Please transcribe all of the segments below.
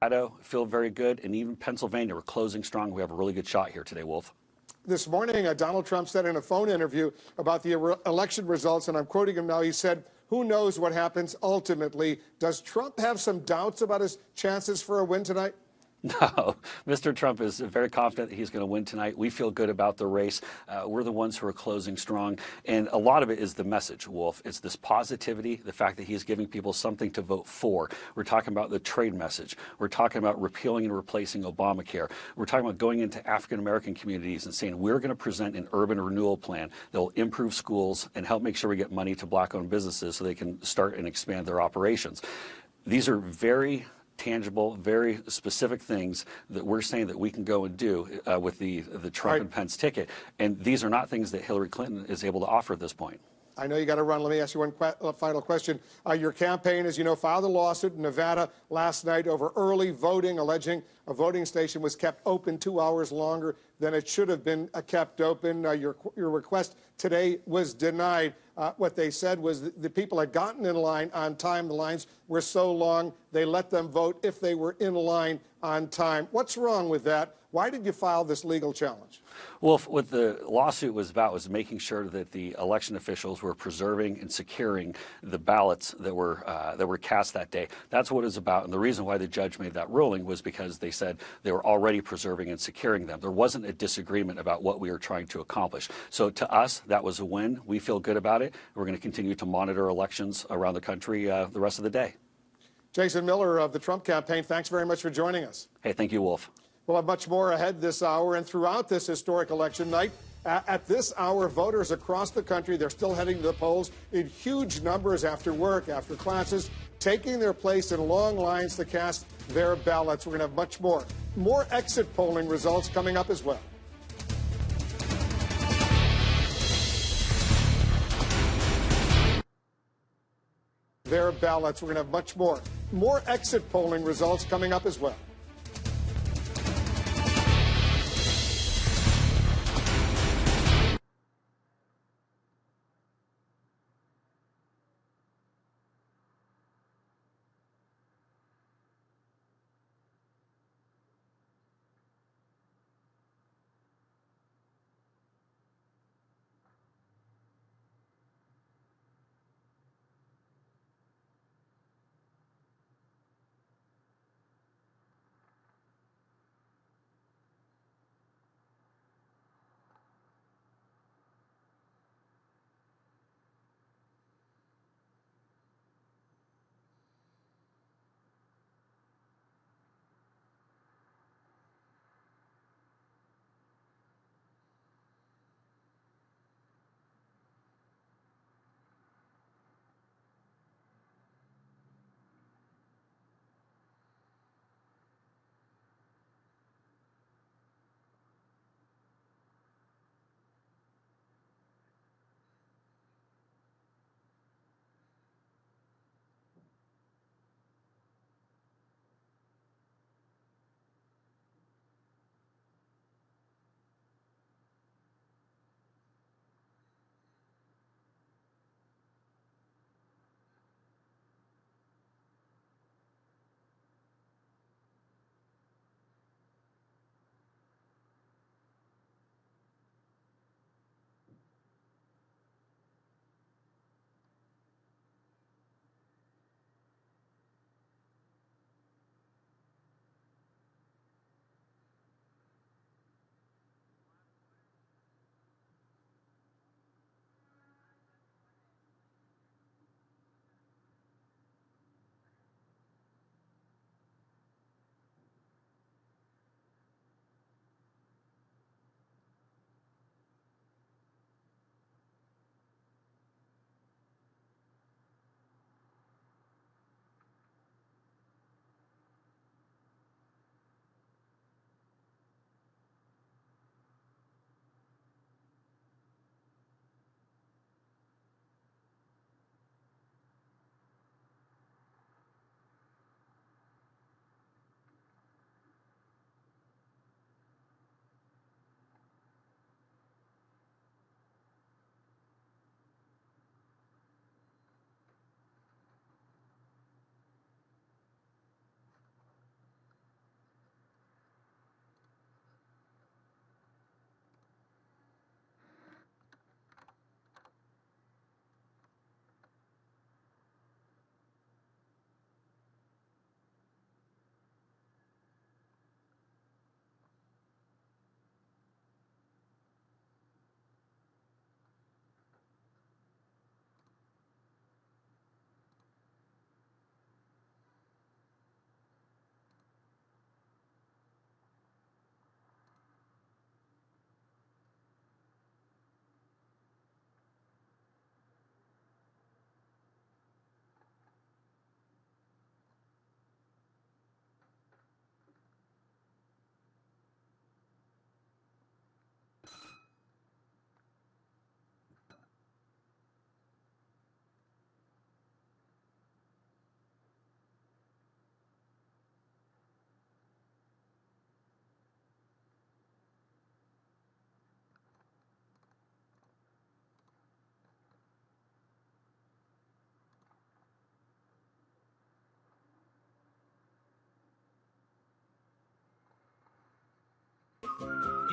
Colorado feel very good, and even Pennsylvania, we're closing strong. We have a really good shot here today, Wolf. This morning, Donald Trump said in a phone interview about the election results, and I'm quoting him now, he said, "Who knows what happens ultimately?" Does Trump have some doubts about his chances for a win tonight? No, Mr. Trump is very confident that he's going to win tonight. We feel good about the race. We're the ones who are closing strong. And a lot of it is the message, Wolf. It's this positivity, the fact that he's giving people something to vote for. We're talking about the trade message. We're talking about repealing and replacing Obamacare. We're talking about going into African-American communities and saying we're going to present an urban renewal plan that will improve schools and help make sure we get money to black-owned businesses so they can start and expand their operations. These are very tangible, very specific things that we're saying that we can go and do with the Trump and Pence ticket. And these are not things that Hillary Clinton is able to offer at this point. I know you got to run. Let me ask you one final question. Your campaign, as you know, filed a lawsuit in Nevada last night over early voting, alleging a voting station was kept open 2 hours longer than it should have been kept open. Your request today was denied. What they said was the people had gotten in line on time. The lines were so long, they let them vote if they were in line on time. What's wrong with that? Why did you file this legal challenge? Well, what the lawsuit was about was making sure that the election officials were preserving and securing the ballots that were cast that day. That's what it's about. And the reason why the judge made that ruling was because they said they were already preserving and securing them. There wasn't a disagreement about what we were trying to accomplish. So to us, that was a win. We feel good about it. We're going to continue to monitor elections around the country the rest of the day. Jason Miller of the Trump campaign, thanks very much for joining us. Hey, thank you, Wolf. We'll have much more ahead this hour and throughout this historic election night. At this hour, voters across the country, they're still heading to the polls in huge numbers after work, after classes, taking their place in long lines to cast their ballots. We're going to have much more. More exit polling results coming up as well. Their ballots. We're going to have much more. More exit polling results coming up as well.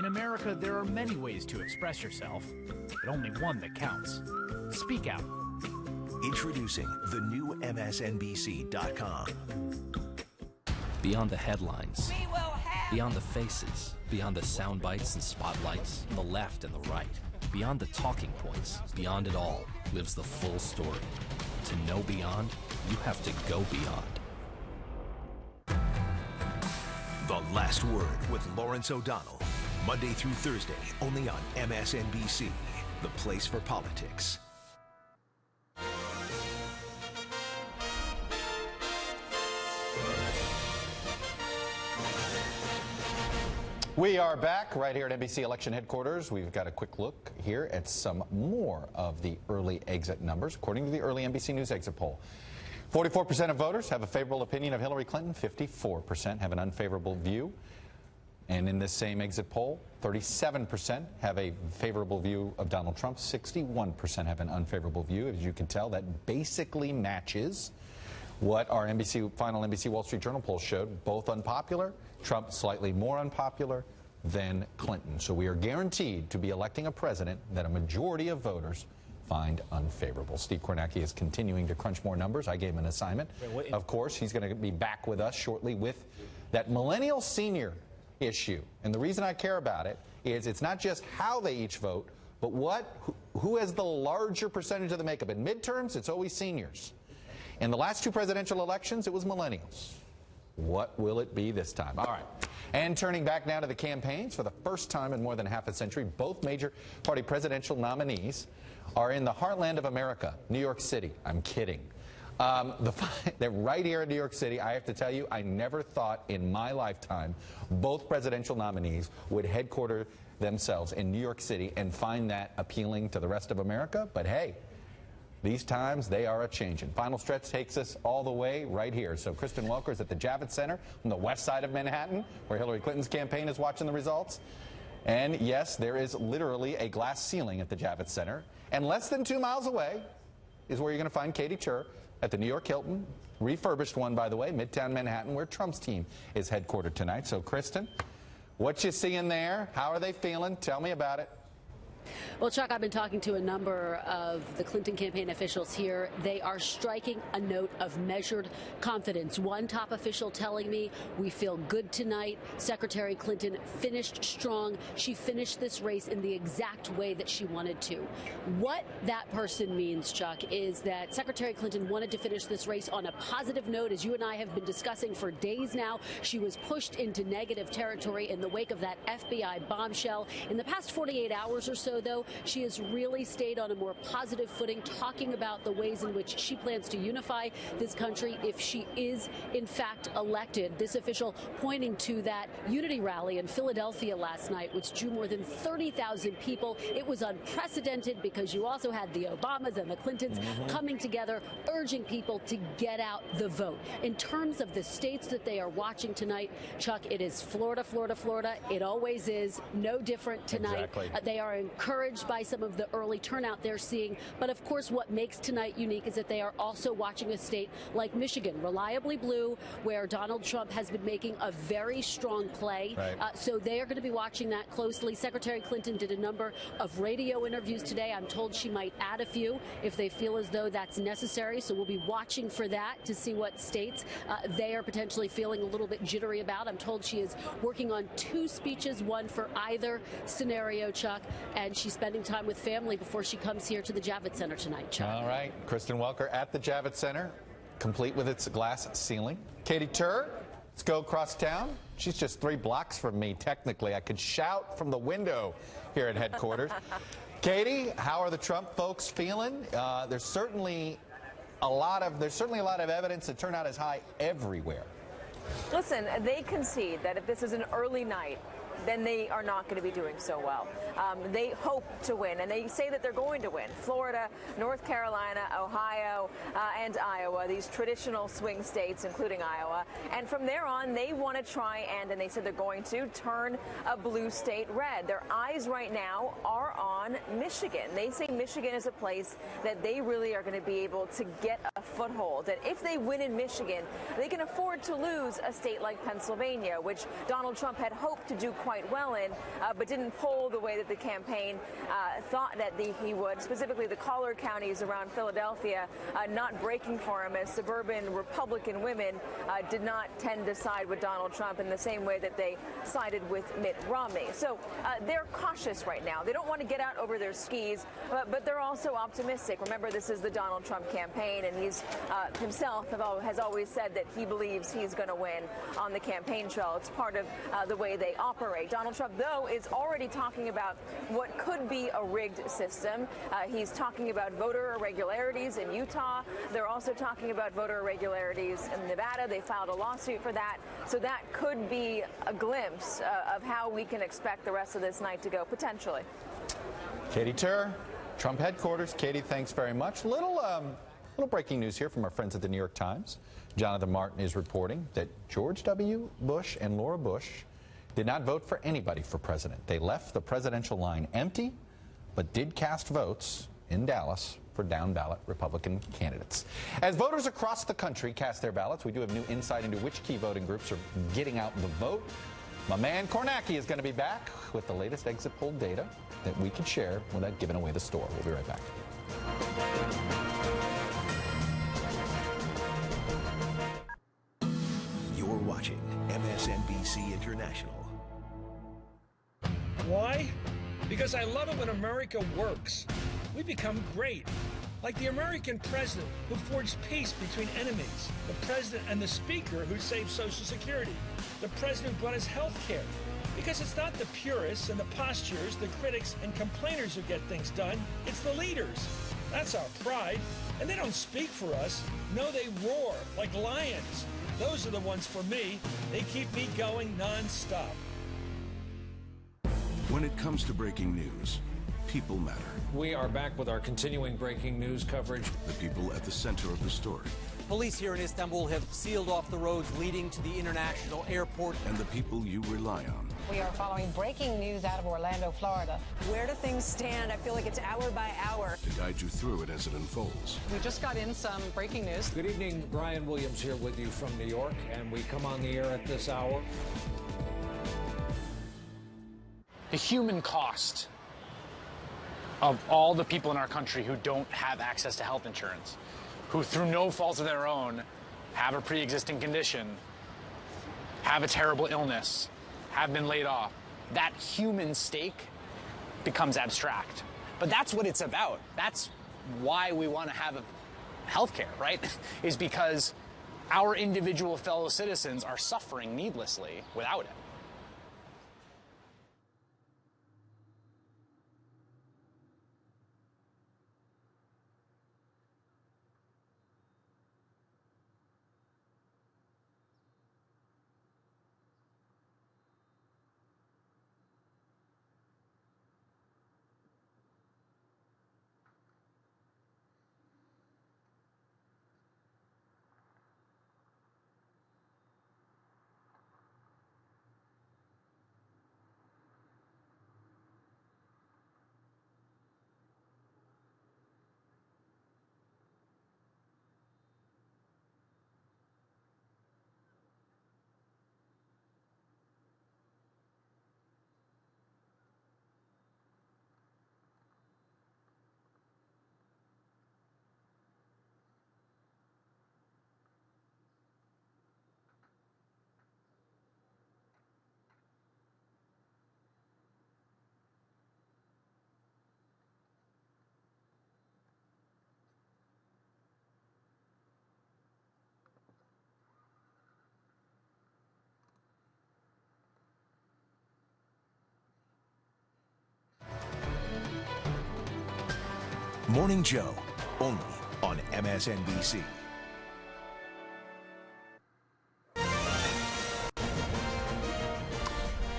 In America, there are many ways to express yourself, but only one that counts. Speak out. Introducing the new MSNBC.com. Beyond the headlines, beyond the faces, beyond the sound bites and spotlights, the left and the right, beyond the talking points, beyond it all lives the full story. To know beyond, you have to go beyond. The Last Word with Lawrence O'Donnell. Monday through Thursday, only on MSNBC, the place for politics. We are back right here at NBC Election Headquarters. We've got a quick look here at some more of the early exit numbers. According to the early NBC News exit poll, 44% of voters have a favorable opinion of Hillary Clinton, 54% have an unfavorable view. And in this same exit poll, 37% have a favorable view of Donald Trump, 61% have an unfavorable view. As you can tell, that basically matches what our final NBC Wall Street Journal poll showed, both unpopular, Trump slightly more unpopular than Clinton. So we are guaranteed to be electing a president that a majority of voters find unfavorable. Steve Kornacki is continuing to crunch more numbers. I gave him an assignment. Of course, he's going to be back with us shortly with that millennial senior issue. And the reason I care about it is it's not just how they each vote, but who has the larger percentage of the makeup. In midterms, it's always seniors. In the last two presidential elections, it was millennials. What will it be this time? All right. And turning back now to the campaigns, for the first time in more than half a century, both major party presidential nominees are in the heartland of America, New York City. I'm kidding. They're right here in New York City. I have to tell you, I never thought in my lifetime both presidential nominees would headquarter themselves in New York City and find that appealing to the rest of America. But hey, these times, they are a-changing. Final stretch takes us all the way right here. So Kristen Welker is at the Javits Center on the west side of Manhattan, where Hillary Clinton's campaign is watching the results. And yes, there is literally a glass ceiling at the Javits Center. And less than 2 miles away is where you're going to find Katie Tur at the New York Hilton, refurbished one, by the way, Midtown Manhattan, where Trump's team is headquartered tonight. So, Kristen, what you seeing there? How are they feeling? Tell me about it. Well, Chuck, I've been talking to a number of the Clinton campaign officials here. They are striking a note of measured confidence. One top official telling me, we feel good tonight. Secretary Clinton finished strong. She finished this race in the exact way that she wanted to. What that person means, Chuck, is that Secretary Clinton wanted to finish this race on a positive note. As you and I have been discussing for days now, she was pushed into negative territory in the wake of that FBI bombshell. In the past 48 hours or so, though, she has really stayed on a more positive footing, talking about the ways in which she plans to unify this country if she is, in fact, elected. This official pointing to that unity rally in Philadelphia last night, which drew more than 30,000 people. It was unprecedented because you also had the Obamas and the Clintons coming together, urging people to get out the vote. In terms of the states that they are watching tonight, Chuck, it is Florida, Florida, Florida. It always is. No different tonight. Exactly. They are encouraged by some of the early turnout they're seeing. But of course, what makes tonight unique is that they are also watching a state like Michigan, reliably blue, where Donald Trump has been making a very strong play. Right. So they are going to be watching that closely. Secretary Clinton did a number of radio interviews today. I'm told she might add a few if they feel as though that's necessary. So we'll be watching for that to see what states they are potentially feeling a little bit jittery about. I'm told she is working on 2 speeches, one for either scenario, Chuck, and she's spending time with family before she comes here to the Javits Center tonight, Chuck. All right. Kristen Welker at the Javits Center, complete with its glass ceiling. Katie Tur, let's go across town. She's just 3 blocks from me, technically. I could shout from the window here at headquarters. Katie, how are the Trump folks feeling? There's certainly a lot of evidence that turnout is high everywhere. Listen, they concede that if this is an early night, then they are not going to be doing so well. They hope to win, and they say that they're going to win. Florida, North Carolina, Ohio, and Iowa, these traditional swing states, including Iowa. And from there on, they want to try and they said they're going to turn a blue state red. Their eyes right now are on Michigan. They say Michigan is a place that they really are going to be able to get a foothold. That if they win in Michigan, they can afford to lose a state like Pennsylvania, which Donald Trump had hoped to do quite quite well in, but didn't poll the way that the campaign thought that he would, specifically the collar counties around Philadelphia, not breaking for him as suburban Republican women did not tend to side with Donald Trump in the same way that they sided with Mitt Romney. So they're cautious right now. They don't want to get out over their skis, but they're also optimistic. Remember, this is the Donald Trump campaign, and he's himself has always said that he believes he's going to win on the campaign trail. It's part of the way they operate. Donald Trump, though, is already talking about what could be a rigged system. He's talking about voter irregularities in Utah. They're also talking about voter irregularities in Nevada. They filed a lawsuit for that. So that could be a glimpse of how we can expect the rest of this night to go, potentially. Katie Tur, Trump headquarters. Katie, thanks very much. Little breaking news here from our friends at the New York Times. Jonathan Martin is reporting that George W. Bush and Laura Bush did not vote for anybody for president. They left the presidential line empty, but did cast votes in Dallas for down-ballot Republican candidates. As voters across the country cast their ballots, we do have new insight into which key voting groups are getting out the vote. My man Kornacki is going to be back with the latest exit poll data that we can share without giving away the store. We'll be right back. You're watching MSNBC International. Why? Because I love it when America works. We become great. Like the American president who forged peace between enemies. The president and the speaker who saved Social Security. The president who brought us health care. Because it's not the purists and the postures, the critics and complainers who get things done. It's the leaders. That's our pride. And they don't speak for us. No, they roar like lions. Those are the ones for me. They keep me going non-stop. When it comes to breaking news, people matter. We are back with our continuing breaking news coverage. The people at the center of the story. Police here in Istanbul have sealed off the roads leading to the international airport. And the people you rely on. We are following breaking news out of Orlando, Florida. Where do things stand? I feel like it's hour by hour. To guide you through it as it unfolds. We just got in some breaking news. Good evening, Brian Williams here with you from New York, and we come on the air at this hour. The human cost of all the people in our country who don't have access to health insurance, who through no fault of their own have a pre-existing condition, have a terrible illness, have been laid off, that human stake becomes abstract. But that's what it's about. That's why we want to have health care, right? Is because our individual fellow citizens are suffering needlessly without it. Morning Joe, only on MSNBC.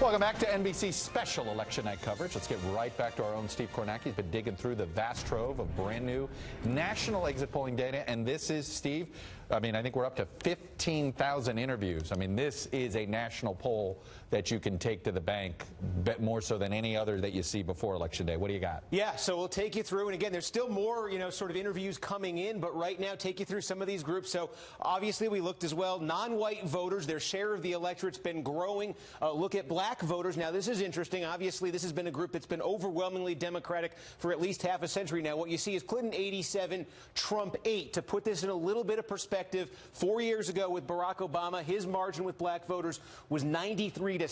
Welcome back to NBC's special election night coverage. Let's get right back to our own Steve Kornacki. He's been digging through the vast trove of brand new national exit polling data. And this is, Steve, I mean, I think we're up to 15,000 interviews. I mean, this is a national poll that you can take to the bank, bet more so than any other that you see before Election Day. What do you got? Yeah, so we'll take you through, and again, there's still more, sort of interviews coming in, but right now, take you through some of these groups. So obviously, we looked as well. Non-white voters, their share of the electorate's been growing. Look at black voters. Now, this is interesting. Obviously, this has been a group that's been overwhelmingly Democratic for at least half a century now. What you see is Clinton 87, Trump 8. To put this in a little bit of perspective, 4 years ago with Barack Obama, his margin with black voters was 93-6.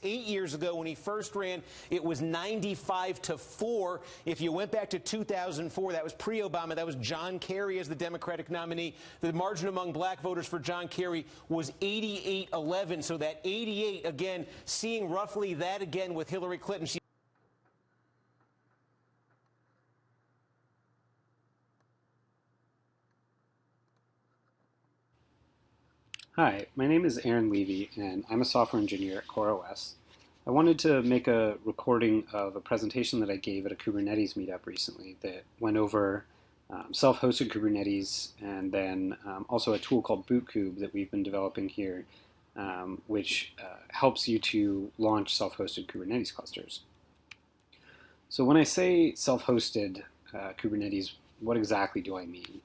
8 years ago when he first ran, it was 95-4. If you went back to 2004, that was pre-Obama, that was John Kerry as the Democratic nominee. The margin among black voters for John Kerry was 88-11. So that 88, again, seeing roughly that again with Hillary Clinton. Hi, my name is Aaron Levy, and I'm a software engineer at CoreOS. I wanted to make a recording of a presentation that I gave at a Kubernetes meetup recently that went over self-hosted Kubernetes and then also a tool called BootKube that we've been developing here, which helps you to launch self-hosted Kubernetes clusters. So when I say self-hosted Kubernetes, what exactly do I mean?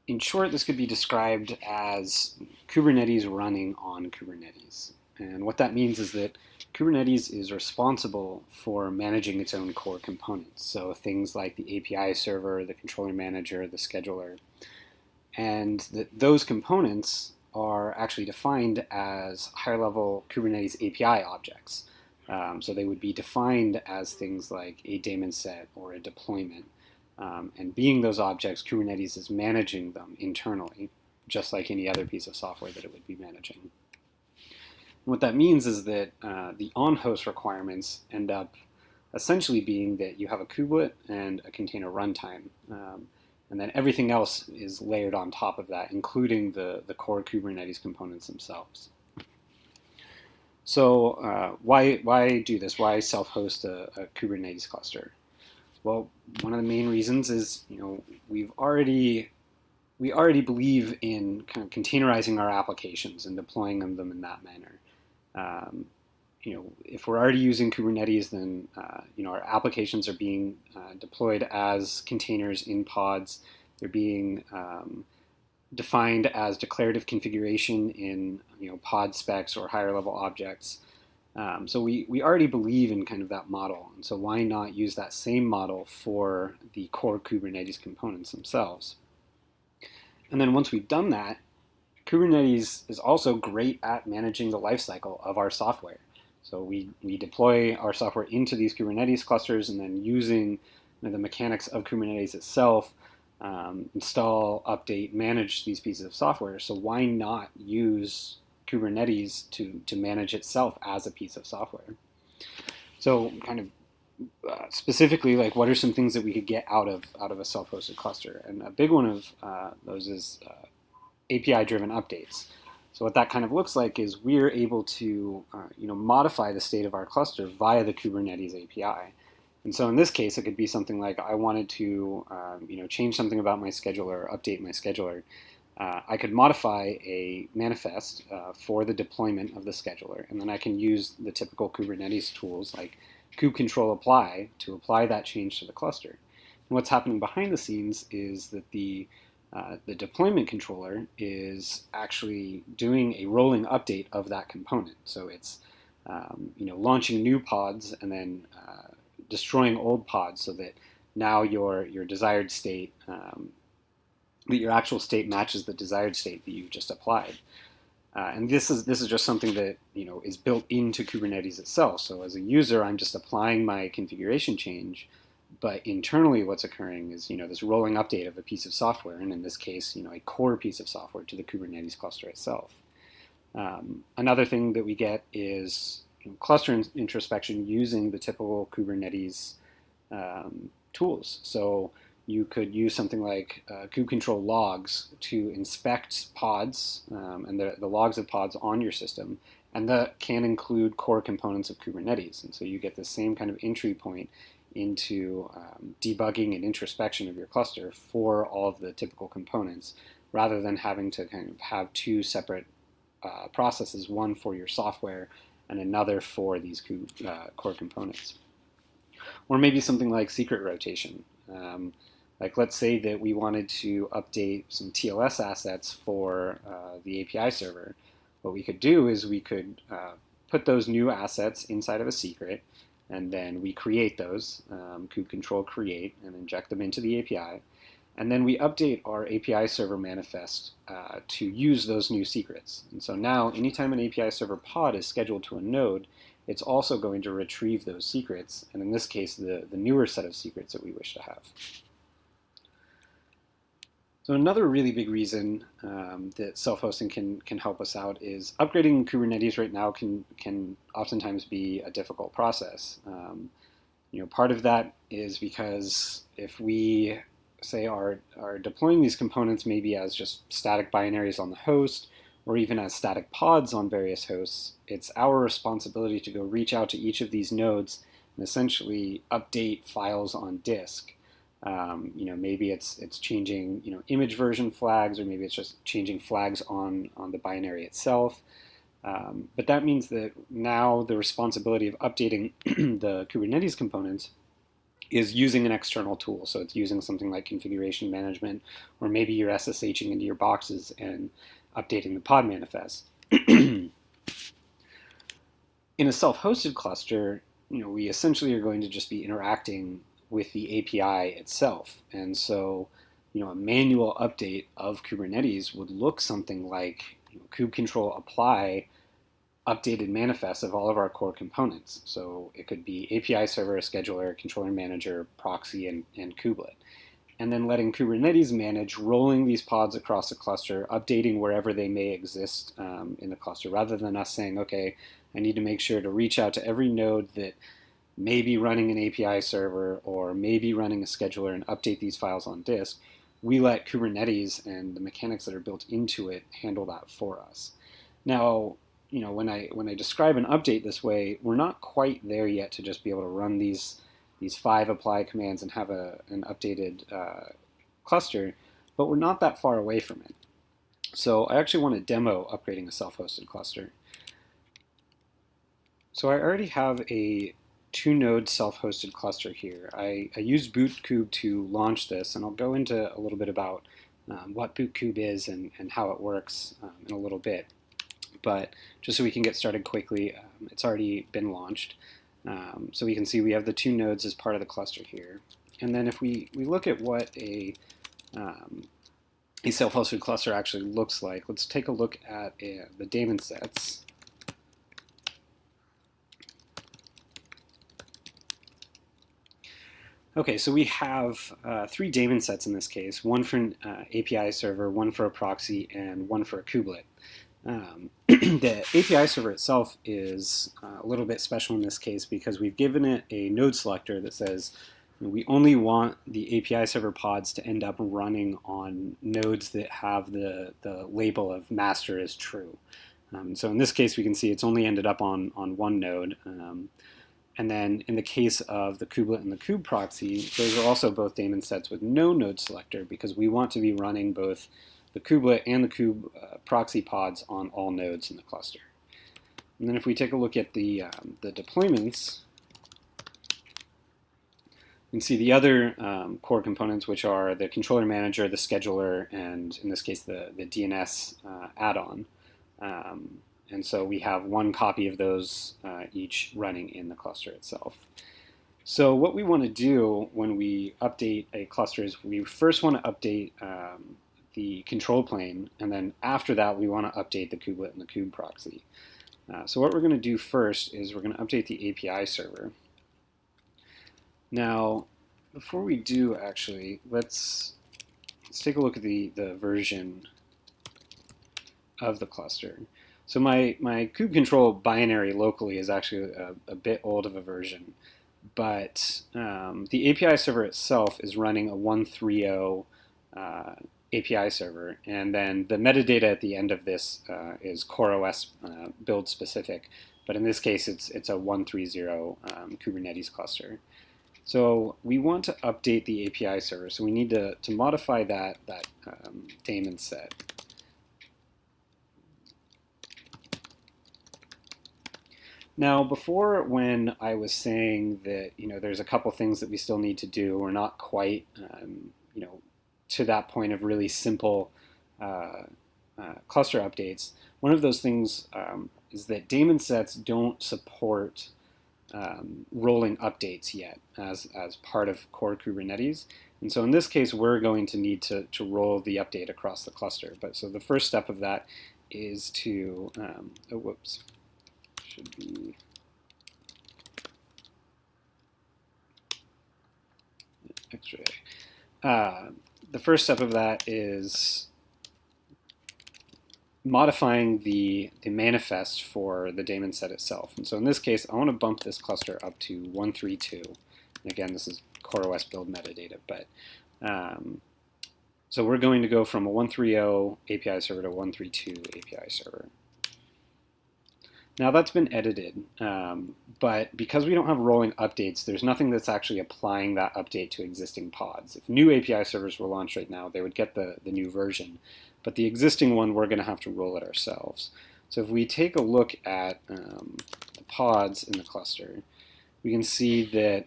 In short, this could be described as Kubernetes running on Kubernetes. And what that means is that Kubernetes is responsible for managing its own core components. So things like the API server, the controller manager, the scheduler. And those components are actually defined as higher-level Kubernetes API objects. So they would be defined as things like a daemon set or a deployment. And being those objects, Kubernetes is managing them internally, just like any other piece of software that it would be managing. And what that means is that the on-host requirements end up essentially being that you have a kubelet and a container runtime. And then everything else is layered on top of that, including the core Kubernetes components themselves. So why do this? Why self-host a Kubernetes cluster? Well, one of the main reasons is, we already believe in kind of containerizing our applications and deploying them in that manner. If we're already using Kubernetes, then our applications are being deployed as containers in pods. They're being defined as declarative configuration in pod specs or higher level objects. So we already believe in kind of that model, and so why not use that same model for the core Kubernetes components themselves? And then once we've done that, Kubernetes is also great at managing the lifecycle of our software. So we deploy our software into these Kubernetes clusters, and then using the mechanics of Kubernetes itself, install, update, manage these pieces of software. So why not use Kubernetes to manage itself as a piece of software? So kind of specifically, like, what are some things that we could get out of a self-hosted cluster? And a big one of those is API-driven updates. So what that kind of looks like is we're able to modify the state of our cluster via the Kubernetes API. And so in this case, it could be something like I wanted to change something about my scheduler, update my scheduler. I could modify a manifest for the deployment of the scheduler, and then I can use the typical Kubernetes tools like kubectl apply to apply that change to the cluster. And what's happening behind the scenes is that the deployment controller is actually doing a rolling update of that component. So it's launching new pods and then destroying old pods so that now your desired state that your actual state matches the desired state that you've just applied. And this is just something that is built into Kubernetes itself. So as a user, I'm just applying my configuration change, but internally what's occurring is this rolling update of a piece of software, and in this case, a core piece of software to the Kubernetes cluster itself. Another thing that we get is cluster introspection using the typical Kubernetes tools. So you could use something like kubectl logs to inspect pods and the logs of pods on your system, and that can include core components of Kubernetes. And so you get the same kind of entry point into debugging and introspection of your cluster for all of the typical components rather than having to kind of have two separate processes, one for your software and another for these core components. Or maybe something like secret rotation. Like let's say that we wanted to update some TLS assets for the API server. What we could do is we could put those new assets inside of a secret, and then we create those, kube control create, and inject them into the API. And then we update our API server manifest to use those new secrets. And so now, anytime an API server pod is scheduled to a node, it's also going to retrieve those secrets, and in this case, the newer set of secrets that we wish to have. So another really big reason that self-hosting can help us out is upgrading Kubernetes right now can oftentimes be a difficult process. Part of that is because if we say are deploying these components maybe as just static binaries on the host, or even as static pods on various hosts, it's our responsibility to go reach out to each of these nodes and essentially update files on disk. Maybe it's changing image version flags, or maybe it's just changing flags on the binary itself. But that means that now the responsibility of updating the Kubernetes components is using an external tool. So it's using something like configuration management, or maybe you're SSHing into your boxes and updating the pod manifest. In a self-hosted cluster, we essentially are going to just be interacting with the API itself. And so, a manual update of Kubernetes would look something like kube control apply updated manifests of all of our core components. So it could be API server, scheduler, controller manager, proxy, and kubelet. And then letting Kubernetes manage rolling these pods across the cluster, updating wherever they may exist in the cluster, rather than us saying, okay, I need to make sure to reach out to every node that may be running an API server or maybe running a scheduler and update these files on disk. We let Kubernetes and the mechanics that are built into it handle that for us. Now, when I describe an update this way, we're not quite there yet to just be able to run these 5 apply commands and have an updated cluster, but we're not that far away from it. So I actually want to demo upgrading a self-hosted cluster. So I already have a 2-node self-hosted cluster here. I used bootkube to launch this, and I'll go into a little bit about what bootkube is and how it works in a little bit. But just so we can get started quickly, it's already been launched. So we can see we have the 2 nodes as part of the cluster here. And then if we look at what a self-hosted cluster actually looks like, let's take a look at the daemon sets. Okay, so we have 3 daemon sets in this case, one for an API server, one for a proxy, and one for a kubelet. The API server itself is a little bit special in this case because we've given it a node selector that says we only want the API server pods to end up running on nodes that have the label of master as true. So in this case, we can see it's only ended up on one node. And then in the case of the kubelet and the kube proxy, those are also both daemon sets with no node selector because we want to be running both the kubelet and the kube proxy pods on all nodes in the cluster. And then if we take a look at the deployments, you can see the other core components, which are the controller manager, the scheduler, and in this case the DNS add-on. And so we have 1 copy of those each running in the cluster itself. So what we want to do when we update a cluster is we first want to update the control plane, and then after that we want to update the kubelet and the kube proxy. So what we're going to do first is we're going to update the API server. Now, before we do actually, let's take a look at the version of the cluster. So my kube control binary locally is actually a bit old of a version, but the API server itself is running a 1.3.0 API server, and then the metadata at the end of this is CoreOS build specific, but in this case it's a 1.3.0 Kubernetes cluster. So we want to update the API server. So we need to modify that daemon set. Now, before, when I was saying that there's a couple things that we still need to do, we're not quite to that point of really simple cluster updates. One of those things is that daemon sets don't support rolling updates yet as part of core Kubernetes. And so in this case, we're going to need to roll the update across the cluster. But so the first step of that is to, should be extra. The first step of that is modifying the manifest for the daemon set itself. And so in this case, I want to bump this cluster up to 132. And again, this is CoreOS build metadata. But so we're going to go from a 130 API server to 132 API server. Now that's been edited, but because we don't have rolling updates, there's nothing that's actually applying that update to existing pods. If new API servers were launched right now, they would get the new version. But the existing one, we're going to have to roll it ourselves. So if we take a look at the pods in the cluster, we can see that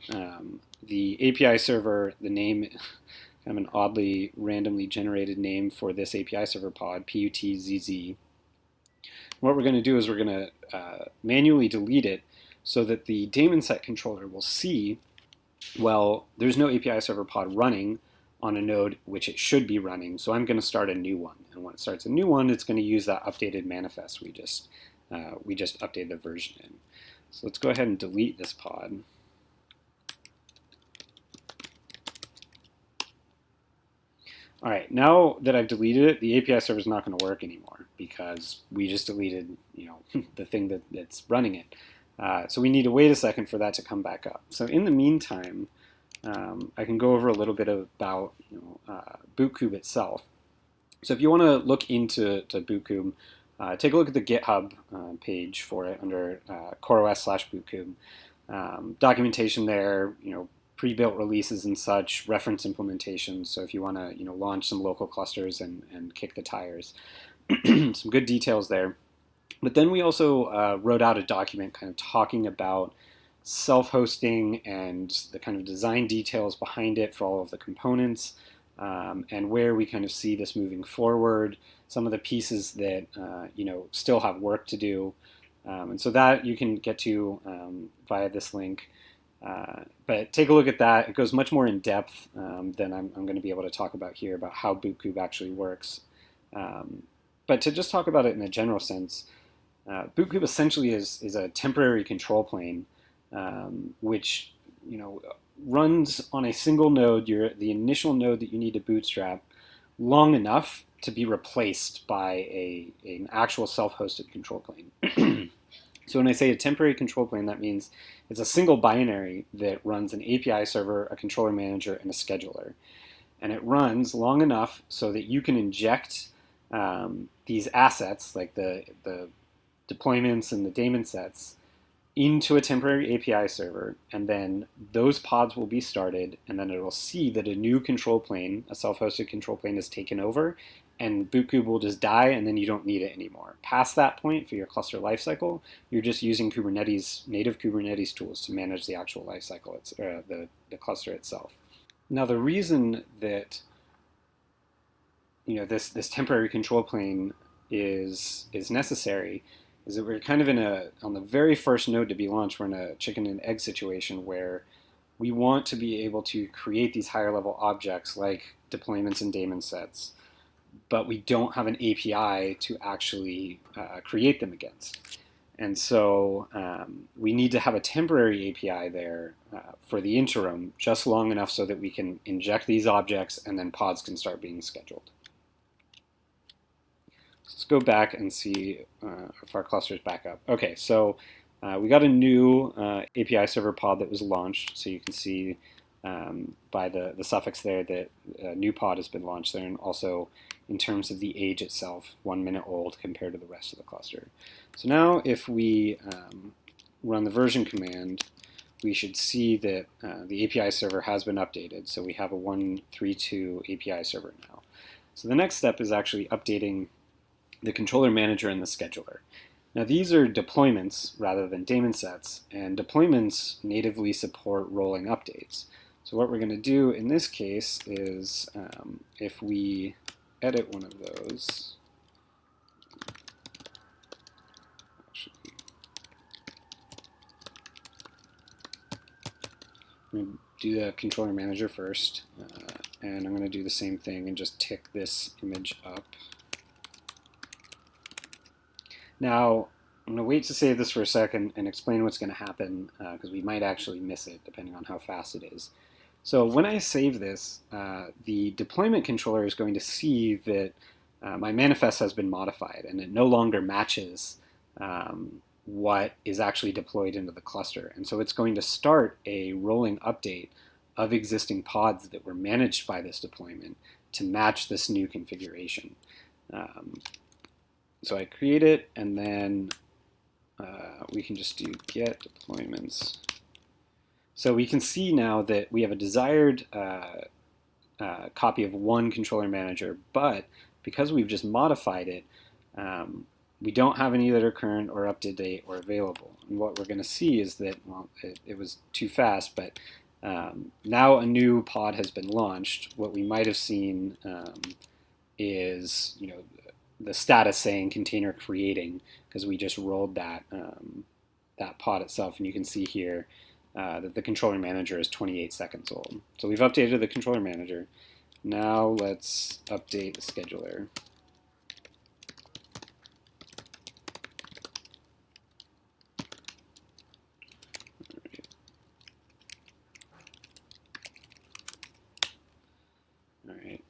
the API server, the name, kind of an oddly randomly generated name for this API server pod, PUTZZ. What we're going to do is we're going to manually delete it so that the daemon set controller will see, well, there's no API server pod running on a node which it should be running, so I'm going to start a new one. And when it starts a new one, it's going to use that updated manifest we just updated the version in. So let's go ahead and delete this pod. All right, now that I've deleted it, the API server is not going to work anymore because we just deleted, the thing that's running it. So we need to wait a second for that to come back up. So in the meantime, I can go over a little bit about bootkube itself. So if you want to look into bootkube, take a look at the GitHub page for it under CoreOS/bootkube. Documentation there, pre-built releases and such, reference implementations. So if you want to launch some local clusters and kick the tires, some good details there. But then we also wrote out a document kind of talking about self-hosting and the kind of design details behind it for all of the components, and where we kind of see this moving forward, some of the pieces that still have work to do. And so that you can get to via this link. But take a look at that. It goes much more in depth than I'm going to be able to talk about here about how bootkube actually works. But to just talk about it in a general sense, bootkube essentially is a temporary control plane, which runs on a single node, the initial node that you need to bootstrap, long enough to be replaced by an actual self-hosted control plane. So when I say a temporary control plane, that means it's a single binary that runs an API server, a controller manager, and a scheduler. And it runs long enough so that you can inject these assets, like the deployments and the daemon sets, into a temporary API server, and then those pods will be started, and then it will see that a new control plane, a self-hosted control plane, is taken over, and bootkube will just die, and then you don't need it anymore. Past that point, for your cluster lifecycle, you're just using Kubernetes, native Kubernetes tools to manage the actual lifecycle, the cluster itself. Now, the reason that this temporary control plane is necessary is that we're kind of on the very first node to be launched, we're in a chicken and egg situation where we want to be able to create these higher level objects like deployments and daemon sets, but we don't have an API to actually create them against. And so we need to have a temporary API there for the interim, just long enough so that we can inject these objects and then pods can start being scheduled. Let's go back and see if our cluster's back up. Okay, so we got a new API server pod that was launched. So you can see by the suffix there that a new pod has been launched there, and also in terms of the age itself, 1 minute old compared to the rest of the cluster. So now if we run the version command, we should see that the API server has been updated. So we have a 1.3.2 API server now. So the next step is actually updating the controller manager and the scheduler. Now these are deployments rather than daemon sets, and deployments natively support rolling updates. So what we're going to do in this case is if we edit one of those, I'm going to do the controller manager first, and I'm going to do the same thing and just tick this image up. Now, I'm going to wait to save this for a second and explain what's going to happen, because we might actually miss it depending on how fast it is. So when I save this, the deployment controller is going to see that my manifest has been modified, and it no longer matches what is actually deployed into the cluster. And so it's going to start a rolling update of existing pods that were managed by this deployment to match this new configuration. So I create it, and then we can just do get deployments. So we can see now that we have a desired copy of one controller manager, but because we've just modified it, we don't have any that are current or up to date or available. And what we're going to see is that, well, it was too fast, but now a new pod has been launched. What we might have seen is, the status saying container creating, because we just rolled that that pod itself, and you can see here that the controller manager is 28 seconds old. So we've updated the controller manager. Now let's update the scheduler.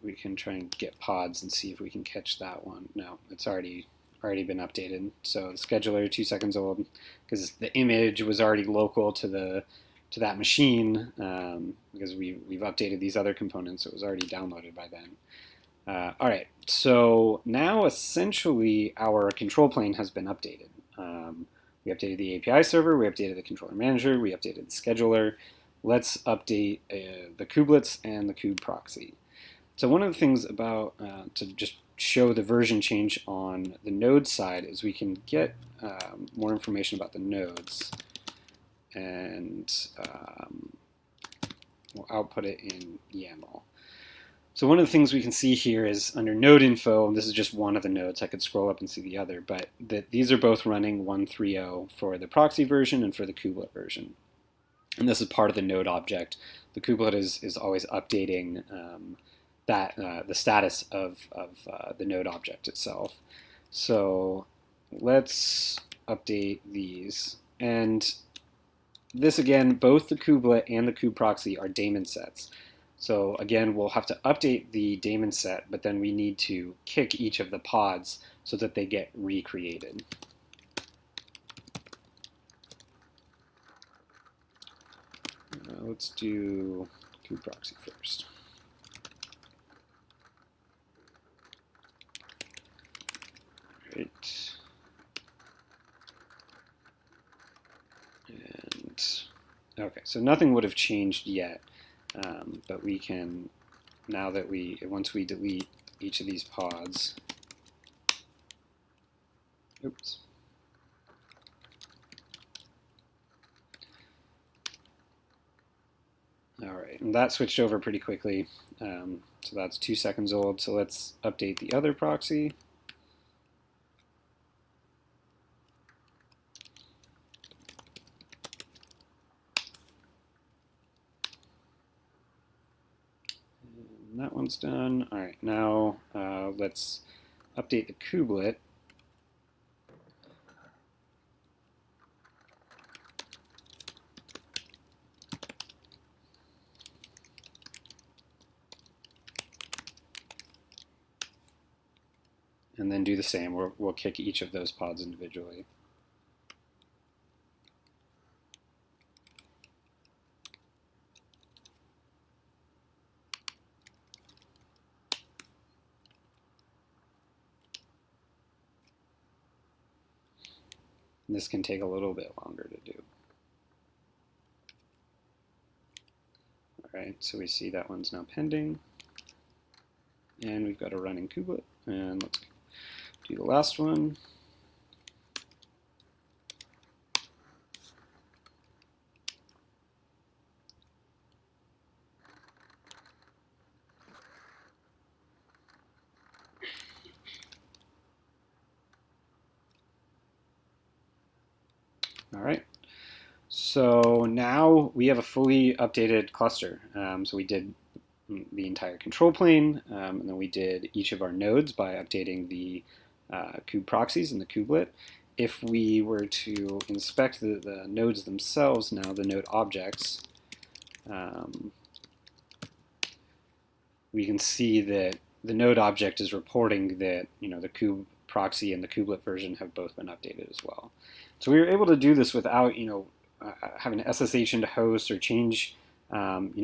We can try and get pods and see if we can catch that one. No, it's already been updated. So the scheduler, 2 seconds old, because the image was already local to that machine, because we've updated these other components. So it was already downloaded by then. All right, so now essentially our control plane has been updated. We updated the API server, we updated the controller manager, we updated the scheduler. Let's update the kubelets and the kube proxy. So one of the things about, to just show the version change on the node side, is we can get more information about the nodes, and we'll output it in YAML. So one of the things we can see here is under node info, and this is just one of the nodes, I could scroll up and see the other, but that these are both running 1.3.0 for the proxy version and for the kubelet version. And this is part of the node object. The kubelet is always updating the status of the node object itself. So let's update these. And this again, both the kubelet and the kube proxy are daemon sets. So again, we'll have to update the daemon set, but then we need to kick each of the pods so that they get recreated. Let's do kube proxy first. Right. And okay, so nothing would have changed yet, but we can, now that once we delete each of these pods, oops. All right, and that switched over pretty quickly, so that's 2 seconds old. So let's update the other proxy. And that one's done. All right, now let's update the kubelet. And then do the same. We'll kick each of those pods individually. And this can take a little bit longer to do. right, so we see that one's now pending. And we've got a running kubelet. And let's do the last one. All right. So now we have a fully updated cluster. So we did the entire control plane, and then we did each of our nodes by updating the kube proxies and the kubelet. If we were to inspect the nodes themselves now, the node objects, we can see that the node object is reporting that the kube proxy and the kubelet version have both been updated as well. So we were able to do this without having to SSH into host or change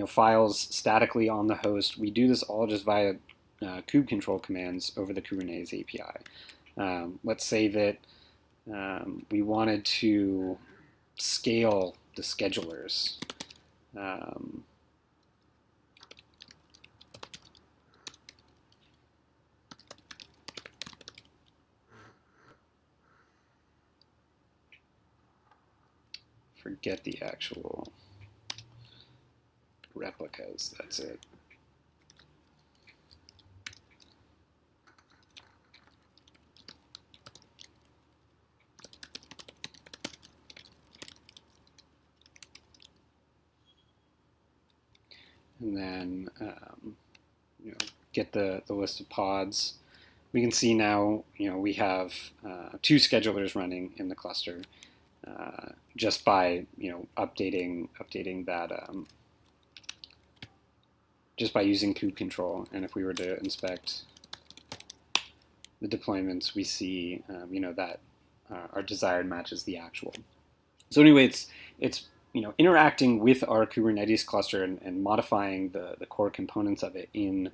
files statically on the host. We do this all just via kube control commands over the Kubernetes API. Let's say that we wanted to scale the schedulers. Forget the actual replicas, that's it. And then get the list of pods. We can see now we have 2 schedulers running in the cluster just by updating that just by using kube control. And if we were to inspect the deployments, we see that our desired matches the actual. So anyway, it's interacting with our Kubernetes cluster and modifying the core components of it in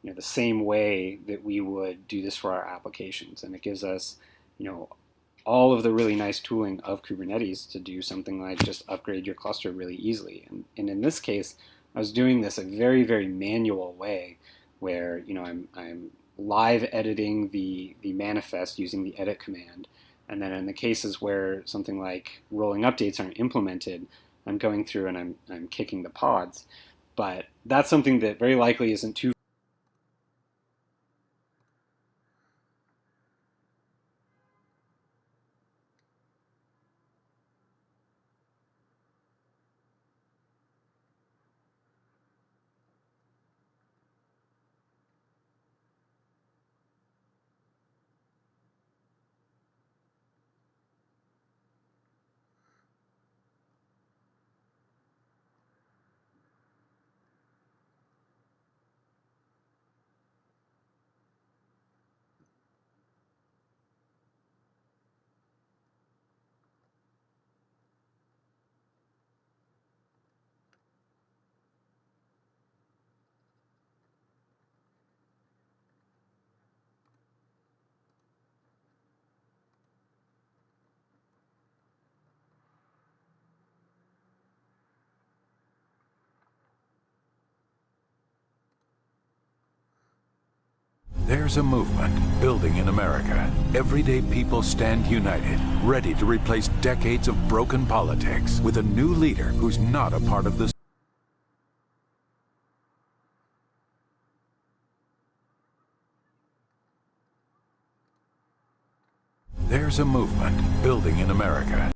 the same way that we would do this for our applications. And it gives us all of the really nice tooling of Kubernetes to do something like just upgrade your cluster really easily. And in this case, I was doing this a very, very manual way where I'm live editing the manifest using the edit command. And then in the cases where something like rolling updates aren't implemented, I'm going through and I'm kicking the pods. But that's something that very likely isn't too There's a movement building in America. Everyday people stand united, ready to replace decades of broken politics with a new leader who's not a part of the. There's a movement building in America.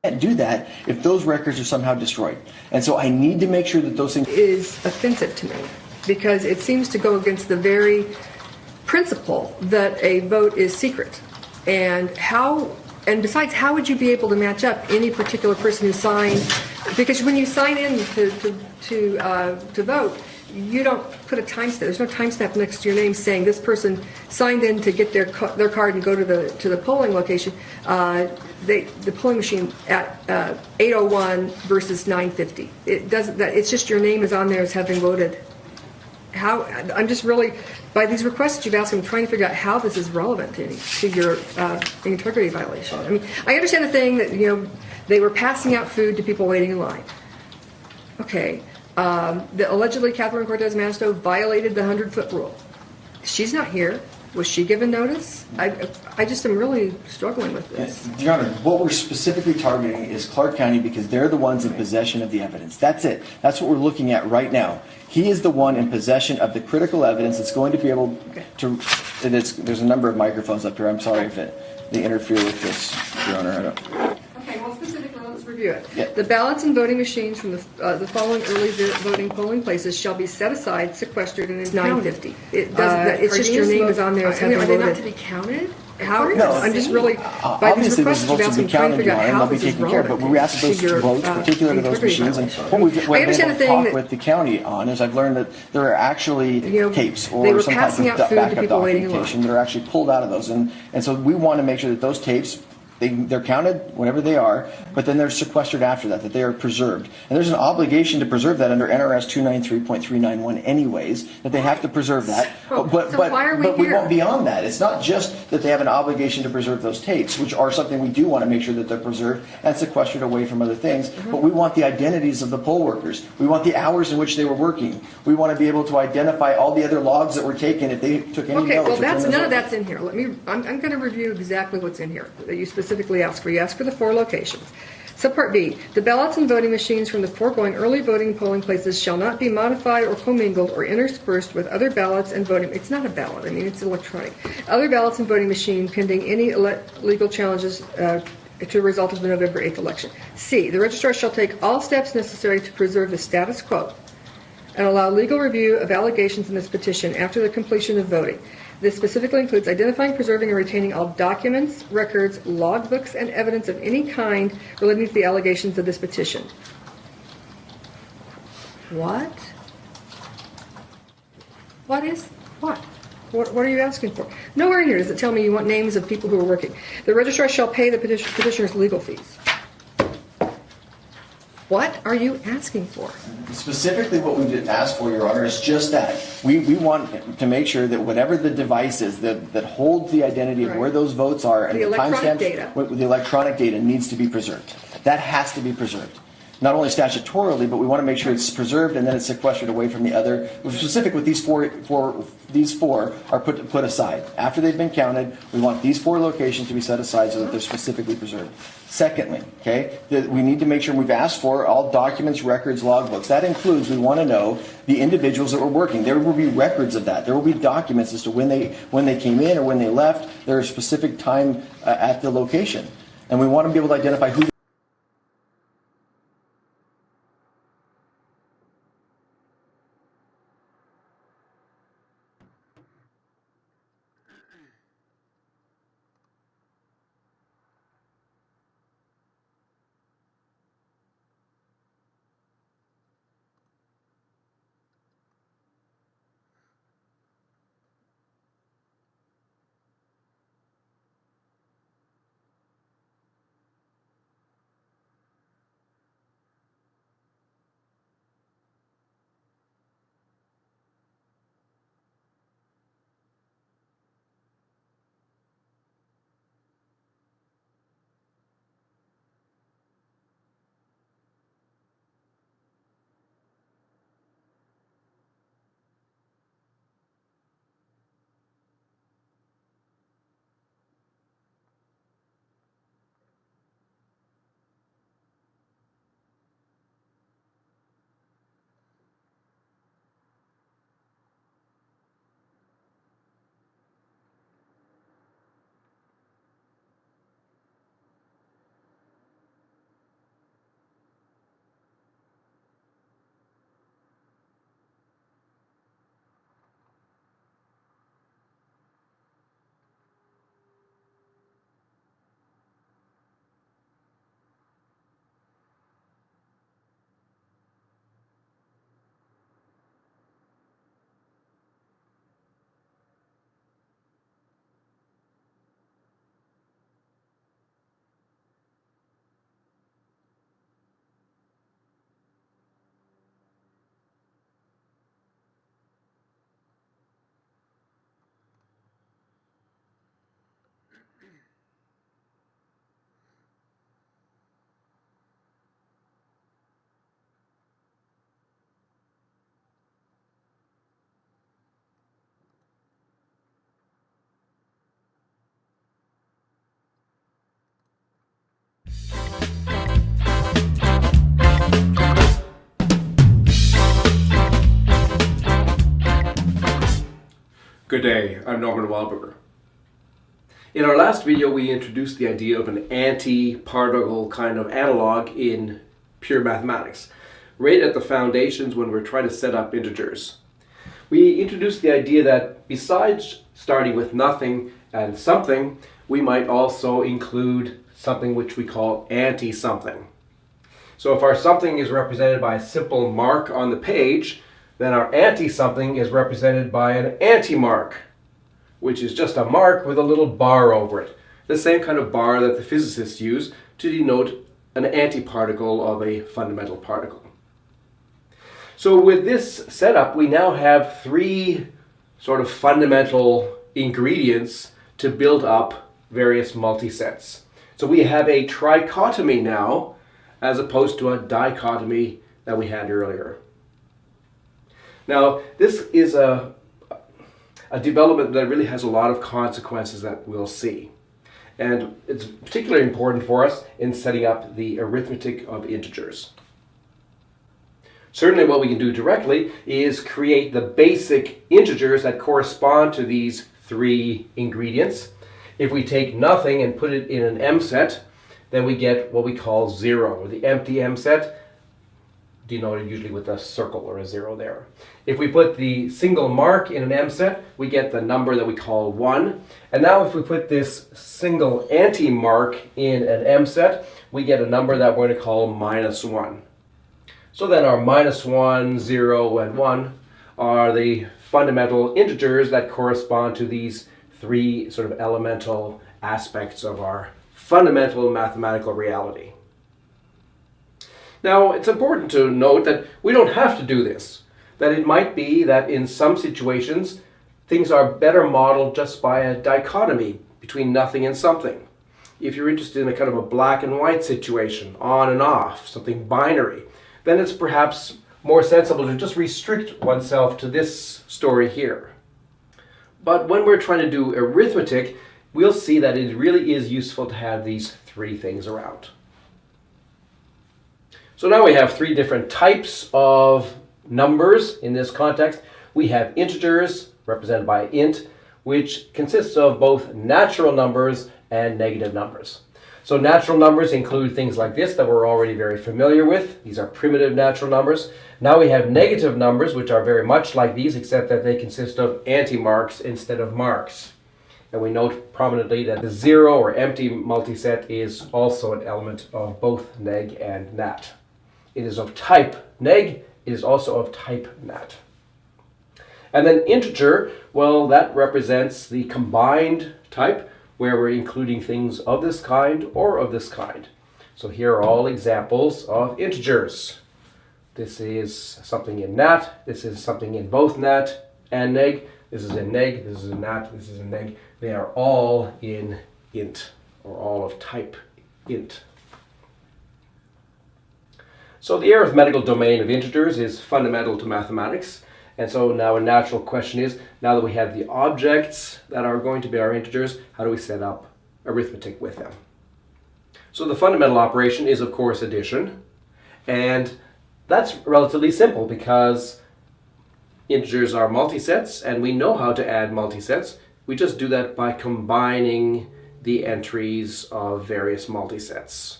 Can't do that if those records are somehow destroyed. And so I need to make sure that those things is offensive to me because it seems to go against the very principle that a vote is secret. And besides, how would you be able to match up any particular person who signed? Because when you sign in to vote, you don't put a timestamp. There's no timestamp next to your name saying this person signed in to get their card and go to the polling location. The polling machine at 8:01 versus 9:50. It doesn't. It's just your name is on there as having voted. How? I'm just really by these requests that you've asked. I'm trying to figure out how this is relevant to your integrity violation. I mean, I understand the thing that they were passing out food to people waiting in line. Okay. Allegedly, Catherine Cortez Masto violated the 100-foot rule. She's not here. Was she given notice? I just am really struggling with this. Your Honor, what we're specifically targeting is Clark County because they're the ones in possession of the evidence. That's it. That's what we're looking at right now. He is the one in possession of the critical evidence that's going to be able to. And there's a number of microphones up here. I'm sorry if they interfere with this, Your Honor. I don't. Okay, well, specifically, let's review it. Yeah. The ballots and voting machines from the following early voting polling places shall be set aside, sequestered, and it's 9:50. It doesn't. It's just your name is on there as having voted. Are they not to be counted? How? No, I'm just really by these obviously requests those you've votes asked. will I'm be trying to counted, figure Your out Honor, how and they'll be this is taken care of. But relevant we asked to those your votes, particular to those integrity machines, and violation. what we've I been understand able the to thing talk that with the county on is I've learned that there are actually tapes they or were some type passing of out food to backup people waiting in documentation that are actually pulled out of those, and so we want to make sure that those tapes. They're counted whenever they are, but then they're sequestered after that they are preserved. And there's an obligation to preserve that under NRS 293.391 anyways, that they have to preserve that. But we won't beyond that. It's not just that they have an obligation to preserve those tapes, which are something we do want to make sure that they're preserved and sequestered away from other things, but we want the identities of the poll workers. We want the hours in which they were working. We want to be able to identify all the other logs that were taken if they took any notes. Okay, well, none of that's in here. I'm going to review exactly what's in here that you specifically asked for. You asked for the 4 locations. Subpart B, the ballots and voting machines from the foregoing early voting polling places shall not be modified or commingled or interspersed with other ballots and voting. It's not a ballot. I mean, it's electronic. Other ballots and voting machine pending any legal challenges to the result of the November 8th election. C, the registrar shall take all steps necessary to preserve the status quo and allow legal review of allegations in this petition after the completion of voting. This specifically includes identifying, preserving, and retaining all documents, records, logbooks, and evidence of any kind relating to the allegations of this petition. What? What is what? What are you asking for? Nowhere in here does it tell me you want names of people who are working. The registrar shall pay the petitioner's legal fees. What are you asking for? Specifically what we did ask for, Your Honor, is just that. We want to make sure that whatever the device is that holds the identity of where those votes are and the timestamps, the electronic data needs to be preserved. That has to be preserved. Not only statutorily, but we want to make sure it's preserved and then it's sequestered away from the other. Specific with these four are put aside. After they've been counted, we want these 4 locations to be set aside so that they're specifically preserved. Secondly, we need to make sure we've asked for all documents, records, logbooks. That includes, we want to know the individuals that were working. There will be records of that. There will be documents as to when they came in or when they left. There is specific time at the location. And we want to be able to identify who Good day, I'm Norman Wahlberger. In our last video, we introduced the idea of an anti-particle kind of analog in pure mathematics, right at the foundations when we're trying to set up integers. We introduced the idea that besides starting with nothing and something, we might also include something which we call anti-something. So if our something is represented by a simple mark on the page, then our anti-something is represented by an anti-mark, which is just a mark with a little bar over it. The same kind of bar that the physicists use to denote an antiparticle of a fundamental particle. So with this setup, we now have three sort of fundamental ingredients to build up various multisets. So we have a trichotomy now, as opposed to a dichotomy that we had earlier. Now, this is a development that really has a lot of consequences that we'll see. And it's particularly important for us in setting up the arithmetic of integers. Certainly what we can do directly is create the basic integers that correspond to these three ingredients. If we take nothing and put it in an M set, then we get what we call 0, or the empty M set, denoted usually with a circle or a 0 there. If we put the single mark in an M set, we get the number that we call 1. And now if we put this single anti-mark in an M set, we get a number that we're going to call -1. So then our -1, 0, and 1 are the fundamental integers that correspond to these three sort of elemental aspects of our fundamental mathematical reality. Now, it's important to note that we don't have to do this, that it might be that in some situations things are better modeled just by a dichotomy between nothing and something. If you're interested in a kind of a black and white situation, on and off, something binary, then it's perhaps more sensible to just restrict oneself to this story here. But when we're trying to do arithmetic, we'll see that it really is useful to have these three things around. So now we have three different types of numbers in this context. We have integers, represented by int, which consists of both natural numbers and negative numbers. So natural numbers include things like this that we're already very familiar with. These are primitive natural numbers. Now we have negative numbers, which are very much like these, except that they consist of anti-marks instead of marks. And we note prominently that the 0 or empty multiset is also an element of both neg and nat. It is of type neg, it is also of type nat. And then integer, well, that represents the combined type, where we're including things of this kind or of this kind. So here are all examples of integers. This is something in nat, this is something in both nat and neg, this is in neg, this is in nat, this is in neg. They are all in int, or all of type int. So the arithmetical domain of integers is fundamental to mathematics. And so now a natural question is, now that we have the objects that are going to be our integers, how do we set up arithmetic with them? So the fundamental operation is, of course, addition. And that's relatively simple because integers are multisets, and we know how to add multisets. We just do that by combining the entries of various multisets.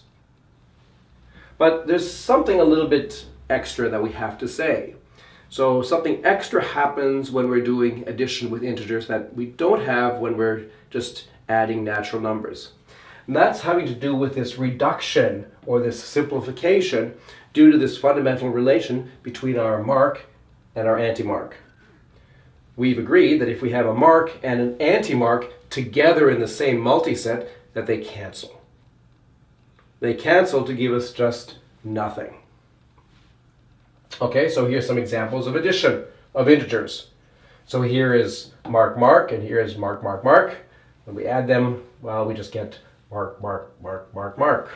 But there's something a little bit extra that we have to say. So something extra happens when we're doing addition with integers that we don't have when we're just adding natural numbers. And that's having to do with this reduction or this simplification due to this fundamental relation between our mark and our anti-mark. We've agreed that if we have a mark and an anti-mark together in the same multiset, that they cancel. They cancel to give us just nothing. Okay, so here's some examples of addition of integers. So here is mark, mark, and here is mark, mark, mark. When we add them, well, we just get mark, mark, mark, mark, mark.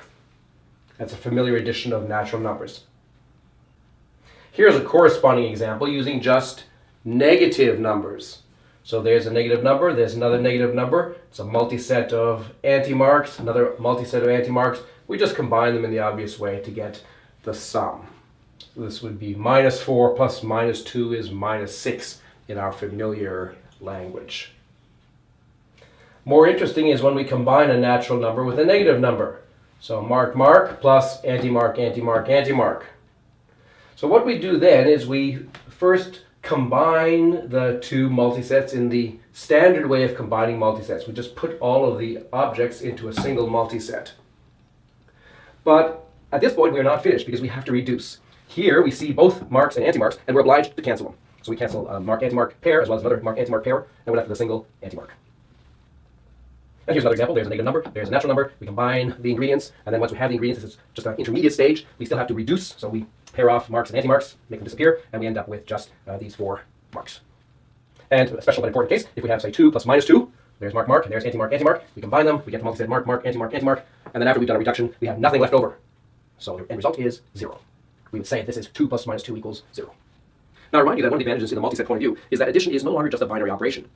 That's a familiar addition of natural numbers. Here's a corresponding example using just negative numbers. So there's a negative number, there's another negative number. It's a multiset of anti-marks, another multiset of anti-marks. We just combine them in the obvious way to get the sum. So this would be -4 plus -2 is -6 in our familiar language. More interesting is when we combine a natural number with a negative number. So mark, mark, plus anti-mark, anti-mark, anti-mark. So what we do then is we first combine the two multisets in the standard way of combining multisets. We just put all of the objects into a single multiset. But at this point, we're not finished because we have to reduce. Here, we see both marks and anti-marks, and we're obliged to cancel them. So we cancel a mark-anti-mark pair as well as another mark-anti-mark pair, and we're left with a single anti-mark. And here's another example. There's a negative number, there's a natural number. We combine the ingredients, and then once we have the ingredients, this is just an intermediate stage. We still have to reduce, so we pair off marks and anti-marks, make them disappear, and we end up with just these 4 marks. And a special but important case, if we have, say, 2 plus minus 2, there's mark, mark, and there's anti-mark, anti-mark. We combine them, we get the multiset mark, mark, anti-mark, anti-mark, and then after we've done a reduction, we have nothing left over. So the end result is 0. We would say this is 2 plus minus 2 equals 0. Now I remind you that one of the advantages in the multiset point of view is that addition is no longer just a binary operation,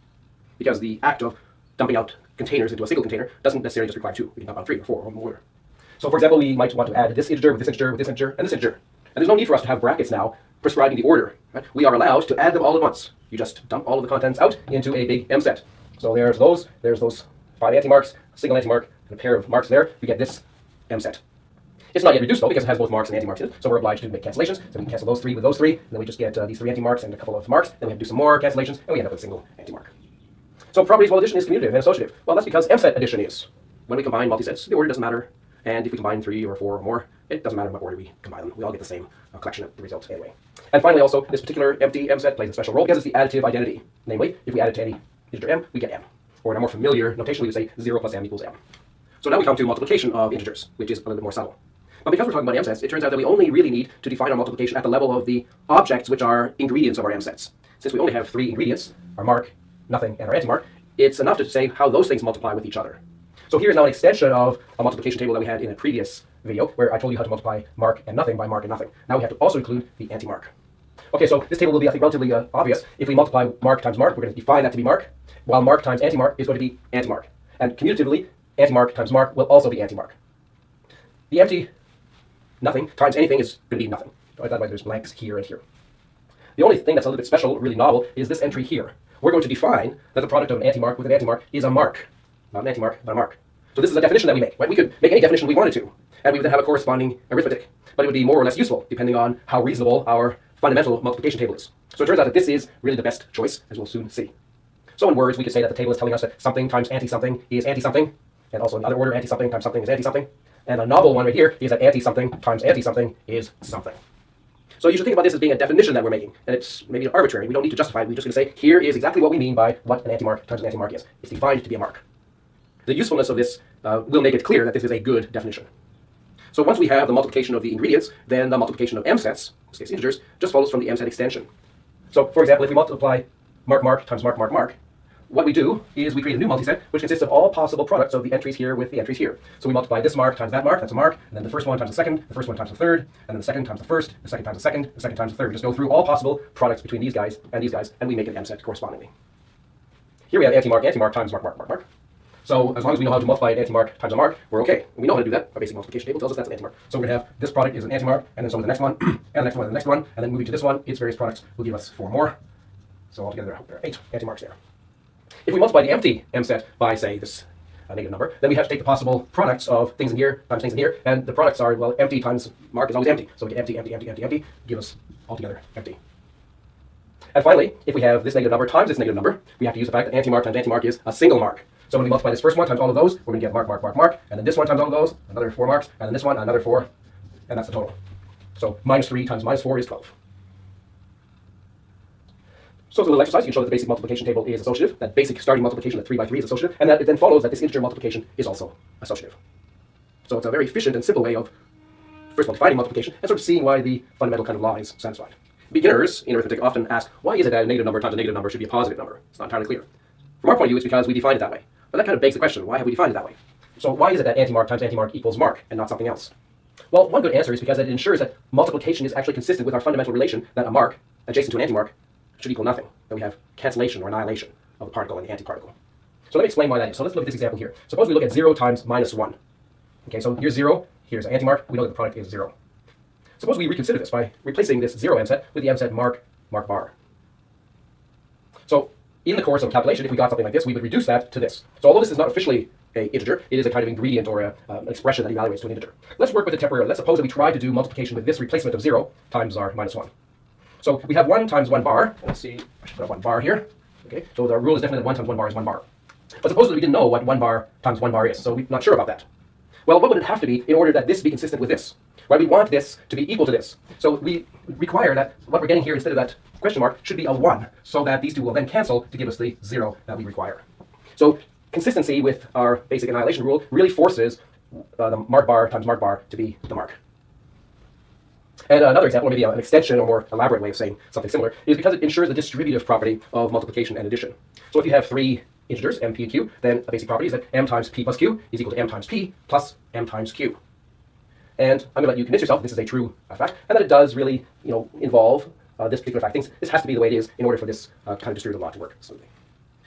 because the act of dumping out containers into a single container doesn't necessarily just require 2. We can dump out 3 or 4 or more. So for example, we might want to add this integer with this integer with this integer and this integer. And there's no need for us to have brackets now prescribing the order. Right? We are allowed to add them all at once. You just dump all of the contents out into a big M set. So there's those 5 anti-marks, a single anti-mark, and a pair of marks there. We get this M set. It's not yet reduced though because it has both marks and anti-marks in it, so we're obliged to make cancellations. So we can cancel those 3 with those 3, and then we just get these 3 anti-marks and a couple of marks. Then we have to do some more cancellations, and we end up with a single anti-mark. So properties, well, addition is commutative and associative. Well, that's because M-set addition is. When we combine multisets, the order doesn't matter, and if we combine 3 or 4 or more, it doesn't matter what order we combine them. We all get the same collection of results anyway. And finally, also, this particular empty M-set plays a special role because it's the additive identity. Namely, if we add it to any integer m, we get m. Or in a more familiar notation, we would say 0 plus m equals m. So now we come to multiplication of integers, which is a little bit more subtle. But because we're talking about M-sets, it turns out that we only really need to define our multiplication at the level of the objects which are ingredients of our M-sets. Since we only have 3 ingredients, our mark, nothing, and our anti-mark, it's enough to say how those things multiply with each other. So here is now an extension of a multiplication table that we had in a previous video, where I told you how to multiply mark and nothing by mark and nothing. Now we have to also include the anti-mark. Okay, so this table will be, I think, relatively obvious. If we multiply mark times mark, we're going to define that to be mark, while mark times anti-mark is going to be anti-mark. And commutatively, anti-mark times mark will also be anti-mark. The empty nothing times anything is going to be nothing. Right? That way there's blanks here and here. The only thing that's a little bit special, really novel, is this entry here. We're going to define that the product of an anti-mark with an anti-mark is a mark. Not an anti-mark, but a mark. So this is a definition that we make. Right? We could make any definition we wanted to, and we would then have a corresponding arithmetic. But it would be more or less useful, depending on how reasonable our fundamental multiplication table is. So it turns out that this is really the best choice, as we'll soon see. So in words, we could say that the table is telling us that something times anti-something is anti-something, and also in other order, anti-something times something is anti-something. And a novel one right here is that anti-something times anti-something is something. So you should think about this as being a definition that we're making, and it's maybe arbitrary. We don't need to justify it. We're just going to say, here is exactly what we mean by what an anti-mark times an anti-mark is. It's defined to be a mark. The usefulness of this will make it clear that this is a good definition. So once we have the multiplication of the ingredients, then the multiplication of m-sets, in this case integers, just follows from the m-set extension. So for example, if we multiply mark mark times mark mark mark, what we do is we create a new multiset which consists of all possible products of the entries here with the entries here. So we multiply this mark times that mark, that's a mark, and then the first one times the second, the first one times the third, and then the second times the first, the second times the second, the second times the third. We just go through all possible products between these guys, and we make an m-set correspondingly. Here we have anti-mark times mark mark mark mark. So as long as we know how to multiply an anti-mark times a mark, we're okay. And we know how to do that. Our basic multiplication table tells us that's an anti-mark. So we're going to have this product is an anti-mark, and then so is the next one, and the next one, and the next one, and then moving to this one, its various products will give us 4 more. So altogether there are 8 anti-marks there. If we multiply the empty m-set by, say, this negative number, then we have to take the possible products of things in here times things in here, and the products are, well, empty times mark is always empty. So we get empty, empty, empty, empty, empty, give us altogether empty. And finally, if we have this negative number times this negative number, we have to use the fact that anti-mark times anti-mark is a single mark. So when we multiply this first one times all of those, we're going to get mark, mark, mark, mark, and then this one times all of those, another 4 marks, and then this one, another 4, and that's the total. So minus 3 times minus 4 is 12. So it's a little exercise. You can show that the basic multiplication table is associative, that basic starting multiplication at 3 by 3 is associative, and that it then follows that this integer multiplication is also associative. So it's a very efficient and simple way of, first of all, defining multiplication, and sort of seeing why the fundamental kind of law is satisfied. Beginners in arithmetic often ask, why is it that a negative number times a negative number should be a positive number? It's not entirely clear. From our point of view, it's because we defined it that way. But that kind of begs the question, why have we defined it that way? So why is it that anti-mark times anti-mark equals mark and not something else? Well, one good answer is because it ensures that multiplication is actually consistent with our fundamental relation that a mark adjacent to an anti-mark should equal nothing. That we have cancellation or annihilation of the particle and the antiparticle. So let me explain why that is. So let's look at this example here. Suppose we look at 0 times minus 1. Okay, so here's 0, here's an anti-mark, we know that the product is 0. Suppose we reconsider this by replacing this 0 m-set with the m-set mark, mark bar. So in the course of calculation, if we got something like this, we would reduce that to this. So although this is not officially an integer, it is a kind of ingredient or an expression that evaluates to an integer. Let's work with it temporarily. Let's suppose that we try to do multiplication with this replacement of 0 times our minus 1. So we have 1 times 1 bar. Let's see, I should put 1 bar here. Okay, so the rule is definitely that 1 times 1 bar is 1 bar. But suppose that we didn't know what 1 bar times 1 bar is, so we're not sure about that. Well, what would it have to be in order that this be consistent with this? Well, we want this to be equal to this. So we require that what we're getting here instead of that question mark should be a 1, so that these two will then cancel to give us the 0 that we require. So consistency with our basic annihilation rule really forces the mark bar times mark bar to be the mark. And another example, or maybe an extension or more elaborate way of saying something similar, is because it ensures the distributive property of multiplication and addition. So if you have 3 integers, m, p, and q, then a basic property is that m times p plus q is equal to m times p plus m times q. And I'm going to let you convince yourself this is a true fact, and that it does really, involve this particular fact. This has to be the way it is in order for this kind of distributive law to work smoothly.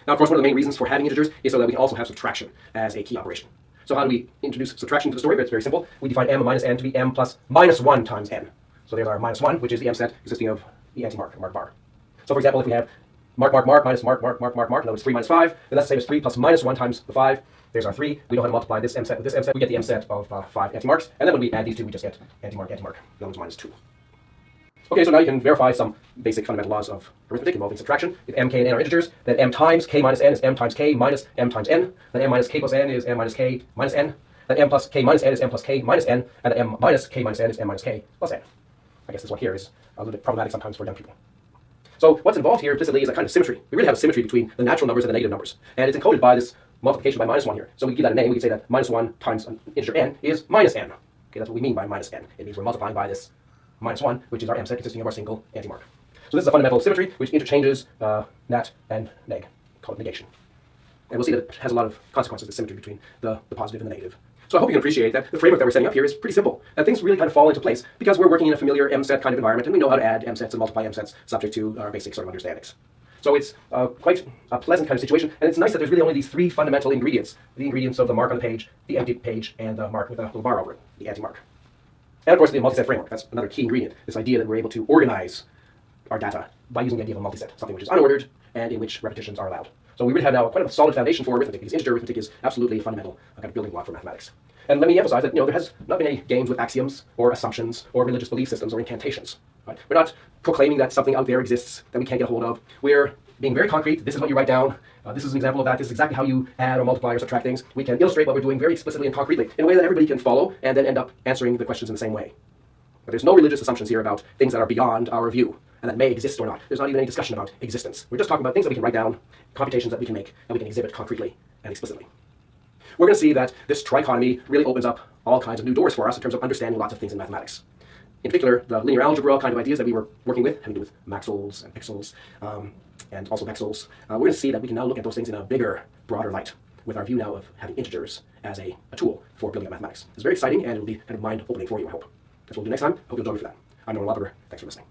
Now, of course, one of the main reasons for having integers is so that we can also have subtraction as a key operation. So how do we introduce subtraction to the story? But it's very simple. We define m minus n to be m plus minus 1 times n. So there's our minus 1, which is the m set consisting of the anti-mark, mark bar. So for example, if we have mark minus mark, in other words 3 minus 5, then that's the same as 3 plus minus 1 times the 5. There's our 3. We know how to multiply this m set with this m set. We get the m set of 5 anti-marks. And then when we add these two, we just get anti-mark. In other words, minus 2. Okay, so now you can verify some basic fundamental laws of arithmetic involving subtraction. If m, k, and n are integers, then m times k minus n is m times k minus m times n. Then m minus k plus n is m minus k minus n. Then m plus k minus n is m plus k minus n. And then m minus k minus n is m minus k plus n. I guess this one here is a little bit problematic sometimes for young people. So what's involved here implicitly is a kind of symmetry. We really have a symmetry between the natural numbers and the negative numbers. And it's encoded by this multiplication by minus 1 here. So we give that a name. We can say that minus 1 times an integer n is minus n. Okay, that's what we mean by minus n. It means we're multiplying by this minus 1, which is our m set consisting of our single anti-mark. So this is a fundamental symmetry which interchanges nat and neg, called negation. And we'll see that it has a lot of consequences, the symmetry between the positive and the negative. So I hope you can appreciate that the framework that we're setting up here is pretty simple. And things really kind of fall into place because we're working in a familiar m set kind of environment, and we know how to add m sets and multiply m sets subject to our basic sort of understandings. So it's quite a pleasant kind of situation, and it's nice that there's really only these 3 fundamental ingredients. The ingredients of the mark on the page, the empty page, and the mark with a little bar over it, the anti-mark. And of course the multiset framework, that's another key ingredient, this idea that we're able to organize our data by using the idea of a multiset, something which is unordered and in which repetitions are allowed. So we really have now quite a solid foundation for arithmetic, because integer arithmetic is absolutely a fundamental kind of building block for mathematics. And let me emphasize that there has not been any games with axioms or assumptions or religious belief systems or incantations. Right? We're not proclaiming that something out there exists that we can't get a hold of. We're being very concrete. This is what you write down. This is an example of that. This is exactly how you add or multiply or subtract things. We can illustrate what we're doing very explicitly and concretely in a way that everybody can follow and then end up answering the questions in the same way. But there's no religious assumptions here about things that are beyond our view and that may exist or not. There's not even any discussion about existence. We're just talking about things that we can write down, computations that we can make, and we can exhibit concretely and explicitly. We're going to see that this trichotomy really opens up all kinds of new doors for us in terms of understanding lots of things in mathematics. In particular, the linear algebra kind of ideas that we were working with, having to do with maxwells and pixels, and also vexels. We're going to see that we can now look at those things in a bigger, broader light with our view now of having integers as a tool for building up mathematics. It's very exciting, and it'll be kind of mind-opening for you, I hope. That's what we'll do next time. Hope you'll join me for that. I'm Norman Lauberger. Thanks for listening.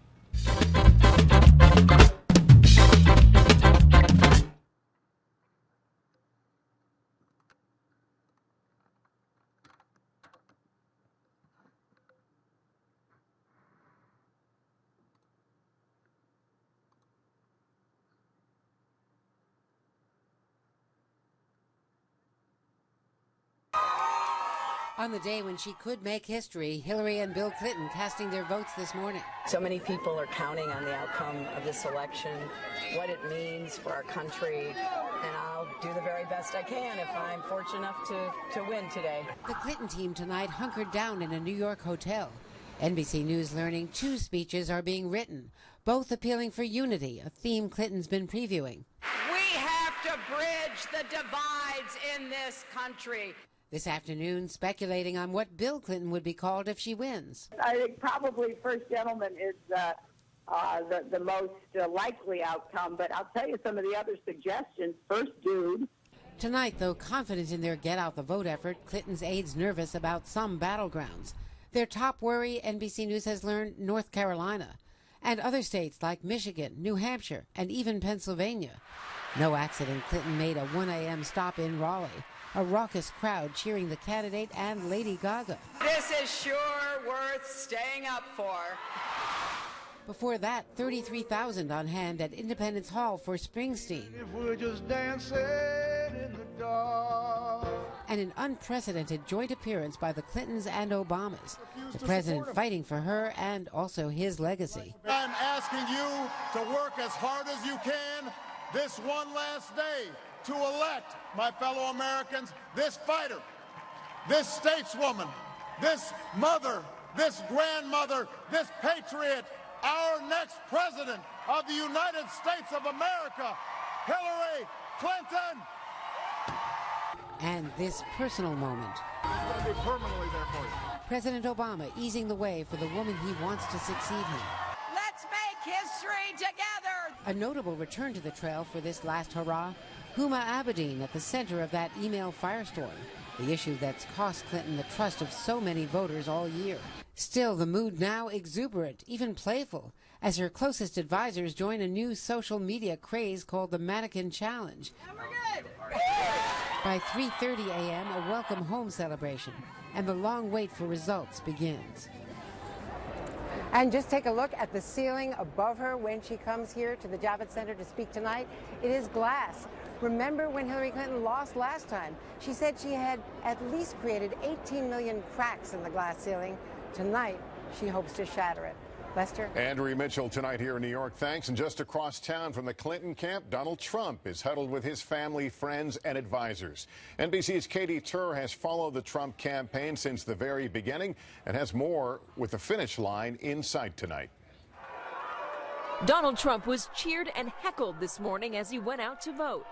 On the day when she could make history, Hillary and Bill Clinton casting their votes this morning. So many people are counting on the outcome of this election, what it means for our country, and I'll do the very best I can if I'm fortunate enough to win today. The Clinton team tonight hunkered down in a New York hotel. NBC News learning 2 speeches are being written, both appealing for unity, a theme Clinton's been previewing. We have to bridge the divides in this country. This afternoon, speculating on what Bill Clinton would be called if she wins. I think probably first gentleman is the most likely outcome, but I'll tell you some of the other suggestions. First dude. Tonight, though confident in their get-out-the-vote effort, Clinton's aides nervous about some battlegrounds. Their top worry, NBC News has learned, North Carolina, and other states like Michigan, New Hampshire, and even Pennsylvania. No accident, Clinton made a 1 a.m. stop in Raleigh. A raucous crowd cheering the candidate and Lady Gaga. This is sure worth staying up for. Before that, 33,000 on hand at Independence Hall for Springsteen. If we're just dancing in the dark. And an unprecedented joint appearance by the Clintons and Obamas. The president fighting for her and also his legacy. I'm asking you to work as hard as you can this one last day to elect, my fellow Americans, this fighter, this stateswoman, this mother, this grandmother, this patriot, our next president of the United States of America, Hillary Clinton. And this personal moment. I'm going to be permanently there for you. President Obama easing the way for the woman he wants to succeed him. Let's make history together. A notable return to the trail for this last hurrah, Huma Abedin at the center of that email firestorm, the issue that's cost Clinton the trust of so many voters all year. Still, the mood now exuberant, even playful, as her closest advisors join a new social media craze called the Mannequin Challenge. By 3:30 a.m., a welcome home celebration, and the long wait for results begins. And just take a look at the ceiling above her when she comes here to the Javits Center to speak tonight. It is glass. Remember when Hillary Clinton lost last time? She said she had at least created 18 million cracks in the glass ceiling. Tonight, she hopes to shatter it. Lester? Andrea Mitchell tonight here in New York. Thanks. And just across town from the Clinton camp, Donald Trump is huddled with his family, friends, and advisors. NBC's Katie Tur has followed the Trump campaign since the very beginning and has more with the finish line in sight tonight. Donald Trump was cheered and heckled this morning as he went out to vote.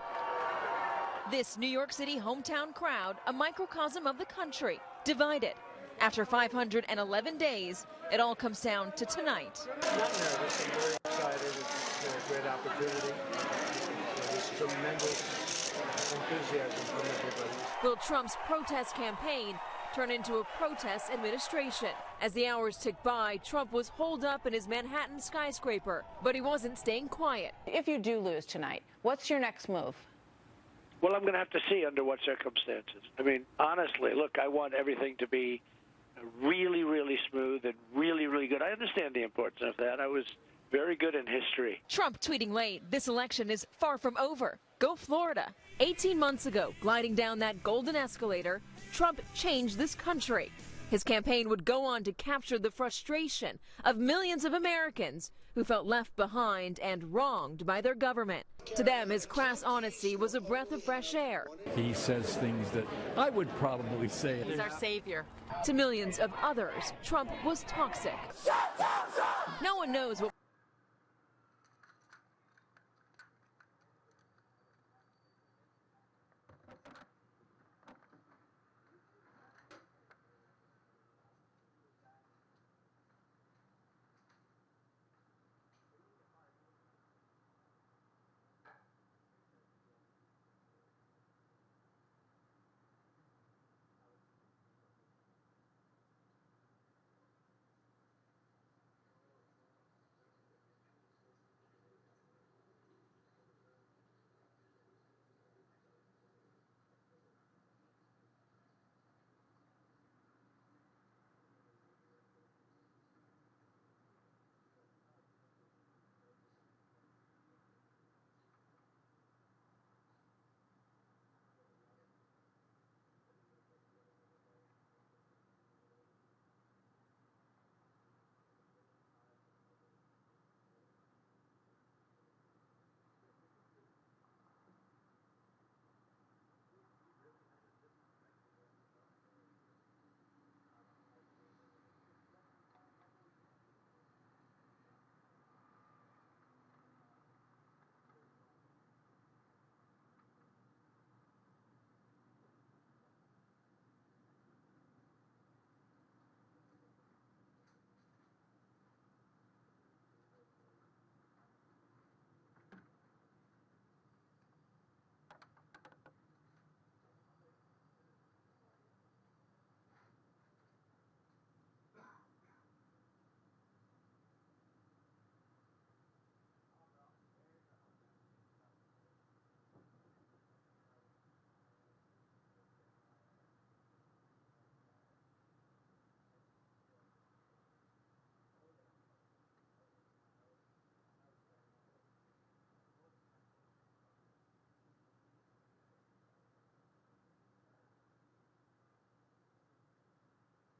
This New York City hometown crowd, a microcosm of the country, divided. After 511 days, it all comes down to tonight. I'm not nervous. I'm very excited. It's a great opportunity. There's tremendous enthusiasm from everybody. Will Trump's protest campaign turn into a protest administration? As the hours tick by, Trump was holed up in his Manhattan skyscraper, but he wasn't staying quiet. If you do lose tonight, what's your next move? Well, I'm going to have to see under what circumstances. I mean, honestly, look, I want everything to be really, really smooth and really, really good. I understand the importance of that. I was very good in history. Trump tweeting late, this election is far from over. Go Florida. 18 months ago, gliding down that golden escalator, Trump changed this country. His campaign would go on to capture the frustration of millions of Americans who felt left behind and wronged by their government. To them, his crass honesty was a breath of fresh air. He says things that I would probably say. He's our savior. To millions of others, Trump was toxic. No one knows what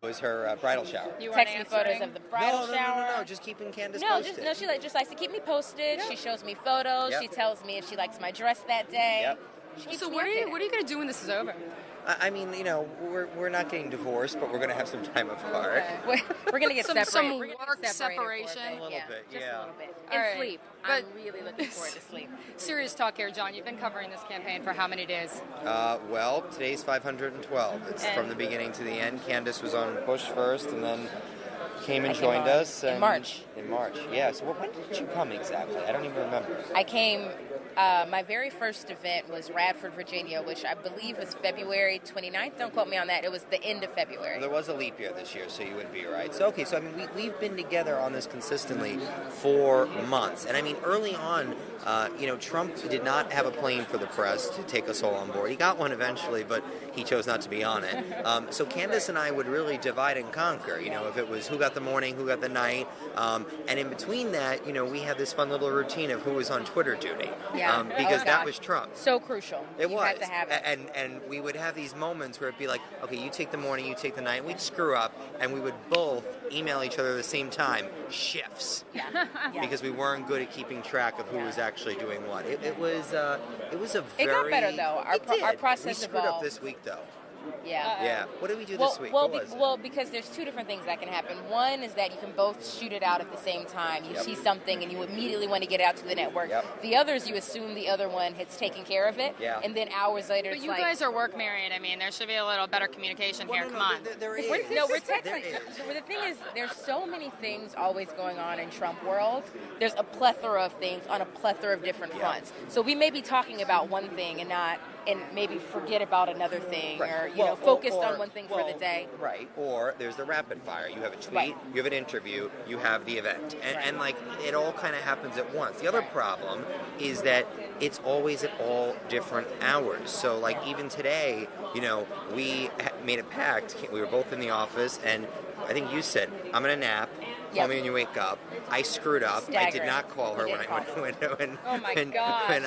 It was her bridal shower. You text me photos of the bridal shower. No, just keeping Candace No, posted. she just likes to keep me posted. Yep. She shows me photos. Yep. She tells me if she likes my dress that day. Yep. So what are you going to do when this is over? I mean, you know, we're not getting divorced, but we're going to have some time apart. Okay. We're going to get separated. Some we're gonna work get separation. A little bit, just a little bit. All And right. sleep. But I'm really looking forward to sleep. Serious talk here, John. You've been covering this campaign for how many days? Well, today's 512. It's from the beginning to the end. Candace was on Bush first, and then came and joined us. In March. In March, yeah. So when did you come exactly? I don't even remember. I came, my very first event was Radford, Virginia, which I believe was February 29th. Don't quote me on that. It was the end of February. There was a leap year this year, so you would be right. So, okay, so I mean, we've been together on this consistently for months. And I mean, early on, you know, Trump did not have a plane for the press to take us all on board. He got one eventually, but he chose not to be on it. So Candace and I would really divide and conquer, you know, if it was who got the morning, who got the night. And in between that, you know, we had this fun little routine of who was on Twitter duty. Yeah. Because that was Trump. So crucial. It you was. had to have it. And we would have these moments where it'd be like, okay, you take the morning, you take the night. We'd screw up, and we would both email each other at the same time, shifts. Yeah. Because we weren't good at keeping track of who was actually doing what. It was a very... It got better, though. Our process We screwed evolved. up this week, though. Yeah. Yeah. What did we do this week? What was it? Well, because there's two different things that can happen. One is that you can both shoot it out at the same time. You see something and you immediately want to get it out to the network. The other is you assume the other one has taken care of it, and then hours later But it's you guys are work married. I mean, there should be a little better communication here. Come on. There is. We're texting. The thing is, there's so many things always going on in Trump world. There's a plethora of things on a plethora of different fronts. So we may be talking about one thing and maybe forget about another thing, or focused on one thing for the day. Right. Or there's the rapid fire. You have a tweet, you have an interview, you have the event, and like it all kind of happens at once. The other problem is that it's always at all different hours. So like even today, you know, we made a pact. We were both in the office, and I think you said, "I'm gonna nap. Call me when you wake up." I screwed up. Staggering. I did not call her when Oh my gosh!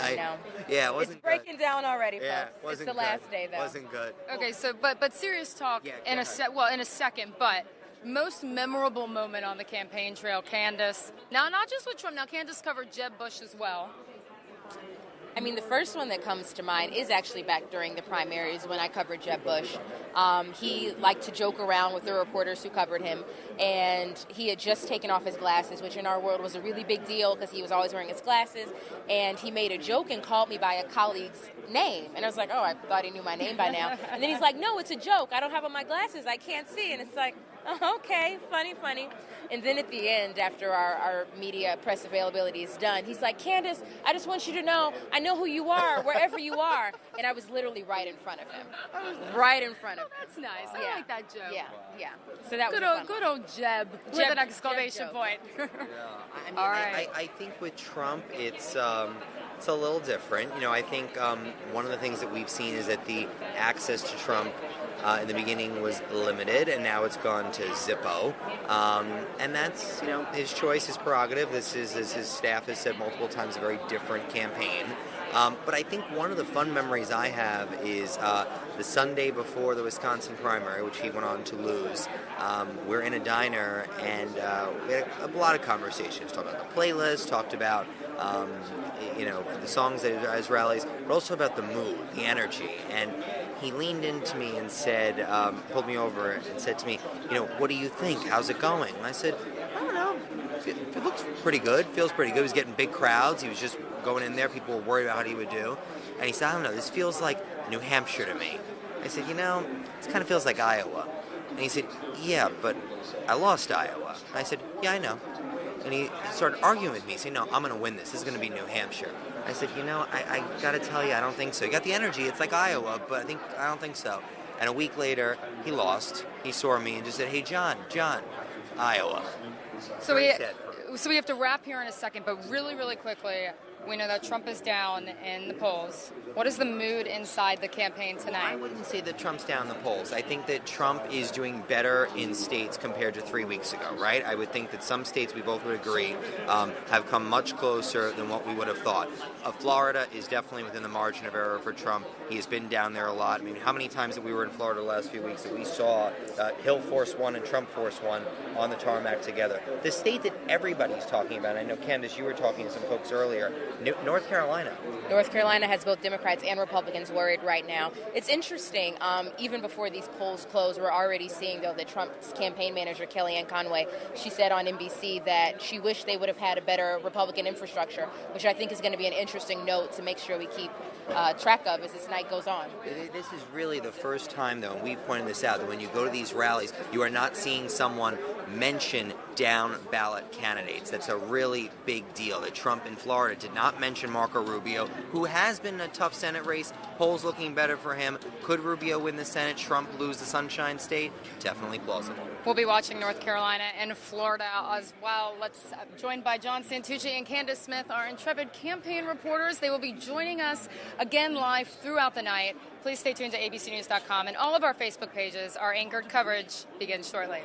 Yeah, it wasn't It's breaking down already, Yeah, folks. wasn't It's the last day, though. Wasn't good. Okay, so but serious talk in a second, but most memorable moment on the campaign trail, Candace. Now, not just with Trump. Now, Candace covered Jeb Bush as well. I mean, the first one that comes to mind is actually back during the primaries when I covered Jeb Bush. He liked to joke around with the reporters who covered him, and he had just taken off his glasses, which in our world was a really big deal because he was always wearing his glasses, and he made a joke and called me by a colleague's name. And I was like, oh, I thought he knew my name by now. And then he's like, no, it's a joke. I don't have on my glasses. I can't see. And it's like, oh, okay, funny. And then at the end, after our media press availability is done, he's like, Candace, I just want you to know, I know who you are, wherever you are. And I was literally right in front of him. Right in front of him. That's nice. I like that joke. Yeah. So that was good old Jeb with an exclamation point. I mean, All right. I think with Trump, it's a little different. You know, I think one of the things that we've seen is that the access to Trump in the beginning was limited, and now it's gone to Zippo. And that's, you know, his choice, his prerogative. This is, as his staff has said multiple times, a very different campaign. But I think one of the fun memories I have is the Sunday before the Wisconsin primary, which he went on to lose. We're in a diner, and we had a lot of conversations. Talked about the playlist, talked about you know, the songs at his rallies, but also about the mood, the energy. And he leaned into me and said, pulled me over and said to me, you know, what do you think? How's it going? And I said, I don't know. It looks pretty good. Feels pretty good. He was getting big crowds. He was just going in there. People were worried about how he would do. And he said, I don't know. This feels like New Hampshire to me. I said, you know, this kind of feels like Iowa. And he said, yeah, but I lost Iowa. And I said, yeah, I know. And he started arguing with me, saying, no, I'm going to win this. This is going to be New Hampshire. I said, you know, I got to tell you, I don't think so. You got the energy. It's like Iowa, but I don't think so. And a week later, he lost. He saw me and just said, hey, John, Iowa. So So we have to wrap here in a second, but really, really quickly, we know that Trump is down in the polls. What is the mood inside the campaign tonight? I wouldn't say that Trump's down the polls. I think that Trump is doing better in states compared to 3 weeks ago, right? I would think that some states, we both would agree, have come much closer than what we would have thought. Florida is definitely within the margin of error for Trump. He has been down there a lot. I mean, how many times that we were in Florida the last few weeks that we saw Hill force one and Trump force one on the tarmac together? The state that everybody's talking about, I know, Candace, you were talking to some folks earlier, North Carolina. North Carolina has both Democrats and Republicans worried right now. It's interesting, even before these polls close, we're already seeing, though, that Trump's campaign manager, Kellyanne Conway, she said on NBC that she wished they would have had a better Republican infrastructure, which I think is going to be an interesting note to make sure we keep track of as this night goes on. This is really the first time, though, and we've pointed this out, that when you go to these rallies, you are not seeing someone mention down ballot candidates. That's a really big deal. That Trump in Florida did not mention Marco Rubio, who has been in a tough Senate race. Polls looking better for him. Could Rubio win the Senate? Trump lose the Sunshine State? Definitely plausible. We'll be watching North Carolina and Florida as well. Let's joined by John Santucci and Candace Smith, our intrepid campaign reporters. They will be joining us again live throughout the night. Please stay tuned to abcnews.com, and all of our Facebook pages. Our anchored coverage begins shortly.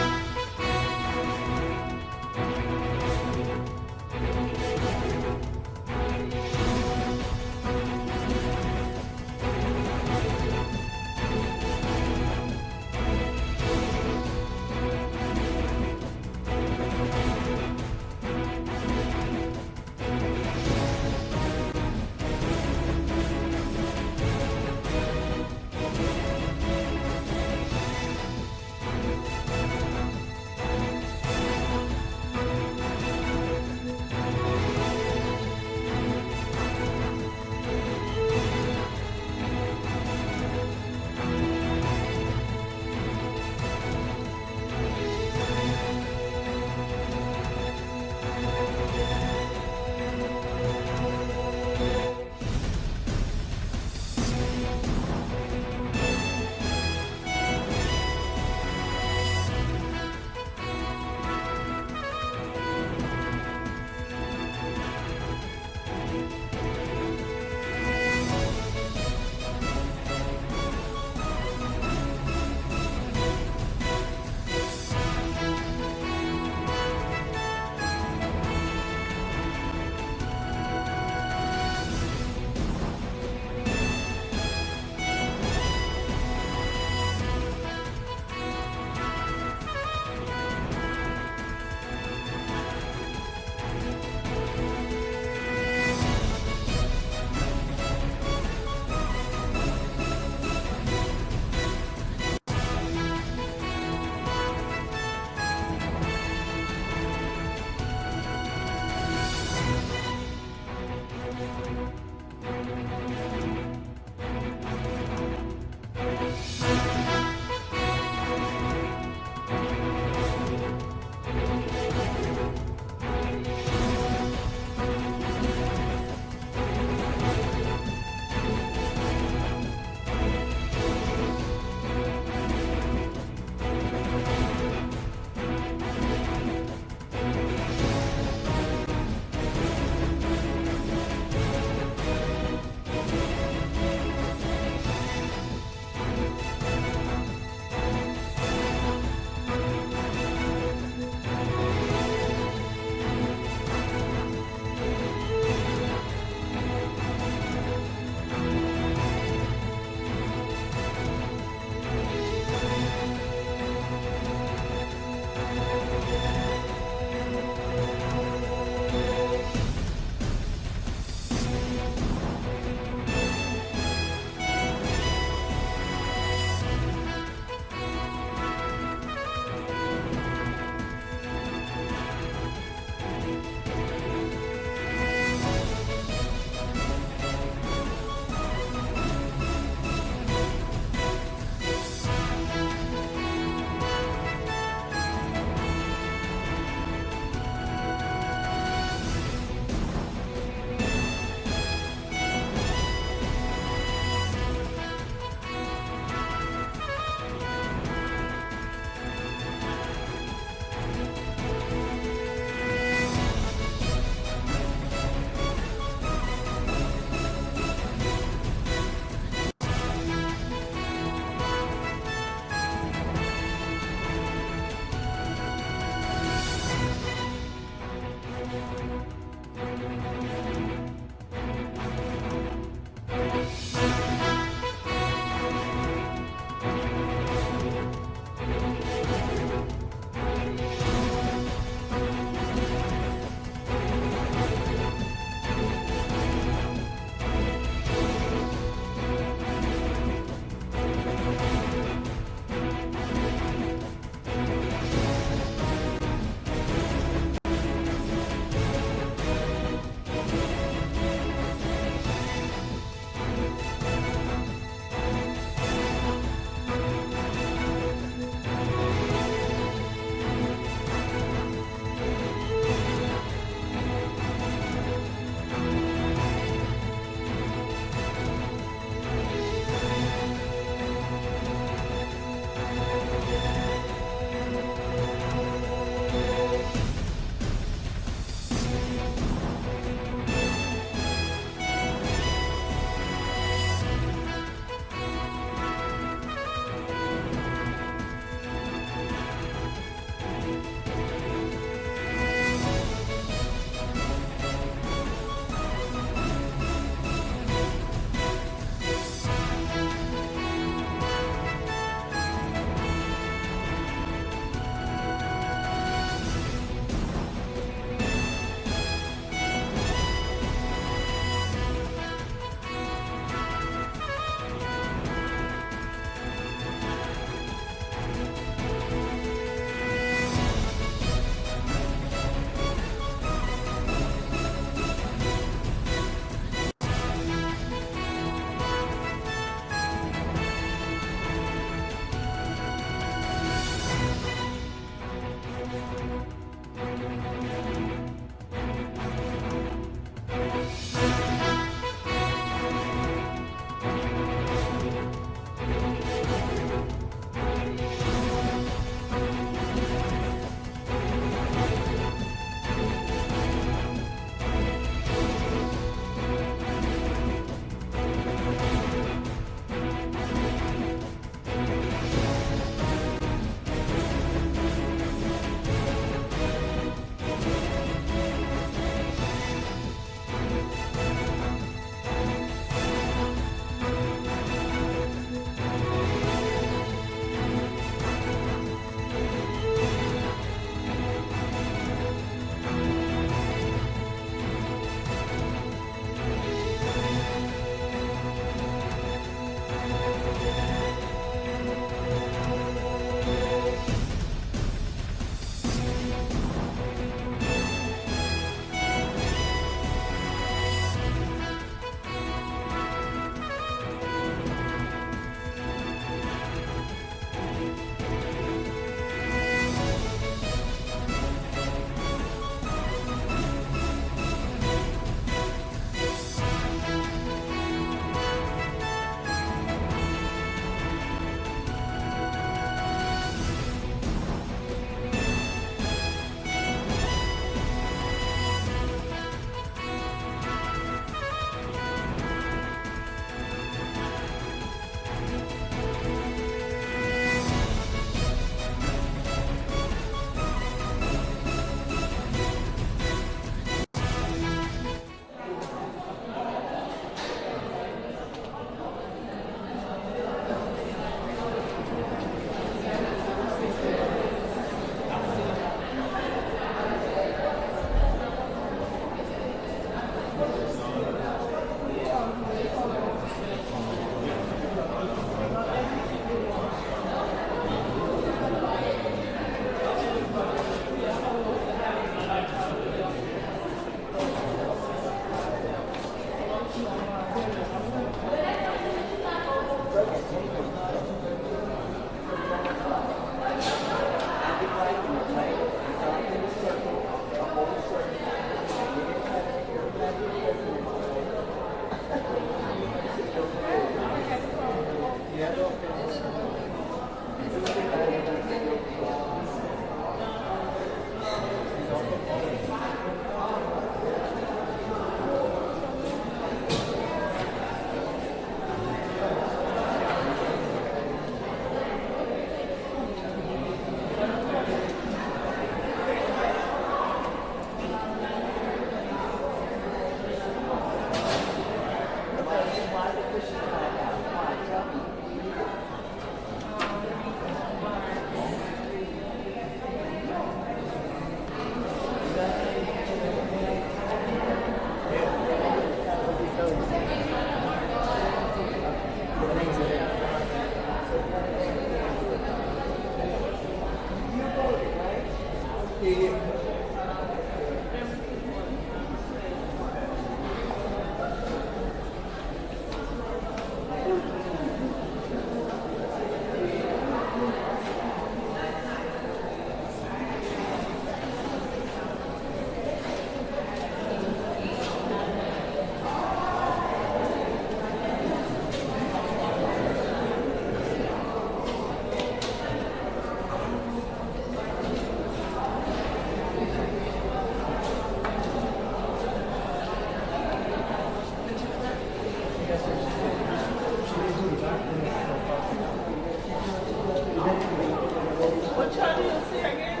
What child do you say again?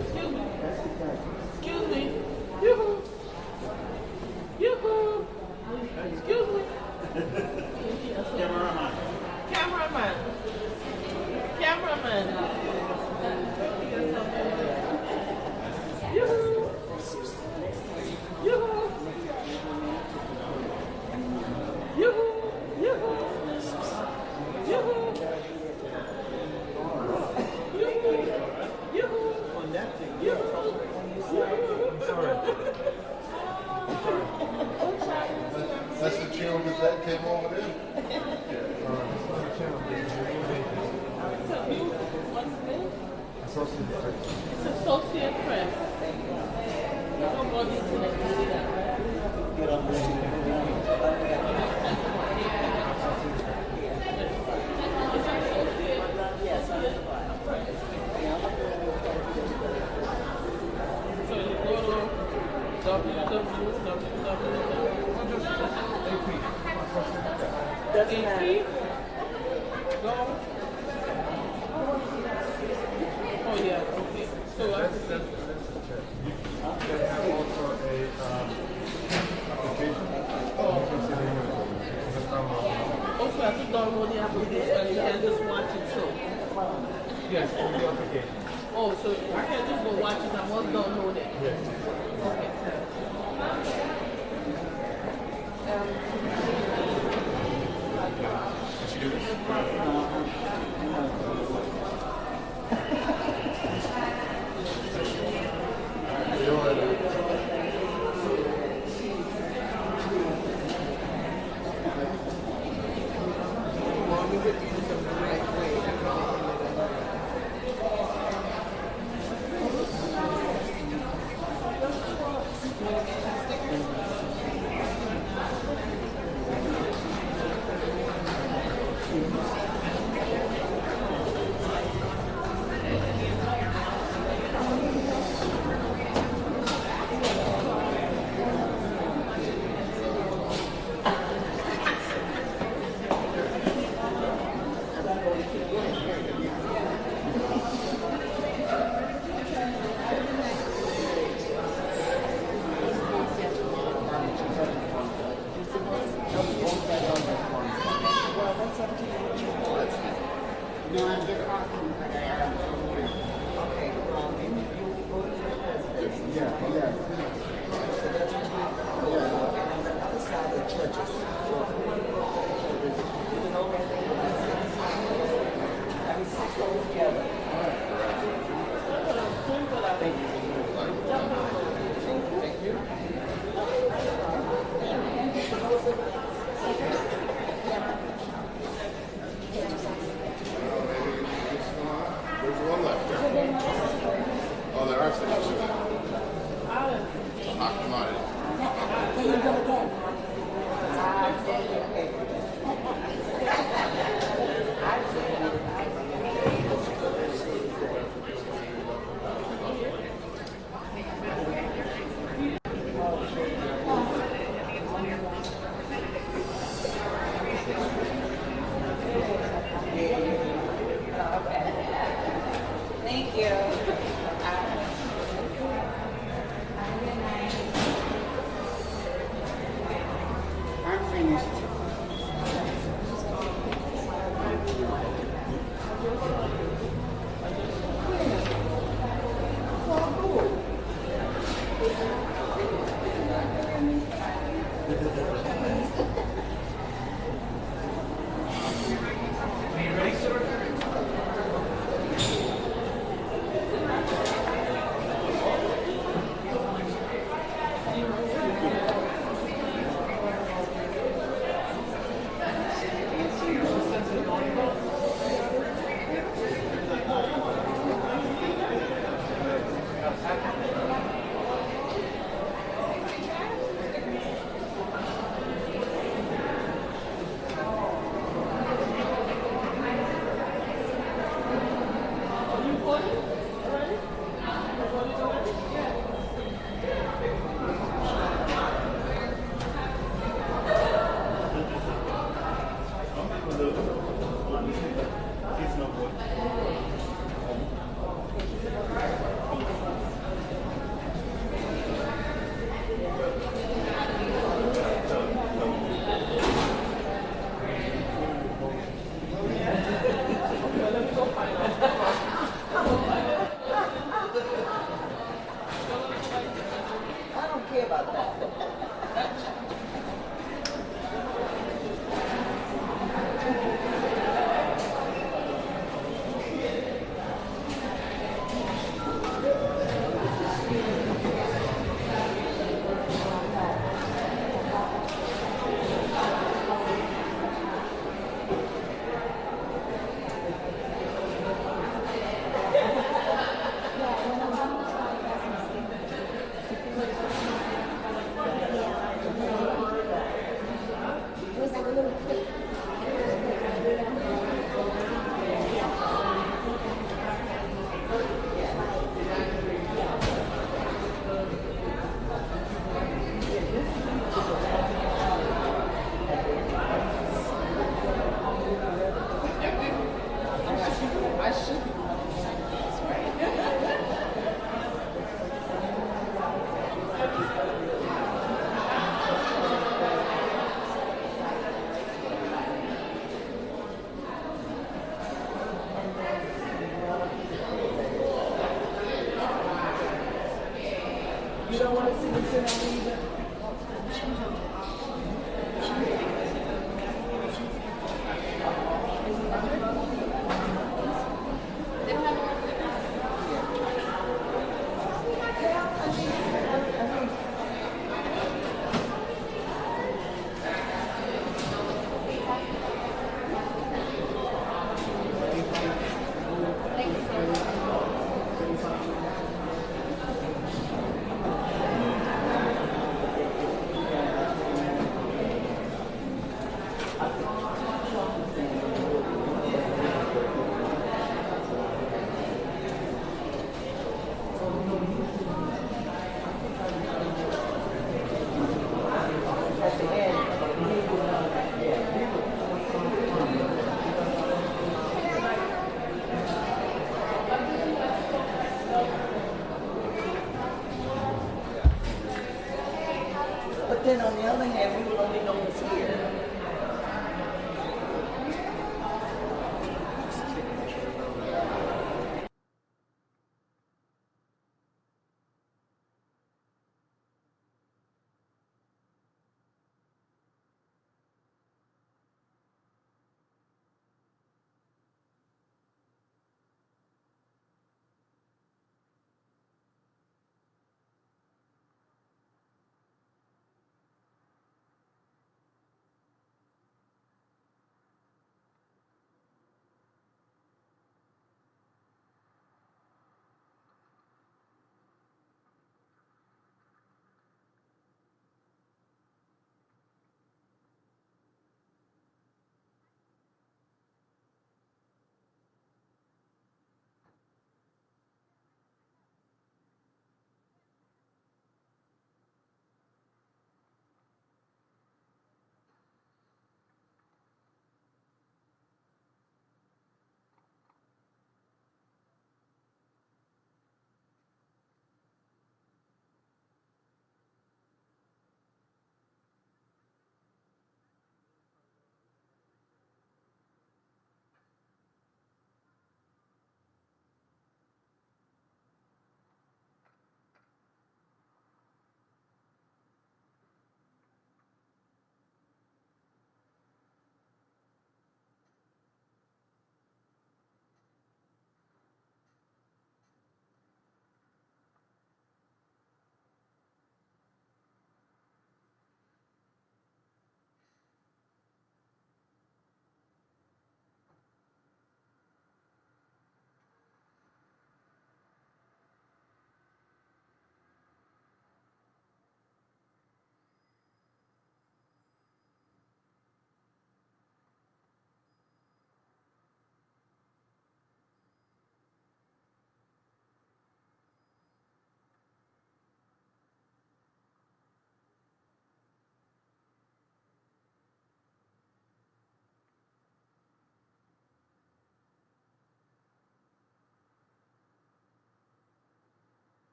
Excuse me. Excuse me. Yoo-hoo. Yoo-hoo. Excuse me. Cameraman. Cameraman. Cameraman. Yoo-hoo. Yoo-hoo. Yoo-hoo. Yoo-hoo. Yoo-hoo. That's the children that came over there. It's Associate Press. Nobody's going to do that. So you go to Doesn't matter. Go. Oh yeah, okay. So I have also a application. also have to download the application and you can just watch it so. Yes, the application. Oh, so I can just go watch it, I must download it. Yes. Okay. Did she do this? Thank you. I'm finished. You don't want to see the Senate either? But then on the other hand, we will only know it's here.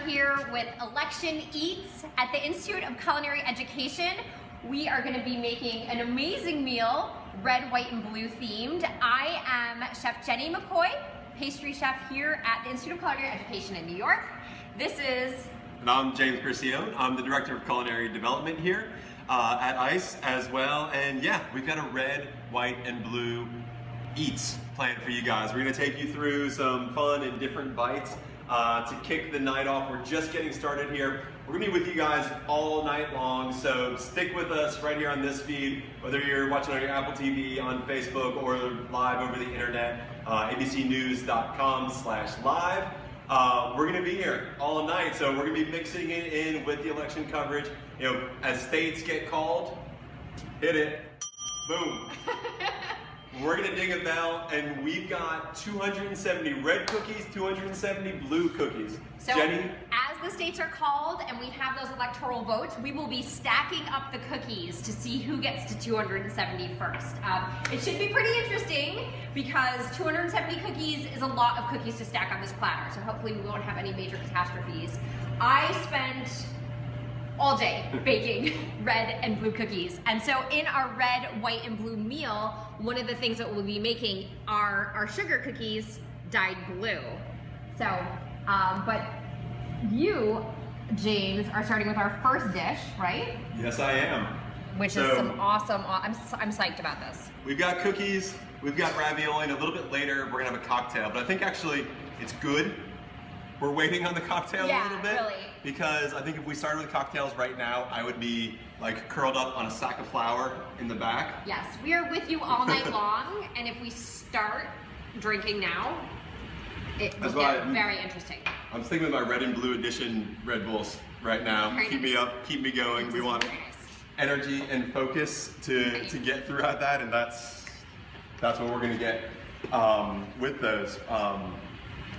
here with Election Eats at the Institute of Culinary Education. We are going to be making an amazing meal, red, white, and blue themed. I am Chef Jenny McCoy, pastry chef here at the Institute of Culinary Education in New York. This is... And I'm James Percione. I'm the Director of Culinary Development here at ICE as well. And yeah, we've got a red, white, and blue eats planned for you guys. We're going to take you through some fun and different bites to kick the night off. We're just getting started here. We're going to be with you guys all night long, so stick with us right here on this feed, whether you're watching on your Apple TV, on Facebook, or live over the internet, abcnews.com/live. We're going to be here all night, so we're going to be mixing it in with the election coverage. You know, as states get called, hit it, boom. We're going to ding a bell, and we've got 270 red cookies, 270 blue cookies. So Jenny? As the states are called and we have those electoral votes, we will be stacking up the cookies to see who gets to 270 first. It should be pretty interesting because 270 cookies is a lot of cookies to stack on this platter, so hopefully we won't have any major catastrophes. I spent all day baking red and blue cookies. And so in our red, white, and blue meal, one of the things that we'll be making are our sugar cookies dyed blue. So, but you, James, are starting with our first dish, right? Yes, I am. Which is some awesome, I'm psyched about this. We've got cookies, we've got ravioli, and a little bit later we're gonna have a cocktail, but I think actually it's good. We're waiting on the cocktail a little bit. Really. Because I think if we started with cocktails right now, I would be like curled up on a sack of flour in the back. Yes, we are with you all night long, and if we start drinking now, it will get very interesting. I'm sticking with my red and blue edition Red Bulls right now. Very keep me up, keep me going. We want energy and focus to get throughout that, and that's what we're gonna get with those.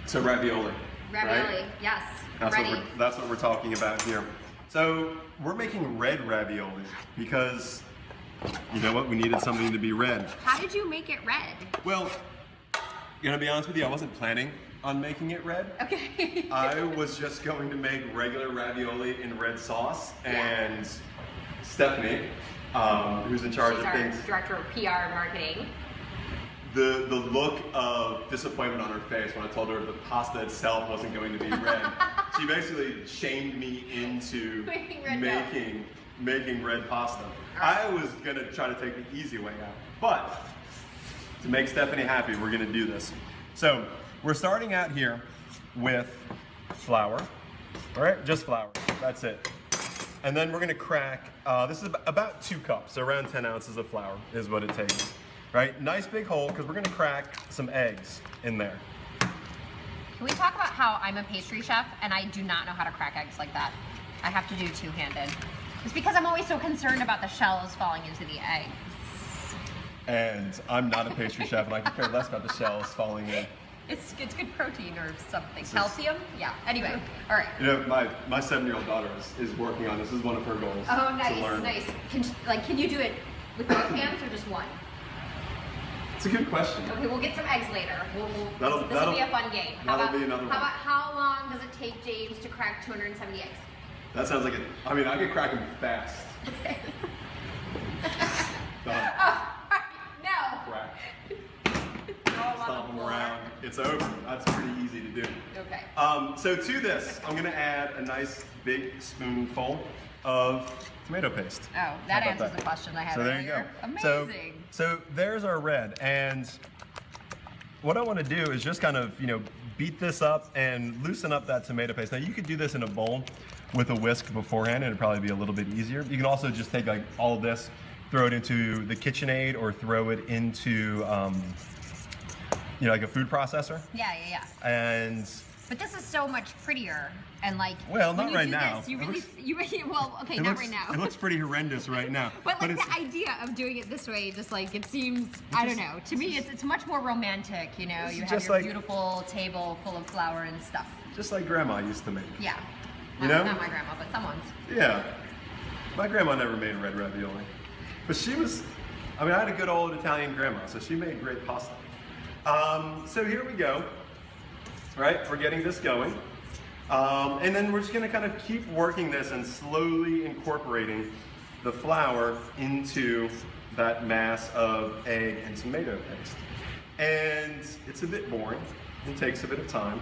So ravioli. Ravioli, right? yes. That's what we're talking about here. So we're making red ravioli because, you know what, we needed something to be red. How did you make it red? Well, gonna be honest with you, I wasn't planning on making it red. Okay. I was just going to make regular ravioli in red sauce, and Stephanie, who's in charge of things. She's our director of PR marketing. The look of disappointment on her face when I told her the pasta itself wasn't going to be red. She basically shamed me into making red pasta. I was gonna try to take the easy way out, but to make Stephanie happy, we're gonna do this. So we're starting out here with flour, all right? Just flour, that's it. And then we're gonna crack, this is about 2 cups, so around 10 ounces of flour is what it takes. Right, nice big hole, because we're gonna crack some eggs in there. Can we talk about how I'm a pastry chef and I do not know how to crack eggs like that? I have to do two-handed. It's because I'm always so concerned about the shells falling into the eggs. And I'm not a pastry chef, and I could care less about the shells falling in. It's good protein or something. Calcium? Yeah. Anyway, all right. You know, my 7-year-old daughter is working on this. This is one of her goals. Oh, nice, to learn. nice. Can you do it with both hands or just one? It's a good question. Okay, we'll get some eggs later. This will be a fun game. That'll be another one. How about how long does it take James to crack 270 eggs? That sounds like I mean, I could crack them fast. Done. No. Crack. Stomp them around. It's over. That's pretty easy to do. Okay. So to this, I'm going to add a nice big spoonful of tomato paste. Oh, that answers the question I had earlier. So there you go. Amazing. So there's our red, and what I want to do is just kind of, beat this up and loosen up that tomato paste. Now you could do this in a bowl with a whisk beforehand, and it'd probably be a little bit easier. You can also just take like all of this, throw it into the KitchenAid, or throw it into, like a food processor. Yeah. But this is so much prettier, and like well, when not you right do now. This, you really well, okay, not right now. It looks pretty horrendous right now. But like the idea of doing it this way, just like it seems, I don't know. To me, it's much more romantic. You have your beautiful table full of flour and stuff. Just like Grandma used to make. Yeah. Not my grandma, but someone's. Yeah. My grandma never made red ravioli, but she was. I had a good old Italian grandma, so she made great pasta. So here we go. All right, we're getting this going. And then we're just going to kind of keep working this and slowly incorporating the flour into that mass of egg and tomato paste. And it's a bit boring. It takes a bit of time.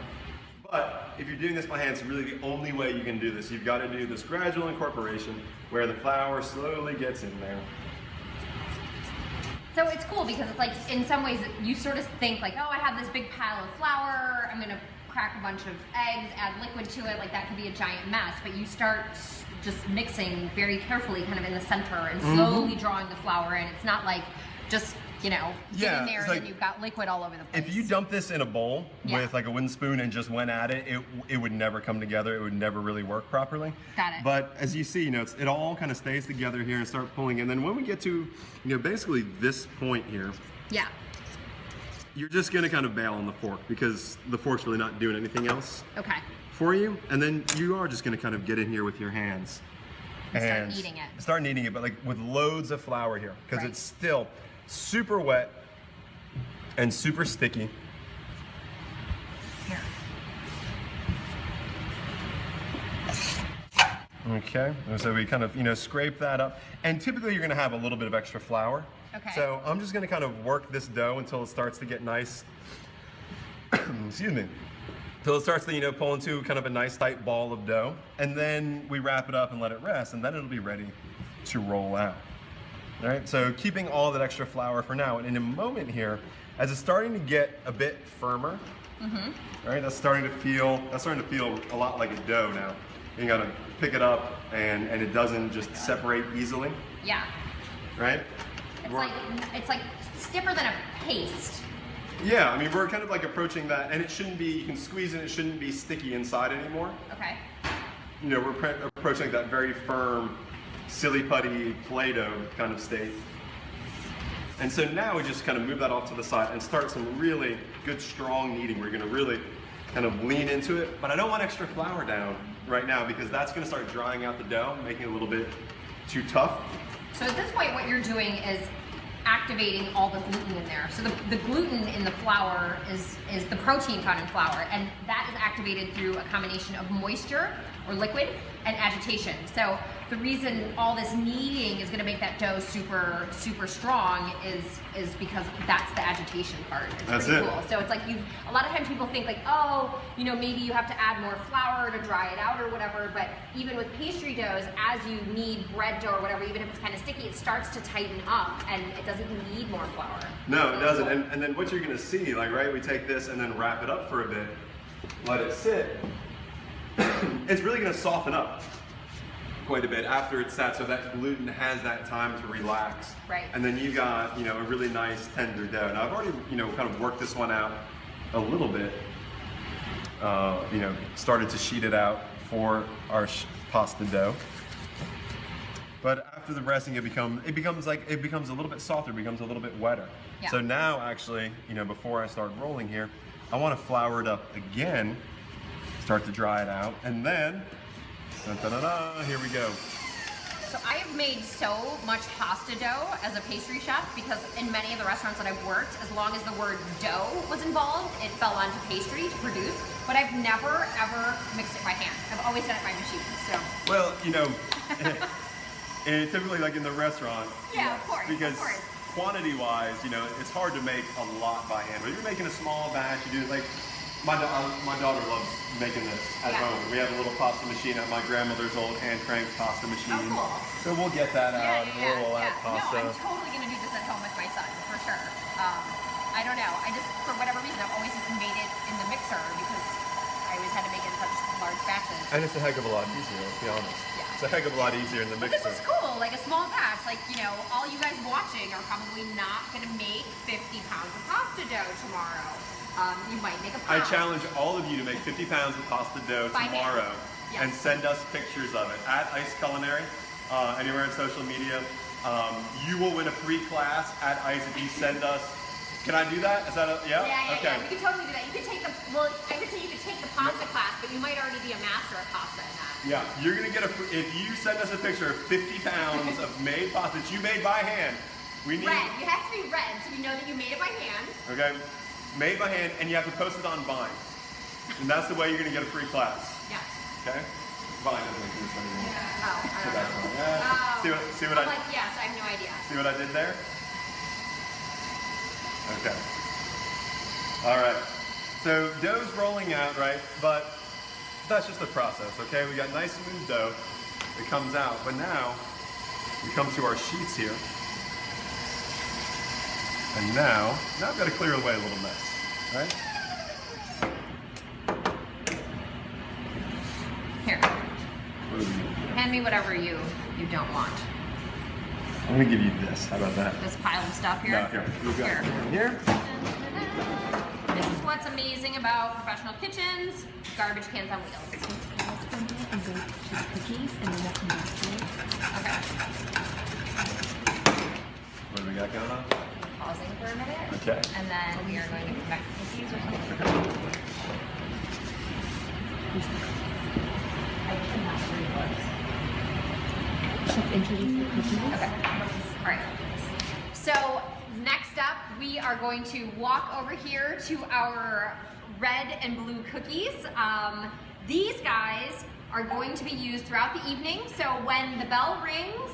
But if you're doing this by hand, it's really the only way you can do this. You've got to do this gradual incorporation where the flour slowly gets in there. So it's cool because it's like, in some ways, you sort of think like, oh, I have this big pile of flour, I'm gonna crack a bunch of eggs, add liquid to it, like that could be a giant mess. But you start just mixing very carefully kind of in the center and slowly drawing the flour in. It's not like just, you know, get in there and then you've got liquid all over the place. If you dump this in a bowl with like a wooden spoon and just went at it, it would never come together. It would never really work properly. Got it. But as you see, you know, it all kind of stays together here and start pulling. And then when we get to, you know, basically this point here, you're just going to kind of bail on the fork because the fork's really not doing anything else for you. And then you are just going to kind of get in here with your hands and start kneading it. Start kneading it, but like with loads of flour here because it's still super wet and super sticky. Here. Okay, so we kind of, you know, scrape that up. And typically you're gonna have a little bit of extra flour. Okay. So I'm just gonna kind of work this dough until it starts to get nice, excuse me, until it starts to, you know, pull into kind of a nice tight ball of dough. And then we wrap it up and let it rest, and then it'll be ready to roll out. All right, so keeping all that extra flour for now, and in a moment here, as it's starting to get a bit firmer, all right, that's starting to feel a lot like a dough now. You gotta pick it up, and it doesn't just separate easily. Yeah. Right? It's like stiffer than a paste. Yeah, I mean we're kind of like approaching that, and it shouldn't be. You can squeeze it; it shouldn't be sticky inside anymore. Okay. You know, we're approaching that very firm, silly putty Play-Doh kind of state. And so now we just kind of move that off to the side and start some really good strong kneading. We're going to really kind of lean into it, but I don't want extra flour down right now because that's going to start drying out the dough, making it a little bit too tough. So at this point what you're doing is activating all the gluten in there. So the gluten in the flour is the protein found in flour, and that is activated through a combination of moisture or liquid and agitation. So the reason all this kneading is going to make that dough super, super strong is because that's the agitation part. It's pretty cool. So it's like a lot of times people think like, oh, you know, maybe you have to add more flour to dry it out or whatever, but even with pastry doughs, as you knead bread dough or whatever, even if it's kind of sticky, it starts to tighten up and it doesn't need more flour. No, it doesn't. And then what you're going to see, like, right, we take this and then wrap it up for a bit, let it sit. It's really going to soften up quite a bit after it's sat, so that gluten has that time to relax. Right. And then you got, you know, a really nice tender dough. Now I've already, you know, kind of worked this one out a little bit. You know, started to sheet it out for our pasta dough. But after the resting, it becomes a little bit softer, it becomes a little bit wetter. Yeah. So now, actually, you know, before I start rolling here, I want to flour it up again. Start to dry it out, and then, here we go. So I have made so much pasta dough as a pastry chef because in many of the restaurants that I've worked, as long as the word dough was involved, it fell onto pastry to produce, but I've never, ever mixed it by hand. I've always done it by machine, so. Well, you know, typically like in the restaurant. Yeah, of course, because quantity-wise, you know, it's hard to make a lot by hand. But if you're making a small batch, you do like, my daughter loves making this at home. We have a little pasta machine at my grandmother's old hand-cranked pasta machine. Oh, cool. So we'll get that out and we'll roll out pasta. No, I'm totally going to do this at home with my son, for sure. I don't know. I just, for whatever reason, I've always just made it in the mixer because I always had to make it in such large batches. And it's a heck of a lot easier, let's be honest. Yeah. It's a heck of a lot easier in the mixer. But this is cool, like a small batch. Like, you know, all you guys watching are probably not going to make 50 pounds of pasta dough tomorrow. You might make a pound. I challenge all of you to make 50 pounds of pasta dough tomorrow and send us pictures of it at Ice Culinary, anywhere on social media. You will win a free class at Ice if you send us. Can I do that? Is that Yeah, okay. We can totally do that. You can take I would say you could take the pasta class, but you might already be a master at pasta in that. Yeah, you're gonna get if you send us a picture of 50 pounds of made pasta that you made by hand. We need red. You have to be red, so we know that you made it by hand. Okay. Made by hand, and you have to post it on Vine. And that's the way you're going to get a free class. Yes. Okay? Fine, doesn't do this anymore. Yeah. Oh, I So don't that's know. fine. Yeah. See what I'm I like, yes, I have no idea. see what I did there? Okay. All right. So dough's rolling out, right? But that's just the process, okay? We got nice smooth dough that comes out, but now we come to our sheets here. And now I've got to clear away a little mess, right? Here. What do we do? Hand me whatever you don't want. I'm gonna give you this. How about that? This pile of stuff here. No, here. We've got Here. here. This is what's amazing about professional kitchens: garbage cans on wheels. Okay. What do we got going on? Pausing for a minute. Okay. And then we are going to come back to cookies or something. I cannot read books. Let's introduce the cookies. Okay. All right. So next up, we are going to walk over here to our red and blue cookies. These guys are going to be used throughout the evening. So when the bell rings,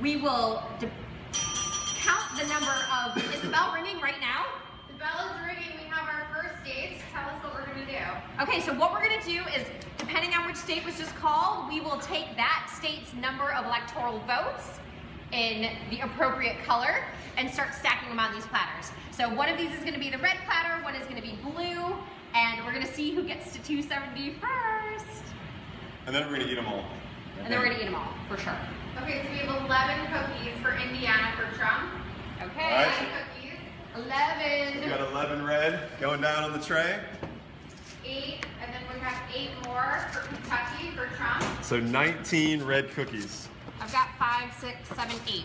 we will count the number of, is the bell ringing right now? The bell is ringing. We have our first states. Tell us what we're going to do. Okay, so what we're going to do is, depending on which state was just called, we will take that state's number of electoral votes in the appropriate color and start stacking them on these platters. So one of these is going to be the red platter, one is going to be blue, and we're going to see who gets to 270 first. And then we're gonna eat them all. And then we're going to eat them all, for sure. Okay, so we have 11 cookies for Indiana for Trump. Okay. All right. 9 cookies. 11. We got 11 red going down on the tray. 8, and then we have 8 more for Kentucky for Trump. So 19 red cookies. I've got 5, 6, 7, 8.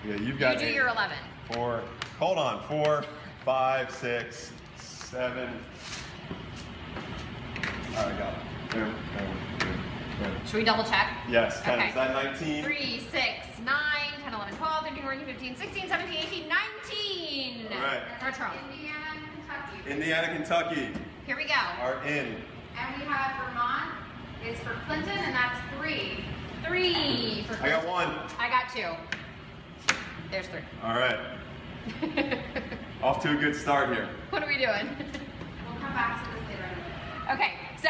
Yeah, you've got You do 8. your 11. 4. Hold on. 4, 5, 6, 7. All right, got it. Boom, boom, boom, boom. Should we double check? Yes, 10. Okay. Is that 19? 3, 6, 9, 10, 11, 12, 13, 14, 15, 16, 17, 18, 19. All right. For Trump. Indiana and Kentucky. Indiana, Kentucky Here we go. are in. And we have Vermont is for Clinton, and that's 3. 3 for I got 1. I got 2. There's 3. All right. Off to a good start here. What are we doing? We'll come back to this later. Okay, so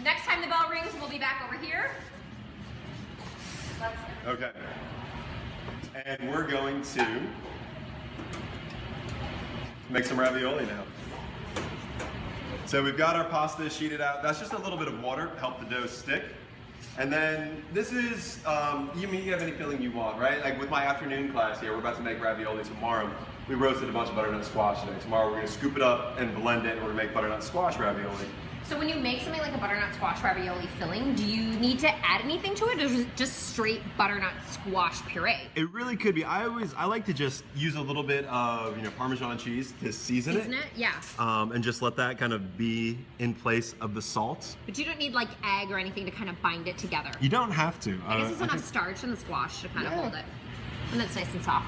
next time the bell rings, we'll be back over here. Let's go. Okay. And we're going to make some ravioli now. So we've got our pasta sheeted out. That's just a little bit of water to help the dough stick. And then this is, you have any filling you want, right? Like with my afternoon class here, we're about to make ravioli tomorrow. We roasted a bunch of butternut squash today. Tomorrow we're gonna scoop it up and blend it, and we're gonna make butternut squash ravioli. So when you make something like a butternut squash ravioli filling, do you need to add anything to it, or is it just straight butternut squash puree? It really could be. I like to just use a little bit of Parmesan cheese to season it. Yeah. And just let that kind of be in place of the salt. But you don't need like egg or anything to kind of bind it together. You don't have to. I guess it's enough starch in the squash to kind of hold it. And it's nice and soft.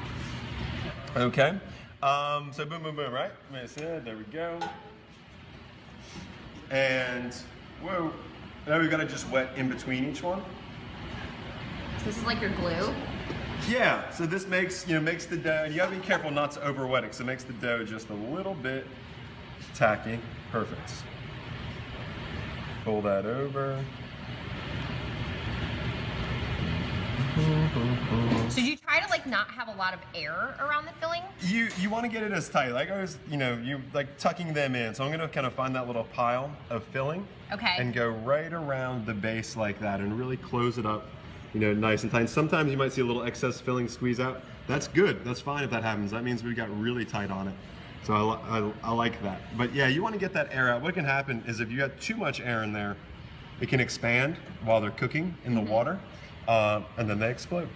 Okay. So boom, boom, boom, right? There we go. And whoa. Now we've got to just wet in between each one. So this is like your glue? Yeah, so this makes, makes the dough, and you gotta be careful not to over wet it, because it makes the dough just a little bit tacky. Perfect. Pull that over. So do you try to like not have a lot of air around the filling? You want to get it as tight, like I was, you like tucking them in. So I'm gonna kind of find that little pile of filling. Okay. And go right around the base like that, and really close it up, nice and tight. Sometimes you might see a little excess filling squeeze out. That's good. That's fine if that happens. That means we got really tight on it. So I like that. But yeah, you want to get that air out. What can happen is if you got too much air in there, it can expand while they're cooking in the water, and then they explode.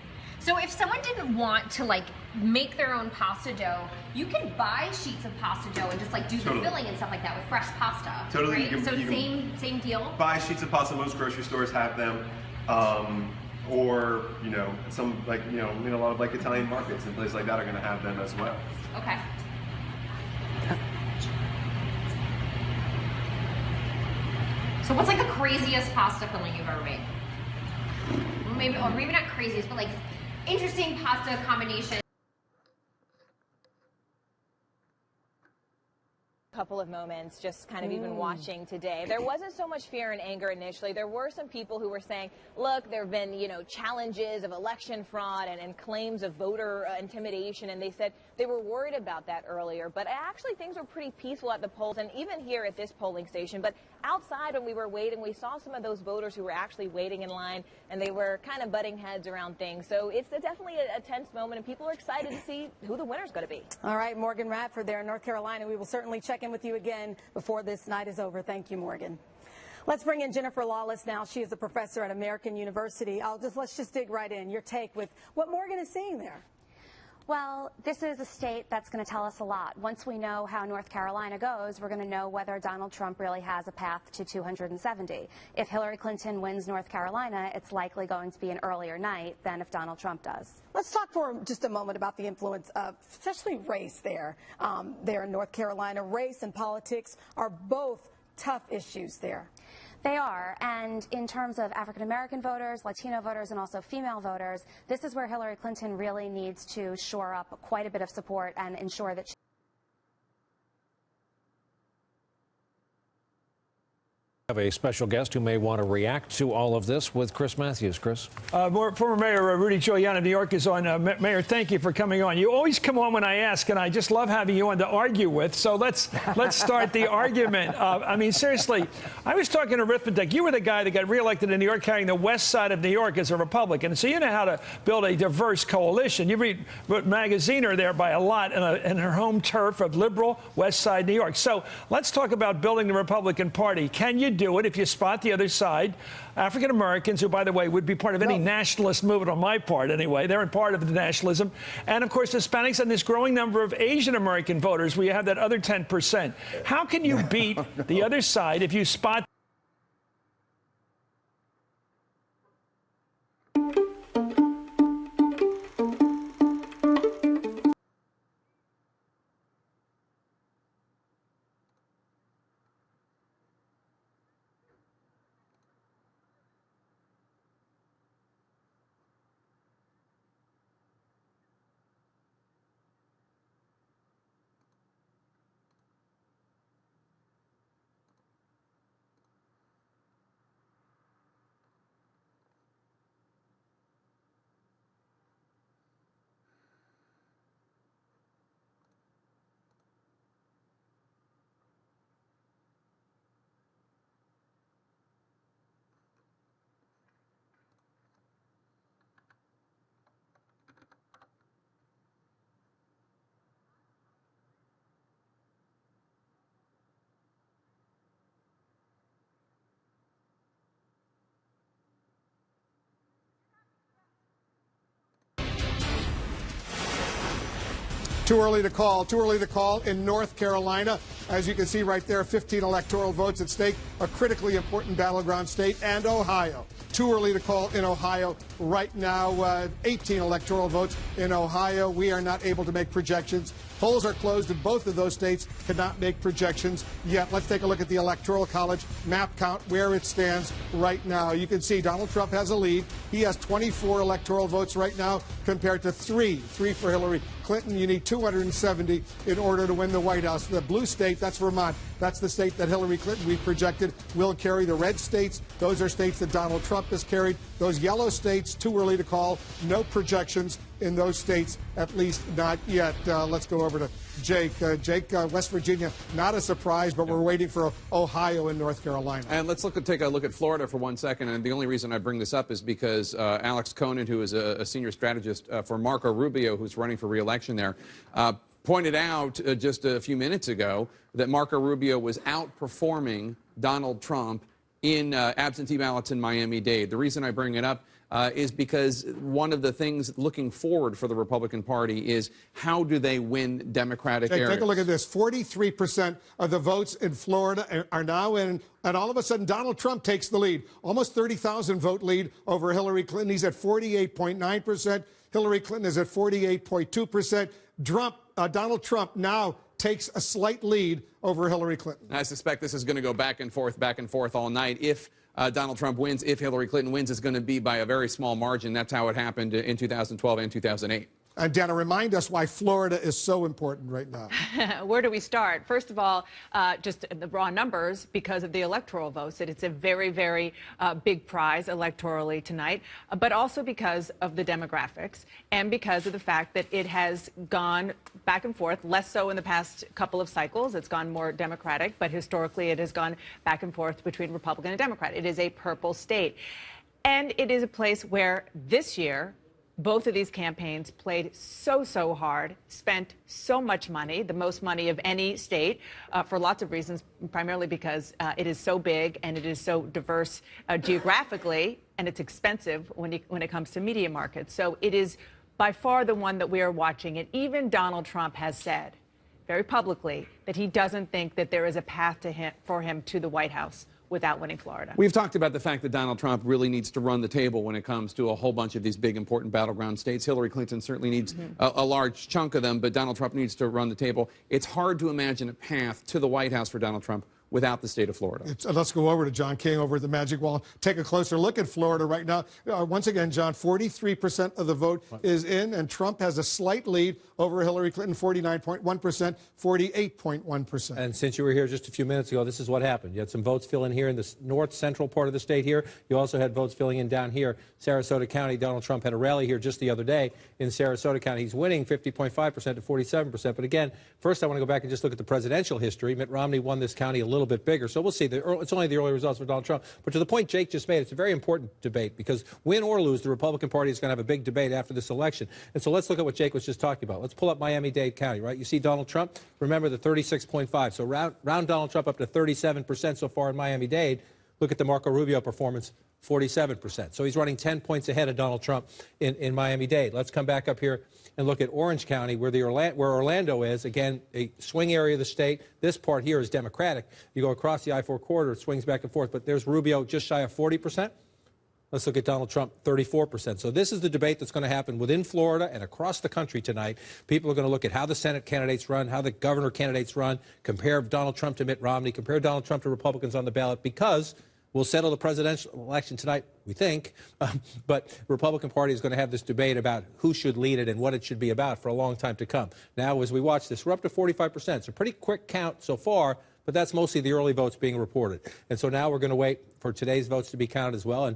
So if someone didn't want to like make their own pasta dough, you can buy sheets of pasta dough and just like do the filling and stuff like that with fresh pasta. Totally. Right? So same deal. Buy sheets of pasta. Most grocery stores have them. Or some like a lot of like Italian markets and places like that are going to have them as well. Okay. So what's like the craziest pasta filling you've ever made? Maybe, or maybe not craziest, but like interesting pasta combination. Couple of moments just kind of even watching today. There wasn't so much fear and anger initially. There were some people who were saying, look, there have been, challenges of election fraud and claims of voter intimidation, and they said they were worried about that earlier. But actually things were pretty peaceful at the polls and even here at this polling station. But outside when we were waiting, we saw some of those voters who were actually waiting in line, and they were kind of butting heads around things. So it's definitely a tense moment, and people are excited to see who the winner's going to be. All right, Morgan Radford there in North Carolina. We will certainly check in with you again before this night is over. Thank you, Morgan. Let's bring in Jennifer Lawless now. She is a professor at American University. Let's just dig right in. Your take with what Morgan is seeing there. Well, this is a state that's going to tell us a lot. Once we know how North Carolina goes, we're going to know whether Donald Trump really has a path to 270. If Hillary Clinton wins North Carolina, it's likely going to be an earlier night than if Donald Trump does. Let's talk for just a moment about the influence of especially race there. There in North Carolina, race and politics are both tough issues there. They are, and in terms of African-American voters, Latino voters, and also female voters, this is where Hillary Clinton really needs to shore up quite a bit of support and ensure that she have a special guest who may want to react to all of this with Chris Matthews. Chris. Former Mayor Rudy Giuliani of New York is on. Mayor, thank you for coming on. You always come on when I ask, and I just love having you on to argue with. So let's start the argument. I mean, seriously, I was talking arithmetic. You were the guy that got reelected in New York carrying the west side of New York as a Republican. So you know how to build a diverse coalition. You read Magaziner there by a lot in her home turf of liberal west side New York. So let's talk about building the Republican Party. Can you do it if you spot the other side? African Americans, who, by the way, would be part of any nationalist movement on my part anyway. They're in part of the nationalism. And, of course, Hispanics and this growing number of Asian American voters where you have that other 10%. How can you beat the other side if you spot Too early to call. Too early to call in North Carolina. As you can see right there, 15 electoral votes at stake, a critically important battleground state, and Ohio. Too early to call in Ohio right now. 18 electoral votes in Ohio. We are not able to make projections. Polls are closed in both of those states, cannot make projections yet. Let's take a look at the Electoral College map count, where it stands right now. You can see Donald Trump has a lead. He has 24 electoral votes right now compared to three for Hillary Clinton. You need 270 in order to win the White House. The blue state, that's Vermont. That's the state that Hillary Clinton, we've projected, will carry. The red states, those are states that Donald Trump has carried. Those yellow states, too early to call. No projections in those states, at least not yet. Let's go over to Jake. Jake, West Virginia, not a surprise, but we're waiting for Ohio and North Carolina. And let's take a look at Florida for 1 second. And the only reason I bring this up is because Alex Conan, who is a senior strategist for Marco Rubio, who's running for re-election there, pointed out just a few minutes ago that Marco Rubio was outperforming Donald Trump in absentee ballots in Miami-Dade. The reason I bring it up is because one of the things looking forward for the Republican Party is how do they win Democratic areas? Take a look at this. 43% of the votes in Florida are now in, and all of a sudden Donald Trump takes the lead. Almost 30,000 vote lead over Hillary Clinton. He's at 48.9%. Hillary Clinton is at 48.2%. Donald Trump now takes a slight lead over Hillary Clinton. I suspect this is going to go back and forth all night. If Donald Trump wins, if Hillary Clinton wins, it's going to be by a very small margin. That's how it happened in 2012 and 2008. And Dana, remind us why Florida is so important right now. Where do we start? First of all, just the raw numbers, because of the electoral votes, that it's a very, very big prize electorally tonight, but also because of the demographics and because of the fact that it has gone back and forth, less so in the past couple of cycles. It's gone more Democratic, but historically it has gone back and forth between Republican and Democrat. It is a purple state. And it is a place where this year, both of these campaigns played so hard, spent so much money, the most money of any state, for lots of reasons, primarily because it is so big and it is so diverse geographically, and it's expensive when it comes to media markets. So it is by far the one that we are watching. And even Donald Trump has said very publicly that he doesn't think that there is a path for him to the White House without winning Florida. We've talked about the fact that Donald Trump really needs to run the table when it comes to a whole bunch of these big, important battleground states. Hillary Clinton certainly needs a large chunk of them, but Donald Trump needs to run the table. It's hard to imagine a path to the White House for Donald Trump without the state of Florida. Let's go over to John King over at the Magic Wall. Take a closer look at Florida right now. Once again, John, 43% of the vote is in, and Trump has a slight lead over Hillary Clinton, 49.1%, 48.1%. And since you were here just a few minutes ago, this is what happened. You had some votes filling here in the north central part of the state here. You also had votes filling in down here, Sarasota County. Donald Trump had a rally here just the other day in Sarasota County. He's winning 50.5% to 47%. But again, first I want to go back and just look at the presidential history. Mitt Romney won this county a little bit bigger. So we'll see. It's only the early results for Donald Trump. But to the point Jake just made, it's a very important debate because win or lose, the Republican Party is going to have a big debate after this election. And so let's look at what Jake was just talking about. Let's pull up Miami-Dade County, right? You see Donald Trump. Remember the 36.5. So round Donald Trump up to 37% so far in Miami-Dade. Look at the Marco Rubio performance, 47%. So he's running 10 points ahead of Donald Trump in Miami-Dade. Let's come back up here and look at Orange County, where Orlando is. Again, a swing area of the state. This part here is Democratic. You go across the I-4 corridor, it swings back and forth. But there's Rubio just shy of 40%. Let's look at Donald Trump, 34%. So this is the debate that's going to happen within Florida and across the country tonight. People are going to look at how the Senate candidates run, how the governor candidates run, compare Donald Trump to Mitt Romney, compare Donald Trump to Republicans on the ballot, because we'll settle the presidential election tonight, we think. But the Republican Party is going to have this debate about who should lead it and what it should be about for a long time to come. Now, as we watch this, we're up to 45%. It's a pretty quick count so far, but that's mostly the early votes being reported. And so now we're going to wait for today's votes to be counted as well. And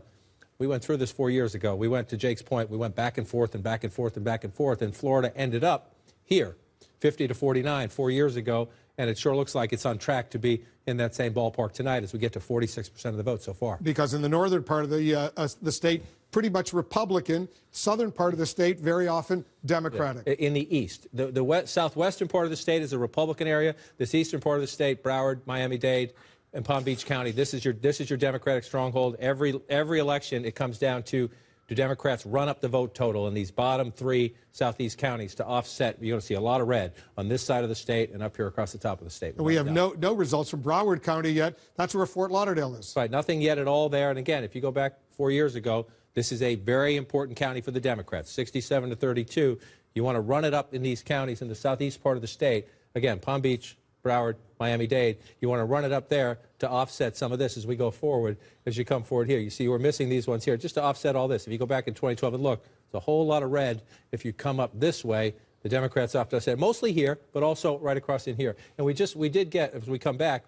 we went through this 4 years ago. We went to Jake's point. We went back and forth and back and forth and back and forth. And Florida ended up here, 50 to 49 4 years ago. And it sure looks like it's on track to be in that same ballpark tonight as we get to 46% of the vote so far. Because in the northern part of the state, pretty much Republican. Southern part of the state, very often Democratic. Yeah. In the east. The southwestern part of the state is a Republican area. This eastern part of the state, Broward, Miami-Dade, and Palm Beach County, this is your Democratic stronghold. Every election, it comes down to, do Democrats run up the vote total in these bottom three southeast counties to offset? You're going to see a lot of red on this side of the state and up here across the top of the state. We have no results from Broward County yet. That's where Fort Lauderdale is. Right, nothing yet at all there. And again, if you go back 4 years ago, this is a very important county for the Democrats, 67 to 32. You want to run it up in these counties in the southeast part of the state. Again, Palm Beach, Broward, Miami-Dade, you want to run it up there to offset some of this as we go forward, as you come forward here. You see we're missing these ones here just to offset all this. If you go back in 2012 and look, there's a whole lot of red. If you come up this way, the Democrats opt us, mostly here, but also right across in here. And we did get, as we come back,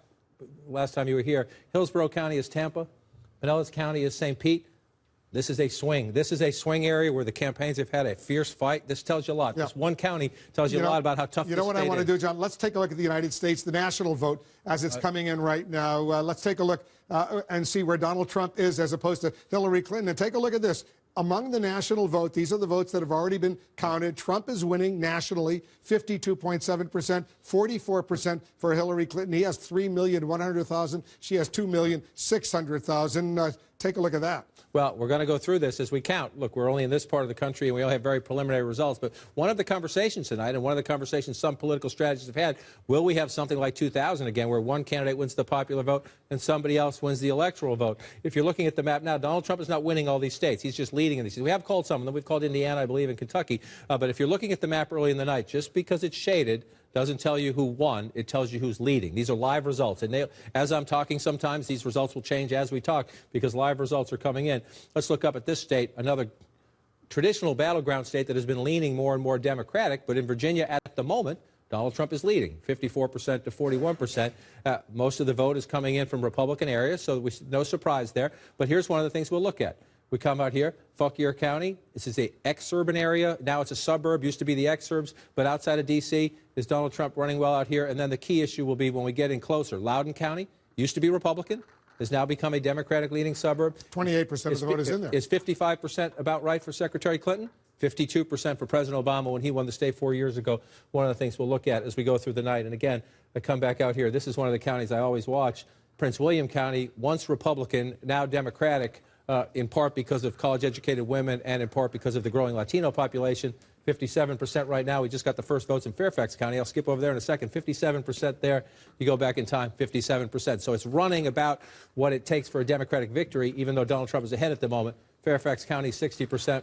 last time you were here, Hillsborough County is Tampa, Pinellas County is St. Pete. This is a swing. This is a swing area where the campaigns have had a fierce fight. This tells you a lot. Yeah. This one county tells you a lot about how tough this state is. You know what I want to do, John? Let's take a look at the United States, the national vote, as it's coming in right now. Let's take a look and see where Donald Trump is as opposed to Hillary Clinton. And take a look at this. Among the national vote, these are the votes that have already been counted. Trump is winning nationally, 52.7%, 44% for Hillary Clinton. He has 3,100,000. She has 2,600,000. Take a look at that. Well, we're going to go through this as we count. Look, we're only in this part of the country, and we all have very preliminary results. But one of the conversations tonight, and one of the conversations some political strategists have had, will we have something like 2000 again, where one candidate wins the popular vote and somebody else wins the electoral vote? If you're looking at the map now, Donald Trump is not winning all these states. He's just leading in these. We have called some of them. We've called Indiana, I believe, and Kentucky. But if you're looking at the map early in the night, just because it's shaded doesn't tell you who won. It tells you who's leading. These are live results. And as I'm talking, sometimes these results will change as we talk because live results are coming in. Let's look up at this state, another traditional battleground state that has been leaning more and more Democratic. But in Virginia at the moment, Donald Trump is leading, 54% to 41%. Most of the vote is coming in from Republican areas, so no surprise there. But here's one of the things we'll look at. We come out here, Fauquier County. This is a exurban area. Now it's a suburb. Used to be the exurbs, but outside of D.C. Is Donald Trump running well out here? And then the key issue will be when we get in closer. Loudoun County used to be Republican, has now become a Democratic leading suburb. 28% of the vote is in there. Is 55% about right for Secretary Clinton? 52% for President Obama when he won the state 4 years ago. One of the things we'll look at as we go through the night. And again, I come back out here. This is one of the counties I always watch. Prince William County, once Republican, now Democratic. In part because of college-educated women and in part because of the growing Latino population. 57% right now. We just got the first votes in Fairfax County. I'll skip over there in a second. 57% there. You go back in time, 57%. So it's running about what it takes for a Democratic victory, even though Donald Trump is ahead at the moment. Fairfax County, 60%.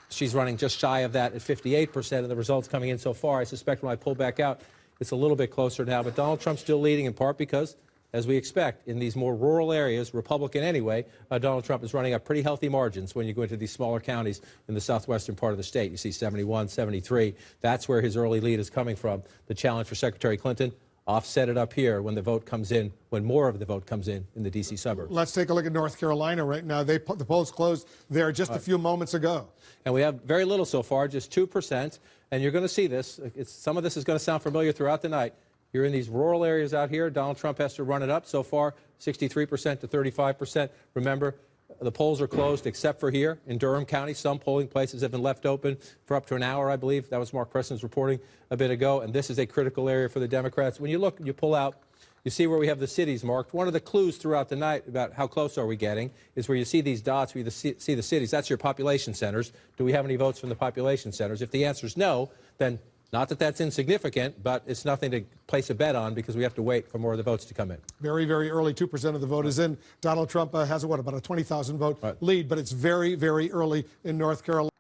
She's running just shy of that at 58%, and the results coming in so far, I suspect when I pull back out, it's a little bit closer now. But Donald Trump's still leading in part because, as we expect, in these more rural areas, Republican anyway, Donald Trump is running up pretty healthy margins when you go into these smaller counties in the southwestern part of the state. You see 71, 73. That's where his early lead is coming from. The challenge for Secretary Clinton, offset it up here when the vote comes in, when more of the vote comes in the D.C. suburbs. Let's take a look at North Carolina right now. The polls closed there just a few moments ago. And we have very little so far, just 2%. And you're going to see this. Some of this is going to sound familiar throughout the night. You're in these rural areas out here. Donald Trump has to run it up so far, 63% to 35%. Remember, the polls are closed except for here in Durham County. Some polling places have been left open for up to an hour, I believe. That was Mark Preston's reporting a bit ago. And this is a critical area for the Democrats. When you look, you pull out, you see where we have the cities marked. One of the clues throughout the night about how close are we getting is where you see these dots, where you see the cities. That's your population centers. Do we have any votes from the population centers? If the answer is no, then not that that's insignificant, but it's nothing to place a bet on because we have to wait for more of the votes to come in. Very, very early. 2% of the vote is in. Donald Trump has, about a 20,000 vote lead, but it's very, very early in North Carolina.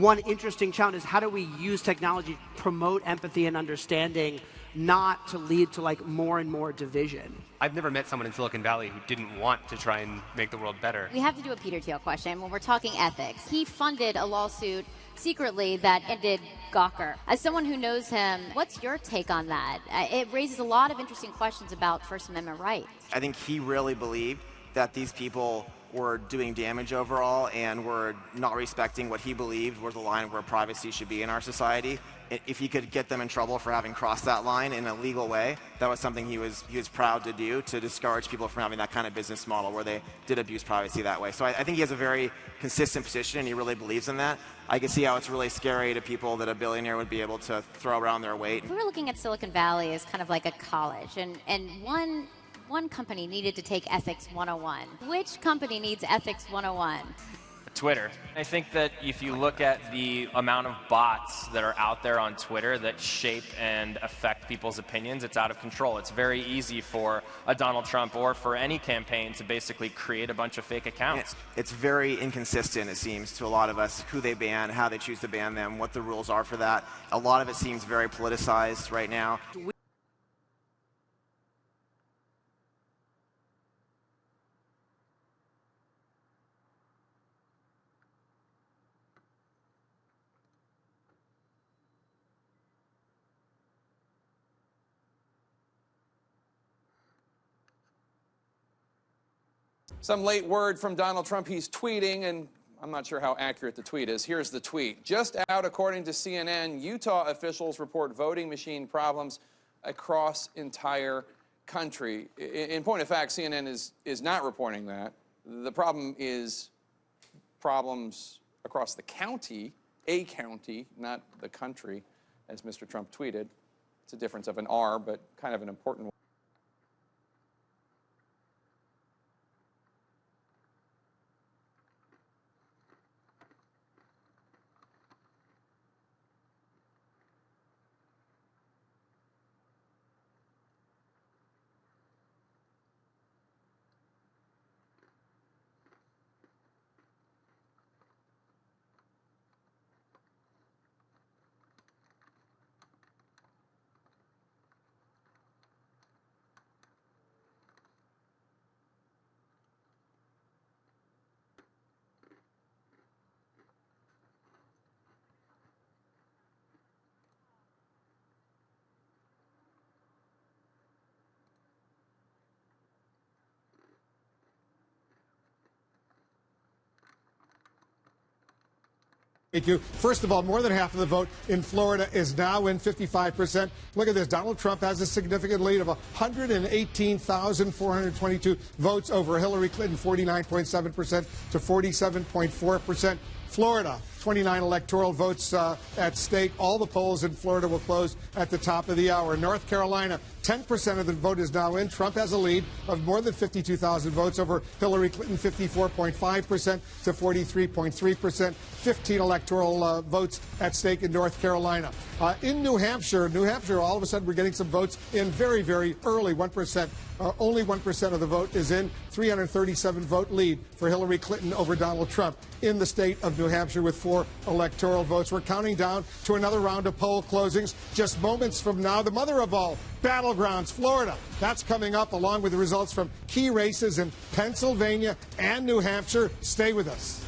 One interesting challenge is how do we use technology to promote empathy and understanding, not to lead to more and more division. I've never met someone in Silicon Valley who didn't want to try and make the world better. We have to do a Peter Thiel question when we're talking ethics. He funded a lawsuit secretly that ended Gawker. As someone who knows him, what's your take on that? It raises a lot of interesting questions about First Amendment rights. I think he really believed that these people were doing damage overall and were not respecting what he believed was the line where privacy should be in our society. If he could get them in trouble for having crossed that line in a legal way, that was something he was proud to do, to discourage people from having that kind of business model where they did abuse privacy that way. So I think he has a very consistent position and he really believes in that. I can see how it's really scary to people that a billionaire would be able to throw around their weight. We were looking at Silicon Valley as kind of like a college, and one company needed to take Ethics 101. Which company needs Ethics 101? Twitter. I think that if you look at the amount of bots that are out there on Twitter that shape and affect people's opinions, it's out of control. It's very easy for a Donald Trump or for any campaign to basically create a bunch of fake accounts. It's very inconsistent, it seems, to a lot of us, who they ban, how they choose to ban them, what the rules are for that. A lot of it seems very politicized right now. Some late word from Donald Trump. He's tweeting, and I'm not sure how accurate the tweet is. Here's the tweet. Just out, according to CNN, Utah officials report voting machine problems across entire country. In point of fact, CNN is not reporting that. The problem is problems across the county, a county, not the country, as Mr. Trump tweeted. It's a difference of an R, but kind of an important one. Thank you. First of all, more than half of the vote in Florida is now in 55%. Look at this. Donald Trump has a significant lead of 118,422 votes over Hillary Clinton, 49.7% to 47.4%. Florida, 29 electoral votes at stake. All the polls in Florida will close at the top of the hour. North Carolina, 10% of the vote is now in. Trump has a lead of more than 52,000 votes over Hillary Clinton, 54.5% to 43.3%. 15 electoral votes at stake in North Carolina. In New Hampshire, all of a sudden we're getting some votes in very, very early, 1%. Only 1% of the vote is in. 337 vote lead for Hillary Clinton over Donald Trump in the state of New Hampshire with 4 electoral votes. We're counting down to another round of poll closings just moments from now. The mother of all battlegrounds, Florida. That's coming up along with the results from key races in Pennsylvania and New Hampshire. Stay with us.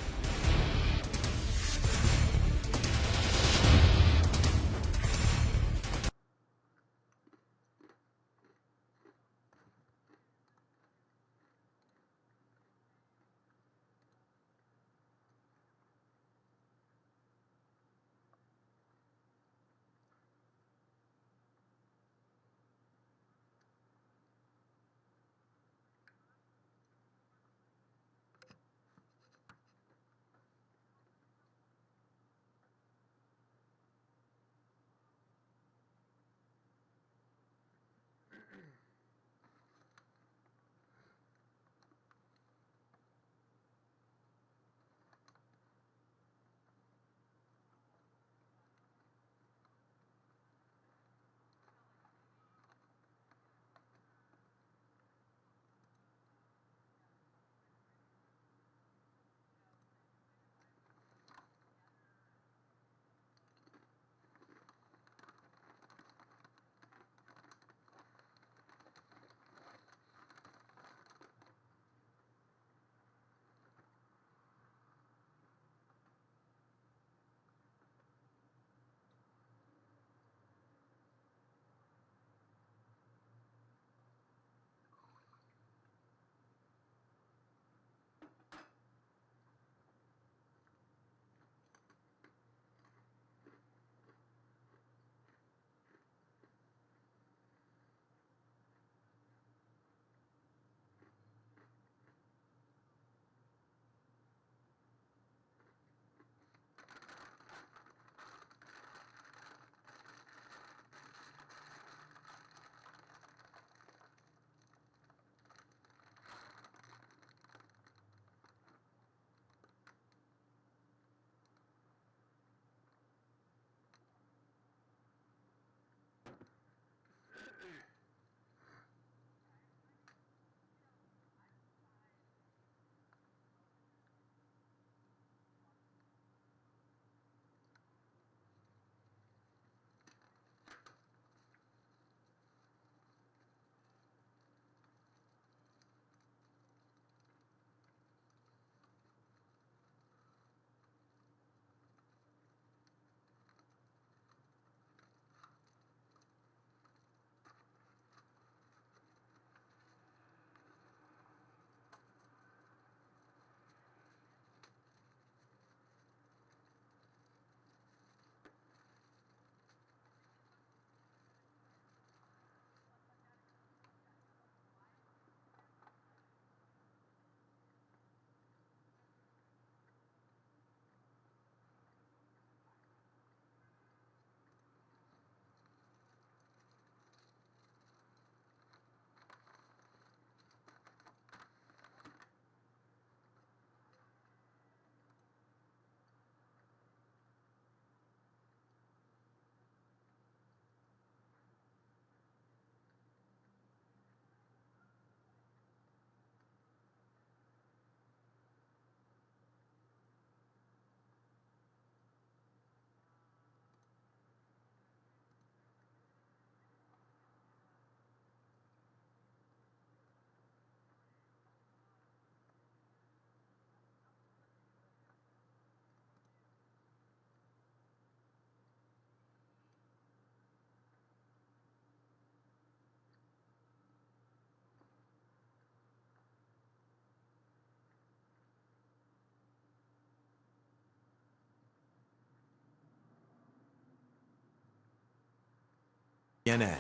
CNN.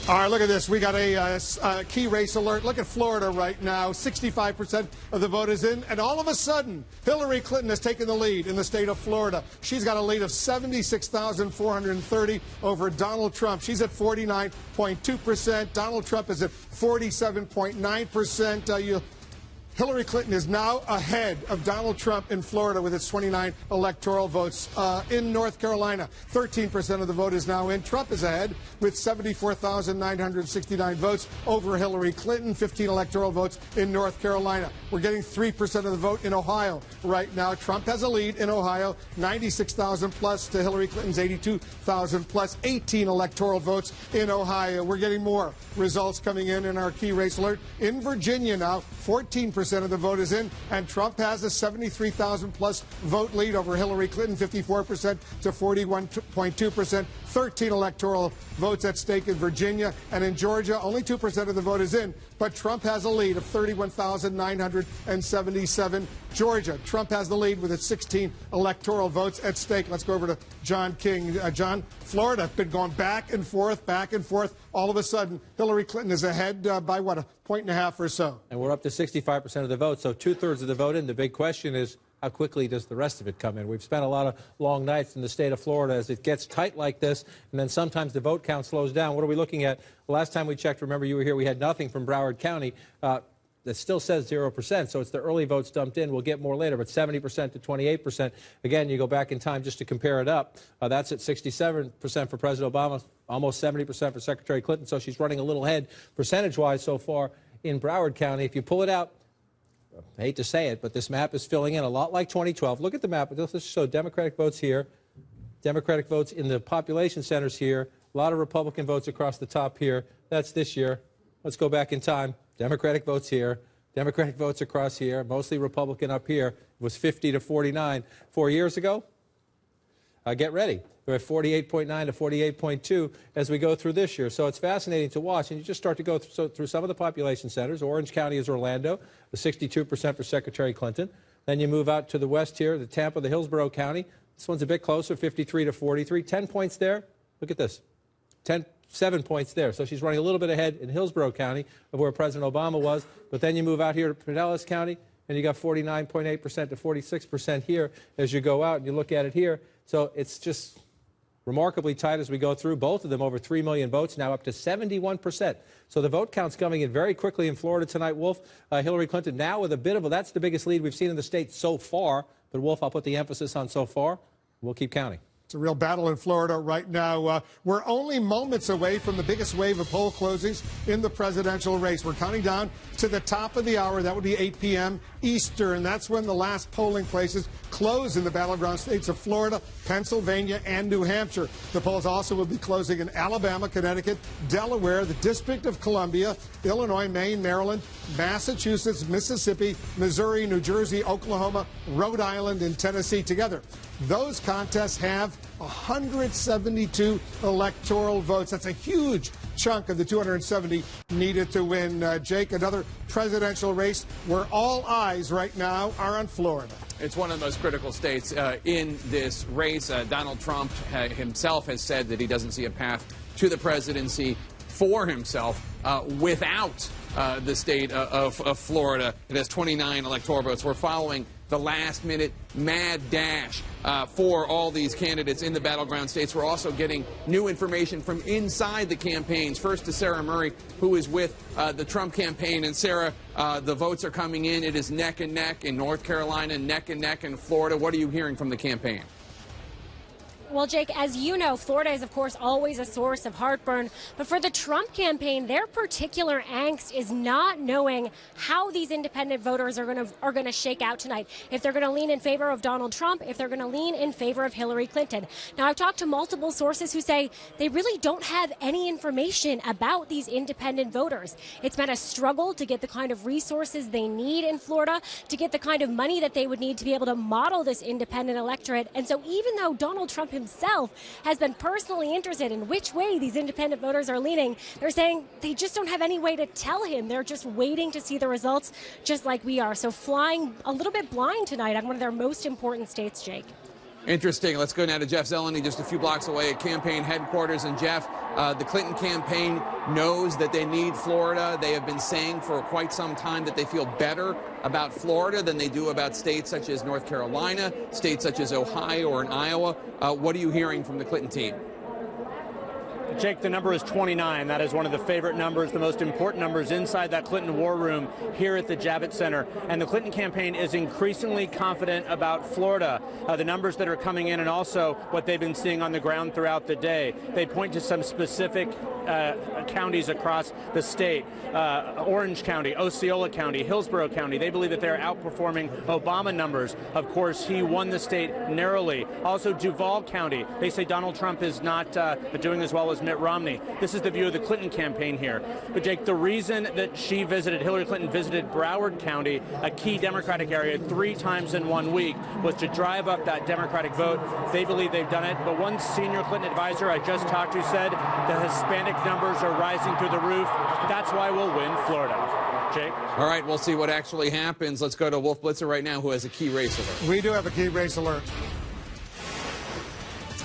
All right, look at this. We got a key race alert. Look at Florida right now. 65% of the vote is in. And all of a sudden, Hillary Clinton has taken the lead in the state of Florida. She's got a lead of 76,430 over Donald Trump. She's at 49.2%. Donald Trump is at 47.9%. Hillary Clinton is now ahead of Donald Trump in Florida with its 29 electoral votes. In North Carolina, 13% of the vote is now in. Trump is ahead with 74,969 votes over Hillary Clinton, 15 electoral votes in North Carolina. We're getting 3% of the vote in Ohio right now. Trump has a lead in Ohio, 96,000 plus to Hillary Clinton's 82,000 plus, 18 electoral votes in Ohio. We're getting more results coming in our key race alert. In Virginia now, 14% of the vote is in, and Trump has a 73,000 plus vote lead over Hillary Clinton, 54% to 41.2%, 13 electoral votes at stake in Virginia. And in Georgia, only 2% of the vote is in, but Trump has a lead of 31,977. Georgia, Trump has the lead with its 16 electoral votes at stake. Let's go over to John King. John, Florida has been going back and forth, back and forth. All of a sudden, Hillary Clinton is ahead by, what, a point and a half or so. And we're up to 65% of the vote, so two-thirds of the vote in. The big question is, how quickly does the rest of it come in? We've spent a lot of long nights in the state of Florida as it gets tight like this, and then sometimes the vote count slows down. What are we looking at? The last time we checked, remember you were here, we had nothing from Broward County. That still says 0%, so it's the early votes dumped in. We'll get more later, but 70% to 28%. Again, you go back in time just to compare it up. That's at 67% for President Obama, almost 70% for Secretary Clinton, so she's running a little ahead percentage-wise so far in Broward County. If you pull it out, I hate to say it, but this map is filling in a lot like 2012. Look at the map. Let's show Democratic votes here, Democratic votes in the population centers here, a lot of Republican votes across the top here. That's this year. Let's go back in time. Democratic votes here, Democratic votes across here, mostly Republican up here. It was 50 to 49 4 years ago. Get ready. We're at 48.9 to 48.2 as we go through this year. So it's fascinating to watch. And you just start to go through some of the population centers. Orange County is Orlando, the 62% for Secretary Clinton. Then you move out to the west here, the Tampa, the Hillsborough County. This one's a bit closer, 53 to 43. 10 points there. Look at this. 7 points there. So she's running a little bit ahead in Hillsborough County of where President Obama was. But then you move out here to Pinellas County, and you got 49.8% to 46% here as you go out and you look at it here. So it's just remarkably tight as we go through. Both of them over 3 million votes, now up to 71%. So the vote count's coming in very quickly in Florida tonight, Wolf. Hillary Clinton now with a bit of that's the biggest lead we've seen in the state so far. But, Wolf, I'll put the emphasis on so far. We'll keep counting. It's a real battle in Florida right now. We're only moments away from the biggest wave of poll closings in the presidential race. We're counting down to the top of the hour. That would be 8 p.m. Eastern. That's when the last polling places close in the battleground states of Florida, Pennsylvania, and New Hampshire. The polls also will be closing in Alabama, Connecticut, Delaware, the District of Columbia, Illinois, Maine, Maryland, Massachusetts, Mississippi, Missouri, New Jersey, Oklahoma, Rhode Island, and Tennessee. Together, those contests have 172 electoral votes. That's a huge chunk of the 270 needed to win. Jake, another presidential race where all eyes right now are on Florida. It's one of the most critical states in this race. Donald Trump himself has said that he doesn't see a path to the presidency for himself without the state of Florida. It has 29 electoral votes. We're following the last-minute mad dash for all these candidates in the battleground states. We're also getting new information from inside the campaigns. First to Sarah Murray, who is with the Trump campaign. And Sarah, the votes are coming in. It is neck and neck in North Carolina, neck and neck in Florida. What are you hearing from the campaign? Well, Jake, as you know, Florida is, of course, always a source of heartburn. But for the Trump campaign, their particular angst is not knowing how these independent voters are going to shake out tonight. If they're going to lean in favor of Donald Trump, if they're going to lean in favor of Hillary Clinton. Now, I've talked to multiple sources who say they really don't have any information about these independent voters. It's been a struggle to get the kind of resources they need in Florida, to get the kind of money that they would need to be able to model this independent electorate. And so even though Donald Trump himself has been personally interested in which way these independent voters are leaning, they're saying they just don't have any way to tell him. They're just waiting to see the results, just like we are. So flying a little bit blind tonight on one of their most important states, Jake. Interesting. Let's go now to Jeff Zeleny, just a few blocks away at campaign headquarters. And Jeff, the Clinton campaign knows that they need Florida. They have been saying for quite some time that they feel better about Florida than they do about states such as North Carolina, states such as Ohio or in Iowa. What are you hearing from the Clinton team? Jake, the number is 29. That is one of the favorite numbers, the most important numbers inside that Clinton war room here at the Javits Center. And the Clinton campaign is increasingly confident about Florida, the numbers that are coming in and also what they've been seeing on the ground throughout the day. They point to some specific counties across the state, Orange County, Osceola County, Hillsborough County. They believe that they're outperforming Obama numbers. Of course, he won the state narrowly. Also, Duval County. They say Donald Trump is not doing as well as Mitt Romney. This is the view of the Clinton campaign here. But, Jake, the reason that Hillary Clinton visited Broward County, a key Democratic area, 3 times in 1 week, was to drive up that Democratic vote. They believe they've done it. But one senior Clinton advisor I just talked to said the Hispanic numbers are rising through the roof. That's why we'll win Florida. Jake? All right, we'll see what actually happens. Let's go to Wolf Blitzer right now, who has a key race alert. We do have a key race alert.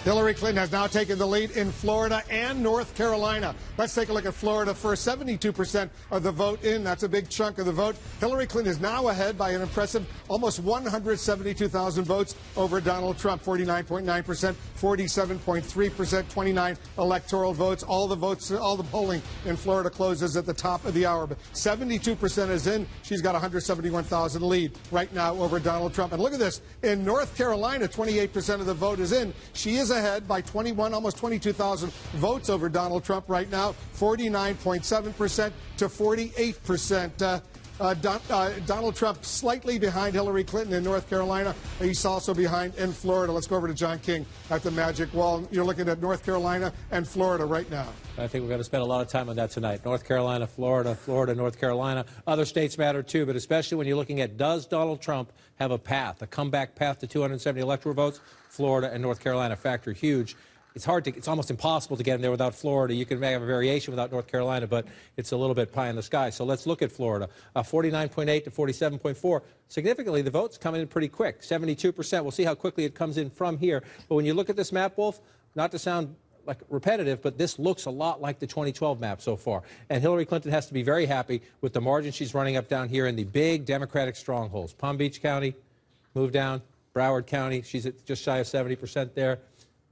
Hillary Clinton has now taken the lead in Florida and North Carolina. Let's take a look at Florida first. 72% of the vote in. That's a big chunk of the vote. Hillary Clinton is now ahead by an impressive almost 172,000 votes over Donald Trump. 49.9%, 47.3%, 29 electoral votes. All the polling in Florida closes at the top of the hour. But 72% is in. She's got 171,000 lead right now over Donald Trump. And look at this. In North Carolina, 28% of the vote is in. She is ahead by 21, almost 22,000 votes over Donald Trump right now, 49.7% to 48%. Donald Trump slightly behind Hillary Clinton in North Carolina. He's also behind in Florida. Let's go over to John King at the Magic Wall. You're looking at North Carolina and Florida right now. I think we're going to spend a lot of time on that tonight. North Carolina, Florida, North Carolina. Other states matter too, but especially when you're looking at does Donald Trump have a path, a comeback path to 270 electoral votes? Florida and North Carolina factor huge. It's almost impossible to get him there without Florida. You can have a variation without North Carolina, but it's a little bit pie in the sky. So let's look at Florida. 49.8 to 47.4. Significantly, the votes come in pretty quick. 72%. We'll see how quickly it comes in from here. But when you look at this map, Wolf, not to sound like repetitive, but this looks a lot like the 2012 map so far. And Hillary Clinton has to be very happy with the margin she's running up down here in the big Democratic strongholds. Palm Beach County, move down. Broward County, she's at just shy of 70% there.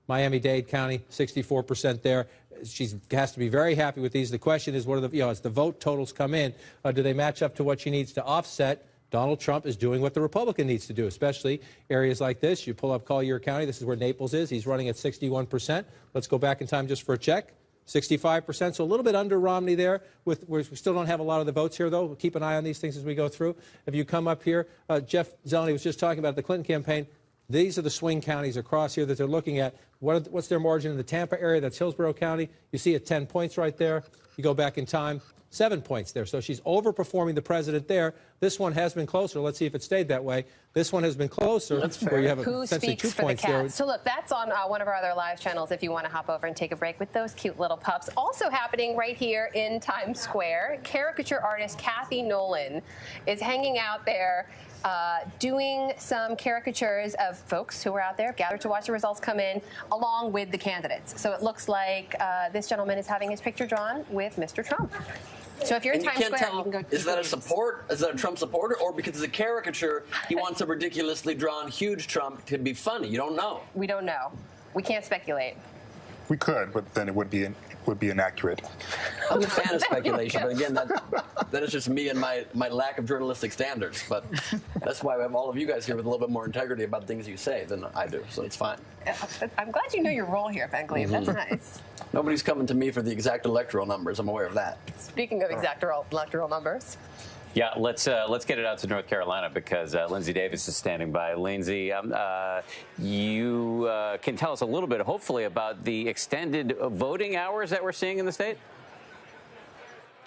Miami-Dade County, 64% there. She has to be very happy with these. The question is, what are the, as the vote totals come in, do they match up to what she needs to offset? Donald Trump is doing what the Republican needs to do, especially areas like this. You pull up Collier County. This is where Naples is. He's running at 61%. Let's go back in time just for a check. 65%, so a little bit under Romney there. We still don't have a lot of the votes here, though. We'll keep an eye on these things as we go through. If you come up here, Jeff Zeleny was just talking about the Clinton campaign. These are the swing counties across here that they're looking at. What's their margin in the Tampa area? That's Hillsborough County. You see at 10 points right there. You go back in time, 7 points there. So she's overperforming the president there. This one has been closer. Let's see if it stayed that way. This one has been closer. That's where you have Who essentially speaks 2 for points the there. cats? So look, that's on one of our other live channels if you want to hop over and take a break with those cute little pups. Also happening right here in Times Square, caricature artist Kathy Nolan is hanging out there doing some caricatures of folks who are out there gathered to watch the results come in along with the candidates. So it looks like this gentleman is having his picture drawn with Mr. Trump. So if you're in Times Square, you can go. Is that a support? Is that a Trump supporter, or because it's a caricature, he wants a ridiculously drawn huge Trump to be funny? You don't know. We don't know. We can't speculate. We could, but then it would be inaccurate. I'm a fan of speculation, but again, that is just me and my lack of journalistic standards. But that's why we have all of you guys here with a little bit more integrity about things you say than I do, so it's fine. I'm glad you know your role here, Ben Gleave. That's nice. Nobody's coming to me for the exact electoral numbers. I'm aware of that. Speaking of exact electoral numbers. Yeah, let's get it out to North Carolina because Lindsay Davis is standing by. Lindsay, you can tell us a little bit, hopefully, about the extended voting hours that we're seeing in the state?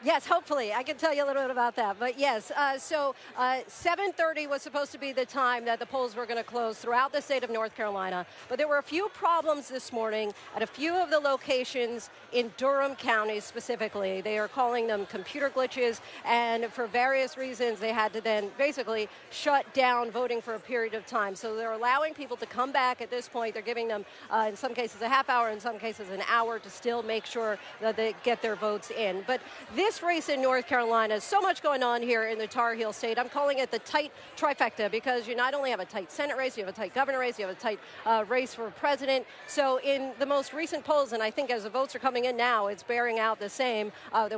Yes, hopefully. I can tell you a little bit about that. But yes, so 7:30 was supposed to be the time that the polls were going to close throughout the state of North Carolina. But there were a few problems this morning at a few of the locations in Durham County specifically. They are calling them computer glitches. And for various reasons, they had to then basically shut down voting for a period of time. So they're allowing people to come back at this point. They're giving them, in some cases, a half hour, in some cases, an hour to still make sure that they get their votes in. But this race in North Carolina, so much going on here in the Tar Heel state. I'm calling it the tight trifecta because you not only have a tight Senate race, you have a tight governor race, you have a tight race for president. So in the most recent polls, and I think as the votes are coming in now, it's bearing out the same.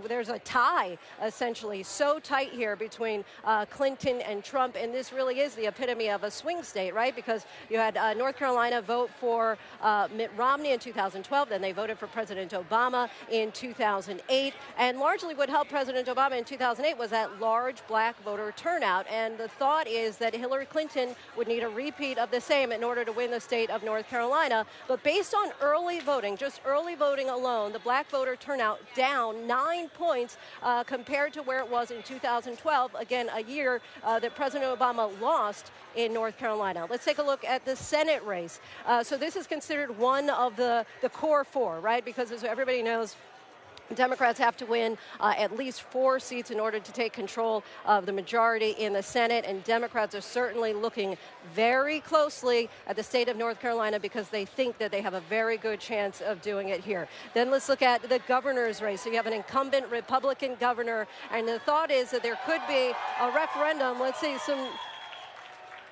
There's a tie, essentially, so tight here between Clinton and Trump, and this really is the epitome of a swing state, right? Because you had North Carolina vote for Mitt Romney in 2012, then they voted for President Obama in 2008, and largely what helped President Obama in 2008 was that large black voter turnout. And the thought is that Hillary Clinton would need a repeat of the same in order to win the state of North Carolina. But based on early voting, just early voting alone, the black voter turnout down 9 points compared to where it was in 2012, again, a year that President Obama lost in North Carolina. Let's take a look at the Senate race. So this is considered one of the core four, right? Because as everybody knows, Democrats have to win at least 4 seats in order to take control of the majority in the Senate, and Democrats are certainly looking very closely at the state of North Carolina because they think that they have a very good chance of doing it here. Then let's look at the governor's race. So you have an incumbent Republican governor, and the thought is that there could be a referendum. Let's see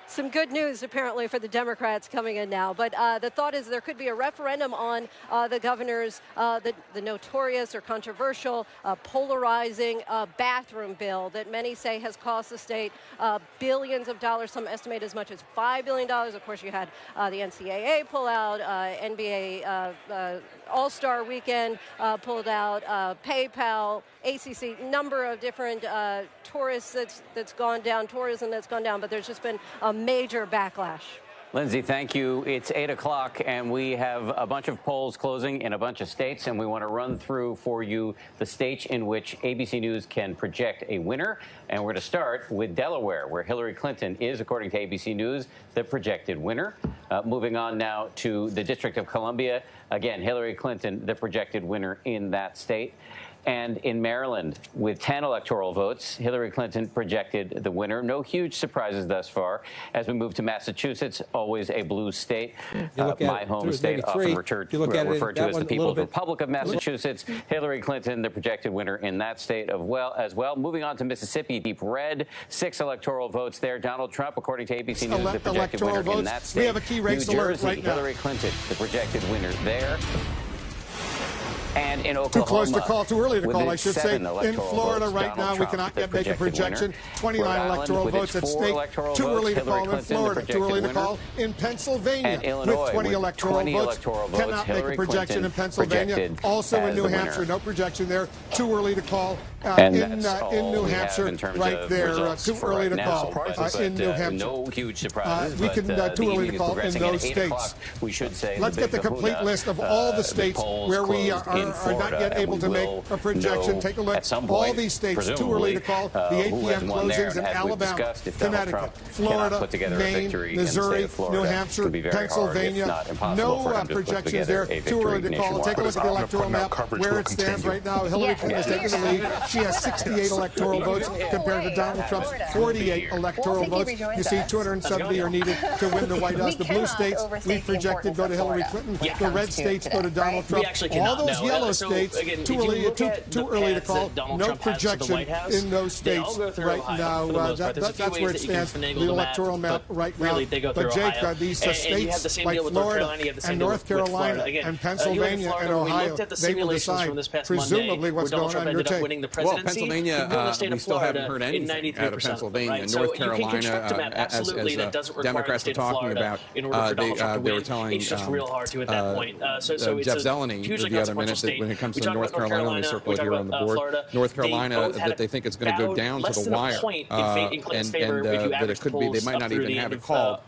some good news, apparently, for the Democrats coming in now. But the thought is there could be a referendum on the governor's, the notorious or controversial, polarizing bathroom bill that many say has cost the state billions of dollars. Some estimate as much as $5 billion. Of course, you had the NCAA pull out, NBA All-Star Weekend pulled out, PayPal, ACC, number of different tourism that's gone down, but there's just been a major backlash. Lindsay, thank you. It's 8 o'clock, and we have a bunch of polls closing in a bunch of states, and we want to run through for you the states in which ABC News can project a winner. And we're going to start with Delaware, where Hillary Clinton is, according to ABC News, the projected winner. Moving on now to the District of Columbia. Again, Hillary Clinton, the projected winner in that state. And in Maryland, with 10 electoral votes, Hillary Clinton projected the winner. No huge surprises thus far. As we move to Massachusetts, always a blue state, my home state, often referred to as the People's Republic of Massachusetts. Hillary Clinton, the projected winner in that state as well. Moving on to Mississippi, deep red, 6 electoral votes there. Donald Trump, according to ABC News, the projected winner in that state. We have a key race New alert Jersey, right now. Hillary Clinton, the projected winner there. And in Oklahoma, too close to call, too early to call, I should say. In votes, Florida right now, we cannot yet make a projection. 29 electoral votes at stake. Too early to call in Florida. Too early to call in Pennsylvania. With 20 electoral votes, cannot make a projection in Pennsylvania. Also in New Hampshire, no projection there. Too early to call in New Hampshire. Right there, too early to call in New Hampshire. No huge surprises. We can too early to call in those states. We should say. Let's get the complete list of all the states where we are not yet able to make a projection. Take a look. All these states, too early to call. The 8 p.m. closings in Alabama, Connecticut, Florida, Maine, Missouri, New Hampshire, Pennsylvania. No projections there. Too early to call. Take a look at the electoral map where it stands right now. Hillary Clinton is taking the lead. She has 68 electoral votes compared to Donald Trump's 48 electoral votes. You see 270 are needed to win the White House. The blue states we projected go to Hillary Clinton. The red states go to Donald Trump. All those yellow states, too early to call. No projection in those states right now. That's where it stands. The electoral map right now. But Jake, these states like Florida and North Carolina and Pennsylvania and Ohio, they will decide presumably what's going on in your take. Well, Pennsylvania, we still haven't heard anything out of Pennsylvania. North Carolina, as Democrats were talking about, they were telling Jeff Zeleny the other minute that when it comes to North Carolina, let me circle it here on the board, North Carolina, that they think it's going to go down to the wire, and that it could be, they might not even have it called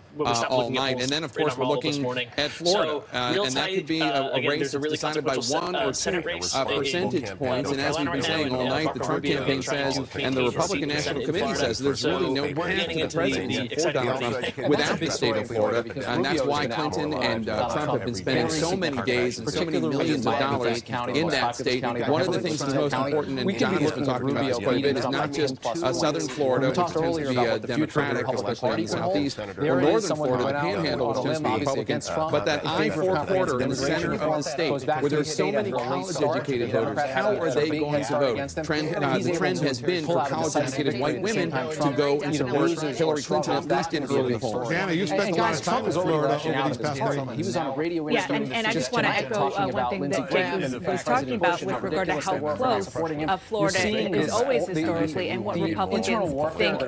all night. And then, of course, we're looking at Florida, and that could be a race that's decided by 1 or 2 percentage points. And as we've been saying all night, the Trump campaign says, and the Republican National Committee says, there's really no path to the presidency for Donald Trump without the state of Florida. And that's why Clinton and Trump have been spending so many days and so many millions of dollars in that state. One of the things that's most important, and Don has been talking about this quite a bit, is not just southern Florida, which tends to be Democratic, especially in the southeast, or northern Florida, the Panhandle, which tends to be Republican, but that I-4 corridor in the center of the state, where there's so many college-educated voters. How are they going to vote? The trend has been for college-educated white women to go and support Hillary Clinton, at least in early polls. Jana, you spent a lot of time in Florida over these past 3 months. He was on a radio interview. And I just want to echo one thing that Jake was talking about with regard to how close Florida is always historically, and what Republicans think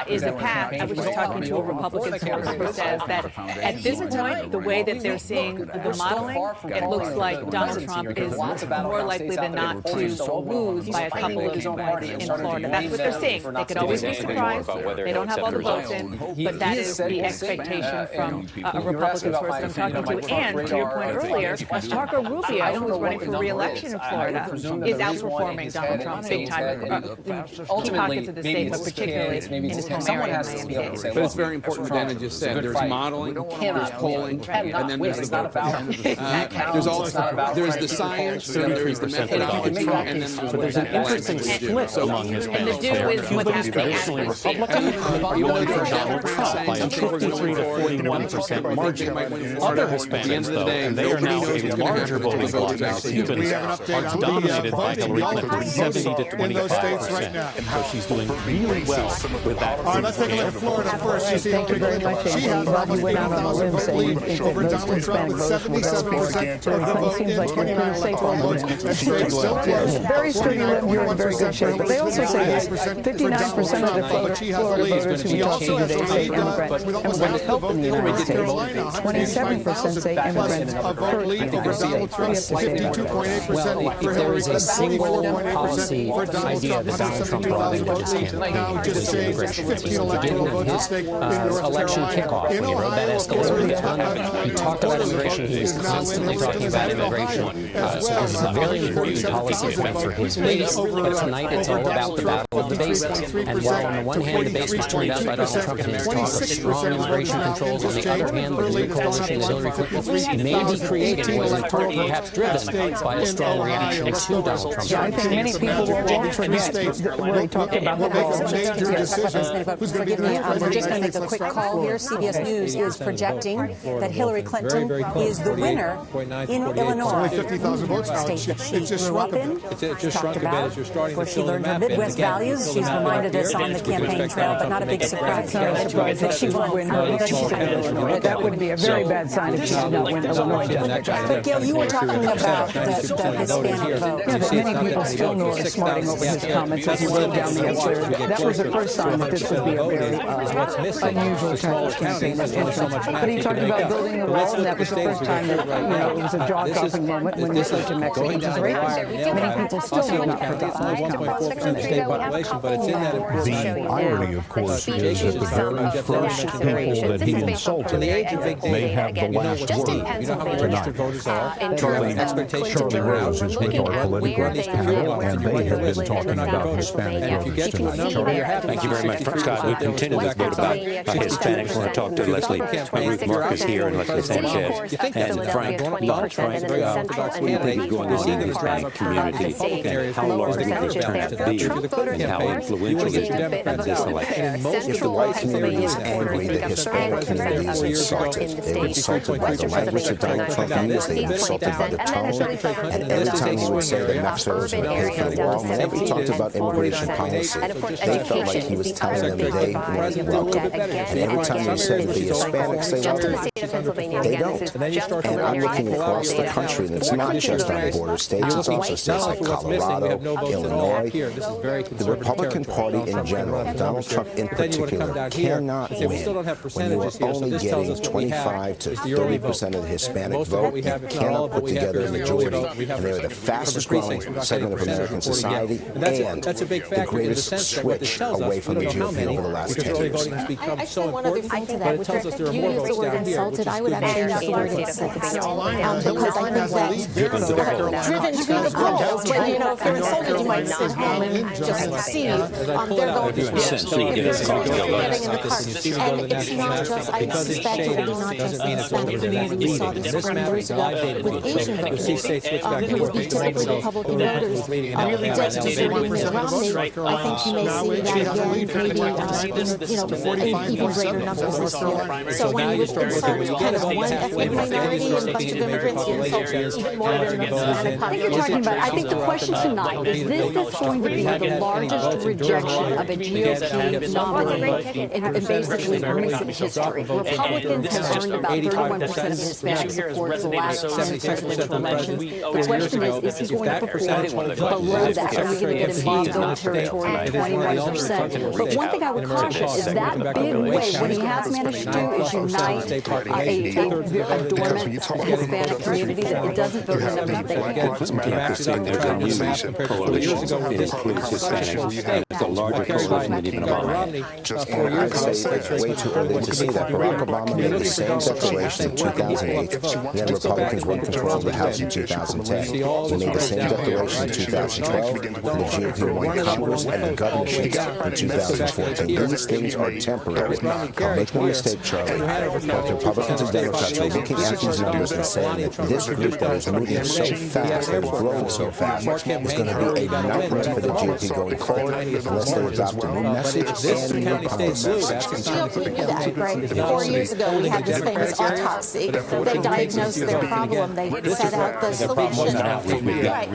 is a path. I was just talking to a Republican source who says that at this point, the way that they're seeing the modeling, it looks like Donald Trump is more likely than not to lose by a couple of points in Florida. That's what they're seeing. They could always be surprised. They don't have all the votes in, but that is the expectation from a Republican source that I'm talking to. And to your point earlier, Marco Rubio, who's running for re-election in Florida, is outperforming Donald Trump big time in key pockets of the state, but particularly in his home area in Miami-Dade. But it's very important, what Dana just said. There's modeling, there's polling, and then there's the vote. There's the science, and there's the methodology, and then there's an interesting split among Hispanics. And the do is what's happening traditionally Republican, voted for Donald Trump by a 53 to 41% margin. Other Hispanics, though, and they are now a larger voting bloc than Cubans, are dominated by Hillary Clinton, 70 to 25%. So she's doing really well with that. All right, let's take a look at Florida first. You see Hillary Clinton. She has almost 80,000 lead over Donald Trump with 77% of the vote in 29 electoral votes. That state's still close. Very sturdy limb, you're in very good shape. But they also say this, 59% of the Florida voters who we talked to today say immigrant. And without help in the United States, 27% say immigrant. A vote lead over Donald Trump, 52.8% for Hillary Clinton, 44.8% for Donald Trump, 172,000 votes lead. Now just say 15 electoral votes at stake in North Carolina. In Ohio, he talked about immigration. He is constantly talking about immigration. So this is a very important policy event for his base. But tonight it's all about the battle of the bases. And while on the one hand the base was turned out by Donald Trump and his talk of strong immigration controls, on the other hand the new coalition that Hillary Clinton may be creating was in part perhaps driven by a strong reaction to Donald Trump. I think many people won't forget where he talked about the wall. Forgive me, we're just going to make a quick call here. CBS News is projecting that Hillary Clinton is the winner in Illinois. Only 50,000 votes now. State that she It just grew up shrunk a in. bit. It just shrunk a bit as you're starting to She fill the learned her map in. Midwest Again, values. fill the She's map reminded in us on the with campaign respect to trail, Donald but not a Trump big to make surprise. it Not a surprise that she won. That would be a very bad sign if she did not win Illinois. But Gil, you were talking about the Hispanic vote. Yeah, that many people still know is smarting over his comments as he rode down the upstairs. That was the first sign that this would be a very unusual kind of campaign. But he talked about building the wall, and that was the first time that it was a jaw-dropping moment when he went to Mexico, which is great. Many people still have not forgotten. 1.4% of the state population, but it's in that important. The irony, of course, is that the very first people that he insulted may have the last word tonight. Charlie Rose is with our political panel, and they have been talking about Hispanic voters tonight. Thank you very much, Scott. We continue to vote about Hispanics. We're going to talk to Leslie Ruth Marcus here and Leslie Sanchez and Frank Box. Frank, what do you think is going on in the Hispanic community, and how large will this turnout be, and how influential is this election? If the white community is angry, the Hispanic community is insulted. They're insulted by the language that Donald Trump used. They're insulted by the tone. And every time he would say that Mexico's an ethnically wrong, whenever he talked about immigration policy, they felt like he was telling them they weren't welcome. And every time he said the Hispanics, they welcome, they don't. And I'm looking across the country, and it's not just on border states, it's also states like Colorado, Illinois. The Republican Party in general, Donald Trump in particular, cannot win when you are only getting 25 to 30% of the Hispanic vote. You cannot put together a majority, and they're the fastest growing segment of American society and the greatest switch away from the GOP over the last 10 years. Actually, one other thing to that, you use the word insulted. I would actually use the word insulted. Because I think that driven to the polls, but you know, if you're insulted, you might sit home and just receive. They're going to be getting in the car. And it's not just, I suspect it will be not just the Hispanic community. We saw this from years ago with Asian voters who would be typically Republican voters really deserting Mitt Romney. I think you may see that again, maybe in even greater numbers this year. So when you insult kind of one ethnic minority and a bunch of immigrants, you insult even more than the Hispanic population. I think you're talking about, I think the question tonight is this going to be the largest rejection of a GOP nominee in basically recent history. Republicans have earned about 31% of Hispanic support for the last 10 presidential elections. The question is he going to perform below that? Are we going to get involved in the territory at 21%? But one thing I would caution is that big way, what he has managed to do is unite a dormant Hispanic community that it doesn't vote in numbers that they can. It includes Hispanics. It's a larger coalition than even Obama. And I'd say it's way too early to see that. Barack Obama made the same declaration in 2008, and then Republicans won control of the House in 2010. He made the same declaration in 2012, and the GOP won Congress and the governorships in 2014. These things are temporary. I'll make no mistake, Charlie, but the Republicans and Democrats are looking at these numbers and saying that this group that is moving so fast, that is growing so fast, is going to be a nightmare for the GOP going forward unless they adopt a new message and new policies. The GOP knew that, right? 4 years ago, we had this famous autopsy. They diagnosed their problem. They set out the solution. Right.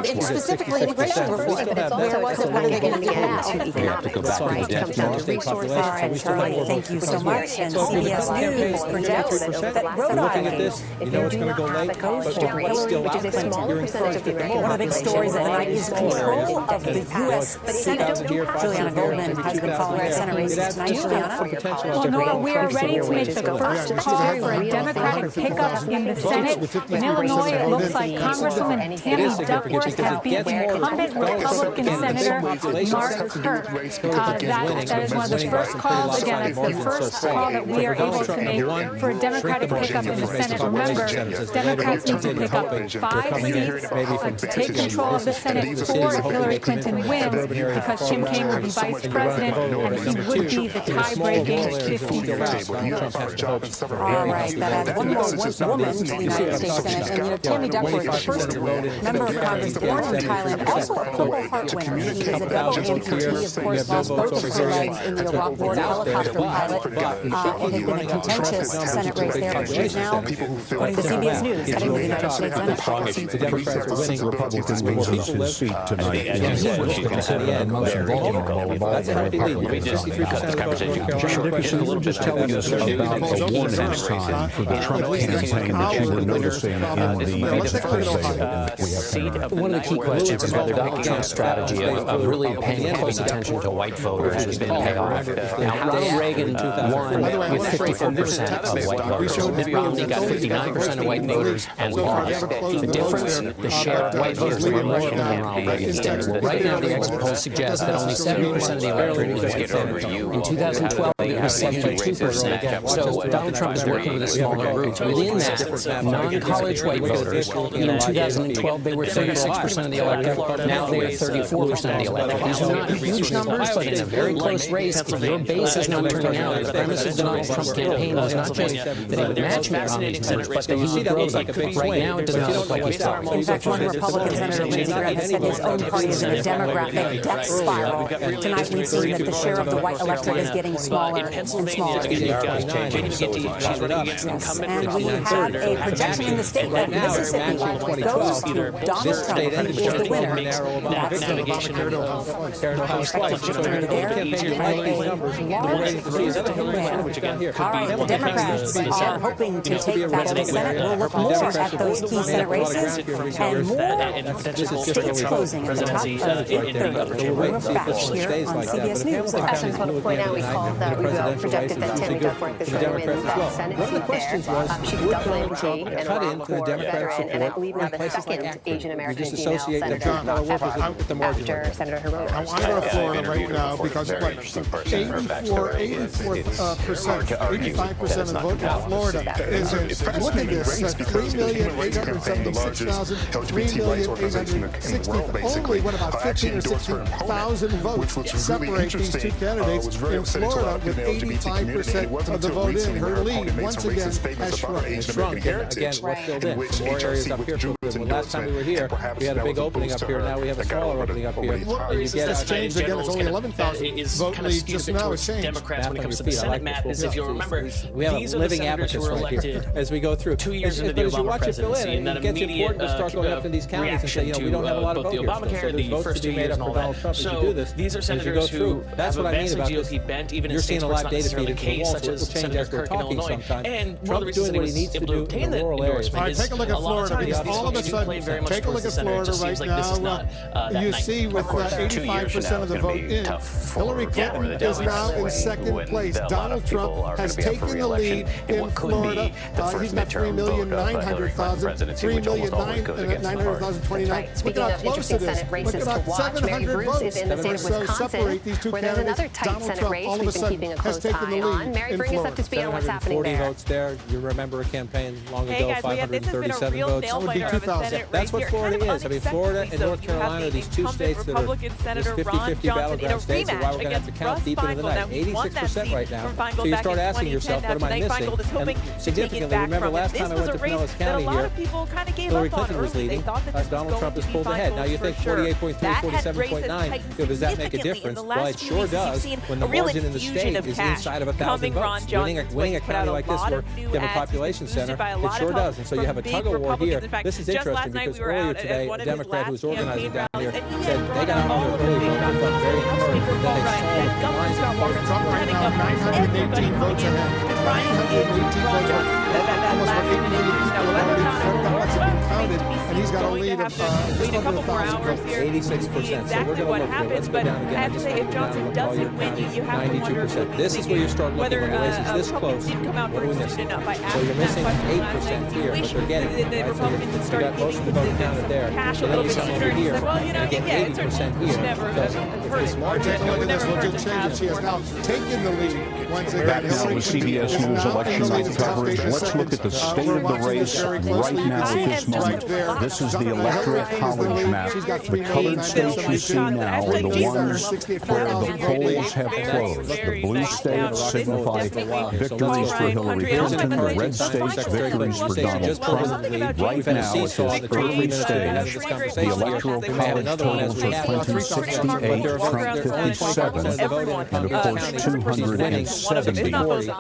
And specifically immigration reform. Where was it? What are they going to do now? We have to go back to the death penalty. All right, Charlie, thank you so much. And CBS News projects that Rhode Island, if you do not have a ghost Hillary, which is a smaller percentage of the electorate, one of the big stories of the night is control of the U.S. Senate. Juliana Goldman has been following Senate races tonight. Juliana? Well, Nora, we are ready to make the first call for a Democratic pickup in the Senate. In Illinois, it looks like Congresswoman Tammy Duckworth has beaten incumbent Republican Senator Mark Kirk. That is one of the first calls. Again, it's the first call that we are able to make for a Democratic pickup in the Senate. Remember, Democrats need to pick up 5 seats to take control of the Senate before Hillary Clinton wins, because Tim Kaine will be vice president and he would be the tie-breaking 50th. All right, that adds one more woman to the United States Senate. And, you know, Tammy Duckworth, the first member of Congress born in Thailand, also a Purple Heart winner. He is a double amputee, of course, lost both of his legs in the Iraq War, helicopter pilot, and had been a contentious Senate race there. But she's now, according to CBS News, heading to the United States Senate. The Democrats are winning. Republicans loses his seat tonight in the most vulnerable of all the Republicans. John Dickerson, will just tell us about the warning sign for the Trump campaign that you were noticing in the polls. One of the key questions is whether Donald Trump's strategy of really paying close attention to white voters is going to pay off. Now, Ronald Reagan won with 54% of white voters. Mitt Romney got 59% of white voters and lost. The difference, the share of white voters were more than Ronald Reagan's did. Well, right now, the exit polls suggest that only 70% of the electorate is white voters. In 2012, it was 72%. So Donald Trump is working with a smaller group. Within that, non-college white voters, in 2012, they were 36% of the electorate. Now they are 34% of the electorate. These are not huge numbers, but in a very close race, if your base is not turning out, the premise of the Donald Trump campaign was not just that he would match Mitt Romney's numbers, but that he would grow them. Right now, it does not look like he's talking. In fact, one Republican Senator Lindsey Graham said his own party is in a demographic death spiral. Tonight, we've seen that the share of the white electorate is getting smaller smaller and smaller. She's running And we have a projection in the state that Mississippi goes to Donald Trump, who is the winner. That's the Democrats are hoping to take back the Senate. We'll look more at those key Senate races and more states closing in the top 30. We're back here on CBS News. I just want to point out we called Rubio projected that Tammy Duckworth is going to win that Senate seat there. She could definitely take an Iran War veteran, and I believe now the second Asian American female senator after Senator Hirono. I want to go to Florida right now because 85% of the vote in Florida is in, look at this, 3,876,000, 3,860,000, only what about 15 or 16,000 votes separate these two candidates in Florida with 85% of the vote in. Her lead, once again, has shrunk. It's shrunk, and again, we're filled in. More areas up here. Last time we were here, we had a big opening up here. Now we have a smaller opening up here. And you get it's changed again. It's only 11,000 vote lead just now. It's changed. Democrats when it comes to the Senate map is, if you'll remember, we have these are the living senators who were elected as we go through 2 years into the Obama presidency, and that it gets important to start going up to these counties and say, you know, we don't have a lot of vote the Obamacare, the first 2 years and all that. So these are senators who have a vastly GOP bent, even in states where it's not necessarily the case, such as Senator Kirk in Illinois. And one of the reasons he was able to obtain that endorsement is take a look at Florida, because all of a sudden, take a look at Florida right now. You see with 85% of the vote in, Hillary Clinton is now in second place. Donald Trump has taken the lead in Florida. He's got 3,900,000, 3,900,029. Speaking of interesting Senate races to watch, Mary Bruce is in the state of Wisconsin, where there's another tight Senate race we've been keeping a close eye on. Mary, bring us up to speed on what's happening there. 40 votes there. You remember a campaign long ago, 537 votes. That's what Florida is. I mean, Florida and North Carolina are these two states that are 50-50 battleground states, and why we're going to have to count deep into the night. 86% right now. So you start asking yourself, what am I missing? And significantly, remember last time I went to Pinellas County here, Hillary Clinton was leading. Donald Trump has pulled ahead. Now you think 48.3, 47.9, does that make a difference? Well, it sure does when the margin in the state is inside of 1,000 votes. Winning a county like this where you have a population center, it sure does. And so you have a tug-of-war here. This is interesting because earlier today, a Democrat who's organizing down here said they got all their early vote. They felt very encouraged. But then they saw the lines of Trump right now, 918 votes ahead. 918 votes ahead. Almost 8 million people have already counted, and he's got a lead of just under 1,000 votes. 86%. So we're going to look here. Let's go down again. I just want to go down and look all your counties. 92%. This is where you start looking when the race is this close. What are we missing? So you're missing 8% here, but they're getting it. Right? So you got most of the vote counted there. So then you come over here and get 80% here. So this margin. Take a look at this. We'll just change it. She has now taken the lead once again. Back now with CBS News election night coverage. Let's look at the state of the race right now at this moment. This is the Electoral College map. The colored states you see now are the ones where the polls have closed. The blue states signify victories for Hillary Clinton. The red states victories for Donald Trump. Right now, at this early stage, the Electoral College totals are Clinton 68, Trump 57, and of course 270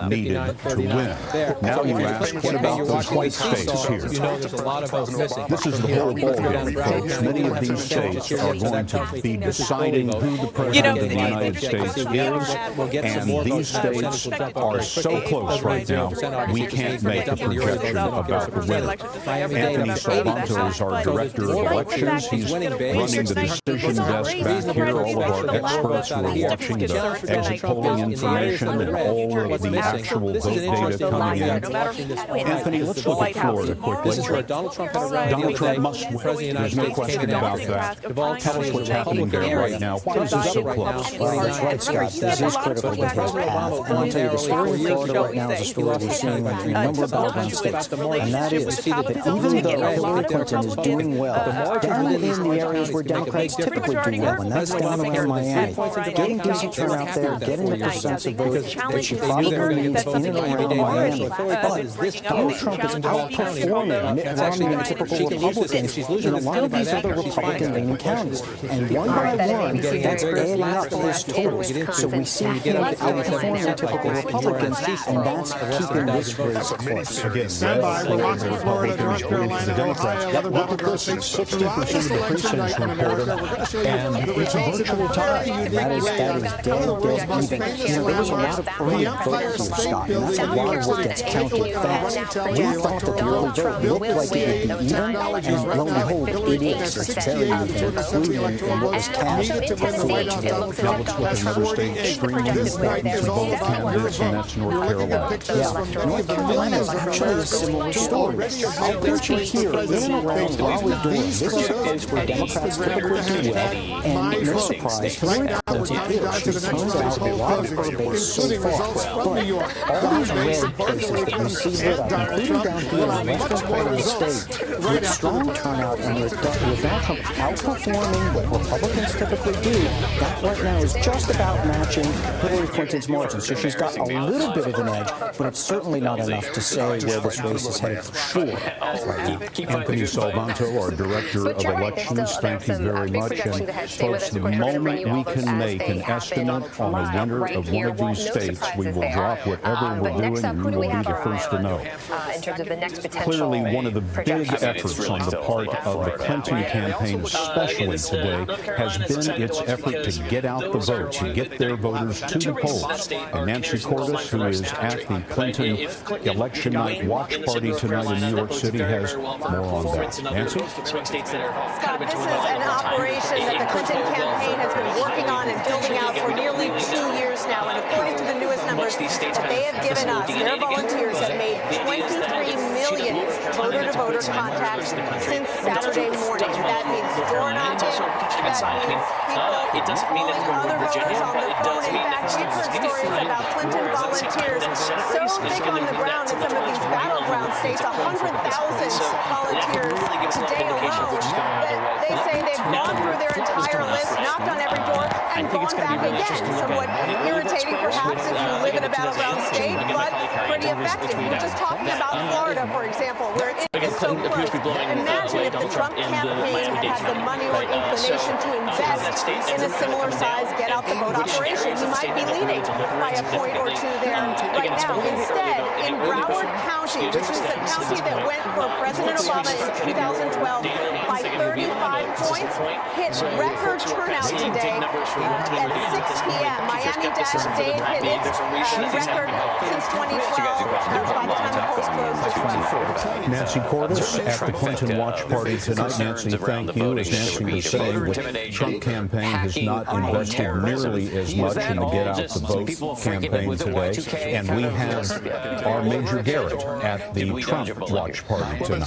needed to win. Now you ask, what about those white states here? You know there's a lot of votes missing. This is the whole ballgame, folks. Many of these states are going to be deciding who the president of the United States is, and these states are so close right now, we can't make a projection about the winner. Anthony Salvanto is our director of elections. He's running the decision desk back here. All of our experts who are watching the exit polling information and all of the actual vote data coming in. Anthony, let's look at Florida quickly. This is where Donald Trump had a rally. Donald Trump must win. There's no question about that. Tell us what's happening there right now. Why is this so close? That's right, Scott. This is critical to his path. And I'll tell you, the story in Florida right now is a story we're seeing in a number of battleground states. And that is that even though Hillary Clinton is doing well, down in the areas where Democrats typically do well, and that's down around Miami, getting decent turnout there, getting the percents of votes that Chicago needs in and around Miami. But Donald Trump is outperforming Mitt Romney in typical Republicans in a lot of these other Republican-leaning counties. And one by one, that's adding up those totals. So we seem to outperform typical Republicans, and that's keeping this race close. Again, stand by. We're watching Florida, North Carolina, Ohio, other battleground states. 60% of the precincts reported, and it's a virtual tie. That is dead even. You know, there was a lot of early votes here, Scott, and that's a lot of what gets counted fast. We thought that the early vote looked like it would be even, and lo and behold, it is. It's very even, including in what was cast for today. Now let's look at another state extremely important to both candidates, and that's North Carolina. Yeah, North Carolina is actually a similar story. I'll put you here in and around Raleigh-Durham. This is a place where Democrats typically do well, and no surprise, Hillary Clinton here, she turns out a lot of her base so far. But all these red places that you see lit up, including down here in the western part of the state, with strong turnout and with Donald Trump outperforming what Republicans typically do, that right now is just about matching Hillary Clinton's margin. So she's got a little bit of an edge, but it's certainly not enough to say where this race is headed for sure. Anthony Salvanto, our Director of Elections, thank you very much. And folks, the moment we can make an estimate on a winner of one of these states, we will drop whatever we're doing, and you will be the first to know. Clearly, one of the big efforts on the part of the Clinton campaign, especially today, has been its effort to get out the vote, to get their voters to the polls. And Nancy Cordes, who is at the Clinton election night watch party tonight in New York City, has more on that. Nancy? Scott, this is an operation that the Clinton campaign has been working on and building out for nearly 2 years now. And according to the newest numbers that they have given us, their volunteers have made 23 million voter-to-voter contacts since Saturday morning. That means door knocking. That means people calling other voters on the phone. In fact, we've heard stories about Clinton volunteers so thick on the ground in some of these battleground states, 100,000 volunteers today alone. They say they've gone through their entire list, knocked on every door, and gone back again. Somewhat irritating, perhaps, if you live in a battleground state, but pretty effective. We were just talking about Florida, for example, where it is so close. Imagine if the Trump campaign had had the money or inclination to invest in a similar-sized get-out-the-vote operation. He might be leading by a point or two there right now. Instead, in Broward County, which is the county that went for President Obama in 2012 by 35 points, hit record turnout today at 6 p.m. Miami-Dade hit its record since 2012 by the time the polls closed as well. Nancy Cordes at the Clinton watch party tonight. Nancy, thank you. As Nancy was saying, the Trump campaign has not invested nearly as much in the Get Out the Vote campaign today. And we have our Major Garrett at the Trump watch party tonight.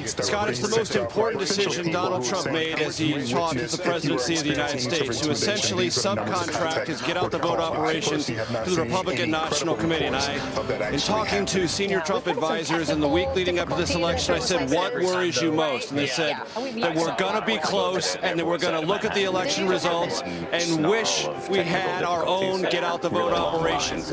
Scott, it's the most important decision Donald Trump made as he taught the presidency of the United States, to essentially subcontract his Get Out the Vote operation to the Republican National Committee. And in talking to senior Trump advisors in the week leading up to this election, I said, what worries you most? And they said that we're going to be close and that we're going to look at the election results and wish we had our own Get Out the Vote operation.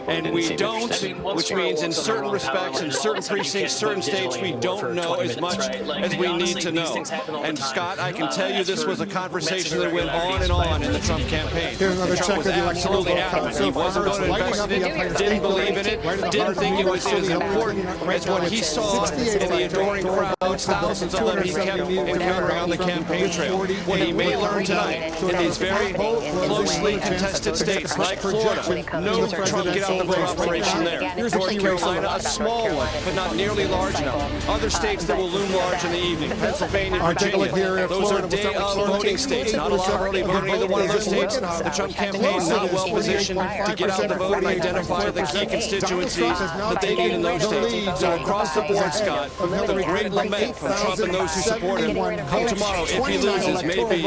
And we don't, which means in certain respects, in certain precincts, certain states, we don't know as much as we need to know. And Scott, I can tell you this was a conversation that went on and on in the Trump campaign. Trump was absolutely adamant. He wasn't going to invest in it, didn't believe in it, didn't think it was as important as what he saw in the adoring crowds, thousands of them he kept encountering on the campaign trail. What he may learn tonight in these very closely contested states like Florida, no Trump Get Out the Vote operation there. North Carolina, a small one, but not nearly large enough. Other states that will loom large in the evening. Pennsylvania, Virginia. Those are day-of voting states. Not a lot of early voting in either one of those states. The Trump campaign not well positioned to get out the vote and identify the key constituencies that they need in those states. So across the board, Scott, the great lament from Trump and those who support him. Come tomorrow, if he loses, maybe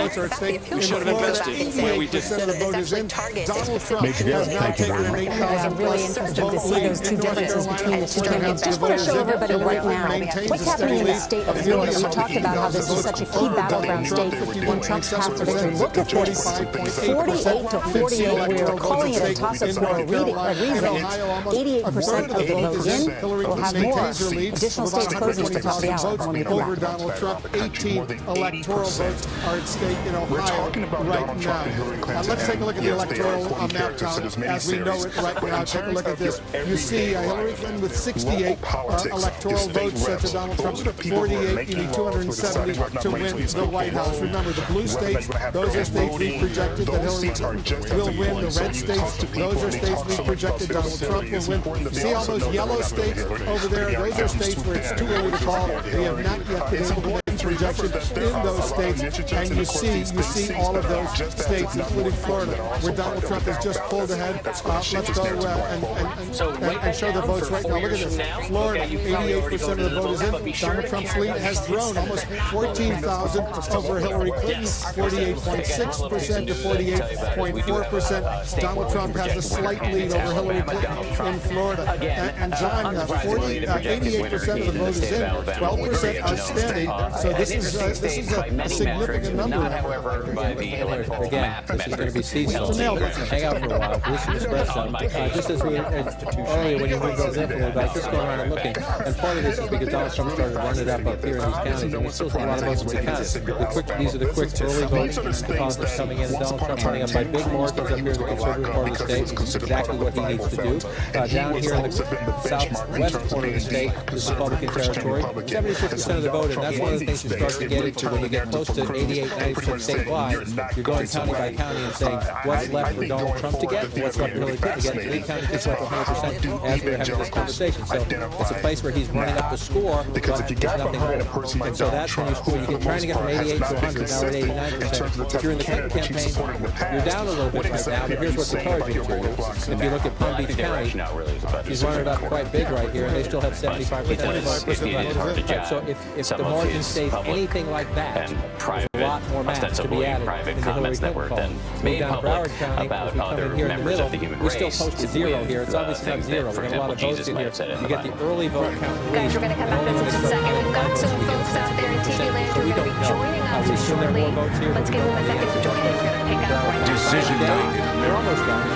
we should have invested where we did. Major Garrett, thank you very much. Really interesting to see those two differences between the two candidates. Just want to show everybody right now what's happening in the state of Florida. We talked about how this is such a key battleground state in Trump's path to victory. Look at this, 48 to 48. We're calling it a toss-up for a reason. 88% of the vote in. We'll have more additional states closing to talk about. Tony from over Donald Trump. 18 electoral votes are at stake in Ohio right now. Let's take a look at the electoral map, Tom, as we know it right now. Take a look at this. You see Hillary Clinton with 68 electoral votes to Donald Trump 48. You need 270 to win the White House. Remember, the blue states, those are states we projected that Hillary Clinton will win. The red states, those are states we projected Donald Trump will win. See all those yellow states over there? Those are states where it's too early to call. We have not yet been able to make projections in those states, and you see all of those states, including Florida, where Donald Trump has just pulled ahead. Let's go and show the votes right now. Look at this. Florida, 88% of the vote is in. Donald Trump's lead has grown almost 14,000 over Hillary Clinton, 48.6% to 48.4%. Donald Trump has a slight lead over Hillary Clinton in Florida. And John, 88% of the vote is in, 12% outstanding. So this is a significant number. However, by the electoral map, this is going to be seasonal. Hang out for a while. This is the spread. Just as we earlier when you moved over there for a little bit, just going around and looking. And part of this is because Donald Trump started running it up here in these counties, and we still see a lot of votes to be counted. These are the quick early votes deposits coming in. Donald Trump running up by big margins up here in the conservative part of the state. Exactly what he needs to do. Down here in the southwest corner of the state, this is Republican territory. 76% of the vote, and that's one of the things you start to get into when you get close to 88, 90% statewide. You're going county by county and saying what's left for Donald Trump to get, what's left for Hillary Clinton to get. And each county gets left 100% as we're having this conversation. So it's a place where he's running up the score, but there's nothing more. And so that's when you're trying to get from 88 to 100, now we're at 89%. If you're in the Clinton campaign, you're down a little bit right now, but here's what's encouraging for you. If you look at Palm Beach County, he's running it up quite big right here, and they still have 75% of the vote. So if the margin stays anything like that, there's a lot more math to be added in the Hillary Clinton poll. Move down Broward County, if we come in here in the middle, we still posted zero here. It's obviously not zero. We have a lot of votes in here. You get the early vote count. Guys, we're going to come back in just a second. We've got some folks out there in TV land who are going to be joining us shortly. Let's give them a second to join in. We're going to pick up right now. Decision day. They're almost done.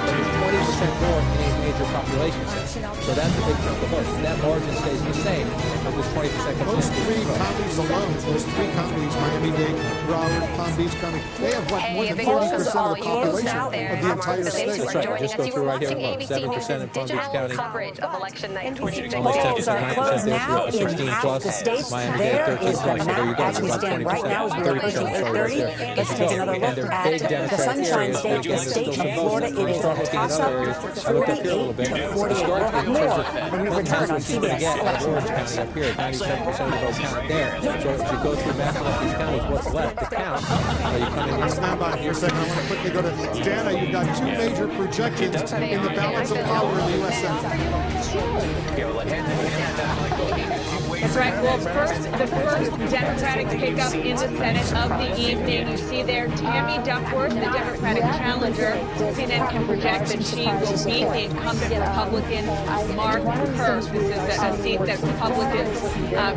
20% more in a major population center. So that's a big chunk of votes. That margin stays the same. It was 20% comes those three counties alone, those three counties, Miami-Dade, Broward, Palm Beach County, they have what, more than 40% of the population of the entire state. That's right. Just go through right here and look. 7% in Palm Beach County. Coverage of election night 2016. Almost 10%. Now 16 plus. Miami-Dade 13 plus. So there you go. It's about 20%. 30%. Let's take another look at the Sunshine State, the state of Florida. It is a toss-up. I looked up here a little bit. The start more when we return on CBS Election. Orange County up here, 97% of the votes counted there. So as you go through mapping up these counties, what's left to count? You come in here. Stand by for a second. I want to quickly go to Dana. You've got two major projections in the balance of power in the U.S. Senate. That's right. Well, the first Democratic pickup in the Senate of the evening. You see there Tammy Duckworth, the Democratic challenger. CNN can project that she will beat the incumbent Republican Mark Hurst. This is a seat that Republicans,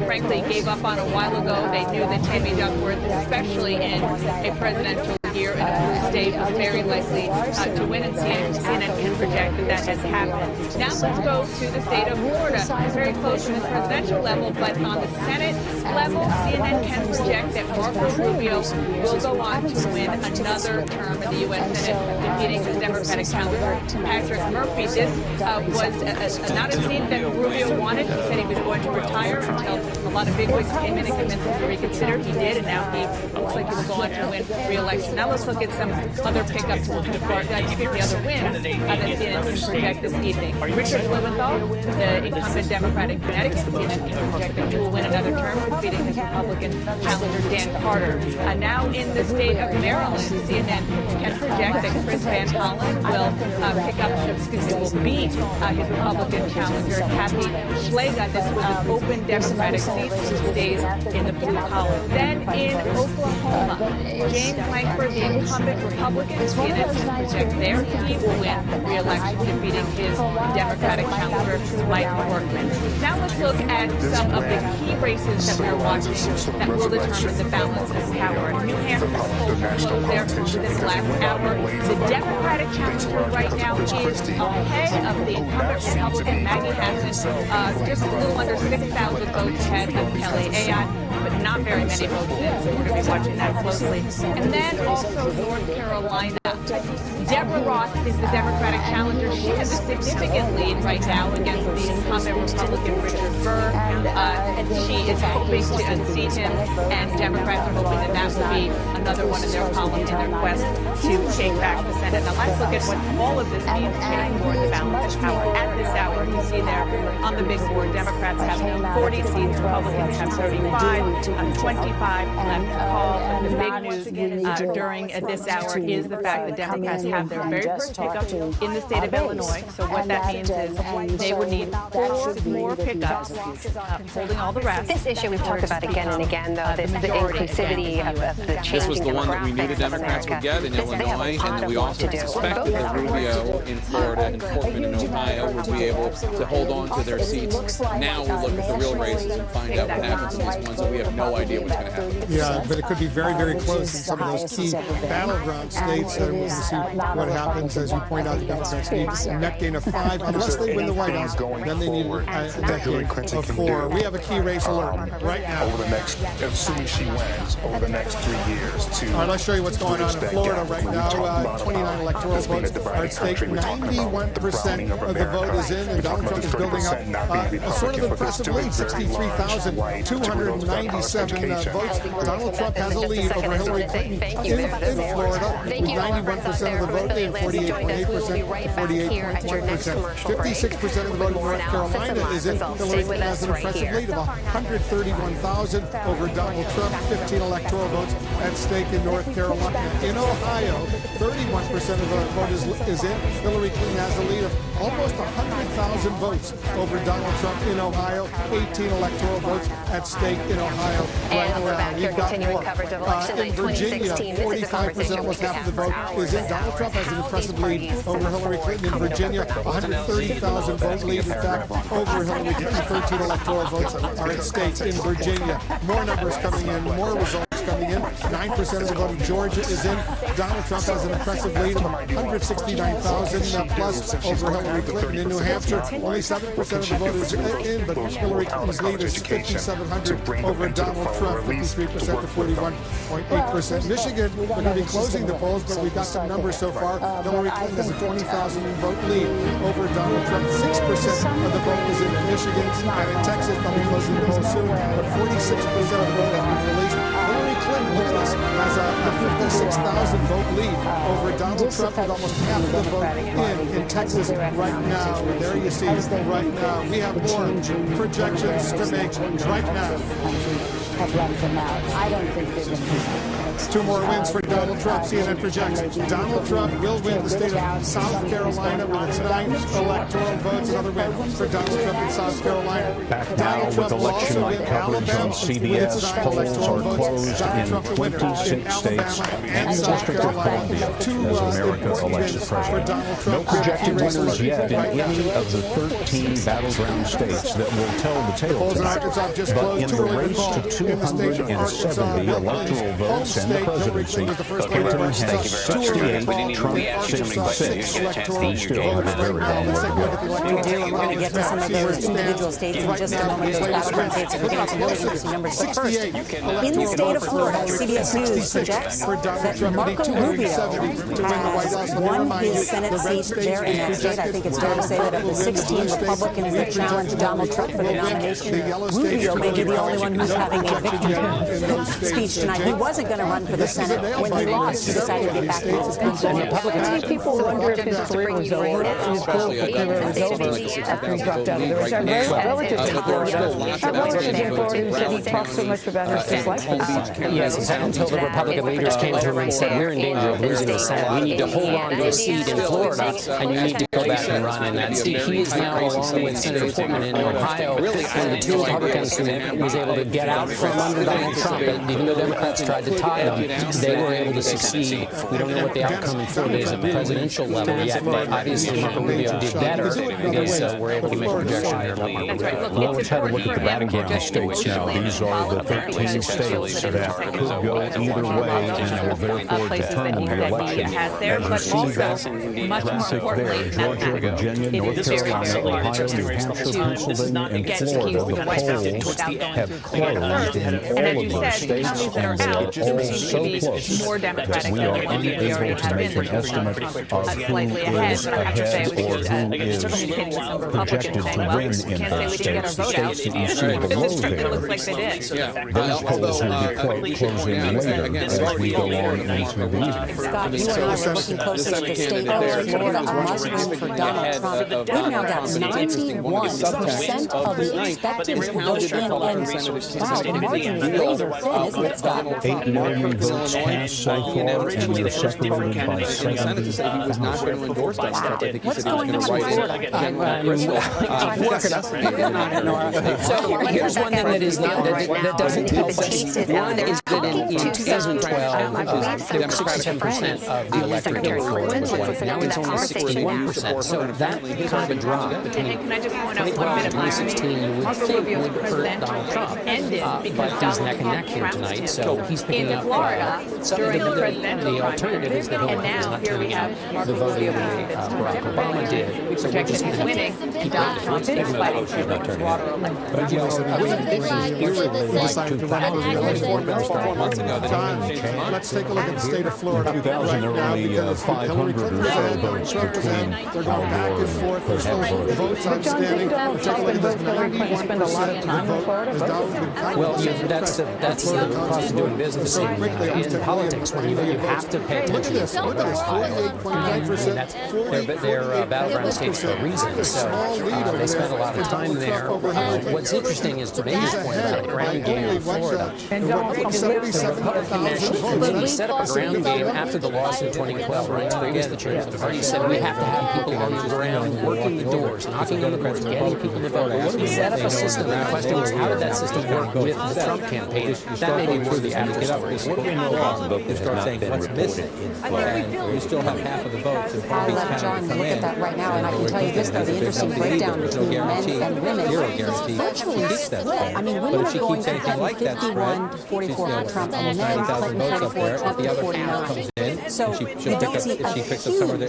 frankly, gave up on a while ago. They knew that Tammy Duckworth, especially in a presidential year in a blue state, was very likely to win, and CNN can project that has happened. Now let's go to the state of Florida. It's very close to the presidential level, but on the Senate level, CNN can project that Marco Rubio will go on to win another term in the U.S. Senate, defeating his Democratic challenger, Patrick Murphy. This was not a seat that Rubio wanted. He said he was going to retire until a lot of bigwigs came in and convinced him to reconsider. He did, and now he looks like he will go on to win re-election. Now let's look at some other pickups, the other wins that CNN can project this evening. Richard Blumenthal, the incumbent Democrat in Connecticut, CNN can project that he will win another term, defeating his Republican challenger, Dan Carter. Now in the state of Maryland, CNN can project that Chris Van Hollen will beat his Republican challenger, Kathy Schlega. This was an open Democratic seat, so he stays in the blue column. Then in Oklahoma, James Lankford, the incumbent Republican, CNN can project there he will win re-election, defeating his Democratic challenger, Mike Workman. Now let's look at some of the key races that we're watching that will determine the balance of power. New Hampshire polls closed there within the last hour. The Democratic challenger right now is ahead of the incumbent Republican, Maggie Hassan, just a little under 6,000 votes ahead of Kelly Ayotte. but not very many votes in, so we're going to be watching that closely. And then also North Carolina. Deborah Ross is the Democratic challenger. She has a significant lead right now against the incumbent Republican Richard Burr. She is hoping to unseat him, and Democrats are hoping that that will be another one in their column in their quest to take back the Senate. Now let's look at what all of this means for the balance of power. At this hour, you see there on the big board, Democrats have 40 seats, Republicans have 35, 25 left to call. But the big news during this hour is the fact that Democrats have their very first pickup in the state of Illinois. So what that means is they would need 4 more pickups, holding all the rest. This issue we've talked about again and again, though, the inclusivity of the changing This was the one that we knew the Democrats would get in Illinois, and then we also suspected that Rubio in Florida and Portman in Ohio would be able to hold on to their seats. Now we look at the real races and find out what happens in these ones, and we have no idea what's going to happen. Yeah, but it could be very, very close in some of those key battleground states. And we'll see what happens. As you point out, the Democrats need a net gain of 5. Unless they win the White House, then they need a net gain of 4. We have a key race alert right now. Over the next, assuming she wins, over the next 3 years. All right, let's show you what's going on in Florida right now. 29 electoral votes are at stake. 91% of the vote is in, and Donald Trump is building up a sort of impressive lead, 63,297 votes. Donald Trump has a lead over Hillary Clinton in Florida with 91% of the vote and 48.8% to 48.1%. 56% of the vote in North Carolina is in. Hillary Clinton has an impressive lead of 131,000 over Donald Trump. 15 electoral votes at stake in North Carolina. In Ohio, 31% of the vote is in. Hillary Clinton has a lead of almost 100,000 votes over Donald Trump in Ohio. 18 electoral votes at stake in Ohio. And we're back here continuing coverage of election night 2016. This is a conversation almost half of the vote is in. Donald Trump has an impressive lead over Hillary Clinton in Virginia. 130,000 vote lead, in fact, over Hillary Clinton. 13 electoral votes are at stake in Virginia. More numbers coming in, more results coming in. 9% of the vote in Georgia is in. Donald Trump has an impressive lead of 169,000 plus over Hillary Clinton. In New Hampshire, only 7% of the vote is in, but Hillary Clinton's lead is 5,700 over Donald Trump, 53% to 41.8%. Michigan, we're going to be closing the polls, but we've got some numbers so far. Hillary Clinton has a 20,000 vote lead over Donald Trump. 6% of the vote is in Michigan, and in Texas, they'll be closing the polls soon, but 46% of the vote has been released. Hillary Clinton has a 56,000 vote lead over Donald Trump, with almost half of the vote in Texas right now. There you see right now. We have more projections to make right now. Have left them out. I don't think they're going to be. 2 more wins for Donald Trump. CNN projects Donald Trump will win the state of South Carolina with its 9 electoral votes. Another win for Donald Trump in South Carolina. Back now with election night coverage on CBS. Polls are closed in 26 states and the District of Columbia as America elects a president. No projected winners yet in any of the 13 battleground states that will tell the tale tonight. But in the race to 270 electoral votes and the presidency, Clinton has 68, Trump 66. Still have a very long way to go. We're going to get to some of those individual states in just a moment. Those battleground states are getting some really interesting numbers. But first, in the state of Florida, CBS News projects that Marco Rubio has won his Senate seat there in that state. I think it's fair to say that of the 16 Republicans that challenged Donald Trump for the nomination, Rubio may be the only one who's having a victory speech tonight. He wasn't going to run for the Senate. When he lost, he decided to get back to his country. And Republicans, people wonder if his career was over, his political career was over after he dropped out. There was a relative in Florida. That relative in Florida who said he talked so much about his dislike for Trump. Yes, until the Republican leaders came to him and said, we're in danger of losing the Senate. We need to hold on to a seat in Florida, and you need to go back and run in that seat. He is now, along with Senator Portman in Ohio, one of the 2 Republicans who was able to get out from under Donald Trump, even though Democrats tried to tie they were able to succeed. We don't know what the outcome in 4 days at the presidential level yet, but obviously Marco Rubio did better because we're able to make a projection here about Marco Rubio. Well, let's have a look at the battleground states now. These are the 13 states that could go either way and will therefore determine the election. As you see that graphic there, Georgia, Virginia, North Carolina, Ohio, New Hampshire, Pennsylvania, and Florida, the polls have closed in all of those states, and they are all so close that we are unable to make an estimate of who is ahead or who is projected to win in those states. The states that you see below there, those polls will be closing later as we go on into the evening. Scott, you and I were looking closely at the state of Florida must win for Donald Trump. We've now got 91% of the expected to vote in, and wow, the margin razor thin, isn't it, Scott? 8 million votes cast so far, and we are separated by 70. What's going on in Florida? So here's one thing that is not that doesn't help us. One is that in 2012, 67% of the electorate in Florida was white. Now it's only 61%. So that kind of a drop between 2012 and 2016 you would think would hurt Donald Trump. But he's neck and neck here tonight, so he's picking up the alternative is that Hillary is not turning out the vote the way Barack Obama did. So we're just going to keep that. She's not turning out. But you also decided to run out of the election 4 months ago. Let's take a look at the state of Florida. In 2000, there were only 500 or so votes between they're going back and forth. There's no votes outstanding. Donald Trump and both Hillary Clinton spend a lot of time in Florida. Well, that's the cost of doing business in politics, where you have to pay attention to Ohio. They're battleground states for a reason, so they spend a lot of time there. What's interesting is to David's point about a ground game in Florida. And Donald Trump lives The Republican National Committee set up a ground game after the loss in 2012. Reince Priebus, the chairman of the party, said we have to have people on the ground working the doors, knocking on the doors, getting people to vote. We set up a system. The question is, how did that system work with the Trump campaign? That may be where the average stories. What we know is start saying what's missing, and we still have half of the votes in Palm Beach I'll let John County look at that right now, and I can tell you this, though, the interesting breakdown between men and women is virtually split. I mean, women are going from 51 to 44 for Trump, and men, Clinton 44, Trump 49. So you don't see a huge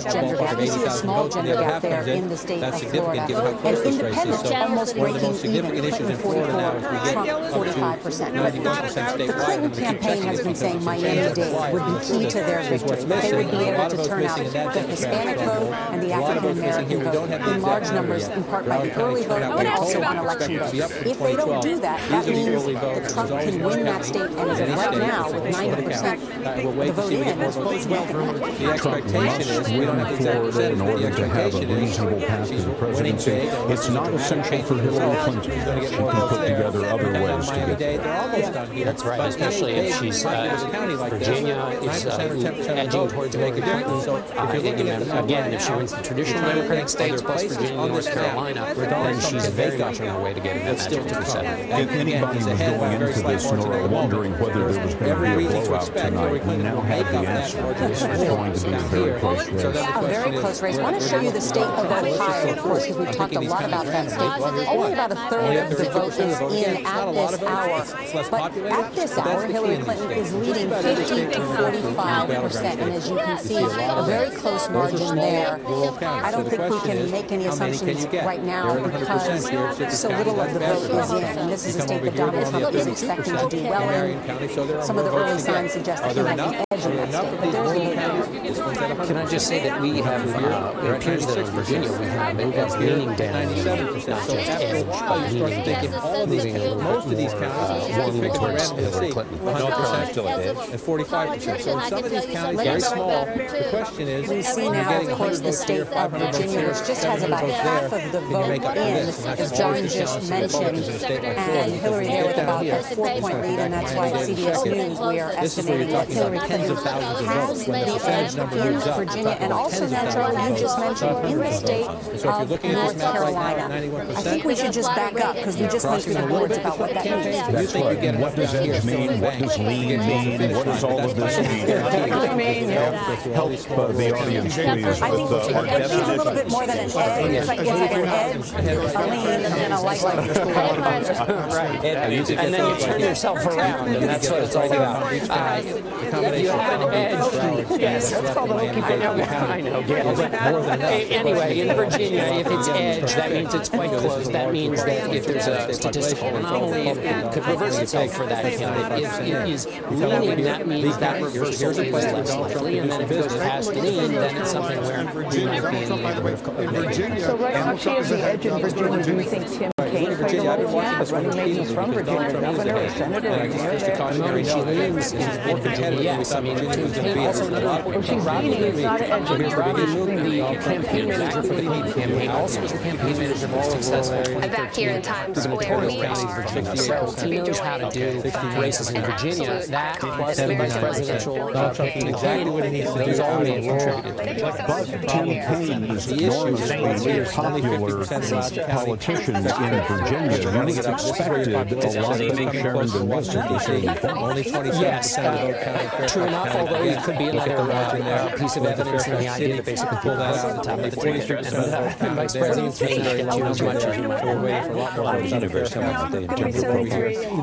gender gap. You see a small gender gap there in the state of Florida. And independents almost breaking even. Clinton 44, Trump 45%. The Clinton campaign has been saying Miami-Dade would be key to their victory. They would be able to turn out the Hispanic vote and the African-American vote in large numbers, in part by the early vote and also on election day. If they don't do that, that means that Trump can win that state, and as of right now, with 90% the vote in, it's closing out the country. The expectation is we don't have Florida in order to have a reasonable path to the presidency. It's not essential for Hillary Clinton. She can put together other ways to get there. That's right, especially if she's Virginia is edging towards Hillary Clinton. Again, if she wins the traditional Democratic states plus Virginia and North Carolina, then she's very much on her way to getting that magic 270. If anybody was going into this nor wondering whether there was going to be a blowout tonight, we now have the answer. This is going to be a very close race. A very close race. I want to show you the state of Ohio, of course, because we've talked a lot about that state. Only about a third of the vote is in at this hour. But at this hour, Hillary Clinton is leading 50 to 45%. And as you can see, a very close margin there. I don't think we can make any assumptions right now because so little of the vote is in. And this is a state that Donald Trump is expecting to do well in. Some of the early signs suggest that he might be edge in that state. But there's a Can I just say that we have, it appears that in Virginia we have it leaning down, not just edge, but leaning down, moving a little bit more, leaning towards Hillary Clinton. 100% still at edge, and 45%. So in some of these counties, very small. The question is, we see now, of course, the state of Virginia, which just has about half of the vote in, as John just mentioned, and Hillary there with about a 4-point lead, and that's why at CBS News we are estimating that Hillary Clinton has the edge in Virginia, and also that, Charlie, you just mentioned in the state of North Carolina. I think we should just back up because we just went through the words about what that means. That's right. What does edge mean? What does lean mean? What does all of this mean? Help the audience, please, I think with our it means a little bit more than an edge. It's like an edge, a lean, and then a light. Right. And then you turn yourself around, and that's what it's all about. You have an edge. Yes, that's called the hokey pokey. I know, Gail. But anyway, in Virginia, if it's edge, that means it's quite close. That means that if there's a statistical anomaly, it could reverse itself for that candidate. If it is leaning, that means that reversal is less likely. And then if it goes past lean, then it's something where we might be in the neighborhood of negative. So right now, she has the edge in Virginia. Do you think Tim Kaine played a role in that? Running mates from Virginia, governor or senator or mayor there? She lives in Virginia. Yes, I mean, Tim Kaine also another point. She's leaning. It's not an edge. Here's Robbie Moon, the campaign manager for the Clinton campaign, also was the campaign manager for successful 2013 back here in Times Square, we are so he knows how to do races in Virginia. That plus the vice presidential campaign, exactly what he needs to do is all being contributed. But Tim Kaine is enormously popular politician in Virginia. You expected a lot of Sheridan Wilson. Yes, true enough, although it could be another piece of evidence in the idea that basically pulled that out of the top of the ticket. And vice presidents may not get to as much as you might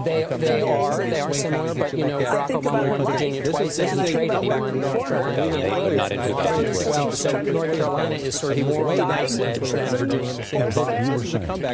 They are similar, but you know, Barack Obama won Virginia twice as he traded. He won North Carolina. Not in 2012. So North Carolina is sort of more nice edge than Virginia.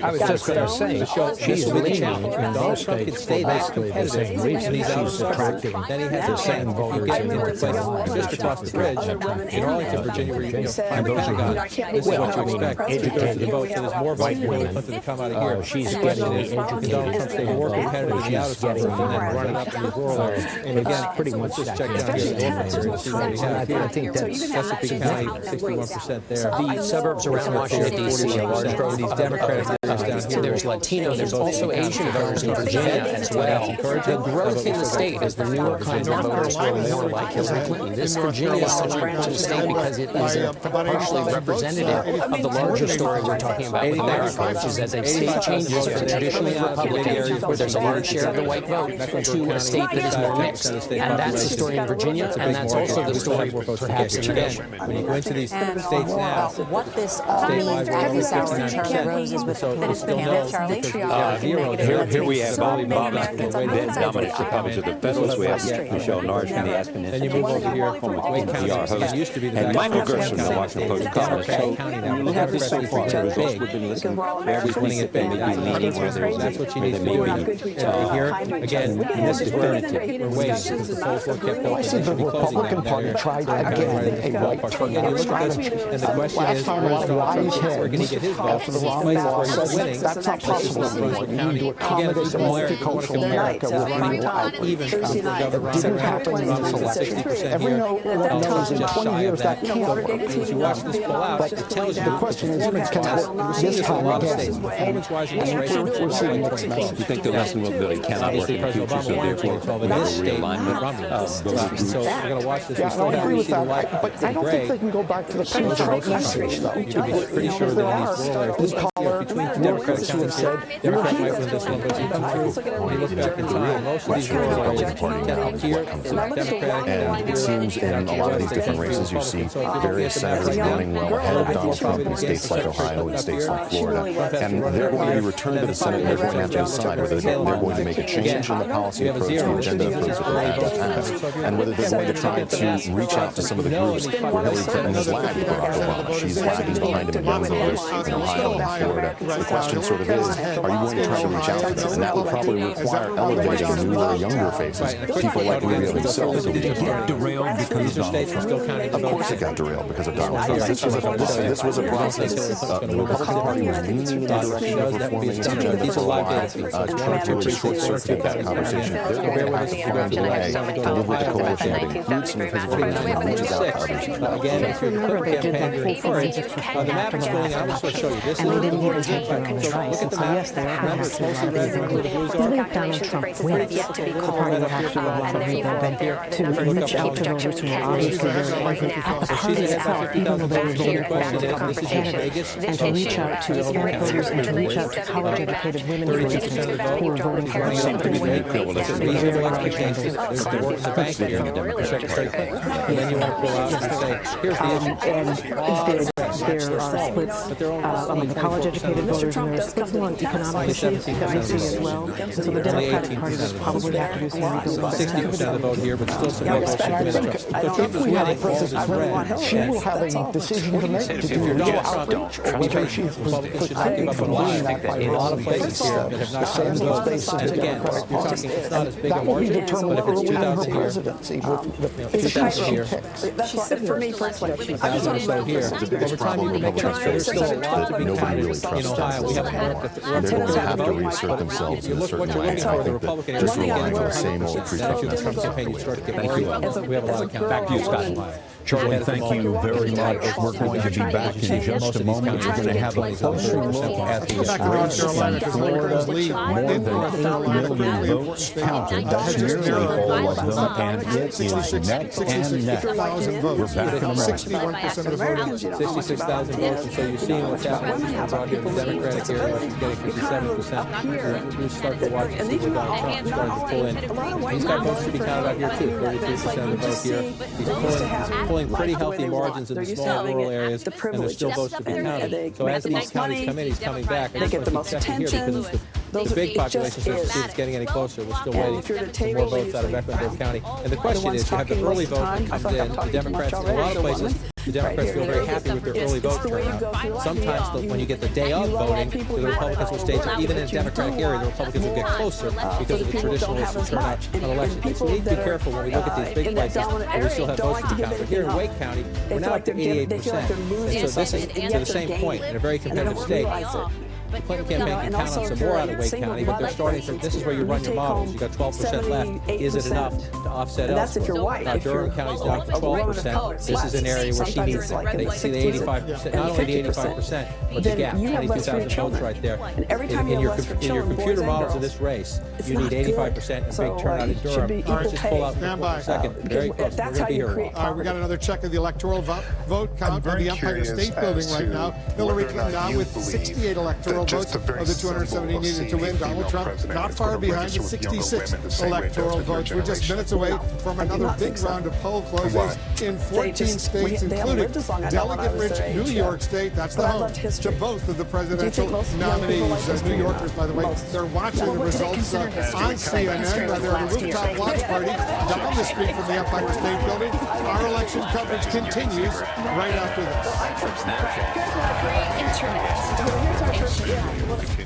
I was just going to say, she's leading in those states for basically the same reason. She's attracting the same voters in North Carolina. Just across the bridge in Arlington, Virginia, where you find the Pentagon. This is what you expect. Educated vote, so there's more votes for Hillary Clinton to come out of here. She's getting the educated. Donald Trump's getting more competitive out of suburbs and then running up in these rural areas. And again, pretty much just check down here in the area and see what we have here. I think that's Chesapeake County, 61% there. The suburbs around Washington, D.C. are large growth. These Democratic areas down here. There's Latino. There's also Asian voters in Virginia as well. The growth in the state as the newer kinds of voters grow more like Hillary Clinton. This Virginia is such an important state because it is partially representative of the larger story we're talking about with America, which is as a state changes from traditionally Republican, where there's a large share of the white vote, to a state that is more mixed. And that's the story in Virginia, and that's also the story perhaps in the nation. When you go into these states now, what this all means after this hour, Charlie Rose is with Charlie. Here we have Bobby then Dominic Succumbs of the Federalists. We have Michelle Norris from the Aspen then you move over here from Wake County, host, used to be the and Michael Gershon from the Washington Post columnist. So you look at this so far, the results we've been listening. Everybody's winning it big. That's what you need to do. Here again, this is where we're waiting because the polls were kept open. I see the Republican Party tried again a white turnout strategy. And the question is, where's Donald Trump? Where can he get his votes? The places where he's winning. That's not possible anymore. You need to accommodate the multicultural America. We're running out. Even it didn't happen in this election. Everyone knows in 20 years that can't work. As you watch this pull out, it tells you the question is, can it work this time again? Performance-wise, we're seeing mixed messages. You think the lesson will be cannot work in the future, so therefore no realignment. So we're going to watch this. Yeah, I agree with that. But I don't think they can go back to the Trump message, though. You can be pretty sure that these rural areas, between Democratic counties, Democrats might win this one, but you come through, when you look back in time, most of these rural areas down here, Democratic, and it seems in a lot of these different races you see various senators running well ahead of Donald Trump in states like Ohio and states like Florida. And they're going to be returned to the Senate and they're going to have to decide whether they're going to make a change in the policy approach, the agenda approach that they have in the past, and whether they're going to try to reach out to some of the groups where Hillary Clinton has lagged Barack Obama. She's lagging behind him in young voters in Ohio and Florida. The question sort of is, are you going to try to reach out to them? And that will probably require elevating newer, younger faces, people like Rubio himself. So derailed because of Donald Trump. Of course it got derailed because of Donald Trump. This was a process. The Republican Party was leaning in the direction of reforming its agenda for a while, trying to short-circuit that conversation. They're going to have to find a way to live with the coalition that includes some of his voters and reaches out to others. Again, if you're the Clinton campaign, the map is going out. I'm just going to show you. This is twice, and so yes, they are going to have to a lot of ability. Even if Donald Trump wins, the party will have to do a lot of able to reach out to voters who are obviously very angry at the party itself, even though they were voting for a Republican candidate, and to reach out to Hispanic voters and to reach out to college-educated women, for instance, who are voting for a certain way. Very large numbers. The bank here, and then you want to pull out and say, here's the issue. There are splits among the college-educated voters, and there are splits among economic issues that we see as well. And so the Democratic Party will probably have to do some rebuilding. 60% of the vote here, but still some votes If we have a President Clinton, she will have a decision to make to do outreach, whether she's precluded from doing that by a lot of places here that have not seen votes. And again, you're talking, it's not as big a margin, but if it's 2,000 here, 2,000 here, For me personally, 2,000 or so here, over time you can make it. There's still a lot to be counted in Ohio. We haven't worked at the They're going to have to reinsert themselves if you in a look what certain you're way. looking for, the Republican Just relying on the same old then if you the Trump campaign, you start to get worried. We have a lot of counts. Back to you, Scott. Charlie, thank you very much. We're going to be back in just a moment. We're going to have a closer look at the race in Florida. More than 8 million votes counted. That's nearly all of them, and it is neck and neck. We're back in a moment. 61% of the voters. 66,000 votes, and so you're seeing what's happening out here. The Democratic area is getting 57%. We start to watch and see where Donald Trump is starting to pull in. He's got votes to be counted out here too. 33% of the vote here. He's pulling pretty healthy margins in the small rural areas, and there's still votes to be counted. So as these counties come in, he's coming back. And they get the most attention. Because the big populations don't see it's getting any closer. We're still waiting for more votes out of Mecklenburg County. And the question is, you have the early vote that comes in. The Democrats, in a lot of places, the Democrats feel very happy with their early vote turnout. Sometimes when you get the day of voting, the Republicans will stage it. Even in a Democratic area, the Republicans will get closer because of the traditionalist turnout on election day. So we need to be careful when we look at these big places and we still have votes to be counted. But here in Wake County, we're now up to 88%. And so this is to the same point in a very competitive state. The Clinton campaign can count on some more out of Wake County, but they're starting from, this is where you run your models. You've got 12% left. Is it enough to offset elsewhere? Now, Durham County's down to 12%. This is an area where she needs, they see the 85%, not only the 85%, but the gap, 22,000 votes right there. In your computer models of this race, you need 85% and big turnout in Durham. Let's just pull out for a second. Very close. We're going to be here a while. All right, we got another check of the electoral vote count in the Empire State Building right now. Hillary Clinton now with 68 electoral votes of the 270 needed to win. Donald Trump not far behind with 66 electoral votes. We're just minutes away from another big round of poll closings in 14 states, including delegate-rich New York State. That's the home to both of the presidential nominees. New Yorkers, by the way, they're watching the results on CNN. They're at a rooftop watch party down the street from the Empire State Building. Our election coverage continues right after this.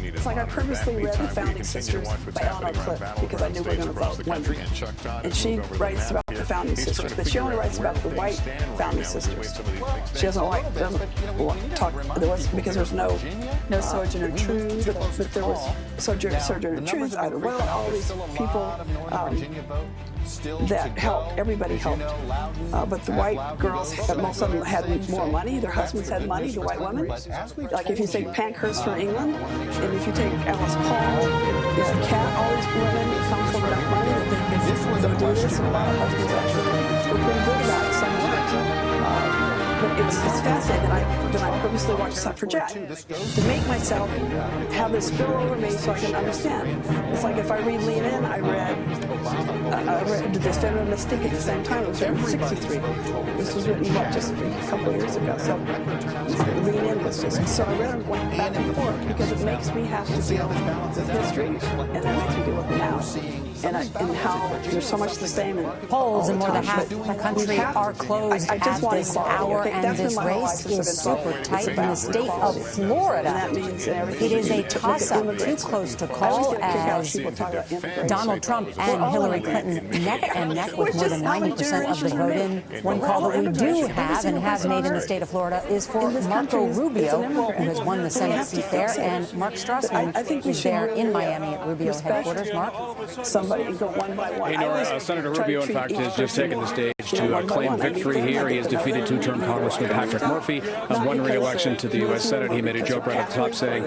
It's like I purposely read The Founding Sisters by Anna Cliff because I knew we were going to vote women. And she writes about the Founding Sisters, but she only writes about the white Founding Sisters. She doesn't talk, because there's no Sojourner Truth, but there was Sojourner Truth, Ida Well, all these people that helped, everybody helped. But the white girls, most of them had more money, their husbands had money, the white women. Like if you take Pankhurst from England, and if you take Alice Paul, Cat, all these women come from enough money that they can go do this, and a lot of husbands actually were pretty good about it, some weren't. But it's fascinating that I purposely watch Suffragette to make myself have this spill over me so I can understand. It's like if I read Lean In, I read This Feminine Mystique at the same time. It was written in 63. This was written, just a couple of years ago. So Lean In was just, so I read them going back and forth because it makes me have to deal with history, and that makes me deal with now. And how there's so much the same. Polls in more than half the country are closed at this hour, and this race is super tight in the state of Florida. It is a toss-up, too close to call, as Donald Trump and Hillary Clinton neck and neck with more than 90% of the vote in. One call that we do have and have made in the state of Florida is for Marco Rubio, who has won the Senate seat there, and Mark Strassman is there in Miami at Rubio headquarters. Mark? Somebody go one by one. Hey, Nora, Senator Rubio, in fact, has just taken the stage managed to claim victory here. He has defeated two-term Congressman Patrick Murphy, won re-election to the U.S. Senate. He made a joke right at the top saying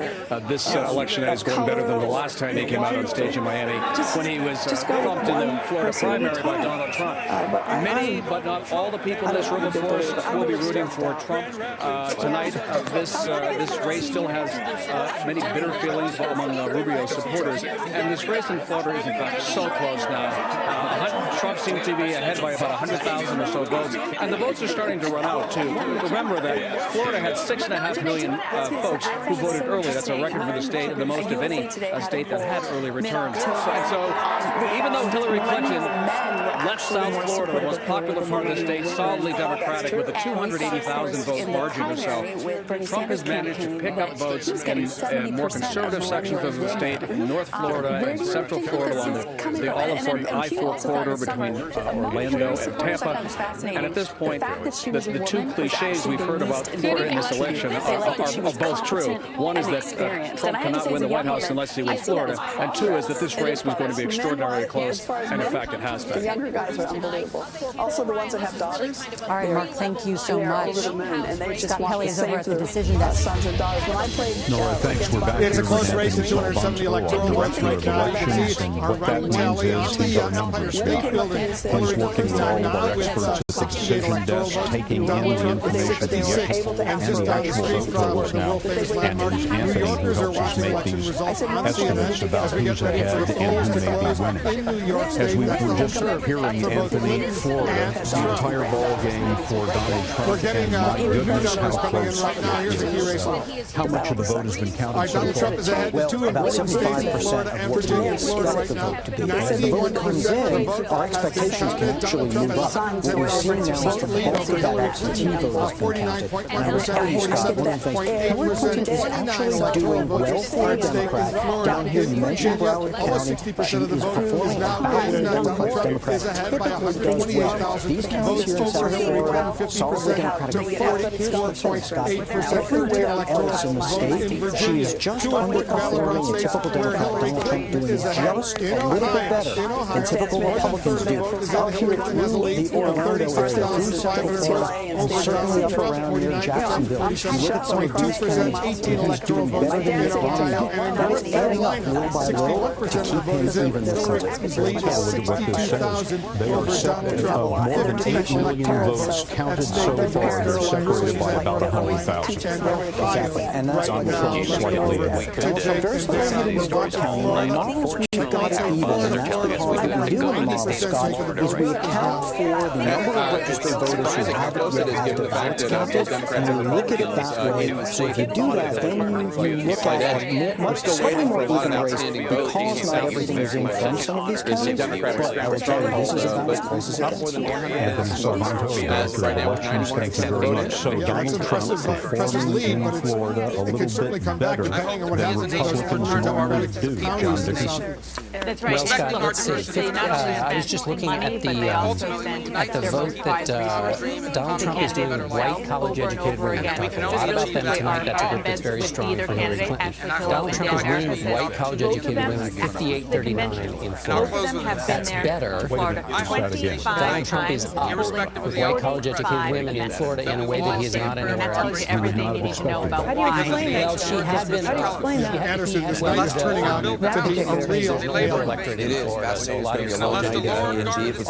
this election is going better than the last time he came out on stage in Miami when he was thumped in the Florida primary by Donald Trump. Many, but not all the people in this room, of course, will be rooting for Trump tonight. This race still has many bitter feelings among Rubio's supporters. And this race in Florida is, in fact, so close now. Trump seems to be ahead by about 100,000 or so votes. And the votes are starting to run out, too. Remember that Florida had 6.5 million folks who voted early. That's a record for the state, and the most of any state that had early returns. And so even though Hillary Clinton left South Florida, the most popular part of the state, solidly Democratic with a 280,000 vote margin or so, Trump has managed to pick up votes in more conservative sections of the state, in North Florida and Central Florida along the all-important I-4 corridor between Orlando and Tampa. And at this point, the two cliches we've heard about Florida in this election are both true. One is that Trump cannot win the White House unless he wins Florida, and two is that this race was going to be extraordinarily close, and in fact it has been. The younger guys are unbelievable. Also the ones that have daughters. All right, Mark, thank you so much. And they just Scott want Kelly the is same over at for the decision desk. sons and daughters. When I played, Nora, thanks. We're back. It's a close here race in 270 electoral votes right now. You can see our round tally on the Empire State Building. He's working with all of our experts at the decision desk, taking in the information he gets and the actual vote totals now. And Anthony, who helps us make these estimates about who's ahead and who may be winning. As we were just hearing Anthony, Florida, the entire ball game for Donald Trump, and my goodness, how close it is. How much of the vote has been counted so Donald far? Trump is ahead in two important states in Florida and Virginia. Florida right now, As the vote comes in, our expectations can actually move up. What we're seeing now is the bulk of that absentee vote has been counted. And we're telling you, Scott, one of the things, Hillary Clinton is actually doing well for a Democrat. Down here, you mentioned Broward County. She is performing about where Democrat typically does well. These counties here in South Florida, solidly Democratic. But here's the thing, Scott. Everywhere else in the state, she is just underperforming in typical Democrat. Donald Trump doing just a little bit better than typical Republicans do. Out here through the Orlando area, through Central Florida, and certainly up around near Jacksonville, you look at some of these counties, and he's doing better than Mitt Romney. That's adding up little by little to keep him even this time. Let's look at what this says. They are set more than 8 million votes counted so far. They're separated by about 100,000. Exactly. And that's on Trump slightly ahead. So very specific votes home. Not God's evil. And that's the part that we do in the model, Scott, is we account for the number of registered voters who have their votes counted, and we look at it that way. So if you do that, then you look at a much slightly more even race because not everything is in from some of these counties. But I will tell you, this is about as close as it gets. Anthony Salvanto, Director of Elections, thank you very much. So Donald Trump performing in Florida a little bit better than Republicans normally do. John Dickerson. That's right. Well, Scott, let's see. I was just looking at the vote that Donald Trump is doing with white college-educated women. We're talking a lot about them tonight. That's a group that's very strong for Hillary Clinton. Donald Trump is winning with white college-educated women 58-39 in Florida. That's better. Donald Trump is up with white college-educated women in Florida in a way that he is not anywhere else. Everything you need to know about why. Well, she had been. Anderson, this night is turning out to be a real labor electorate in Florida, so a lot of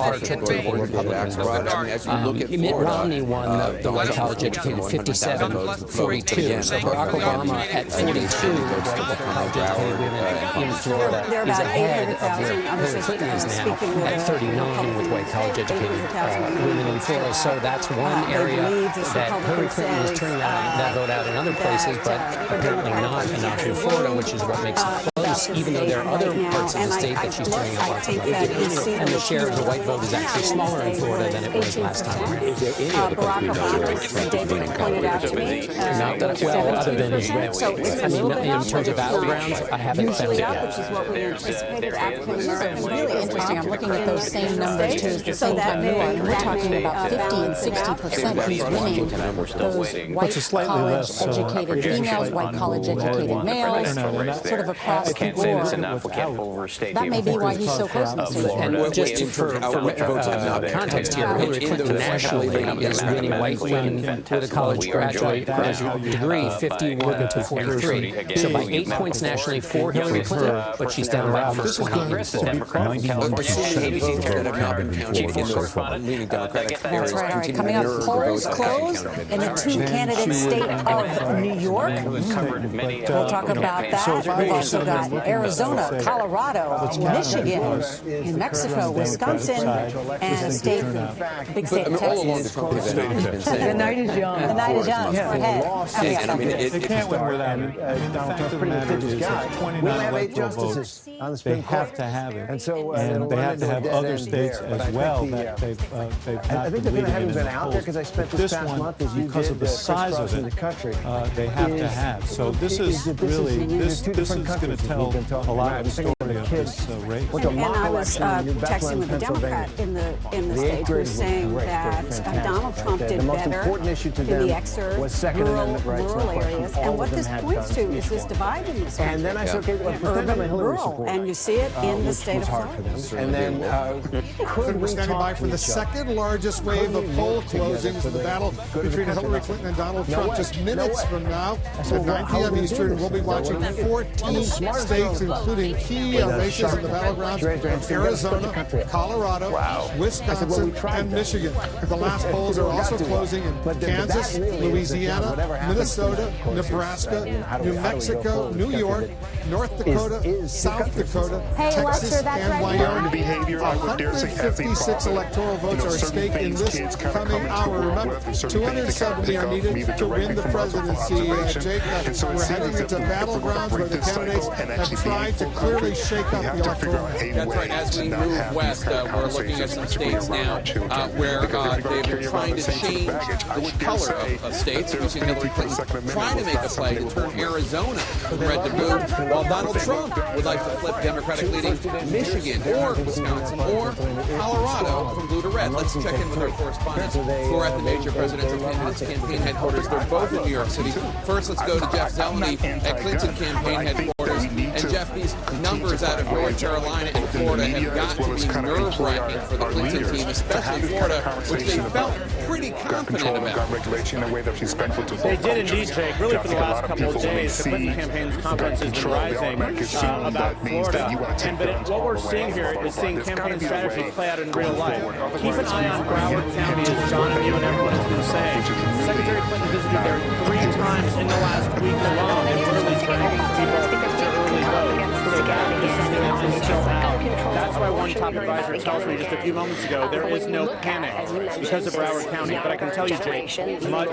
are typical Republicans. Mitt Romney won the white college-educated 57-42. So Barack Obama at 42 white college-educated women in Florida is ahead of where Hillary Clinton is now at 39 with white college-educated women in Florida. So that's one area that Hillary Clinton is turning that vote out in other places, but apparently not enough in Florida, which is what makes it close, even though there are other parts of the state that she's turning out lots of votes. And the share of the white vote is actually smaller in Florida than it was last time around. Barack Obama, David pointed out to me. Not that well, other than his red wave. I mean, in terms of Battleground, I haven't found it yet. Which is what we anticipated African Americans. Really interesting. I'm looking at those same numbers too at the same time you are. And we're talking about 50 and 60% who's winning those white college-educated females, white college-educated males, sort of across the can't say this enough. We can't overstate the importance. That may be why he's so close to Florida. And just for context here, Hillary Clinton nationally is winning white women with a college graduate degree 51 to 43. So by 8 points nationally for Hillary Clinton, but she's down by almost 20 in Florida. That's right. All right. Coming up, polls close in the two-candidate state of New York. We'll talk about that. We've also got Arizona, Colorado, Michigan, New Mexico, Wisconsin, and a state, big state of Texas. The night is young. The night is young. Go ahead. They can't win without Donald Trump. Pretty litigious guy. 29 electoral votes. They have to have it, and they have to have other states as well that they've not been leading in the polls. But this one, because of the size of it, they have to have. So this is really this is going to tell a lot of the story of this race. And I was texting with a Democrat in the state who was saying that Donald Trump did better in the exurban, rural areas. And what this points to is this divide in this country. And then I said, okay, urban and rural, and you see it in the state of Florida. And then we're standing by for the second largest wave of poll closings in the battle between Hillary Clinton and Donald Trump. Just minutes from now, at 9 p.m. Eastern, we'll be watching 14 states, including key races in the battlegrounds of Arizona, Colorado, Wisconsin, and Michigan. The last polls are also closing in Kansas, Louisiana, Minnesota, Nebraska, New Mexico, New York, North Dakota, South Dakota, Texas, and Wyoming. 156 electoral votes are at stake in this coming hour. Remember, 270 are needed to win the presidency. Jake, we're heading into battlegrounds where the candidates have tried to clearly shake up the electoral. That's right. As we move west, we're looking at some states now where they've been trying to change the color of states. We've seen Hillary Clinton trying to make a play to turn Arizona from red to blue, while Donald Trump would like to flip Democratic-leading Michigan or Wisconsin or Colorado from blue to red. Let's check in with our correspondents who are at the major presidential candidates campaign headquarters. They're both in New York City. First, let's go to Jeff Zeleny at Clinton campaign headquarters. And Jeff, these numbers out of North Carolina and Florida have got to be nerve-wracking for the Clinton team, especially Florida, which they felt pretty confident about. They did indeed, Jake. Really, for the last couple of days, the Clinton campaign's confidence has been rising about Florida. But what we're seeing here is seeing campaign strategy play out in real life. Keep an eye on Broward County, as John and you and everyone has been saying. Secretary Clinton visited there 3 times in the last week alone, and really bringing people to early vote. So that is still out. That's why one top advisor tells me just a few moments ago there is no panic because of Broward County. But I can tell you, Jake, much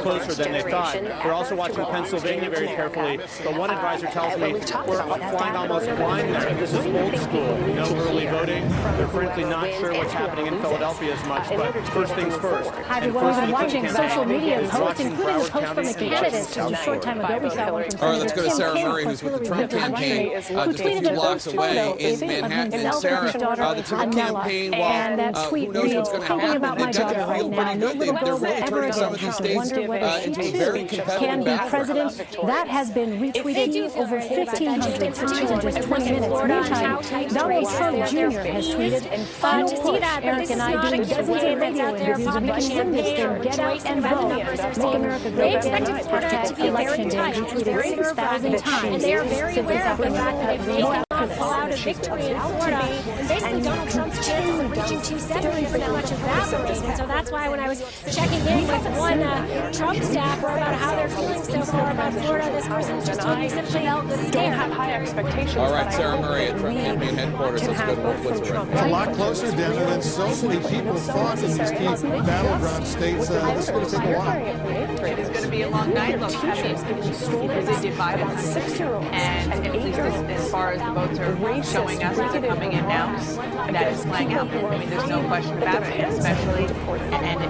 closer than they thought. We're also watching Pennsylvania very carefully. But one advisor tells me we're flying almost blind there. This is old school. No early voting. They're frankly not sure what's happening in Philadelphia as much. But first things first. Hi, everyone. We've been watching social media posts, including the post from the candidates just a short time ago. We saw one from All right, let's go to Sarah Murray, who's with the Trump campaign, just a few blocks away in Manhattan. And Sarah, the Trump campaign, who knows what's going to happen, they've got to feel pretty good. They're really turning some of these states into very competitive battlegrounds. That has been retweeted over 1,500 times in just 20 minutes. Meantime, Donald Trump Jr. has tweeted, "Final push." Eric and I doing dozens of radio interviews, and we can win this thing. Get out and vote. Make America great again. At Election Day, we tweeted 6,000 times. They are very aware of the fact that they've made a cloud of victory in Florida. And basically, Donald Trump's chances of reaching 270 pretty much evaporated. And so that's why when I was checking in with one Trump staffer about how they're feeling so far about Florida, this person's just told me simply they don't have high expectations. All right, Sarah Murray at Trump campaign headquarters. Let's go to what's right. It's a lot closer, Denver, than so many people thought in these key battleground states. This is going to take a while. It is going to be a long night. Look, I mean, because it's divided. And at least as far as the votes are showing us as they're coming in now, that is playing out. I mean, there's no question about it, especially and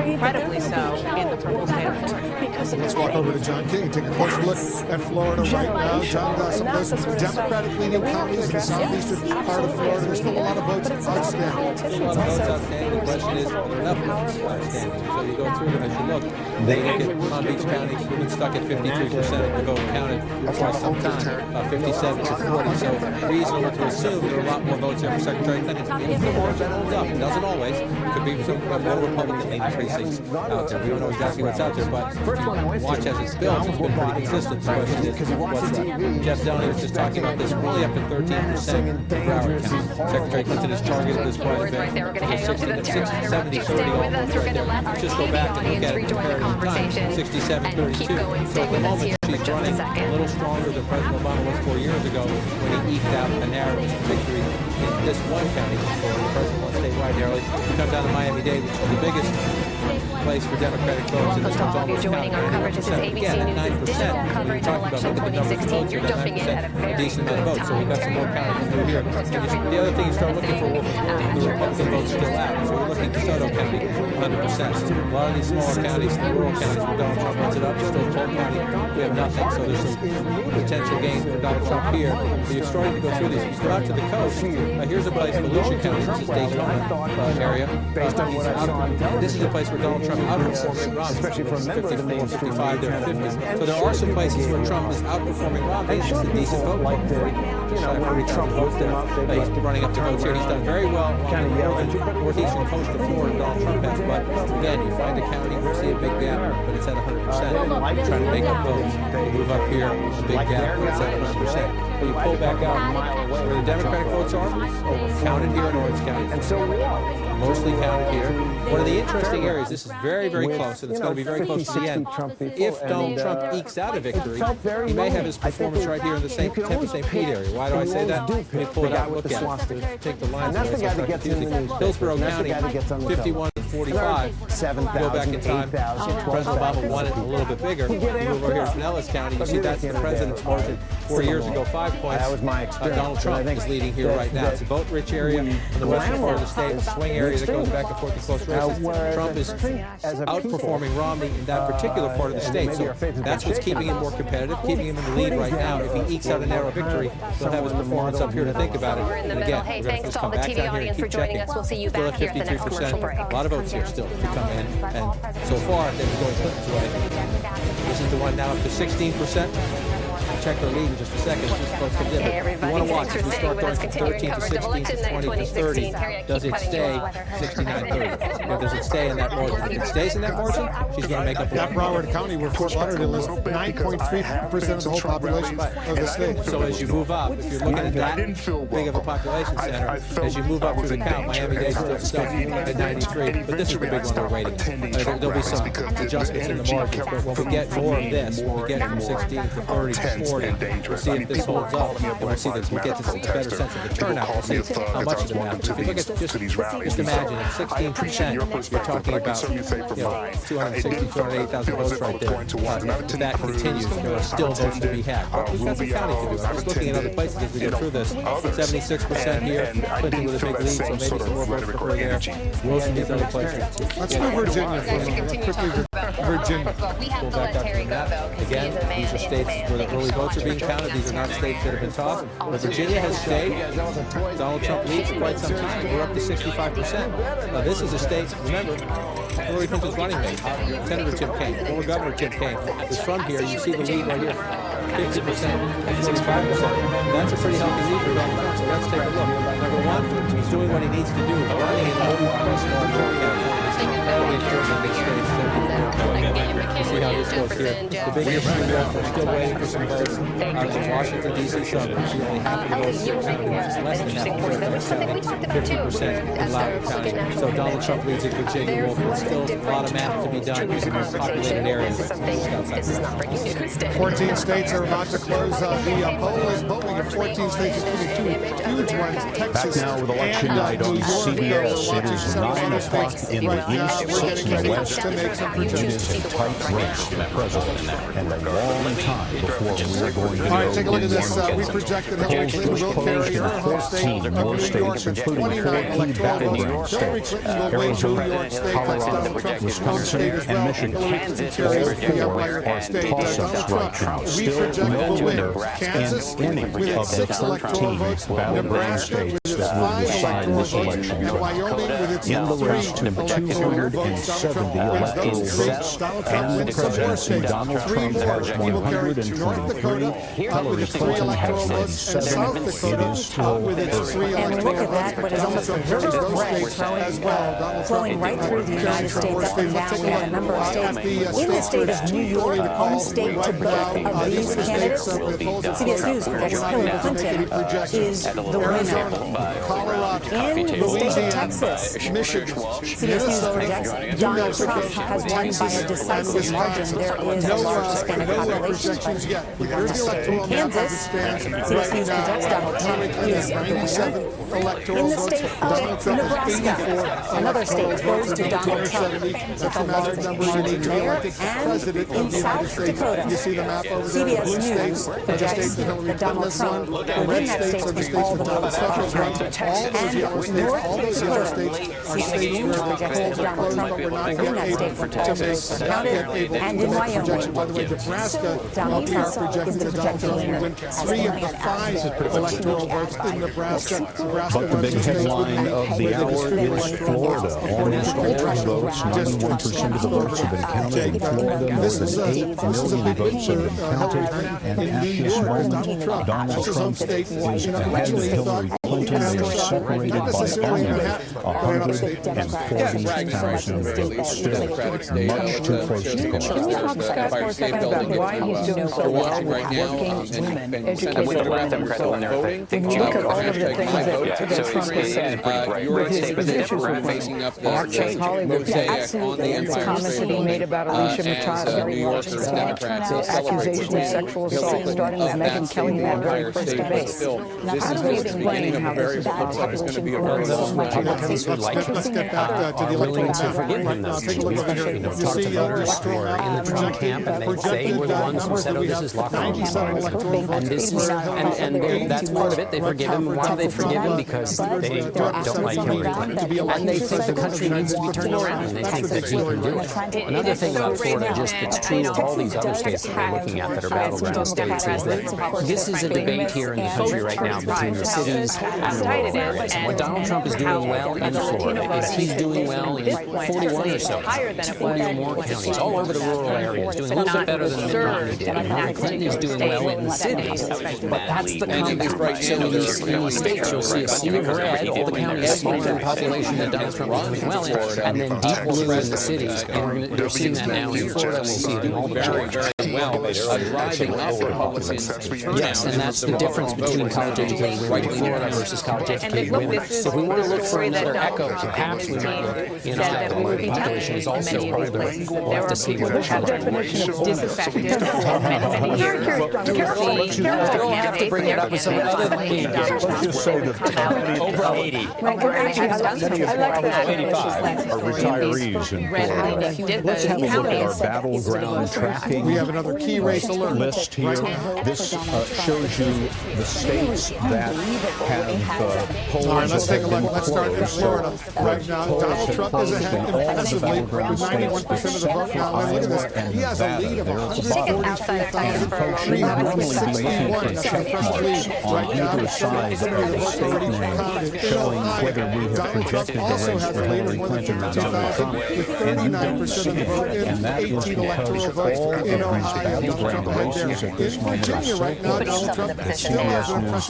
incredibly so in the purple state of Florida. Let's walk over to John King and take a closer look at Florida right now. John, some of those Democratic-leaning counties in the southeastern part of Florida, there's still a lot of votes outstanding. There's a lot of votes outstanding. The question is, are there enough votes outstanding? So you go through them as you look. They look at Palm Beach County, we've been stuck at 53% of the vote counted for quite some time, 57 to 40. So reasonable to assume there are a lot more votes there for Secretary Clinton. If the margin holds up, it doesn't always. It could be some more Republican-leaning precincts out there. We don't know exactly what's out there, but if you watch as it's built, it's been pretty consistent. The question is, what's Jeff Downey was just talking about this, really up to 13% for Broward County. Secretary Clinton has targeted this quite a bit. Right there. We're going to hang on to the 70, 30 almost right there. Just go back and look at it comparative time. 67, 32. So at the moment, she's running a little stronger than President Obama was 4 years ago when he eked out a narrow victory in this one county. The president won statewide narrowly. We come down to Miami-Dade, which is the biggest place for Democratic votes in this one's almost joining our coverage. This is ABC News' digital coverage of election 2016. You're jumping in at a very decent amount of votes, so we've got some more counting to do here. The other thing you start looking for, the Republican votes still out. So we're looking at DeSoto County, 100%. A lot of these smaller counties, the rural counties where Donald Trump runs it up, still Polk County, we have nothing. So there's some potential gain for Donald Trump here. So you're starting to go through these. You go out to the coast. Here's a place, Volusia County, which is Daytona area. Based on what this is a place where Donald Trump outperforming Romney, especially for a member 54, 55, they're 50. So there are some places where Trump is outperforming Romney, and it's a decent vote. Like Trump votes there. He's running up the votes here. He's done very well on the northeastern coast of Florida, Donald Trump has. But again, you find a county where you see a big gap, but it's at 100%. Trying to make up votes. Move up here, a big gap, but it's at 100%. But you pull back out where the Democratic votes are, counted here in Orange County. And so we are. Mostly counted here. One of the interesting areas, this is very, very close, and it's going to be very close to the end. If Donald Trump ekes out a victory, he may have his performance right here in the Tampa St. Pete area. Why do I say that? Let me pull it out and look at it. Take the lines away, so it's not confusing. Hillsborough County, 51 to 45. Go back in time. President Obama won it a little bit bigger. You move over here to Pinellas County, you see that's the president's margin 4 years ago, 5 points. That was my experience. Donald Trump is leading here right now. It's a vote-rich area in the western part of the state, a swing area that goes back and forth in close races. Trump is outperforming Romney in that particular part of the state. So that's what's keeping him more competitive, keeping him in the lead right now. If he ekes out a narrow victory, he'll have his performance up here to think about it. And again, hey, thanks to all the TV audience for joining us. We'll see you back here at the next commercial break. A lot of votes here still to come in, and so far they've been going Clinton's way. This is the one now up to 16%. Check their lead in just a second. Hey everybody, thanks for staying with us. Continuing coverage of election night 2016. Does it stay 69-30? Does it stay in that margin? If it stays in that margin, she's going to make up a lot. Broward County, where Fort Lauderdale is 9.3% of the whole population of the state. So as you move up, if you're looking at that big of a population center, as you move up through the count, Miami-Dade is still stuck at 93. But this is the big one we're waiting on. There'll be some adjustments in the margins, but when we get more of this, when we get from 16 to 30 to 40, we'll see if this holds up, and we'll see that we get to a better sense of the turnout. We'll see how much of the matters. If you look at just imagine at 16%, you're talking about 260, 208,000 votes right there. If that continues, there are still votes to be had. But we've got some counting to do. I'm just looking at other places as we go through this. 76% here, Clinton with a big lead, so maybe some more votes for her there. Wilson, these other places. Let's go Virginia for a minute. Virginia. Pull back up from that. Again, these are states where the early votes are being counted. These are not states that have been tossed. But Virginia has stayed. Donald Trump leads for quite some time. We're up to 65%. Now, this is a state, remember, Hillary Clinton's running mate, Senator Tim Kaine, former Governor Tim Kaine, is from here. You see the lead right here, 50%, 45%. That's a pretty healthy lead for Donald Trump. So let's take a look. Number one, he's doing what he needs to do, running in overall small counties. See how this goes here. The big issue is we're still waiting for some votes out of the Washington, D.C. suburbs. See only half of the votes here counted, which is less than half. 50% in Loudoun County. So Donald Trump leads in Virginia. Well, there's still a lot of math to be done in the most populated areas. 14 states are about to close the polling of 14 states, including two huge ones, Texas now with election night on CBS. It is 9 o'clock in the east, 6 in the west. It is a tight race for president and a long time before we are going to know. All right, take a look at this. We projected Hillary Clinton will carry her home state of New York with 29 electoral votes. Hillary Clinton will win New York State, that's Donald Trump's home state as well. Hillary Clinton carries the Empire State. Donald Trump, we project will win Kansas with its 6 electoral votes, Nebraska with its 5 electoral votes, and Wyoming with its 3 electoral votes. 270 electoral votes, and the presidency, Donald Trump has 123. Hillary Clinton has 97. It is still And look at that, what is almost a perfect thread flowing right through the United States, up and down a number of states. In the state of New York, home state to both of these candidates, CBS News projects Hillary Clinton is the winner. In the state of Texas, CBS News projects Donald Trump has won by a decisive margin. There is a large Hispanic population, but in Kansas, CBS News projects Donald Trump is the winner. In the state of Nebraska, another state close to Donald Trump with a large margin there, and in South Dakota, CBS News projects that Donald Trump will win that state with all the votes counted. And North Dakota, CBS News projects that Donald Trump will win that state with all the votes counted. And in Wyoming, Donald Trump is the projected winner as the electoral votes in Nebraska. But the big headline of the hour is Florida. Almost all the votes, 91% of the votes have been counted in Florida. More than 8 million votes have been counted. And at this moment, Donald Trump is ahead of Hillary Clinton. They are separated by only 140,000 votes. Still much too close to call. Can we talk, Scott, for a second about why he's doing so well with working women, educated women? So when you look at all of the things that Trump has said, with his issues with women, Access Hollywood, absolutely, and the comments that he made about Alicia Machado, the accusation of sexual assault starting with Megyn Kelly in that very first debate. Now, how do we explain how this is population growing so much? Republicans who like him are willing to forgive him those things. We've talked to voters who are in the Trump camp, and they were the ones who said, "Oh, this is locker room politics." And this is, and that's part of it. They forgive him. Why do they forgive him? Because they don't like Hillary Clinton, and they think the country needs to be turned around, and they think that he can do it. Another thing about Florida, just that's true of all these other states that we're looking at that are battleground states, is that this is a debate here in the country right now between the cities and the rural areas. And what Donald Trump is doing well in Florida is he's doing well in 41 or so, 40 or more counties, all over the rural areas, doing a little bit better than Mitt Romney did. And Hillary Clinton is doing well in the cities, but that's the comeback. So in these states, you'll see a sea of red, all the counties smaller in population that Donald Trump is doing well in, and then deep blue in the cities. And we're seeing that now in Florida, we'll see it in all the Georgia. Driving up Republican. Yes, and that's the difference between college-educated women in Florida versus college-educated women. If we want to look for another echo, perhaps we might look in Iowa, where the population is also older. We'll have to see where the definition of disaffected You don't have to bring it up with some other thing. Let's just say that over 80, are retirees in Florida. Let's have a look at our battleground tracking. We have another key race alert list here. This shows you the states that have polls. All right, let's take a look. Let's start in Florida. Right now, Donald Trump is ahead impressively with 91% of the vote. Now, look at this. He has a lead of 143,361. That's an impressive lead. Right now, Either side of the state name showing whether we have projected the race for Hillary Clinton or Donald Trump, and you don't see it. And that is because all of these battleground races at this moment are so close that CBS News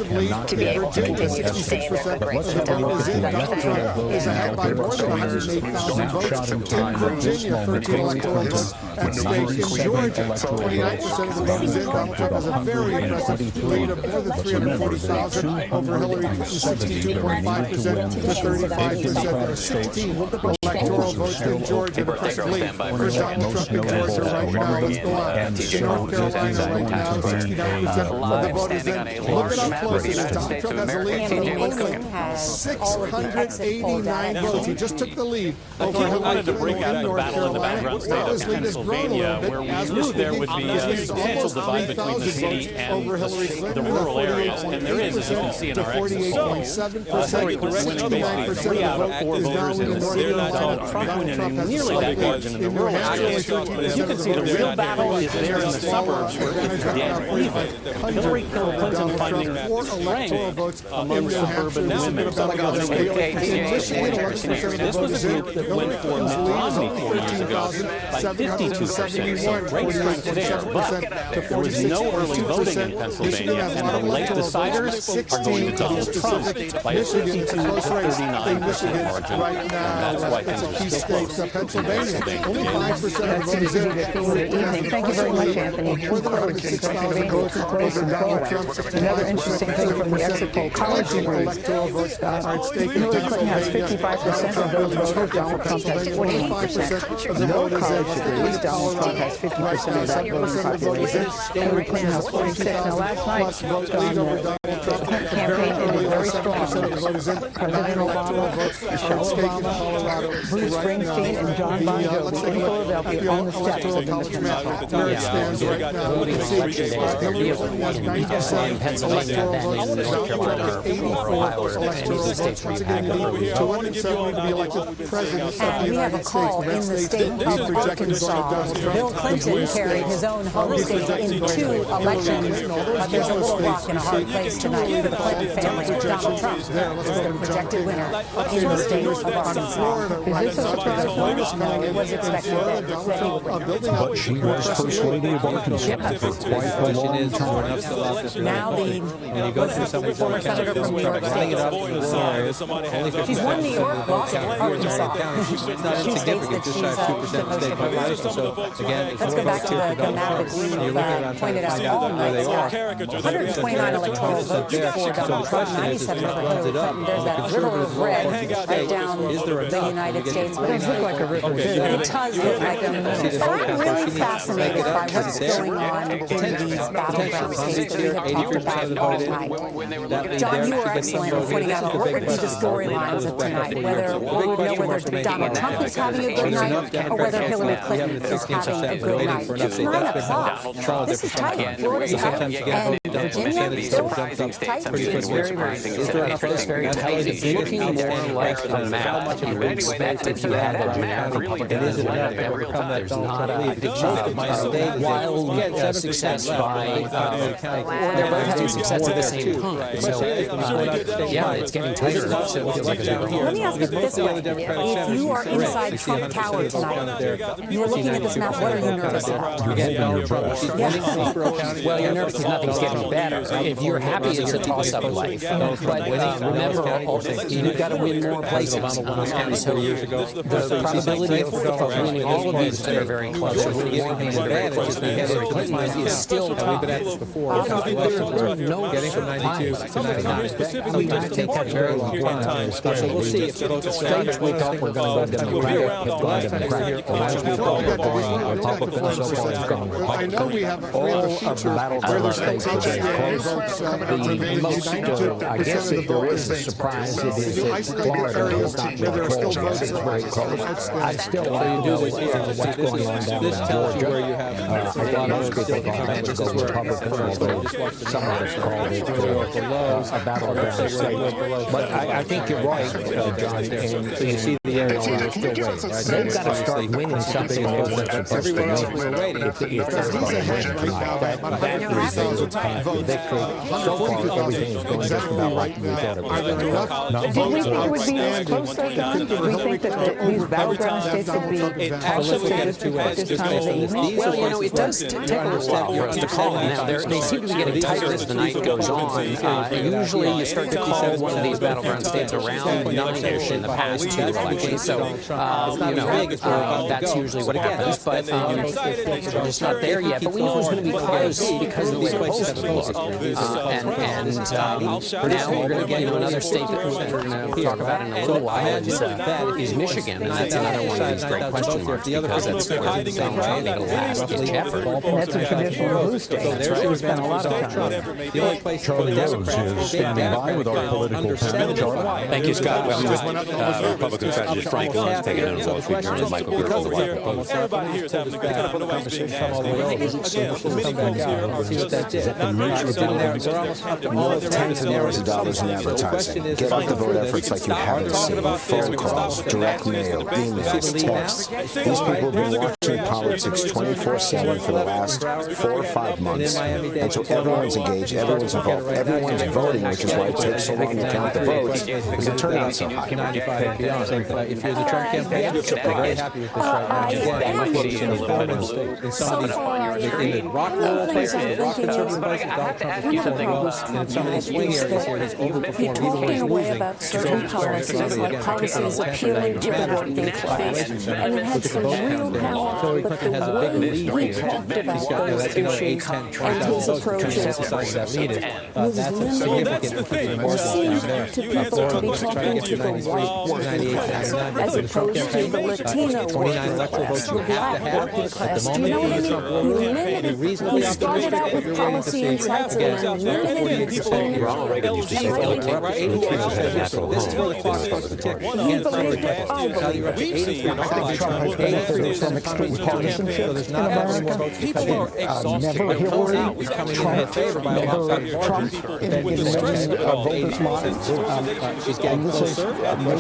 cannot make an estimate. But let's have a look at the electoral vote now. Here are some snapshot in time at this moment. Hillary Clinton with 97 electoral votes, Donald Trump with 123. That's a number. There are 270 that are needed to win the Democratic states. Electoral votes in Georgia, impressive lead. Most notable among them, and so it is going to be the vote is in. Look at how close it is. Donald Trump has a lead for only 689 votes. He just took the lead. I wanted to break out the battle in the battleground state of Pennsylvania, where we knew there would be a substantial divide between the city and the rural areas, and there is, as you can see in our exit poll. Hillary Clinton winning basically 3 out of 4 voters in the city. Trump winning nearly that margin in the rural areas. You can see the real battle is there in the suburbs where it's dead even. Hillary Clinton finding that strength among suburban women. This was a group that went for Mitt Romney 4 years ago by 52%, so great strength there. But there was no early voting in Pennsylvania, and the late deciders are going to double Trump by a 52 to 39% margin. And that's why things are still close. Pennsylvania, only 5% of the votes in the evening. Thank you very much, Anthony. Too close in Pennsylvania, too close in Delaware. Another interesting thing from the exit poll, college degrees. Hillary Clinton has 55% of those voters. Donald Trump has 48%. No college degrees. Donald Trump has 50% of that voting population. Hillary Clinton has 46%. Now, last night, the Clinton campaign ended very strong. President Obama, Michelle Obama, Bruce Springsteen, and John Bon Jovi in Philadelphia on the steps of the Mission Hall. Voting election day in Pennsylvania, then in North Carolina or Ohio or any of the states where you had early voting. And we have a call in the state of Arkansas. Bill Clinton carried his own home state in 2 elections, but there's a little rock in a hard place tonight for the Clinton family. Donald Trump is the projected winner in the state of Arkansas. Is this a surprise? No, it was expected that he would win. But she was First Lady of Arkansas for quite a long time. Now the former senator from New York State. She's won New York, lost Arkansas. She states that she's the most of her life. Let's go back to the map that we pointed out all night. 129 electoral votes for Donald Trump, 97 for Hillary Clinton. There's that river of red right down the United States. It does look like a river. It does look like a river. But I'm really fascinated by what's going on in these battleground states that we have talked about all night. John, you were excellent in pointing out what would be the storylines of tonight, whether we would know whether Donald Trump is having a good night or whether Hillary Clinton is having a good night. It's 9 o'clock. This is tight. Florida's up, and Virginia still tight. It's very tight. It's looking more like a map you would expect if you had a generic Republican in America. There's not a wild success by, or they're both having success at the same time. So, yeah, it's getting tighter. So it feels like a Let me ask it this way. If you are inside Trump Tower tonight, you are looking at this map, what are you nervous about? Well, you're nervous because nothing's getting better. If you're happy, it's a toss-up life. But remember, you've got to win more places. And so the probability of winning all of these that are very close, or winning one hand very close, is still tough. Getting from 92 to 99. Sometimes it takes a very long time. So we'll see if the votes are States wake up, we're going to go Democratic. As we go, we're going Republican. So far, it's going Republican. All of the battleground states are very close. The most, I guess if there is a surprise, it is that Florida is not very close. It's very close. I still don't know what's going on down there. Georgia. I think most people are going to go Republican, although some of us called it a battleground state. But I think you're right, John. And so you see the areas where they're still waiting. Right? They've got to start winning something more than they're supposed to win. If they're going to win tonight, that is a path to victory. So far, everything is going just about like we thought it was. Did we think it would be closer, John? Did we think that these battleground states would be closer to this time of the evening? Well, you know, it does take a little while for us to call them. Now, they seem to be getting tighter as the night goes on. Usually, you start to call one of these battleground states around 9-ish in the past 2 elections. So, you know, that's usually what happens. But we're just not there yet. But we know it's going to be close because of the way polls look. And now we're going to get into another state that we're going to talk about in a little while. Is Michigan. And that's another one of these great question marks because that's where Donald Trump made a last-ditch effort. And that's a traditional blue state. That's we spent a lot of time. Charlie Rhodes is standing by with our political panel. Charlie. Thank you, Scott. Republican strategist Frank Luntz taking on Wall Street Journal. Michael Gertler. Everybody here is having a good time. Nobody's being All 10 millions of dollars in advertising. Get out the vote efforts like you haven't seen. Phone calls, direct mail, emails, texts. These people have been watching politics 24/7 for the last 4 or 5 months. And so everyone's engaged, everyone's involved, everyone's voting, which is why it takes so long to count the votes, because the turnout's so high. 95 and beyond. If you're the Trump campaign, you're very happy with this right now. In some of these, in the rock rural places, rock conservative places, Donald Trump is performing well. And in some of these swing areas here, he's overperformed. Even when he's losing, certain policies, like policies appealing to the working class, and it had some real power, but the way we talked about those issues and his approaches was limited. It seemed to people to be talking to the white working class, as opposed to the Latino working class, the black working class. Do you know what I mean? He started out with policy insights and limited people. This is where the clock starts to tick. You believe that? I believe it. From extreme partisanship in America. People never Hillary, He's coming in in favor by a lopsided margin. Trump in getting voters' minds. She's getting closer. We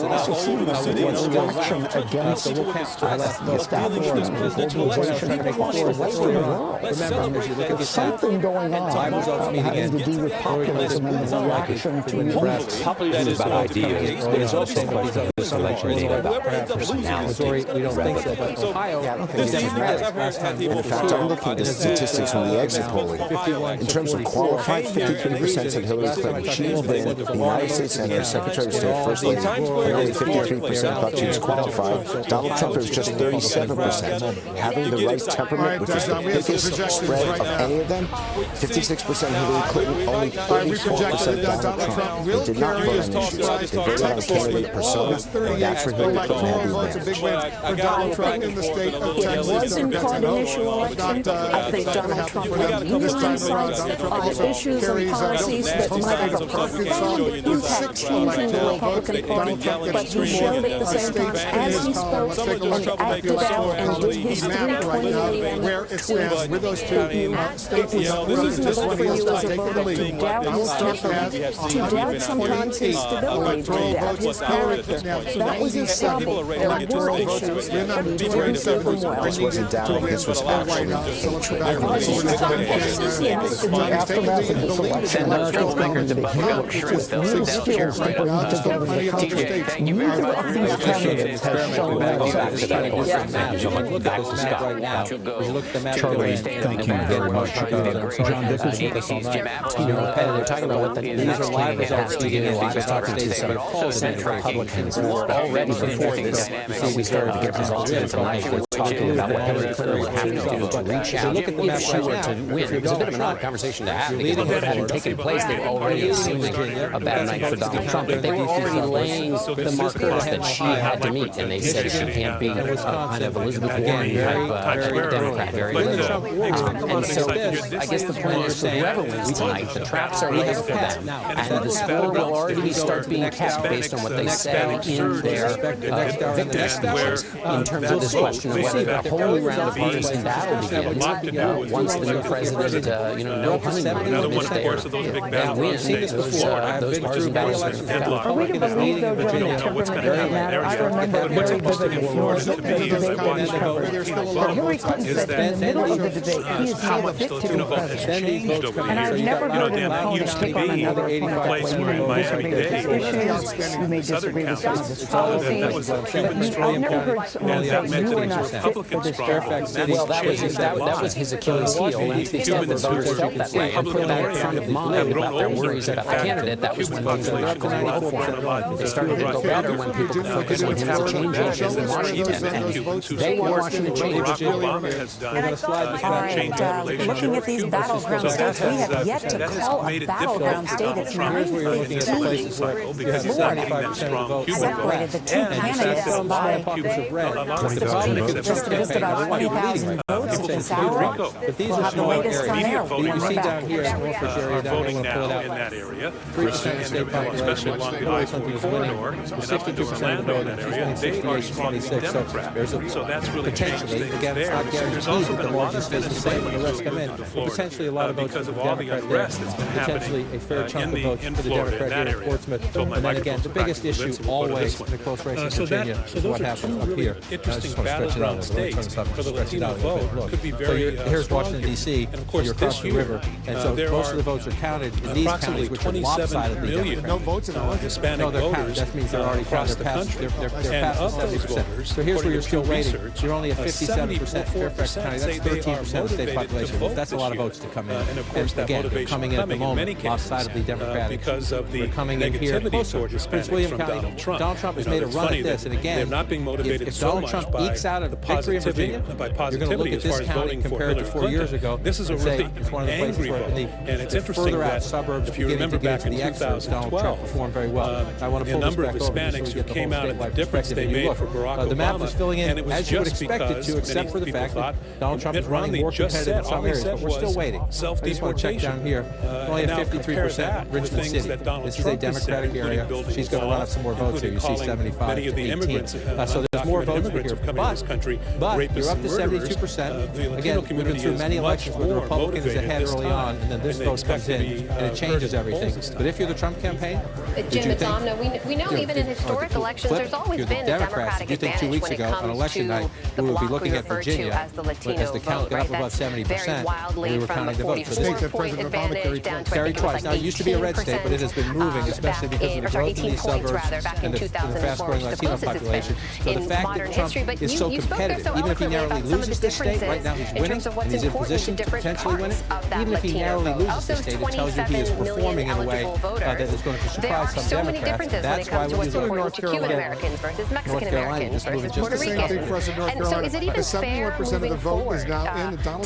also see this reaction against the establishment, the globalization across the Western world. There's something going on having to do with populism and the reaction to populism is about ideas, but it's also a question of this election being about personality. We don't think so, but Ohio, In fact, I'm looking at the statistics from the exit polling. In terms of qualified, 53% said Hillary Clinton. She's been the United States Senator, Secretary of State, First Lady, and only 53% thought she was qualified. Donald Trump is just 37%. Having the right temperament, which is the biggest spread of any of them, 56% Hillary Clinton, only 34% Donald Trump. They did not vote on issues. They voted on candidate persona, and that's where Hillary Clinton had the advantage. It wasn't called an issue election. I think Donald Trump had human insights on issues and policies that might have a profound impact changing the Republican Party, but he showed at the same time as he spoke and acted out and did his 320 a.m. tweet. It was reasonable for you as a voter to doubt his temperament, to doubt sometimes his stability, to doubt his character. That was his trouble. There were issues, but he didn't see them well. This wasn't doubting, this was actually hatred. In the aftermath of this election, Americans going to heal with new skills to bring together the country. Neither of these candidates has shown that. Charlie, thank you very much. John Dickerson. They're talking about what these are live results leading in a lot of states, but also Senate Republicans already before this. We started to get results in tonight. We're talking about what Hillary Clinton would have to do to reach out if she were to win. It was a bit of an odd conversation to have because what had taken place, they were already assuming a bad night for Donald Trump. But they were already laying the markers that she had to meet, and they said she can't be kind of Elizabeth Warren type Democrat, very good. And so I guess the point is for whoever wins tonight, the traps are laid for them, and the score will already start being kept based on what they said in their victory speeches in terms of this question of whether a whole round of partisan battle begins once the new president, no honeymoon is there, and wins those partisan battles. Are we to believe, though, John, that temperament doesn't matter? I remember very vividly the debate that we covered. Hillary Clinton said in the middle of the debate, he is not fit to be president. And I've never heard an opponent take on another opponent. You may disagree with his issues, you may disagree with some of his policies, but I've never heard someone say you are not fit for this job. Well, that was his Achilles heel, and to the extent that voters felt that way and put that in front of mind about their worries about the candidate, that was when things were going well for him. They started to go better when people could focus on him as a change agent in Washington, and they want Washington to change. Looking at these battleground states, we have yet to call a battleground state. It's 9:15. Florida separated the two candidates by just about 20,000 votes this hour. We'll have the latest on there. You see down here in Norfolk area, down there, we'll pull it out. 3% of state population, Hillary Clinton is winning. 62% of the vote, she's winning 68 to 26. So there's a potentially, again, it's not guaranteed that the margin stays the same when the rest come in, but potentially a lot of votes for the Democrat there, potentially a fair chunk of votes for the Democrat here in Portsmouth. And then again, the biggest issue you always in a close race in Virginia is what happens up here. Interesting battleground states for the Latino vote. Could be very here's Washington, D.C., and of course you're across the river. And so most of the votes are counted in these counties, which are lopsidedly Democratic. No votes in all Hispanic voters that means they're already across the country. They're past 70%. So here's where you're still waiting. You're only at 57% Fairfax County. That's 13% of the state population. That's a lot of votes to come in. And of course, that again, motivation coming in at the moment, lopsidedly Democratic. Because of the coming in here negativity toward Prince William from County. Donald Trump. Has made a run at this, and again, they're not being motivated if so Donald much Trump by ekes out a the victory in positivity, Virginia, by you're going to positivity look at as far this as county voting for compared to Hillary 4 years Clinton. ago. This is a really it's one of the places angry where vote, and it's interesting further out that suburbs if you remember back in 2012, performed very well. I want to the pull number of this back over Hispanics so who came out and the difference they made for Barack Obama, the map is filling in and it was as you would just expect it because to, except for the fact that Donald Trump is Mitt running Romney more just competitive in said, some areas, but we're still waiting. I just want to check down here. Only at 53% Richmond City. This is a Democratic area. She's going to run up some more votes here. You see 75 to 18. So there's more votes here. But you're up to 72%. Again, we've been through many elections where the Republican is ahead early on, and then this vote comes in, and it changes everything. But if you're the Trump campaign, Jim Adamno, we know even in historic elections, there's always been a Democratic advantage when it comes to the bloc we refer to as the Latino vote, right? That's very wildly from a 44-point advantage down to, I think it was like 18%, but it has been moving, especially because of the growth in these suburbs back in and the fast-growing Latino population. So the fact that Trump is so competitive, even if he narrowly loses this state, right now he's winning, and he's in position to potentially win it, even if he narrowly loses this state, it tells you he is performing in a way that is going to surprise some Democrats. That's why when you look at North Carolina, Mexican Americans versus Puerto Ricans. And so is it even fair moving forward to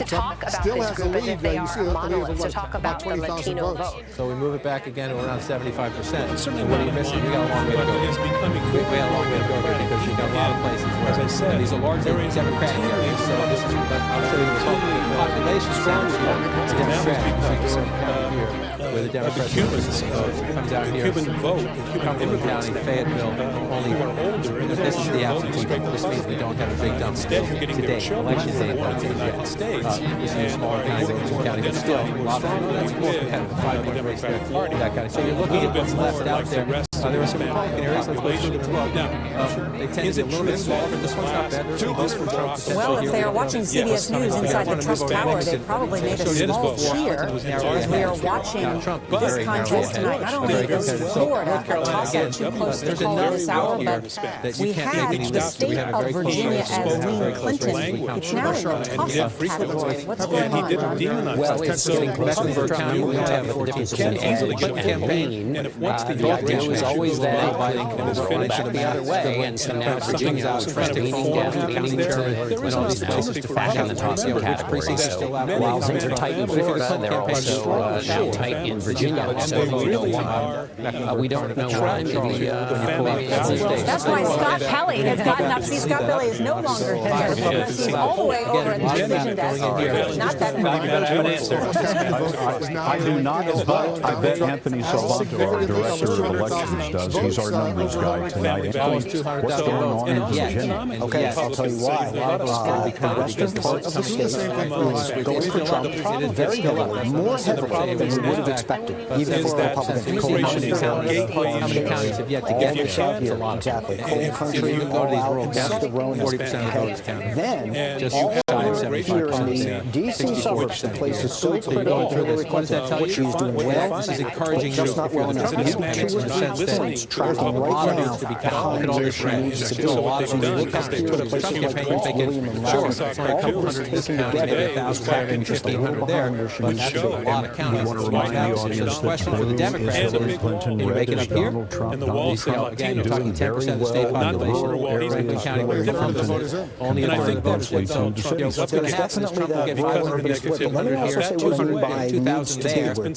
talk about this group as if they are a monolith, to talk about the Latino vote? So we move it back again to around 75%. And what are you missing? We got a long way to go. We got a long way to go here because you've got a lot of places where, as I said, these are largely Democratic areas. So this is, I'll show you the population strong here. Where the Democrats come down here, Cumberland County, Fayetteville, only this is the absentee vote. This means we don't have a big dump today. Election day votes this is a smaller county, but still a lot of that's more competitive. 5-point race there. That kind of. So you're looking at what's left out there. There are some Republican areas. Let's go through them as well. They tend to be a little bit smaller, but this one's not bad. Well, if they are watching CBS News inside the Trump Tower, they probably made a small cheer as we are watching this contest tonight. Not only is Florida a toss-up too close to call this hour, but we had the state of Virginia as lean Clinton. It's now in the toss-up category. What's going on? Well, it's getting Mecklenburg County. We have a difference in edge and lean. The idea was always that we're going back the other way, and so now Virginia is leaning down, leaning to back in the toss-up category. So while things are tight in Florida, they're also now tight in Virginia. So we don't know why. Maybe that's why Scott Pelley has gotten up. See, Scott Pelley is no longer here. He's all the way over at the decision desk. Not that I do not, but I bet Anthony Salvato, our director of elections, does. He's our numbers guy tonight. What's going on in Virginia? Okay, I'll tell you why. That's been part of the state going for Trump very heavily, more heavily than we would have expected, even for a Republican coalition. How many counties have yet to get this out here? Exactly. Coal country, all out, just the Rhone. 40% of the votes counted. Then, all over here in the D.C. suburbs, the place is so critical to Hillary Clinton. She's doing well. This is encouraging you. Just not well enough. It's tracking right now behind where she needs to be. A lot of them look at the Trump campaign, you're thinking, sure, it's only a couple hundred in this county, maybe 1,000 there, maybe 1,500 there, but that's a lot of counties. We want to remind the audience the question for the Democrats is, you make it up here, again, you're talking 10% of the state population, Franklin County, where you're from, only a third of the voters would. So what's going to happen is Trump will get 500 here, 200 here, 200 there, 2,000 there, can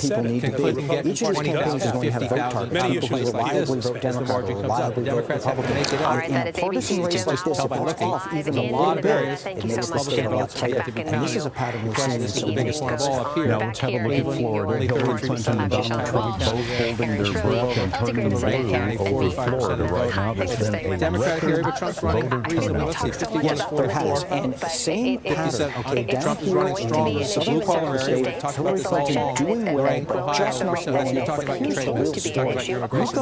Clinton get 20,000, 50,000, many places like this, as the margin comes up. The Democrats have to make it up. All right, that is ABC's Jim Tell by looking, in a lot of areas, Thank you so much, Jim. Republican votes have to be counted. This is a pattern we've seen This is the biggest one of all up here. Back here in Florida, Hillary Clinton and Donald Trump both holding their breath and turning the vote over Florida right now. There's been a Democratic area, but Trump's running reasonably. Let's see, 51 to 44. And same Trump is running strong in the blue collar area. We've talked about this all along. Right? Ohio, you're talking about your trade business. You're talking about your immigration.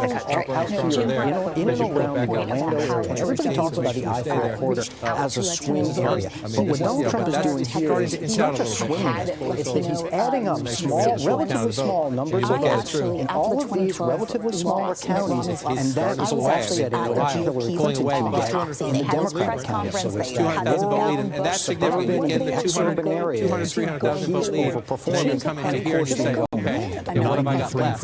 In and around the Orlando area, everybody talks about the I-4 corridor as a swing area. But what Donald Trump is doing here is it's not just swinging it, it's that he's adding up relatively small numbers of votes in all of these relatively smaller counties, and that is actually at a Hillary Clinton candidate in the Democrat county. So there's 200,000 vote lead, and that's significant. You get the 200, 300,000 vote lead, and then you come into here and you say, okay, what have I got left?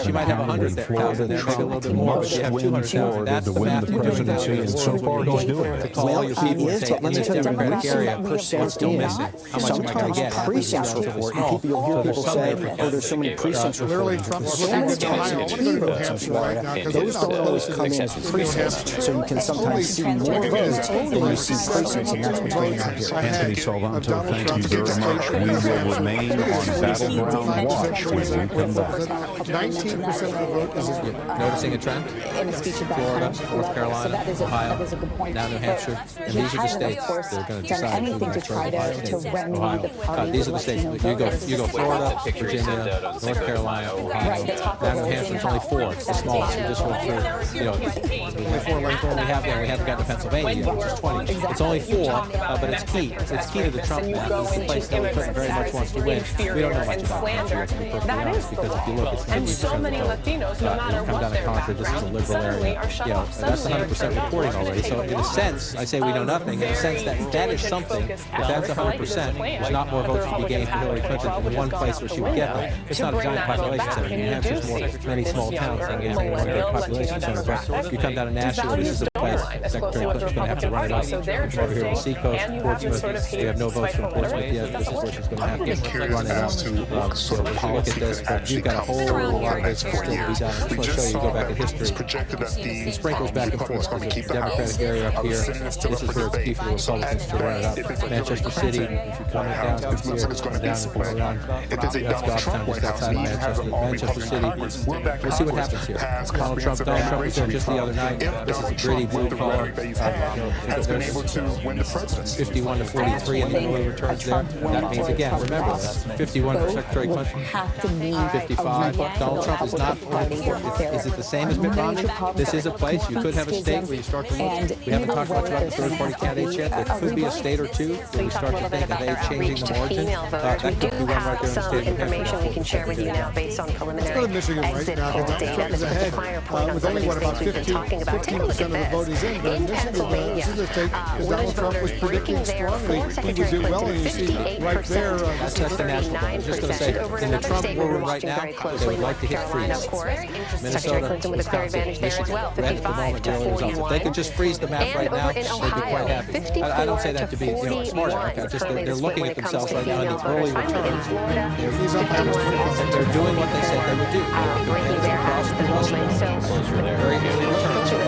She might have 100,000 there, maybe a little bit more, but you have 200,000. That's the math you're doing now. And so far he's doing it. To call all your people and say, in this Democratic area, what's still missing? How much am I going to get? Precincts report, and you'll hear people say, oh, there's so many precincts reports. Those don't always come in as precincts, so you can sometimes see more votes than you see precincts, and that's what's going on here. Anthony Salvanto, thank you very much. We will remain on Battleground watch when we come back. 19% of the vote is noticing a trend? In a speech of that Florida, kind, North Carolina, Ohio, that is a good point. now New Hampshire, and these are the states that are going to decide anything to try to remedy the party. These are the states. You go Florida, Virginia, North Carolina, Ohio. Now New Hampshire's only 4. It's the smallest. We just went through, only 4 like we have there. We haven't gotten to Pennsylvania yet, which is 20. It's only 4, but it's key. It's key to the Trump map. It's the place that Clinton very much wants to win. We don't know much about it, to be perfectly honest, because if you look, it's 50% of the vote. Come down to Concord, this is a liberal area. That's 100% reporting already. So in a sense, I say we know nothing. In a sense, that is something. If that's 100%, there's not more votes to be gained for Hillary Clinton in one place where she would get them. It's not a giant population center. New Hampshire's more many small towns than you have in one big population center. But if you come down to Nashville, this is a place Secretary Clinton's going to have to run it up. You come over here to the Seacoast, Portsmouth. We have no votes from Portsmouth yet. This is where she's going to have to run it up. So look at this, but you've got a whole lot of this to still be done. I just want to show you, go back in history. It sprinkles back and forth. There's a Democratic area up here. This is where it's key for the Republicans to run it up. Manchester City, if you come down here, come down and go around, that's Goffstown, just outside of Manchester. Manchester City, we'll see what happens here. Donald Trump was there just the other night. This is a gritty blue collar. Has been able to win the presidency. 51 to 43 in the early returns there. That means, again, remember, 51 for Secretary Clinton, 55. Donald Trump is not, is it the same as Mitt Romney? This is a place, you could have a state where you start to look. We haven't talked much about the third-party candidates yet. There could be a state or two where we start to think, are they changing the margin? That could be one right there in the state of New Hampshire. We can share with you now based on preliminary Let's go to Michigan right now. Donald Trump is ahead with only, about 15% of the vote is in. But in Michigan, this is a state that Donald Trump was predicting strongly he would do well. And you see right there. That's the national vote. I was just going to say, in the Trump war room right now, they would like to hit freeze. Minnesota, Wisconsin, Michigan, red at the moment, the early results. If they could just freeze the map right now, they'd be quite happy. I don't say that to be smart aleck. Just they're looking at themselves right now in the early returns. They're doing what they said they would do. They're crossing the Western very early returns. Take a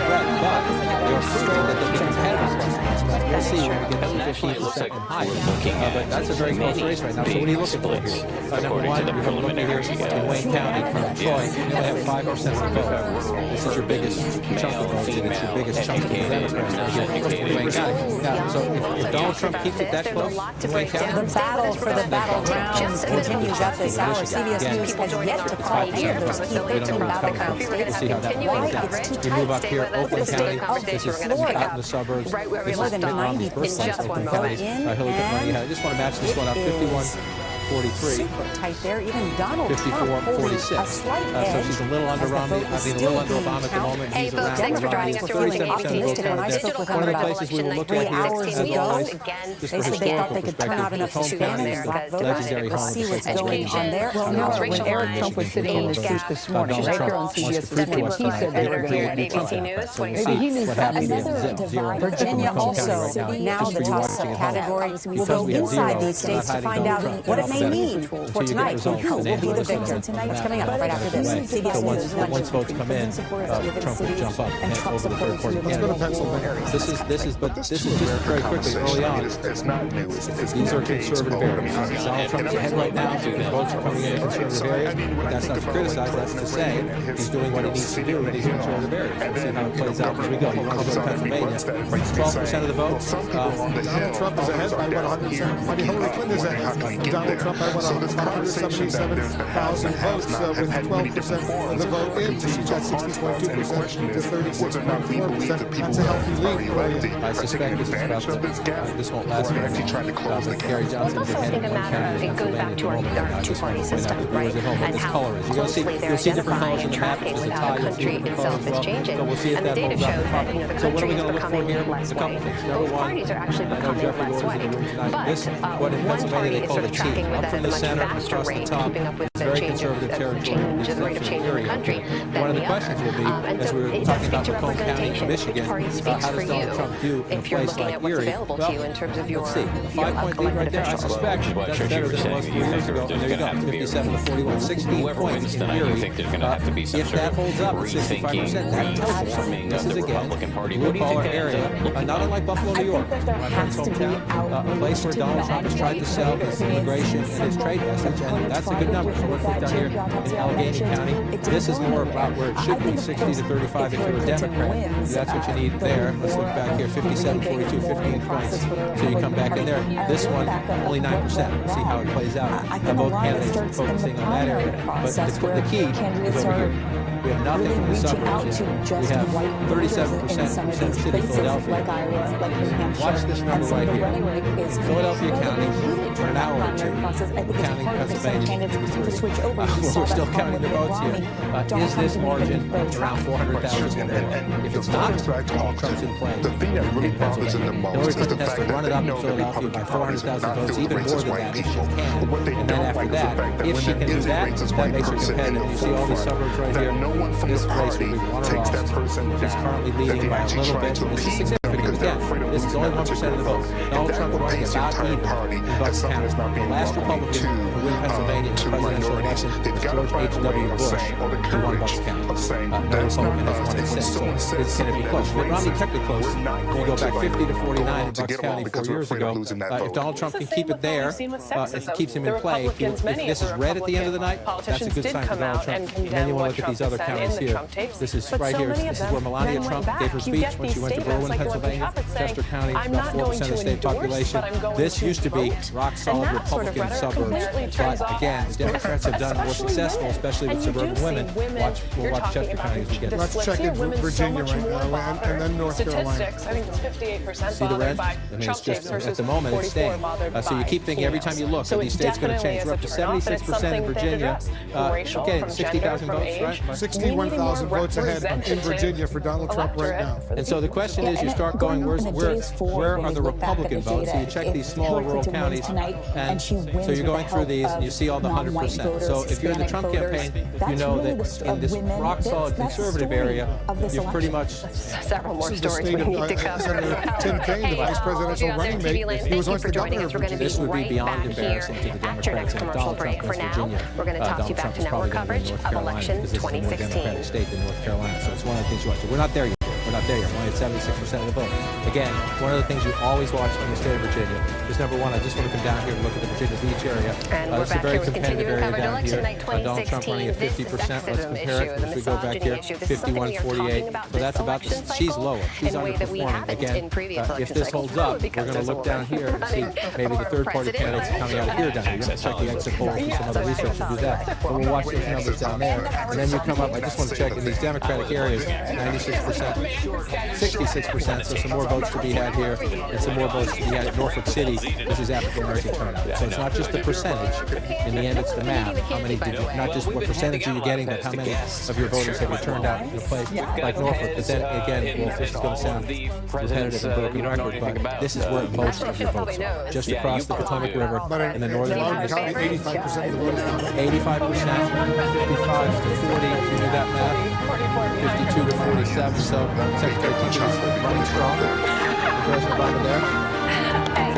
breath, but they're proving that they can competitive. We'll see when we get to 15% and higher. But that's a very close race right now. So what are you looking for here? Number one, you're going to look here in Wayne County from Troy. You only have 5% of the vote. This is your biggest chunk of votes, and it's your biggest chunk of the Democrats now here in Wayne County. Now, so if Donald Trump keeps it that close in Wayne County, the battle for the battleground continues at this hour. CBS News has yet to call each of those key 13 battleground states. Why it's too tight. You move up here, Oakland County. This is out in the suburbs. More than 90% of the vote in, I just want to match this one up. 51-43. Super tight there. Even Donald 54-46. So she's a little under Romney. I mean, a little under Obama at the moment. Hey, folks, thanks for joining us. We're feeling optimistic. When I spoke with them about we will look 3 hours ago, they said they thought they could turn out enough Hispanic black voters. We'll see what's going on there. Well, no, when Eric Trump was sitting in the seat this morning, right here on CBS this morning, he said they were going to ABC News. Maybe he knew Another divide. Virginia also, now the toss-up category. We'll go inside these states to find out what it may better need until for you get tonight results. will And be the Angela's victor. tonight. It's coming up right after this. So once votes come in, Trump will jump up and over the third party candidate. This is just very quickly early on. It's not new. These are conservative areas. Donald Trump's ahead right now. Votes are coming in conservative areas. But that's not to criticize. That's to say he's doing what he needs to do in these conservative areas. We'll see how it plays out as we go. You want to go to Pennsylvania? 12% of the vote. Donald Trump is ahead by what, 100? Hillary Clinton is ahead. Donald Trump by what, 177,000 votes with 12% of the vote in. She's got 60.2% to 36.4%. That's a healthy lead. I suspect this won't last very long. Gary Johnson It's also, I think, a matter of, it goes back to our two-party system, right? And how closely they're identifying and tracking how the country itself is changing. And the data shows that, the country is becoming less white. Both parties are actually becoming less white. But one party is sort of tracking with a much faster rate, keeping up with the rate of change in the country than the other. And so it does speak to representation. The party speaks for you if you're looking at what's available to you in terms of your elected I officials. suspect that's better than it was 4 years ago. And there you go, 57 to 41, 16 points in theory. If that holds up, 65%, that tells us something. This is, again, a blue-collar area, not unlike Buffalo, New York, my friend's hometown, a place where Donald Trump has tried to sell his immigration and his trade message, and that's a good number. So let's look down here in Allegheny County. This is more about where it should be, 60 to 35 if you're a Democrat. That's what you need there. Let's look back here, 57, 42, 15 points. So you come back in there. This one, only 9%. We'll see how it plays out. Both candidates are focusing on that area. But the key is over here. We have nothing from the suburbs yet. We have 37% in Center City, Philadelphia. Watch this number right here. Philadelphia County, for an hour or two. Counting Pennsylvania. We're still counting the votes here. Is this margin around 400,000? If it's not, Trump's in play. The thing that really bothers them the most is the fact that run it up they in know Philadelphia by 400,000 votes, even more than that, if she But can. what they And then don't after like is the fact that, that if when she there can do is a that, racist that white makes her person in competitive. the You see all these forefront, suburbs right that here. no one from This the place party will be won or takes that lost. person She's down. currently That leading they by a actually little try bit. to This is appease them significant. because they're Again, afraid of this is losing only that 1% of the vote. particular vote. Donald If Trump that running paints the about entire even party in as Bucks something County. that's not The being last Republican to win Pennsylvania in the presidential election was George H.W. Bush, who won Bucks County. No Republican has won it since, so it's going to be close. But Romney kept it close. You go back 50 to 49 in Bucks County 4 years ago. If Donald Trump can keep it there, if it keeps him in play, if this is red at the end of the night, that's a good sign for Donald Trump. And then you want to look at these other counties here. This is right here. This is where Melania Trump gave her speech when she went to Berwyn, Pennsylvania. Chester County, about 4% of the state population. This used to be rock solid Republican suburbs. But again, the Democrats have done more successful, especially with suburban women. We'll watch Chester County as we get. Let's check in Virginia right now, and then North Carolina. Statistics, I think it's 58% See the red? bothered by I mean, Trump it's just, tapes versus at the moment, it's 44 staying. bothered So you by keep thinking every time you look, so that these states going to change. We're up to 76% in Virginia. Racial, Okay, from 60,000 gender, votes, from right? age. 61,000 votes ahead in Virginia for Donald Trump right now. And so the question is, you start going, where are the Republican votes? So you check these smaller rural counties, and so you're going through these, and you see all the 100%. So if you're in the Trump campaign, you know that in this rock-solid conservative area, you've pretty much... Several more stories we need to cover. Senator Tim Kaine, the vice presidential running mate, he was once the governor of Virginia. This would be beyond embarrassing to the Democrats. Commercial break. For now, we're going to toss you back to network coverage of election 2016. Democratic state than North Carolina, so it's one of the things you watch. So we're not there yet. We're not there yet. We're only at 76% of the vote. Again, one of the things you always watch in the state of Virginia is, number one, I just want to come down here and look at the Virginia Beach area. And we're this is a back very here with competitive continuing area coverage down election here. night 2016. Donald Trump running at 50%. Let's compare it. As we go back here, 51-48. So that's about the, she's lower. She's underperforming. Again, if this holds up, we're going to look down here and see maybe the third-party candidates coming out of here down here. You have to check the exit polls and some other research to do that. But we'll watch those numbers down there. And then you come up, I just want to check in these Democratic areas, 96%, 66%, so some more votes to be had here, and some more votes to be had at Norfolk City. This is African-American turnout. So it's not just the percentage. In the end, it's the math. How many did you, not just what percentage are you getting, but how many of your voters have you turned out in a place like Norfolk. But then again, well, this is going to sound repetitive and broken record, but this is where most of your votes are. Just across the Potomac River in the northern part of the state. 85% of the vote is down. 85%, 55 to 40, if you do that math, 52 to 47, so Secretary Teacher is running strong. President Obama there.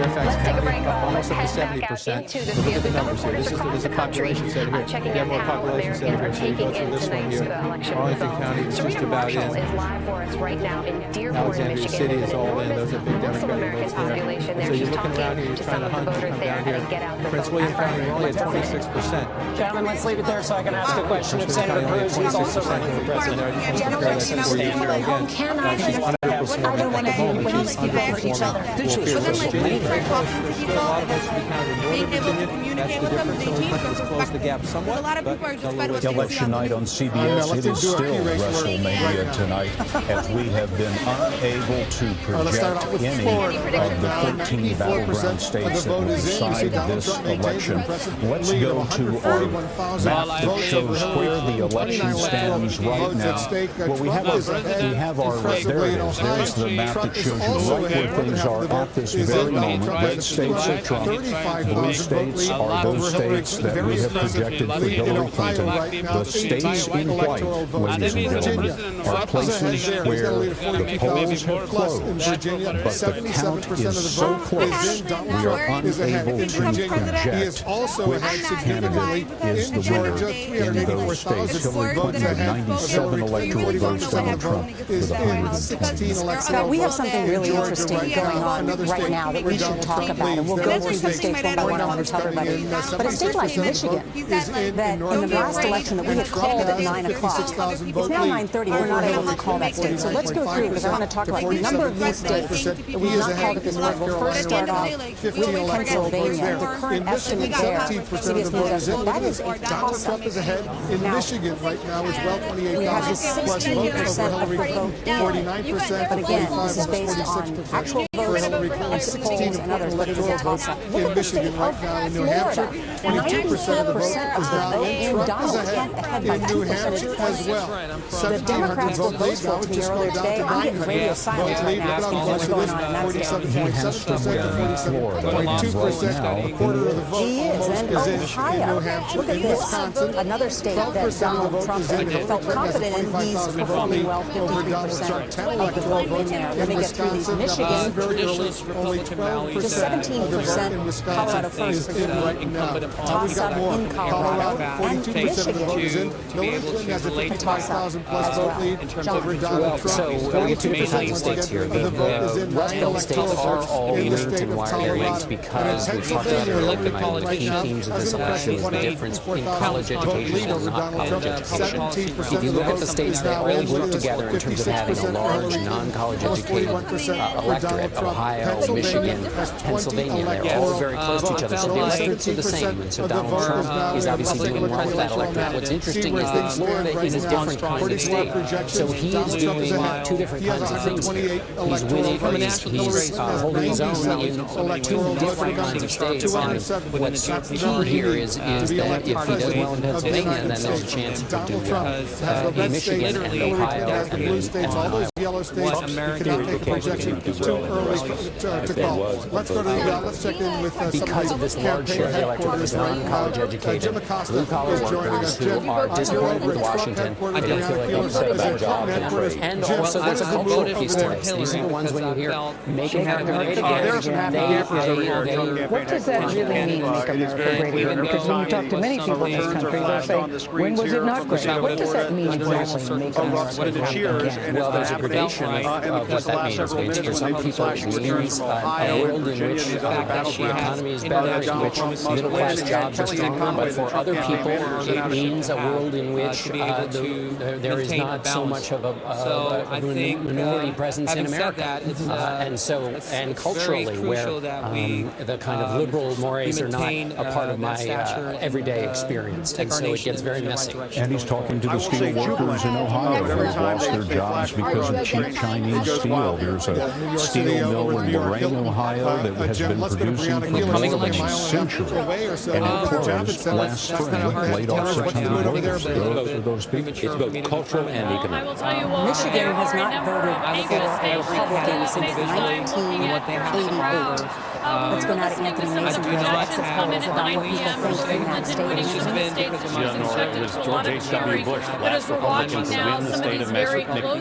Let's take a break. Almost up to Head back 70%. out into the Look at field. the numbers here. This is the population set here. Checking We have in more how population set Americans here. are So you go taking through in this one tonight's here. election Arlington results. County is just Serena about Marshall in. is live for us right now in Dearborn, Alexandria Michigan. City There's is an all in. enormous Those are big Muslim Democratic American votes there. population there. So you're She's looking around here, talking you're to trying some to of the hunt voters there down how here. to get out the Prince vote. William County, we're only at 26%. Gentlemen, let's leave it there so I can ask a question of Senator Cruz, who's also running for president. Gentlemen, She's I don't want to do when these people hurt each other. This is a lot of us to be counted in Northern Virginia. That's the difference. So we might just close the gap somewhat. But Election night on CBS. It is still WrestleMania tonight as we have been unable to project any of the 13 battleground states that will decide this election. Let's go to our map that shows where the election stands right now. Well, we have our there it is. There's the map that shows you right where things are at this very moment. Red states are Trump. Blue states are those states that we have projected for Hillary Clinton. The states in white, ladies and gentlemen, are places where the polls have closed, but the count is so close, we are unable to project which candidate is the winner in those states. Hillary Clinton had 97 electoral votes, Donald Trump with 120. Scott, we have something really interesting going on right now that we should talk about, and we'll go through these states one by one. I want to tell everybody. But a state like Michigan, that in the last election that we had called at 9 o'clock, it's now 9:30. We're not able to call that state. So let's go through, because I want to talk about a number of these states that we've not called at this point. We'll first start off with Pennsylvania. The current estimate there, CBS News estimate, that is a toss-up. Trump is ahead in Michigan right now as well, 28,000 we have just 16% of the vote, 49%. but again, this is based on actual votes and polls and others, but it is a toss-up. In Michigan right now, in New Hampshire, 22% of the vote is down in Trump is ahead in New Hampshire as well. The Democrats were boastful to me earlier today. I'm getting radio silence right now, asking what's going on in that state. 47.7% to 47.2%, a quarter of the vote He is, and Ohio, look at this, another state that Donald Trump felt confident in. He's performing well, 53% of the vote in there. Let me get through these. Michigan, just 17%. Colorado first for toss-up in Colorado. And Michigan, Hillary Clinton has a 55,000 plus vote lead over Donald Trump. So we get two different states here. The Rust Belt states are all winners and wire areas because we talked about it earlier tonight. One of the key themes of this election is the difference in college education and not college education. If you look at the states, they all group together in terms of having a large non-college educated electorate. Ohio, Michigan, Pennsylvania, they're all very close to each other. So the districts are the same. And so Donald Trump is obviously doing well with that electorate. What's interesting is that Florida is a different kind of state. So he is doing two different kinds of things here. He's winning, or he's holding his own in two different kinds of states. And what's key here is that if he does well in Pennsylvania, then there's a chance he could do in Michigan and Ohio and Iowa. Yellow states, you cannot make a projection too early to call. Let's go to let's check in with because of this large share of the electorate is non-college educated, blue-collar workers who are disappointed with Washington. They don't feel like they've set a better job than free. And also there's a cultural piece to this. These are the ones when you hear, make America great again. What does that really mean, make America great again? Because when you talk to many people in this country, they'll say, when was it not great? What does that mean exactly, make America great again? Well, there's a gradation of what that means. For some people, it means a world in which the economy is better, in which middle-class jobs are stronger. But for other people, it means a world in which there is not so much of a minority presence in America. And culturally, where the kind of liberal mores are not a part of my everyday experience. And so it gets very messy. And he's talking to the steel workers in Ohio who have lost their jobs because of cheap Chinese steel. There's a steel mill in Lorain, Ohio that has been producing for more than a century. And it closed last spring, laid off 600 workers. Those are those people. It's both cultural and economic. Michigan has not voted for a Republican since 1988. Let's go now to Anthony Mason, who has lots of polls about what people think in that state. It was George H.W. Bush, the last Republican to win the state of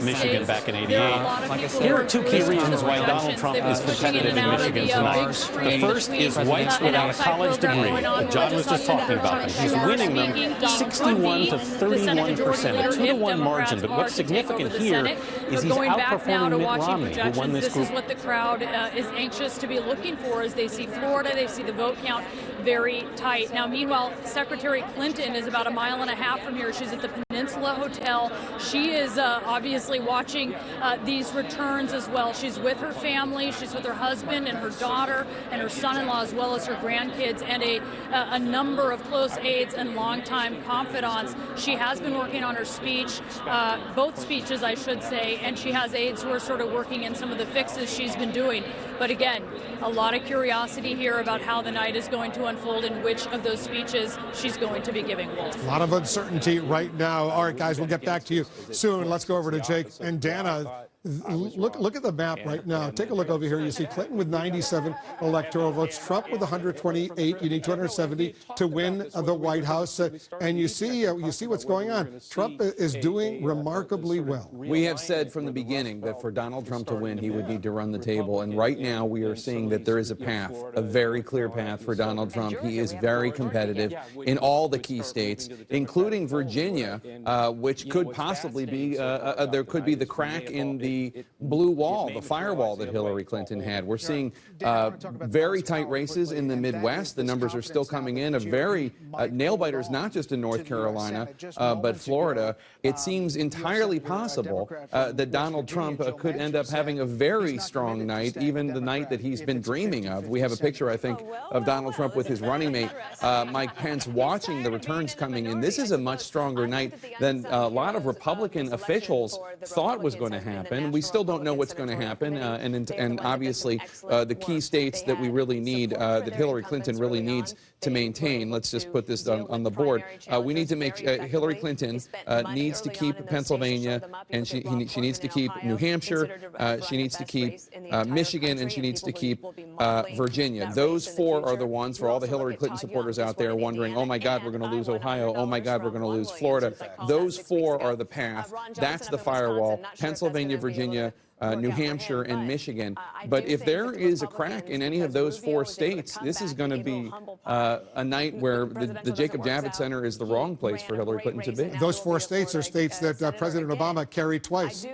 Michigan back in '88. Here are two key reasons why Donald Trump is competitive in Michigan. Michigan tonight. The first is whites without a college degree. John was just talking about them. He's winning them 61 to 31%, a 2-to-1 margin. But what's significant here is he's outperforming Mitt Romney, who won this group. This is what the crowd is anxious to be looking for as they see Florida, they see the vote count very tight. Now, meanwhile, Secretary Clinton is about a mile and a half from here. She's at the Peninsula Hotel. She is obviously watching these returns as well. She's with her family. She's with her husband and her daughter and her son-in-law, as well as her grandkids, and a number of close aides and longtime confidants. She has been working on her speech, both speeches, I should say, and she has aides who are sort of working in some of the fixes she's been doing. But again, a lot of curiosity here about how the night is going to unfold and which of those speeches she's going to be giving Wolf. A lot of uncertainty right now. All right, guys, we'll get back to you soon. Let's go over to Jake and Dana. Look at the map right now. Take a look over here. You see Clinton with 97 electoral votes, Trump with 128. You need 270 to win the White House. And you see what's going on. Trump is doing remarkably well. We have said from the beginning that for Donald Trump to win, he would need to run the table. And right now we are seeing that there is a path, a very clear path for Donald Trump. He is very competitive in all the key states, including Virginia, which could possibly be, there could be the crack in the blue wall, the firewall that Hillary Clinton had. We're seeing very tight races in the Midwest. The numbers are still coming in. A very nail-biters, not just in North Carolina, but Florida. It seems entirely possible that Donald Trump could end up having a very strong night, even the night that he's been dreaming of. We have a picture, I think, of Donald Trump with his running mate, Mike Pence, watching the returns coming in. This is a much stronger night than a lot of Republican officials thought was going to happen. We still don't know what's going to happen, and obviously the key states that we really need, that Hillary Clinton really needs to maintain. Let's just put this on the board. We need to make Hillary Clinton needs to keep Pennsylvania, and she needs to keep New Hampshire. She needs to keep Michigan, and she needs to keep Virginia. Those four are the ones for all the Hillary Clinton supporters out there wondering, oh my God, we're going to lose Ohio. Oh my God, we're going to lose Florida. Those four are the path. That's the firewall. Pennsylvania, Virginia, New Hampshire, and Michigan. But if there is a crack in any of those four states, this is going to be a night where the Jacob Javits Center is the wrong place for Hillary Clinton to be. Those four states are states that President Obama carried twice.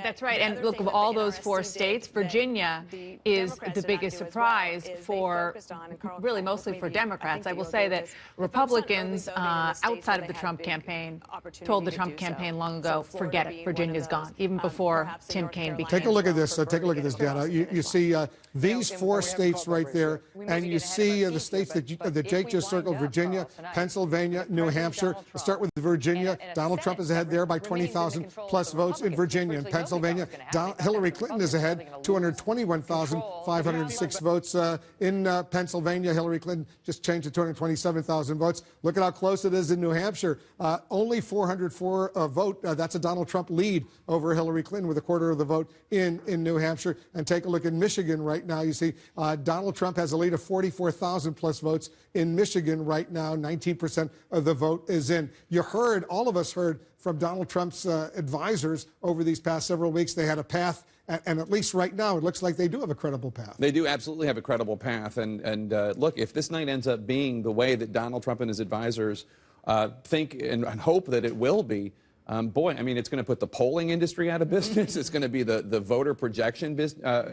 That's right. And look, of all those four states, Virginia is the biggest surprise for, really mostly for Democrats. I will say that Republicans outside of the Trump campaign told the Trump campaign long ago, forget it, Virginia's gone, even before Tim Kaine became. Take a look at this. Take a look at this, Dana. You see these four states right there, and you see the states that Jake just circled: Virginia, Pennsylvania, New Hampshire. Let's start with Virginia. Donald Trump is ahead there by 20,000 plus votes in Virginia and Pennsylvania. Hillary Clinton is ahead, 221,506 votes in Pennsylvania. Hillary Clinton just changed to 227,000 votes. Look at how close it is in New Hampshire. Only 404 vote. That's a Donald Trump lead over Hillary Clinton with a quarter of the vote in New Hampshire. And take a look at Michigan right now. You see Donald Trump has a lead of 44,000 plus votes in Michigan right now. 19% of the vote is in. You heard, all of us heard from Donald Trump's advisors over these past several weeks. They had a path, and at least right now, it looks like they do have a credible path. They do absolutely have a credible path. And look, if this night ends up being the way that Donald Trump and his advisors think and hope that it will be, boy, I mean, it's going to put the polling industry out of business. It's going to be the voter projection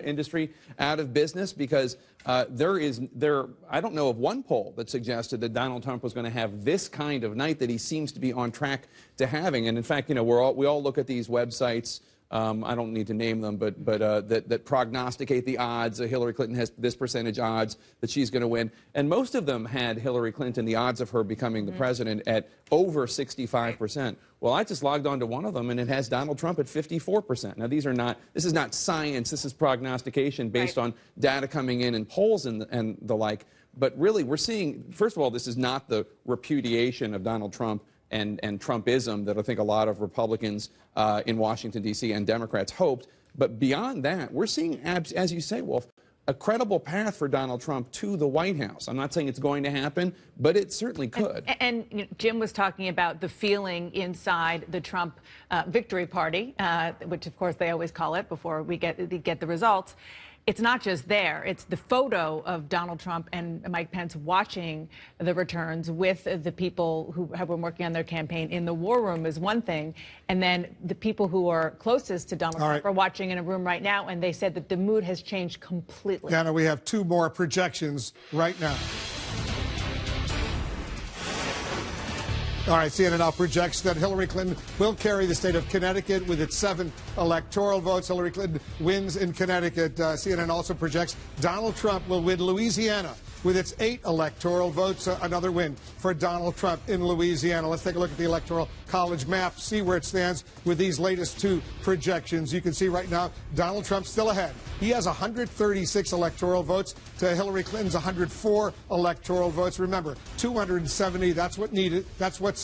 industry out of business, because I don't know of one poll that suggested that Donald Trump was going to have this kind of night that he seems to be on track to having. And in fact, you know, we all look at these websites. I don't need to name them, but that prognosticate the odds. Hillary Clinton has this percentage odds that she's going to win. And most of them had Hillary Clinton, the odds of her becoming the president, at over 65%. Well, I just logged on to one of them, and it has Donald Trump at 54%. Now, this is not science. This is prognostication based on data coming in and polls and the like. But really, we're seeing, first of all, this is not the repudiation of Donald Trump and Trumpism that I think a lot of Republicans in Washington, D.C. and Democrats hoped. But beyond that, we're seeing, as you say, Wolf, a credible path for Donald Trump to the White House. I'm not saying it's going to happen, but it certainly could. And you know, Jim was talking about the feeling inside the Trump victory party, which, of course, they always call it before we get the results. it's not just there. It's the photo of Donald Trump and Mike Pence watching the returns with the people who have been working on their campaign in the war room is one thing. And then the people who are closest to Donald Trump are watching in a room right now, and they said that the mood has changed completely. Anna, we have 2 more projections right now. All right, CNN now projects that Hillary Clinton will carry the state of Connecticut with its 7 electoral votes. Hillary Clinton wins in Connecticut. CNN also projects Donald Trump will win Louisiana with its 8 electoral votes. Another win for Donald Trump in Louisiana. Let's take a look at the Electoral College map, see where it stands with these latest 2 projections. You can see right now Donald Trump's still ahead. He has 136 electoral votes to Hillary Clinton's 104 electoral votes. Remember, 270, that's what's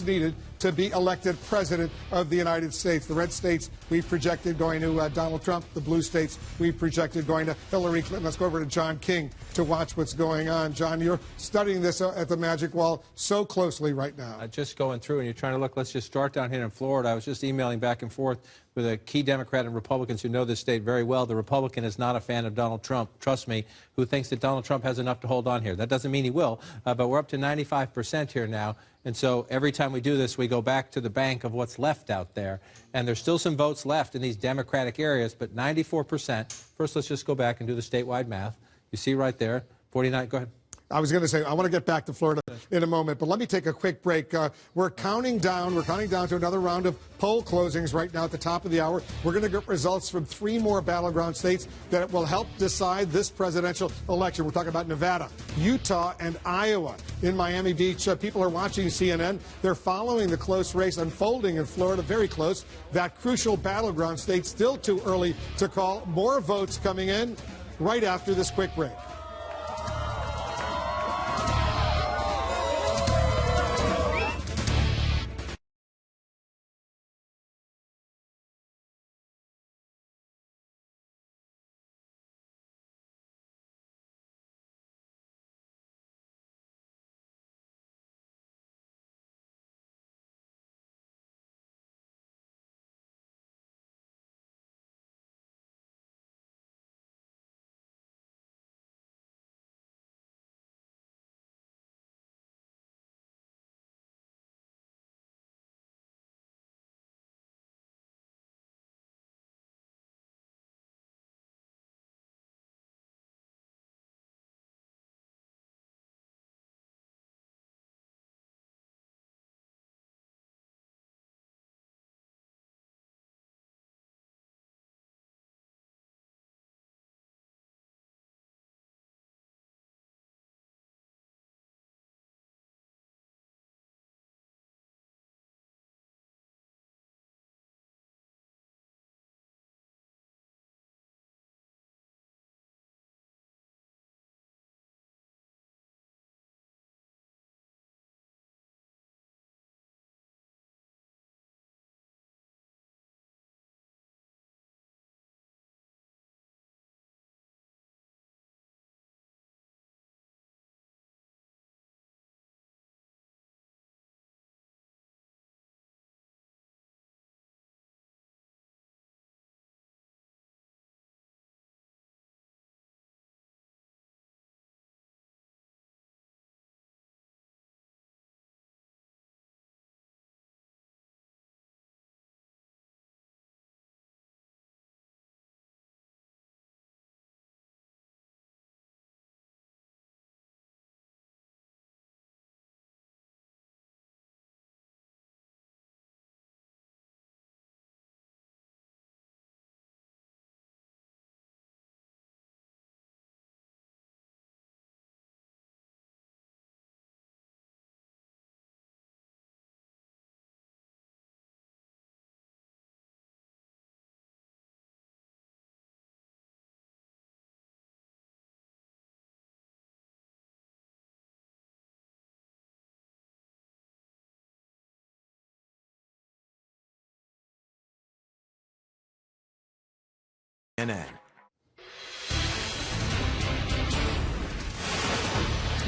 needed to be elected president of the United States. The red states we've projected going to Donald Trump. The blue states we've projected going to Hillary Clinton. Let's go over to John King to watch what's going on. John, you're studying this at the Magic Wall so closely right now. Just going through, and you're trying to look. Let's just start down here in Florida. I was just emailing back and forth with a key Democrat and Republicans who know this state very well. The Republican is not a fan of Donald Trump, trust me, who thinks that Donald Trump has enough to hold on here. That doesn't mean he will, but we're up to 95% here now. And so every time we do this, we go back to the bank of what's left out there. And there's still some votes left in these Democratic areas, but 94%. First, let's just go back and do the statewide math. You see right there, 49, go ahead. I was going to say, I want to get back to Florida in a moment, but let me take a quick break. We're counting down to another round of poll closings right now at the top of the hour. We're going to get results from 3 more battleground states that will help decide this presidential election. We're talking about Nevada, Utah, and Iowa. In Miami Beach, people are watching CNN. They're following the close race unfolding in Florida, very close. That crucial battleground state still too early to call. More votes coming in right after this quick break.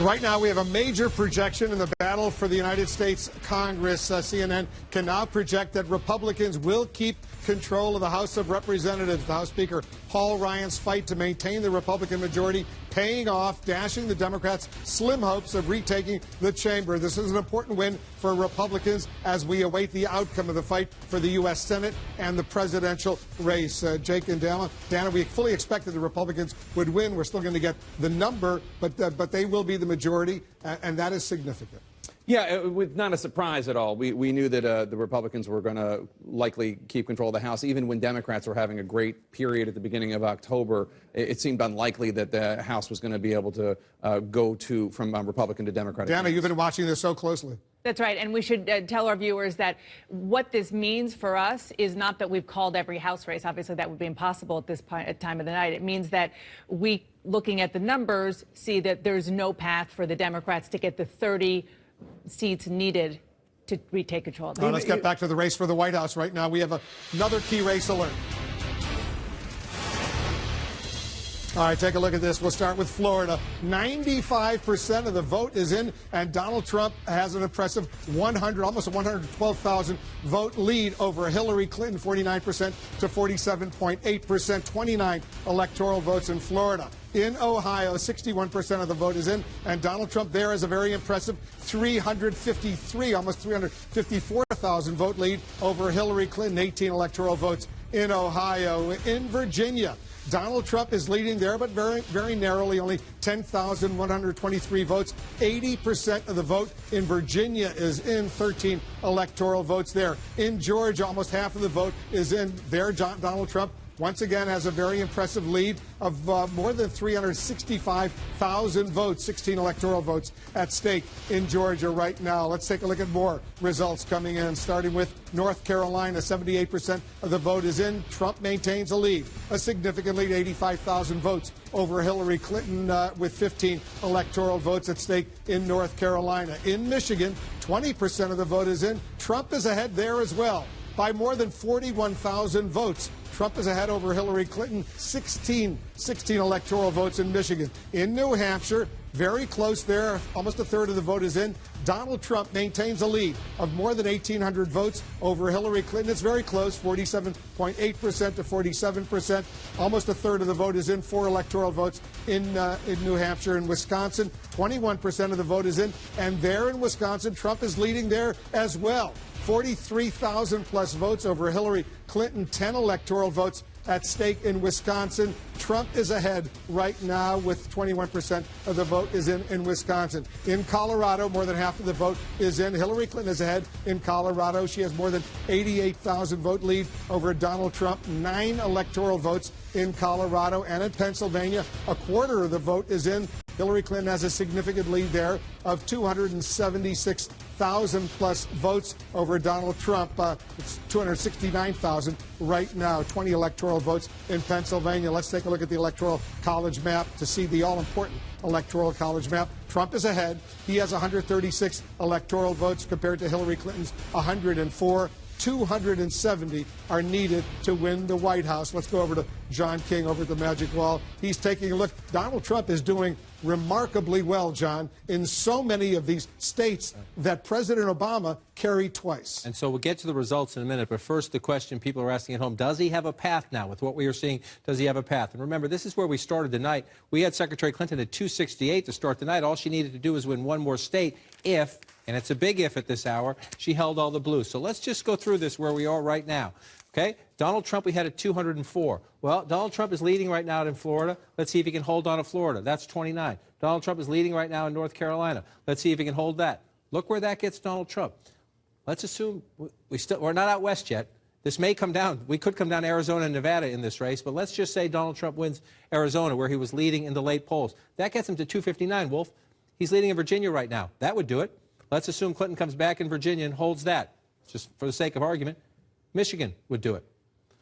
Right now, we have a major projection in the battle for the United States Congress. CNN can now project that Republicans will keep control of the House of Representatives. The House Speaker Paul Ryan's fight to maintain the Republican majority paying off, dashing the Democrats' slim hopes of retaking the chamber. This is an important win for Republicans as we await the outcome of the fight for the U.S. Senate and the presidential race. Jake and Dana, we fully expected the Republicans would win. We're still going to get the number, but they will be the majority, and that is significant. Yeah, it was not a surprise at all. We knew that the Republicans were going to likely keep control of the House. Even when Democrats were having a great period at the beginning of October, it seemed unlikely that the House was going to be able to go from Republican to Democratic. Dana, you've been watching this so closely. That's right, and we should tell our viewers that what this means for us is not that we've called every House race. Obviously, that would be impossible at this time of the night. It means that we, looking at the numbers, see that there's no path for the Democrats to get the 30 seats needed to retake control. Now let's get back to the race for the White House. Right now, we have another key race alert. All right, take a look at this. We'll start with Florida. 95% of the vote is in, and Donald Trump has an impressive almost 112,000 vote lead over Hillary Clinton, 49% to 47.8%, 29 electoral votes in Florida. In Ohio, 61% of the vote is in, and Donald Trump there is a very impressive almost 354,000 vote lead over Hillary Clinton, 18 electoral votes in Ohio. In Virginia, Donald Trump is leading there, but very, very narrowly, only 10,123 votes. 80% of the vote in Virginia is in, 13 electoral votes there. In Georgia, almost half of the vote is in there. Donald Trump once again has a very impressive lead of more than 365,000 votes, 16 electoral votes at stake in Georgia right now. Let's take a look at more results coming in, starting with North Carolina. 78% of the vote is in. Trump maintains a lead, a significant lead, 85,000 votes over Hillary Clinton with 15 electoral votes at stake in North Carolina. In Michigan, 20% of the vote is in. Trump is ahead there as well by more than 41,000 votes. Trump is ahead over Hillary Clinton, 16 electoral votes in Michigan. In New Hampshire, very close there, almost a third of the vote is in. Donald Trump maintains a lead of more than 1,800 votes over Hillary Clinton. It's very close, 47.8% to 47%. Almost a third of the vote is in, 4 electoral votes in New Hampshire. In Wisconsin, 21% of the vote is in. And there in Wisconsin, Trump is leading there as well. 43,000 plus votes over Hillary Clinton, 10 electoral votes at stake in Wisconsin. Trump is ahead right now with 21% of the vote is in Wisconsin. In Colorado, more than half of the vote is in. Hillary Clinton is ahead in Colorado. She has more than 88,000 vote lead over Donald Trump, 9 electoral votes in Colorado. And in Pennsylvania, a quarter of the vote is in. Hillary Clinton has a significant lead there of 276,000 plus votes over Donald Trump. It's 269,000 right now, 20 electoral votes in Pennsylvania. Let's take a look at the Electoral College map to see the all-important Electoral College map. Trump is ahead. He has 136 electoral votes compared to Hillary Clinton's 104. 270 are needed to win the White House. Let's go over to John King over at the Magic Wall. He's taking a look. Donald Trump is doing remarkably well, John, in so many of these states that President Obama carried twice. And so we'll get to the results in a minute, but first the question people are asking at home, does he have a path now? With what we are seeing, does he have a path? And remember, this is where we started the night. We had Secretary Clinton at 268 to start the night. All she needed to do was win one more state if, and it's a big if at this hour, she held all the blues. So let's just go through this where we are right now. Okay? Donald Trump, we had at 204. Well, Donald Trump is leading right now in Florida. Let's see if he can hold on to Florida. That's 29. Donald Trump is leading right now in North Carolina. Let's see if he can hold that. Look where that gets Donald Trump. Let's assume we're not out west yet. This may come down. We could come down to Arizona and Nevada in this race, but let's just say Donald Trump wins Arizona, where he was leading in the late polls. That gets him to 259, Wolf. He's leading in Virginia right now. That would do it. Let's assume Clinton comes back in Virginia and holds that, just for the sake of argument. Michigan would do it.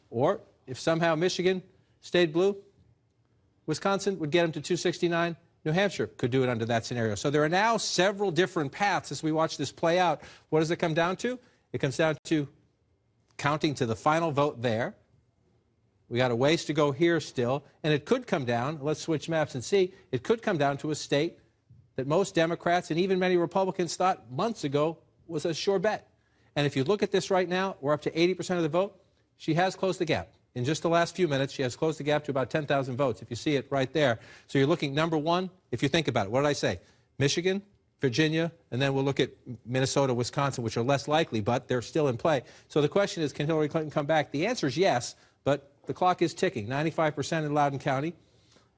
Or if somehow Michigan stayed blue, Wisconsin would get him to 269. New Hampshire could do it under that scenario. So there are now several different paths as we watch this play out. What does it come down to? It comes down to counting to the final vote there. We got a ways to go here still. And it could come down, let's switch maps and see, it could come down to a state that most Democrats and even many Republicans thought months ago was a sure bet. And if you look at this right now, we're up to 80% of the vote. she has closed the gap. In just the last few minutes, she has closed the gap to about 10,000 votes, if you see it right there. So you're looking, number one, if you think about it, what did I say? Michigan, Virginia, and then we'll look at Minnesota, Wisconsin, which are less likely, but they're still in play. So the question is, can Hillary Clinton come back? The answer is yes, but the clock is ticking. 95% in Loudoun County,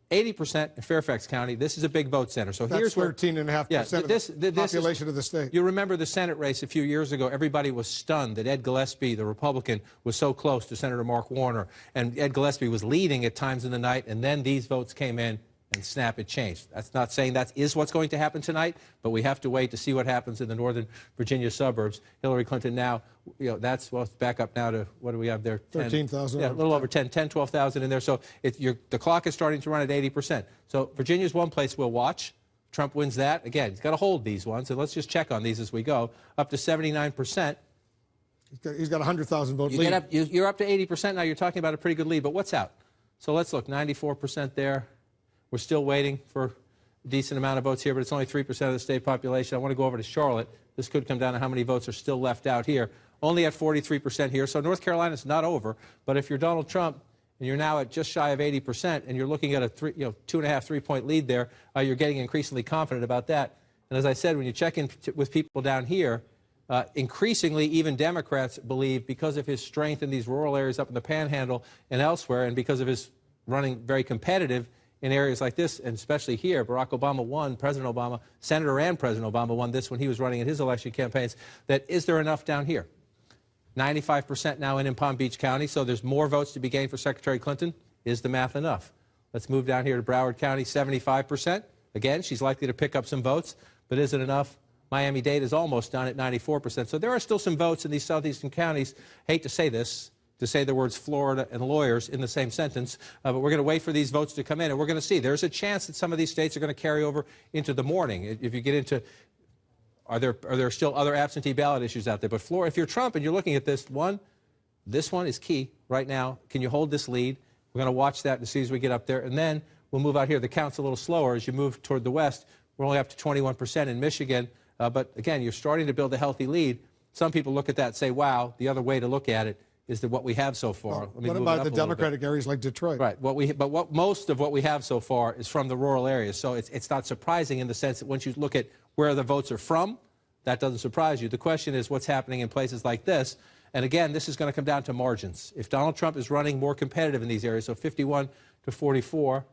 80% in Fairfax County. This is a big vote center. So that's here's where 13.5% of the population of the state. You remember the Senate race a few years ago. Everybody was stunned that Ed Gillespie, the Republican, was so close to Senator Mark Warner. And Ed Gillespie was leading at times in the night, and then these votes came in, and snap, it changed. That's not saying that is what's going to happen tonight, but we have to wait to see what happens in the Northern Virginia suburbs. Hillary Clinton now, that's, well, back up now to, what do we have there? 13,000. Yeah, a little over 12,000 in there. So the clock is starting to run at 80%. So Virginia's one place we'll watch. Trump wins that. Again, he's got to hold these ones, and let's just check on these as we go. Up to 79%. He's got a 100,000 vote lead. You're up to 80% now. You're talking about a pretty good lead, but what's out? So let's look, 94% there. We're still waiting for a decent amount of votes here, but it's only 3% of the state population. I want to go over to Charlotte. This could come down to how many votes are still left out here. Only at 43% here. So North Carolina's not over. But if you're Donald Trump and you're now at just shy of 80% and you're looking at a 2.5, 3-point lead there, you're getting increasingly confident about that. And as I said, when you check in with people down here, increasingly even Democrats believe, because of his strength in these rural areas up in the Panhandle and elsewhere, and because of his running very competitive in areas like this, and especially here, Barack Obama won, President Obama, Senator and President Obama won this when he was running in his election campaigns, that is there enough down here? 95% now in Palm Beach County, so there's more votes to be gained for Secretary Clinton. Is the math enough? Let's move down here to Broward County, 75%. Again, she's likely to pick up some votes, but is it enough? Miami-Dade is almost done at 94%. So there are still some votes in these southeastern counties. Hate to say this, to say the words Florida and lawyers in the same sentence, but we're going to wait for these votes to come in, and we're going to see. There's a chance that some of these states are going to carry over into the morning. If you get into, are there still other absentee ballot issues out there? But Florida, if you're Trump and you're looking at this one is key right now. Can you hold this lead? We're going to watch that and see as we get up there, and then we'll move out here. The count's a little slower as you move toward the west. We're only up to 21% in Michigan, but again, you're starting to build a healthy lead. Some people look at that and say, wow, the other way to look at it is that what we have so far. What about the Democratic areas like Detroit? Right. Most of what we have so far is from the rural areas. So it's not surprising in the sense that once you look at where the votes are from, that doesn't surprise you. The question is what's happening in places like this. And again, this is going to come down to margins. If Donald Trump is running more competitive in these areas, so 51 to 44,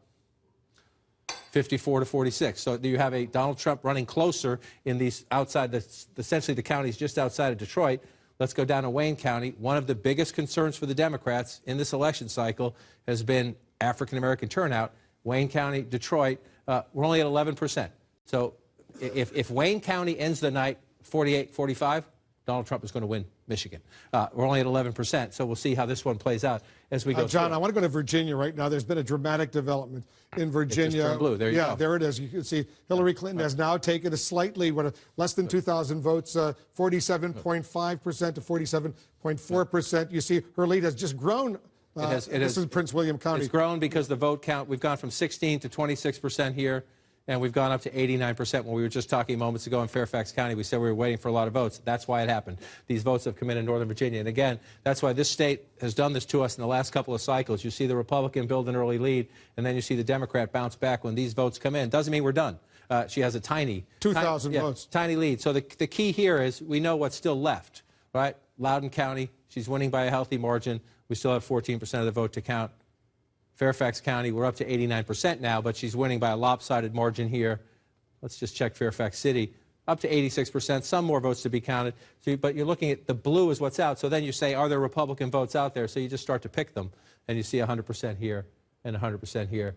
54 to 46. So you have a Donald Trump running closer in these outside, essentially the counties just outside of Detroit. Let's go down to Wayne County. One of the biggest concerns for the Democrats in this election cycle has been African-American turnout. Wayne County, Detroit, we're only at 11%. So if Wayne County ends the night 48-45, Donald Trump is going to win Michigan. We're only at 11%, so we'll see how this one plays out as we go John, through. I want to go to Virginia right now. The's been a dramatic development in Virginia. It just turned blue. There you go. There it is. You can see Hillary Clinton has now taken a slightly, less than 2,000 votes, 47.5% to 47.4%. You see her lead has just grown. This is Prince William County. It's grown because the vote count, we've gone from 16 to 26% here, and we've gone up to 89% when we were just talking moments ago in Fairfax County. We said we were waiting for a lot of votes. That's why it happened. These votes have come in Northern Virginia. And again, that's why this state has done this to us in the last couple of cycles. You see the Republican build an early lead, and then you see the Democrat bounce back when these votes come in. Doesn't mean we're done. She has a 2,000 votes. Tiny lead. So the key here is we know what's still left, right? Loudoun County, she's winning by a healthy margin. We still have 14% of the vote to count. Fairfax County, we're up to 89% now, but she's winning by a lopsided margin here. Let's just check Fairfax City. Up to 86%, some more votes to be counted. But you're looking at the blue is what's out. So then you say, are there Republican votes out there? So you just start to pick them. And you see 100% here, and 100% here,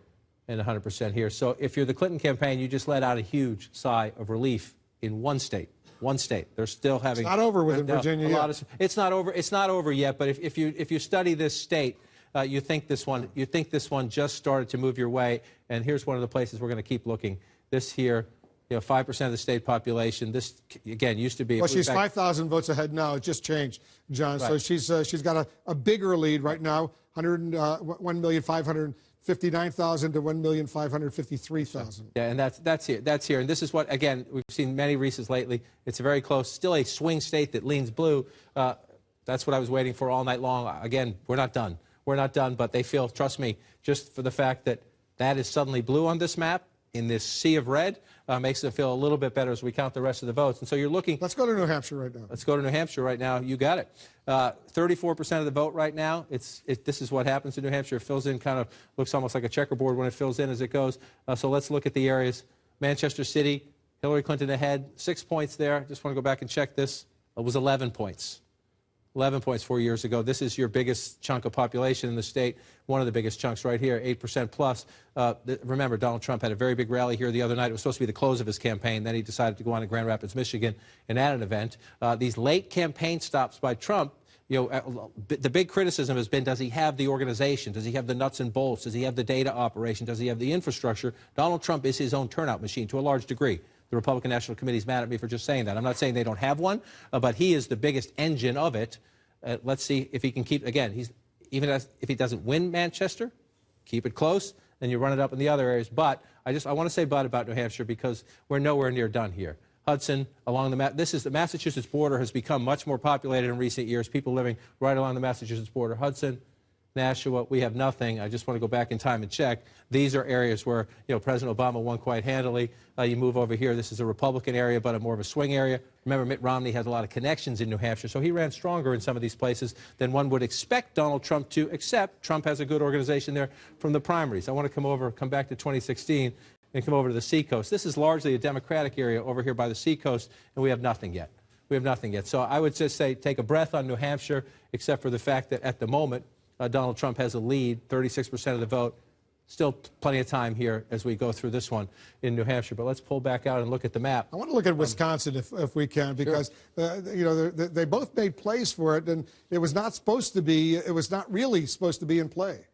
and 100% here. So if you're the Clinton campaign, you just let out a huge sigh of relief in one state. One state. They're still having... It's not over with in Virginia yet. It's not over. It's not over yet, but if you study this state, you think this one just started to move your way, and here's one of the places we're going to keep looking. This here, 5% of the state population. This again used to be. Well, she's 5,000 votes ahead now. It just changed, John. Right. So she's got a bigger lead right now. 1,559,000 to 1,553,000. Yeah, and that's here. That's here, and this is what again we've seen many races lately. It's very close. Still a swing state that leans blue. That's what I was waiting for all night long. Again, we're not done. We're not done, but they feel, trust me, just for the fact that that is suddenly blue on this map, in this sea of red, makes it feel a little bit better as we count the rest of the votes. And so you're looking... Let's go to New Hampshire right now. Let's go to New Hampshire right now. You got it. 34% of the vote right now. This is what happens in New Hampshire. It fills in, kind of looks almost like a checkerboard when it fills in as it goes. So let's look at the areas. Manchester City, Hillary Clinton ahead, 6 points there. Just want to go back and check this. It was 11 points. 11 points 4 years ago. This is your biggest chunk of population in the state, one of the biggest chunks right here, 8% plus. Remember, Donald Trump had a very big rally here the other night. It was supposed to be the close of his campaign. Then he decided to go on to Grand Rapids, Michigan, and at an event. These late campaign stops by Trump, the big criticism has been, does he have the organization? Does he have the nuts and bolts? Does he have the data operation? Does he have the infrastructure? Donald Trump is his own turnout machine to a large degree. The Republican National Committee is mad at me for just saying that. I'm not saying they don't have one, but he is the biggest engine of it. Let's see if he can keep, again, if he doesn't win Manchester, keep it close, and you run it up in the other areas. But I want to say but about New Hampshire because we're nowhere near done here. Hudson, along the Massachusetts border has become much more populated in recent years, people living right along the Massachusetts border. Hudson, Nashua, we have nothing. I just want to go back in time and check. These are areas where President Obama won quite handily. You move over here. This is a Republican area, but more of a swing area. Remember, Mitt Romney has a lot of connections in New Hampshire, so he ran stronger in some of these places than one would expect Donald Trump to, except Trump has a good organization there from the primaries. I want to come back to 2016 and come over to the Seacoast. This is largely a Democratic area over here by the Seacoast, and we have nothing yet. We have nothing yet. So I would just say take a breath on New Hampshire, except for the fact that at the moment, Donald Trump has a lead, 36% of the vote. Still plenty of time here as we go through this one in New Hampshire. But let's pull back out and look at the map. I want to look at Wisconsin if we can, because they both made plays for it, and it was not really supposed to be in play.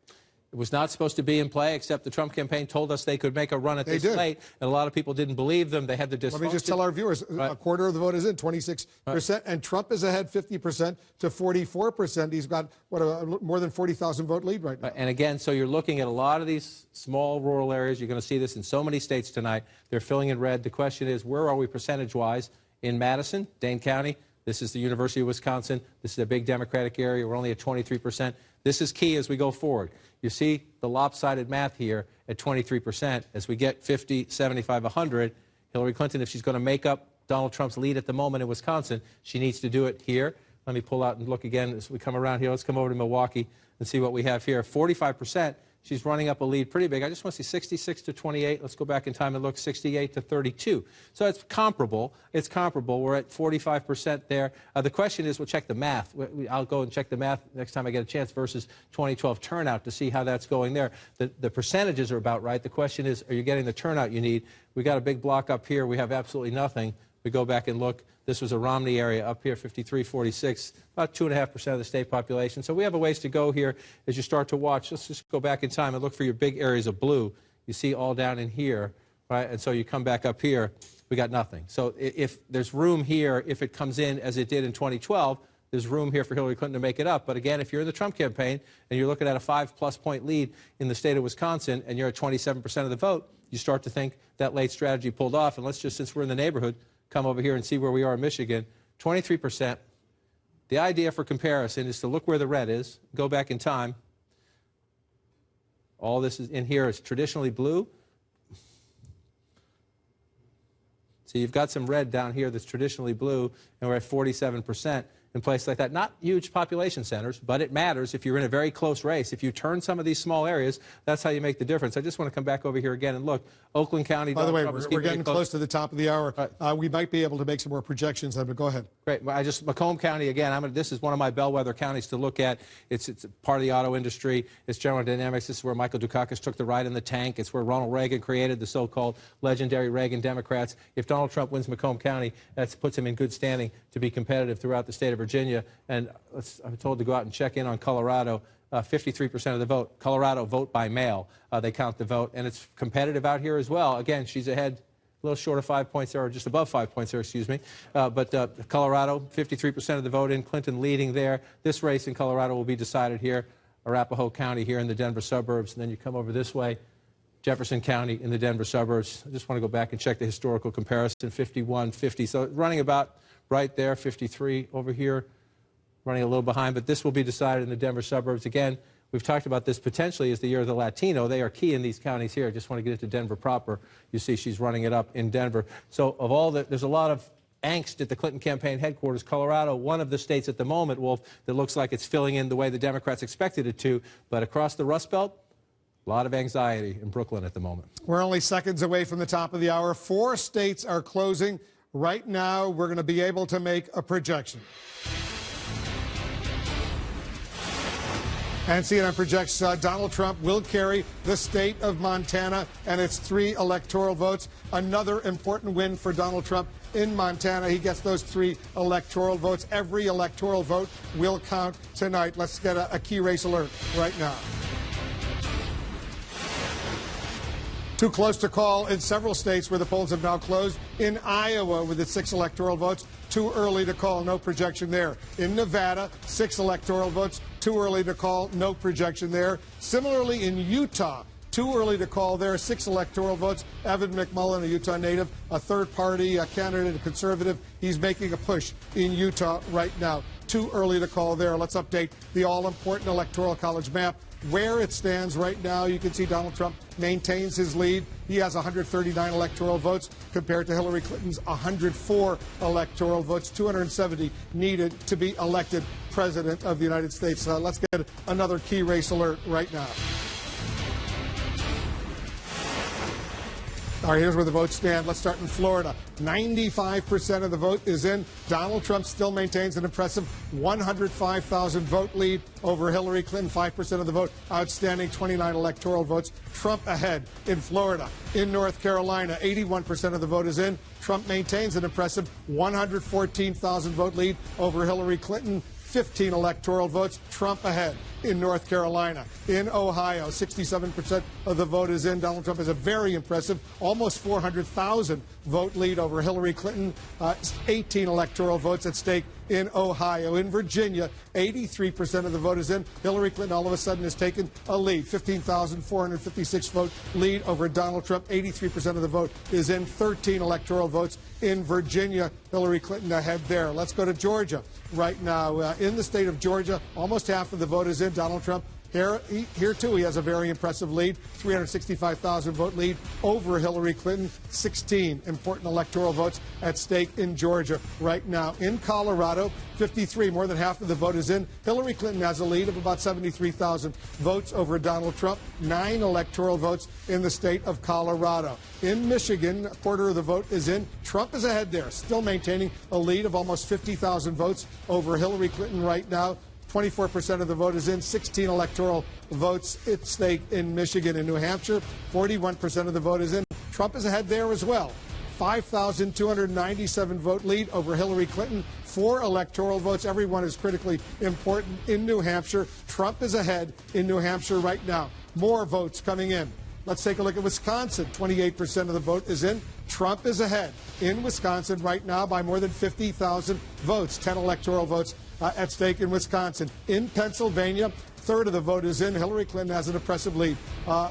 It was not supposed to be in play, except the Trump campaign told us they could make a run at this late, and a lot of people didn't believe them. They had the dysfunction. Let me just tell our viewers, a quarter of the vote is in, 26%, and Trump is ahead 50% to 44%. He's got, more than 40,000 vote lead right now. And again, so you're looking at a lot of these small rural areas. You're going to see this in so many states tonight. They're filling in red. The question is, where are we percentage-wise? In Madison, Dane County, this is the University of Wisconsin. This is a big Democratic area. We're only at 23%. This is key as we go forward. You see the lopsided math here at 23%. As we get 50, 75, 100, Hillary Clinton, if she's going to make up Donald Trump's lead at the moment in Wisconsin, she needs to do it here. Let me pull out and look again as we come around here. Let's come over to Milwaukee and see what we have here. 45%. She's running up a lead pretty big. I just want to see 66 to 28. Let's go back in time and look 68 to 32. So it's comparable. It's comparable. We're at 45% there. The question is, we'll check the math. I'll go and check the math next time I get a chance versus 2012 turnout to see how that's going there. The percentages are about right. The question is, are you getting the turnout you need? We got a big block up here. We have absolutely nothing. We go back and look. This was a Romney area up here, 53, 46, about 2.5% of the state population. So we have a ways to go here as you start to watch. Let's just go back in time and look for your big areas of blue. You see all down in here, right? And so you come back up here, we got nothing. So if there's room here, if it comes in as it did in 2012, there's room here for Hillary Clinton to make it up. But again, if you're in the Trump campaign and you're looking at a 5+ point lead in the state of Wisconsin and you're at 27% of the vote, you start to think that late strategy pulled off. And let's just, since we're in the neighborhood, come over here and see where we are in Michigan, 23%. The idea for comparison is to look where the red is, go back in time. All this is in here is traditionally blue. So you've got some red down here that's traditionally blue, and we're at 47%. In places like that. Not huge population centers, but it matters if you're in a very close race. If you turn some of these small areas, that's how you make the difference. I just want to come back over here again and look. Oakland County. By the way, we're getting close to the top of the hour. We might be able to make some more projections, but go ahead. Great. Macomb County, again, this is one of my bellwether counties to look at. It's part of the auto industry. It's General Dynamics. This is where Michael Dukakis took the ride in the tank. It's where Ronald Reagan created the so-called legendary Reagan Democrats. If Donald Trump wins Macomb County, that puts him in good standing to be competitive throughout the state of Virginia. And I'm told to go out and check in on Colorado. 53% of the vote. Colorado vote by mail. They count the vote. And it's competitive out here as well. Again, she's ahead a little short of 5 points there, or just above 5 points there, excuse me. But Colorado, 53% of the vote in. Clinton leading there. This race in Colorado will be decided here. Arapahoe County here in the Denver suburbs. And then you come over this way. Jefferson County in the Denver suburbs. I just want to go back and check the historical comparison. 51, 50. So running about right there. 53 over here. running a little behind, but this will be decided in the Denver suburbs. Again, we've talked about this potentially as the year of the Latino. They are key in these counties here. I just want to get it to Denver proper. You see she's running it up in Denver. So of all there's a lot of angst at the Clinton campaign headquarters. Colorado, one of the states at the moment, Wolf, that looks like it's filling in the way the Democrats expected it to. But across the Rust Belt, a lot of anxiety in Brooklyn at the moment. We're only seconds away from the top of the hour. 4 states are closing. Right now, we're going to be able to make a projection. And CNN projects Donald Trump will carry the state of Montana and its 3 electoral votes. Another important win for Donald Trump in Montana. He gets those 3 electoral votes. Every electoral vote will count tonight. Let's get a key race alert right now. Too close to call in several states where the polls have now closed. In Iowa, with its 6 electoral votes, too early to call, no projection there. In Nevada, 6 electoral votes, too early to call, no projection there. Similarly, in Utah, too early to call there, 6 electoral votes. Evan McMullen, a Utah native, a third-party candidate, a conservative, he's making a push in Utah right now. Too early to call there. Let's update the all-important Electoral College map. Where it stands right now, you can see Donald Trump maintains his lead. He has 139 electoral votes compared to Hillary Clinton's 104 electoral votes, 270 needed to be elected president of the United States. Let's get another key race alert right now. All right, here's where the votes stand. Let's start in Florida. 95% of the vote is in. Donald Trump still maintains an impressive 105,000 vote lead over Hillary Clinton. 5% of the vote outstanding, 29 electoral votes. Trump ahead in Florida. In North Carolina, 81% of the vote is in. Trump maintains an impressive 114,000 vote lead over Hillary Clinton. 15 electoral votes. Trump ahead in North Carolina. In Ohio, 67% of the vote is in. Donald Trump has a very impressive, almost 400,000 vote lead over Hillary Clinton. 18 electoral votes at stake in Ohio. In Virginia, 83% of the vote is in. Hillary Clinton all of a sudden has taken a lead, 15,456 vote lead over Donald Trump. 83% of the vote is in. 13 electoral votes in Virginia. Hillary Clinton ahead there. Let's go to Georgia right now. In the state of Georgia, almost half of the vote is in. Donald Trump here too, he has a very impressive lead, 365,000 vote lead over Hillary Clinton. 16 important electoral votes at stake in Georgia right now. In Colorado, 53, more than half of the vote is in. Hillary Clinton has a lead of about 73,000 votes over Donald Trump. 9 electoral votes in the state of Colorado. In Michigan, a quarter of the vote is in. Trump is ahead there, still maintaining a lead of almost 50,000 votes over Hillary Clinton right now. 24% of the vote is in. 16 electoral votes at stake in Michigan and New Hampshire. 41% of the vote is in. Trump is ahead there as well. 5,297 vote lead over Hillary Clinton. 4 electoral votes. Everyone is critically important in New Hampshire. Trump is ahead in New Hampshire right now. More votes coming in. Let's take a look at Wisconsin. 28% of the vote is in. Trump is ahead in Wisconsin right now by more than 50,000 votes. 10 electoral votes at stake in Wisconsin. In Pennsylvania, third of the vote is in. Hillary Clinton has an impressive lead,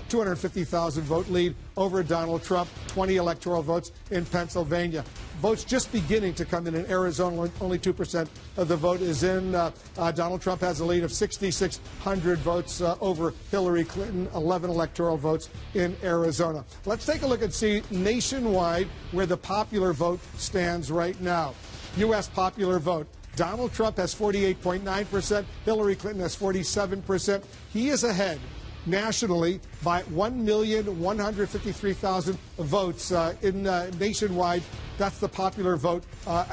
250,000 vote lead over Donald Trump. 20 electoral votes in Pennsylvania. Votes just beginning to come in Arizona. Only 2% of the vote is in. Donald Trump has a lead of 6,600 votes over Hillary Clinton. 11 electoral votes in Arizona. Let's take a look and see nationwide where the popular vote stands right now. U.S. popular vote. Donald Trump has 48.9%. Hillary Clinton has 47%. He is ahead nationally by 1,153,000 votes nationwide. That's the popular vote.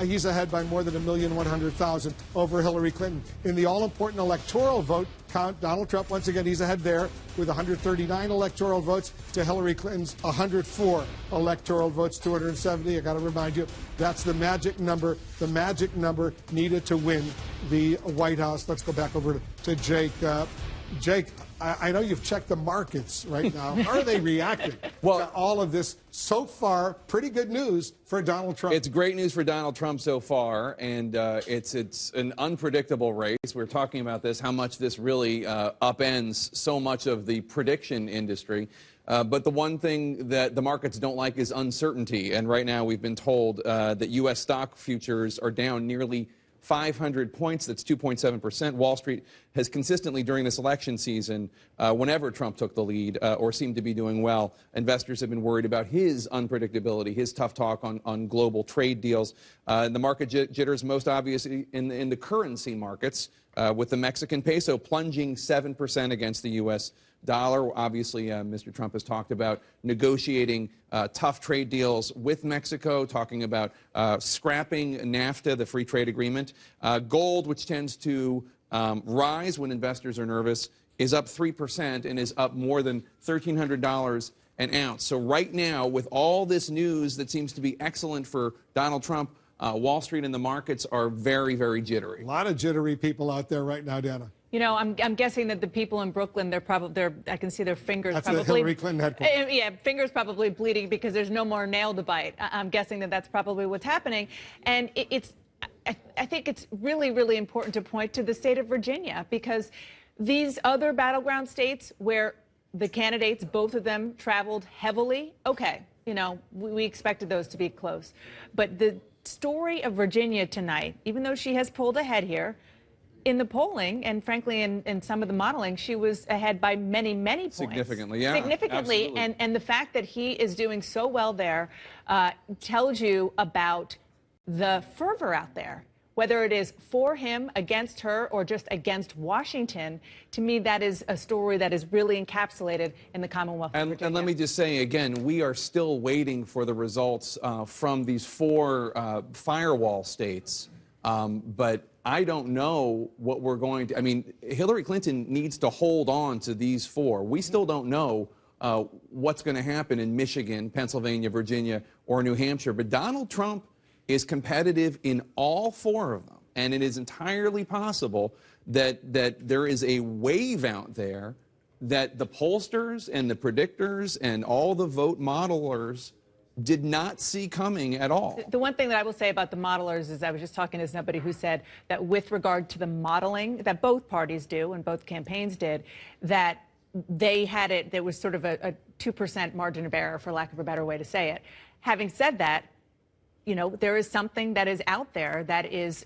He's ahead by more than 1,100,000 over Hillary Clinton. In the all-important electoral vote count, Donald Trump, once again, he's ahead there with 139 electoral votes to Hillary Clinton's 104 electoral votes, 270. I got to remind you, that's the magic number needed to win the White House. Let's go back over to Jake. Jake, I know you've checked the markets right now. How are they reacting to all of this? So far, pretty good news for Donald Trump. It's great news for Donald Trump so far, and it's an unpredictable race. We're talking about this, how much this really upends so much of the prediction industry. But the one thing that the markets don't like is uncertainty. And right now we've been told that U.S. stock futures are down nearly 500 points. That's 2.7%. Wall Street has consistently during this election season, whenever Trump took the lead or seemed to be doing well, investors have been worried about his unpredictability, his tough talk on global trade deals. The market jitters most obviously in the currency markets, with the Mexican peso plunging 7% against the U.S. dollar. Obviously, Mr. Trump has talked about negotiating tough trade deals with Mexico, talking about scrapping NAFTA, the free trade agreement. Gold, which tends to rise when investors are nervous, is up 3% and is up more than $1,300 an ounce. So right now, with all this news that seems to be excellent for Donald Trump, Wall Street and the markets are very, very jittery. A lot of jittery people out there right now, Dana. You know, I'm guessing that the people in Brooklyn, I can see their fingers That's probably. the Hillary Clinton headquarters. Yeah, fingers probably bleeding because there's no more nail to bite. I'm guessing that that's probably what's happening. And I think it's really, really important to point to the state of Virginia, because these other battleground states where the candidates, both of them, traveled heavily, okay, you know, we expected those to be close. But the story of Virginia tonight, even though she has pulled ahead here, in the polling, and frankly in some of the modeling, she was ahead by many, many points. Significantly, yeah. Significantly, Absolutely. and the fact that he is doing so well there tells you about the fervor out there. Whether it is for him, against her, or just against Washington, to me, that is a story that is really encapsulated in the Commonwealth of Virginia. And let me just say again, we are still waiting for the results from these 4 firewall states. But I don't know what we're going to. I mean, Hillary Clinton needs to hold on to these 4. We still don't know what's going to happen in Michigan, Pennsylvania, Virginia, or New Hampshire. But Donald Trump is competitive in all 4 of them. And it is entirely possible that there is a wave out there that the pollsters and the predictors and all the vote modelers did not see coming at all. The one thing that I will say about the modelers is I was just talking to somebody who said that with regard to the modeling that both parties do and both campaigns did, that they had it, there was sort of a 2% margin of error, for lack of a better way to say it. Having said that, you know, there is something that is out there that is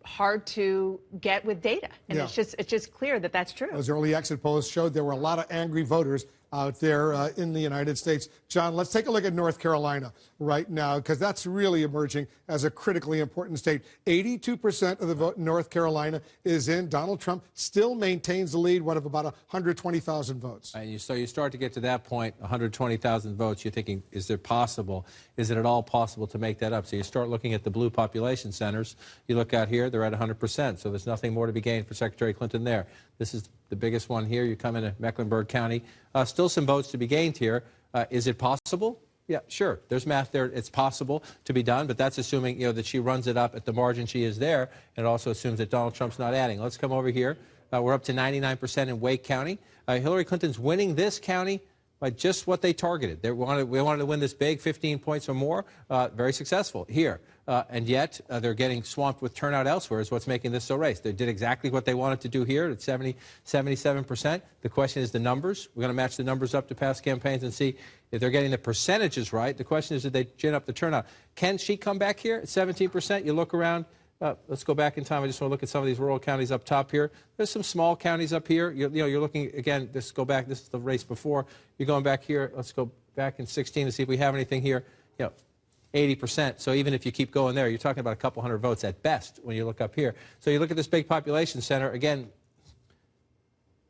hard to get with data. And Yeah. it's just clear that that's true. Those early exit polls showed there were a lot of angry voters out there in the United States. John, let's take a look at North Carolina right now, because that's really emerging as a critically important state. 82% of the vote in North Carolina is in. Donald Trump still maintains the lead, of about 120,000 votes. And so you start to get to that point, 120,000 votes, you're thinking, is it possible? Is it at all possible to make that up? So you start looking at the blue population centers. You look out here, they're at 100%, so there's nothing more to be gained for Secretary Clinton there. This is the biggest one here. You come into Mecklenburg County. Still some votes to be gained here. Is it possible? Yeah, sure. There's math there. It's possible to be done, but that's assuming, you know, that she runs it up at the margin she is there, and it also assumes that Donald Trump's not adding. Let's come over here. We're up to 99% in Wake County. Hillary Clinton's winning this county by just what they targeted. We wanted to win this big, 15 points or more. Very successful here. And yet they're getting swamped with turnout elsewhere is what's making this so race. They did exactly what they wanted to do here at 77%. The question is the numbers. We're going to match the numbers up to past campaigns and see if they're getting the percentages right. The question is, did they gin up the turnout? Can she come back here at 17%? You look around. Let's go back in time. I just want to look at some of these rural counties up top here. There's some small counties up here. You're looking, again, go back. This is the race before. You're going back here. Let's go back in 16 to see if we have anything here. 80%. So even if you keep going there, you're talking about a couple hundred votes at best when you look up here. So you look at this big population center. Again,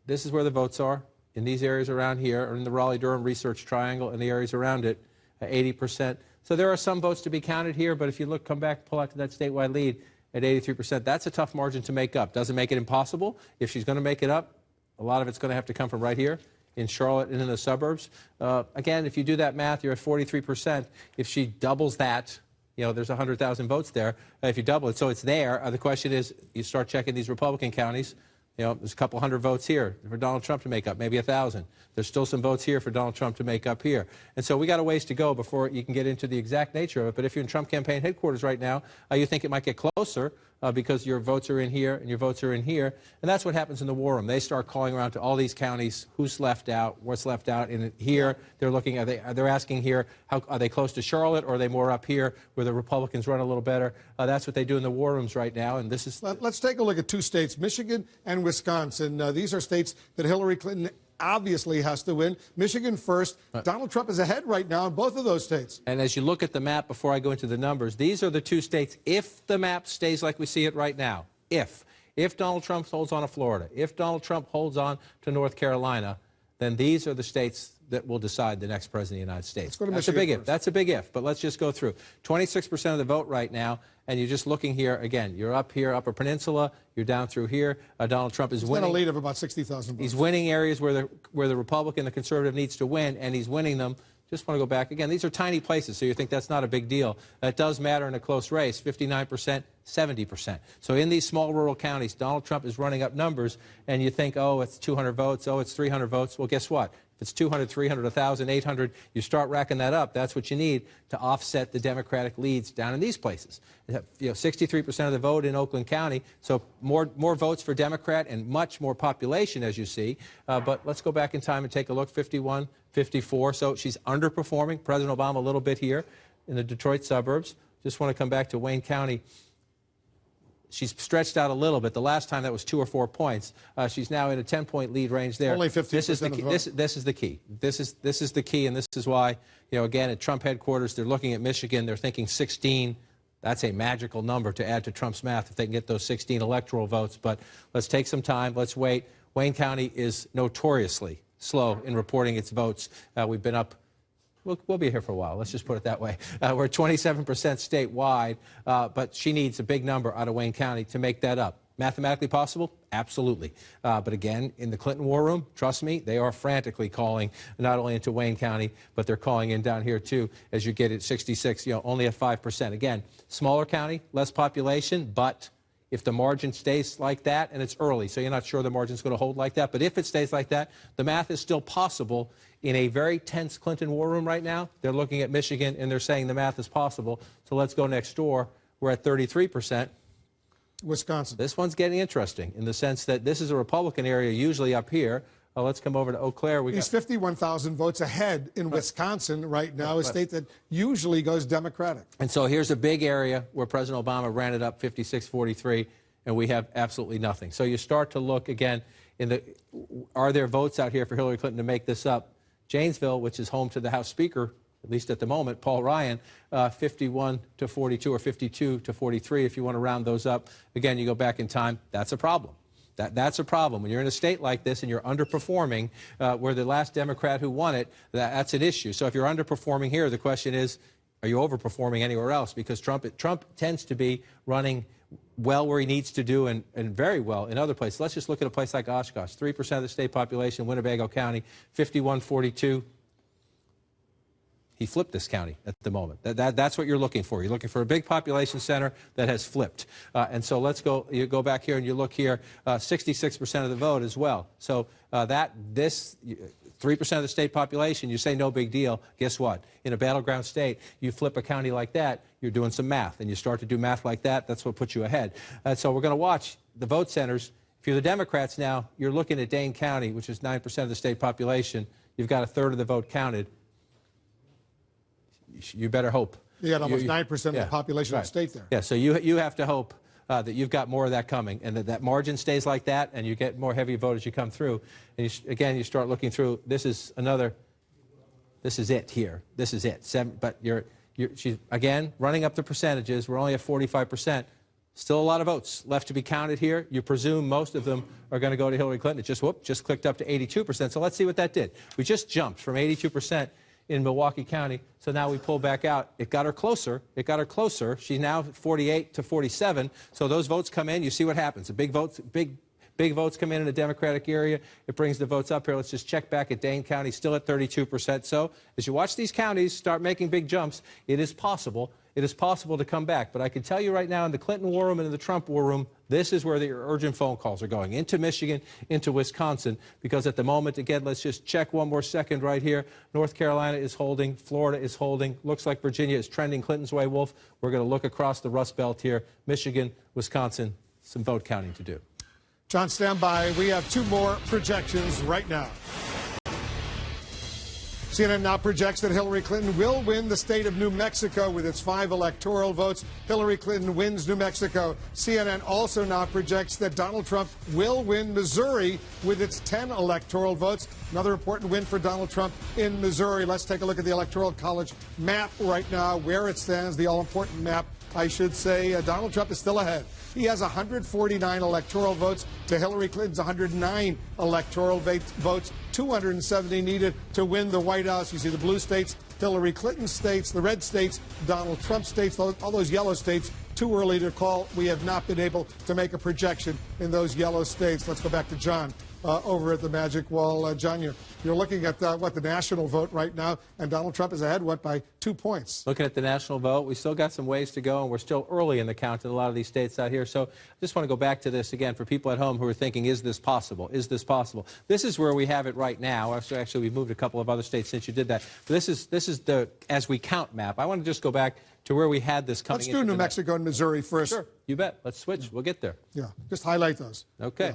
this is where the votes are in these areas around here, or in the Raleigh-Durham Research Triangle and the areas around it, 80%. So there are some votes to be counted here, but if you look, come back, pull out to that statewide lead at 83%, that's a tough margin to make up. Doesn't make it impossible. If she's going to make it up, a lot of it's going to have to come from right here in Charlotte and in the suburbs. Again, if you do that math, you're at 43%. If she doubles that, there's 100,000 votes there. If you double it, so it's there. The question is, you start checking these Republican counties. There's a couple hundred votes here for Donald Trump to make up, maybe 1,000. There's still some votes here for Donald Trump to make up here. And so we got a ways to go before you can get into the exact nature of it. But if you're in Trump campaign headquarters right now, you think it might get closer. because your votes are in here and your votes are in here. And that's what happens in the war room. They start calling around to all these counties, who's left out, what's left out. And here, they're looking, they're asking here, are they close to Charlotte, or are they more up here where the Republicans run a little better? That's what they do in the war rooms right now. And this is... Let's take a look at two states, Michigan and Wisconsin. These are states that Hillary Clinton obviously has to win. Michigan first. Donald Trump is ahead right now in both of those states. And as you look at the map, before I go into the numbers, these are the two states, if the map stays like we see it right now, if Donald Trump holds on to Florida, if Donald Trump holds on to North Carolina, then these are the states that will decide the next president of the United States. That's a big if. That's a big if, but let's just go through. 26% of the vote right now, and you're just looking here, again, you're up here, Upper Peninsula, you're down through here. Donald Trump is winning. He's got a lead of about 60,000 votes. He's winning areas where the Republican, the conservative needs to win, and he's winning them. Just want to go back again. These are tiny places, so you think that's not a big deal. That does matter in a close race, 59%, 70%. So in these small rural counties, Donald Trump is running up numbers, and you think, oh, it's 200 votes, oh, it's 300 votes. Well, guess what? If it's 200, 300, 1,000, 800, you start racking that up. That's what you need to offset the Democratic leads down in these places. 63% of the vote in Oakland County, so more votes for Democrat and much more population, as you see. But let's go back in time and take a look. 51, 54. So she's underperforming President Obama a little bit here in the Detroit suburbs. Just want to come back to Wayne County. She's stretched out a little bit. The last time that was 2 or 4 points. She's now in a 10-point lead range there. Only 50% this is the of key. the vote. This is the key. This is the key, and this is why, again, at Trump headquarters, they're looking at Michigan. They're thinking 16. That's a magical number to add to Trump's math if they can get those 16 electoral votes. But let's take some time. Let's wait. Wayne County is notoriously slow in reporting its votes. We've been up. We'll be here for a while. Let's just put it that way. We're 27% statewide, but she needs a big number out of Wayne County to make that up. Mathematically possible? Absolutely. But again, in the Clinton war room, trust me, they are frantically calling not only into Wayne County, but they're calling in down here too, as you get at 66, only at 5%. Again, smaller county, less population, but if the margin stays like that, and it's early, so you're not sure the margin's going to hold like that, but if it stays like that, the math is still possible. In a very tense Clinton war room right now, they're looking at Michigan, and they're saying the math is possible. So let's go next door. We're at 33%. Wisconsin. This one's getting interesting in the sense that this is a Republican area usually up here. Let's come over to Eau Claire. He's 51,000 votes ahead in Wisconsin right now, a state that usually goes Democratic. And so here's a big area where President Obama ran it up 56-43, and we have absolutely nothing. So you start to look again, are there votes out here for Hillary Clinton to make this up? Janesville, which is home to the House Speaker, at least at the moment, Paul Ryan, 51-42 or 52-43, if you want to round those up. Again, you go back in time, that's a problem. That's a problem. When you're in a state like this and you're underperforming, where the last Democrat who won it, that's an issue. So if you're underperforming here, the question is, are you overperforming anywhere else? Because Trump tends to be running well where he needs to do and very well in other places. Let's just look at a place like Oshkosh, 3% of the state population, Winnebago County, 51-42. He flipped this county at the moment. That's what you're looking for. You're looking for a big population center that has flipped. And so let's go. You go back here and you look here. 66% of the vote as well. So 3% of the state population. You say no big deal. Guess what? In a battleground state, you flip a county like that. You're doing some math, and you start to do math like that. That's what puts you ahead. And so we're going to watch the vote centers. If you're the Democrats now, you're looking at Dane County, which is 9% of the state population. You've got a third of the vote counted. You better hope. You got almost 9% of the population of the state there. Yeah, so you have to hope that you've got more of that coming, and that margin stays like that, and you get more heavy vote as you come through. And again, you start looking through. This is it here. This is it. But she's again running up the percentages. We're only at 45%. Still a lot of votes left to be counted here. You presume most of them are going to go to Hillary Clinton. It just clicked up to 82%. So let's see what that did. We just jumped from 82% in Milwaukee County. So now we pull back out. It got her closer. She's now 48-47. So those votes come in. You see what happens. The big votes come in a Democratic area. It brings the votes up here. Let's just check back at Dane County, still at 32%. So as you watch these counties start making big jumps, it is possible. It is possible to come back. But I can tell you right now, in the Clinton war room and in the Trump war room, This is where the urgent phone calls are going, into Michigan, into Wisconsin, because at the moment, again, let's just check one more second right here. North Carolina is holding. Florida is holding. Looks like Virginia is trending Clinton's way, Wolf. We're going to look across the Rust Belt here. Michigan, Wisconsin, some vote counting to do. John, stand by. We have 2 more projections right now. CNN now projects that Hillary Clinton will win the state of New Mexico with its 5 electoral votes. Hillary Clinton wins New Mexico. CNN also now projects that Donald Trump will win Missouri with its 10 electoral votes. Another important win for Donald Trump in Missouri. Let's take a look at the Electoral College map right now, where it stands, the all-important map, I should say. Donald Trump is still ahead. He has 149 electoral votes to Hillary Clinton's 109 electoral votes, 270 needed to win the White House. You see the blue states, Hillary Clinton states, the red states, Donald Trump states, all those yellow states. Too early to call. We have not been able to make a projection in those yellow states. Let's go back to John over at the Magic Wall. John, you're looking at the national vote right now, and Donald Trump is ahead, by 2 points? Looking at the national vote, we still got some ways to go, and we're still early in the count in a lot of these states out here. So I just want to go back to this again for people at home who are thinking, is this possible? Is this possible? This is where we have it right now. Actually, we've moved a couple of other states since you did that. But this is the as we count map. I want to just go back to where we had this coming. Let's do New Mexico and Missouri first. Sure, you bet. Let's switch. We'll get there. Yeah, just highlight those. Okay. Yeah.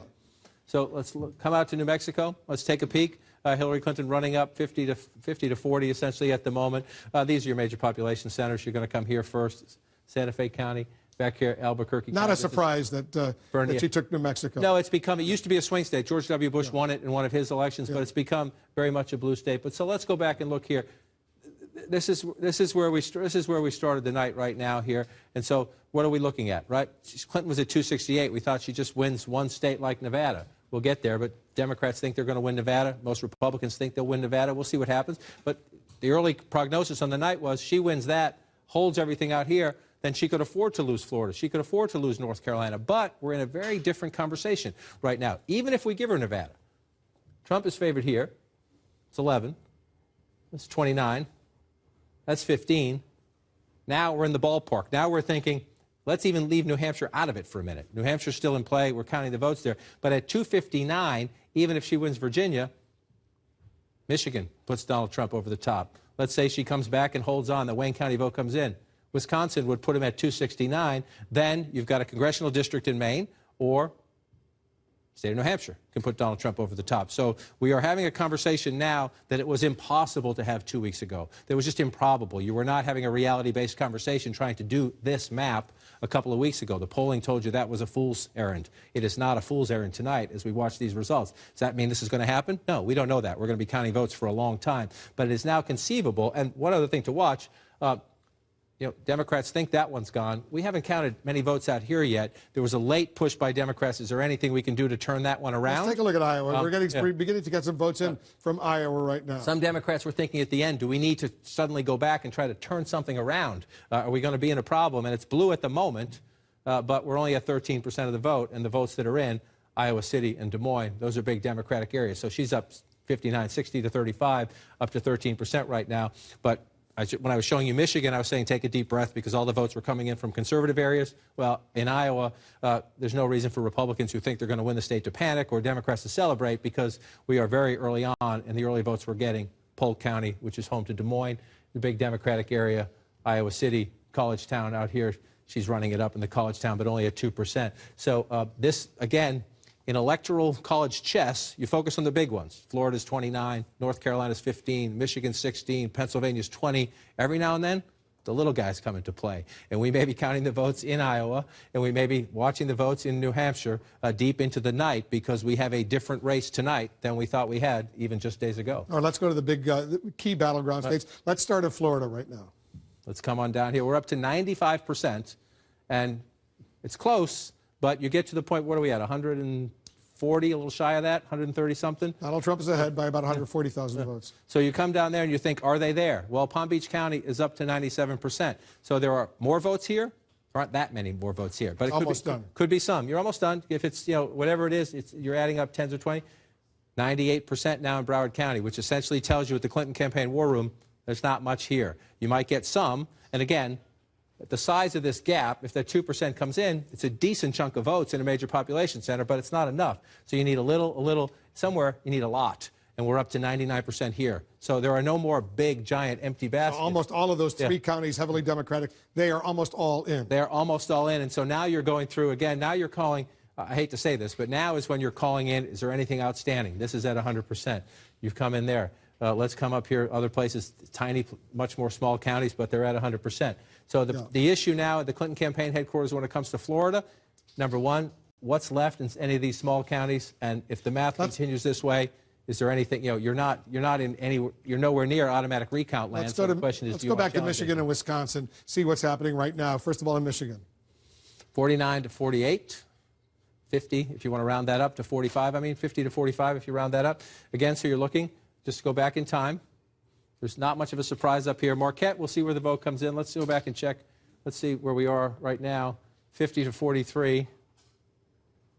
So let's come out to New Mexico. Let's take a peek. Hillary Clinton running up 50 to 40 essentially at the moment. These are your major population centers. You're going to come here first. Santa Fe County, back here, Albuquerque Not County. a surprise that she took New Mexico. No, it used to be a swing state. George W. Bush won it in one of his elections, but it's become very much a blue state. But so let's go back and look here. This is where we started the night right now here. And so what are we looking at, right? Clinton was at 268. We thought she just wins one state like Nevada. We'll get there, but Democrats think they're going to win Nevada. Most Republicans think they'll win Nevada. We'll see what happens. But the early prognosis on the night was she wins that, holds everything out here, then she could afford to lose Florida. She could afford to lose North Carolina. But we're in a very different conversation right now. Even if we give her Nevada, Trump is favored here. It's 11. That's 29. That's 15. Now we're in the ballpark. Now we're thinking, let's even leave New Hampshire out of it for a minute. New Hampshire's still in play. We're counting the votes there. But at 259, even if she wins Virginia, Michigan puts Donald Trump over the top. Let's say she comes back and holds on. The Wayne County vote comes in. Wisconsin would put him at 269. Then you've got a congressional district in Maine, or state of New Hampshire can put Donald Trump over the top. So we are having a conversation now that it was impossible to have 2 weeks ago. That was just improbable. You were not having a reality-based conversation trying to do this map a couple of weeks ago. The polling told you that was a fool's errand. It is not a fool's errand tonight as we watch these results. Does that mean this is going to happen? No, we don't know that. We're going to be counting votes for a long time. But it is now conceivable. And one other thing to watch, Democrats think that one's gone. We haven't counted many votes out here yet. There was a late push by Democrats. Is there anything we can do to turn that one around? Let's take a look at Iowa. We're beginning to get some votes in from Iowa right now. Some Democrats were thinking at the end, do we need to suddenly go back and try to turn something around? Are we going to be in a problem? And it's blue at the moment, but we're only at 13% of the vote, and the votes that are in Iowa City and Des Moines, those are big Democratic areas. So she's up 59, 60 to 35, up to 13% right now. But when I was showing you Michigan, I was saying take a deep breath because all the votes were coming in from conservative areas. Well, in Iowa, there's no reason for Republicans who think they're going to win the state to panic or Democrats to celebrate because we are very early on, and the early votes we're getting, Polk County, which is home to Des Moines, the big Democratic area, Iowa City, College Town out here. She's running it up in the College Town, but only at 2%. So this, again, in electoral college chess, you focus on the big ones. Florida's 29, North Carolina's 15, Michigan's 16, Pennsylvania's 20. Every now and then, the little guys come into play. And we may be counting the votes in Iowa, and we may be watching the votes in New Hampshire deep into the night because we have a different race tonight than we thought we had even just days ago. All right, let's go to the big the key battleground states. Let's start in Florida right now. Let's come on down here. We're up to 95%, and it's close. But you get to the point, what are we at, 140, a little shy of that, 130 something? Donald Trump is ahead by about 140,000 votes. So you come down there and you think, are they there? Well, Palm Beach County is up to 97%. So there are more votes here. There aren't that many more votes here. But it could be some. You're almost done. If it's, whatever it is, you're adding up 10s or 20. 98% now in Broward County, which essentially tells you at the Clinton campaign war room, there's not much here. You might get some. And again, the size of this gap, if that 2% comes in, it's a decent chunk of votes in a major population center, but it's not enough. So you need a little, somewhere you need a lot. And we're up to 99% here. So there are no more big, giant, empty baskets. So almost all of those three counties, heavily Democratic, they are almost all in. They're almost all in. And so now you're going through, again, now you're calling, I hate to say this, but now is when you're calling in, is there anything outstanding? This is at 100%. You've come in there. Let's come up here, other places, tiny, much more small counties, but they're at 100%. So the issue now at the Clinton campaign headquarters when it comes to Florida, number one, what's left in any of these small counties? And if the math continues this way, is there anything, you're nowhere near automatic recount land. Let's go back to Michigan and Wisconsin, see what's happening right now. First of all, in Michigan. 49 to 48, 50 if you want to round that up to 45. 50 to 45 if you round that up. Again, so you're looking, just go back in time. There's not much of a surprise up here. Marquette, we'll see where the vote comes in. Let's go back and check. Let's see where we are right now. 50 to 43.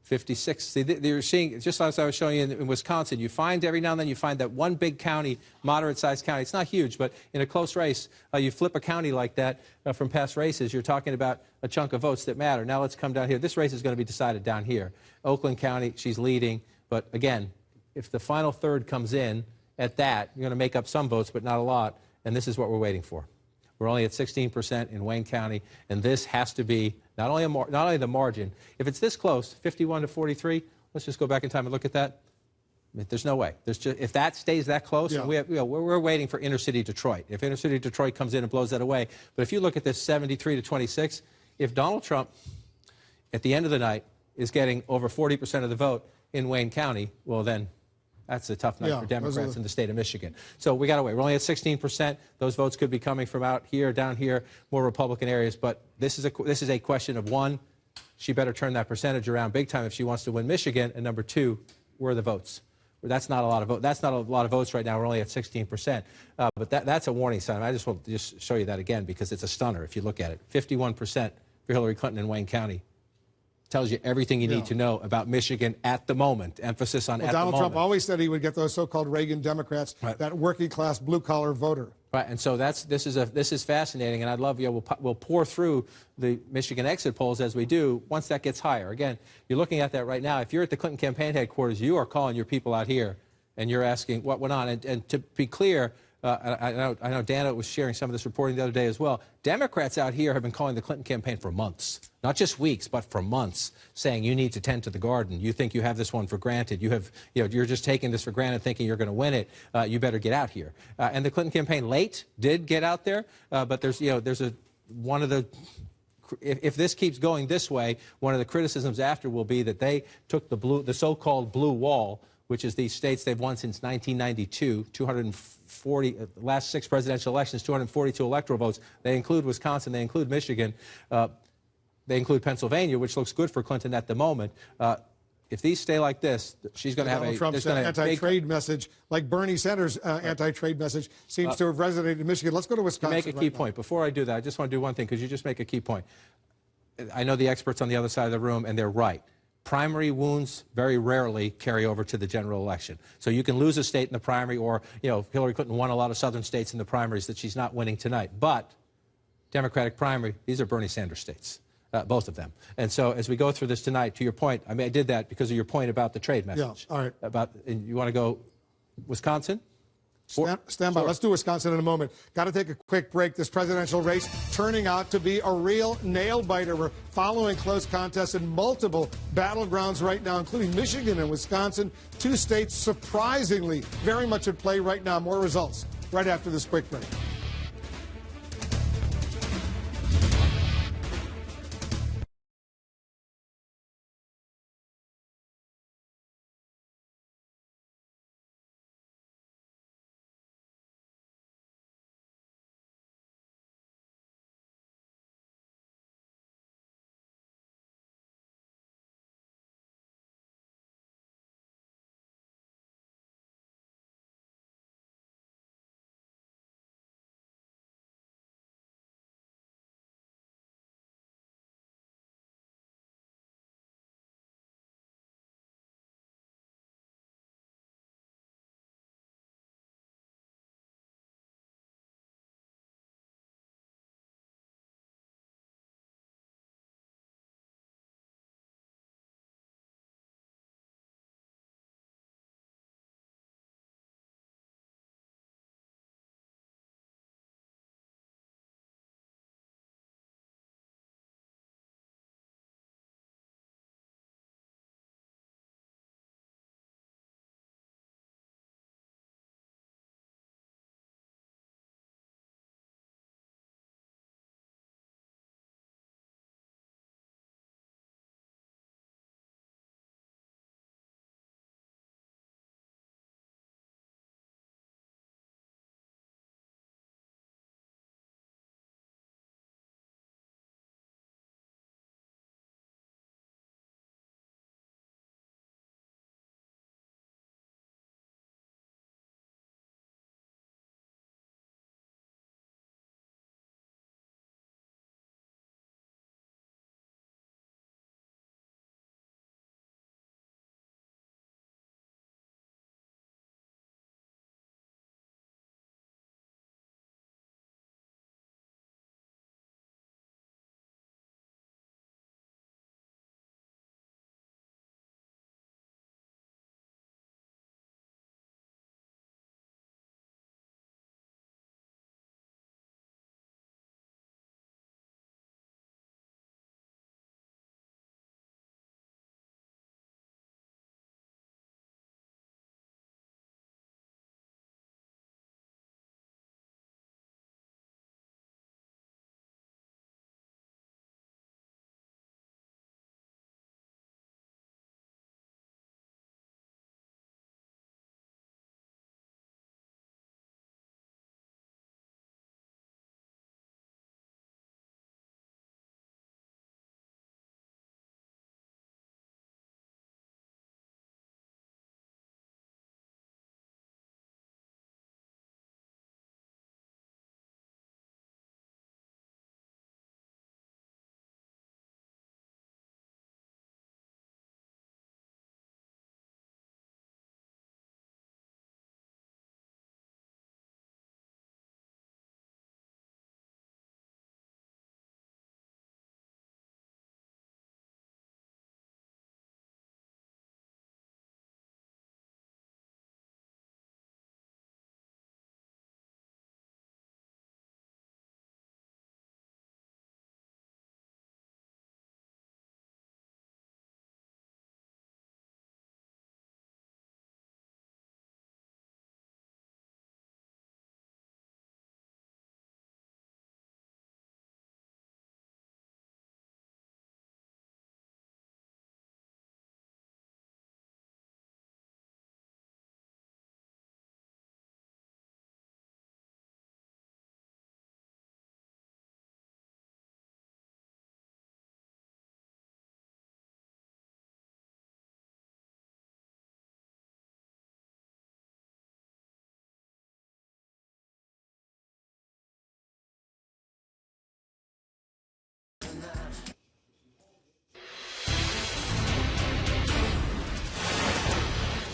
56. See, you're seeing, just as I was showing you in Wisconsin, you find every now and then you find that one big county, moderate-sized county. It's not huge, but in a close race, you flip a county like that from past races, you're talking about a chunk of votes that matter. Now let's come down here. This race is going to be decided down here. Oakland County, she's leading, but again, if the final third comes in at that, you're going to make up some votes, but not a lot, and this is what we're waiting for. We're only at 16% in Wayne County, and this has to be not only the margin. If it's this close, 51 to 43, let's just go back in time and look at that. There's no way. If that stays that close, and we're waiting for inner-city Detroit. If inner-city Detroit comes in and blows that away, but if you look at this 73 to 26, if Donald Trump, at the end of the night, is getting over 40% of the vote in Wayne County, well then, that's a tough night for Democrats in the state of Michigan. So we got to wait. We're only at 16%. Those votes could be coming from out here, down here, more Republican areas. But this is a question of, one, she better turn that percentage around big time if she wants to win Michigan. And number two, where are the votes? That's not a lot of votes. That's not a lot of votes right now. We're only at 16%. But that's a warning sign. I just want to just show you that again because it's a stunner if you look at it. 51% for Hillary Clinton in Wayne County. Tells you everything you need to know about Michigan at the moment. Emphasis on at the moment. Donald Trump always said he would get those so-called Reagan Democrats, that working-class blue-collar voter. Right, and so this is fascinating, and I'd love we'll pour through the Michigan exit polls as we do once that gets higher. Again, you're looking at that right now. If you're at the Clinton campaign headquarters, you are calling your people out here, and you're asking what went on. And to be clear, I know Dana was sharing some of this reporting the other day as well. Democrats out here have been calling the Clinton campaign for months, not just weeks, but for months, saying you need to tend to the garden. You think you have this one for granted. You're just taking this for granted, thinking you're going to win it. You better get out here. And the Clinton campaign late did get out there, but there's one of the. If this keeps going this way, one of the criticisms after will be that they took the so-called blue wall, which is these states they've won since 1992, 240, last 6 presidential elections, 242 electoral votes. They include Wisconsin, they include Michigan, they include Pennsylvania, which looks good for Clinton at the moment. If these stay like this, she's going to have Trump's anti-trade message, like Bernie Sanders' anti-trade message, seems to have resonated in Michigan. Let's go to Wisconsin. Make a key point. Before I do that, I just want to do one thing, because you just make a key point. I know the experts on the other side of the room, and they're right. Primary wounds very rarely carry over to the general election. So you can lose a state in the primary, or Hillary Clinton won a lot of southern states in the primaries that she's not winning tonight. But Democratic primary, these are Bernie Sanders states, both of them. And so as we go through this tonight, to your point, I did that because of your point about the trade message. Yeah, all right. And you want to go Wisconsin? Stand by. Let's do Wisconsin in a moment. Got to take a quick break. This presidential race turning out to be a real nail-biter. We're following close contests in multiple battlegrounds right now, including Michigan and Wisconsin. 2 states surprisingly very much at play right now. More results right after this quick break.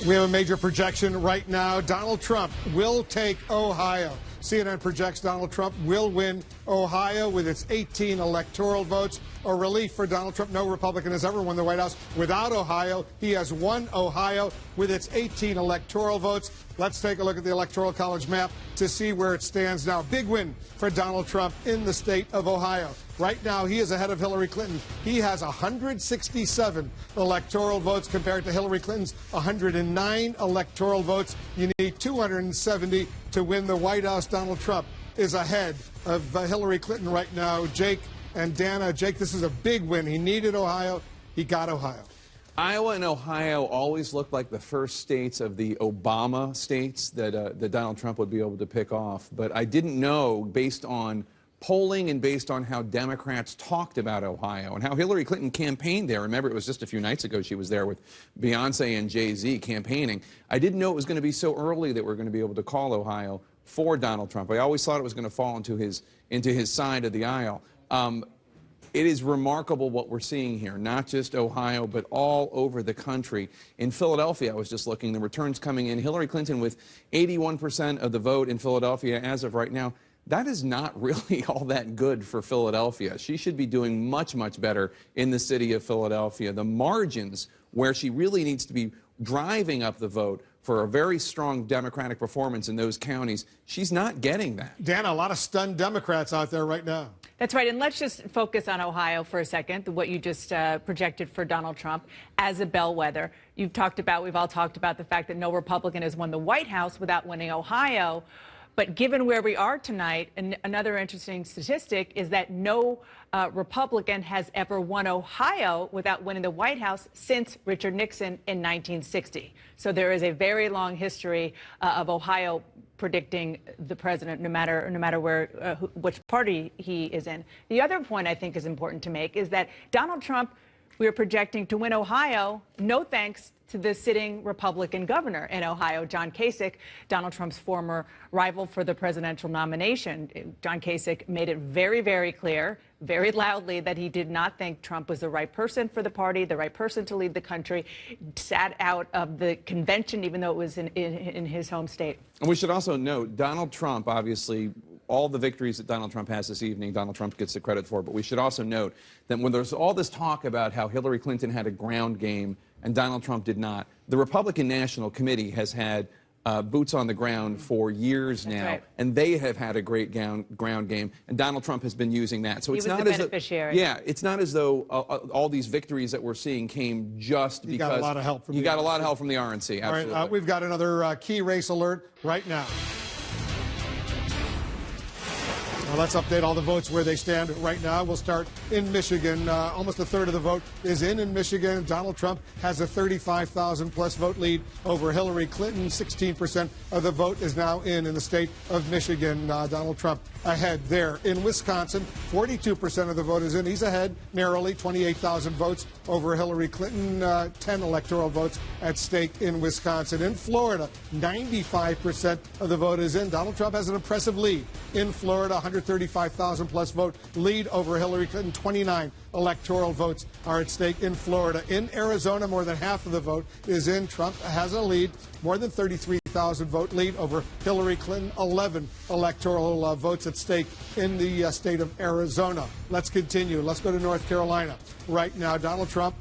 We have a major projection right now. Donald Trump will take Ohio. CNN projects Donald Trump will win Ohio with its 18 electoral votes. A relief for Donald Trump. No Republican has ever won the White House without Ohio. He has won Ohio with its 18 electoral votes. Let's take a look at the Electoral College map to see where it stands now. Big win for Donald Trump in the state of Ohio. Right now, he is ahead of Hillary Clinton. He has 167 electoral votes compared to Hillary Clinton's 109 electoral votes. You need 270 to win the White House. Donald Trump is ahead of Hillary Clinton right now. Jake and Dana. Jake, this is a big win. He needed Ohio. He got Ohio. Iowa and Ohio always looked like the first states of the Obama states that Donald Trump would be able to pick off. But I didn't know, based on polling and based on how Democrats talked about Ohio and how Hillary Clinton campaigned there. Remember, it was just a few nights ago she was there with Beyonce and Jay-Z campaigning. I didn't know it was going to be so early that we're going to be able to call Ohio for Donald Trump. I always thought it was going to fall into his side of the aisle. It is remarkable what we're seeing here, not just Ohio, but all over the country. In Philadelphia, I was just looking, the returns coming in. Hillary Clinton with 81% of the vote in Philadelphia as of right now. That is not really all that good for Philadelphia. She should be doing much, much better in the city of Philadelphia. The margins where she really needs to be driving up the vote for a very strong Democratic performance in those counties, she's not getting that. Dana, a lot of stunned Democrats out there right now. That's right. And let's just focus on Ohio for a second, what you just projected for Donald Trump as a bellwether. We've all talked about the fact that no Republican has won the White House without winning Ohio. But given where we are tonight, and another interesting statistic is that no Republican has ever won Ohio without winning the White House since Richard Nixon in 1960. So there is a very long history of Ohio predicting the president, no matter where, which party he is in. The other point I think is important to make is that Donald Trump, we are projecting to win Ohio, no thanks to the sitting Republican governor in Ohio, John Kasich, Donald Trump's former rival for the presidential nomination. John Kasich made it very, very clear, very loudly, that he did not think Trump was the right person for the party, the right person to lead the country, sat out of the convention, even though it was in his home state. And we should also note, Donald Trump, obviously, all the victories that Donald Trump has this evening, Donald Trump gets the credit for. But we should also note that when there's all this talk about how Hillary Clinton had a ground game and Donald Trump did not, the Republican National Committee has had boots on the ground for years now, right. And they have had a great ground game, and Donald Trump has been using that. So it's not as beneficiary. It's not as though all these victories that we're seeing came just because you got a lot of help from you got a lot of help from the RNC. Absolutely. All right, we've got another key race alert right now. Now let's update all the votes where they stand right now. We'll start in Michigan. Almost a third of the vote is in Michigan. Donald Trump has a 35,000-plus vote lead over Hillary Clinton. 16% of the vote is now in the state of Michigan. Donald Trump ahead there. In Wisconsin, 42% of the vote is in. He's ahead narrowly, 28,000 votes over Hillary Clinton. 10 electoral votes at stake in Wisconsin. In Florida, 95% of the vote is in. Donald Trump has an impressive lead. In Florida, 135,000 plus vote lead over Hillary Clinton. 29 electoral votes are at stake in Florida. In Arizona, more than half of the vote is in. Trump has a lead, more than 33,000 vote lead over Hillary Clinton. 11 electoral votes at stake in the state of Arizona. Let's continue. Let's go to North Carolina. Right now, Donald Trump,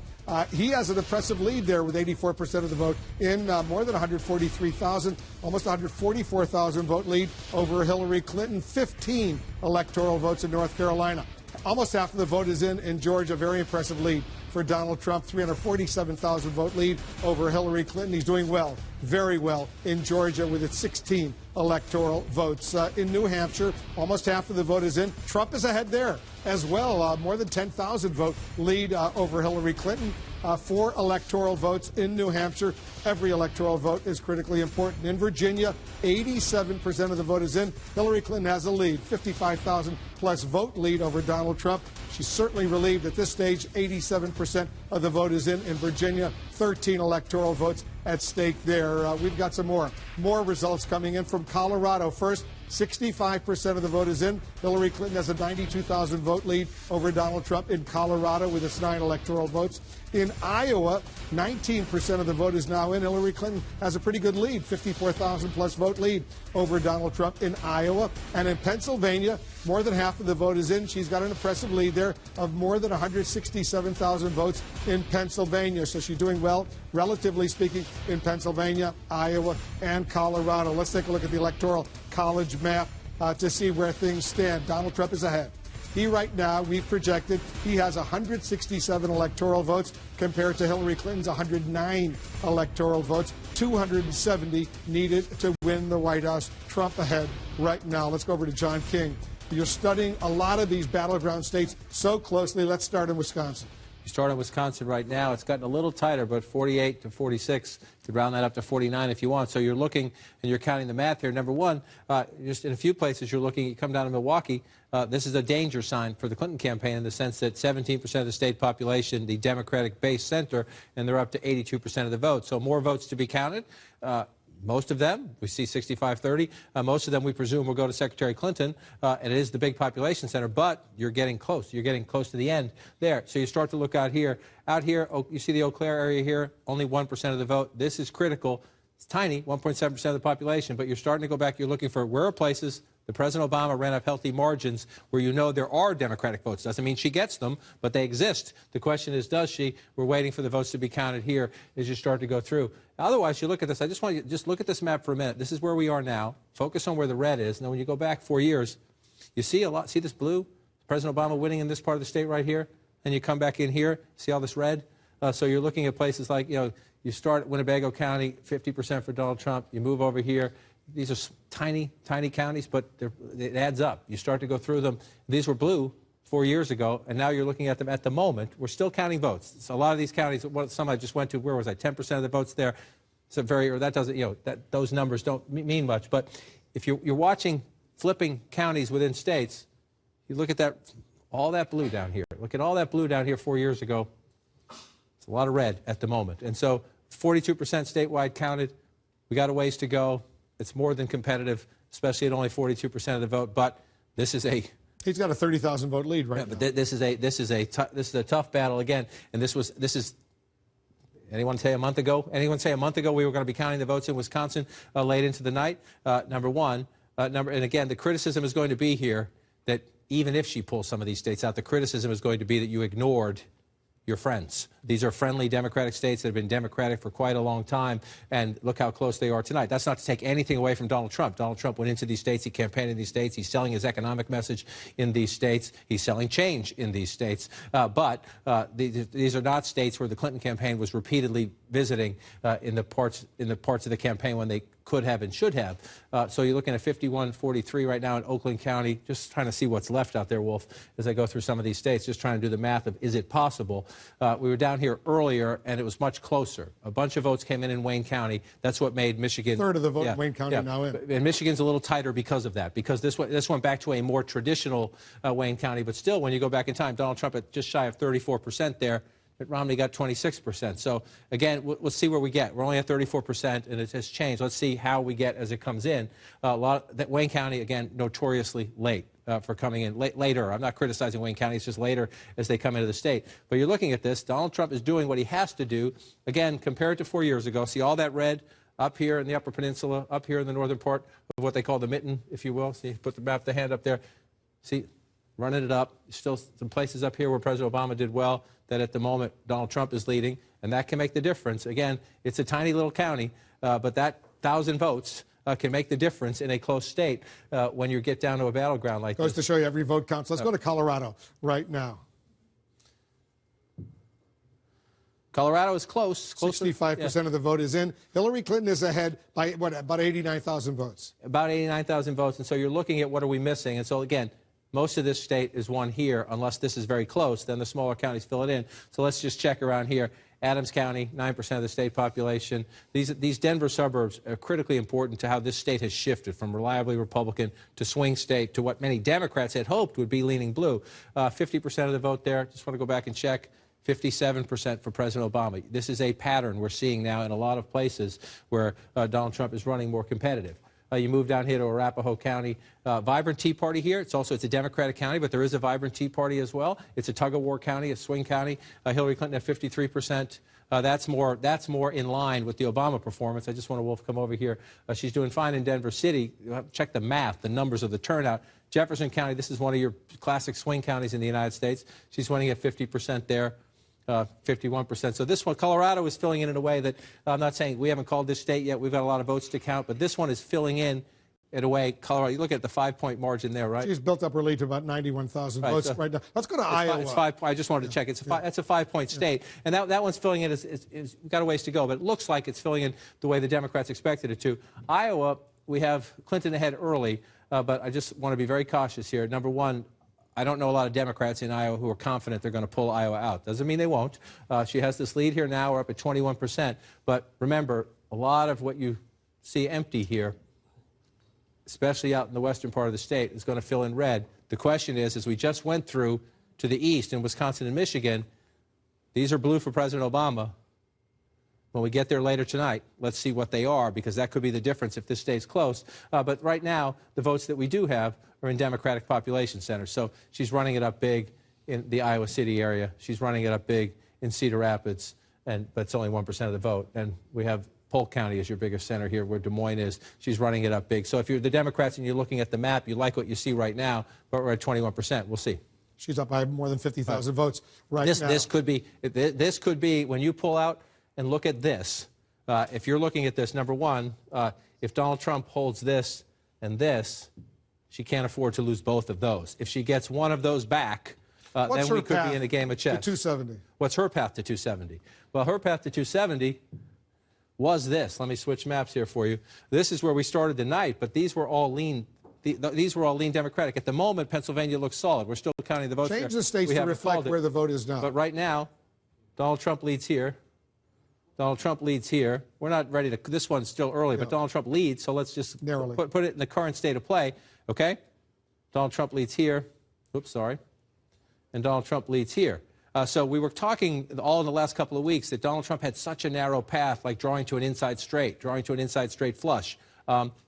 he has an impressive lead there with 84% of the vote in, more than 143,000, almost 144,000 vote lead over Hillary Clinton. 15 electoral votes in North Carolina. Almost half of the vote is in Georgia. Very impressive lead for Donald Trump. 347,000 vote lead over Hillary Clinton. He's doing well, very well in Georgia with its 16 electoral votes. In New Hampshire, almost half of the vote is in. Trump is ahead there as well. More than 10,000 vote lead over Hillary Clinton. 4 electoral votes in New Hampshire. Every electoral vote is critically important. In Virginia, 87% of the vote is in. Hillary Clinton has a lead, 55,000 plus vote lead over Donald Trump. She's certainly relieved at this stage. 87% of the vote is in Virginia. 13 electoral votes at stake there. We've got some more results coming in from Colorado. First, 65% of the vote is in. Hillary Clinton has a 92,000 vote lead over Donald Trump in Colorado with its 9 electoral votes. In Iowa, 19% of the vote is now in. Hillary Clinton has a pretty good lead, 54,000 plus vote lead over Donald Trump in Iowa. And in Pennsylvania, more than half of the vote is in. She's got an impressive lead there of more than 167,000 votes in Pennsylvania. So she's doing well, relatively speaking, in Pennsylvania, Iowa, and Colorado. Let's take a look at the Electoral College map to see where things stand. Donald Trump is ahead. He right now, we've projected, he has 167 electoral votes compared to Hillary Clinton's 109 electoral votes, 270 needed to win the White House. Trump ahead right now. Let's go over to John King. You're studying a lot of these battleground states so closely. Let's start in Wisconsin. You start in Wisconsin right now. It's gotten a little tighter, but 48 to 46. You could round that up to 49 if you want. So you're looking and you're counting the math here. Number one, just in a few places you're looking, you come down to Milwaukee. This is a danger sign for the Clinton campaign in the sense that 17% of the state population, the Democratic base center, and they're up to 82% of the vote. So more votes to be counted. Most of them, we see 65-30. Most of them, we presume, will go to Secretary Clinton, and it is the big population center, but you're getting close. You're getting close to the end there. So you start to look out here. Out here, you see the Eau Claire area here, only 1% of the vote. This is critical. It's tiny, 1.7% of the population, but you're starting to go back. You're looking for where are places the President Obama ran up healthy margins where you know there are Democratic votes. Doesn't mean she gets them, but they exist. The question is, does she? We're waiting for the votes to be counted here as you start to go through. Otherwise, you look at this. I just want you to just look at this map for a minute. This is where we are now. Focus on where the red is. Now, when you go back 4 years, you see a lot. See this blue? President Obama winning in this part of the state right here. And you come back in here. See all this red? So you're looking at places like, you start at Winnebago County, 50% for Donald Trump. You move over here. These are tiny, tiny counties, but it adds up. You start to go through them. These were blue 4 years ago, and now you're looking at them at the moment. We're still counting votes. So a lot of these counties, some I just went to, where was I, 10% of the votes there. So that doesn't, those numbers don't mean much. But if you're watching flipping counties within states, you look at that, all that blue down here. Look at all that blue down here 4 years ago. It's a lot of red at the moment. And so 42% statewide counted. We got a ways to go. It's more than competitive, especially at only 42% of the vote. But this is a he's got a 30,000 vote lead right now. But this is a tough battle again. And this is. Anyone say a month ago? Anyone say a month ago we were going to be counting the votes in Wisconsin late into the night? Number one. And again, the criticism is going to be here that even if she pulls some of these states out, the criticism is going to be that you ignored your friends. These are friendly Democratic states that have been Democratic for quite a long time, and look how close they are tonight. That's not to take anything away from Donald Trump. Donald Trump went into these states. He campaigned in these states. He's selling his economic message in these states. He's selling change in these states. But these are not states where the Clinton campaign was repeatedly visiting in the parts of the campaign when they could have and should have. So you're looking at 51-43 right now in Oakland County. Just trying to see what's left out there, Wolf, as I go through some of these states, just trying to do the math of is it possible. We were down here earlier, and it was much closer. A bunch of votes came in Wayne County. That's what made Michigan. Third of the vote in Wayne County now in. And Michigan's a little tighter because of that, because this went back to a more traditional Wayne County. But still, when you go back in time, Donald Trump at just shy of 34% there. Mitt Romney got 26%. So, again, we'll see where we get. We're only at 34%, and it has changed. Let's see how we get as it comes in. Wayne County, again, notoriously late for coming in later. I'm not criticizing Wayne County. It's just later as they come into the state. But you're looking at this. Donald Trump is doing what he has to do. Again, compared to 4 years ago, see all that red up here in the Upper Peninsula, up here in the northern part of what they call the mitten, if you will. See, put the hand up there. See, running it up. Still some places up here where President Obama did well that at the moment Donald Trump is leading, and that can make the difference. Again, it's a tiny little county, but that 1,000 votes can make the difference in a close state when you get down to a battleground like this. Goes to show you every vote counts. Let's go to Colorado right now. Colorado is close. 65% of the vote is in. Hillary Clinton is ahead by, about 89,000 votes. About 89,000 votes, and so you're looking at what are we missing. And so, again, most of this state is won here, unless this is very close. Then the smaller counties fill it in. So let's just check around here. Adams County, 9% of the state population. These Denver suburbs are critically important to how this state has shifted from reliably Republican to swing state to what many Democrats had hoped would be leaning blue. 50% of the vote there. Just want to go back and check. 57% for President Obama. This is a pattern we're seeing now in a lot of places where Donald Trump is running more competitive. You move down here to Arapahoe County. Vibrant Tea Party here. It's a Democratic county, but there is a vibrant Tea Party as well. It's a tug-of-war county, a swing county. Hillary Clinton at 53%. That's more in line with the Obama performance. I just want to, Wolf, come over here. She's doing fine in Denver City. Check the math, the numbers of the turnout. Jefferson County, this is one of your classic swing counties in the United States. She's winning at 50% there. 51%. So this one, Colorado is filling in a way that, I'm not saying we haven't called this state yet. We've got a lot of votes to count, but this one is filling in a way. Colorado, you look at the 5-point margin there, right? She's built up her lead to about 91,000 votes right now. Let's go to Iowa. I just wanted to check. That's a 5-point state, and that one's filling in. We've got a ways to go, but it looks like it's filling in the way the Democrats expected it to. Iowa, we have Clinton ahead early, but I just want to be very cautious here. Number one, I don't know a lot of Democrats in Iowa who are confident they're going to pull Iowa out. Doesn't mean they won't. She has this lead here now. We're up at 21%. But remember, a lot of what you see empty here, especially out in the western part of the state, is going to fill in red. The question is, as we just went through to the east in Wisconsin and Michigan, these are blue for President Obama. When we get there later tonight, let's see what they are, because that could be the difference if this stays close. But right now, the votes that we do have are in Democratic population centers. So she's running it up big in the Iowa City area. She's running it up big in Cedar Rapids, but it's only 1% of the vote. And we have Polk County as your biggest center here, where Des Moines is. She's running it up big. So if you're the Democrats and you're looking at the map, you like what you see right now, but we're at 21%. We'll see. She's up by more than 50,000 votes right now. This could be, when you pull out and look at this, if you're looking at this, number one, if Donald Trump holds this and this, she can't afford to lose both of those. If she gets one of those back, then we could be in a game of chess. To 270. What's her path to 270? Well, her path to 270 was this. Let me switch maps here for you. This is where we started the night, but these were all lean. These were all lean Democratic. At the moment, Pennsylvania looks solid. We're still counting the votes. Change the states to reflect where the vote is now. But right now, Donald Trump leads here. Donald Trump leads here. We're not ready to, this one's still early, but Donald Trump leads, so let's just put it in the current state of play, okay? Donald Trump leads here. Oops, sorry. And Donald Trump leads here. So we were talking all in the last couple of weeks that Donald Trump had such a narrow path, like drawing to an inside straight flush.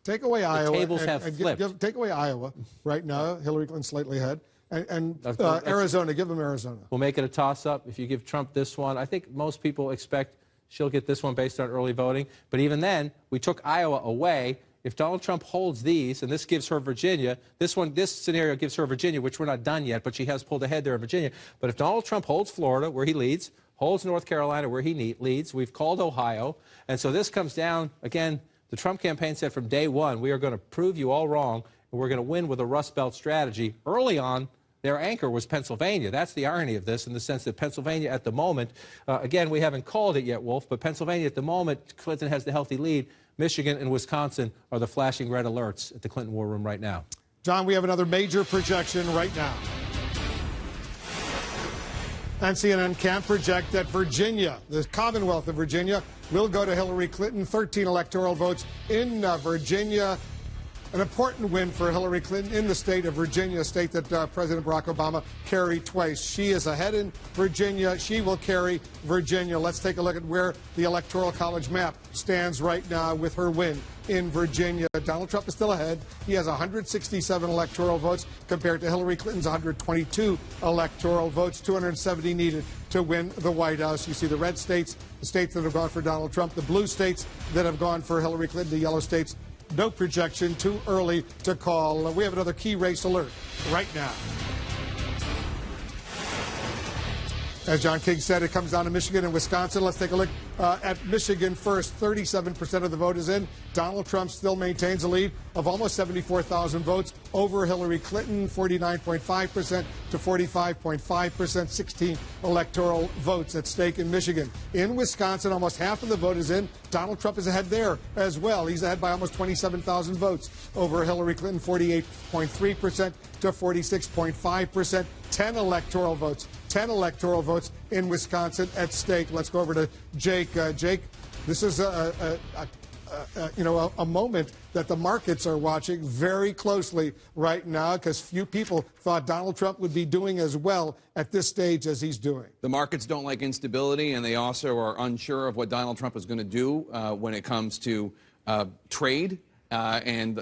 Take away Iowa. Tables have flipped. Take away Iowa right now. Hillary Clinton slightly ahead. And Arizona, give them Arizona. We'll make it a toss-up. If you give Trump this one, I think most people expect she'll get this one based on early voting. But even then, we took Iowa away. If Donald Trump holds these, and this gives her Virginia, this scenario gives her Virginia, which we're not done yet, but she has pulled ahead there in Virginia. But if Donald Trump holds Florida, where he leads, holds North Carolina, where he leads, we've called Ohio. And so this comes down, again, the Trump campaign said from day one, we are going to prove you all wrong, and we're going to win with a Rust Belt strategy. Early on, their anchor was Pennsylvania. That's the irony of this, in the sense that Pennsylvania at the moment, again, we haven't called it yet, Wolf, but Pennsylvania at the moment, Clinton has the healthy lead. Michigan and Wisconsin are the flashing red alerts at the Clinton War Room right now. John, we have another major projection right now. And CNN can project that Virginia, the Commonwealth of Virginia, will go to Hillary Clinton. 13 electoral votes in Virginia. An important win for Hillary Clinton in the state of Virginia, a state that President Barack Obama carried twice. She is ahead in Virginia. She will carry Virginia. Let's take a look at where the Electoral College map stands right now with her win in Virginia. Donald Trump is still ahead. He has 167 electoral votes compared to Hillary Clinton's 122 electoral votes, 270 needed to win the White House. You see the red states, the states that have gone for Donald Trump, the blue states that have gone for Hillary Clinton, the yellow states. No projection, too early to call. We have another key race alert right now. As John King said, it comes down to Michigan and Wisconsin. Let's take a look at Michigan first. 37% of the vote is in. Donald Trump still maintains a lead of almost 74,000 votes over Hillary Clinton, 49.5% to 45.5%, 16 electoral votes at stake in Michigan. In Wisconsin, almost half of the vote is in. Donald Trump is ahead there as well. He's ahead by almost 27,000 votes over Hillary Clinton, 48.3% to 46.5%, 10 electoral votes. 10 electoral votes in Wisconsin at stake. Let's go over to Jake. Jake, this is a moment that the markets are watching very closely right now, because few people thought Donald Trump would be doing as well at this stage as he's doing. The markets don't like instability, and they also are unsure of what Donald Trump is going to do when it comes to trade. And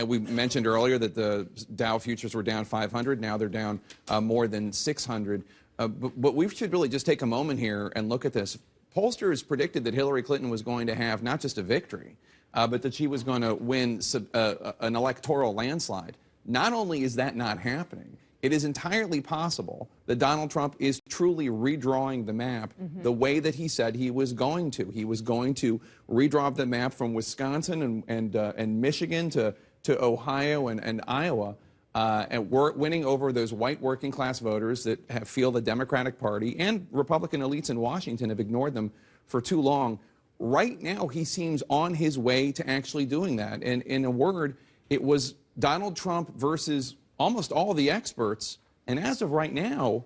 we mentioned earlier that the Dow futures were down 500. Now they're down more than 600. But we should really just take a moment here and look at this. Pollsters predicted that Hillary Clinton was going to have not just a victory, but that she was going to win an electoral landslide. Not only is that not happening, it is entirely possible that Donald Trump is truly redrawing the map the way that he said he was going to. He was going to redraw the map from Wisconsin and Michigan to Ohio and Iowa, and we're winning over those white working class voters that feel the Democratic Party and Republican elites in Washington have ignored them for too long. Right now, he seems on his way to actually doing that. And in a word, it was Donald Trump versus almost all the experts. And as of right now,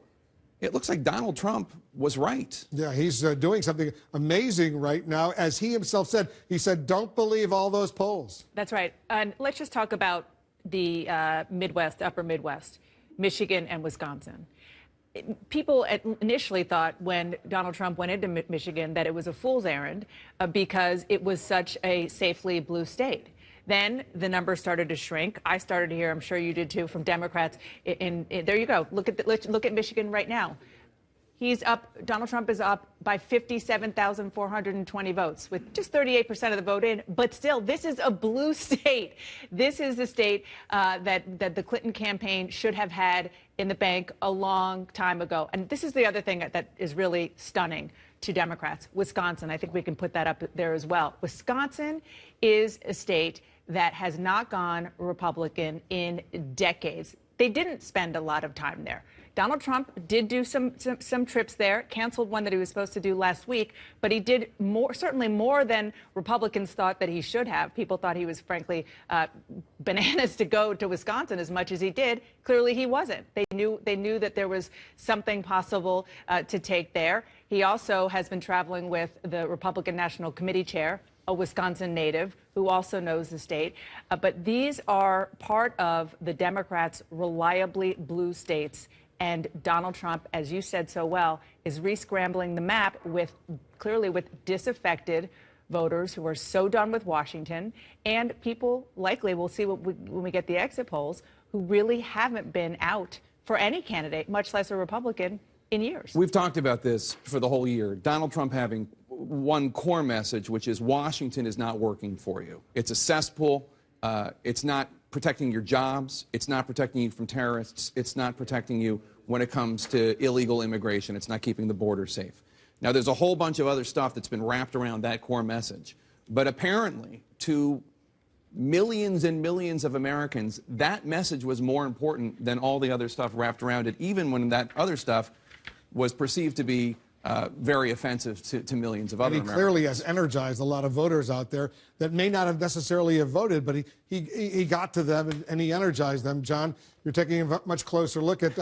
it looks like Donald Trump was right. Yeah, he's doing something amazing right now. As he himself said, he said, don't believe all those polls. That's right. And let's just talk about the Midwest, upper Midwest, Michigan and Wisconsin. People initially thought when Donald Trump went into Michigan that it was a fool's errand because it was such a safely blue state. Then the numbers started to shrink. I started to hear, I'm sure you did too, from Democrats. There you go. Look at Michigan right now. He's up. Donald Trump is up by 57,420 votes, with just 38% of the vote in. But still, this is a blue state. This is the state that the Clinton campaign should have had in the bank a long time ago. And this is the other thing that is really stunning to Democrats. Wisconsin, I think we can put that up there as well. Wisconsin is a state that has not gone Republican in decades. They didn't spend a lot of time there. Donald Trump did do some trips there, canceled one that he was supposed to do last week, but he did certainly more than Republicans thought that he should have. People thought he was, frankly, bananas to go to Wisconsin as much as he did. Clearly, he wasn't. They knew that there was something possible to take there. He also has been traveling with the Republican National Committee chair, a Wisconsin native who also knows the state. But these are part of the Democrats' reliably blue states. And Donald Trump, as you said so well, is re-scrambling the map clearly with disaffected voters who are so done with Washington, and people likely, we'll see when we get the exit polls, who really haven't been out for any candidate, much less a Republican, in years. We've talked about this for the whole year. Donald Trump having one core message, which is Washington is not working for you. It's a cesspool. It's not protecting your jobs. It's not protecting you from terrorists. It's not protecting you when it comes to illegal immigration. It's not keeping the border safe. Now, there's a whole bunch of other stuff that's been wrapped around that core message. But apparently, to millions and millions of Americans, that message was more important than all the other stuff wrapped around it, even when that other stuff was perceived to be very offensive to millions of other Americans. He clearly has energized a lot of voters out there that may not have necessarily have voted, but he got to them and he energized them. John, you're taking a much closer look at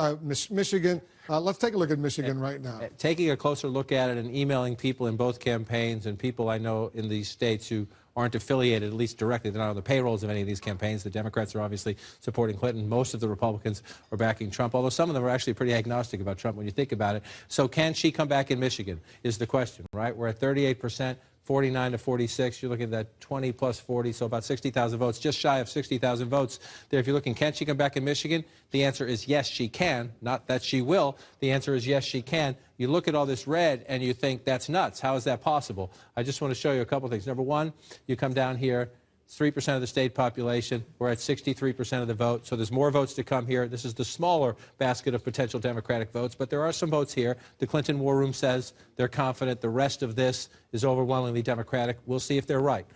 Michigan. Let's take a look at Michigan right now. Taking a closer look at it and emailing people in both campaigns and people I know in these states who aren't affiliated, at least directly. They're not on the payrolls of any of these campaigns. The Democrats are obviously supporting Clinton. Most of the Republicans are backing Trump, although some of them are actually pretty agnostic about Trump when you think about it. So can she come back in Michigan is the question, right? We're at 38%. 49 to 46, you're looking at that 20 plus 40, so about 60,000 votes, just shy of 60,000 votes there. If you're looking, can she come back in Michigan? The answer is yes, she can. Not that she will. The answer is yes, she can. You look at all this red and you think, that's nuts. How is that possible? I just want to show you a couple things. Number one, you come down here. It's 3% of the state population. We're at 63% of the vote. So there's more votes to come here. This is the smaller basket of potential Democratic votes, but there are some votes here. The Clinton War Room says they're confident the rest of this is overwhelmingly Democratic. We'll see if they're right.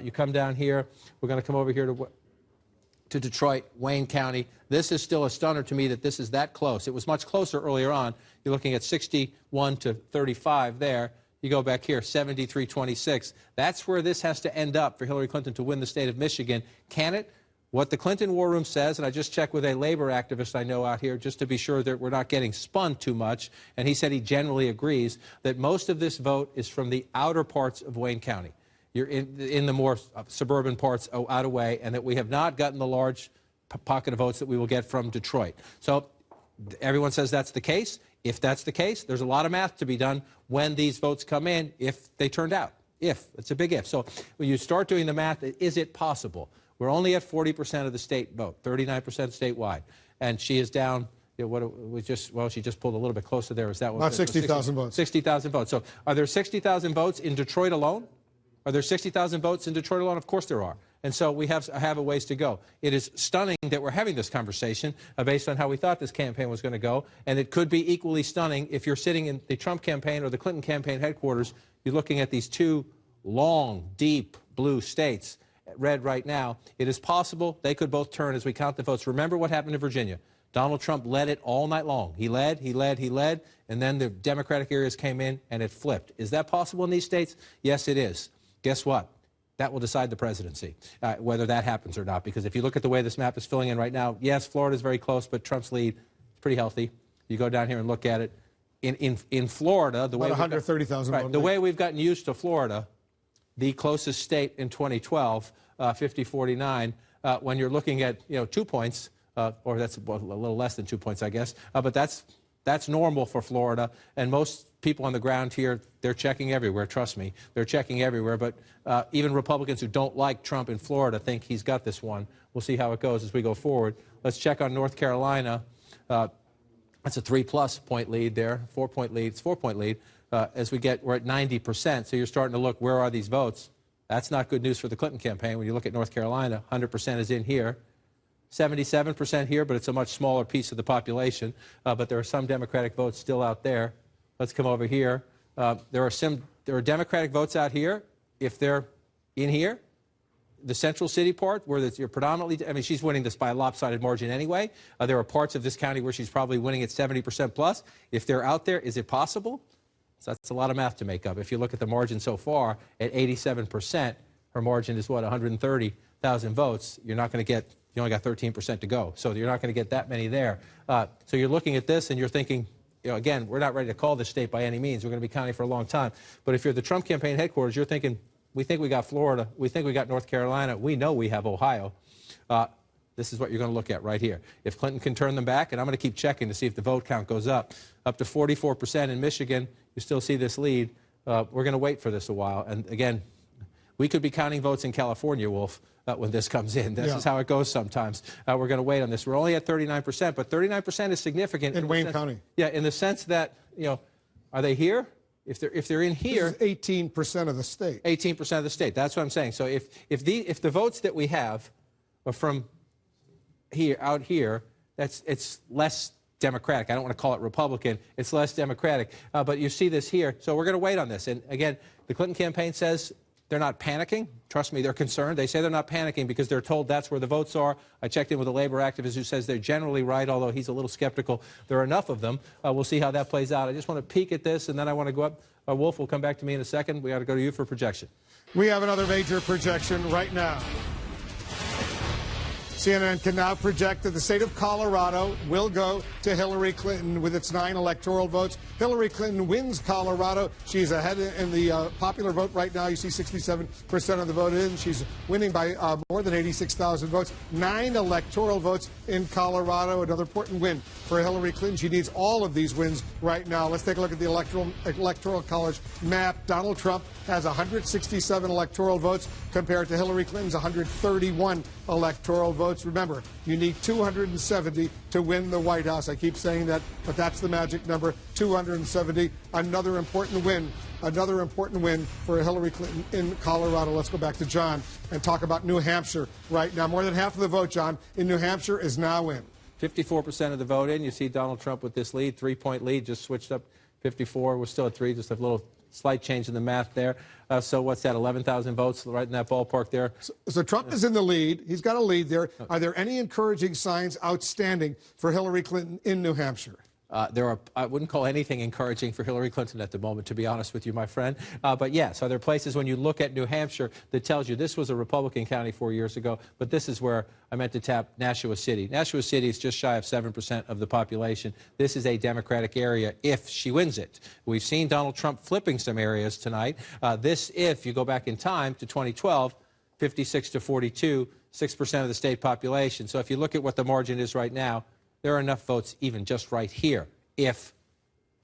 You come down here. We're going to come over here to Detroit, Wayne County. This is still a stunner to me that this is that close. It was much closer earlier on. You're looking at 61 to 35 there. You go back here, 73-26. That's where this has to end up for Hillary Clinton to win the state of Michigan. Can it? What the Clinton War Room says, and I just checked with a labor activist I know out here just to be sure that we're not getting spun too much, and he said he generally agrees that most of this vote is from the outer parts of Wayne County. You're in the more suburban parts out of way, and that we have not gotten the large pocket of votes that we will get from Detroit. So everyone says that's the case. If that's the case, there's a lot of math to be done when these votes come in, if they turned out. If. It's a big if. So when you start doing the math, is it possible? We're only at 40% of the state vote, 39% statewide. And she is down, she just pulled a little bit closer there. Is that what? About 60,000 votes. 60,000 votes. So are there 60,000 votes in Detroit alone? Are there 60,000 votes in Detroit alone? Of course there are. And so we have a ways to go. It is stunning that we're having this conversation based on how we thought this campaign was going to go. And it could be equally stunning if you're sitting in the Trump campaign or the Clinton campaign headquarters. You're looking at these two long, deep blue states, red right now. It is possible they could both turn as we count the votes. Remember what happened in Virginia. Donald Trump led it all night long. He led, and then the Democratic areas came in and it flipped. Is that possible in these states? Yes, it is. Guess what? That will decide the presidency, whether that happens or not. Because if you look at the way this map is filling in right now, yes, Florida is very close, but Trump's lead is pretty healthy. You go down here and look at it. In Florida, the way 130,000. Right, the way we've gotten used to Florida, the closest state in 2012, 50-49, when you're looking at 2 points, or that's a little less than 2 points, I guess, but that's normal for Florida, and most people on the ground here, they're checking everywhere, trust me. They're checking everywhere, but even Republicans who don't like Trump in Florida think he's got this one. We'll see how it goes as we go forward. Let's check on North Carolina. That's a 3+ point lead there, 4-point lead. It's 4-point lead. We're at 90%, so you're starting to look, where are these votes? That's not good news for the Clinton campaign. When you look at North Carolina, 100% is in here. 77% here, but it's a much smaller piece of the population. But there are some Democratic votes still out there. Let's come over here. There are Democratic votes out here. If they're in here, the central city part, where you're predominantly, I mean, she's winning this by a lopsided margin anyway. There are parts of this county where she's probably winning at 70% plus. If they're out there, is it possible? So that's a lot of math to make up. If you look at the margin so far, at 87%, her margin is what, 130,000 votes. You're not going to get, you only got 13% to go. So you're not going to get that many there. So you're looking at this and you're thinking, again, we're not ready to call this state by any means. We're going to be counting for a long time. But if you're the Trump campaign headquarters, you're thinking, we think we got Florida. We think we got North Carolina. We know we have Ohio. This is what you're going to look at right here. If Clinton can turn them back, and I'm going to keep checking to see if the vote count goes up to 44% in Michigan, you still see this lead. We're going to wait for this a while. And again, we could be counting votes in California, Wolf, when this comes in. This is how it goes sometimes. We're going to wait on this. We're only at 39%, but 39% is significant. In Wayne County. Yeah, in the sense that, are they here? If they're in here, this is 18% of the state. 18% of the state. That's what I'm saying. So if the votes that we have are from here out here, it's less Democratic. I don't want to call it Republican. It's less Democratic. But you see this here. So we're going to wait on this. And again, the Clinton campaign says they're not panicking. Trust me, they're concerned. They say they're not panicking because they're told that's where the votes are. I checked in with a labor activist who says they're generally right, although he's a little skeptical. There are enough of them. We'll see how that plays out. I just want to peek at this, and then I want to go up. Wolf will come back to me in a second. We got to go to you for projection. We have another major projection right now. CNN can now project that the state of Colorado will go to Hillary Clinton with its 9 electoral votes. Hillary Clinton wins Colorado. She's ahead in the popular vote right now. You see 67% of the vote in. She's winning by more than 86,000 votes. 9 electoral votes in Colorado. Another important win for Hillary Clinton. She needs all of these wins right now. Let's take a look at the electoral college map. Donald Trump has 167 electoral votes compared to Hillary Clinton's 131 electoral votes. Remember, you need 270 to win the White House. I keep saying that, but that's the magic number, 270. Another important win for Hillary Clinton in Colorado. Let's go back to John and talk about New Hampshire right now. More than half of the vote, John, in New Hampshire is now in. 54% of the vote in. You see Donald Trump with this lead, 3-point lead, just switched up 54. We're still at 3, just a little slight change in the math there. So what's that, 11,000 votes right in that ballpark there? So Trump is in the lead. He's got a lead there. Are there any encouraging signs outstanding for Hillary Clinton in New Hampshire? I wouldn't call anything encouraging for Hillary Clinton at the moment, to be honest with you, my friend. But yes, are there places when you look at New Hampshire that tells you this was a Republican county 4 years ago, but this is where I meant to tap Nashua City. Nashua City is just shy of 7% of the population. This is a Democratic area if she wins it. We've seen Donald Trump flipping some areas tonight. If you go back in time to 2012, 56 to 42, 6% of the state population. So if you look at what the margin is right now, there are enough votes even just right here if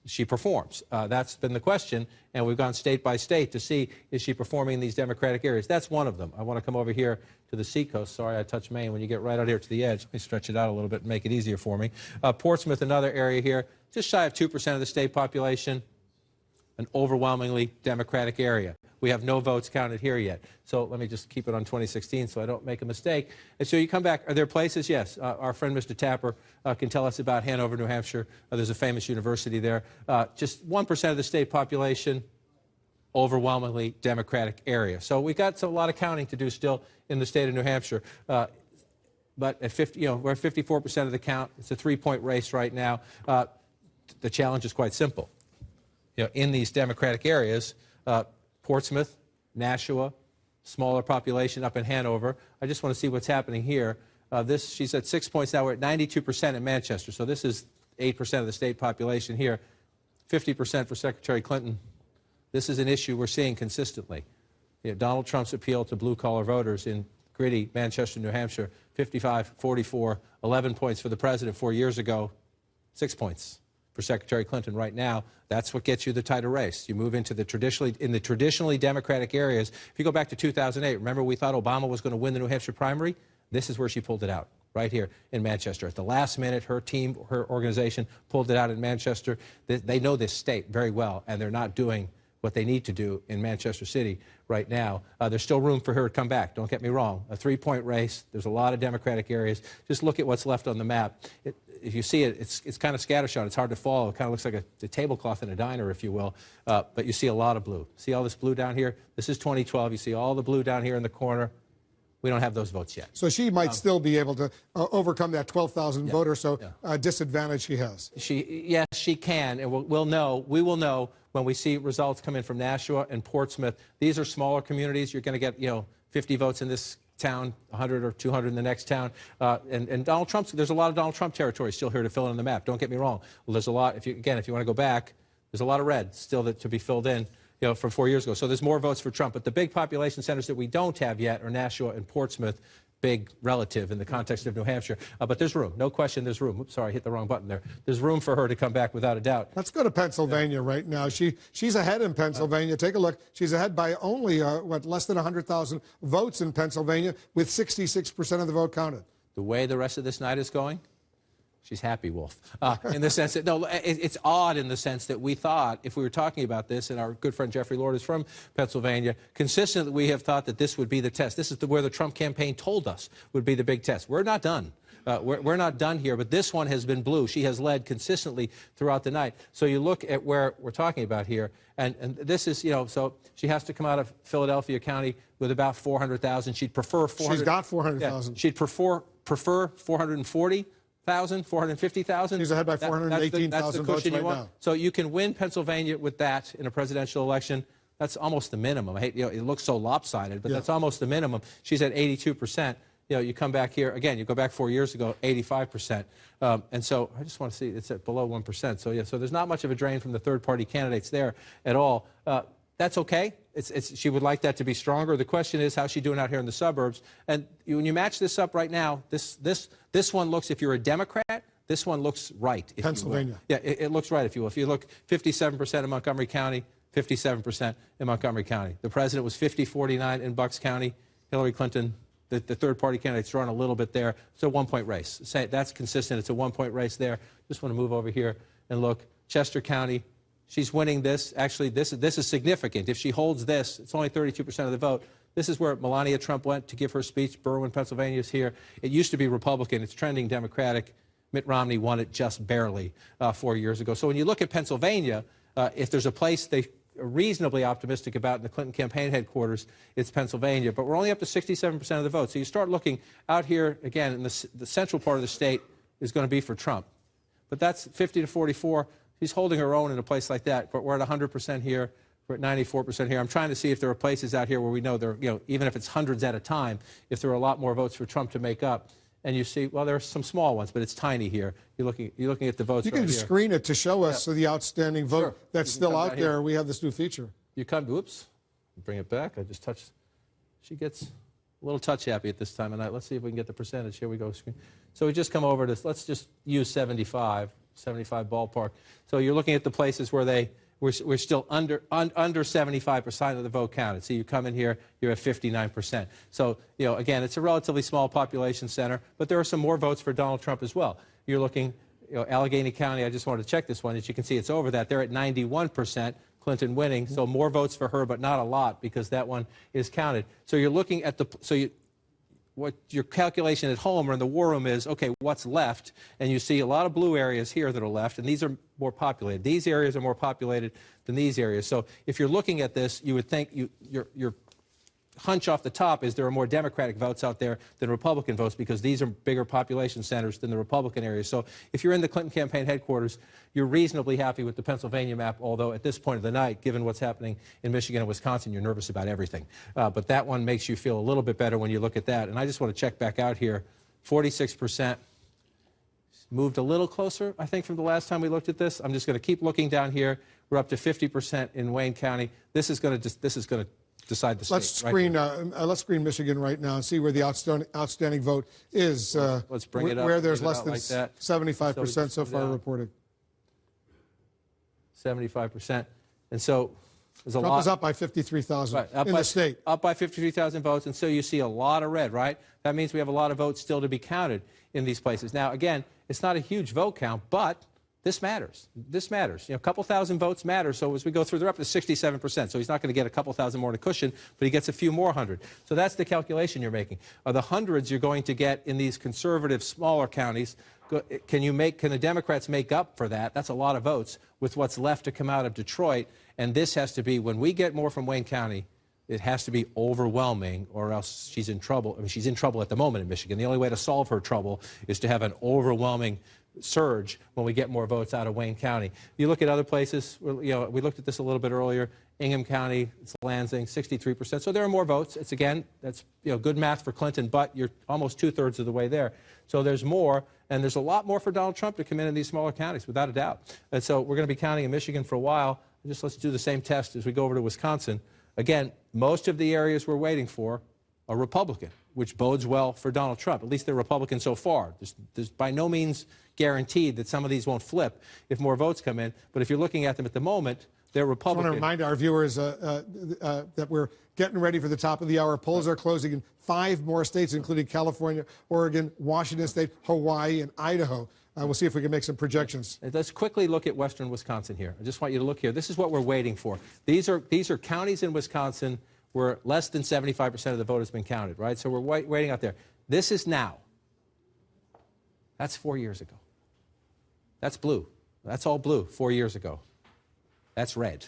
she performs. That's been the question, and we've gone state by state to see, is she performing in these Democratic areas? That's one of them. I want to come over here to the seacoast. Sorry, I touched Maine. When you get right out here to the edge, let me stretch it out a little bit and make it easier for me. Portsmouth, another area here, just shy of 2% of the state population, an overwhelmingly Democratic area. We have no votes counted here yet. So let me just keep it on 2016 so I don't make a mistake. And so you come back. Are there places? Yes. Our friend Mr. Tapper can tell us about Hanover, New Hampshire. There's a famous university there. Just 1% of the state population, overwhelmingly Democratic area. So we've got a lot of counting to do still in the state of New Hampshire. But at 50, we're at 54% of the count. It's a 3-point race right now. The challenge is quite simple. In these Democratic areas, Portsmouth, Nashua, smaller population up in Hanover. I just want to see what's happening here. She's at 6 points now. We're at 92% in Manchester. So this is 8% of the state population here. 50% for Secretary Clinton. This is an issue we're seeing consistently. Donald Trump's appeal to blue-collar voters in gritty Manchester, New Hampshire, 55-44, 11 points for the president 4 years ago, 6 points for Secretary Clinton right now. That's what gets you the tighter race. You move into the traditionally Democratic areas. If you go back to 2008, remember we thought Obama was going to win the New Hampshire primary? This is where she pulled it out, right here in Manchester. At the last minute, her team, her organization pulled it out in Manchester. They know this state very well, and they're not doing what they need to do in Manchester City right now. There's still room for her to come back. Don't get me wrong. A 3-point race. There's a lot of Democratic areas. Just look at what's left on the map. If you see it, it's kind of scattershot. It's hard to follow. It kind of looks like a tablecloth in a diner, if you will. But you see a lot of blue. See all this blue down here? This is 2012. You see all the blue down here in the corner. We don't have those votes yet. So she might still be able to overcome that 12,000 vote or so disadvantage she has. Yes, she can, and we'll know. We will know when we see results come in from Nashua and Portsmouth. These are smaller communities. You're going to get 50 votes in this town, 100 or 200 in the next town. And Donald Trump's, there's a lot of Donald Trump territory still here to fill in the map. Don't get me wrong. Well, there's a lot, if you want to go back, there's a lot of red still to be filled in, from 4 years ago. So there's more votes for Trump. But the big population centers that we don't have yet are Nashua and Portsmouth, big relative in the context of New Hampshire. But there's room. No question there's room. Oops, sorry, I hit the wrong button there. There's room for her to come back without a doubt. Let's go to Pennsylvania right now. She's ahead in Pennsylvania. Take a look. She's ahead by only, less than 100,000 votes in Pennsylvania, with 66% of the vote counted. The way the rest of this night is going, she's happy, Wolf, in the sense that, no, it's odd in the sense that we thought, if we were talking about this, and our good friend Jeffrey Lord is from Pennsylvania, consistently we have thought that this would be the test. This is where the Trump campaign told us would be the big test. We're not done. We're not done here, but this one has been blue. She has led consistently throughout the night. So you look at where we're talking about here, and this is, so she has to come out of Philadelphia County with about 400,000. She'd prefer 400. She's got 400,000. Yeah, she'd prefer 440,000, 450,000. She's ahead by 418,000 that's the votes cushion right you want. now. So you can win Pennsylvania with that in a presidential election. That's almost the minimum. I hate, it looks so lopsided, but that's almost the minimum. She's at 82%. You come back here again. You go back 4 years ago, 85%. And so I just want to see it's at below 1%. So so there's not much of a drain from the third-party candidates there at all. That's okay. She would like that to be stronger. The question is, how's she doing out here in the suburbs? And when you match this up right now, this one looks, if you're a Democrat, this one looks right. Pennsylvania. Yeah, it looks right, if you will. If you look, 57% in Montgomery County, 57% in Montgomery County. The president was 50-49 in Bucks County. Hillary Clinton, the third-party candidate's drawn a little bit there. It's a one-point race. That's consistent. It's a one-point race there. Just want to move over here and look. Chester County. She's winning this. Actually, this is significant. If she holds this, it's only 32% of the vote. This is where Melania Trump went to give her speech. Berwyn, Pennsylvania is here. It used to be Republican. It's trending Democratic. Mitt Romney won it just barely 4 years ago. So when you look at Pennsylvania, if there's a place they are reasonably optimistic about in the Clinton campaign headquarters, it's Pennsylvania. But we're only up to 67% of the vote. So you start looking out here, again, in the central part of the state is going to be for Trump. But that's 50-44. She's holding her own in a place like that, but we're at 100% here. We're at 94% here. I'm trying to see if there are places out here where we know there, even if it's hundreds at a time, if there are a lot more votes for Trump to make up. And you see, well, there are some small ones, but it's tiny here. You're looking at the votes. You can screen it to show us the outstanding vote that's still out there. We have this new feature. You come, oops, bring it back. I just touched. She gets a little touch happy at this time of night. Let's see if we can get the percentage. Here we go. So we just come over to, let's just use 75. 75 ballpark. So you're looking at the places where we're still under 75% of the vote counted. So you come in here, you're at 59%. So, again, it's a relatively small population center, but there are some more votes for Donald Trump as well. You're looking, Allegheny County, I just wanted to check this one. As you can see, it's over that. They're at 91%, Clinton winning. So more votes for her, but not a lot because that one is counted. So you're looking at what your calculation at home or in the war room is, okay, what's left? And you see a lot of blue areas here that are left, and these are more populated. These areas are more populated than these areas. So if you're looking at this, you would think your hunch off the top is there are more Democratic votes out there than Republican votes because these are bigger population centers than the Republican areas. So if you're in the Clinton campaign headquarters, you're reasonably happy with the Pennsylvania map, although at this point of the night, given what's happening in Michigan and Wisconsin, you're nervous about everything. But that one makes you feel a little bit better when you look at that. And I just want to check back out here. 46% moved a little closer, I think, from the last time we looked at this. I'm just going to keep looking down here. We're up to 50% in Wayne County. This is going to decide the state. Let's screen Michigan right now and see where the outstanding vote is. Let's bring it up. Where there's less than 75% so far reported. 75%. And so there's a lot. Trump is up by 53,000 in the state. Up by 53,000 votes. And so you see a lot of red, right? That means we have a lot of votes still to be counted in these places. Now, again, it's not a huge vote count, but this matters. This matters. A couple thousand votes matter. So as we go through, they're up to 67%. So he's not going to get a couple thousand more in a cushion, but he gets a few more hundred. So that's the calculation you're making. Are the hundreds you're going to get in these conservative, smaller counties? Can the Democrats make up for that? That's a lot of votes with what's left to come out of Detroit. And this has to be, when we get more from Wayne County, it has to be overwhelming, or else she's in trouble. I mean, she's in trouble at the moment in Michigan. The only way to solve her trouble is to have an overwhelming surge when we get more votes out of Wayne County. You look at other places, we looked at this a little bit earlier. Ingham County, it's Lansing, 63%. So there are more votes. It's, again, that's good math for Clinton, but you're almost two-thirds of the way there. So there's more, and there's a lot more for Donald Trump to come in these smaller counties, without a doubt. And so we're going to be counting in Michigan for a while. Let's do the same test as we go over to Wisconsin. Again, most of the areas we're waiting for are Republican, which bodes well for Donald Trump. At least they're Republican so far. There's by no means guaranteed that some of these won't flip if more votes come in. But if you're looking at them at the moment, they're Republican. I want to remind our viewers that we're getting ready for the top of the hour. Polls are closing in 5 more states, including California, Oregon, Washington State, Hawaii, and Idaho. We'll see if we can make some projections. Let's quickly look at western Wisconsin here. I just want you to look here. This is what we're waiting for. These are counties in Wisconsin where less than 75% of the vote has been counted, right? So we're waiting out there. This is now. That's 4 years ago. That's blue. That's all blue 4 years ago. That's red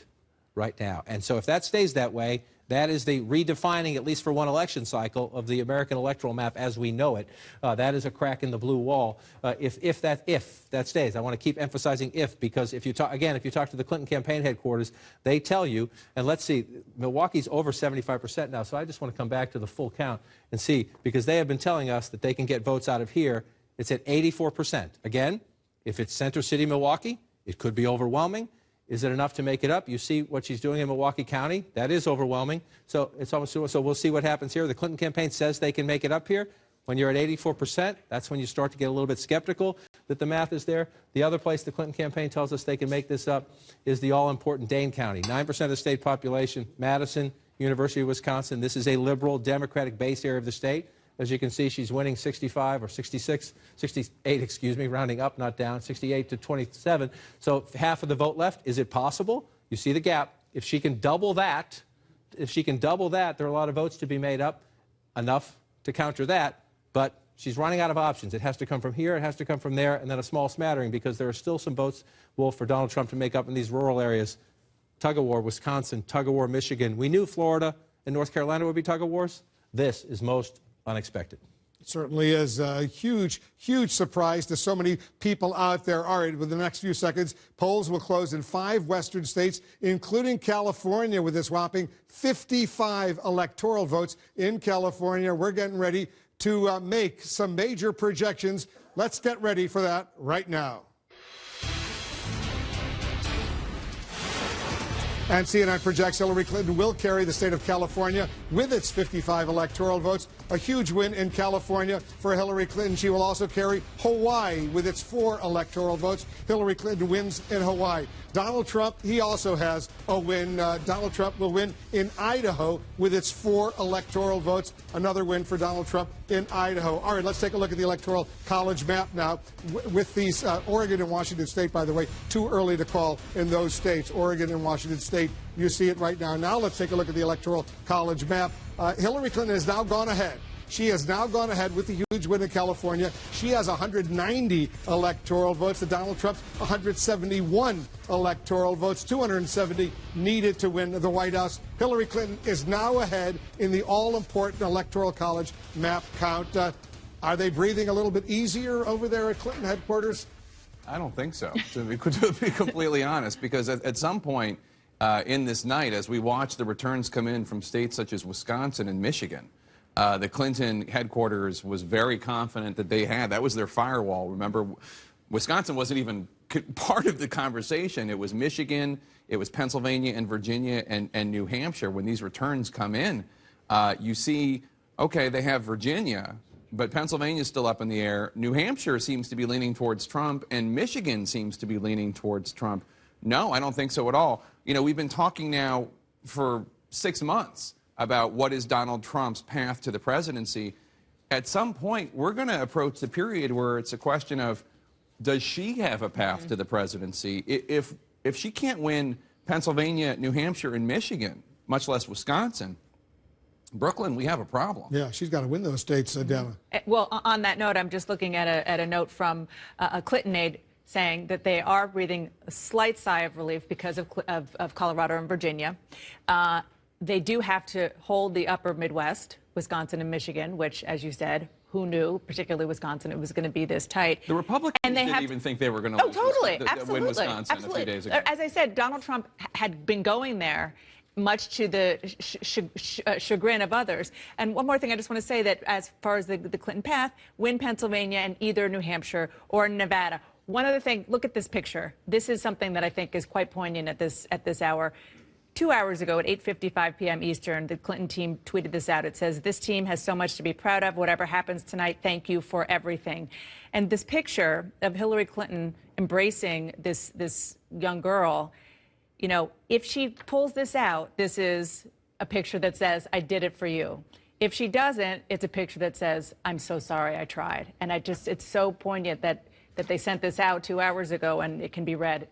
right now. And so if that stays that way, that is the redefining, at least for one election cycle, of the American electoral map as we know it. That is a crack in the blue wall. If that stays, I want to keep emphasizing if, because if you talk to the Clinton campaign headquarters, they tell you, and let's see, Milwaukee's over 75% now. So I just want to come back to the full count and see, because they have been telling us that they can get votes out of here. It's at 84%. Again, if it's Center City, Milwaukee, it could be overwhelming. Is it enough to make it up? You see what she's doing in Milwaukee County. That is overwhelming. So we'll see what happens here. The Clinton campaign says they can make it up here. When you're at 84%, that's when you start to get a little bit skeptical that the math is there. The other place the Clinton campaign tells us they can make this up is the all-important Dane County. 9% of the state population, Madison, University of Wisconsin. This is a liberal Democratic base area of the state. As you can see, she's winning 68, rounding up, not down, 68 to 27. So half of the vote left. Is it possible? You see the gap. If she can double that, there are a lot of votes to be made up, enough to counter that. But she's running out of options. It has to come from here, it has to come from there, and then a small smattering, because there are still some votes, Wolf, for Donald Trump to make up in these rural areas. Tug-of-war, Wisconsin, tug-of-war, Michigan. We knew Florida and North Carolina would be tug-of-wars. This is most unexpected. It certainly is a huge, huge surprise to so many people out there. All right, with the next few seconds, polls will close in 5 western states, including California, with this whopping 55 electoral votes in California. We're getting ready to make some major projections. Let's get ready for that right now. And CNN projects Hillary Clinton will carry the state of California with its 55 electoral votes A huge win in California for Hillary Clinton. She will also carry Hawaii with its 4 electoral votes. Hillary Clinton wins in Hawaii. Donald Trump, he also has a win. Donald Trump will win in Idaho with its 4 electoral votes. Another win for Donald Trump in Idaho. All right, let's take a look at the Electoral College map now. With these, Oregon and Washington State, by the way, too early to call in those states. Oregon and Washington State, you see it right now. Now let's take a look at the Electoral College map. Hillary Clinton has now gone ahead. She has now gone ahead with the huge win in California. She has 190 electoral votes. The Donald Trump's 171 electoral votes, 270 needed to win the White House. Hillary Clinton is now ahead in the all-important Electoral College map count. Are they breathing a little bit easier over there at Clinton headquarters? I don't think so, to be completely honest, because at some point in this night, as we watch the returns come in from states such as Wisconsin and Michigan, the Clinton headquarters was very confident that they had. That was their firewall. Remember, Wisconsin wasn't even part of the conversation. It was Michigan, it was Pennsylvania and Virginia and New Hampshire. When these returns come in, you see, okay, they have Virginia, but Pennsylvania's still up in the air. New Hampshire seems to be leaning towards Trump, and Michigan seems to be leaning towards Trump. No, I don't think so at all. You know, we've been talking now for 6 months about what is Donald Trump's path to the presidency. At some point, we're going to approach the period where it's a question of, does she have a path to the presidency? If she can't win Pennsylvania, New Hampshire, and Michigan, much less Wisconsin, Brooklyn, we have a problem. Yeah, she's got to win those states, Dana. Well, on that note, I'm just looking at a note from a Clinton aide saying that they are breathing a slight sigh of relief because of Colorado and Virginia. They do have to hold the upper Midwest, Wisconsin and Michigan, which, as you said, who knew, particularly Wisconsin, it was going to be this tight. The Republicans didn't even think they were going to win Wisconsin a few days ago. As I said, Donald Trump had been going there, much to the chagrin of others. And one more thing, I just want to say that as far as the Clinton path, win Pennsylvania and either New Hampshire or Nevada. One other thing, look at this picture. This is something that I think is quite poignant at this hour. 2 hours ago at 8:55 p.m. Eastern, the Clinton team tweeted this out. It says, "This team has so much to be proud of. Whatever happens tonight, thank you for everything." And this picture of Hillary Clinton embracing this young girl, you know, if she pulls this out, this is a picture that says, "I did it for you." If she doesn't, it's a picture that says, "I'm so sorry I tried." And it's so poignant that they sent this out 2 hours ago, and it can be read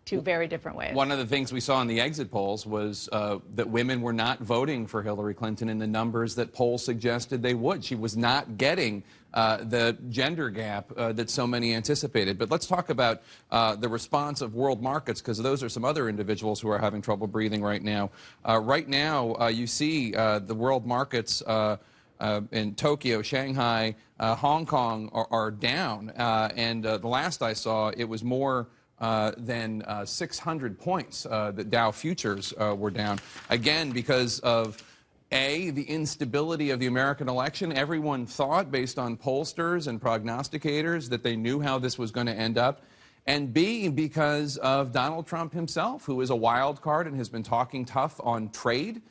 2 very different ways. One of the things we saw in the exit polls was that women were not voting for Hillary Clinton in the numbers that polls suggested they would. She was not getting the gender gap that so many anticipated. But let's talk about the response of world markets, because those are some other individuals who are having trouble breathing right now. You see the world markets in Tokyo, Shanghai, Hong Kong are down. And the last I saw, it was more than 600 points that Dow futures were down. Again, because of, A, the instability of the American election. Everyone thought, based on pollsters and prognosticators, that they knew how this was going to end up. And B, because of Donald Trump himself, who is a wild card and has been talking tough on trade.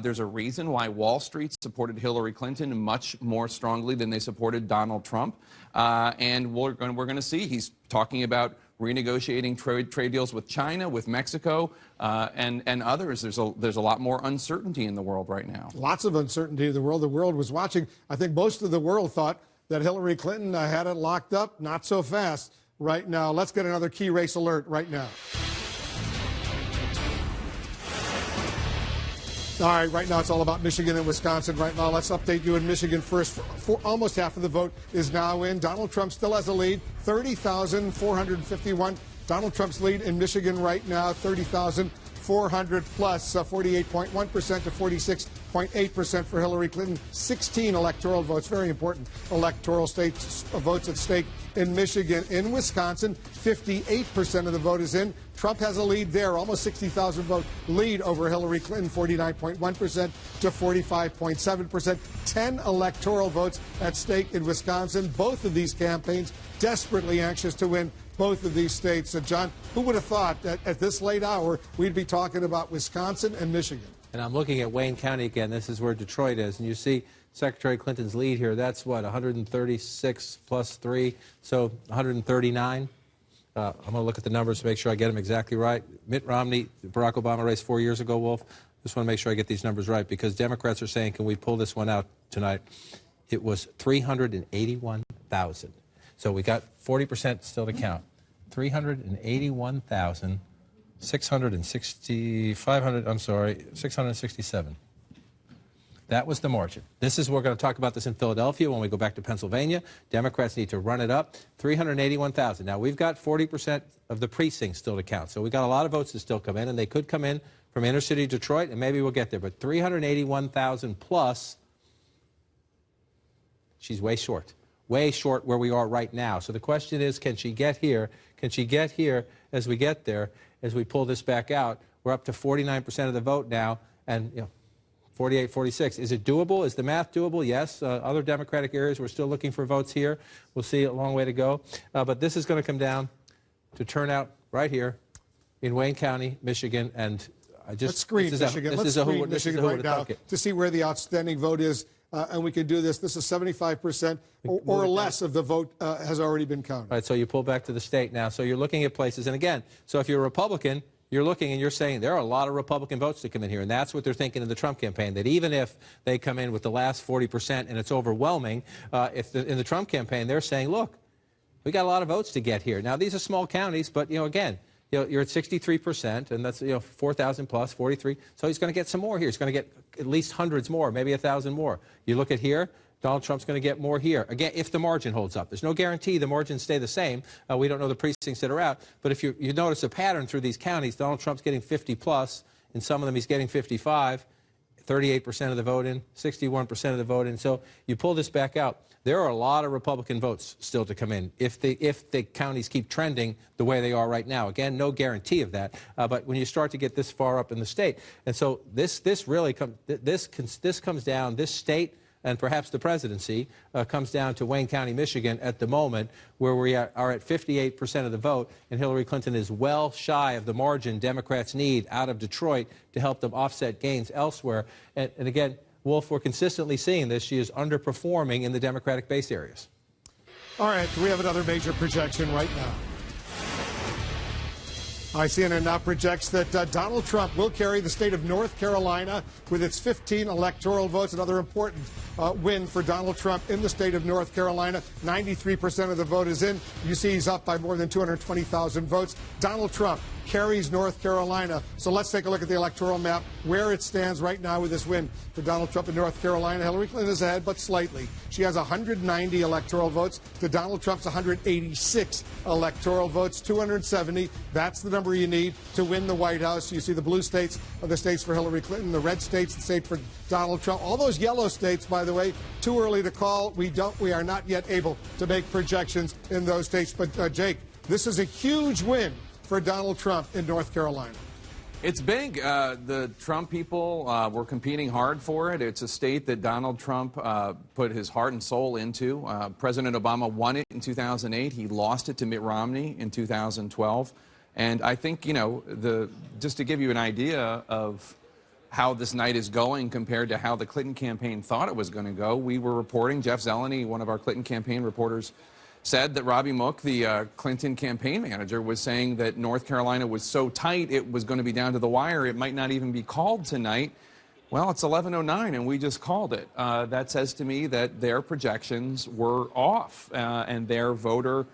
There's a reason why Wall Street supported Hillary Clinton much more strongly than they supported Donald Trump. And we're going to see he's talking about renegotiating trade deals with China, with Mexico, and others. There's a lot more uncertainty in the world right now. Lots of uncertainty in the world. The world was watching. I think most of the world thought that Hillary Clinton had it locked up. Not so fast right now. Let's get another key race alert right now. All right now it's all about Michigan and Wisconsin. Right now, let's update you in Michigan first. For almost half of the vote is now in. Donald Trump still has a lead, 30,451. Donald Trump's lead in Michigan right now, 30,400 plus, 48.1% to 46.8% for Hillary Clinton. 16 electoral votes, very important electoral states votes at stake in Michigan. In Wisconsin, 58% of the vote is in. Trump has a lead there, almost 60,000 vote lead over Hillary Clinton, 49.1% to 45.7%. 10 electoral votes at stake in Wisconsin. Both of these campaigns desperately anxious to win both of these states. John, who would have thought that at this late hour we'd be talking about Wisconsin and Michigan? And I'm looking at Wayne County again. This is where Detroit is. And you see Secretary Clinton's lead here. That's what, 136 plus 3, so 139. I'm going to look at the numbers to make sure I get them exactly right. Mitt Romney, Barack Obama race 4 years ago, Wolf. Just want to make sure I get these numbers right because Democrats are saying, can we pull this one out tonight? It was 381,000. So we got 40% still to count. 667. That was the margin. We're going to talk about this in Philadelphia when we go back to Pennsylvania. Democrats need to run it up. 381,000. Now, we've got 40% of the precincts still to count. So we've got a lot of votes to still come in, and they could come in from inner city Detroit, and maybe we'll get there. But 381,000 plus, she's way short where we are right now. So the question is, can she get here? Can she get here as we get there, as we pull this back out? We're up to 49% of the vote now, and 48, 46. Is it doable? Is the math doable? Yes. Other Democratic areas, we're still looking for votes here. We'll see, a long way to go. But this is going to come down to turnout right here in Wayne County, Michigan, and let's screen Michigan. Let's screen Michigan right now to see where the outstanding vote is, and we can do this. This is 75% or less of the vote has already been counted. All right, so you pull back to the state now. So you're looking at places, and again, so if you're a Republican, you're looking and you're saying there are a lot of Republican votes to come in here, and that's what they're thinking in the Trump campaign, that even if they come in with the last 40% and it's overwhelming, in the Trump campaign, they're saying, look, we got a lot of votes to get here. Now, these are small counties, but, again, you're at 63%, and that's, 4,000 plus, 43. So he's going to get some more here. He's going to get at least hundreds more, maybe 1,000 more. You look at here, Donald Trump's going to get more here. Again, if the margin holds up. There's no guarantee the margins stay the same. We don't know the precincts that are out. But if you notice a pattern through these counties, Donald Trump's getting 50 plus. In some of them, he's getting 55, 38% of the vote in, 61% of the vote in. So you pull this back out. There are a lot of Republican votes still to come in if the counties keep trending the way they are right now. Again, no guarantee of that. But when you start to get this far up in the state, and so this really comes down. This state and perhaps the presidency comes down to Wayne County, Michigan at the moment, where we are at 58% of the vote, and Hillary Clinton is well shy of the margin Democrats need out of Detroit to help them offset gains elsewhere. And again, Wolf, we're consistently seeing this. She is underperforming in the Democratic base areas. All right, we have another major projection right now. CNN now projects that Donald Trump will carry the state of North Carolina with its 15 electoral votes. Another important win for Donald Trump in the state of North Carolina. 93% of the vote is in. You see he's up by more than 220,000 votes. Donald Trump carries North Carolina. So let's take a look at the electoral map, where it stands right now with this win for Donald Trump in North Carolina. Hillary Clinton is ahead, but slightly. She has 190 electoral votes to Donald Trump's 186 electoral votes, 270. That's the number you need to win the White House. You see the blue states are the states for Hillary Clinton, the red states the state for Donald Trump. All those yellow states, by the way, too early to call. We are not yet able to make projections in those states. But Jake, this is a huge win for Donald Trump in North Carolina. It's big. The Trump people were competing hard for it. It's a state that Donald Trump put his heart and soul into. President Obama won it in 2008. He lost it to Mitt Romney in 2012. And I think, just to give you an idea of how this night is going compared to how the Clinton campaign thought it was going to go, we were reporting, Jeff Zeleny, one of our Clinton campaign reporters, said that Robbie Mook, the Clinton campaign manager, was saying that North Carolina was so tight it was going to be down to the wire. It might not even be called tonight. Well, it's 11:09 and we just called it. That says to me that their projections were off and their voter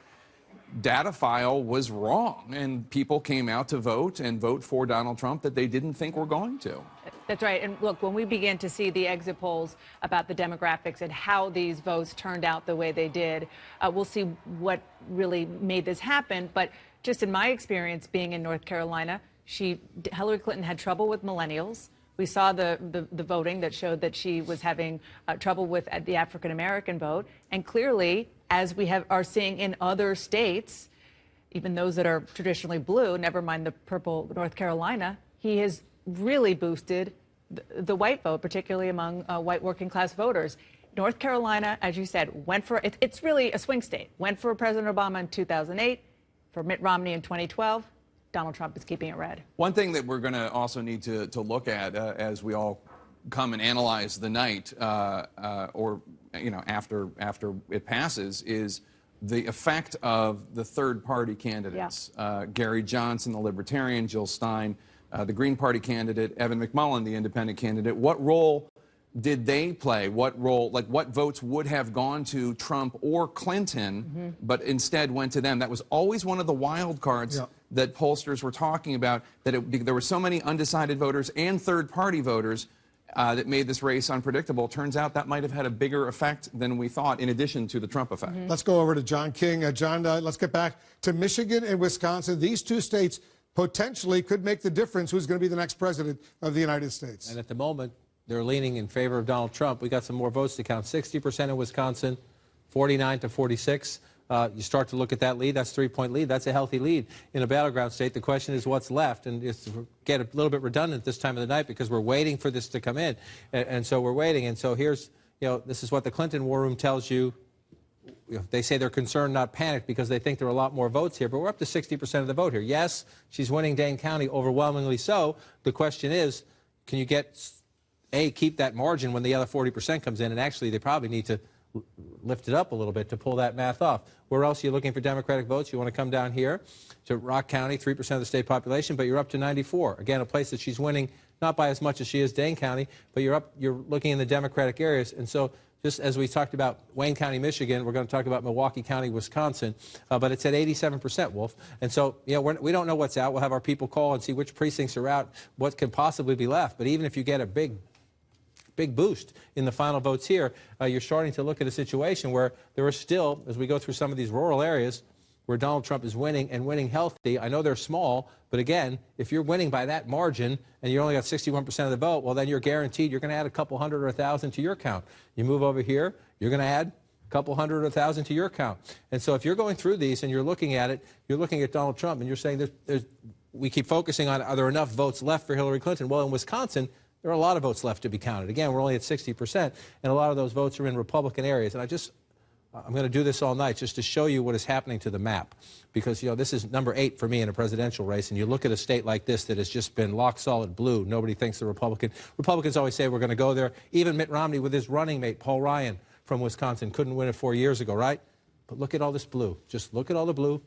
data file was wrong. And people came out to vote and vote for Donald Trump that they didn't think were going to. That's right. And look, when we begin to see the exit polls about the demographics and how these votes turned out the way they did, we'll see what really made this happen. But just in my experience being in North Carolina, Hillary Clinton had trouble with millennials. We saw the voting that showed that she was having trouble with the African-American vote. And clearly, as we are seeing in other states, even those that are traditionally blue, never mind the purple North Carolina, he has really boosted the white vote, particularly among white working class voters. North Carolina, as you said, it's really a swing state. Went for President Obama in 2008, for Mitt Romney in 2012. Donald Trump is keeping it red. One thing that we're going to also need to look at as we all come and analyze the night, or after it passes, is the effect of the third-party candidates. Gary Johnson, the Libertarian, Jill Stein, the Green Party candidate, Evan McMullin, the Independent candidate. What role did they play? What role, like what votes would have gone to Trump or Clinton, but instead went to them? That was always one of the wild cards that pollsters were talking about, that there were so many undecided voters and third-party voters that made this race unpredictable. Turns out that might have had a bigger effect than we thought, in addition to the Trump effect. Let's go over to John King. John, let's get back to Michigan and Wisconsin. These two states potentially could make the difference who's going to be the next president of the United States. And at the moment, they're leaning in favor of Donald Trump. We got some more votes to count. 60% in Wisconsin, 49 to 46. You start to look at that lead. That's a 3-point lead. That's a healthy lead in a battleground state. The question is what's left. And it's get a little bit redundant this time of the night because we're waiting for this to come in. And so we're waiting. And so here's, this is what the Clinton War Room tells you. They say they're concerned, not panicked, because they think there are a lot more votes here. But we're up to 60% of the vote here. Yes, she's winning Dane County, overwhelmingly so. The question is, can you keep that margin when the other 40% comes in? And actually, they probably need to lift it up a little bit to pull that math off. Where else are you looking for Democratic votes? You want to come down here to Rock County, 3% of the state population, but you're up to 94. Again, a place that she's winning not by as much as she is Dane County, but you're looking in the Democratic areas. And so just as we talked about Wayne County, Michigan, we're going to talk about Milwaukee County, Wisconsin, but it's at 87%, Wolf. And so, we don't know what's out. We'll have our people call and see which precincts are out, what can possibly be left. But even if you get a big boost in the final votes here, you're starting to look at a situation where there are still, as we go through some of these rural areas, where Donald Trump is winning and winning healthy. I know they're small, but again, if you're winning by that margin and you only got 61% of the vote, well, then you're guaranteed you're going to add a couple hundred or 1,000 to your count. You move over here, you're going to add a couple hundred or 1,000 to your count. And so if you're going through these and you're looking at it, you're looking at Donald Trump and you're saying we keep focusing on, are there enough votes left for Hillary Clinton? Well, in Wisconsin, there are a lot of votes left to be counted. Again, we're only at 60%, and a lot of those votes are in Republican areas. And I'm going to do this all night just to show you what is happening to the map, because this is number 8 for me in a presidential race, and you look at a state like this that has just been lock solid blue. Nobody thinks the Republicans always say we're going to go there. Even Mitt Romney with his running mate Paul Ryan from Wisconsin couldn't win it 4 years ago, right? But look at all this blue. Just look at all the blue,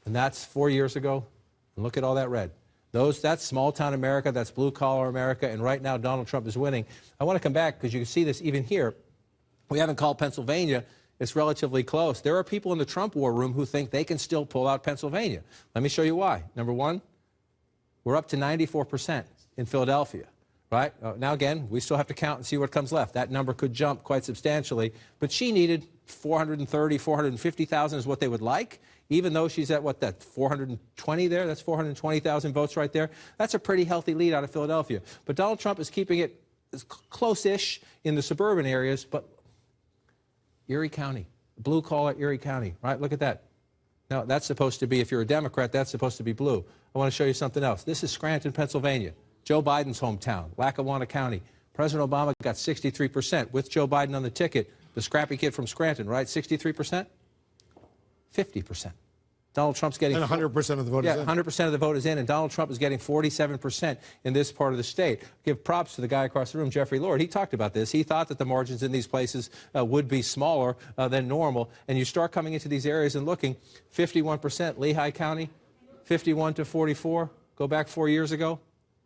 and that's 4 years ago, and look at all that red. That's small-town America, that's blue-collar America, and right now Donald Trump is winning. I want to come back because you can see this even here. We haven't called Pennsylvania. It's relatively close. There are people in the Trump war room who think they can still pull out Pennsylvania. Let me show you why. Number one, we're up to 94% in Philadelphia, right? Now, again, we still have to count and see what comes left. That number could jump quite substantially, but she needed 430, 450,000 is what they would like, even though she's at, 420 there? That's 420,000 votes right there. That's a pretty healthy lead out of Philadelphia. But Donald Trump is keeping it close-ish in the suburban areas, but Erie County, blue-collar Erie County, right? Look at that. Now, that's supposed to be, if you're a Democrat, that's supposed to be blue. I want to show you something else. This is Scranton, Pennsylvania, Joe Biden's hometown, Lackawanna County. President Obama got 63% with Joe Biden on the ticket. The scrappy kid from Scranton, right? 63%? 50%. Donald Trump's getting... And 100% of the vote is in. 100% of the vote is in, and Donald Trump is getting 47% in this part of the state. Give props to the guy across the room, Jeffrey Lord. He talked about this. He thought that the margins in these places would be smaller than normal. And you start coming into these areas and looking, 51%, Lehigh County, 51 to 44. Go back 4 years ago.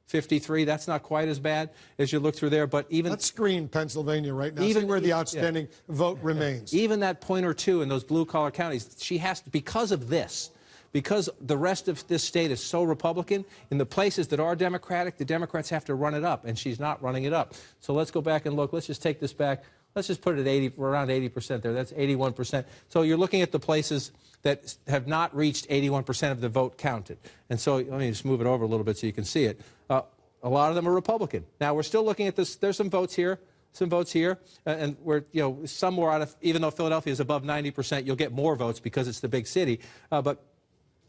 53, that's not quite as bad as you look through there, but even... Let's screen Pennsylvania right now, see where the outstanding vote remains. Even that point or two in those blue-collar counties, she has to, because of this, because the rest of this state is so Republican, in the places that are Democratic, the Democrats have to run it up, and she's not running it up. So let's go back and look. Let's just take this back. Let's just put it at around 80% there. That's 81%. So you're looking at the places that have not reached 81% of the vote counted. And so let me just move it over a little bit so you can see it. A lot of them are Republican. Now, we're still looking at this. There's some votes here, and we're, some more out of, even though Philadelphia is above 90%, you'll get more votes because it's the big city. But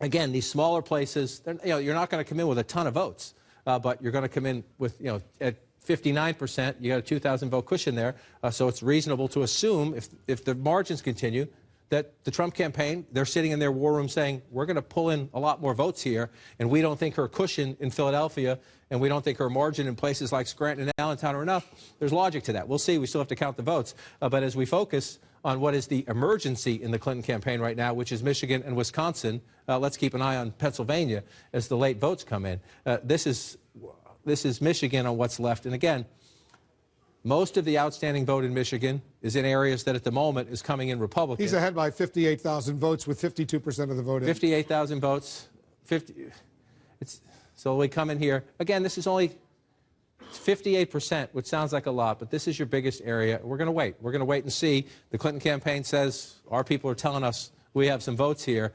again, these smaller places, you're not going to come in with a ton of votes, but you're going to come in with, at 59%, you got a 2,000 vote cushion there. So it's reasonable to assume if the margins continue that the Trump campaign, they're sitting in their war room saying, we're going to pull in a lot more votes here, and we don't think her cushion in Philadelphia, and we don't think her margin in places like Scranton and Allentown are enough. There's logic to that. We'll see. We still have to count the votes. But as we focus on what is the emergency in the Clinton campaign right now, which is Michigan and Wisconsin, let's keep an eye on Pennsylvania as the late votes come in. This is Michigan on what's left. And again, most of the outstanding vote in Michigan is in areas that at the moment is coming in Republican. He's ahead by 58,000 votes with 52% of the vote in. 58,000 votes. So we come in here. Again, this is only 58%, which sounds like a lot, but this is your biggest area. We're going to wait. We're going to wait and see. The Clinton campaign says our people are telling us we have some votes here.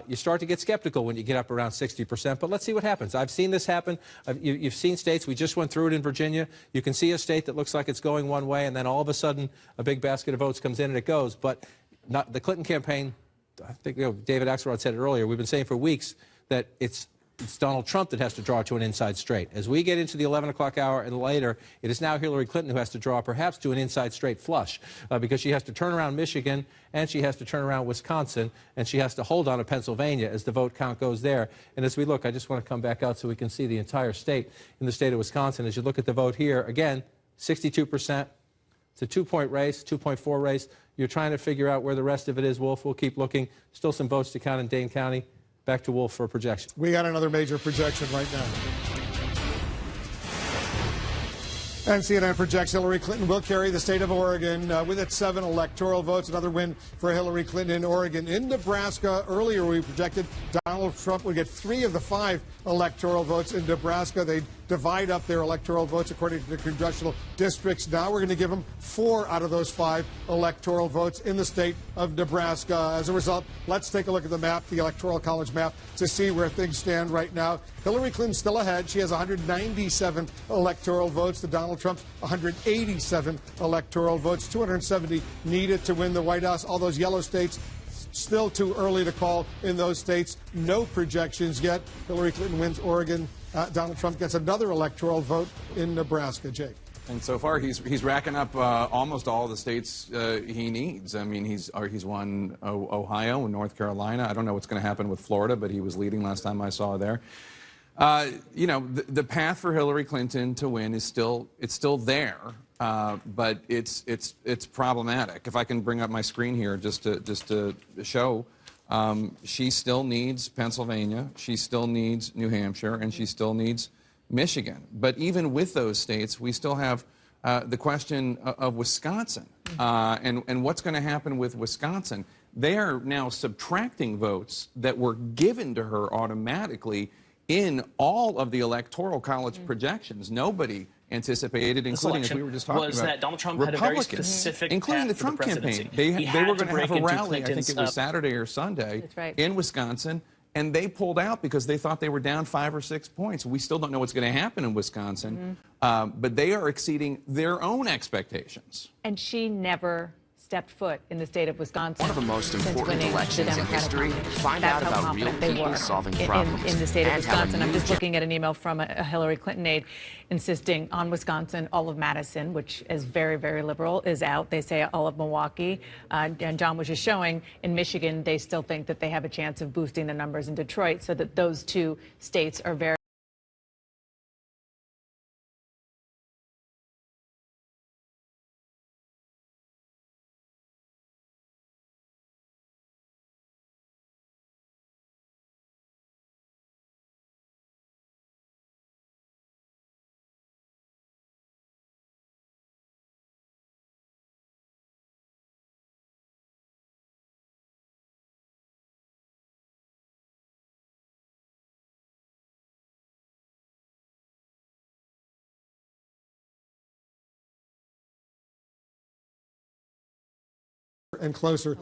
You start to get skeptical when you get up around 60%, but let's see what happens. I've seen this happen. You've seen states. We just went through it in Virginia. You can see a state that looks like it's going one way, and then all of a sudden a big basket of votes comes in and it goes. But the Clinton campaign, I think David Axelrod said it earlier, we've been saying for weeks that it's Donald Trump that has to draw to an inside straight. As we get into the 11 o'clock hour and later, it is now Hillary Clinton who has to draw perhaps to an inside straight flush because she has to turn around Michigan and she has to turn around Wisconsin and she has to hold on to Pennsylvania as the vote count goes there. And as we look, I just want to come back out so we can see the entire state in the state of Wisconsin. As you look at the vote here, again, 62%. It's a 2-point race, 2.4 race. You're trying to figure out where the rest of it is, Wolf. We'll keep looking. Still some votes to count in Dane County. Back to Wolf for a projection. We got another major projection right now. And CNN projects Hillary Clinton will carry the state of Oregon with its 7 electoral votes. Another win for Hillary Clinton in Oregon. In Nebraska, earlier we projected Donald Trump would get 3 of the 5 electoral votes in Nebraska. They divide up their electoral votes according to the congressional districts. Now we're going to give them 4 out of those 5 electoral votes in the state of Nebraska. As a result, let's take a look at the map, the Electoral College map, to see where things stand right now. Hillary Clinton's still ahead. She has 197 electoral votes to Donald Trump's 187 electoral votes. 270 needed to win the White House. All those yellow states, still too early to call in those states. No projections yet. Hillary Clinton wins Oregon. Donald Trump gets another electoral vote in Nebraska. Jake. And so far, he's racking up almost all the states he needs. I mean, he's won Ohio and North Carolina. I don't know what's going to happen with Florida, but he was leading last time I saw there. You know, the path for Hillary Clinton to win is still there, but it's problematic. If I can bring up my screen here just to show. She still needs Pennsylvania, she still needs New Hampshire, and she still needs Michigan. But even with those states, we still have the question of Wisconsin. And what's going to happen with Wisconsin? They are now subtracting votes that were given to her automatically in all of the Electoral College projections. Nobody anticipated, including, as we were just talking about, that Donald Trump had a very specific including the Trump campaign. They were going to have a rally, I think it was Saturday or Sunday, in Wisconsin, and they pulled out because they thought they were down 5 or 6 points. We still don't know what's going to happen in Wisconsin, but they are exceeding their own expectations. And she never stepped foot in the state of Wisconsin. One of the most important elections in history. Find out about real people solving problems. In the state of Wisconsin. I'm just looking at an email from a Hillary Clinton aide insisting on Wisconsin. All of Madison, which is very, very liberal, is out. They say all of Milwaukee. And John was just showing in Michigan, they still think that they have a chance of boosting the numbers in Detroit, so that those 2 states are very and closer.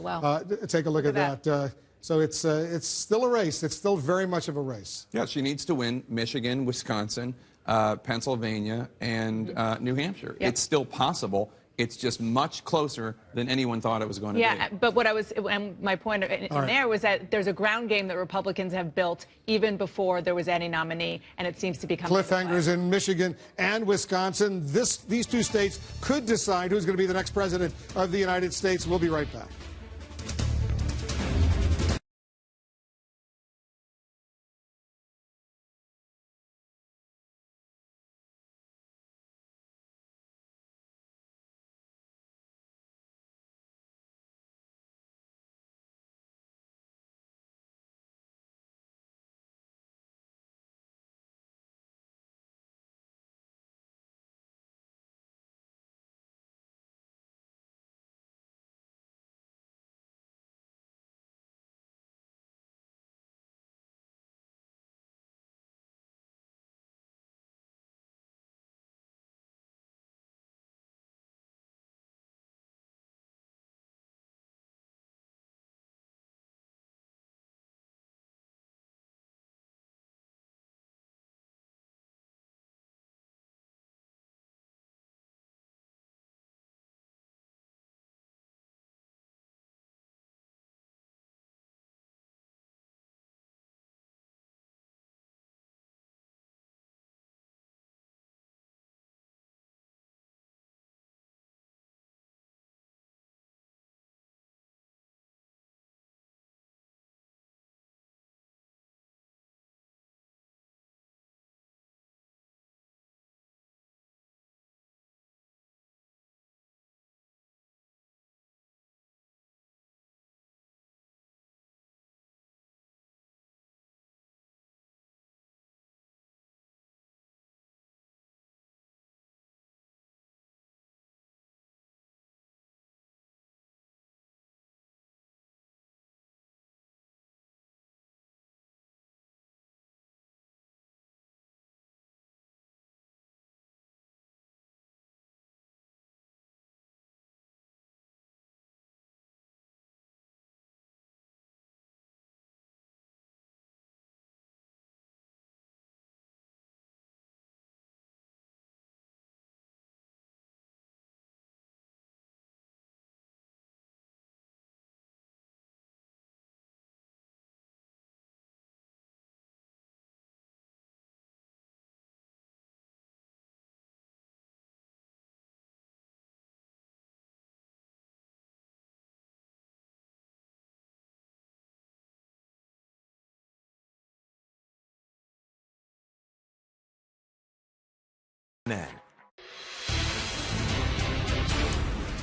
Take a look at that. So it's still a race. It's still very much of a race. Yeah, she needs to win Michigan, Wisconsin, Pennsylvania, and New Hampshire. It's still possible. It's just much closer than anyone thought it was going to be. Yeah, but what I was, and my point in there was that there's a ground game that Republicans have built even before there was any nominee, and it seems to be coming. Cliffhangers in Michigan and Wisconsin. These 2 states could decide who's going to be the next president of the United States. We'll be right back.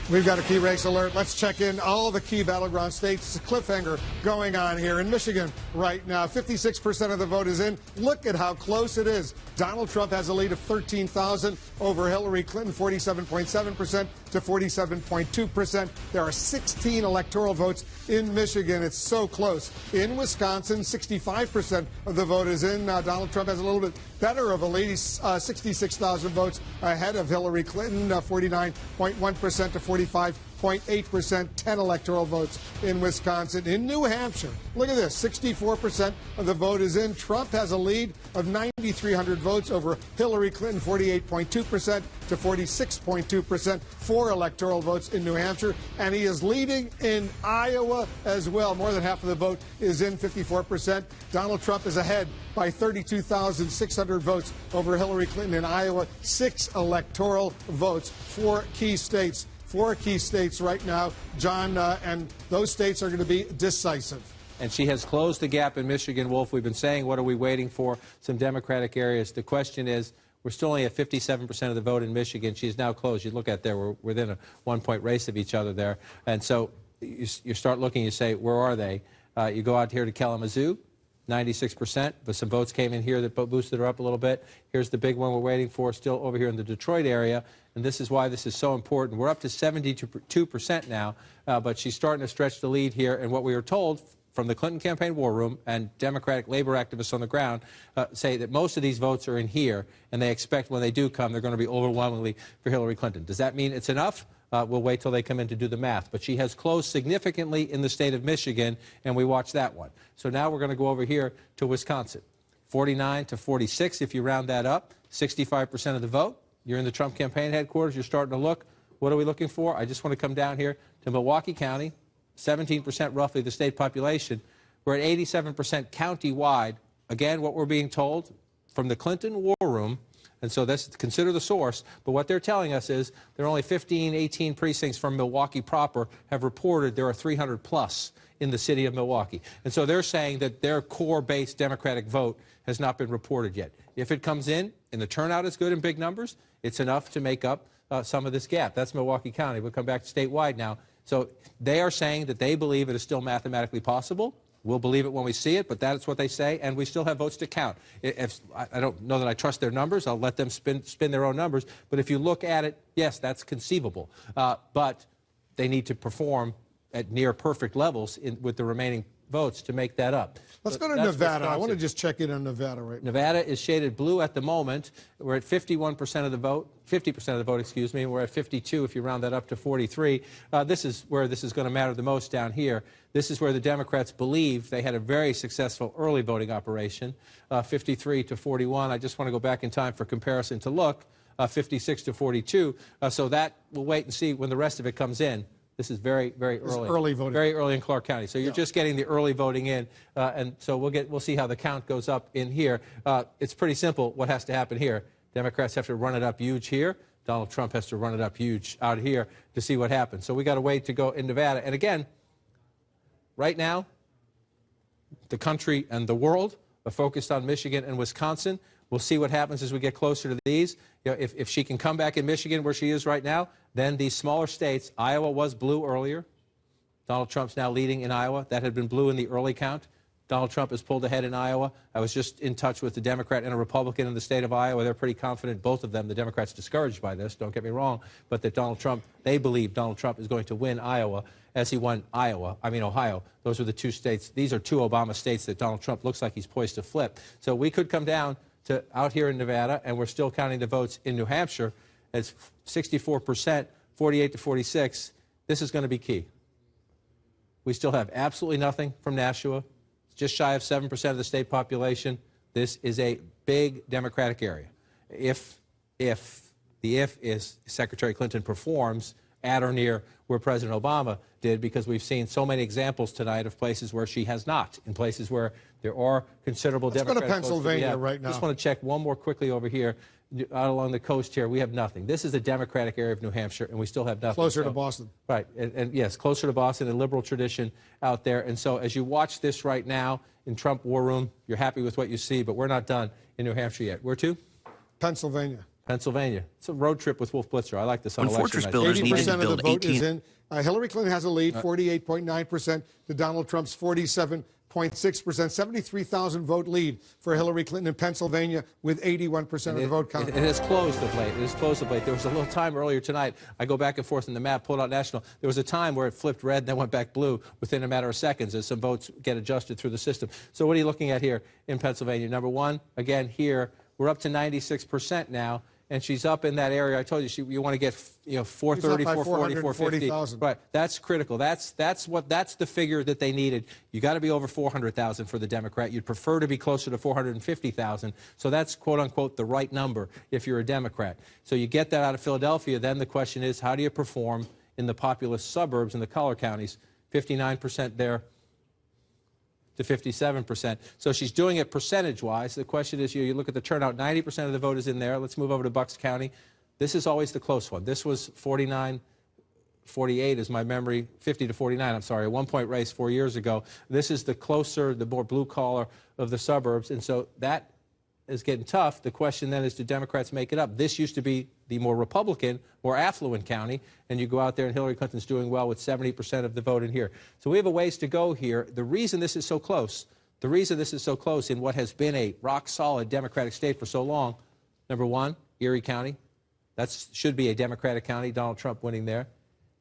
We've got a key race alert. Let's check in all the key battleground states. It's a cliffhanger going on here in Michigan right now. 56% of the vote is in. Look at how close it is. Donald Trump has a lead of 13,000 over Hillary Clinton, 47.7% to 47.2%. There are 16 electoral votes in Michigan. It's so close. In Wisconsin, 65% of the vote is in. Donald Trump has a little bit better of a lead. He's 66,000 votes ahead of Hillary Clinton, 49.1% to 45.8%, 10 electoral votes in Wisconsin. In New Hampshire, look at this, 64% of the vote is in. Trump has a lead of 9,300 votes over Hillary Clinton, 48.2% to 46.2%, 4 electoral votes in New Hampshire, and he is leading in Iowa as well. More than half of the vote is in, 54%. Donald Trump is ahead by 32,600 votes over Hillary Clinton in Iowa. 6 electoral votes, 4 key states. 4 key states right now, John, and those states are going to be decisive. And she has closed the gap in Michigan, Wolf. We've been saying, what are we waiting for? Some Democratic areas. The question is, we're still only at 57% of the vote in Michigan. She's now closed. You look at there, we're within a 1-point race of each other there. And so you start looking, you say, where are they? You go out here to Kalamazoo, 96%, but some votes came in here that boosted her up a little bit. Here's the big one we're waiting for, still over here in the Detroit area, and this is why this is so important. We're up to 72% now, but she's starting to stretch the lead here, and what we were told from the Clinton campaign war room and Democratic labor activists on the ground say that most of these votes are in here, and they expect when they do come, they're going to be overwhelmingly for Hillary Clinton. Does that mean it's enough? We'll wait till they come in to do the math. But she has closed significantly in the state of Michigan, and we watch that one. So now we're going to go over here to Wisconsin. 49 to 46, if you round that up, 65% of the vote. You're in the Trump campaign headquarters. You're starting to look. What are we looking for? I just want to come down here to Milwaukee County, 17% roughly the state population. We're at 87% county-wide. Again, what we're being told from the Clinton war room, and so that's consider the source, but what they're telling us is there are only 15, 18 precincts from Milwaukee proper have reported there are 300 plus in the city of Milwaukee. And so they're saying that their core-based Democratic vote has not been reported yet. If it comes in and the turnout is good in big numbers, it's enough to make up some of this gap. That's Milwaukee County. We'll come back to statewide now. So they are saying that they believe it is still mathematically possible. We'll believe it when we see it, but that's what they say, and we still have votes to count. I don't know that I trust their numbers. I'll let them spin their own numbers. But if you look at it, yes, that's conceivable. But they need to perform at near perfect levels with the remaining votes to make that up. Let's go to Nevada. I want to just check in on Nevada right now. Nevada is shaded blue at the moment. We're at 51% of the vote, 50% of the vote, excuse me. We're at 52 if you round that up to 43. This is where this is going to matter the most down here. This is where the Democrats believe they had a very successful early voting operation, 53 to 41. I just want to go back in time for comparison to look, 56 to 42. So that we'll wait and see when the rest of it comes in. This is very, very early. Early voting. Very early in Clark County. So you're just getting the early voting in, and so we'll see how the count goes up in here. It's pretty simple what has to happen here. Democrats have to run it up huge here. Donald Trump has to run it up huge out here to see what happens. So we got to wait to go in Nevada. And again, right now, the country and the world are focused on Michigan and Wisconsin. We'll see what happens as we get closer to these. You know, if she can come back in Michigan where she is right now, then these smaller states, Iowa was blue earlier. Donald Trump's now leading in Iowa. That had been blue in the early count. Donald Trump has pulled ahead in Iowa. I was just in touch with a Democrat and a Republican in the state of Iowa. They're pretty confident, both of them. The Democrats discouraged by this, don't get me wrong, but that they believe Donald Trump is going to win Iowa as he won Ohio. Those are the 2 states. These are 2 Obama states that Donald Trump looks like he's poised to flip. So we could come down to out here in Nevada, and we're still counting the votes in New Hampshire. It's 64%, 48 to 46. This is going to be key. We still have absolutely nothing from Nashua. It's just shy of 7% of the state population. This is a big Democratic area. If Secretary Clinton performs at or near where President Obama did, because we've seen so many examples tonight of places where she has not, in places where there are considerable Democratic votes. Let's go to Pennsylvania right now. Just want to check one more quickly over here. Out along the coast here, we have nothing. This is a Democratic area of New Hampshire, and we still have nothing. Closer to Boston. Right, and yes, closer to Boston, a liberal tradition out there. And so as you watch this right now in Trump War Room, you're happy with what you see, but we're not done in New Hampshire yet. Where to? Pennsylvania. Pennsylvania. It's a road trip with Wolf Blitzer. I like this on When election Fortress night. builders needed to 80% of build the vote 18... is in. Hillary Clinton has a lead, 48.9% to Donald Trump's 47.6%. 73,000 vote lead for Hillary Clinton in Pennsylvania with 81% of the vote counted. It has closed of late. It has closed of late. There was a little time earlier tonight. I go back and forth in the map, pulled out national. There was a time where it flipped red and then went back blue within a matter of seconds as some votes get adjusted through the system. So what are you looking at here in Pennsylvania? Number one, again, here, we're up to 96% now. And she's up in that area. I told you, you want to get 430, 440, 450. Right, that's critical. That's the figure that they needed. You got to be over 400,000 for the Democrat. You'd prefer to be closer to 450,000. So that's quote unquote the right number if you're a Democrat. So you get that out of Philadelphia. Then the question is, how do you perform in the populous suburbs in the collar counties? 59% there to 57%. So she's doing it percentage-wise. The question is, you look at the turnout, 90% of the vote is in there. Let's move over to Bucks County. This is always the close one. This was 49-48 is my memory, 50 to 49, I'm sorry, a one-point race 4 years ago. This is the closer, the more blue-collar of the suburbs, and so that is getting tough. The question then is, do Democrats make it up? This used to be the more Republican, more affluent county, and you go out there and Hillary Clinton's doing well with 70% of the vote in here. So we have a ways to go here. The reason this is so close, in what has been a rock-solid Democratic state for so long, number one, Erie County. That should be a Democratic county, Donald Trump winning there.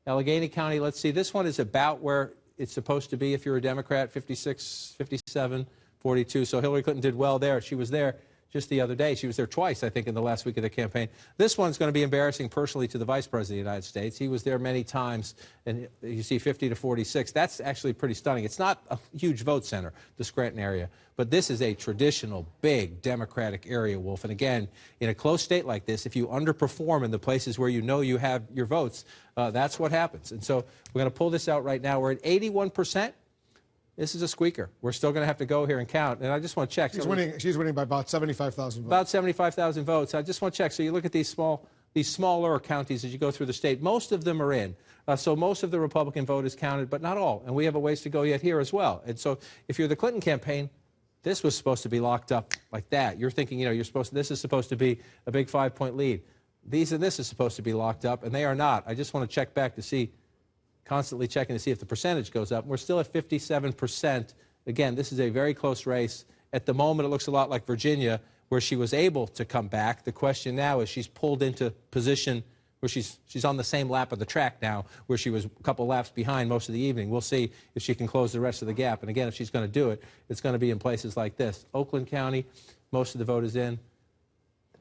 Allegheny County, let's see, this one is about where it's supposed to be if you're a Democrat, 56, 57, 42. So Hillary Clinton did well there. She was there just the other day. She was there twice, I think, in the last week of the campaign. This one's going to be embarrassing personally to the Vice President of the United States. He was there many times, and you see 50 to 46. That's actually pretty stunning. It's not a huge vote center, the Scranton area, but this is a traditional, big Democratic area, Wolf. And again, in a close state like this, if you underperform in the places where you know you have your votes, that's what happens. And so we're going to pull this out right now. We're at 81%. This is a squeaker. We're still going to have to go here and count. And I just want to check. She's winning by about 75,000 votes. About 75,000 votes. I just want to check. So you look at these smaller counties as you go through the state. Most of them are in. So most of the Republican vote is counted, but not all. And we have a ways to go yet here as well. And so if you're the Clinton campaign, this was supposed to be locked up like that. You're thinking, this is supposed to be a big 5-point lead. This is supposed to be locked up, and they are not. I just want to check back to see. Constantly checking to see if the percentage goes up. We're still at 57%. Again, this is a very close race. At the moment, it looks a lot like Virginia, where she was able to come back. The question now is she's pulled into position where she's on the same lap of the track now, where she was a couple laps behind most of the evening. We'll see if she can close the rest of the gap. And again, if she's going to do it, it's going to be in places like this. Oakland County, most of the vote is in.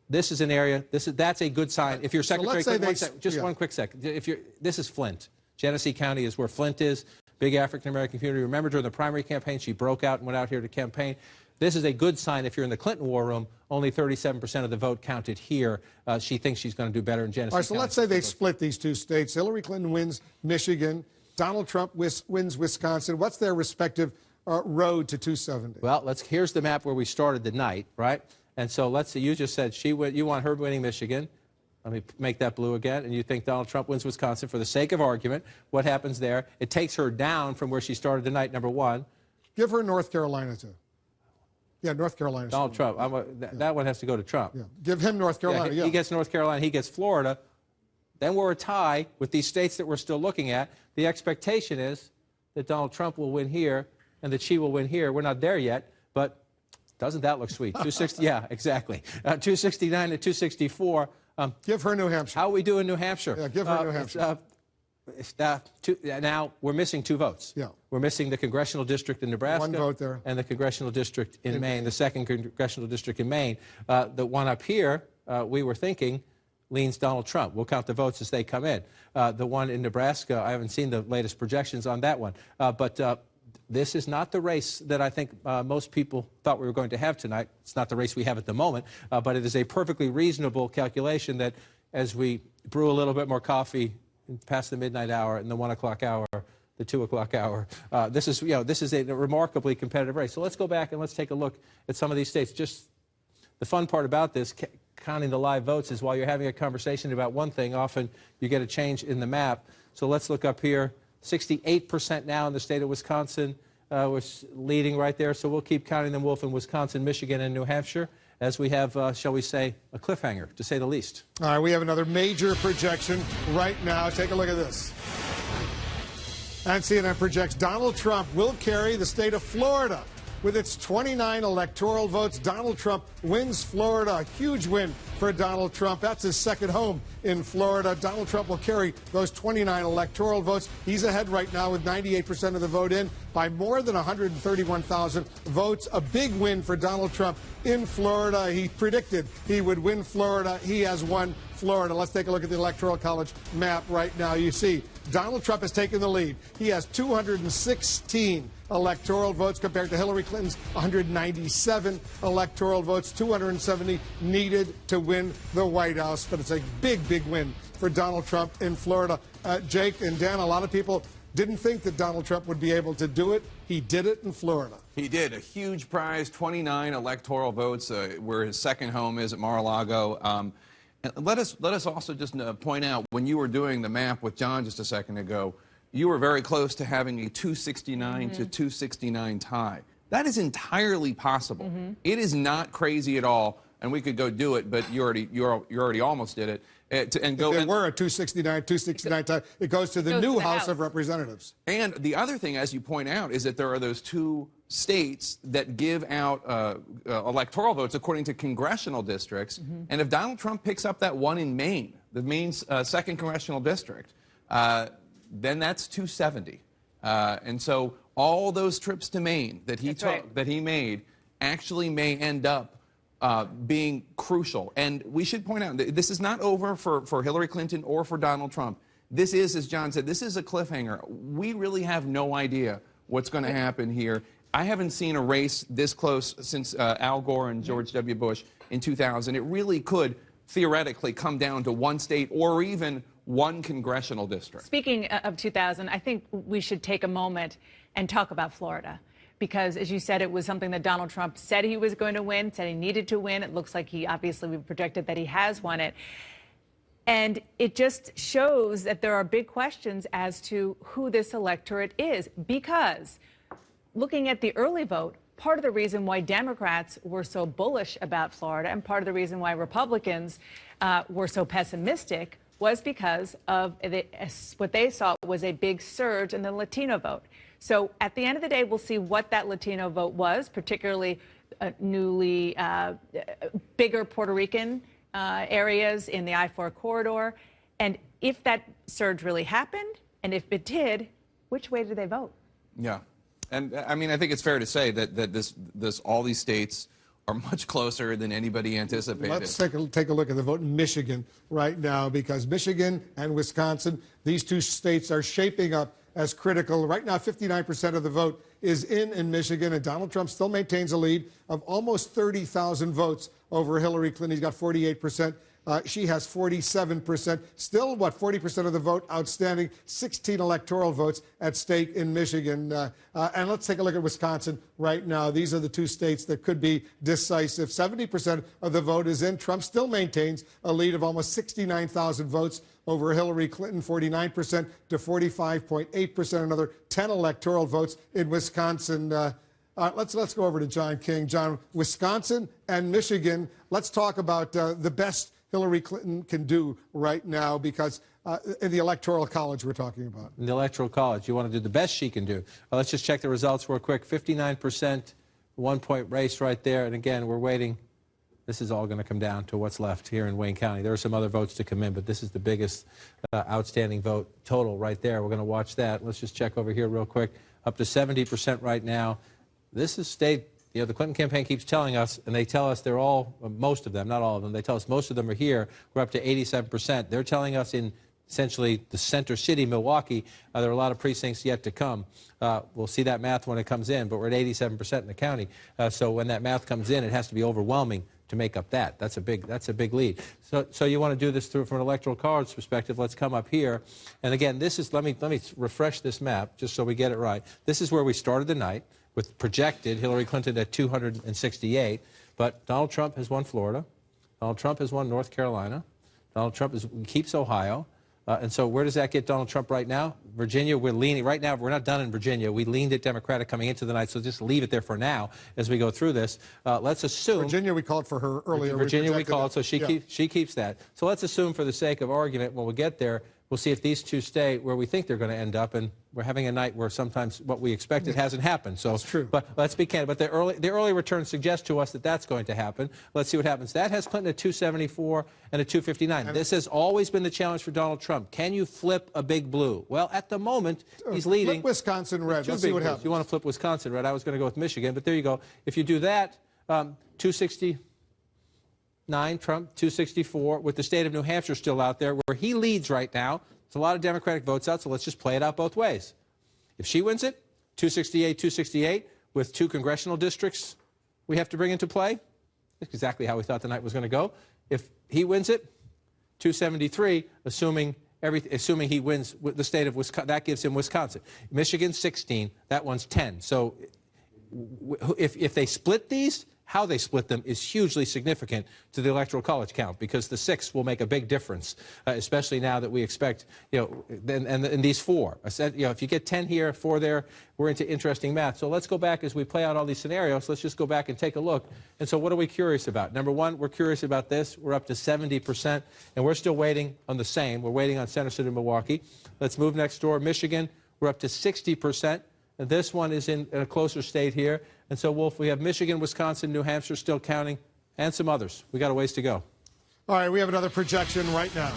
This is an area, that's a good sign. If you're Secretary Clinton, one quick second. This is Flint. Genesee County is where Flint is, big African-American community. Remember, during the primary campaign, she broke out and went out here to campaign. This is a good sign if you're in the Clinton war room. Only 37% of the vote counted here. She thinks she's going to do better in Genesee County. All right, so let's say they split these two states. Hillary Clinton wins Michigan. Donald Trump wins Wisconsin. What's their respective road to 270? Well, here's the map where we started the night, right? And so let's see, you just said you want her winning Michigan. Let me make that blue again. And you think Donald Trump wins Wisconsin. For the sake of argument, what happens there? It takes her down from where she started the night, number one. Give her North Carolina, too. Yeah, North Carolina. Donald Trump. That one has to go to Trump. Yeah. Give him North Carolina, He gets North Carolina. He gets Florida. Then we're a tie with these states that we're still looking at. The expectation is that Donald Trump will win here and that she will win here. We're not there yet, but doesn't that look sweet? 260, yeah, exactly. 269 to 264. Give her New Hampshire. How are we doing in New Hampshire? Yeah, give her New Hampshire. Now, we're missing two votes. Yeah. We're missing the Congressional District in Nebraska. One vote there. And the Congressional District in Maine, the second Congressional District in Maine. The one up here, we were thinking, leans Donald Trump. We'll count the votes as they come in. The one in Nebraska, I haven't seen the latest projections on that one. But this is not the race that I think most people thought we were going to have tonight. It's not the race we have at the moment, but it is a perfectly reasonable calculation that as we brew a little bit more coffee past the midnight hour and the 1 o'clock hour, the 2 o'clock hour, this is a remarkably competitive race. So let's go back and let's take a look at some of these states. Just the fun part about this, counting the live votes, is while you're having a conversation about one thing, often you get a change in the map. So let's look up here. 68% now in the state of Wisconsin. Was leading right there, so we'll keep counting them, Wolf, in Wisconsin, Michigan, and New Hampshire. as we have, shall we say, a cliffhanger, to say the least. All right, we have another major projection right now. Take a look at this. And CNN projects Donald Trump will carry the state of Florida. With its 29 electoral votes, Donald Trump wins Florida. A huge win for Donald Trump. That's his second home in Florida. Donald Trump will carry those 29 electoral votes. He's ahead right now with 98% of the vote in by more than 131,000 votes. A big win for Donald Trump in Florida. He predicted he would win Florida. He has won Florida. Let's take a look at the Electoral College map right now. You see Donald Trump has taken the lead. He has 216 electoral votes compared to Hillary Clinton's 197 electoral votes, 270 needed to win the White House. But it's a big, big win for Donald Trump in Florida. Jake and Dan, a lot of people didn't think that Donald Trump would be able to do it. He did it in Florida. He did. A huge prize, 29 electoral votes, where his second home is at Mar-a-Lago. And let us also just point out, when you were doing the map with John just a second ago, you were very close to having a 269 to 269 tie. That is entirely possible. It is not crazy at all, and we could go do it, but you already almost did it. If there were a 269 tie, it goes to the new House of Representatives. And the other thing, as you point out, is that there are those two states that give out electoral votes according to congressional districts. And if Donald Trump picks up that one in Maine, the Maine's 2nd congressional district, then that's 270. And so all those trips to Maine that he took, that he made, actually may end up being crucial. And we should point out, this is not over for Hillary Clinton or for Donald Trump. This is, as John said, this is a cliffhanger. We really have no idea what's going to happen here. I haven't seen a race this close since Al Gore and George W. Bush in 2000. It really could theoretically come down to one state or even one congressional district. Speaking of 2000, I think we should take a moment and talk about Florida. Because, as you said, it was something that Donald Trump said he was going to win, said he needed to win. It looks like we projected that he has won it. And it just shows that there are big questions as to who this electorate is. Because looking at the early vote, part of the reason why Democrats were so bullish about Florida and part of the reason why Republicans were so pessimistic was because of what they saw was a big surge in the Latino vote. So at the end of the day, we'll see what that Latino vote was, particularly newly bigger Puerto Rican areas in the I-4 corridor. And if that surge really happened, and if it did, which way did they vote? Yeah. And I mean, I think it's fair to say that all these states are much closer than anybody anticipated. Let's take a look at the vote in Michigan right now, because Michigan and Wisconsin, these two states are shaping up as critical. Right now, 59% of the vote is in Michigan, and Donald Trump still maintains a lead of almost 30,000 votes over Hillary Clinton. He's got 48%. She has 47%. Still, 40% of the vote outstanding, 16 electoral votes at stake in Michigan. And let's take a look at Wisconsin right now. These are the two states that could be decisive. 70% of the vote is in. Trump still maintains a lead of almost 69,000 votes over Hillary Clinton, 49% to 45.8%. Another 10 electoral votes in Wisconsin. Let's go over to John King. John, Wisconsin and Michigan, let's talk about the best Hillary Clinton can do right now, because in the Electoral College we're talking about. In the Electoral College, you want to do the best she can do. Let's just check the results real quick. 59%, 1-point race right there. And again, we're waiting. This is all going to come down to what's left here in Wayne County. There are some other votes to come in, but this is the biggest outstanding vote total right there. We're going to watch that. Let's just check over here real quick. Up to 70% right now. This is state. You know, the Clinton campaign keeps telling us, and they tell us they're all, most of them, not all of them, they tell us most of them are here. We're up to 87%. They're telling us in essentially the center city, Milwaukee, there are a lot of precincts yet to come. We'll see that math when it comes in, but we're at 87% in the county. So when that math comes in, it has to be overwhelming to make up that. That's a big lead. So you want to do this from an Electoral College perspective. Let's come up here. And again, this is, let me refresh this map just so we get it right. This is where we started the night, with projected Hillary Clinton at 268, but Donald Trump has won Florida. Donald Trump has won North Carolina. Donald Trump keeps Ohio. And so where does that get Donald Trump right now? Virginia, we're leaning. Right now, we're not done in Virginia. We leaned it Democratic coming into the night, so just leave it there for now as we go through this. Let's assume. Virginia, we called for her earlier. Virginia, we called, so she keeps that. So let's assume for the sake of argument, when we get there, we'll see if these two stay where we think they're going to end up, and we're having a night where sometimes what we expected hasn't happened. So, that's true. But let's be candid. But the early returns suggest to us that that's going to happen. Let's see what happens. That has Clinton at 274 and a 259. This has always been the challenge for Donald Trump. Can you flip a big blue? Well, at the moment, he's leading. Flip Wisconsin red. Let's see what happens. You want to flip Wisconsin red? I was going to go with Michigan, but there you go. If you do that, 269, Trump, 264, with the state of New Hampshire still out there, where he leads right now. There's a lot of Democratic votes out, so let's just play it out both ways. If she wins it, 268, 268, with 2 congressional districts we have to bring into play. That's exactly how we thought the night was going to go. If he wins it, 273, assuming he wins the state of Wisconsin, that gives him Wisconsin. Michigan, 16, that one's 10. So if they split these, how they split them is hugely significant to the Electoral College count, because the 6 will make a big difference, especially now that we expect, and these 4. If you get 10 here, 4 there, we're into interesting math. So let's go back as we play out all these scenarios. Let's just go back and take a look. And so what are we curious about? Number one, we're curious about this. We're up to 70%, and we're still waiting on the same. We're waiting on Center City, Milwaukee. Let's move next door. Michigan, we're up to 60%. And this one is in a closer state here. And so, Wolf, we have Michigan, Wisconsin, New Hampshire still counting, and some others. We got a ways to go. All right, we have another projection right now.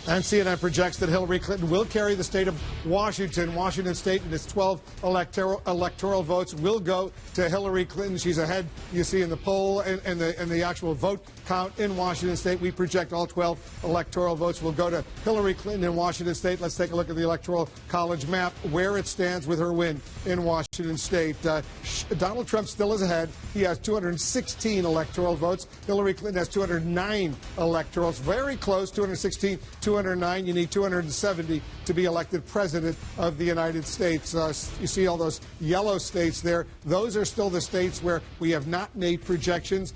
And CNN projects that Hillary Clinton will carry the state of Washington. Washington State and its 12 electoral votes will go to Hillary Clinton. She's ahead, you see, in the poll and the actual vote count in Washington State. We project all 12 electoral votes will go to Hillary Clinton in Washington State. Let's take a look at the Electoral College map, where it stands with her win in Washington State. Donald Trump still is ahead. He has 216 electoral votes. Hillary Clinton has 209 electorals. Very close, 216, 209. You need 270 to be elected president of the United States. You see all those yellow states there. Those are still the states where we have not made projections.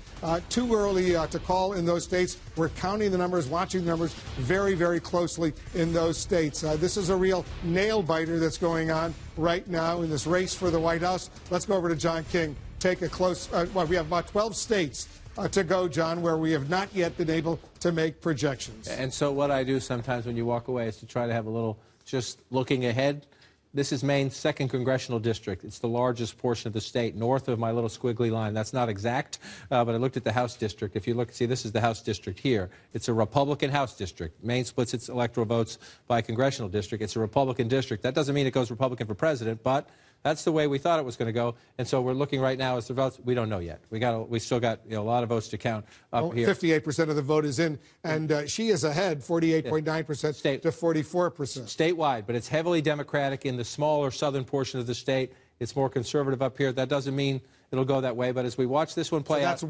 Too early to call in those states. We're counting the numbers, watching the numbers very, very closely in those states. This is a real nail biter that's going on right now in this race for the White House. Let's go over to John King. Take a close, we have about 12 states to go, John, where we have not yet been able to make projections. And so what I do sometimes when you walk away is to try to have a little just looking ahead. This is Maine's 2nd congressional district. It's the largest portion of the state, north of my little squiggly line. That's not exact, but I looked at the House district. If you look, see, this is the House district here. It's a Republican House district. Maine splits its electoral votes by congressional district. It's a Republican district. That doesn't mean it goes Republican for president, but that's the way we thought it was going to go. And so we're looking right now as the votes. We don't know yet. We still got a lot of votes to count up here. 58% of the vote is in, and she is ahead, 48.9% to 44%. Statewide, but it's heavily Democratic in the smaller southern portion of the state. It's more conservative up here. That doesn't mean it'll go that way, but as we watch this one play out.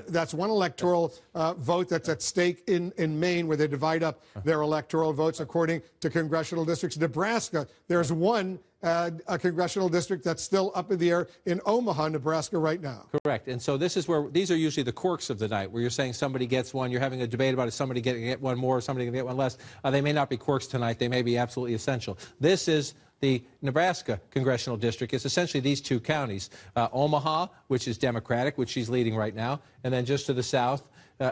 That's one electoral vote that's at stake in Maine, where they divide up their electoral votes according to congressional districts. Nebraska, there's one a congressional district that's still up in the air in Omaha, Nebraska right now. Correct. And so this is where these are usually the quirks of the night, where you're saying somebody gets one. You're having a debate about if somebody get one more or somebody can get one less. They may not be quirks tonight. They may be absolutely essential. This is the Nebraska congressional district. It's essentially these 2 counties, Omaha, which is Democratic, which she's leading right now, and then just to the south,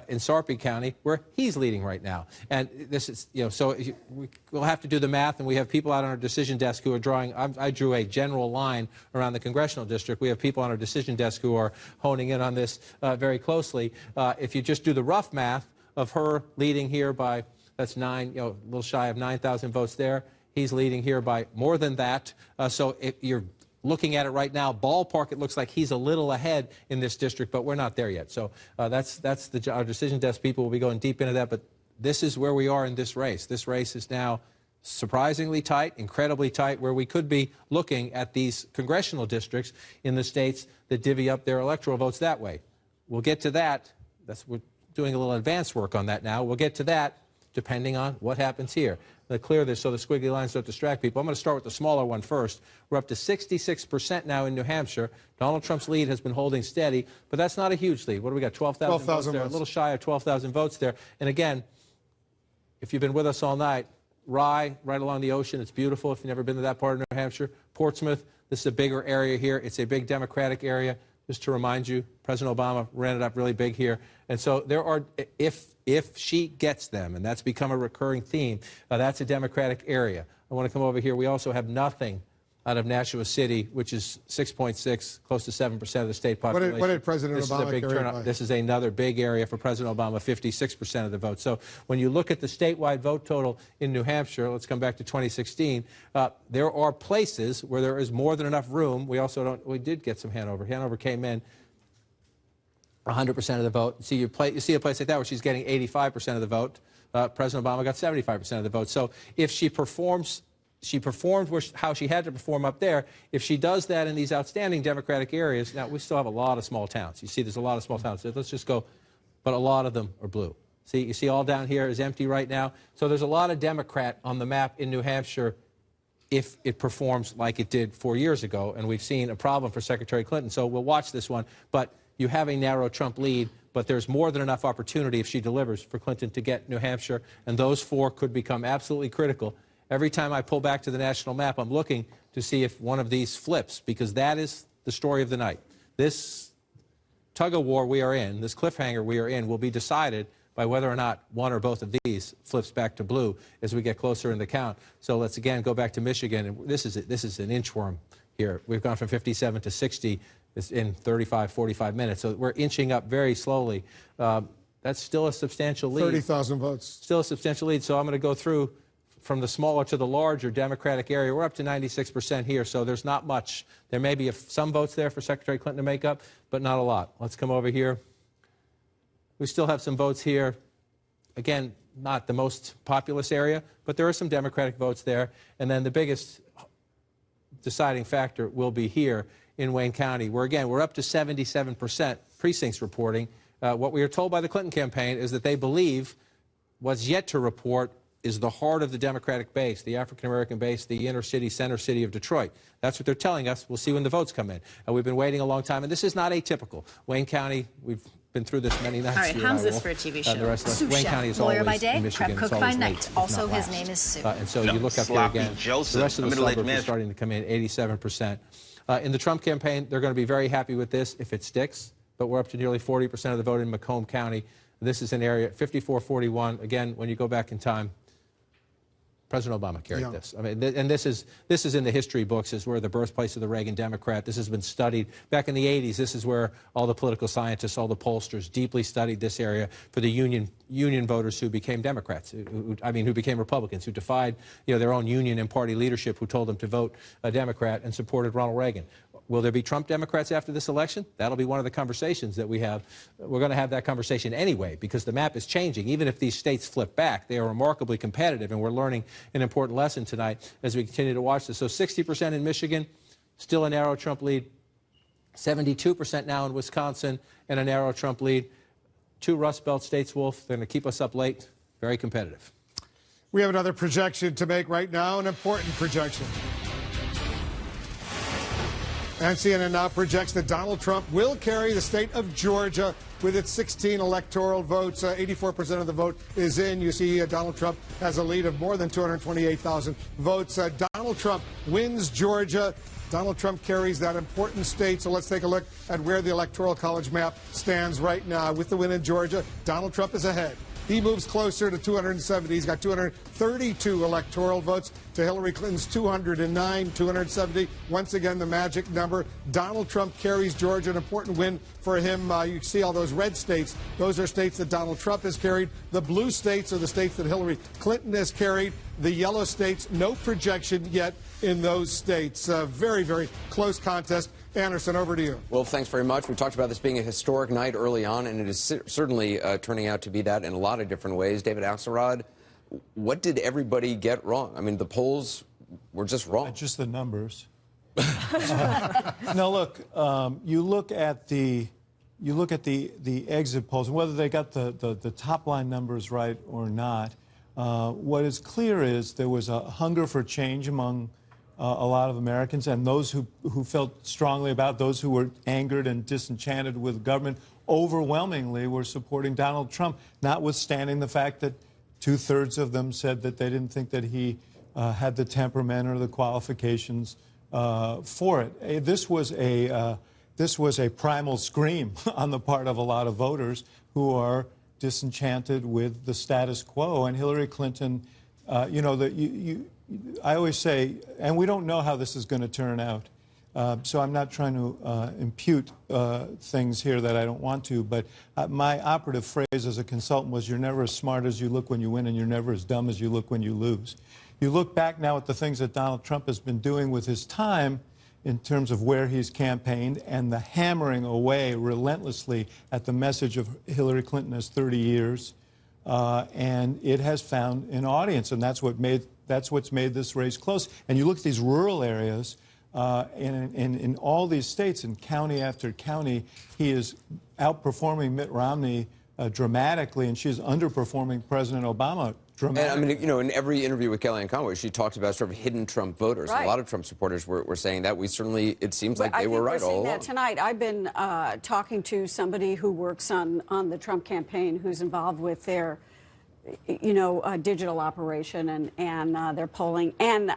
in Sarpy County, where he's leading right now. And this is, so we'll have to do the math, and we have people out on our decision desk who are drawing. I drew a general line around the congressional district. We have people on our decision desk who are honing in on this very closely. If you just do the rough math of her leading here by, that's a little shy of 9,000 votes there. He's leading here by more than that. So if you're looking at it right now, ballpark, it looks like he's a little ahead in this district, but we're not there yet. So that's our decision desk people will be going deep into that. But this is where we are in this race. This race is now surprisingly tight, incredibly tight, where we could be looking at these congressional districts in the states that divvy up their electoral votes that way. We'll get to that. We're doing a little advanced work on that now. We'll get to that depending on what happens here. Let's clear this so the squiggly lines don't distract people. I'm going to start with the smaller one first. We're up to 66% now in New Hampshire. Donald Trump's lead has been holding steady, but that's not a huge lead. What do we got, 12,000 votes there? A little shy of 12,000 votes there. And again, if you've been with us all night, Rye, right along the ocean, it's beautiful if you've never been to that part of New Hampshire. Portsmouth, this is a bigger area here. It's a big Democratic area. Just to remind you, President Obama ran it up really big here. And so there are, if she gets them, and that's become a recurring theme, that's a Democratic area. I want to come over here. We also have nothing out of Nashua City, which is 6.6, close to 7% of the state population. What did President This Obama is a big carry turnout. by? This is another big area for President Obama, 56% of the vote. So when you look at the statewide vote total in New Hampshire, let's come back to 2016, there are places where there is more than enough room. We did get some Hanover. Hanover came in 100% of the vote. See, you see a place like that where she's getting 85% of the vote. President Obama got 75% of the vote. So if she performed how she had to perform up there. If she does that in these outstanding Democratic areas, now we still have a lot of small towns. You see there's a lot of small towns. So let's just go, but a lot of them are blue. See, you see all down here is empty right now. So there's a lot of Democrat on the map in New Hampshire if it performs like it did 4 years ago. And we've seen a problem for Secretary Clinton. So we'll watch this one. But you have a narrow Trump lead, but there's more than enough opportunity if she delivers for Clinton to get New Hampshire. And those four could become absolutely critical. Every time I pull back to the national map, I'm looking to see if one of these flips, because that is the story of the night. This tug-of-war we are in, this cliffhanger we are in, will be decided by whether or not one or both of these flips back to blue as we get closer in the count. So let's again go back to Michigan. And this is an inchworm here. We've gone from 57 to 60 in 35, 45 minutes. So we're inching up very slowly. That's still a substantial lead. 30,000 votes. Still a substantial lead. So I'm going to go through from the smaller to the larger Democratic area. We're up to 96% here, so there's not much. There may be some votes there for Secretary Clinton to make up, but not a lot. Let's come over here. We still have some votes here. Again, not the most populous area, but there are some Democratic votes there. And then the biggest deciding factor will be here in Wayne County, where, again, we're up to 77% precincts reporting. What we are told by the Clinton campaign is that they believe what's yet to report is the heart of the Democratic base, the African-American base, the inner city, center city of Detroit. That's what they're telling us. We'll see when the votes come in. We've been waiting a long time, and this is not atypical. Wayne County, we've been through this many nights. All right, how's this for a TV show? Wayne County is lawyer always by day, in Michigan, prep cook by night. Also, his name is Sue. And so you look up here again, the rest of the suburbs are starting to come in, 87%. In the Trump campaign, they're going to be very happy with this if it sticks, but we're up to nearly 40% of the vote in Macomb County. This is an area, 54-41. Again, when you go back in time, President Obama carried this. I mean, and this is in the history books. This is where the birthplace of the Reagan Democrat. This has been studied back in the 80s. This is where all the political scientists, all the pollsters, deeply studied this area for the union voters who became Democrats, who became Republicans, who defied their own union and party leadership, who told them to vote a Democrat and supported Ronald Reagan. Will there be Trump Democrats after this election? That'll be one of the conversations that we have. We're going to have that conversation anyway, because the map is changing. Even if these states flip back, they are remarkably competitive, and we're learning an important lesson tonight as we continue to watch this. So 60% in Michigan, still a narrow Trump lead. 72% now in Wisconsin, and a narrow Trump lead. 2 Rust Belt states, Wolf. They're going to keep us up late. Very competitive. We have another projection to make right now, an important projection. And CNN now projects that Donald Trump will carry the state of Georgia with its 16 electoral votes. 84% of the vote is in. You see Donald Trump has a lead of more than 228,000 votes. Donald Trump wins Georgia. Donald Trump carries that important state. So let's take a look at where the Electoral College map stands right now. With the win in Georgia, Donald Trump is ahead. He moves closer to 270. He's got 232 electoral votes to Hillary Clinton's 209, 270. Once again, the magic number. Donald Trump carries Georgia, an important win for him. You see all those red states. Those are states that Donald Trump has carried. The blue states are the states that Hillary Clinton has carried. The yellow states, no projection yet in those states. Very, very close contest. Anderson, over to you. Well, thanks very much. We talked about this being a historic night early on, and it is certainly turning out to be that in a lot of different ways. David Axelrod, what did everybody get wrong? I mean, the polls were just wrong. Just the numbers. No, look, you look at the exit polls, and whether they got the top line numbers right or not. What is clear is there was a hunger for change among a lot of Americans, and those who felt strongly about, those who were angered and disenchanted with government, overwhelmingly were supporting Donald Trump, notwithstanding the fact that 2/3 of them said that they didn't think that he had the temperament or the qualifications for it. This was a primal scream on the part of a lot of voters who are disenchanted with the status quo. And Hillary Clinton, you know, I always say, and we don't know how this is going to turn out. So I'm not trying to impute things here that I don't want to, but my operative phrase as a consultant was, you're never as smart as you look when you win, and you're never as dumb as you look when you lose. You look back now at the things that Donald Trump has been doing with his time in terms of where he's campaigned and the hammering away relentlessly at the message of Hillary Clinton as 30 years, and it has found an audience, and that's what's made this race close. And you look at these rural areas, in all these states, in county after county, he is outperforming Mitt Romney dramatically, and she's underperforming President Obama dramatically. And I mean, you know, in every interview with Kellyanne Conway, she talked about sort of hidden Trump voters. Right. A lot of Trump supporters were saying that. We certainly, it seems like they were right all along. That tonight, I've been talking to somebody who works on the Trump campaign, who's involved with their, you know, digital operation and their polling. And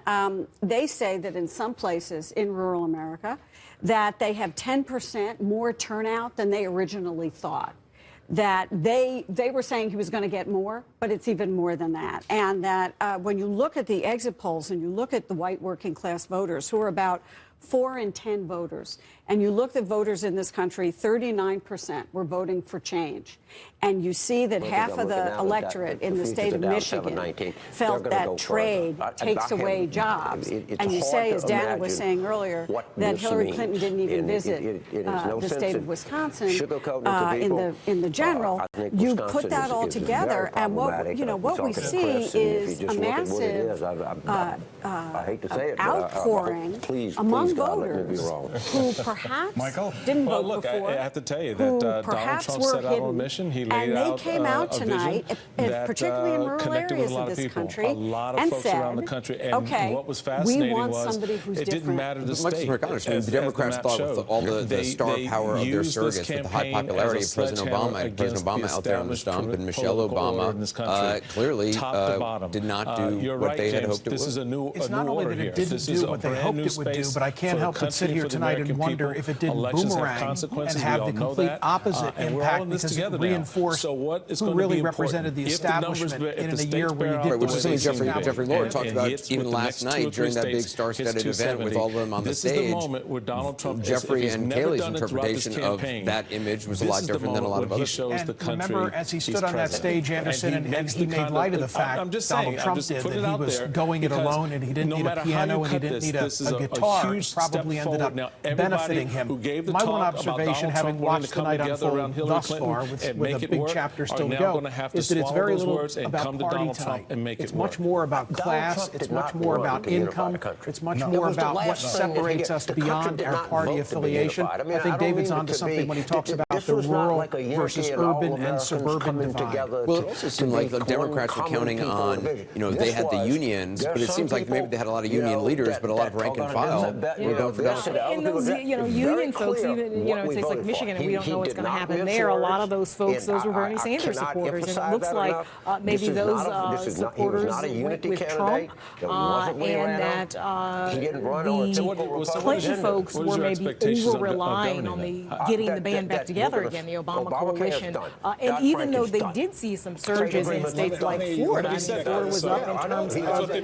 they say that in some places in rural America, that they have 10% more turnout than they originally thought. That they were saying he was going to get more, but it's even more than that. And that when you look at the exit polls and you look at the white working class voters, who are about 4 in 10 voters, and you look at voters in this country, 39% were voting for change. And you see that half of the electorate in the state of Michigan felt that trade takes away jobs. And you say, as Dana was saying earlier, that Hillary Clinton didn't even visit the state of Wisconsin in the general. You put that all together, and what we see is a massive outpouring among voters who perhaps didn't vote before. I have to tell you that Donald Trump set out on a mission. He laid out came out tonight, particularly in rural areas of this country, a lot of folks around the country. And okay, what was fascinating was it didn't matter the state. The Democrats thought with all the star power of their surrogates, with the high popularity of President Obama out there on the stump, and Michelle Obama clearly did not do what they had hoped it would. It's not only that it didn't do what they hoped it would do, but I can't help but sit here tonight and wonder if it didn't boomerang and have the complete opposite impact, because it reinforced who really represented the establishment in a year where you did which is something Jeffrey Lord talked about even last night during that big star-studded event with all of them on the stage. This is the moment where Donald Trump, Jeffrey and Kayleigh's interpretation of that image was a lot different than a lot of others. And remember, as he stood on that stage, Anderson, and he made light of the fact Donald Trump did that he was going it alone, and he didn't need a piano, and he didn't need a guitar. It probably ended up benefiting him. My one observation, having watched the night unfold thus far, with a big chapter still to go, is that it's very little about party tonight. It's much more about class. It's much more about income. It's much more about what separates us beyond our party affiliation. I think David's onto something when he talks about the rural versus urban and suburban divide. Well, it also seemed like the Democrats were counting on, you know, they had the unions, but it seems like maybe they had a lot of union leaders, but a lot of rank and file were going for Donald. And those, union folks, even, in states like Michigan, and we don't know what's going to happen there. A lot of those folks, those were Bernie Sanders supporters, and it looks like maybe those supporters went with Trump, and that the Clinton folks were maybe over-relying on getting the band back together again, the Obama coalition. And even though they did see some surges in states like Florida, I mean, Florida was up in terms of the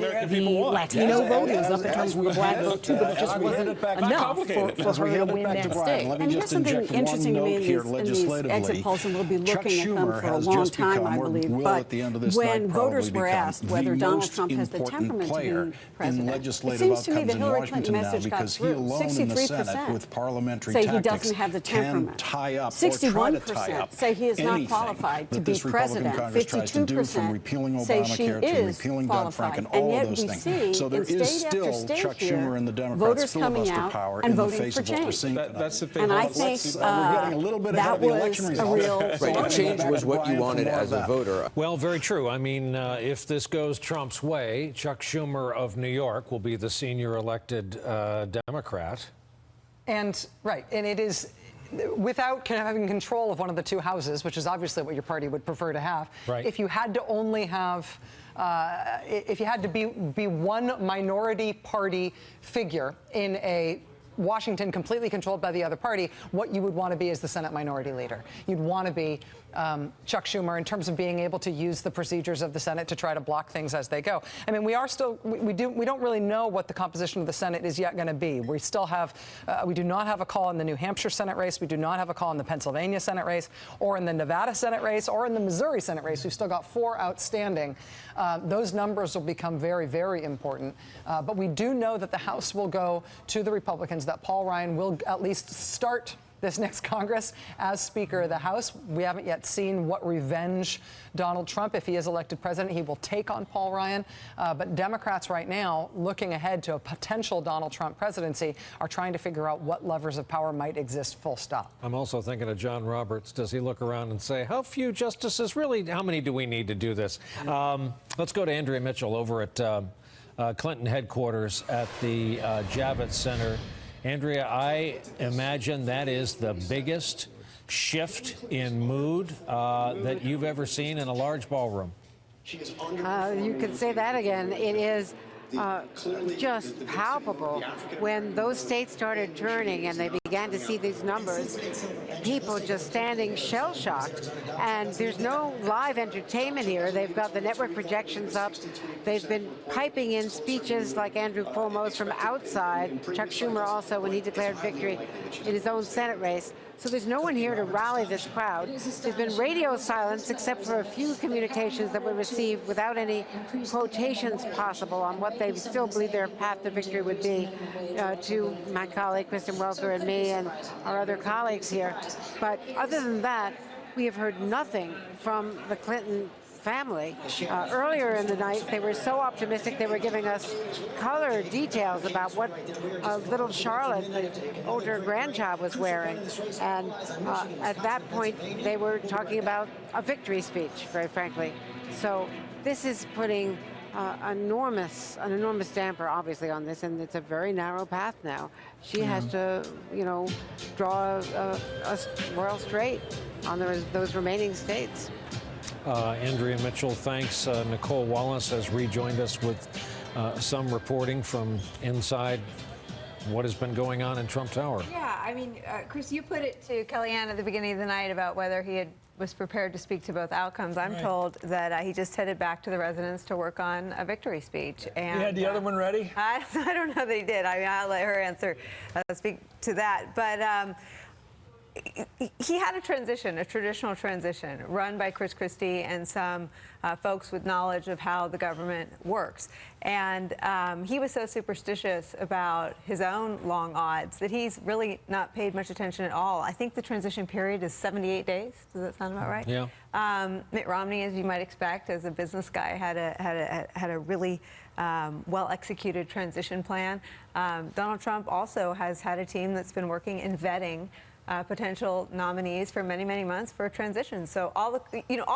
Latino vote, it was up in terms of the black vote too, but it just wasn't enough for her to win that state. And here's something interesting to me in these exit polls, and we'll be looking at them for a long time, I believe. But when voters were asked whether Donald Trump has the temperament to be president, it seems to me the Hillary Clinton message got through. 63% say he doesn't have the temperament. 61% say he is not qualified to be president. 52% say she is qualified. And yet we see in state after state here, voters coming out and voting for change. And I think that was a real Right, change was what you wanted as a voter. Well, very true. I mean, if this goes Trump's way, Chuck Schumer of New York will be the senior elected Democrat. And it is without kind of having control of one of the two houses, which is obviously what your party would prefer to have, if you had to only have, if you had to be one minority party figure in a Washington completely controlled by the other party, what you would want to be is the Senate Minority Leader. You'd want to be Chuck Schumer in terms of being able to use the procedures of the Senate to try to block things as they go. I mean, we don't really know what the composition of the Senate is yet going to be. We still have, we do not have a call in the New Hampshire Senate race. We do not have a call in the Pennsylvania Senate race, or in the Nevada Senate race, or in the Missouri Senate race. We've still got 4 outstanding. Those numbers will become very, very important. But we do know that the House will go to the Republicans, that Paul Ryan will at least start this next Congress as Speaker of the House. We haven't yet seen what revenge Donald Trump, if he is elected president, he will take on Paul Ryan. But Democrats right now, looking ahead to a potential Donald Trump presidency, are trying to figure out what levers of power might exist, full stop. I'm also thinking of John Roberts. Does he look around and say, how few justices really, how many do we need to do this? Let's go to Andrea Mitchell over at Clinton headquarters at the Javits Center. Andrea, I imagine that is the biggest shift in mood that you've ever seen in a large ballroom. You could say that again. It is just palpable. When those states started turning and they began to see these numbers, people just standing shell-shocked. And there's no live entertainment here. They've got the network projections up. They've been piping in speeches like Andrew Cuomo's from outside. Chuck Schumer also, when he declared victory in his own Senate race. So there's no one here to rally this crowd. There's been radio silence except for a few communications that were received without any quotations possible on what they still believe their path to victory would be to my colleague Kristen Welker and me and our other colleagues here. But other than that, we have heard nothing from the Clinton family. Earlier in the night, they were so optimistic they were giving us color details about what little Charlotte, the older grandchild, was wearing. And at that point, they were talking about a victory speech, very frankly. So this is putting an enormous damper, obviously, on this, and it's a very narrow path now. She has to, you know, draw a royal straight on those remaining states. Andrea Mitchell, thanks. Nicole Wallace has rejoined us with some reporting from inside what has been going on in Trump Tower. Yeah, I mean, Chris, you put it to Kellyanne at the beginning of the night about whether he was prepared to speak to both outcomes. I'm told that he just headed back to the residence to work on a victory speech. And he had the other one ready? I don't know that he did. I mean, I'll let her answer, speak to that. But he had a transition, a traditional transition, run by Chris Christie and some folks with knowledge of how the government works. And he was so superstitious about his own long odds that he's really not paid much attention at all. I think the transition period is 78 days. Does that sound about right? Yeah. Mitt Romney, as you might expect, as a business guy, had a really well-executed transition plan. Donald Trump also has had a team that's been working in vetting potential nominees for many, many months for a transition. So all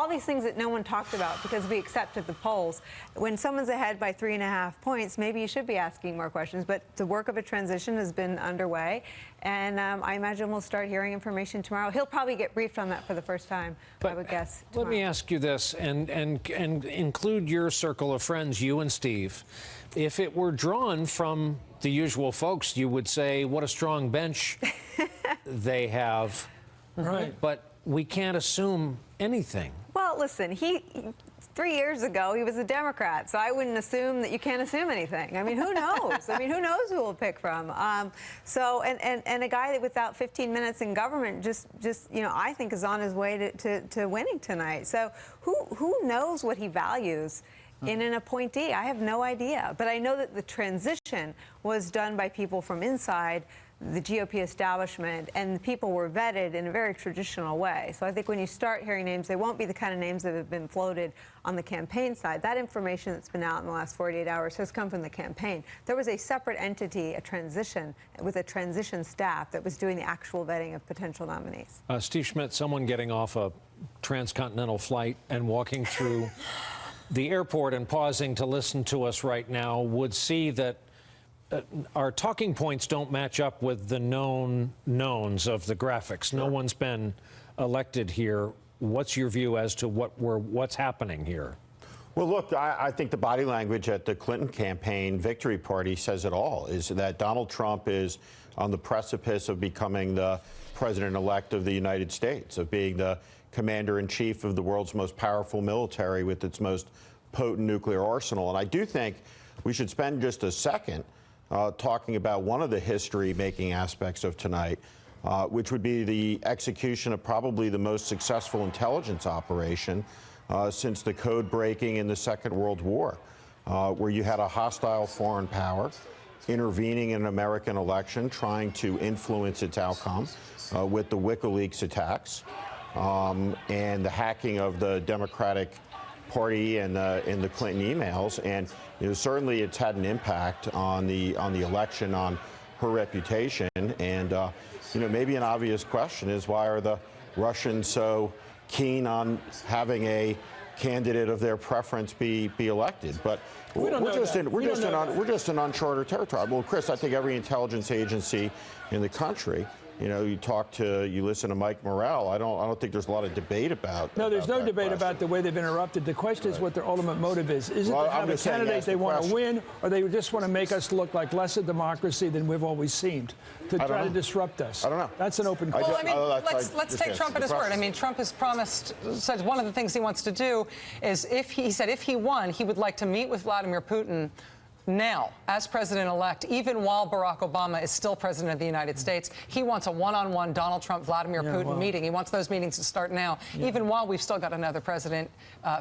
these things that no one talked about because we accepted the polls. When someone's ahead by 3.5 points, maybe you should be asking more questions. But the work of a transition has been underway, and I imagine we'll start hearing information tomorrow. He'll probably get briefed on that for the first time, I would guess. Let me ask you this, and include your circle of friends, you and Steve. If it were drawn from the usual folks, you would say, what a strong bench they have. Right. But we can't assume anything. Well, listen, 3 years ago, he was a Democrat, so I wouldn't assume that you can't assume anything. I mean, who knows? I mean, who knows who we'll pick from? And a guy that without 15 minutes in government just I think is on his way to winning tonight. So who knows what he values in an appointee? I have no idea. But I know that the transition was done by people from inside the GOP establishment, and the people were vetted in a very traditional way. So I think when you start hearing names, they won't be the kind of names that have been floated on the campaign side. That information that's been out in the last 48 hours has come from the campaign. There was a separate entity, a transition, with a transition staff that was doing the actual vetting of potential nominees. Steve Schmidt, someone getting off a transcontinental flight and walking through the airport and pausing to listen to us right now would see that our talking points don't match up with the known knowns of the graphics. No one's been elected here. What's your view as to what's happening here? Well, look, I think the body language at the Clinton campaign victory party says it all, is that Donald Trump is on the precipice of becoming the president-elect of the United States, of being the commander-in-chief of the world's most powerful military with its most potent nuclear arsenal. And I do think we should spend just a second talking about one of the history-making aspects of tonight, which would be the execution of probably the most successful intelligence operation since the code breaking in the Second World War, where you had a hostile foreign power intervening in an American election, trying to influence its outcome with the WikiLeaks attacks and the hacking of the Democratic Party and in the Clinton emails. And certainly it's had an impact on the election, on her reputation. And maybe an obvious question is, why are the Russians so keen on having a candidate of their preference be elected? But we're just in uncharted territory. Well, Chris, I think every intelligence agency in the country, you listen to Mike Morrell. I don't think there's a lot of debate about. No, there's no debate about the way they've interrupted. The question is what their ultimate motive is. Is it to have a candidate they want to win, or they just want to make us look like less a democracy than we've always seemed, to try to disrupt us? I don't know. That's an open question. Well, I mean, let's take Trump at his word. I mean, Trump has said one of the things he wants to do is, if he won, he would like to meet with Vladimir Putin now, as president-elect, even while Barack Obama is still president of the United States. He wants a one-on-one Donald Trump-Vladimir Putin meeting. He wants those meetings to start now, even while we've still got another president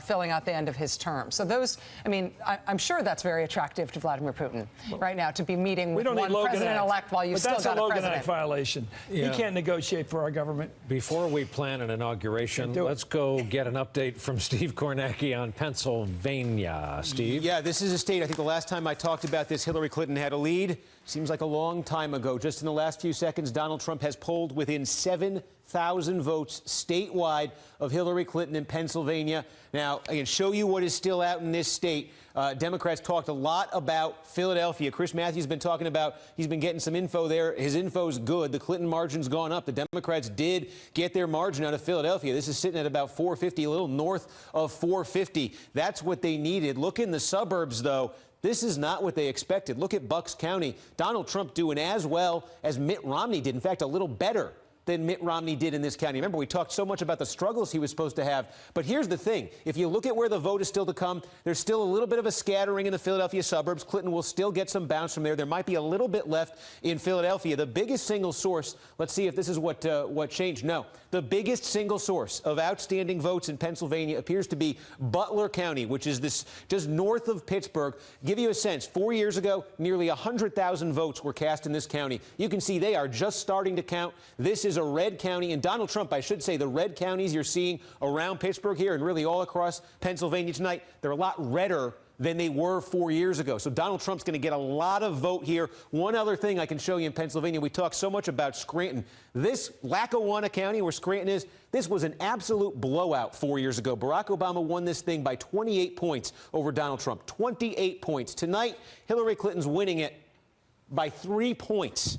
filling out the end of his term. So those, I mean, I'm sure that's very attractive to Vladimir Putin right now, to be meeting with one president-elect while you've still got a president. But that's a Logan Act violation. He can't negotiate for our government. Before we plan an inauguration, let's go get an update from Steve Kornacki on Pennsylvania. Steve? Yeah, this is a state, I think the last time I talked about this, Hillary Clinton had a lead. Seems like a long time ago. Just in the last few seconds, Donald Trump has polled within 7,000 votes statewide of Hillary Clinton in Pennsylvania. Now, I can show you what is still out in this state. Democrats talked a lot about Philadelphia. Chris Matthews has been talking about, he's been getting some info there. His info's good. The Clinton margin's gone up. The Democrats did get their margin out of Philadelphia. This is sitting at about 450, a little north of 450. That's what they needed. Look in the suburbs, though. This is not what they expected. Look at Bucks County. Donald Trump doing as well as Mitt Romney did. In fact, a little better than Mitt Romney did in this county. Remember, we talked so much about the struggles he was supposed to have. But here's the thing. If you look at where the vote is still to come, there's still a little bit of a scattering in the Philadelphia suburbs. Clinton will still get some bounce from there. There might be a little bit left in Philadelphia. The biggest single source, let's see if this is what changed. No, the biggest single source of outstanding votes in Pennsylvania appears to be Butler County, which is this just north of Pittsburgh. Give you a sense, 4 years ago, nearly 100,000 votes were cast in this county. You can see they are just starting to count. This is a red county, and Donald Trump, I should say, the red counties you're seeing around Pittsburgh here and really all across Pennsylvania tonight, they're a lot redder than they were 4 years ago. So Donald Trump's going to get a lot of vote here. One other thing I can show you in Pennsylvania, we talk so much about Scranton. This Lackawanna County, where Scranton is, this was an absolute blowout 4 years ago. Barack Obama won this thing by 28 points over Donald Trump. 28 points. Tonight, Hillary Clinton's winning it by 3 points.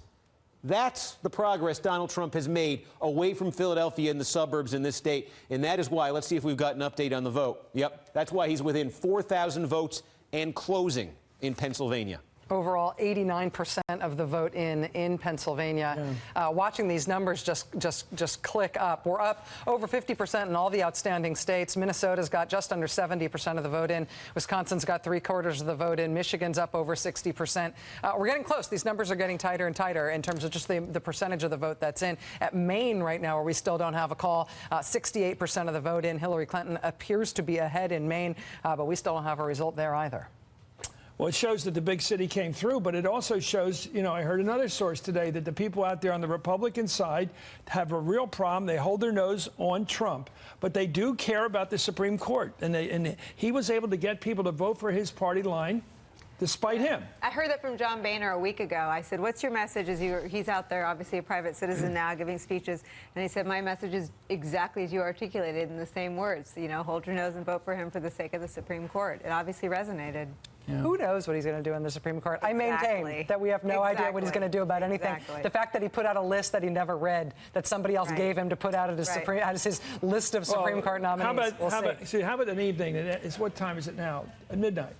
That's the progress Donald Trump has made away from Philadelphia and the suburbs in this state. And that is why, let's see if we've got an update on the vote. Yep, that's why he's within 4,000 votes and closing in Pennsylvania. Overall, 89% of the vote in Pennsylvania. Watching these numbers just click up. We're up over 50% in all the outstanding states. Minnesota's got just under 70% of the vote in. Wisconsin's got 3/4 of the vote in. Michigan's up over 60%. We're getting close. These numbers are getting tighter and tighter in terms of just the percentage of the vote that's in. At Maine right now, where we still don't have a call, 68% of the vote in. Hillary Clinton appears to be ahead in Maine, but we still don't have a result there either. Well, it shows that the big city came through, but it also shows, I heard another source today that the people out there on the Republican side have a real problem. They hold their nose on Trump, but they do care about the Supreme Court. And he was able to get people to vote for his party line despite him. I heard that from John Boehner a week ago. I said, what's your message? He's out there, obviously a private citizen now, giving speeches. And he said, my message is exactly as you articulated in the same words. Hold your nose and vote for him for the sake of the Supreme Court. It obviously resonated. Yeah. Who knows what he's going to do in the Supreme Court? Exactly. I maintain that we have no idea what he's going to do about anything. The fact that he put out a list that he never read, that somebody else gave him to put out at his, his list of Supreme Court nominees. How about an evening? What time is it now? At midnight.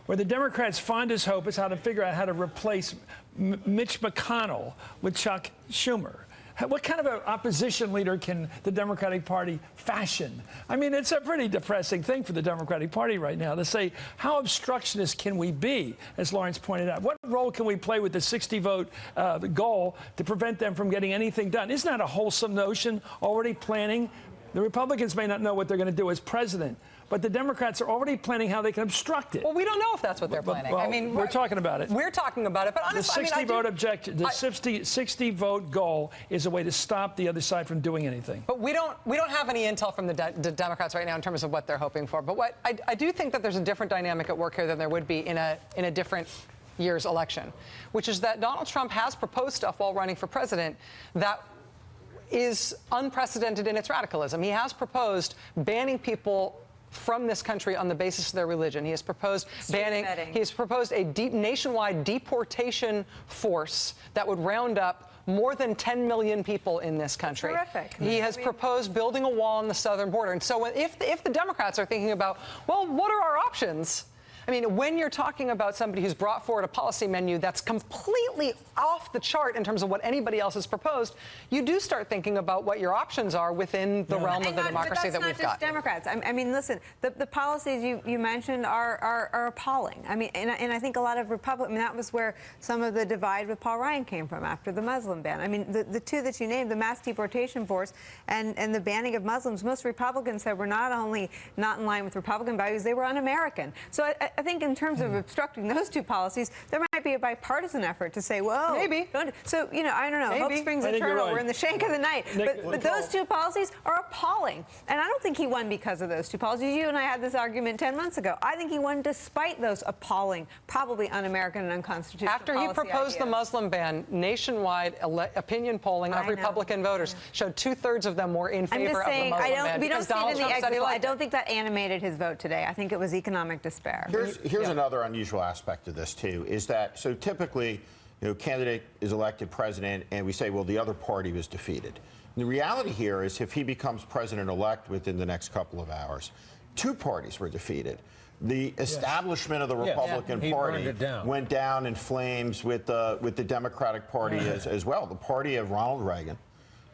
Where the Democrats' fondest hope is how to figure out how to replace Mitch McConnell with Chuck Schumer. What kind of an opposition leader can the Democratic Party fashion? I mean, it's a pretty depressing thing for the Democratic Party right now to say, how obstructionist can we be, as Lawrence pointed out? What role can we play with the 60-vote goal to prevent them from getting anything done? Isn't that a wholesome notion, already planning? The Republicans may not know what they're going to do as president, but the Democrats are already planning how they can obstruct it. Well, we don't know if that's what they're planning. Well, I mean, we're talking about it. We're talking about it, but honestly, the 60-vote objection, the 60-vote goal is a way to stop the other side from doing anything. But we don't have any intel from the Democrats right now in terms of what they're hoping for. But what I do think that there's a different dynamic at work here than there would be in a different year's election, which is that Donald Trump has proposed stuff while running for president that is unprecedented in its radicalism. He has proposed banning people from this country on the basis of their religion. He has proposed banning. He has proposed a nationwide deportation force that would round up more than 10 million people in this country. Terrific. He has proposed building a wall on the southern border. And so if the Democrats are thinking about, well, what are our options? I mean, when you're talking about somebody who's brought forward a policy menu that's completely off the chart in terms of what anybody else has proposed, you do start thinking about what your options are within the realm of the democracy that we've got. But that's not just Democrats. I mean, listen, the policies you mentioned are appalling. I mean, and I think a lot of Republicans, I mean, that was where some of the divide with Paul Ryan came from after the Muslim ban. I mean, the two that you named, the mass deportation force and the banning of Muslims, most Republicans said were not only not in line with Republican values, they were un-American. So I think in terms of obstructing those two policies, there might be a bipartisan effort to say, well, maybe. So, you know, I don't know. Hope springs eternal. We're in the shank of the night. But those two policies are appalling. And I don't think he won because of those two policies. You and I had this argument 10 months ago. I think he won despite those appalling, probably un-American and unconstitutional After he proposed the Muslim ban, nationwide opinion polling of Republican voters showed 2/3 of them were in favor of the Muslim ban. We don't see it in the exit poll. I don't think that animated his vote today. I think it was economic despair. Here's another unusual aspect of this, too, is that, so typically, candidate is elected president, and we say, well, the other party was defeated. And the reality here is if he becomes president-elect within the next couple of hours, two parties were defeated. The establishment of the Republican Party went down in flames with the Democratic Party as well. The party of Ronald Reagan,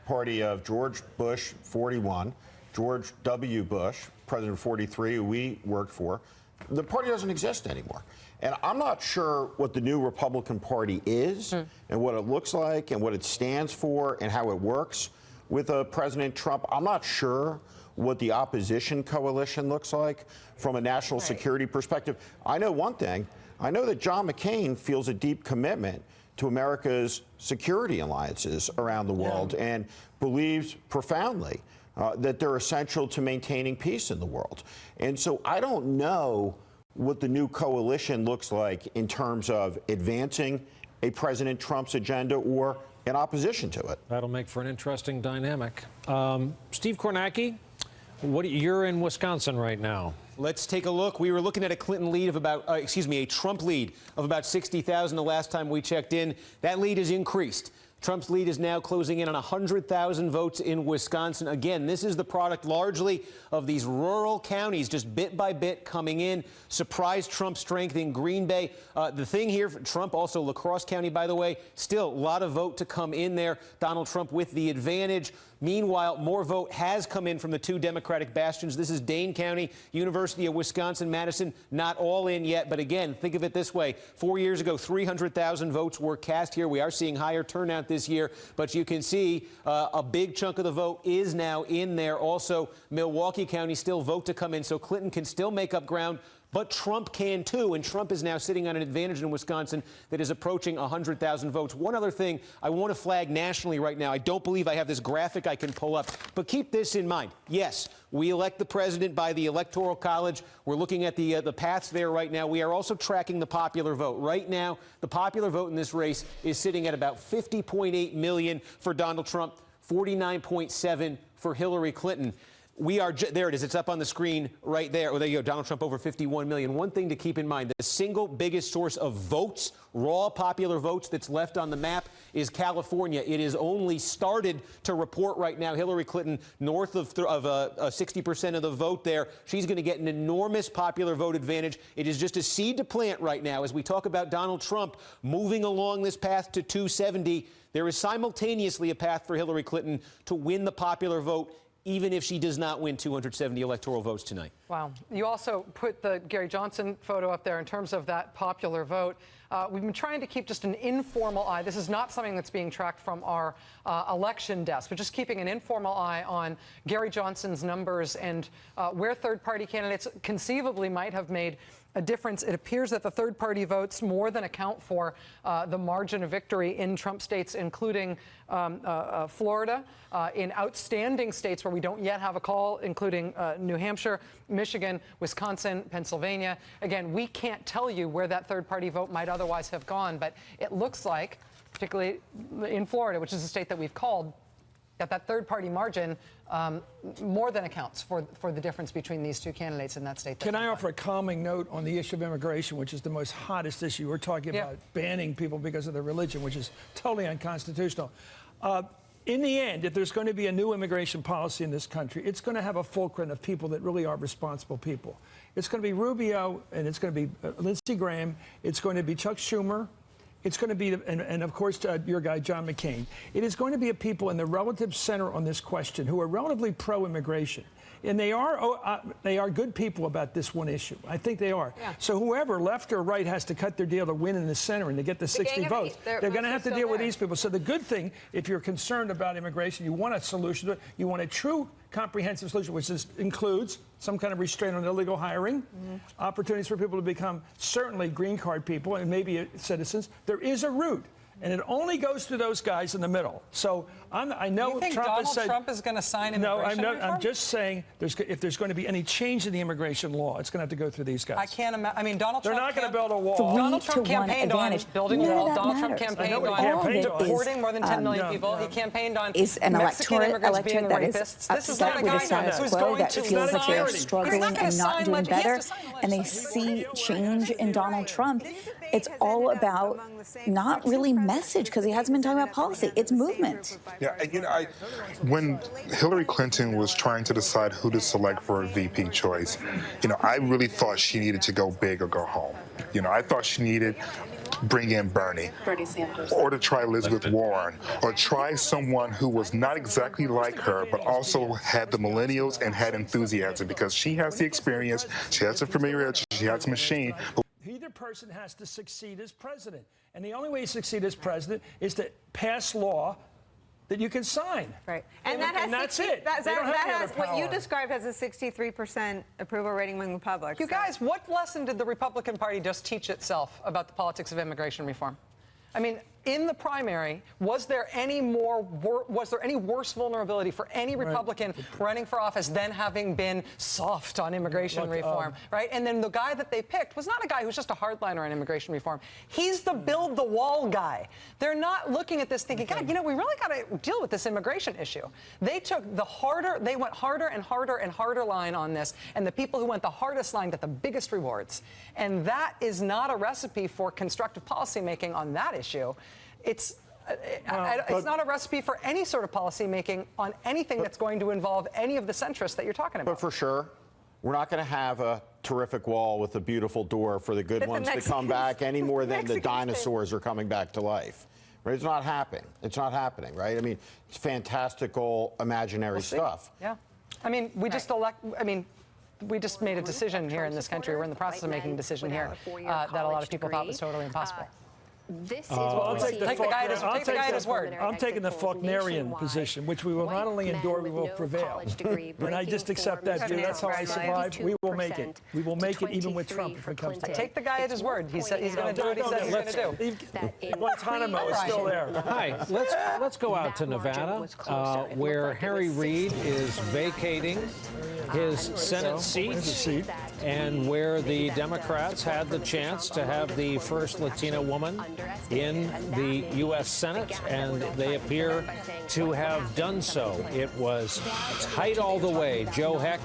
party of George Bush, 41, George W. Bush, President 43, who we worked for. The party doesn't exist anymore. And I'm not sure what the new Republican Party is and what it looks like and what it stands for and how it works with President Trump. I'm not sure what the opposition coalition looks like from a national security perspective. I know one thing. I know that John McCain feels a deep commitment to America's security alliances around the world and believes profoundly that they're essential to maintaining peace in the world. And so I don't know what the new coalition looks like in terms of advancing a President Trump's agenda or in opposition to it. That'll make for an interesting dynamic. Steve Kornacki, you're in Wisconsin right now. Let's take a look. We were looking at a Clinton lead of about, a Trump lead of about 60,000 the last time we checked in. That lead has increased. Trump's lead is now closing in on 100,000 votes in Wisconsin. Again, this is the product largely of these rural counties, just bit by bit coming in. Surprised Trump's strength in Green Bay. The thing here for Trump, also La Crosse County, by the way, still a lot of vote to come in there. Donald Trump with the advantage. Meanwhile, more vote has come in from the two Democratic bastions. This is Dane County, University of Wisconsin-Madison, not all in yet. But again, think of it this way. 4 years ago, 300,000 votes were cast here. We are seeing higher turnout this year. But you can see a big chunk of the vote is now in there. Also, Milwaukee County, still vote to come in. So Clinton can still make up ground. But Trump can, too, and Trump is now sitting on an advantage in Wisconsin that is approaching 100,000 votes. One other thing I want to flag nationally right now. I don't believe I have this graphic I can pull up, but keep this in mind. Yes, we elect the president by the Electoral College. We're looking at the paths there right now. We are also tracking the popular vote. Right now, the popular vote in this race is sitting at about 50.8 million for Donald Trump, 49.7 for Hillary Clinton. there it is. It's up on the screen right there. Oh, there you go. Donald Trump over 51 million. One thing to keep in mind, the single biggest source of votes, raw popular votes that's left on the map is California. It is only started to report right now. Hillary Clinton north of 60% of the vote there. She's going to get an enormous popular vote advantage. It is just a seed to plant right now as we talk about Donald Trump moving along this path to 270. There is simultaneously a path for Hillary Clinton to win the popular vote, even if she does not win 270 electoral votes tonight. Wow. You also put the Gary Johnson photo up there in terms of that popular vote. We've been trying to keep just an informal eye. This is not something that's being tracked from our election desk, but just keeping an informal eye on Gary Johnson's numbers and where third-party candidates conceivably might have made a difference. It appears that the third-party votes more than account for the margin of victory in Trump states, including Florida, in outstanding states where we don't yet have a call, including New Hampshire, Michigan, Wisconsin, Pennsylvania. Again, we can't tell you where that third-party vote might otherwise have gone, but it looks like, particularly in Florida, which is a state that we've called, that third-party margin more than accounts for the difference between these two candidates in that state. Can I offer a calming note on the issue of immigration, which is the most hottest issue? We're talking about banning people because of their religion, which is totally unconstitutional. In the end, if there's going to be a new immigration policy in this country, it's going to have a fulcrum of people that really are responsible people. It's going to be Rubio, and it's going to be Lindsey Graham. It's going to be Chuck Schumer. It's going to be, and of course, your guy, John McCain. It is going to be a people in the relative center on this question who are relatively pro-immigration. And they are good people about this one issue. I think they are. Yeah. So whoever, left or right, has to cut their deal to win in the center and to get the 60 votes, they're going to have to deal with these people. So the good thing, if you're concerned about immigration, you want a solution to it. You want a true comprehensive solution, which includes some kind of restraint on illegal hiring, opportunities for people to become certainly green card people and maybe citizens. There is a route. And it only goes through those guys in the middle. So I know you think Donald Trump is going to sign immigration reform? I'm just saying if there's going to be any change in the immigration law, it's going to have to go through these guys. I can't imagine. I mean, Donald Trump. They're not going to build a wall. Donald Trump campaigned on building a wall. Donald Trump campaigned on deporting more than 10 million people. He campaigned on Mexican immigrants being rapists. This is not a guy who's going to feels like they're struggling and not doing better, and they see change in Donald Trump. It's all about not really message, because he hasn't been talking about policy. It's movement. Yeah, when Hillary Clinton was trying to decide who to select for a VP choice, I really thought she needed to go big or go home. I thought she needed bring in Bernie Sanders, or to try Elizabeth Warren, or try someone who was not exactly like her, but also had the millennials and had enthusiasm, because she has the experience, she has the familiarity, she has the machine. Either person has to succeed as president. And the only way you succeed as president is to pass law that you can sign. Right. And that's it. That has what you described as a 63% approval rating among the public. You guys, what lesson did the Republican Party just teach itself about the politics of immigration reform? I mean, in the primary, was there any worse vulnerability for any Republican running for office than having been soft on immigration reform, right? And then the guy that they picked was not a guy who's just a hardliner on immigration reform. He's the build the wall guy. They're not looking at this thinking, God, we really got to deal with this immigration issue. They took they went harder and harder and harder line on this, and the people who went the hardest line got the biggest rewards. And that is not a recipe for constructive policymaking on that issue. It's not a recipe for any sort of policy making on anything that's going to involve any of the centrists that you're talking about. But for sure, we're not going to have a terrific wall with a beautiful door for the good ones to come back any more than the dinosaurs are coming back to life. Right? It's not happening. It's not happening, right? I mean, it's fantastical imaginary stuff. Yeah. I mean, we just made a decision here in this country. We're in the process of making a decision here that a lot of people thought was totally impossible. This is I'll take the guy at his word. I'm taking the Faulknerian position, which we will not only endure, we will prevail. And I just accept that view. That's how I survive. We will make it. We will make it even with Trump if it comes to it. Take the guy at his word. He said he's going to do what he says he's going to do. Guantanamo is still there. Hi, let's go out to Nevada, where Harry Reid is vacating his Senate seat, and where the Democrats had the chance to have the first Latina woman in the U.S. Senate, and they appear to have done so. It was tight all the way. Joe Heck,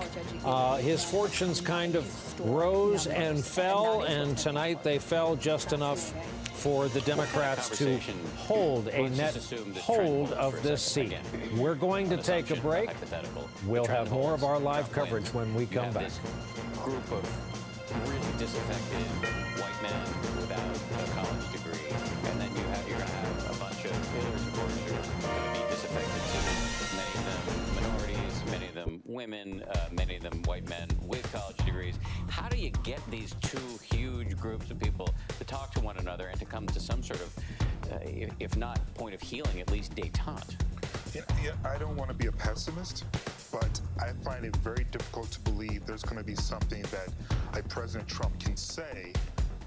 his fortunes kind of rose and fell, and tonight they fell just enough for the Democrats to hold a net hold of this seat. We're going to take a break. We'll have more of our live coverage when we come back. Group of really disaffected white men without a college degree, and then you're going to have a bunch of Hillary supporters who are going to be disaffected too. Many of them minorities, many of them women, many of them white men with college degrees. How do you get these two huge groups of people to talk to one another and to come to some sort of, if not point of healing, at least détente? Yeah, I don't want to be a pessimist, but I find it very difficult to believe there's going to be something that President Trump can say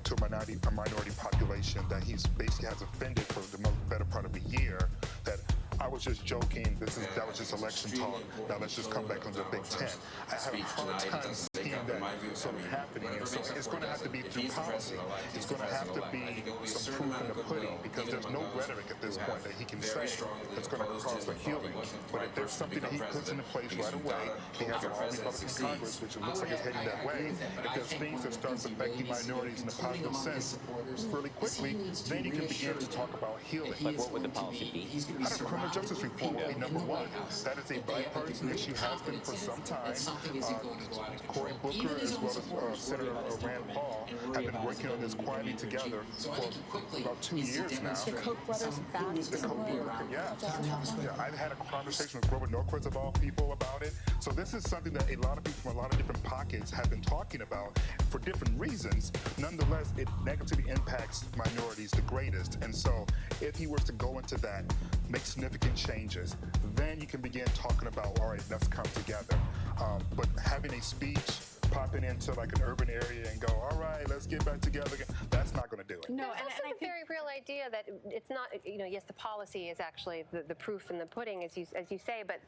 to a minority population that he's basically has offended for the better part of a year, that I was just joking, that was just election talk, now let's just come back on the Big Ten. I have a hard time seeing that sort of happening, and so it's going to have to be through policy. It's going to have to be some proof in the pudding, because there's no rhetoric at this point that he can say that's going to cause a healing. But if there's something that he puts into place right away, he has an all-Republican Congress, which it looks like it's heading that way. If there's things that starts affecting minorities in a positive sense really quickly, then you can begin to talk about healing. Like what would the policy be? Criminal justice reform will be number one. That is a bipartisan issue, has been for some time. Cory Booker, as well as Senator Rand Paul, have been working on this quietly together for about 2 years now. The Koch brothers back to the yeah, I've had a conversation with Grover Norquist of all people about it. So this is something that a lot of people from a lot of different pockets have been talking about for different reasons. Nonetheless, it negatively impacts minorities the greatest. And so if he were to go into that, make significant changes, then you can begin talking about, all right, let's come together. But having a speech, popping into like an urban area and go, all right, let's get back together again, that's not going to do it. No, and I think a very real idea that it's not, yes, the policy is actually the proof in the pudding, as you say, but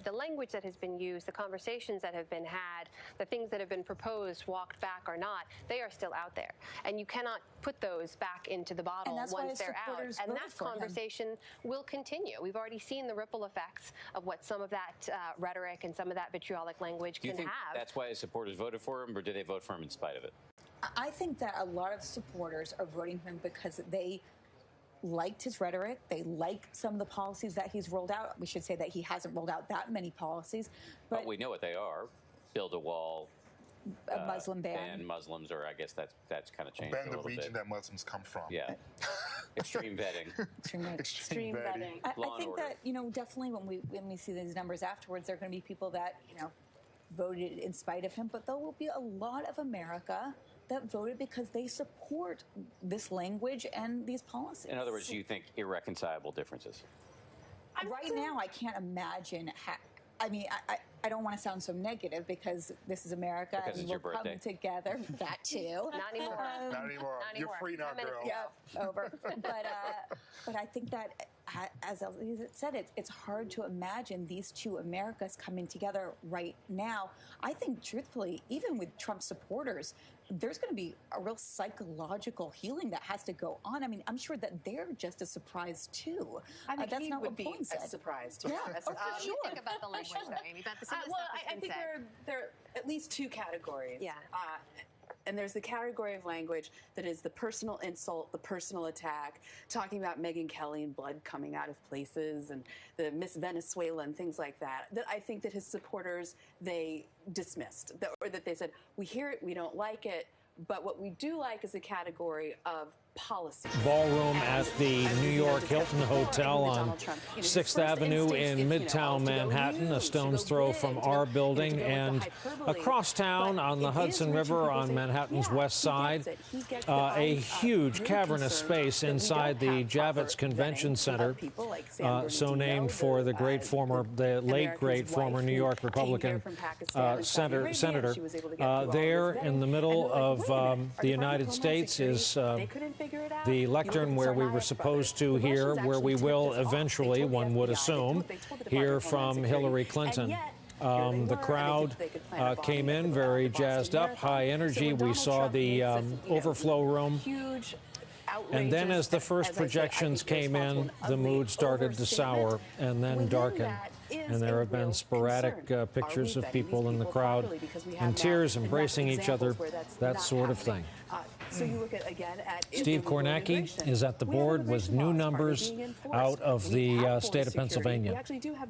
the language that has been used, the conversations that have been had, the things that have been proposed, walked back or not, they are still out there. And you cannot put those back into the bottle once they're out. And that conversation will continue. We've already seen the ripple effects of what some of that rhetoric and some of that vitriolic language can have. Do you think that's why his supporters voted for him, or did they vote for him in spite of it? I think that a lot of supporters are voting for him because they liked his rhetoric. They like some of the policies that he's rolled out. We should say that he hasn't rolled out that many policies. But we know what they are. Build a wall. A Muslim ban. Ban Muslims, or I guess that's kind of changed ban a little bit. the region that Muslims come from. Yeah. Extreme vetting. Extreme vetting. I think that, definitely when we see these numbers afterwards, there are going to be people that, voted in spite of him, but there will be a lot of America that voted because they support this language and these policies. In other words, you think irreconcilable differences? Right now, I can't imagine I don't want to sound so negative because this this is America because and we'll come together. That too. Not anymore. Not anymore. You're free now, girl. Yeah, over. But I think that, as Elisa said, it's hard to imagine these two Americas coming together right now. I think, truthfully, even with Trump supporters, there's going to be a real psychological healing that has to go on. I mean, I'm sure that they're just as surprised too. I think that's he not would what be Pauline said. surprised. Yeah, for sure. Think about the language, though, Amy. But I think there are at least two categories. Yeah. And there's the category of language that is the personal insult, the personal attack, talking about Megyn Kelly and blood coming out of places and the Miss Venezuela and things like that, that I think that his supporters, they dismissed, or that they said, we hear it, we don't like it, but what we do like is a category of policy. Ballroom at the New York Hilton Hotel on 6th Avenue in Midtown Manhattan, a stone's throw from our building, and across town on the Hudson River on Manhattan's west side, a huge cavernous space inside the Javits Convention Center, so named for the late great former New York Republican senator. There in the middle of the United States is the lectern where we were supposed to hear, where we will eventually, one would assume, hear from Hillary Clinton. The crowd came in very jazzed up, high energy. We saw the overflow room. And then as the first projections came in, the mood started to sour and then darken. And there have been sporadic pictures of people in the crowd in tears, embracing each other, that sort of thing. So you look at, again, at Steve Kornacki is at the board with new numbers out of the state of Pennsylvania.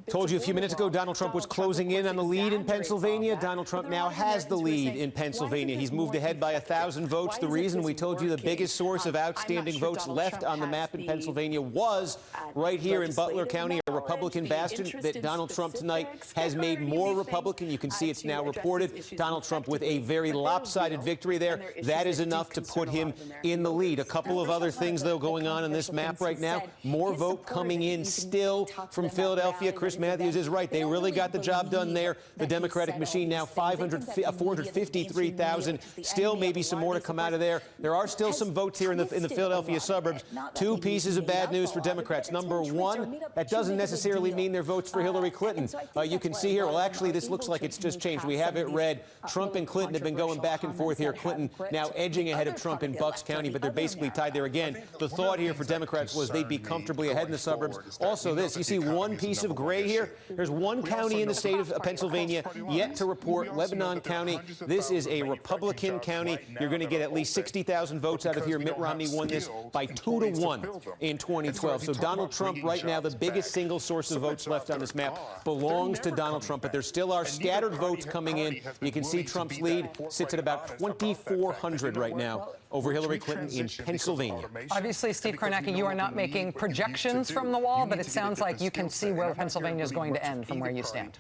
Told you a few minutes ago Donald Trump was closing in on the lead in Pennsylvania. Donald Trump now has the lead in Pennsylvania. He's moved ahead by 1,000 votes. The reason we told you the biggest source of outstanding votes left on the map in Pennsylvania was right here in Butler County, a Republican bastion that Donald Trump tonight has made more Republican. You can see it's now reported. Donald Trump with a very lopsided victory there. That is enough to put him in the lead. A couple of other things, though, going on this map right now. More vote coming in still from Philadelphia. Chris Matthews is right. They really got the job done there. The Democratic machine now 453,000. Still maybe some more to come out of there. There are still some votes here in the Philadelphia suburbs. Two pieces of bad news for Democrats. Number one, that doesn't necessarily mean they're votes for Hillary Clinton. You can see here, well, actually, this looks like it's just changed. We have it red. Trump and Clinton have been going back and forth here. Clinton now edging ahead of Trump in Bucks County, but they're basically tied there again. The thought here for Democrats was they'd be comfortably ahead in the suburbs. Also this, you see one piece of gray here? There's one county in the state of Pennsylvania yet to report, Lebanon County. This is a Republican county. You're going to get at least 60,000 votes out of here. Mitt Romney won this by 2-1 in 2012. So Donald Trump right now, the biggest single source of votes left on this map belongs to Donald Trump, but there still are scattered votes coming in. You can see Trump's lead sits at about 2,400 right now over Hillary Clinton in Pennsylvania. Obviously, Steve Kornacki, you are not making projections from the wall, but it sounds like you can see where Pennsylvania is going to end from where you stand.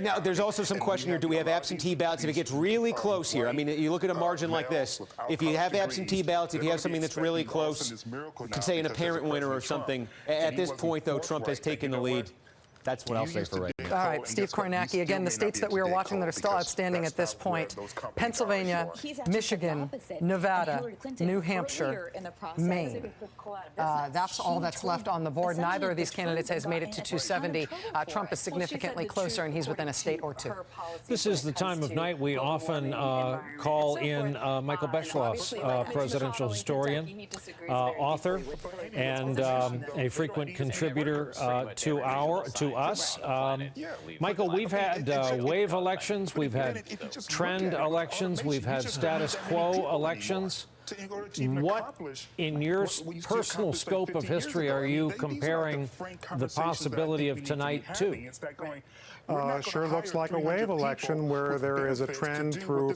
Now, there's also some question here. Do we have absentee ballots if it gets really close here? I mean, you look at a margin like this. If you have absentee ballots, if you have something that's really close, you could say an apparent winner or something. At this point, though, Trump has taken the lead. That's what I'll say for right now. All right, Steve Kornacki, again, the states that we are watching that are still outstanding at this point: Pennsylvania, Michigan, Nevada, New Hampshire, Maine. That's all that's left on the board. Neither of these candidates has made it to 270. Trump is significantly closer, and he's within a state or two. This is the time of night we often call in Michael Beschloss's presidential historian, author, and a frequent contributor to us. Michael, we've had wave elections, we've had trend elections, we've had status quo elections. What, in your personal scope of history, are you comparing the possibility of tonight to? Sure looks like a wave election where there is a trend through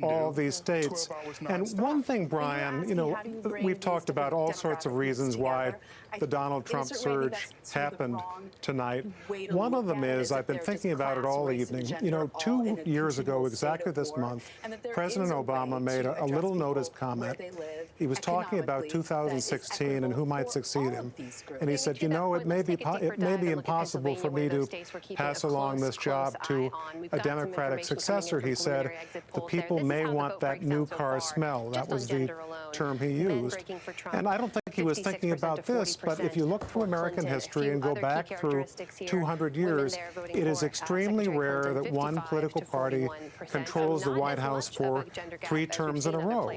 all these states. And one thing, Brian, you know, we've talked about all sorts of reasons why the Donald Trump surge happened tonight. One of them is, I've been thinking about it all evening. You know, 2 years ago, exactly this month, President Obama made a little noticed comment. He was talking about 2016 and who might succeed him. And he said, you know, it may be impossible for me to pass along this job to a Democratic successor. He said, the people may want that new car smell. That was the term he used. And I don't think he was thinking about this, but if you look through American history and go back through 200 years, it is extremely rare that one political party controls the White House for 3 terms in a row.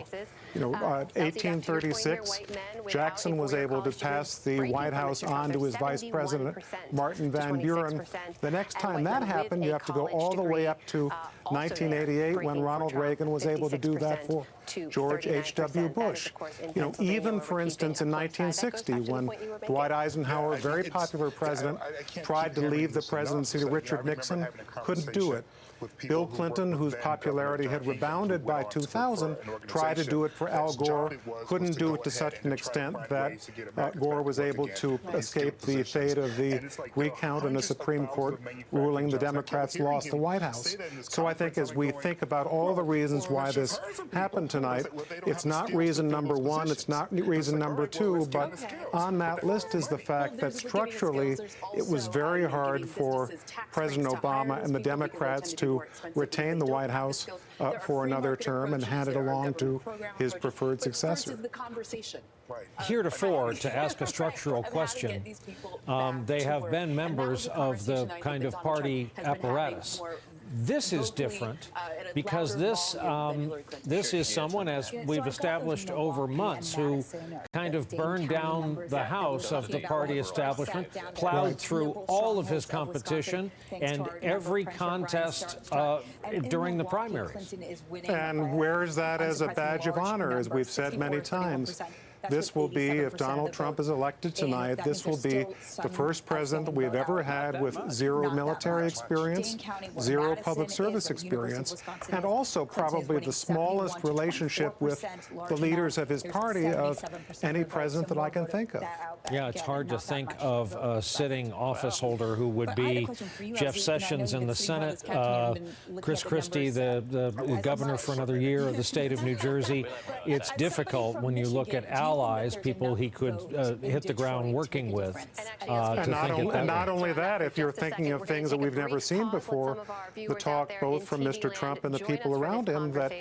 You know, 1836, Jackson was able to pass the White House on to his vice president, Martin Van Buren. The next time that happened, you have to go all the way up to 1988 when Ronald Reagan was able to do that for George H.W. Bush. You know, even, for instance, in 1960, when Dwight Eisenhower, a very popular president, tried to leave the presidency to Richard Nixon, couldn't do it. Bill Clinton, whose popularity had rebounded by 2000, tried to do it for Al Gore, couldn't do it to such an extent that Gore was able to escape the fate of the recount in the Supreme Court ruling the Democrats lost the White House. So I think as we think about all the reasons why this happened tonight, it's not reason number one, it's not reason number two, but on that list is the fact that structurally it was very hard for President Obama and the Democrats to to retain the White House for another term and hand it along to his preferred successor. Heretofore, to ask a structural question, they have been members of the kind of party apparatus. This is different because this is someone, as we've established over months, who kind of burned down the house of the party establishment, plowed through all of his competition and every contest during the primaries. And wears that as a badge of honor, as we've said many times. This will be, if Donald Trump is elected tonight, this will be the first president we've ever had with zero military experience, zero public service experience, and also probably the smallest relationship with the leaders of his party of any president that I can think of. Yeah, it's hard to think of a sitting office holder who would be Jeff Sessions in the Senate, Chris Christie, the governor for another year of the state of New Jersey. It's difficult when you look at allies, people he could hit the ground working with. And not only that, if you're thinking of things that we've never seen before, the talk both from Mr. Trump and the people around him that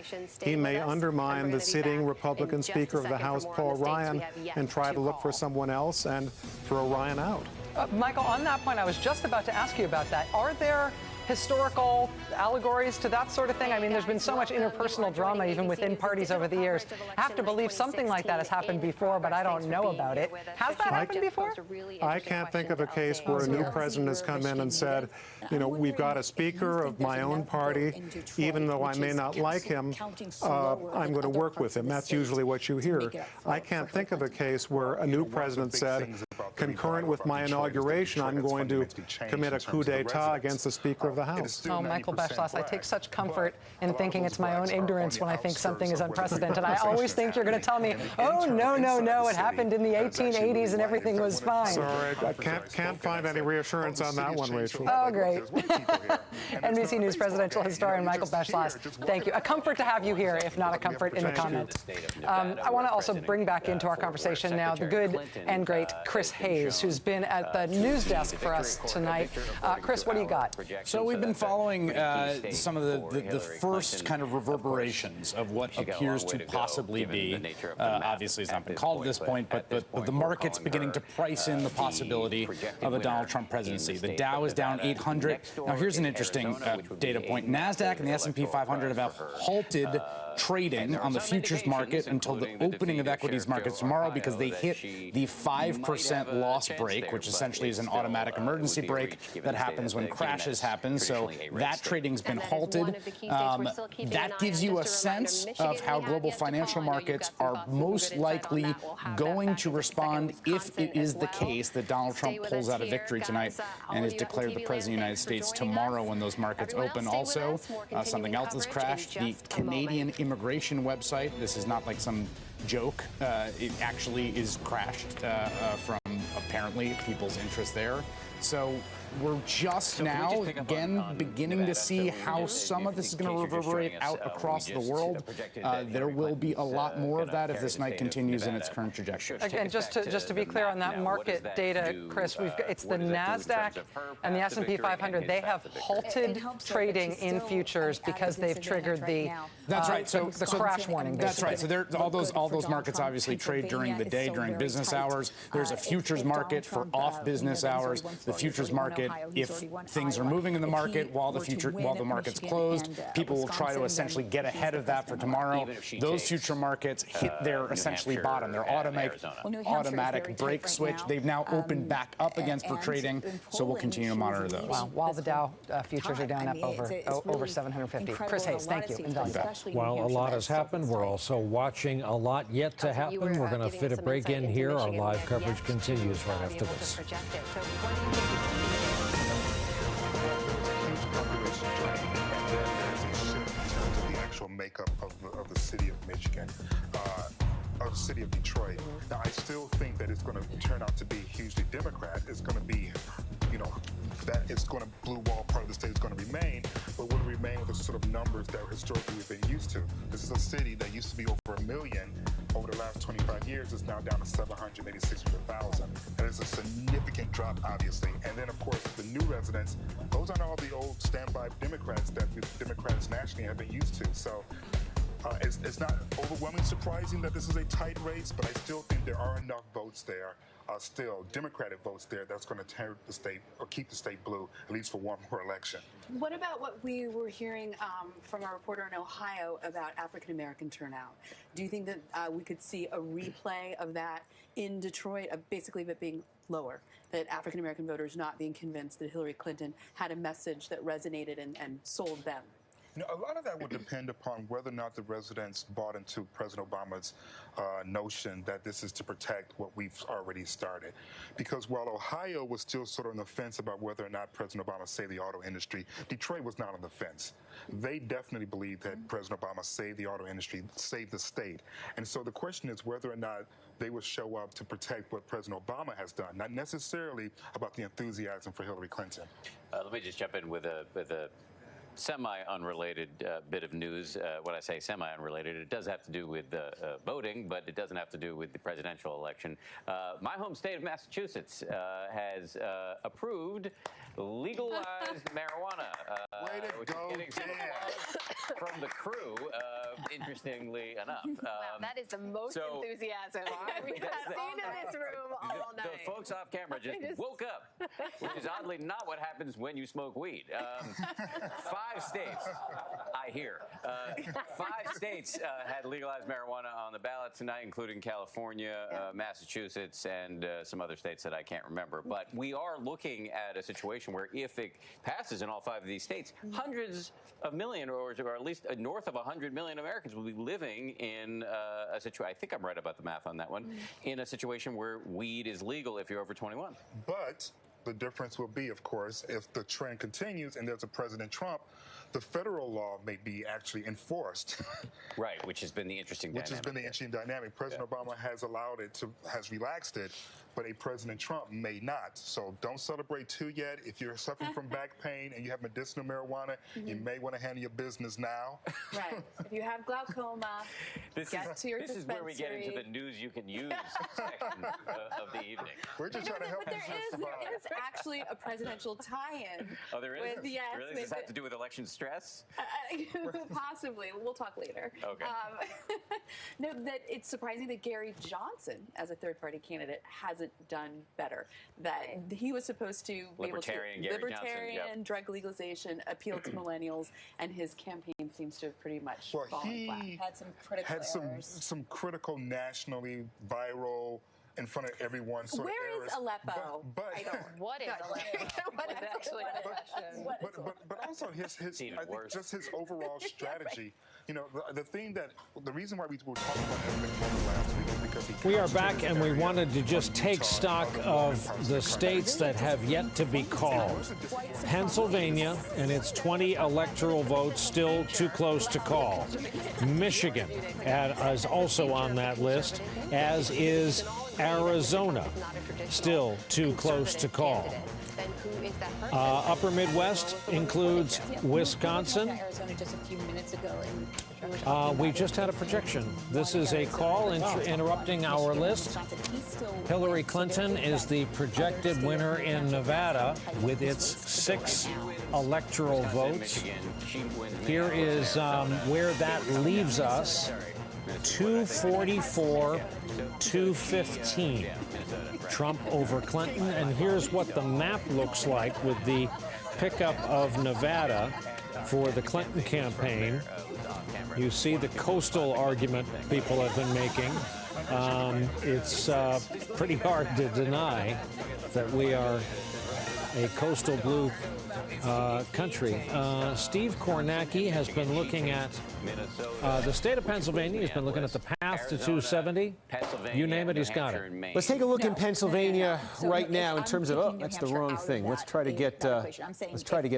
he may undermine the sitting Republican Speaker of the House, Paul Ryan, and try to look for someone else and throw Ryan out. Michael, on that point, I was just about to ask you about that. Are there historical allegories to that sort of thing? I mean, there's been so much interpersonal drama even within parties over the years. I have to believe something like that has happened before, but I don't know about it. Has that happened before? I can't think of a case where a new president has come in and said, you know, we've got a speaker of my own party, even though I may not like him, I'm going to work with him. That's usually what you hear. I can't think of a case where a new president said, concurrent with my inauguration, I'm going to commit a coup d'etat against the Speaker of the House. Oh, Michael Beschloss, I take such comfort in thinking it's my own ignorance when I think something is unprecedented. I always think you're going to tell me, oh, no, it happened in the 1880s and everything was fine. Sorry, I can't find any reassurance on that one, Rachel. Oh, great. NBC News presidential historian Michael Beschloss, thank you. A comfort to have you here, if not a comfort in the comments. I want to also bring back into our conversation now the good and great Chris Hayes, who's been at the news desk for us tonight. Chris, what do you got? So we've been following some of the first kind of reverberations of what appears to possibly be, obviously it's not been called at this point, but the market's beginning to price in the possibility of a Donald Trump presidency. The Dow is down 800. Now here's an interesting data point. NASDAQ and the S&P 500 have halted trading on the futures market until the opening of equities markets tomorrow because they hit the 5% loss break, which essentially is an automatic emergency brake that happens when crashes happen. So that trading's been halted. That gives you a sense of how global financial markets are most likely going to respond if it is the case that Donald Trump pulls out a victory tonight and is declared the President of the United States tomorrow when those markets open. Also, something else that's crashed, the Canadian immigration website. This is not like some joke. It actually is crashed from apparently people's interest there. So we're just now, again, beginning to see how some of this is going to reverberate out across the world. There will be a lot more of that if this night continues in its current trajectory. Again, just to be clear on that market data, Chris, it's the NASDAQ and the S&P 500. They have halted trading in futures because they've triggered the crash warning. That's right. So all those markets obviously trade during the day, during business hours. There's a futures market for off business hours. The futures market, if things are moving in the market while the market's closed, people will try to essentially get ahead of that for tomorrow. Those future markets hit their essentially bottom, their automatic brake switch. They've now opened back up again for trading, so we'll continue to monitor those. Wow. While the Dow futures are down up over 750. Chris Hayes, thank you. While a lot has happened, we're also watching a lot yet to happen. We're going to fit a break in here. Our live coverage continues right after this. Makeup of the city of Michigan, of the city of Detroit. Now, I still think that it's going to turn out to be hugely Democrat. It's going to be, that it's going to blue wall part of the state is going to remain, but will it remain with a sort of numbers that historically we've been used to. This is a city that used to be over 1 million. Over the last 25 years, it's now down to 700, maybe 600,000. That is a significant drop, obviously. And then, of course, the new residents, those aren't all the old standby Democrats that Democrats nationally have been used to. So it's not overwhelmingly surprising that this is a tight race, but I still think there are enough votes there, still Democratic votes there, that's going to tear the state or keep the state blue, at least for one more election. What about what we were hearing from a reporter in Ohio about African-American turnout? Do you think that we could see a replay of that in Detroit, basically of it being lower, that African-American voters not being convinced that Hillary Clinton had a message that resonated and sold them? You know, a lot of that would depend upon whether or not the residents bought into President Obama's notion that this is to protect what we've already started. Because while Ohio was still sort of on the fence about whether or not President Obama saved the auto industry, Detroit was not on the fence. They definitely believed that President Obama saved the auto industry, saved the state. And so the question is whether or not they would show up to protect what President Obama has done, not necessarily about the enthusiasm for Hillary Clinton. Let me just jump in with a semi-unrelated bit of news. When I say semi-unrelated, it does have to do with voting, but it doesn't have to do with the presidential election. My home state of Massachusetts has approved legalized marijuana, which is getting some applause from the crew, interestingly enough. Wow, that is the most enthusiasm we've seen in this room all night. The folks off camera just woke up, which is oddly not what happens when you smoke weed. 5 states, I hear, 5 states had legalized marijuana on the ballot tonight, including California, Massachusetts, and some other states that I can't remember. But we are looking at a situation where if it passes in all 5 of these states, hundreds of million, or at least north of 100 million Americans will be living in a situation, I think I'm right about the math on that one, in a situation where weed is legal if you're over 21. But the difference will be, of course, if the trend continues and there's a President Trump, the federal law may be actually enforced. Right, which has been the interesting dynamic. Which has been the interesting dynamic. President Obama has allowed it to, has relaxed it, but a President Trump may not. So don't celebrate too yet. If you're suffering from back pain and you have medicinal marijuana, you may want to handle your business now. Right. If you have glaucoma, get to your dispensary. This is where we get into the news you can use section of the evening. We're just trying to help you survive. There is actually a presidential tie-in. Oh, there is? Yes, really? Does this have to do with election stress? Possibly. We'll talk later. Okay. No, that it's surprising that Gary Johnson, as a third-party candidate, hasn't done better. That he was supposed to be able to libertarian drug legalization, appeal to millennials, and his campaign seems to have pretty much fallen flat. Had some critical errors. some critical nationally viral in front of everyone sort Where of errors. is Aleppo? But what is Aleppo? What is actually the question? But also I think just his overall strategy. You know, the reason why we were talking about Electoral last week is because we are back, and we wanted to just take stock of the states that have yet to be called. Pennsylvania and its 20 electoral votes still too close to call. Michigan is also on that list, as is Arizona, still too close to call. Upper Midwest includes Wisconsin. We just had a projection. This is a call interrupting our list. Hillary Clinton is the projected winner in Nevada with its 6 electoral votes. Here is where that leaves us. 244, 215. Trump over Clinton. And here's what the map looks like with the pickup of Nevada for the Clinton campaign. You see the coastal argument people have been making. It's pretty hard to deny that we are a coastal blue country. Steve Kornacki has been looking at the state of Pennsylvania. He's been looking at the path to 270. You name it, he's got it. Let's take a look in Pennsylvania right now in terms of, oh, that's the wrong thing. Let's try to get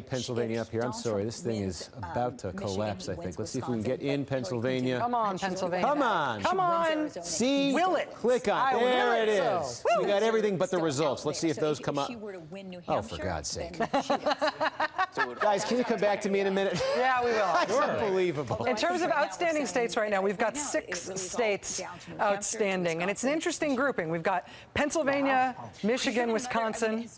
Pennsylvania up here. I'm sorry, this thing is about to collapse, I think. Let's see if we can get in Pennsylvania. Come on, Pennsylvania. Come on. Come on. See? Will it? Click on. There it is. We got everything but the results. Let's see if those come up. If she were to win New Oh, Hampshire, for God's sake. then she is. Guys, can you come back to me in a minute? Yeah, we will. It's unbelievable. In terms of outstanding states right now, we've got 6 states outstanding, and it's an interesting grouping. We've got Pennsylvania, Michigan, Wisconsin.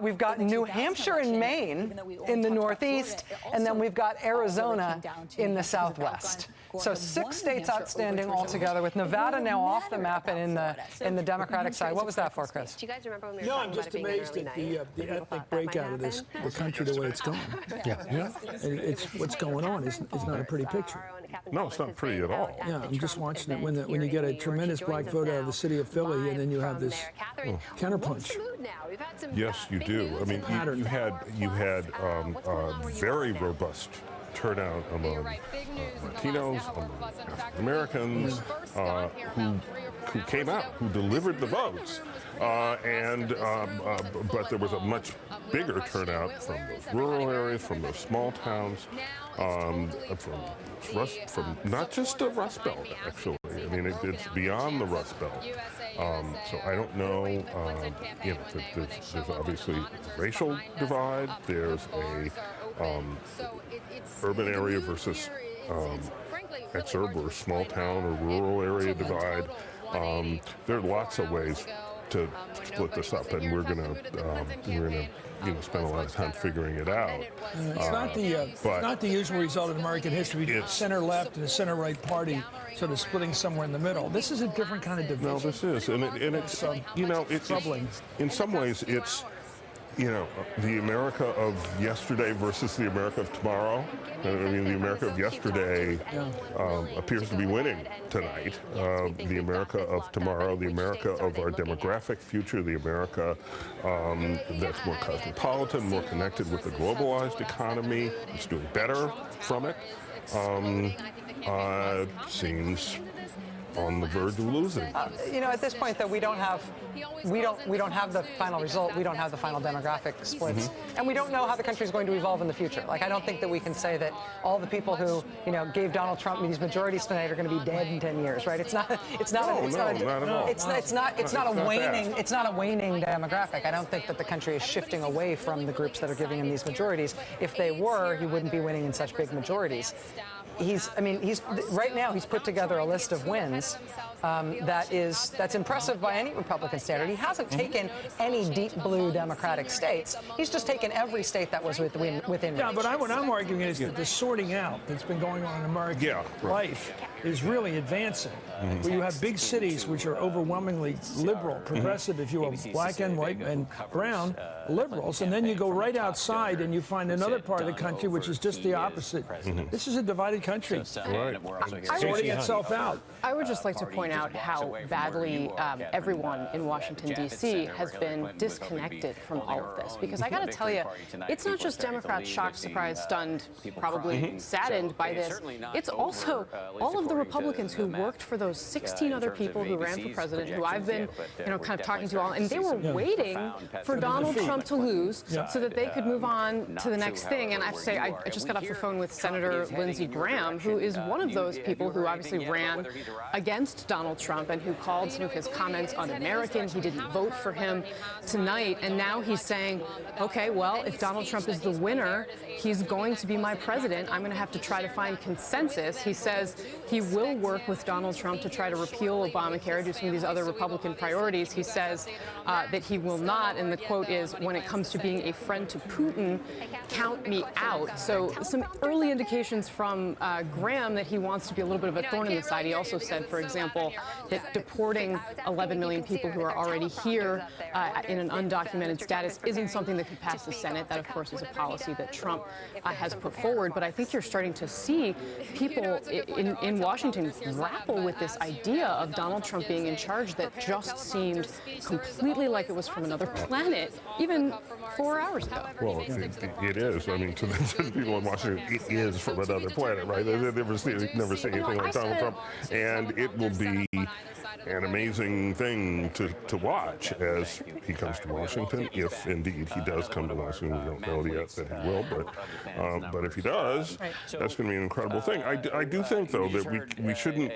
We've got New Hampshire and Maine in the Northeast, and then we've got Arizona in the Southwest. So 6 states outstanding altogether, with Nevada now off the map and in the Democratic side. What was that for, Chris? Do you guys remember when we were No, talking I'm just about it being an amazed early at night? the ethnic breakout of the country, the way it's going. Yeah. It's what's going on is not a pretty picture. No, it's not pretty at all. Yeah, I'm just watching it when you get a tremendous black vote out of the city of Philly, and then you have this counterpunch. Yes, you do. I mean, you had a very robust turnout among Latinos, among African Americans, who came out, who delivered the votes, but there was a much bigger turnout from those rural areas, from those small towns, from not just the Rust Belt, actually. I mean, it's beyond the Rust Belt. So I don't know. There's obviously a racial divide. There's a urban area versus exurb or small town or rural area divide. There are lots of ways to split this up, and we're gonna spend a lot of time figuring it out. It's not the usual result in American history. It's center left and a center right party sort of splitting somewhere in the middle. This is a different kind of division. No, this is, and it's it's troubling. In some ways, it's the America of yesterday versus the America of tomorrow. I mean, the America of yesterday appears to be winning tonight. The America of tomorrow, the America of our demographic future, the America that's more cosmopolitan, more connected with the globalized economy, it's doing better from it, seems on the verge of losing. At this point, though, we don't have the final result. We don't have the final demographic splits, and we don't know how the country is going to evolve in the future. Like, I don't think that we can say that all the people who gave Donald Trump these majorities tonight are going to be dead in 10 years, right? It's not a waning demographic. I don't think that the country is shifting away from the groups that are giving him these majorities. If they were, he wouldn't be winning in such big majorities. Right now he's put together a list of wins that's impressive by any Republican standard. He hasn't taken any deep blue Democratic states. He's just taken every state that was within reach. Yeah, but what I'm arguing is that the sorting out that's been going on in American life is really advancing. Where you have big cities which are overwhelmingly liberal, progressive, if you will, black and white and brown liberals, and then you go right outside and you find another part of the country which is just the opposite. This is a divided country. Sorting itself out. I would just like to point out how badly everyone in Washington, D.C. has been disconnected from all of this. Because I got to tell you, it's not just Democrats shocked, surprised, stunned, probably saddened by this. It's also all of the Republicans who worked for those 16 other people who ran for president, who I've been, kind of talking to all, and they were waiting for Donald Trump to lose so that they could move on to the next thing. And I have to say, I just got off the phone with Senator Lindsey Graham, who is one of those people who obviously ran against Donald Trump and who called some of his comments un-American. He didn't vote for him tonight. And now he's saying, okay, well, if Donald Trump is the winner, he's going to be my president. I'm going to have to try to find consensus. He says he will work with Donald Trump to try to repeal Obamacare, do some of these other Republican priorities. He says that he will not, and the quote is, when it comes to being a friend to Putin, count me out. So some early indications from Graham that he wants to be a little bit of a thorn in the side. He also said, for example, that deporting 11 million people who are already here in an undocumented status isn't something that could pass the Senate. That, of course, is a policy that Trump has put forward. But I think you're starting to see people in Washington grapple with this idea of Donald Trump being in charge that just seemed completely like it was from another planet, even 4 hours ago. Well, it is. I mean, to the people in Washington, it is from another planet, right? They never see anything like Donald Trump, and it will be an amazing thing to watch as he comes to Washington, if indeed he does come to Washington. We don't know yet that he will, but if he does, that's going to be an incredible thing. I do think, though, that we shouldn't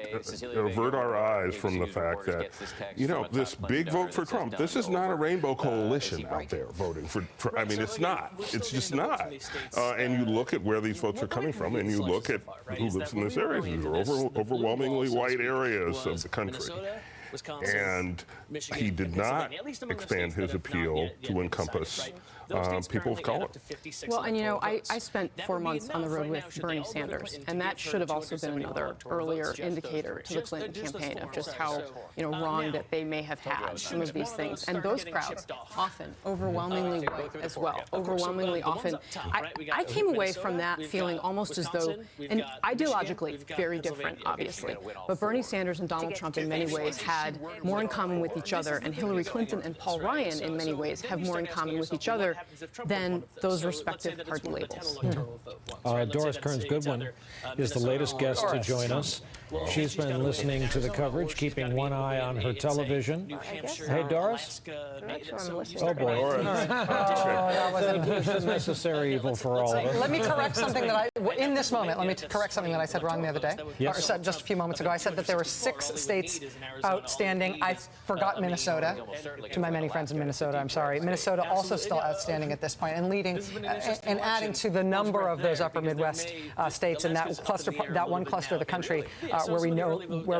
avert our eyes from the fact that, you know, this big vote for Trump, this is not a rainbow coalition out there voting for I mean, it's not. It's just not. And you look at where these votes are coming from, and you look at who lives in this area. These are overwhelmingly white areas of the country. And he did not expand his appeal to encompass people of color. Well, and you know, I spent 4 months on the road with Bernie Sanders, and that should have also been another earlier indicator to the Clinton campaign of just how, you know, wrong that they may have had some of these things. And those crowds, often overwhelmingly white as well, overwhelmingly often. I came away from that feeling almost as though, and ideologically very different, obviously, but Bernie Sanders and Donald Trump in many ways had more in common with each other, and Hillary Clinton and Paul Ryan in many ways have more in common with each other than those respective party labels. Doris Kearns Goodwin is the latest guest to join us. She's been listening to the coverage, keeping one eye on her television. Hey, Doris? Oh, boy. That was a necessary evil for all of us. Let me correct something that in this moment, let me correct something that I said wrong the other day. Yes. Or said just a few moments ago. I said that there were 6 states outstanding. I forgot Minnesota. To my many friends in Minnesota, I'm sorry. Minnesota also still outstanding at this point, and leading and adding to the number of those upper Midwest states and that cluster, that one cluster of the country where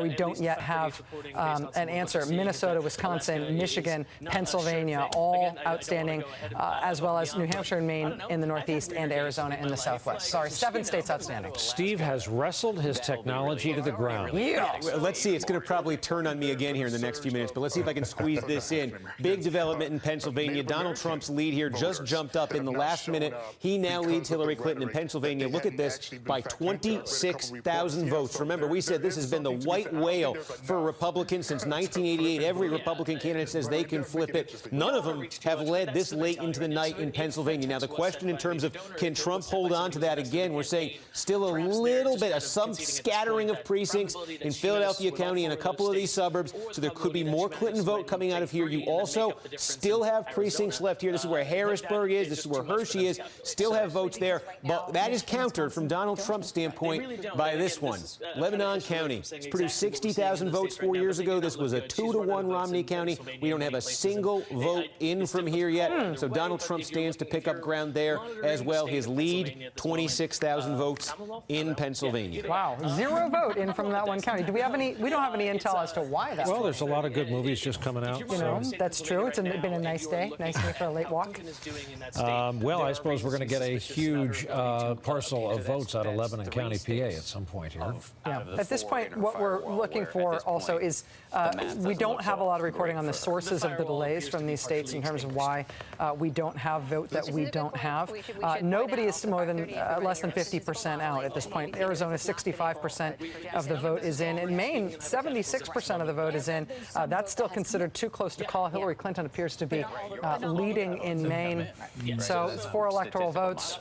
we don't yet have an answer. Minnesota, Wisconsin, Michigan, Pennsylvania, all outstanding, as well as New Hampshire and Maine in the Northeast and Arizona in the Southwest. Sorry, 7 states outstanding. Steve has wrestled his technology to the ground. Yeah. Let's see. It's going to probably turn on me again here in the next few minutes, but let's see if I can squeeze this in. Big development in Pennsylvania. Donald Trump's lead here just jumped up in the last minute. He now leads Hillary Clinton in Pennsylvania. Look at this, by 26,000 votes. Remember, we said this has been the white whale for Republicans since 1988. Every Republican candidate says they can flip it. None of them have led this late into the night in Pennsylvania. Now, the question in terms of can Trump hold on to that again, we're saying still a little bit, some scattering of precincts in Philadelphia County and a couple of these suburbs, so there could be more Clinton vote coming out of here. You also still have precincts left here. This is where Harrisburg is. This is where Hershey is. Still have votes there. But that is countered from Donald Trump's standpoint by this one. Lebanon County. It's produced 60,000 votes 4 years ago. This was a 2-to-1 Romney County. We don't have a single vote in from here yet. So Donald Trump stands to pick up ground there as well. His lead, 26,000 votes in Pennsylvania. Wow. 0 vote in from that one county. Do we have any? We don't have any intel as to why that's. Well, there's a lot of good movies just coming out. You know, that's true. It's been a nice day. Nice day for a late walk. Well, I suppose we're going to get a huge parcel of votes out of Lebanon County, PA at some point here. Yeah. At this point, what we're looking for also is we don't have a lot of reporting on the sources of the delays from these states in terms of why we don't have vote that we don't have. Nobody is more than less than 50% out at this point. Arizona, 65% of the vote is in. In Maine, 76% of the vote is in. That's still considered too close to call. Hillary Clinton appears to be leading in Maine. So it's 4 electoral votes.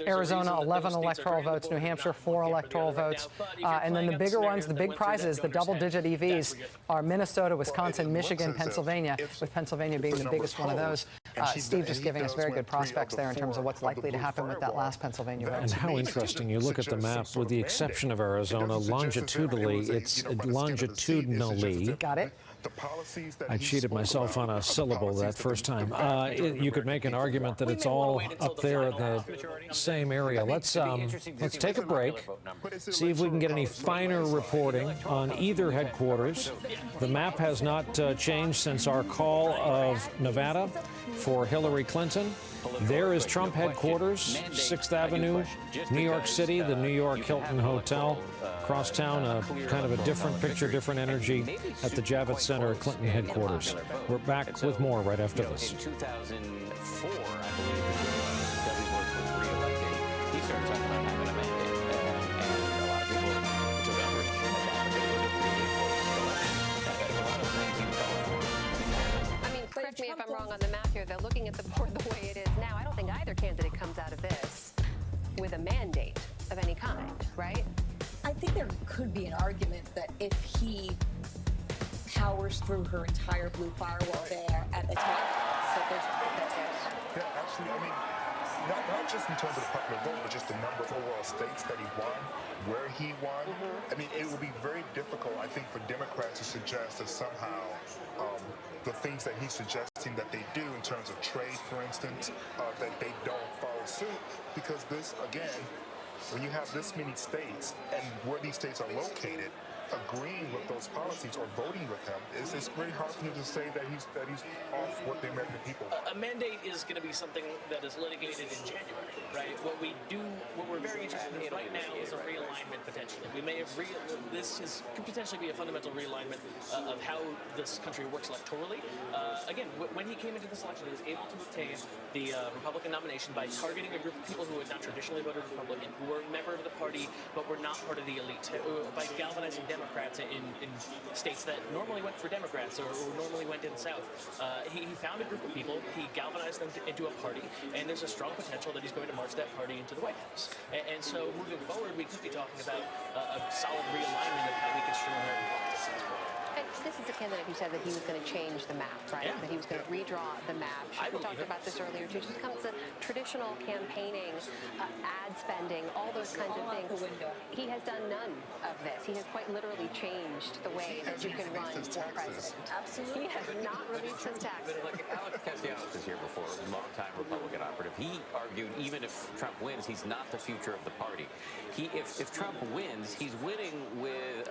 Arizona, 11 electoral votes. New Hampshire, 4 electoral votes. And then the bigger ones, the big prizes, the double-digit EVs are Minnesota, Wisconsin, Michigan, Pennsylvania, with Pennsylvania being the biggest one of those. Steve just giving us very good prospects there in terms of what's likely to happen with that last Pennsylvania vote. And how interesting. You look at the map, with the exception of Arizona, longitudinally, it's longitudinally. Got it. I cheated myself on a syllable that first time. You could make an argument that it's all up there in the same area. Let's take a break, see if we can get any finer reporting on either headquarters. The map has not changed since our call of Nevada for Hillary Clinton. There is Trump headquarters, 6th Avenue, New York City, the New York Hilton Hotel. Across town, kind of a different picture, different energy at the Javits Center at Clinton headquarters. We're back with more right after this. In 2004, I believe, W. Bush was reelected. He started talking about having a mandate, and a lot of people took umbrage at that, but it was a really close election. A lot of things he was calling for. I mean, correct me if I'm wrong on the math here, though. Looking at the board the way it is now, I don't think either candidate comes out of this with a mandate of any kind, right? I think there could be an argument that if he powers through her entire blue firewall there at the top. So there's Yeah, actually, I mean, not just in terms of the popular vote, but just the number of overall states that he won, where he won. I mean, it will be very difficult, I think, for Democrats to suggest that somehow the things that he's suggesting that they do in terms of trade, for instance, that they don't follow suit, because this, again, when you have this many states and where these states are located, agreeing with those policies or voting with him, it's very hard for him to say that he's off with the American people. A mandate is going to be something that is litigated in January, right? What we're very interested in right now is a realignment potentially. We may have could potentially be a fundamental realignment of how this country works electorally. Again, when he came into this election, he was able to obtain the Republican nomination by targeting a group of people who had not traditionally voted Republican, who were a member of the party but were not part of the elite, by galvanizing Democrats in states that normally went for Democrats or normally went in the South. He found a group of people, he galvanized them into a party, and there's a strong potential that he's going to march that party into the White House. And so moving forward, we could be talking about a solid realignment of how we construe American politics. And this is a candidate who said that he was going to change the map, right? Yeah. That he was going to redraw the map. We talked about this earlier too. Just comes to traditional campaigning, ad spending, all those kinds of things. He has done none of this. He has quite literally changed the way that you can run for president. Absolutely. He has not released his taxes. Like Alex Castellanos was here before, a longtime Republican operative. He argued even if Trump wins, he's not the future of the party. If Trump wins, he's winning with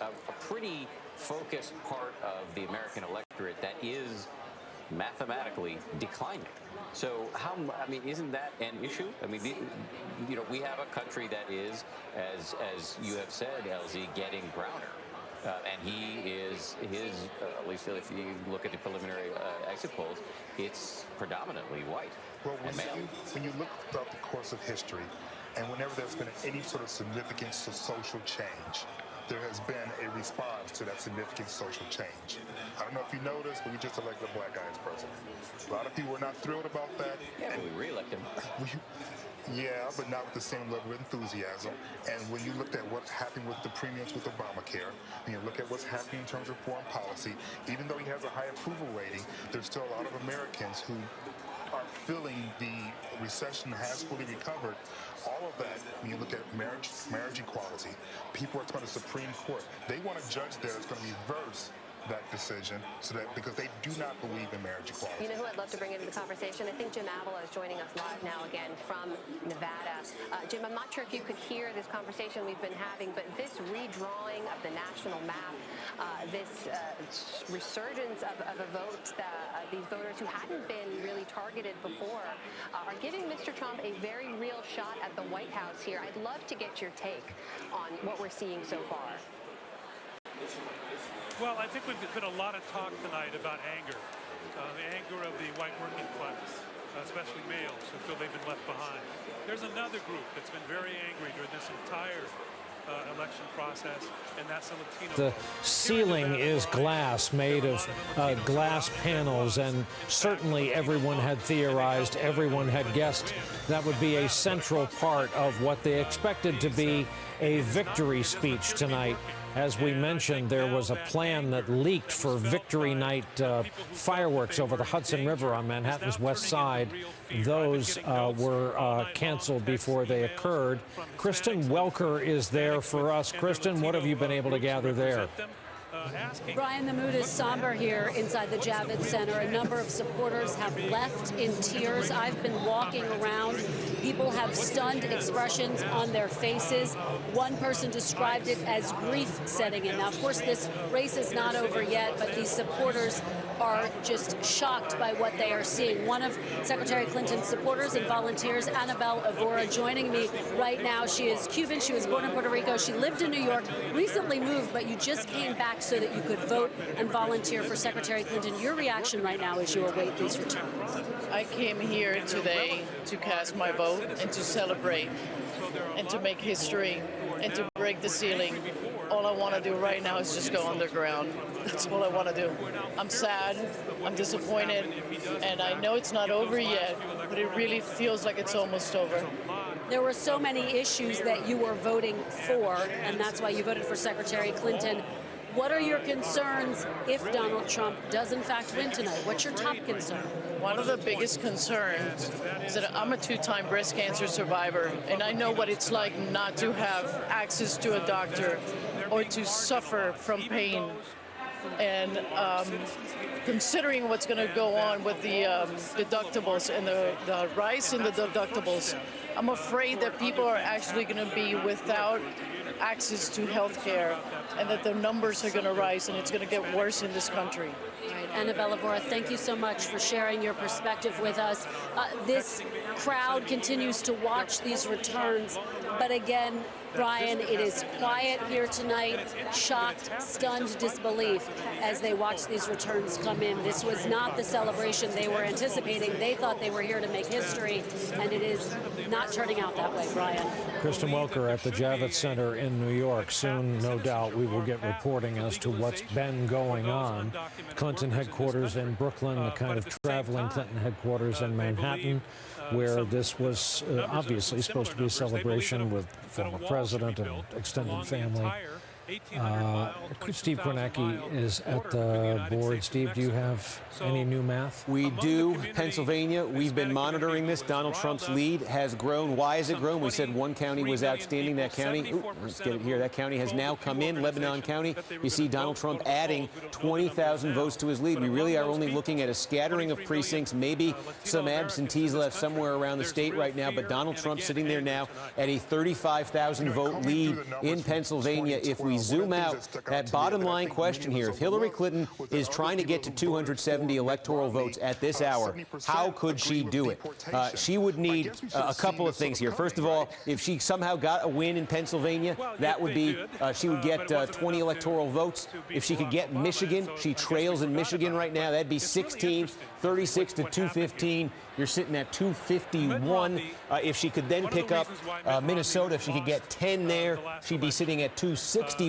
a pretty focused part of the American electorate that is mathematically declining. So isn't that an issue? I mean, we have a country that is, as you have said, LZ, getting browner. And at least if you look at the preliminary exit polls, it's predominantly white. Well, when you look throughout the course of history, and whenever there's been any sort of significant social change, there has been a response to that significant social change. I don't know if you noticed, but we just elected a black guy as president. A lot of people were not thrilled about that. Yeah, we re-elected him. Yeah, but not with the same level of enthusiasm. And when you looked at what's happening with the premiums with Obamacare, and you look at what's happening in terms of foreign policy, even though he has a high approval rating, there's still a lot of Americans who are feeling the recession has fully recovered. All of that, when you look at marriage equality, people are going to the Supreme Court. They want a judge there that's going to reverse that decision, because they do not believe in marriage equality. You know who I'd love to bring into the conversation? I think Jim Avila is joining us live now again from Nevada. Jim, I'm not sure if you could hear this conversation we've been having, but this redrawing of the national map, this resurgence of a vote, these voters who hadn't been really targeted before are giving Mr. Trump a very real shot at the White House here. I'd love to get your take on what we're seeing so far. Well, I think there's been a lot of talk tonight about anger, the anger of the white working class, especially males who feel they've been left behind. There's another group that's been very angry during this entire election process, and that's the Latino The vote. ceiling is glass, made of glass panels, and certainly everyone had theorized, everyone had guessed that would be a central part of what they expected to be a victory speech tonight. As we mentioned, there was a plan that leaked for Victory Night fireworks over the Hudson River on Manhattan's west side. Those were canceled before they occurred. Kristen Welker is there for us. Kristen, what have you been able to gather there? Brian, the mood is somber here inside the Javits Center. A number of supporters have left in tears. I've been walking around. People have stunned expressions on their faces. One person described it as grief setting in. Now, of course, this race is not over yet, but these supporters are just shocked by what they are seeing. One of Secretary Clinton's supporters and volunteers, Annabelle Evora, joining me right now. She is Cuban. She was born in Puerto Rico. She lived in New York, recently moved, but you just came back so that you could vote and volunteer for Secretary Clinton. Your reaction right now as you await these returns? I came here today to cast my vote and to celebrate and to make history and to break the ceiling. All I want to do right now is just go underground. That's all I want to do. I'm sad, I'm disappointed, and I know it's not over yet, but it really feels like it's almost over. There were so many issues that you were voting for, and that's why you voted for Secretary Clinton. What are your concerns if Donald Trump does in fact win tonight? What's your top concern? One of the biggest concerns is that I'm a two-time breast cancer survivor, and I know what it's like not to have access to a doctor or to suffer from pain. And considering what's going to go on with the deductibles and the rise in the deductibles, I'm afraid that people are actually going to be without access to health care, and that the numbers are going to rise, and it's going to get worse in this country. All right, Annabella Vora, thank you so much for sharing your perspective with us. This crowd continues to watch these returns, but again, Brian, it is quiet here tonight, shocked, stunned disbelief as they watch these returns come in. This was not the celebration they were anticipating. They thought they were here to make history, and it is not turning out that way, Brian. Kristen Welker at the Javits Center in New York. Soon, no doubt, we will get reporting as to what's been going on. Clinton headquarters in Brooklyn, the kind of traveling Clinton headquarters in Manhattan, where this was obviously supposed to be a celebration with former president and extended family. Steve Kornacki is at the board. Steve, do you have any new math? We do. Pennsylvania, we've been monitoring this. Donald Trump's lead has grown. Why has it grown? We said one county was outstanding. That county, let's get it here. That county has now come in, Lebanon County. You see Donald Trump adding 20,000 votes to his lead. We really are only looking at a scattering of precincts, maybe some absentees left somewhere around the state right now, but Donald Trump sitting there now at a 35,000 vote lead in Pennsylvania. If we zoom out, that bottom line question here, if Hillary Clinton is trying to get to 270 electoral votes at this hour, how could she do it? She would need a couple of things here. First of all, if she somehow got a win in Pennsylvania, that would be, she would get 20 electoral votes. If she could get Michigan, she trails in Michigan right now, that'd be 16, 36 to 215. You're sitting at 251. If she could then pick up Minnesota, if she could get 10 there, she'd be sitting at 261.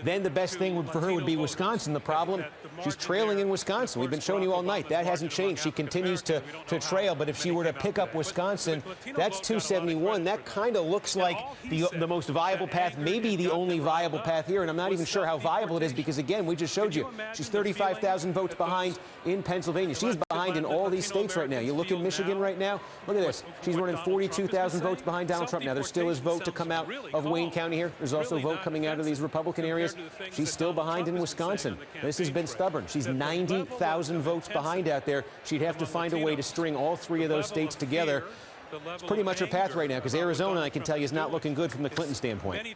Then the best thing for her would be Wisconsin. The problem, she's trailing in Wisconsin. We've been showing you all night. That hasn't changed. She continues to trail. But if she were to pick up Wisconsin, that's 271. That kind of looks like the most viable path, maybe the only viable path here. And I'm not even sure how viable it is because, again, we just showed you she's 35,000 votes behind in Pennsylvania. She's behind in all these states right now. You look in Michigan right now, look at this. She's running 42,000 votes behind Donald Trump. Now, there still is vote to come out of Wayne County here. There's also vote coming out of these Republican areas. She's still behind in Wisconsin. This has been stubborn. She's 90,000 votes behind out there. She'd have to find a way to string all three of those states together. It's pretty much her path right now because Arizona, I can tell you, is not looking good from the Clinton standpoint.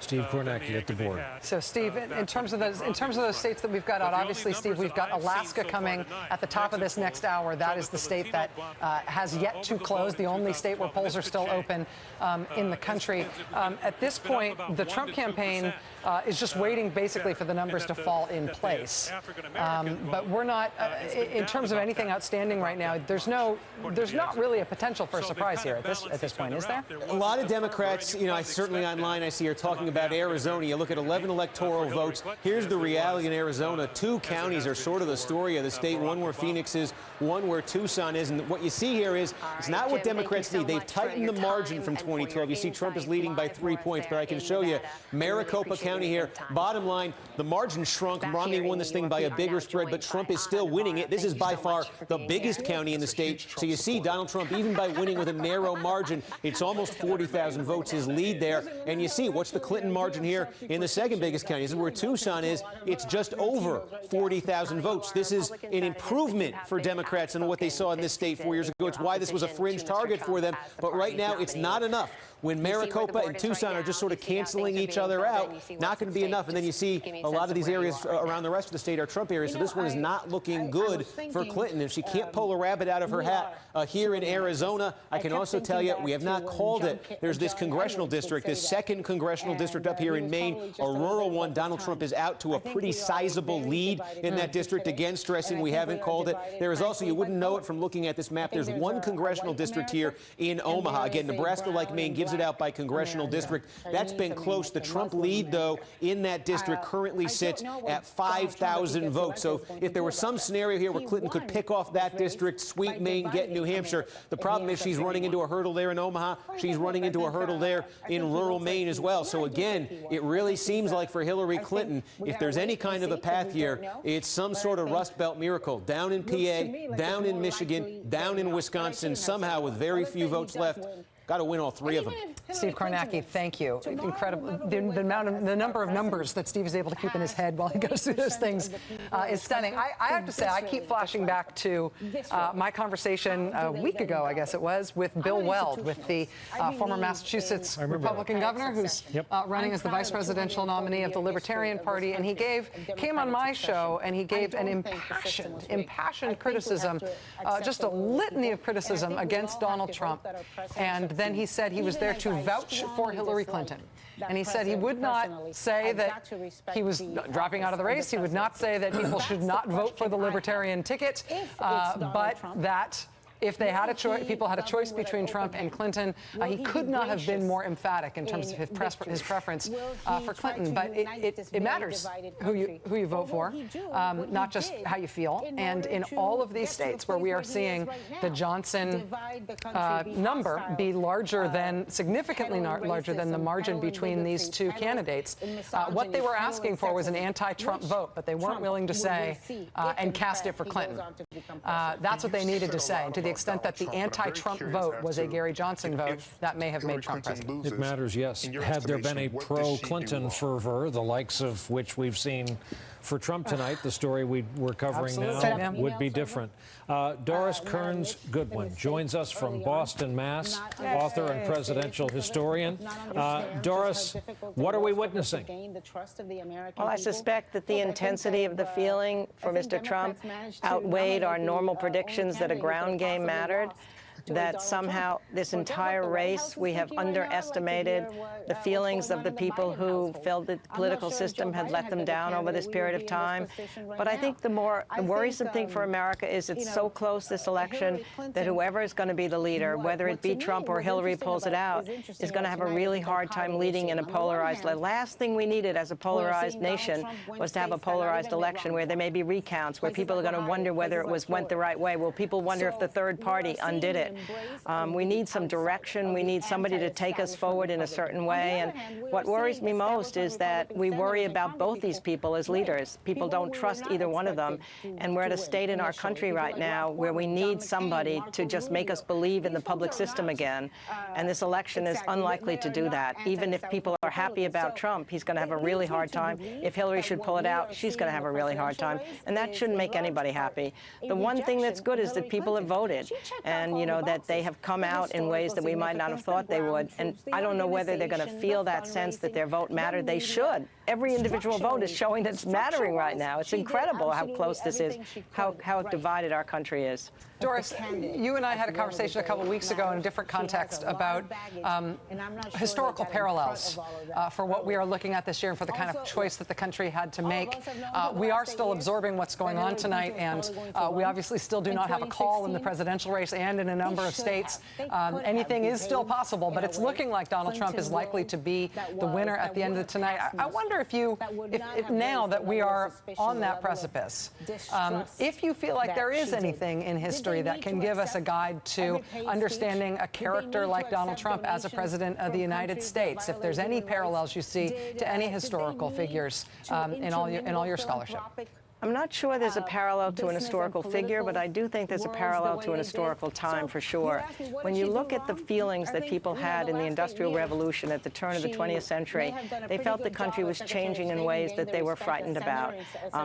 Steve Kornacki at the board. So, Steve, in terms of those states that we've got out, obviously, Steve, we've got Alaska coming at the top of this next hour. That is the state that has yet to close, the only state where polls are still open in the country. At this point, the Trump campaign is just waiting basically for the numbers to fall in place. But we're not, in terms of anything outstanding right now, there's not really a potential for a surprise here at this point, is there? A lot of Democrats, I certainly online I see are talking about Arizona. You look at 11 electoral votes. Here's the reality in Arizona. 2 counties are sort of the story of the state, one where Phoenix is, one where Tucson is. And what you see here is it's not what Democrats need. They've tightened the margin from 2012. You see Trump is leading by 3 points, but I can show you Maricopa County here. Bottom line, the margin shrunk. Romney won this thing by a bigger spread, but Trump is still winning it. This is by far the biggest county in the state. So you see Donald Trump, even by winning with a narrow margin, it's almost 40,000 votes, his lead there. And you see, what's the Clinton margin here in the second biggest county? This is where Tucson is. It's just over 40,000 votes. This is an improvement for Democrats in what they saw in this state 4 years ago. It's why this was a fringe target for them. But right now, it's not enough. When Maricopa and Tucson are just sort of canceling each other out, not going to be enough. And then you see a lot of these areas around the rest of the state are Trump areas. So this one is not looking good for Clinton. If she can't pull a rabbit out of her hat here in Arizona, I can also tell you we have not called it. There's this congressional district, this second congressional district up here in Maine, a rural one. Donald Trump is out to a pretty sizable lead in that district. Again, stressing we haven't called it. There is also, you wouldn't know it from looking at this map, there's one congressional district here in Omaha. Again, Nebraska, like Maine, gives it out by congressional district. That's been close. The Trump lead, though, in that district currently sits at 5,000 votes. So if there was some scenario here where Clinton could pick off that district, sweep Maine, get New Hampshire, the problem is she's running into a hurdle there in Omaha. She's running into a hurdle there in rural Maine as well. So again, it really seems like for Hillary Clinton, if there's any kind of a path here, it's some sort of Rust Belt miracle. Down in PA, down in Michigan, down in Wisconsin, somehow with very few votes left. Got to win all three of them. Steve Kornacki, thank you. Incredible. The number of numbers that Steve is able to keep in his head while he goes through those things is stunning. I have to say, I keep flashing back to my conversation a week ago, I guess it was, with Bill Weld, with the former Massachusetts Republican governor who's running as the vice presidential nominee of the Libertarian Party. And he came on my show and he gave an impassioned criticism, just a litany of criticism against Donald Trump. And then he said he was there to vouch for Hillary Clinton. And he said he would not say that he was dropping out of the race. He would not say that people should not vote for the Libertarian ticket, but that if they had a choice, people had a choice between Trump and Clinton, he could not have been more emphatic in terms of his preference for Clinton. But it matters who you vote for, not just how you feel. And in all of these states where we are seeing the Johnson number be larger than, significantly larger than the margin between these two candidates, what they were asking for was an anti-Trump vote, but they weren't willing to say and cast it for Clinton. That's what they needed to say. And to the extent that the anti-Trump vote was a Gary Johnson vote, that may have made Trump president. It matters, yes. Had there been a pro-Clinton fervor, the likes of which we've seen for Trump tonight, the story we're covering now would be different. Doris Kearns Goodwin joins us from Boston, Mass., author and presidential historian. Doris, what are we witnessing? Well, I suspect that the intensity of the feeling for Mr. Trump outweighed our normal predictions that a ground game mattered. That somehow this entire race, we have underestimated the feelings of the people who felt that the political system had let them down over this period of time. But I think the worrisome thing for America is it's so close, this election, that whoever is going to be the leader, whether it be Trump or Hillary pulls it out, is going to have a really hard time leading in a polarized. The last thing we needed as a polarized nation was to have a polarized election where there may be recounts, where people are going to wonder whether it went the right way. Will people wonder if the third party undid it? We need some direction. We need somebody to take us forward in a certain way. And what worries me most is that we worry about both these people as leaders. People don't trust either one of them. And we're at a state in our country right now where we need somebody to just make us believe in the public system again. And this election is unlikely to do that. Even if people are happy about Trump, he's going to have a really hard time. If Hillary should pull it out, she's going to have a really hard time. And that shouldn't make anybody happy. The one thing that's good is that people have voted. And, you know, that they have come out in ways that we might not have thought they would. And I don't know whether they're going to feel that sense that their vote mattered. They should. Every individual vote is showing that it's mattering right now. It's incredible how close this is, how divided our country is. Doris, you and I had a conversation a couple of weeks ago in a different context about historical parallels for what we are looking at this year and for the kind of choice that the country had to make. We are still absorbing what's going on tonight, and we obviously still do not have a call in the presidential race and in a number of states. Anything is still possible, but it's looking like Donald Trump is likely to be the winner at the end of tonight. I wonder if now that we are on that precipice, if you feel like there is anything in history that can give us a guide to understanding a character like Donald Trump as a president of the United States, if there's any parallels you see to any historical figures in all your scholarship. I'm not sure there's a parallel to an historical figure, but I do think there's a parallel to an historical time for sure. When you look at the feelings that people had in the Industrial Revolution at the turn of the 20th century, they felt the country was changing in ways that they were frightened about.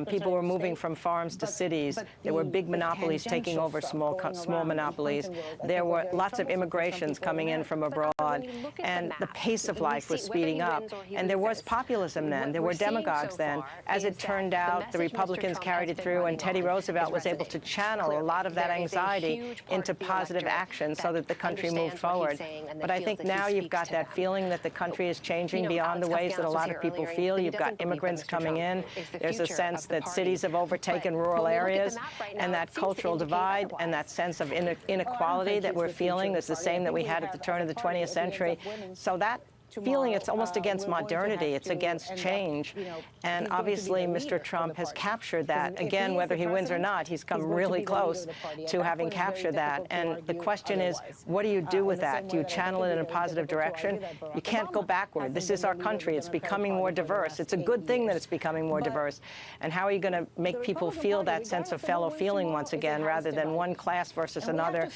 People were moving from farms to cities. There were big monopolies taking over small monopolies. There were lots of immigrations coming in from abroad, and the pace of life was speeding up. And there was populism then. There were demagogues then. As it turned out, the Republican Republicans carried it through, and Teddy Roosevelt was able to channel a lot of that anxiety into positive action so that the country moved forward. But I think now you've got that feeling that the country is changing beyond the ways that a lot of people feel. You've got immigrants coming in. There's a sense that cities have overtaken rural areas, and that cultural divide and that sense of inequality that we're feeling is the same that we had at the turn of the 20th century. So that feeling it's almost against modernity, it's against change. And obviously, Mr. Trump has captured that. Again, whether he wins or not, he's come really close to having captured that. And the question is, what do you do with that? Do you channel it in a positive direction? You can't go backward. This is our country. It's becoming more diverse. It's a good thing that it's becoming more diverse. And how are you going to make people feel that sense of fellow feeling once again, rather than one class versus another?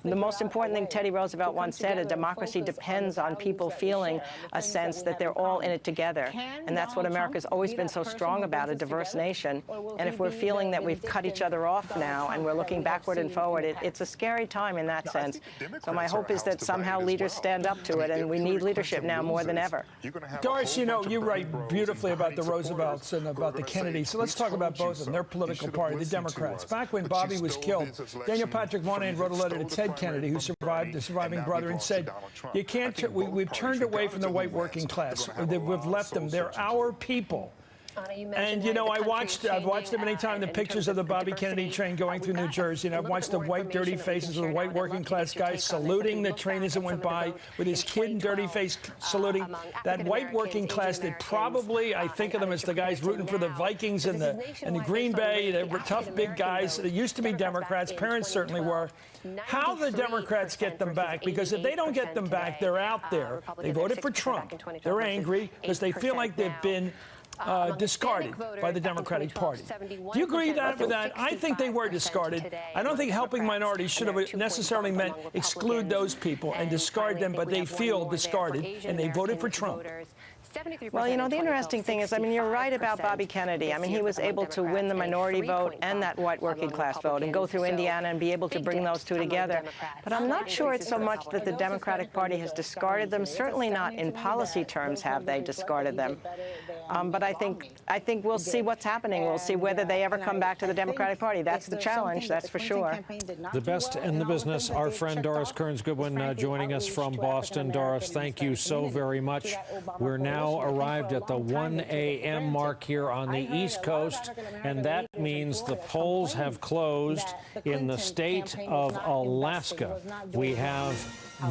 The most important thing Teddy Roosevelt once said, a democracy depends on people feeling a sense that they're all in it together. And that's what America's always been so strong about, a diverse nation. And if we're feeling that we've cut each other off now and we're looking backward and forward, it's a scary time in that sense. So my hope is that somehow leaders stand up to it, and we need leadership now more than ever. Doris, you know, you write beautifully about the Roosevelts and about the Kennedys. So let's talk about both of them, their political party, the Democrats. Back when Bobby was killed, Daniel Patrick Moynihan wrote a letter to Ted Kennedy, who survived, the surviving brother, and said, "You can't. We've turned away from the white working class. We've left them. They're our people." And, you know, I've watched it many times, the pictures of the Bobby Kennedy train going through New Jersey, and I've watched the white, dirty faces of the white working class guys saluting the train as it went by, with his kid in dirty face saluting. That white working class that probably, I think of them as the guys rooting for the Vikings and the Green Bay, the tough big guys. They used to be Democrats. Parents certainly were. How the Democrats get them back, because if they don't get them back, they're out there. They voted for Trump. They're angry because they feel like they've been discarded by the Democratic Party. Do you agree with that? I think they were discarded. I don't think helping minorities should have necessarily meant exclude those people and discard them, but they feel discarded, and they voted for Trump. Well, you know, the interesting thing is, I mean, you're right about Bobby Kennedy. I mean, he was able to win the minority vote and that white working class vote and go through Indiana and be able to bring those two together. But I'm not sure it's so much that the Democratic Party has discarded them. Certainly not in policy terms have they discarded them. But I think we'll see what's happening. We'll see whether they ever come back to the Democratic Party. That's the challenge, that's for sure. The best in the business, our friend Doris Kearns-Goodwin joining us from Boston. Doris, thank you so very much. We're now arrived at the 1 a.m. mark here on the East Coast, and that means the polls have closed in the state of Alaska. We have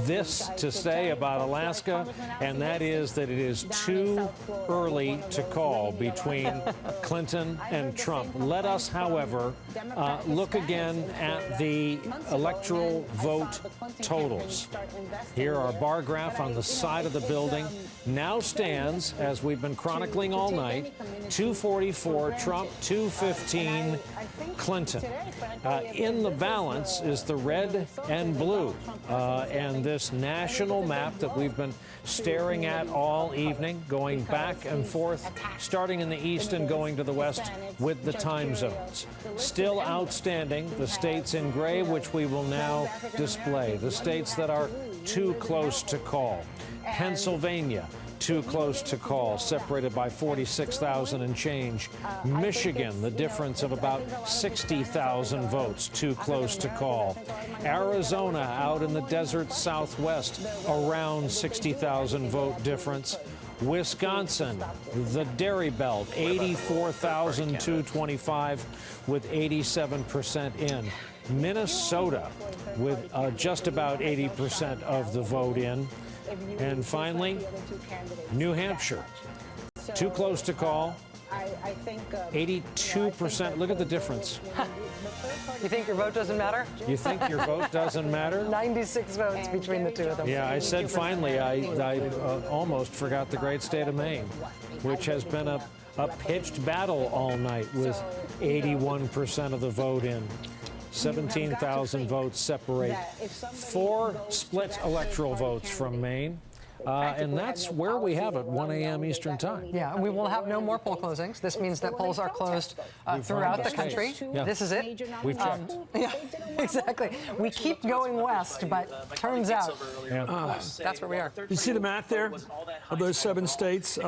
this to say about Alaska, and that is that it is too early to call between Clinton and Trump. Let us, however, look again at the electoral vote totals. Here, our bar graph on the side of the building now stands, as we've been chronicling all night, 244 Trump, 215 Clinton. In the balance is the red and blue, and this national map that we've been staring at all evening, going back and forth, starting in the east and going to the west with the time zones. Still outstanding, the states in gray, which we will now display. The states that are too close to call. Pennsylvania, too close to call, separated by 46,000 and change. Michigan, the difference of about 60,000 votes, too close to call. Arizona, out in the desert southwest, around 60,000 vote difference. Wisconsin, the Dairy Belt, 84,225 with 87% in. Minnesota, with just about 80% of the vote in. And finally, New Hampshire, too close to call, 82%. Look at the difference. You think your vote doesn't matter? You think your vote doesn't matter? 96 votes between the two of them. Yeah, I said finally, I almost forgot the great state of Maine, which has been a pitched battle all night with 81% of the vote in. 17,000 votes separate. 4 split electoral votes from Maine. and that's where we have it, 1 a.m. Eastern Time. Yeah, and we will have no more poll closings. This means that polls are closed throughout the country. Yeah. This is it. We've checked. Yeah, exactly. We keep going west, but turns out that's where we are. You see the map there? Of those 7 states,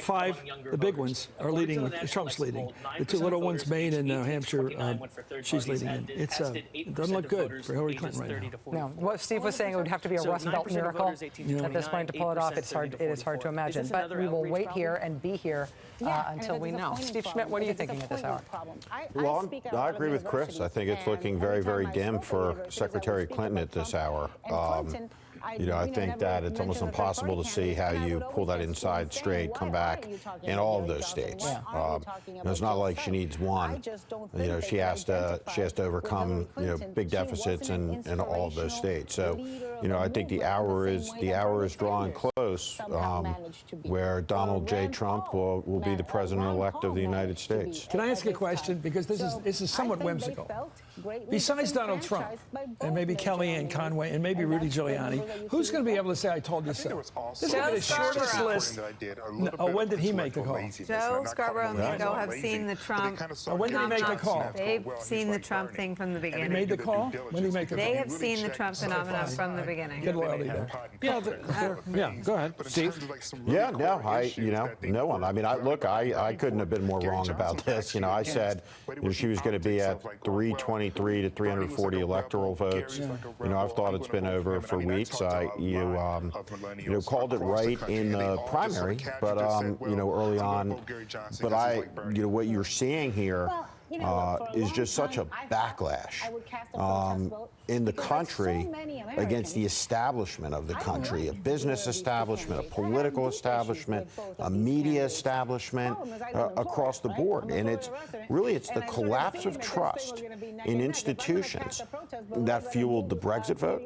5, the big ones, are leading. Trump's leading. The 2 little ones, Maine and New Hampshire, she's leading in. It doesn't look good for Hillary Clinton right now. No, what Steve was saying, it would have to be a Rust Belt miracle at this point to pull it off. It is hard to imagine. But we will wait here and be here until we know. Steve Schmidt, what are you thinking at this hour? Well, I agree with Chris. I think it's looking very, very dim for Secretary Clinton at this hour. I think that it's almost impossible to see how you pull that inside straight, come back in all of those states. It's not like she needs one. She has to overcome big deficits in all of those states. So, I think the hour is drawing close, where Donald J. Trump will be the president-elect of the United States. Can I ask a question? Because this is somewhat whimsical. Besides Donald Trump and maybe Kellyanne Conway and maybe Rudy Giuliani, who's going to be able to say, I told you so? This is the shortest list. When did he make the call? Joe Scarborough and Miko have seen the Trump. When did he make the call? They've seen the Trump thing from the beginning. He made the call? When did he make the call? They have seen the Trump phenomenon from the beginning. Good loyalty there. Yeah, go ahead, Steve. Yeah, no, no one. I mean, I couldn't have been more wrong about this. I said she was going to be at 323 to 340 electoral votes. I've thought it's been over for weeks. You called it right in the primary, but early on. But what you're seeing here is just such a backlash in the country against the establishment of the country, a business establishment, a political establishment, a media establishment across the board. And it's the collapse of trust in institutions that fueled the Brexit vote,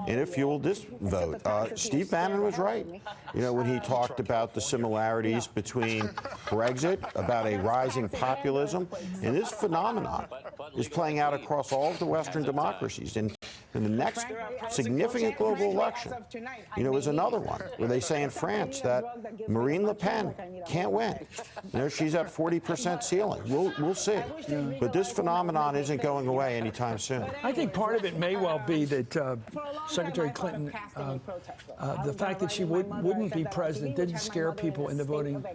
and it fueled this vote. Steve Bannon was right, when he talked about the similarities between Brexit, about a rising populism, and this phenomenon is playing out across all of the Western democracies. And the next significant global election, is another one where they say in France that Marine Le Pen can't win. She's at 40% ceiling. We'll see. But this phenomenon isn't going away anytime soon. I think part of it may well be that Secretary Clinton, the fact that she wouldn't be president didn't scare people into voting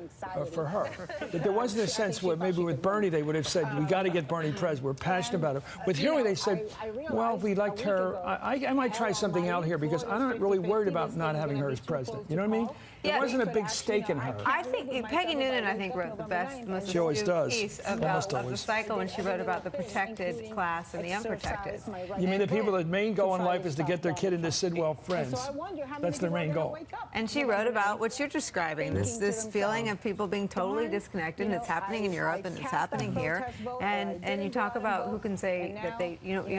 for her. That there wasn't a sense where maybe with Bernie they would have said, we got to get Bernie president. We're passionate about it. With Hillary, they said, well, we liked her. I might try something out here because I'm not really worried about not having her as president. You know what I mean? There wasn't a big stake in her. I think Peggy Noonan, wrote the best, most astute piece about the cycle when she wrote about the protected class and the unprotected. You mean the people that main goal in life is to get their kid into Sidwell Friends? That's their main goal. And she wrote about what you're describing, this feeling of people being totally disconnected, and it's happening in Europe and it's happening here. And you talk about who can say that they,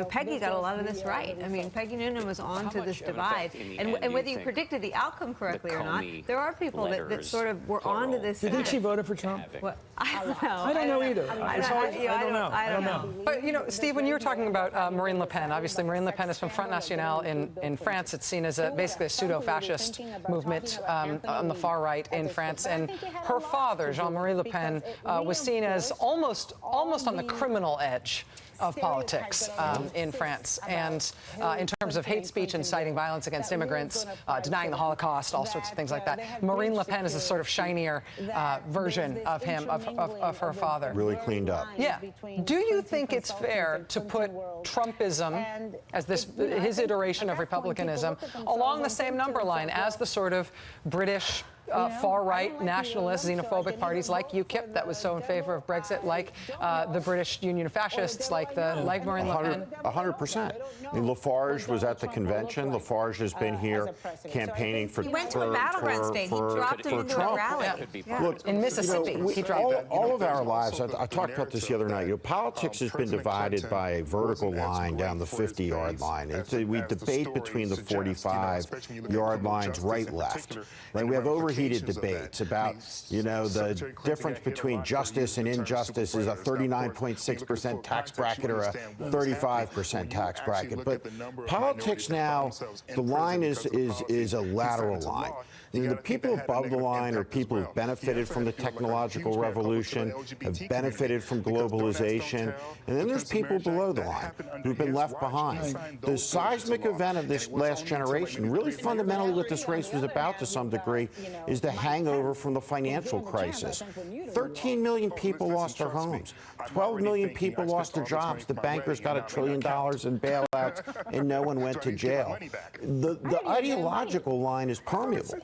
Peggy got a lot of this right. I mean, Peggy Noonan was on to this divide. And whether you predicted the outcome correctly or not, there are people that sort of were on to this. Do you think she voted for Trump? Well, I don't know. I don't know either. I don't know. But, Steve, when you were talking about Marine Le Pen, obviously Marine Le Pen is from Front National in France. It's seen as basically a pseudo-fascist movement on the far right in France. And her father, Jean-Marie Le Pen, was seen as almost on the criminal edge of politics in France, and in terms of hate speech, inciting violence against immigrants, denying the Holocaust, all sorts of things like that. Marine Le Pen is a sort of shinier version of him, of her father. Really cleaned up. Yeah. Do you think it's fair to put Trumpism as his iteration of republicanism along the same number line as the sort of British far-right nationalist, xenophobic parties like UKIP that was so in favor of Brexit, like the British Union Fascists, like Marine Le Pen? 100%. I mean, Lafarge was at the convention. Lafarge has been here campaigning for Trump. He went to a battleground state. He dropped him into a rally. Look, in Mississippi, he dropped it. All of our lives, I talked about this the other night. Politics has been divided by a vertical line down the 50-yard line. We debate between the 45-yard lines, right-left. Like we have over heated debates about, the difference between justice and injustice is a 39.6% tax bracket or a 35% tax bracket. But politics now, the line is a lateral line. The people above the line are people who've benefited from the technological revolution, have benefited from globalization, and then there's people below the line who've been left behind. The seismic event of this last generation, really fundamentally what this race was about to some degree, is the hangover from the financial crisis. 13 million people lost their homes. 12 million people lost their jobs. The bankers got $1 trillion in bailouts, and no one went to jail. The ideological line is permeable.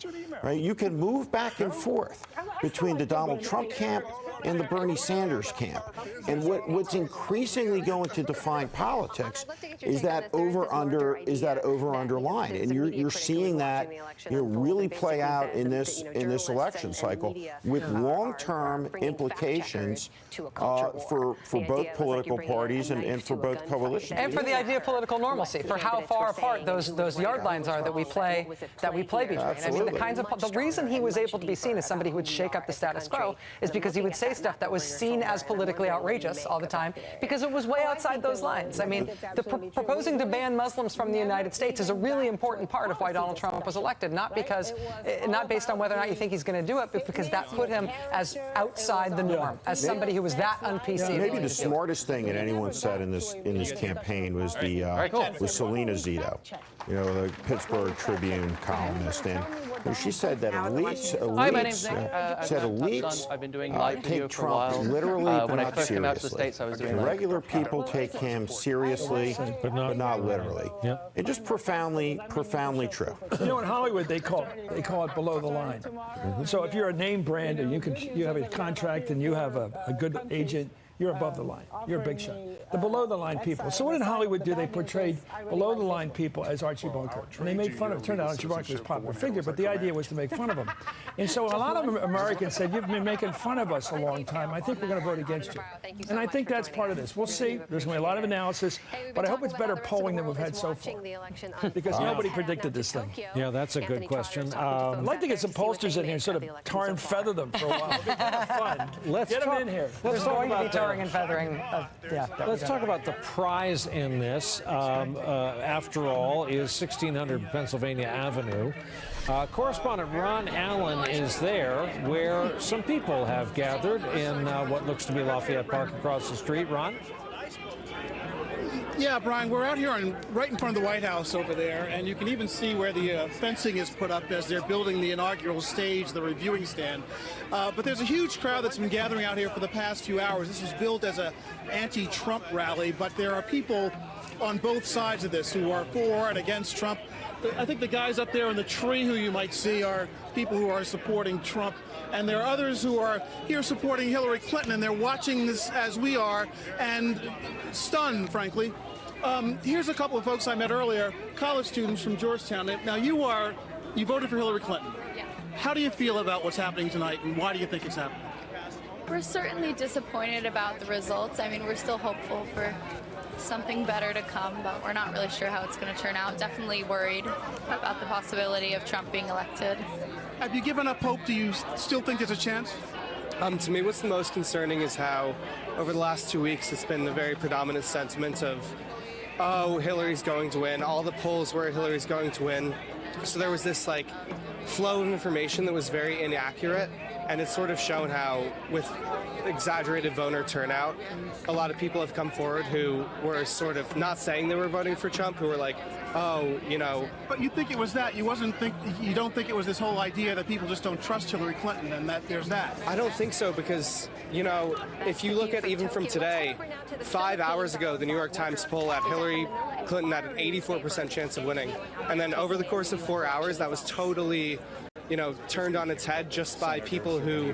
Right? You can move back and forth between the Donald Trump camp and the Bernie Sanders camp. And what's increasingly going to define politics is that over-under line. And you're seeing that really play out in this election cycle with long-term implications for both political parties and for both coalitions. And for the idea of political normalcy, for how far apart those yard lines are that we play between. Absolutely. I mean, the reason he was able to be seen as somebody who would shake up the status quo is because he would say stuff that was seen as politically outrageous all the time because it was way outside those lines. I mean, proposing to ban Muslims from the United States is a really important part of why Donald Trump was elected, not based on whether or not you think he's going to do it, but because that put him as outside the norm, as somebody who was that un-PC. Maybe the smartest thing that anyone said in this campaign was was Selena Zito, the Pittsburgh Tribune columnist, and she said that elites take Trump literally, but not seriously. Regular people take him seriously, but not literally. And just profoundly true. In Hollywood, they call it below the line. So if you're a name brand and you have a contract and you have a good agent, you're above the line. You're a big shot. The below-the-line people. So what in Hollywood do? They portrayed below-the-line people as Archie Bunker. And they made fun of it. Turned out Archie Bunker was a popular figure, but the idea was to make fun of him. And so a lot of Americans said, you've been making fun of us a long time. I think we're going to vote against you. And I think that's part of this. We'll see. There's going to be a lot of analysis, but I hope it's better polling than we've had so far. Because nobody predicted this thing. Yeah, that's a good question. I'd like to get some pollsters in here and sort of tar and feather them for a while. It'd be kind of fun. Get them in here. There's going to be tarring and feathering. Let's talk about the prize in this. After all, is 1600 Pennsylvania Avenue. Correspondent Ron Allen is there, where some people have gathered in what looks to be Lafayette Park across the street. Ron? Yeah, Brian, we're out here right in front of the White House over there, and you can even see where the fencing is put up as they're building the inaugural stage, the reviewing stand. But there's a huge crowd that's been gathering out here for the past few hours. This was built as an anti-Trump rally, but there are people on both sides of this who are for and against Trump. I think the guys up there in the tree who you might see are people who are supporting Trump, and there are others who are here supporting Hillary Clinton, and they're watching this as we are, and stunned, frankly. Here's a couple of folks I met earlier, college students from Georgetown. Now, you voted for Hillary Clinton. Yeah. How do you feel about what's happening tonight, and why do you think it's happening? We're certainly disappointed about the results. I mean, we're still hopeful for something better to come, but we're not really sure how it's going to turn out. Definitely worried about the possibility of Trump being elected. Have you given up hope? Do you still think there's a chance? To me, what's the most concerning is how over the last 2 weeks it's been the very predominant sentiment of, oh, Hillary's going to win. All the polls were Hillary's going to win. So there was this flow of information that was very inaccurate, and it's sort of shown how with exaggerated voter turnout, a lot of people have come forward who were sort of not saying they were voting for Trump, who were like, oh, But you think it was that? You don't think it was this whole idea that people just don't trust Hillary Clinton and that there's that? I don't think so because, if you look at even from today, 5 hours ago, the New York Times poll had Hillary Clinton had an 84% chance of winning. And then over the course of 4 hours, that was totally turned on its head just by people who,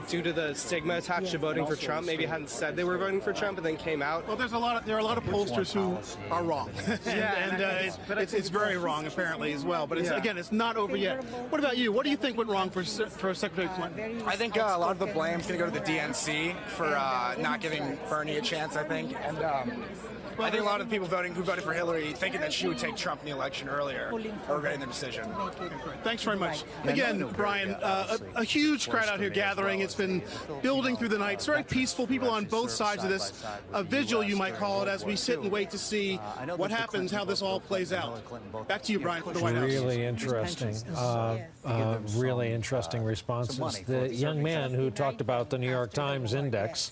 due to the stigma attached to voting for Trump, maybe hadn't said they were voting for Trump, but then came out. Well, there are a lot of pollsters who are wrong, it's very wrong apparently as well. But it's not over yet. What about you? What do you think went wrong for Secretary Clinton? I think a lot of the blame's going to go to the DNC for not giving Bernie a chance. I think, and I think a lot of the people who voted for Hillary thinking that she would take Trump in the election earlier are regretting their decision. Thanks very much. Again, Brian, a huge crowd out here gathering. It's been building through the night. It's very peaceful. People on both sides of this, a vigil you might call it, as we sit and wait to see what happens, how this all plays out. Back to you, Brian, from the White House. Really interesting. Really interesting responses. The young man who talked about the New York Times index,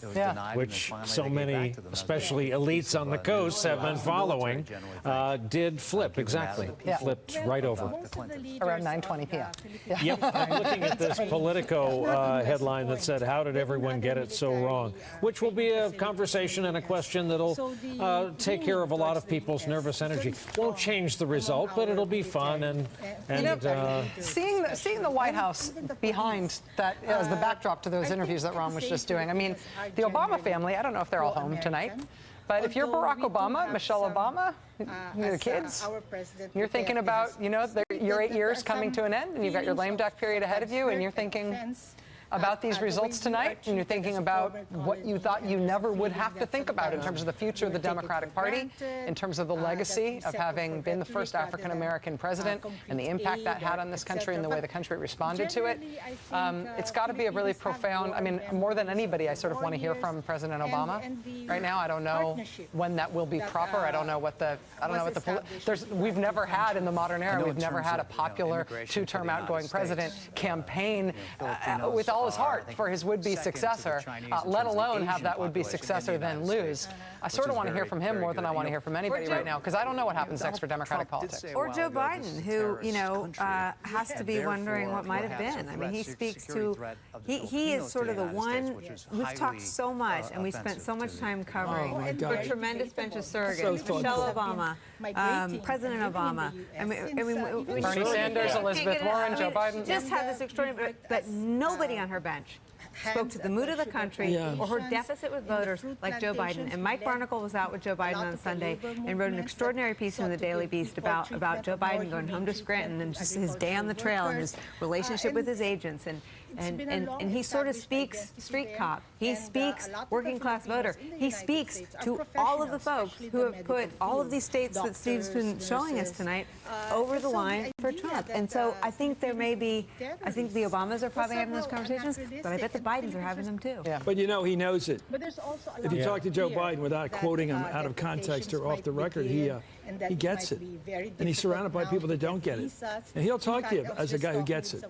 which so many, especially elites on the coast, have been following, did flip, exactly. Flipped right over. Around 9:20 p.m. Yep, I'm looking at this Politico headline that said, "How did everyone get it so wrong?" Which will be a conversation and a question that'll take care of a lot of people's nervous energy. Won't change the result, but it'll be fun and seeing the White House behind that as the backdrop to those interviews that Ron was just doing. I mean, the Obama family, I don't know if they're all home tonight, but if you're Barack Obama, Michelle Obama, your kids, you're thinking about, your 8 years coming to an end, and you've got your lame duck period ahead of you, and you're thinking about these results tonight, and you're thinking about what you thought you never would have to think about in terms of the future of the Democratic Party, in terms of the legacy of having been the first African-American president and the impact that had on this country and the way the country responded to it. It's got to be a really profound, I mean, more than anybody, I sort of want to hear from President Obama. Right now, I don't know when that will be proper. I don't know what we've never had in the modern era, we've never had a popular two-term outgoing president campaign with all his heart for his would-be successor, let alone have that would-be successor then lose. I sort of want to hear from him more than I want to hear from anybody right now, because I don't know what happens next for Democratic politics. Or Joe Biden, who, has to be wondering what might have been. I mean, he speaks to, he is sort of the one, we've talked so much and we spent so much time covering a tremendous bench of surrogates, Michelle Obama, President Obama, Bernie Sanders, Elizabeth Warren, Joe Biden. Just had this extraordinary, but nobody on her bench spoke to the mood of the country or her deficit with voters like Joe Biden. And Mike Barnicle was out with Joe Biden on Sunday and wrote an extraordinary piece in the Daily Beast about Joe Biden going home to Scranton and just his day on the trail and his relationship with his agents. And he sort of speaks street cop. He speaks working class voter. He speaks to all of the folks who have put all of these states that Steve's been showing us tonight over the line for Trump. And so I think there may be, I think the Obamas are probably having those conversations, but I bet the Bidens are having them too. Yeah. But he knows it. If you talk to Joe Biden without quoting him out of context or off the record, he gets it. And he's surrounded by people that don't get it. And he'll talk to you as a guy who gets it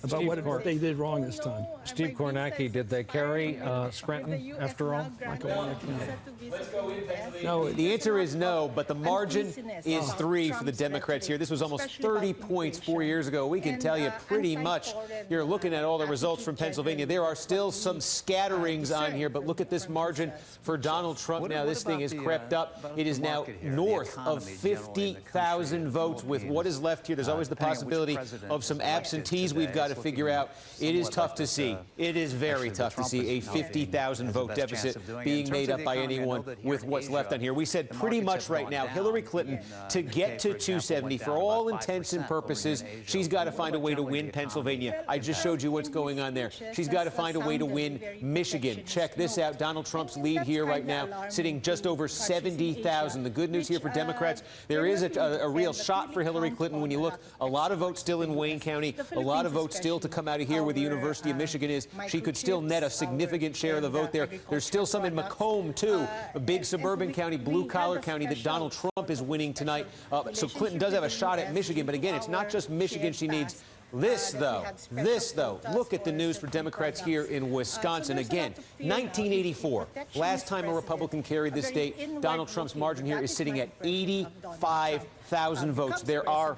about what they did wrong this time. Steve Kornacki, did they carry Scranton after all? No, the answer is no, but the margin is 3 for the Democrats here. This was almost 30 points 4 years ago. We can tell you pretty much, you're looking at all the results from Pennsylvania. There are still some scatterings on here, but look at this margin for Donald Trump now. This thing has crept up. It is now north of 50,000 votes. With what is left here, there's always the possibility of some absentees we've got to figure out. It is tough to see. It is very tough to see a 50,000 vote deficit being made up by anyone with what's left on here. We said pretty much right now, Hillary Clinton, to get to 270, for all intents and purposes, she's got to find a way to win Pennsylvania. I just showed you what's going on there. She's got to find a way to win Michigan. Check this out. Donald Trump's lead here right now, sitting just over 70,000. The good news here for Democrats, there is a real shot for Hillary Clinton when you look. A lot of votes still in Wayne County, a lot of votes still to come out of here where the University of Michigan is. She could still net a significant share of the vote there. There's still some in Macomb, too, a big suburban county, blue-collar county that Donald Trump is winning tonight. So Clinton does have a shot at Michigan. But again, it's not just Michigan she needs. This, though, look at the news for Democrats here in Wisconsin. Again, 1984, last time a Republican carried this state. Donald Trump's margin here is sitting at 85,000 votes. There are...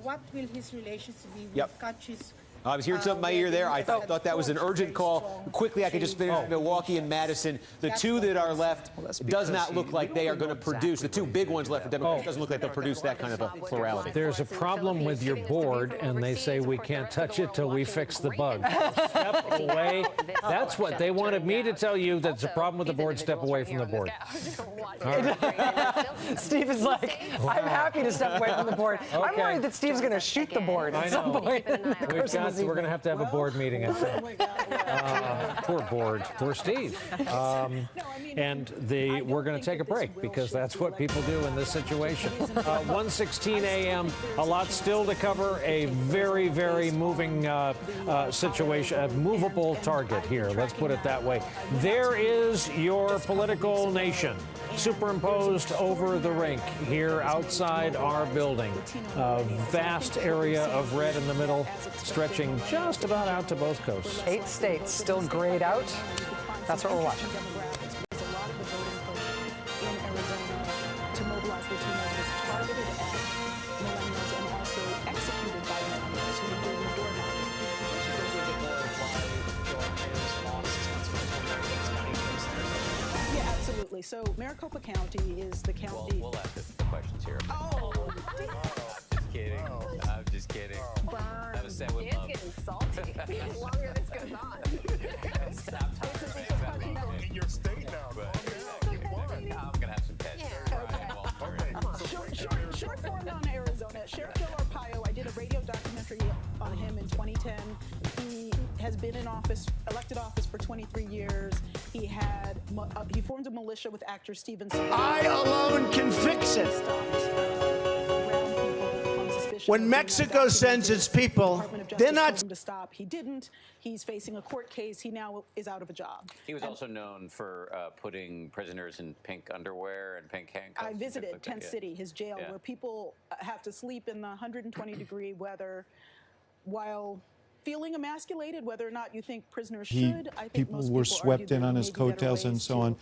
What will his relations be with countries? I was hearing something in my ear there. I thought that was an urgent call. Quickly, I could just finish Milwaukee and Madison. The two that are left does not look like they are going to produce. The two big ones left for Democrats doesn't look like they'll produce that kind of a plurality. There's a problem with your board, and they say we can't touch it till we fix the bug. Step away. That's what they wanted me to tell you. That's a problem with the board. Step away from the board. Steve is like, I'm happy to step away from the board. I'm worried that Steve's going to shoot the board at some point. We've got We're going to have a board meeting. I think. Poor board. Poor Steve. We're going to take a break because that's what people do in this situation. 1:16 a.m. A lot still to cover. A very, very moving situation. A movable target here. Let's put it that way. There is your political nation superimposed over the rink here outside our building. A vast area of red in the middle, stretching just about out to both coasts. 8 states still grayed out. That's what we're watching. So Maricopa County is the county. We'll ask the questions here. Oh, just kidding. I'm just kidding. That was said with love. It's getting salty the longer this goes on. Stop talking about in your state now. I'm gonna have some tests. Short form on Arizona. Sheriff Joe Arpaio, I did a radio documentary on him in 2010. He has been in office, elected office for 23 years. He formed a militia with actor Steven Seagal. I alone can fix it. When Mexico sends its people, they're not to stop. He didn't. He's facing a court case. He now is out of a job. He was also known for putting prisoners in pink underwear and pink handcuffs. I visited Tent City, his jail, where people have to sleep in the 120-degree weather while feeling emasculated. Whether or not you think prisoners should, I think people were swept in on his coattails and so on.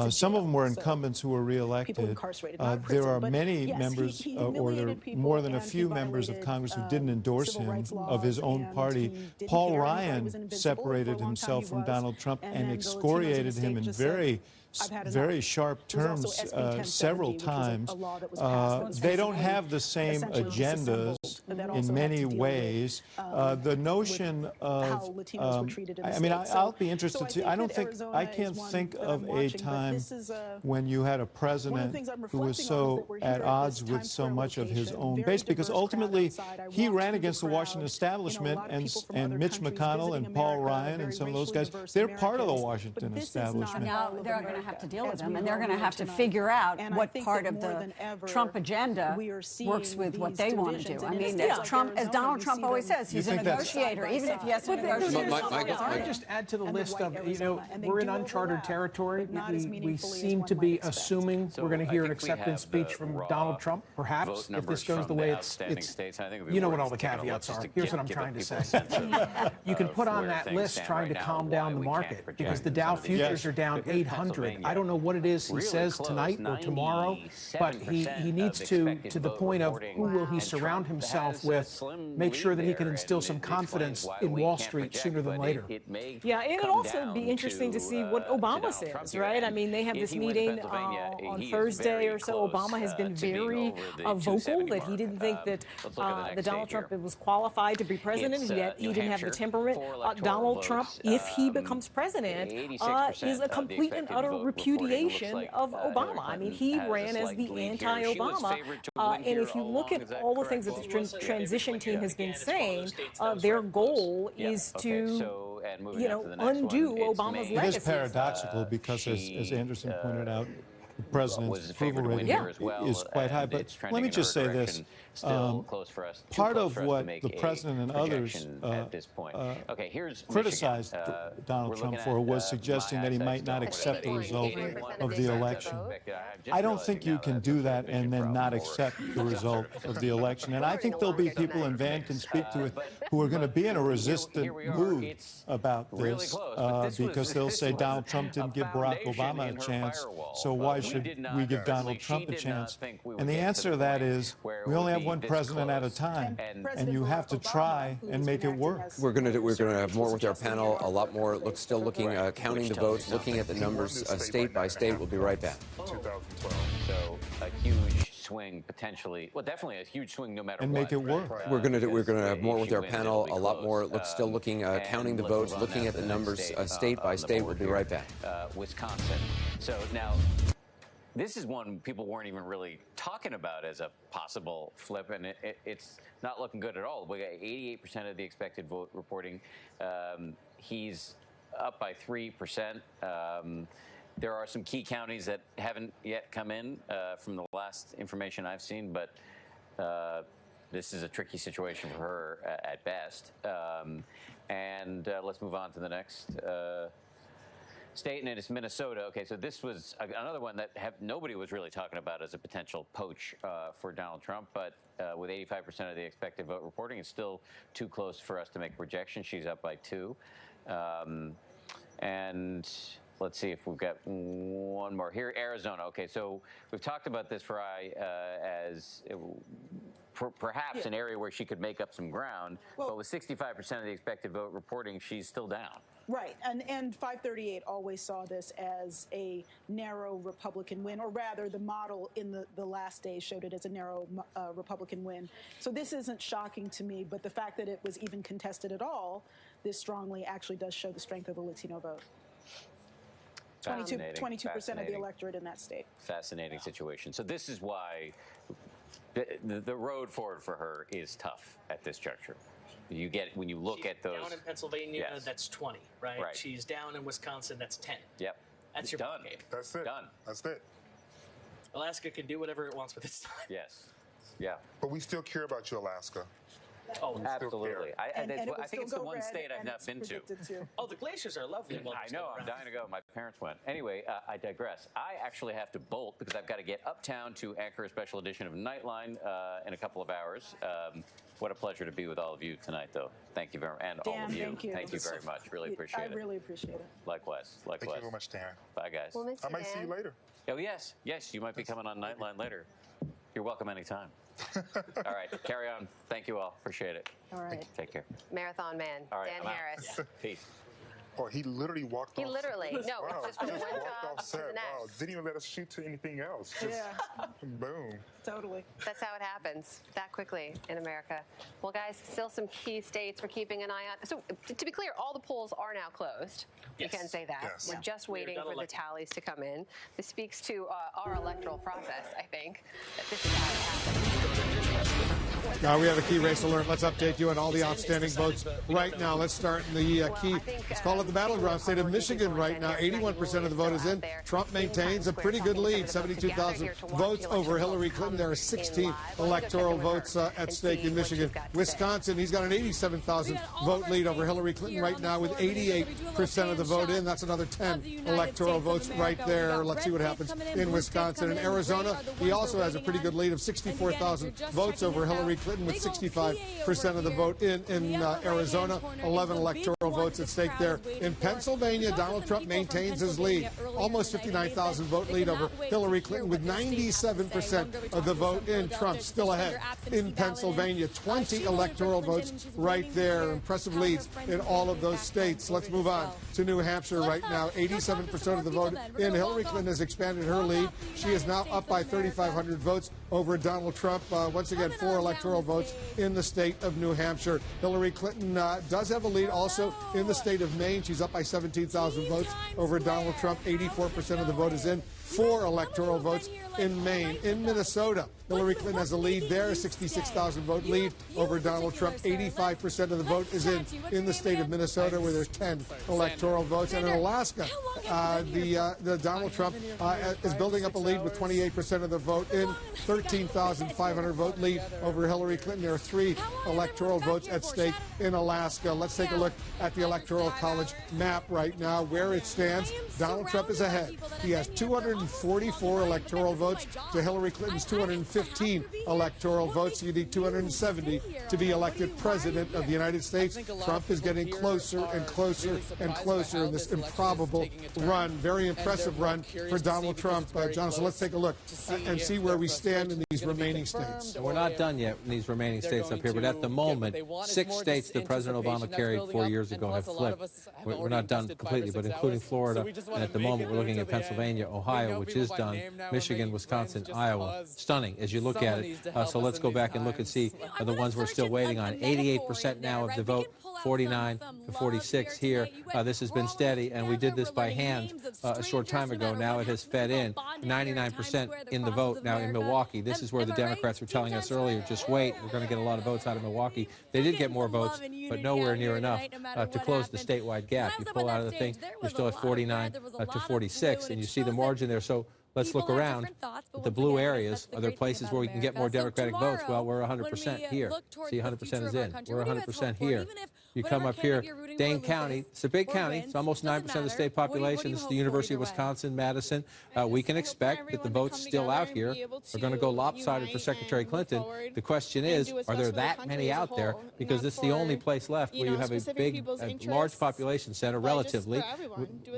Some of them were incumbents who were reelected. There are many members, or there are more than a few members of Congress who didn't endorse him of his own party. Paul Ryan separated himself from Donald Trump and excoriated him in very sharp terms several times. They don't have the same agendas in many ways. The notion of, I mean, I'll be interested to, I can't think of a time when you had a president who was so at odds with so much of his own base, because ultimately he ran against the Washington establishment, and Mitch McConnell and Paul Ryan and some of those guys, they're part of the Washington establishment. Now they're going to have to deal with them, and they're going to have to figure out what part of the Trump agenda works with what they want to do. I mean, as Donald Trump always says, he's a negotiator, even if he has to negotiate. Can I just add to the list of, we're in uncharted territory. We seem to be assuming we're going to hear an acceptance speech from Donald Trump, perhaps, if this goes the way it's you know what all the caveats are. Here's what I'm trying to say. You can put on that list trying to calm down the market, because the Dow futures are down 800. I don't know what it is he says tonight or tomorrow, but he needs to the point of who will he surround himself with, make sure that he can instill some confidence in Wall Street sooner than later. Yeah, and it'll also be interesting to see what Obama says, right? I mean, they have this meeting on Thursday or so. Obama has been very vocal that he didn't think that Donald Trump was qualified to be president, that he didn't have the temperament. Donald Trump, if he becomes president, is a complete and utter repudiation of Obama. I mean, he ran as the anti-Obama, and if you look at all the things that the transition team has been saying, their goal is to, undo Obama's legacy. It is paradoxical because, as Anderson pointed out, the president's approval rating is quite high. But let me just say this. Part of what the president and others criticized Donald Trump for was suggesting that he might not accept the result of the election. I don't think you can do that and then not accept the result of the election. And I think there'll be people, and Van can speak to it, who are going to be in a resistant mood about this because they'll say Donald Trump didn't give Barack Obama a chance, so why should we give Donald Trump a chance? And the answer to that is we only have one president at a time, and you have to try and make it work. We're going to have more with our panel, a lot more. Still looking, counting the votes, looking at the numbers state by state. We'll be right back. 2012. So a huge swing potentially. Well, definitely a huge swing no matter what. And make it work. We're going to have more with our panel, a lot more. Still looking, counting the votes, looking at the numbers state by state. We'll be right back. Wisconsin. So now. this is one people weren't even really talking about as a possible flip, and it's not looking good at all. We got 88% of the expected vote reporting. He's up by 3%. There are some key counties that haven't yet come in from the last information I've seen, but this is a tricky situation for her at best. Let's move on to the next state, and it's Minnesota. Okay, so this was another one that nobody was really talking about as a potential poach for Donald Trump, but with 85% of the expected vote reporting, it's still too close for us to make a projection. She's up by 2. And let's see if we've got one more here. Arizona. Okay, so we've talked about this for as perhaps an area where she could make up some ground, but with 65% of the expected vote reporting, she's still down. Right, and 538 always saw this as a narrow Republican win, or rather the model in the last days showed it as a narrow Republican win. So this isn't shocking to me, but the fact that it was even contested at all this strongly actually does show the strength of the Latino vote. 22% of the electorate in that state. Fascinating situation. So this is why the road forward for her is tough at this juncture. You get when you look at those. Down in Pennsylvania, yes. That's 20, right? Right? She's down in Wisconsin, that's 10. Yep. That's your done. game. That's it. Done. That's it. Alaska can do whatever it wants with its time. Yes. Yeah. But we still care about you, Alaska. Oh, absolutely. I think it's the one red, state I've not been to. Oh, the glaciers are lovely. I know. I'm dying to go. My parents went. Anyway, I digress. I actually have to bolt because I've got to get uptown to anchor a special edition of Nightline in a couple of hours. What a pleasure to be with all of you tonight, though. Thank you very much. And all of you. Thank you very much. Really appreciate it. I really appreciate it. Likewise. Thank you very much, Dan. Bye, guys. We'll miss you, I might see you later. Oh, yes. Yes, you might be coming on Nightline later. You're welcome anytime. All right, carry on. Thank you all. Appreciate it. All right. Take care. Marathon man, All right, Dan I'm out. Harris. Peace. Oh, he literally walked off. He literally, no, Wow, just from one walked job off to the set. Wow, next. didn't even let us shoot to anything else. Just boom. Totally. That's how it happens that quickly in America. Well, guys, still some key states we're keeping an eye on. So, to be clear, all the polls are now closed. Yes. We can say that. Yes. We're just waiting for the tallies to come in. This speaks to our electoral process, I think, that this is how it happens. Now we have a key race alert. Let's update you on all the outstanding votes right now. Let's start in the key. Let's call it the Battleground state of Michigan right now. 81% of the vote is in. Trump maintains a pretty good lead, 72,000 votes over Hillary Clinton. There are 16 electoral votes at stake in Michigan. Wisconsin, he's got an 87,000 vote lead over Hillary Clinton right now with 88% of the vote in. That's another 10 electoral votes right there. Let's see what happens in Wisconsin. In Arizona, he also has a pretty good lead of 64,000 votes over Hillary Clinton with 65% of the vote in Arizona, 11 electoral votes at stake there. In Pennsylvania, Donald Trump maintains his lead, almost 59,000 vote lead over Hillary Clinton with 97% of the vote in. Trump still ahead in Pennsylvania, 20 electoral votes right there. Impressive leads in all of those states. Let's move on to New Hampshire right now. 87% of the vote in. Hillary Clinton has expanded her lead. She is now up by 3,500 votes over Donald Trump. Once again, 4 electoral votes in the state of New Hampshire. Hillary Clinton does have a lead also in the state of Maine. She's up by 17,000 votes over Donald Trump. 84% of the vote is in. 4 electoral votes in Maine. In Minnesota, Hillary Clinton has a lead there, 66,000 vote lead over Donald Trump. 85% of the vote is in the state of Minnesota, where there's 10 electoral votes. And in Alaska, the Donald Trump is building up a lead with 28% of the vote in, 13,500 vote lead over Hillary Clinton. There are 3 electoral votes at stake in Alaska. Let's take a look at the Electoral College map right now, where it stands. Donald Trump is ahead. He has 244 electoral votes to Hillary Clinton's 215 electoral votes. You need 270 to be elected president of the United States. Trump is getting closer and closer and closer in this improbable run. Very impressive run for Donald Trump. Jonathan, let's take a look and see where we stand in these remaining states. We're not done yet in these remaining states up here, but at the moment, 6 states that President Obama carried 4 years ago have flipped. We're not done completely, but including Florida, and at the moment we're looking at Pennsylvania, Ohio, which is done, Michigan, Wisconsin, Iowa. Stunning as you look at it. So let's go back and look and see the ones we're still waiting on. 88% now of the vote 49 to 46 here. This has been steady, and we did this by hand a short time ago. Now it has fed in. 99% in the vote now in Milwaukee. This is where the Democrats were telling us earlier, just wait, we're going to get a lot of votes out of Milwaukee. They did get more votes, but nowhere near enough to close the statewide gap. You pull out of the thing, you're still at 49 to 46, and you see the margin there. So let's look around at the blue areas. Are there places where we can get more Democratic votes? Well, we're 100% here. See, 100% is in. We're 100% here. You come up here, Dane County, it's a big county. It's almost 9% of the state population. This is the University of Wisconsin, Madison. We can expect that the votes still out here are going to go lopsided for Secretary Clinton. The question is, are there that many out there? Because this is the only place left where you have a big, large population center, relatively,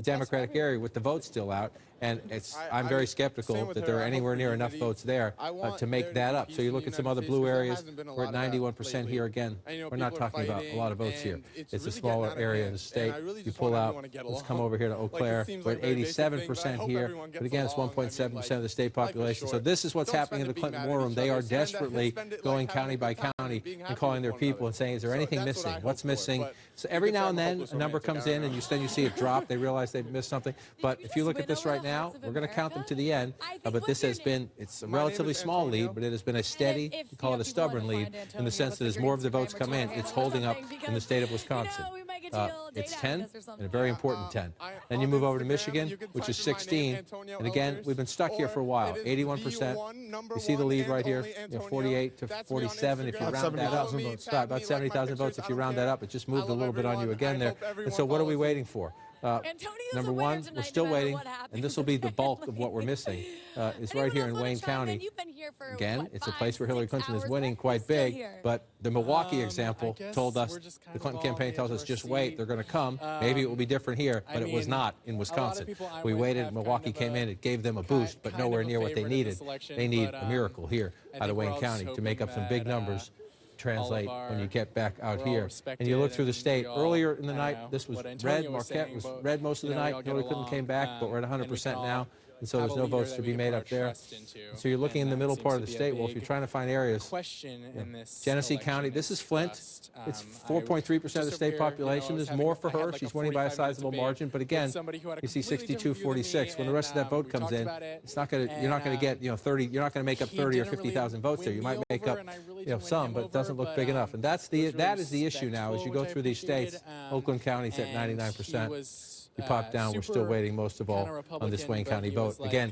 Democratic area with the votes still out. And I'm very skeptical that there are anywhere near enough votes there to make that up. So you look at some other blue areas, we're at 91% here again. We're not talking about a lot of votes here. It's a smaller area of the state. You pull out, let's come over here to Eau Claire. We're at 87% here. But again, it's 1.7% of the state population. So this is what's happening in the Clinton War Room. They are desperately going county by county and calling their people and saying, is there anything missing? What's missing? So every now and then a number comes in and then you see it drop. They realize they've missed something. But if you look at this right now, we're going to count them to the end. But this has been, it's a relatively small lead, but it has been a steady, we call it a stubborn lead, in the sense that as more of the votes come in, it's holding up in the state of Wisconsin. It's 10, and a very important 10. Then you move over to Michigan, which is 16. And again, we've been stuck here for a while. 81%. You see the lead right here, 48 to 47 if you round that up. About 70,000 votes if you round that up. It just moved a little bit on you again there. And so what are we waiting for? Number one, we're still waiting, and this will be the bulk of what we're missing. It's right here in Wayne County. Again, it's a place where Hillary Clinton is winning quite big, but the Milwaukee example told us, the Clinton campaign tells us, just wait, they're going to come. Maybe it will be different here, but it was not in Wisconsin. We waited, Milwaukee came in, it gave them a boost, but nowhere near what they needed. They need a miracle here out of Wayne County to make up some big numbers. Translate when you get back out here. And you look through the state. Earlier in the night, this was red. Marquette was red most of the night. Hillary Clinton came back, but we're at 100% now. And so there's no votes to be made up there. So you're looking in the middle part of the state. Well, if you're trying to find areas, Genesee County, this is Flint. It's 4.3% of the state population. There's more for her. She's winning by a sizable margin. But again, you see 62-46. When the rest of that vote comes in, it's not going to. You're not going to get 30. You're not going to make up 30 or 50,000 votes there. You might make up some, but it doesn't look big enough. And that is the issue now as you go through these states. Oakland County's at 99%. You pop down, we're still waiting most of all on this Wayne County vote. Again,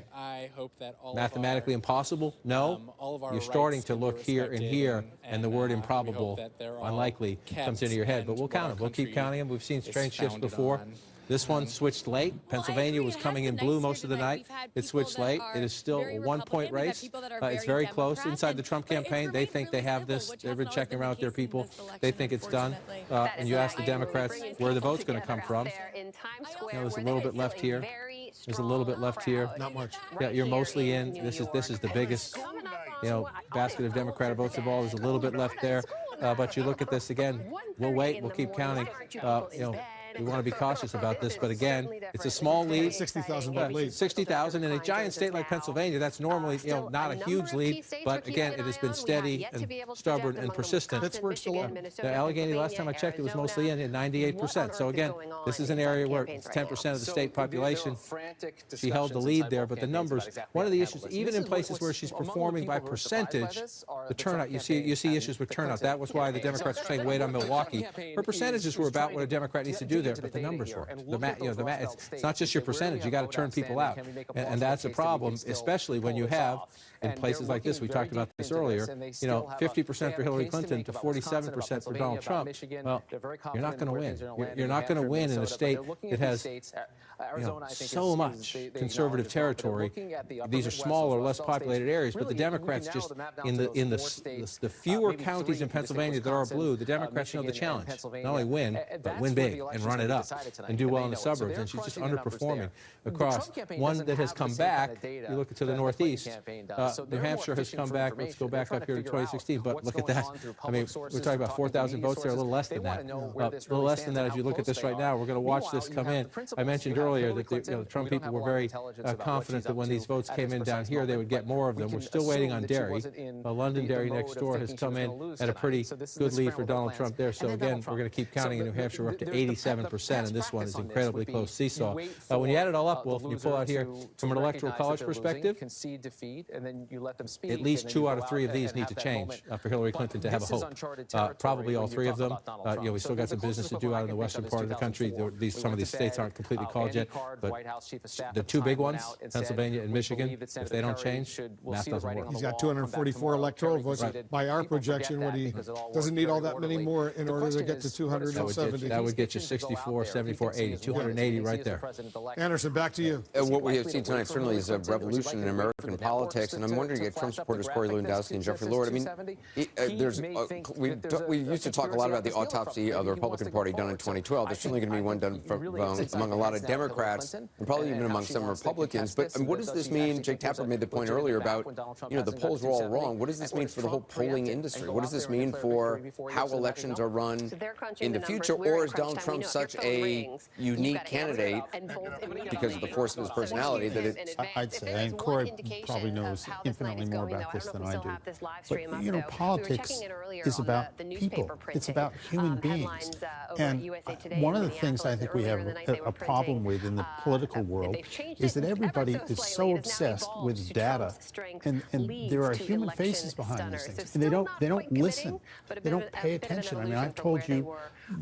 mathematically impossible? No. You're starting to look here and here, and the word improbable, unlikely, comes into your head. But we'll count them. We'll keep counting them. We've seen strange shifts before. This one switched late. Pennsylvania was coming in blue most of the night. It switched late. It is still a one-point race. It's very close. Inside the Trump campaign, they think they have this. They've been checking around with their people. They think it's done. And you ask the Democrats where the vote's going to come from. There's a little bit left here. There's a little bit left here. Not much. Yeah, you're mostly in. This is the biggest, basket of Democratic votes of all. There's a little bit left there. But you look at this again. We'll wait. We'll keep counting. We want to be cautious about this, but again, it's a small lead. 60,000 vote lead. 60,000 in a giant state like Pennsylvania. That's normally, not a huge lead, but again, it has been steady and stubborn and persistent. Pittsburgh still on. Allegheny, last time I checked, it was mostly in at 98%. So again, this is an area where it's 10% of the state population. She held the lead there, but the numbers. One of the issues, even in places where she's performing by percentage, the turnout. You see issues with turnout. That was why the Democrats were saying wait on Milwaukee. Her percentages were about what a Democrat needs to do there, but the numbers were. It's not just your percentage. You got to turn people out, and that's a problem, especially when you have in places like this. We talked about this earlier. 50% for Hillary Clinton to 47% for Donald Trump. Well, you're not going to win. You're not going to win in a state that has so much conservative territory. These are smaller, less populated areas, but the Democrats just in the fewer counties in Pennsylvania that are blue, the Democrats know the challenge. Not only win, but win big and run. run it up and do well in the suburbs, and she's just underperforming across. One that has come back, you look to the Northeast, New Hampshire has come back. Let's go back up here to 2016, but look at that. I mean, we're talking about 4,000 votes there, a little less than that. A little less than that as you look at this right now. We're going to watch this come in. I mentioned earlier that the Trump people were very confident that when these votes came in down here, they would get more of them. We're still waiting on Derry. Londonderry next door has come in at a pretty good lead for Donald Trump there. So again, we're going to keep counting in New Hampshire. We're up to 87%, and this one is incredibly close seesaw. When you add it all up, Wolf, and you pull out here from an electoral college perspective, at least 2 out of 3 of these need to change for Hillary Clinton to have a hope. Probably all 3 of them. We still got some business to do out in the western part of the country. Some of these states aren't completely called yet, but the 2 big ones, Pennsylvania and Michigan, if they don't change, math doesn't work. He's got 244 electoral votes. Right. By our projection, what he doesn't need all that many more in order to get to 270. That would get you 64, 74, 80, 280 right there. Anderson, back to you. What we have seen tonight certainly is a revolution in American politics, and I'm wondering if Trump supporters Corey Lewandowski and Jeffrey Lord, I mean, we used to talk a lot about the autopsy of the Republican Party done in 2012. There's certainly going to be one done among a lot of Democrats and probably even among some Republicans. But what does this mean? Jake Tapper made the point earlier about, the polls were all wrong. What does this mean for the whole polling industry? What does this mean for how elections are run in the future? Or is Donald Trump such a unique candidate because of the force of his personality that it's... I'd say, and Corey probably knows infinitely more about this than I do. But, politics is about people. It's about human beings. And one of the things I think we have a problem with in the political world is that everybody is so obsessed with data, and there are human faces behind these things, and they don't listen, they don't pay attention. I mean, I've told you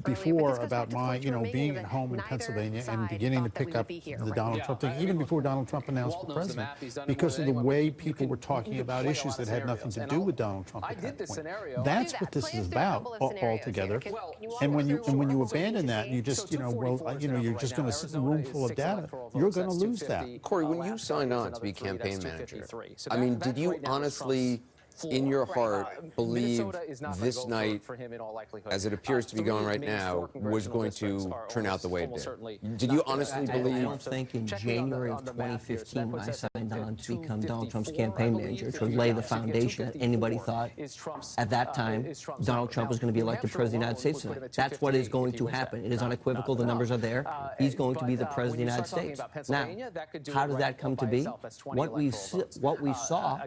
before about my, being at home in Pennsylvania and beginning to pick up the Donald Trump thing, even before Donald Trump announced for president, because of the way people were talking about issues that had nothing to do with Donald Trump at that point. That's what this is about altogether. And when you abandon that and you just, you're just going to sit in a room full of data, you're going to lose that. Corey, when you signed on to be campaign manager, I mean, did you honestly, in your heart, believe this night, as it appears to be going right now, was going to turn out the way it did? Did you honestly believe? I don't think in January of 2015, when I signed on to become Donald Trump's campaign manager, to lay the foundation, that anybody thought at that time Donald Trump was going to be elected president of the United States tonight. That's what is going to happen. It is unequivocal. The numbers are there. He's going to be the president of the United States. Now, how did that come to be? What we saw,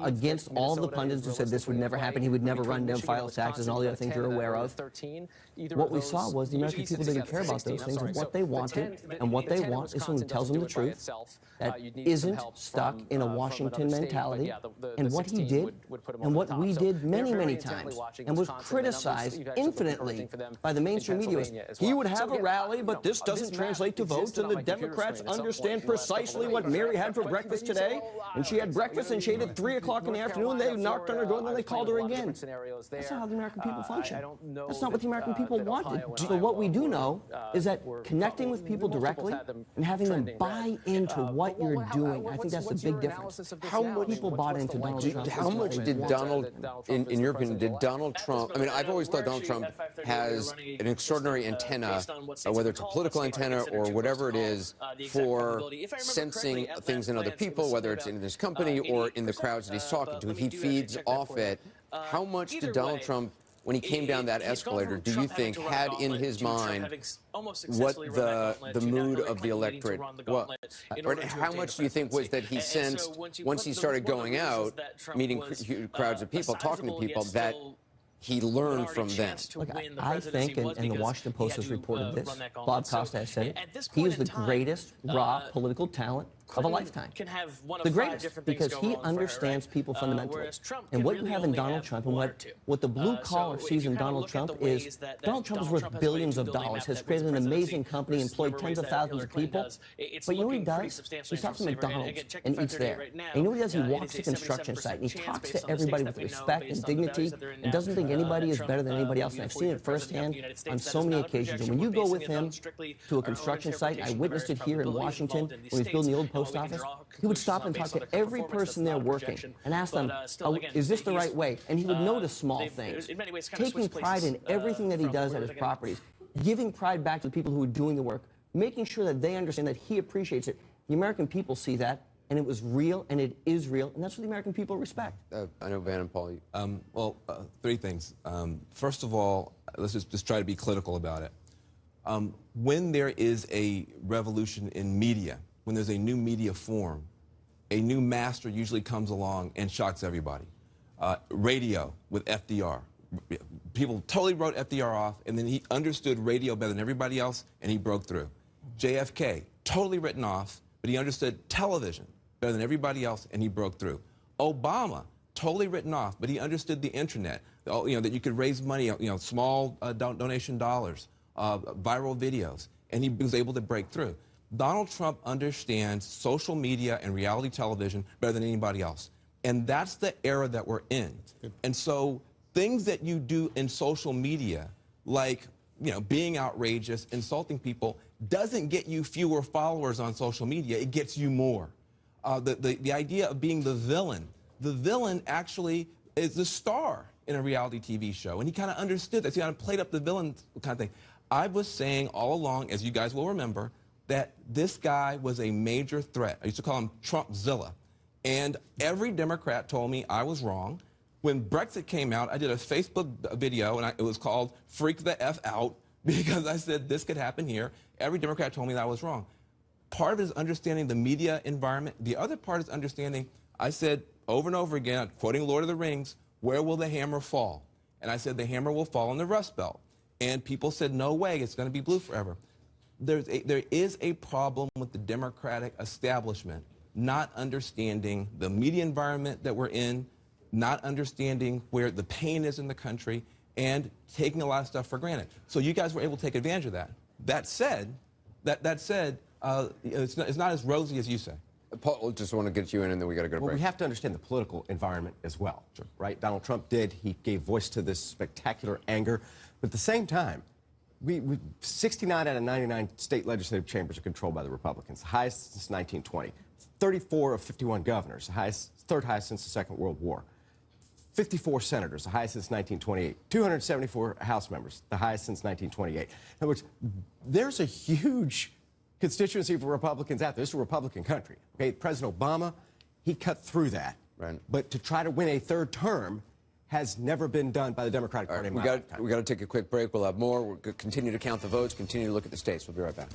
against all the pundits who said this would never happen, he would never run, never file taxes, and all the other things you're aware of. What we saw was the American people didn't care about those things, and what they wanted, and what they want is someone who tells them the truth, that isn't stuck in a Washington mentality. And what he did, and what we did many, many times, and was criticized infinitely by the mainstream media, was he would have a rally, but this doesn't translate to votes, and the Democrats understand precisely what Mary had for breakfast today, and she had breakfast, and she ate at 3 o'clock in the afternoon. They knocked on her door, and then they called her again. That's not how the American people function. That's not what the American people wanted. So what we do know is that connecting with people directly and having them buy into what you're doing, I think that's the big difference. How much people bought into Donald Trump? How much did Donald, in your opinion, did Donald Trump, I mean, I've always thought Donald Trump has an extraordinary antenna, whether it's a political antenna or whatever it is, for sensing things in other people, whether it's in this company or in the crowds that he's talking to. He feeds off it. How much did Donald Trump, when he came down that escalator, do you think had in his mind what the mood of the electorate was? Or how much do you think was that he sensed, once he started going out, meeting crowds of people, talking to people, that he learned from them? Look, I think, and the Washington Post has reported this, Bob Costa has said it, he is the greatest raw political talent of a lifetime. The greatest, because he understands people fundamentally. And what you have in Donald Trump, and what the blue collar sees in Donald Trump is Donald Trump is worth billions of dollars, has created an amazing company, employed tens of thousands of people. But you know what he does? He stops at McDonald's and eats there. And you know what he does? He walks the construction site and he talks to everybody with respect and dignity and doesn't think anybody is better than anybody else. And I've seen it firsthand on so many occasions. And when you go with him to a construction site, I witnessed it here in Washington when he was building the old post office, he would stop and talk to every person there working and ask them, is this the right way? And he would notice small things, taking pride in everything that he does at his properties. giving pride back to the people who are doing the work, making sure that they understand that he appreciates it. The American people see that, and it was real, and it is real, and that's what the American people respect. I know Van and Paul. Well, three things. First of all, let's just try to be clinical about it. When there is a revolution in media, when there's a new media form, a new master usually comes along and shocks everybody. Radio with FDR. People totally wrote FDR off, and then he understood radio better than everybody else, and he broke through. JFK, totally written off, but he understood television better than everybody else, and he broke through. Obama, totally written off, but he understood the internet, that you could raise money, small donation dollars, viral videos, and he was able to break through. Donald Trump understands social media and reality television better than anybody else. And that's the era that we're in. And so things that you do in social media, like being outrageous, insulting people, doesn't get you fewer followers on social media. It gets you more. The idea of being the villain actually is the star in a reality TV show. And he kind of understood that. He kind of played up the villain kind of thing. I was saying all along, as you guys will remember, that this guy was a major threat. I used to call him Trumpzilla. And every Democrat told me I was wrong. When Brexit came out, I did a Facebook video, and it was called Freak the F Out, because I said this could happen here. Every Democrat told me that I was wrong. Part of it is understanding the media environment. The other part is understanding, I said over and over again, quoting Lord of the Rings, where will the hammer fall? And I said the hammer will fall on the Rust Belt. And people said, no way, it's going to be blue forever. There is a problem with the Democratic establishment not understanding the media environment that we're in, not understanding where the pain is in the country, and taking a lot of stuff for granted. So you guys were able to take advantage of that. That said, it's not as rosy as you say. Paul, just want to get you in, and then we got to go to break. Well, we have to understand the political environment as well, right? Donald Trump did. He gave voice to this spectacular anger. But at the same time, 69 out of 99 state legislative chambers are controlled by the Republicans, the highest since 1920. 34 of 51 governors, the highest, third highest since the Second World War. 54 senators, the highest since 1928. 274 House members, the highest since 1928. In other words, there's a huge constituency for Republicans out there. This is a Republican country. Okay, President Obama, he cut through that. Right. But to try to win a third term has never been done by the Democratic Party. We got to take a quick break. We'll have more. We'll continue to count the votes, continue to look at the states. We'll be right back.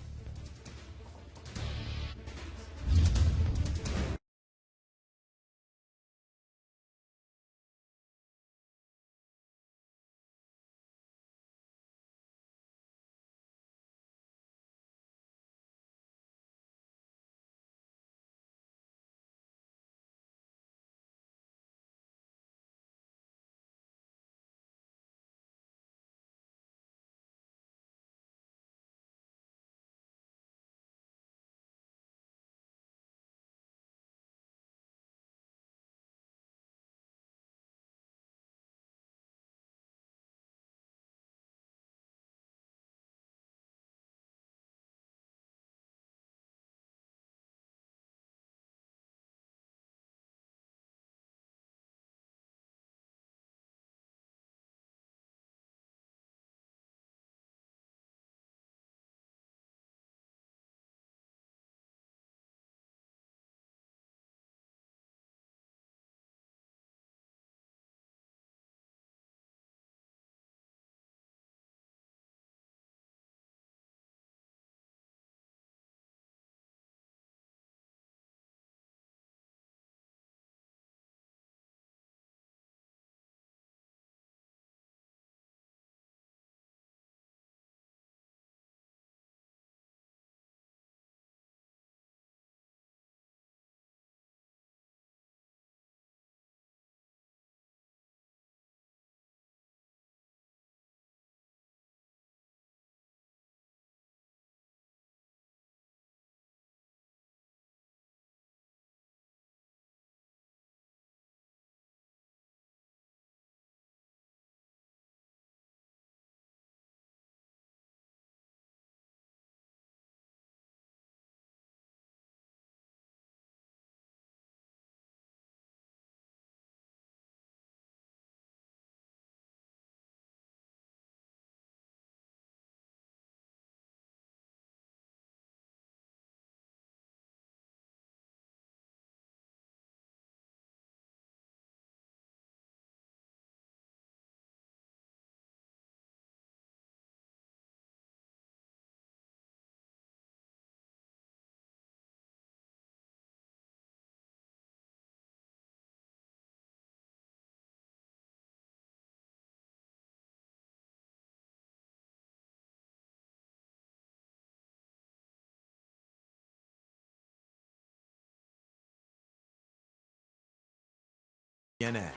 CNN.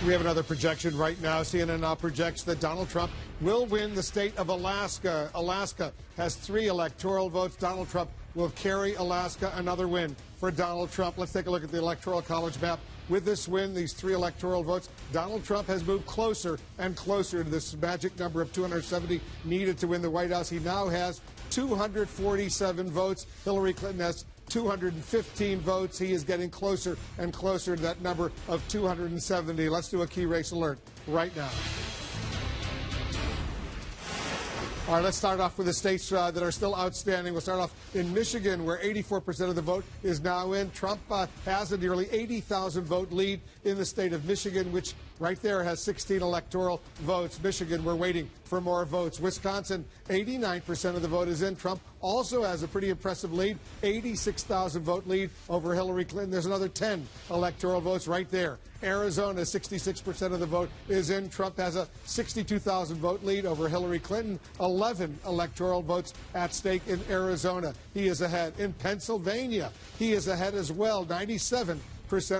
We have another projection right now. CNN now projects that Donald Trump will win the state of Alaska. Alaska has 3 electoral votes. Donald Trump will carry Alaska. Another win for Donald Trump. Let's take a look at the Electoral College map. With this win, these 3 electoral votes, Donald Trump has moved closer and closer to this magic number of 270 needed to win the White House. He now has 247 votes. Hillary Clinton has 215 votes. He is getting closer and closer to that number of 270. Let's do a key race alert right now. All right, let's start off with the states that are still outstanding. We'll start off in Michigan, where 84% of the vote is now in. Trump has a nearly 80,000 vote lead in the state of Michigan, which right there has 16 electoral votes. Michigan, we're waiting for more votes. Wisconsin, 89% of the vote is in. Trump also has a pretty impressive lead, 86,000 vote lead over Hillary Clinton. There's another 10 electoral votes right there. Arizona, 66% of the vote is in. Trump has a 62,000 vote lead over Hillary Clinton. 11 electoral votes at stake in Arizona. He is ahead. In Pennsylvania, he is ahead as well. 97%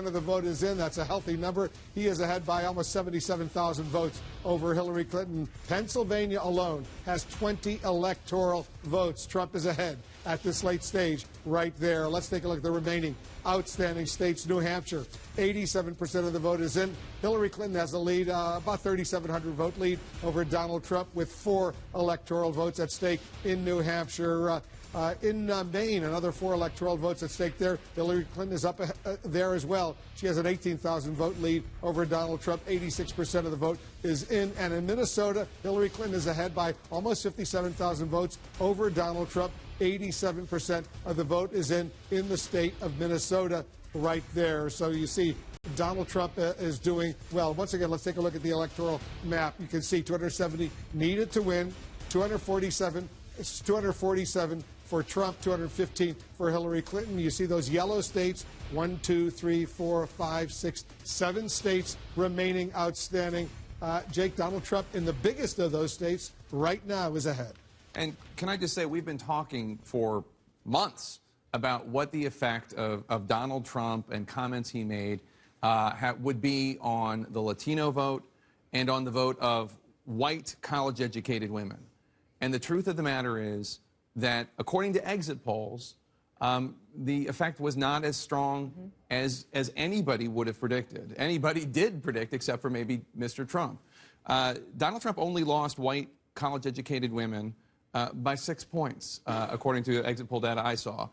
of the vote is in. That's a healthy number. He is ahead by almost 77,000 votes over Hillary Clinton. Pennsylvania alone has 20 electoral votes. Trump is ahead at this late stage right there. Let's take a look at the remaining outstanding states. New Hampshire, 87% of the vote is in. Hillary Clinton has a lead, about 3,700 vote lead over Donald Trump, with 4 electoral votes at stake in New Hampshire. In Maine, another 4 electoral votes at stake there. Hillary Clinton is up there as well. She has an 18,000 vote lead over Donald Trump. 86% of the vote is in. And in Minnesota, Hillary Clinton is ahead by almost 57,000 votes over Donald Trump. 87% of the vote is in the state of Minnesota right there. So you see, Donald Trump is doing well. Once again, let's take a look at the electoral map. You can see 270 needed to win, 247 for Trump, 215 for Hillary Clinton. You see those yellow states, 1, 2, 3, 4, 5, 6, 7 states remaining outstanding. Jake, Donald Trump in the biggest of those states right now is ahead. And can I just say, we've been talking for months about what the effect of Donald Trump and comments he made would be on the Latino vote and on the vote of white college-educated women. And the truth of the matter is that, according to exit polls, the effect was not as strong as anybody would have predicted. Anybody did predict, except for maybe Mr. Trump. Donald Trump only lost white college-educated women by 6 points, according to exit poll data I saw.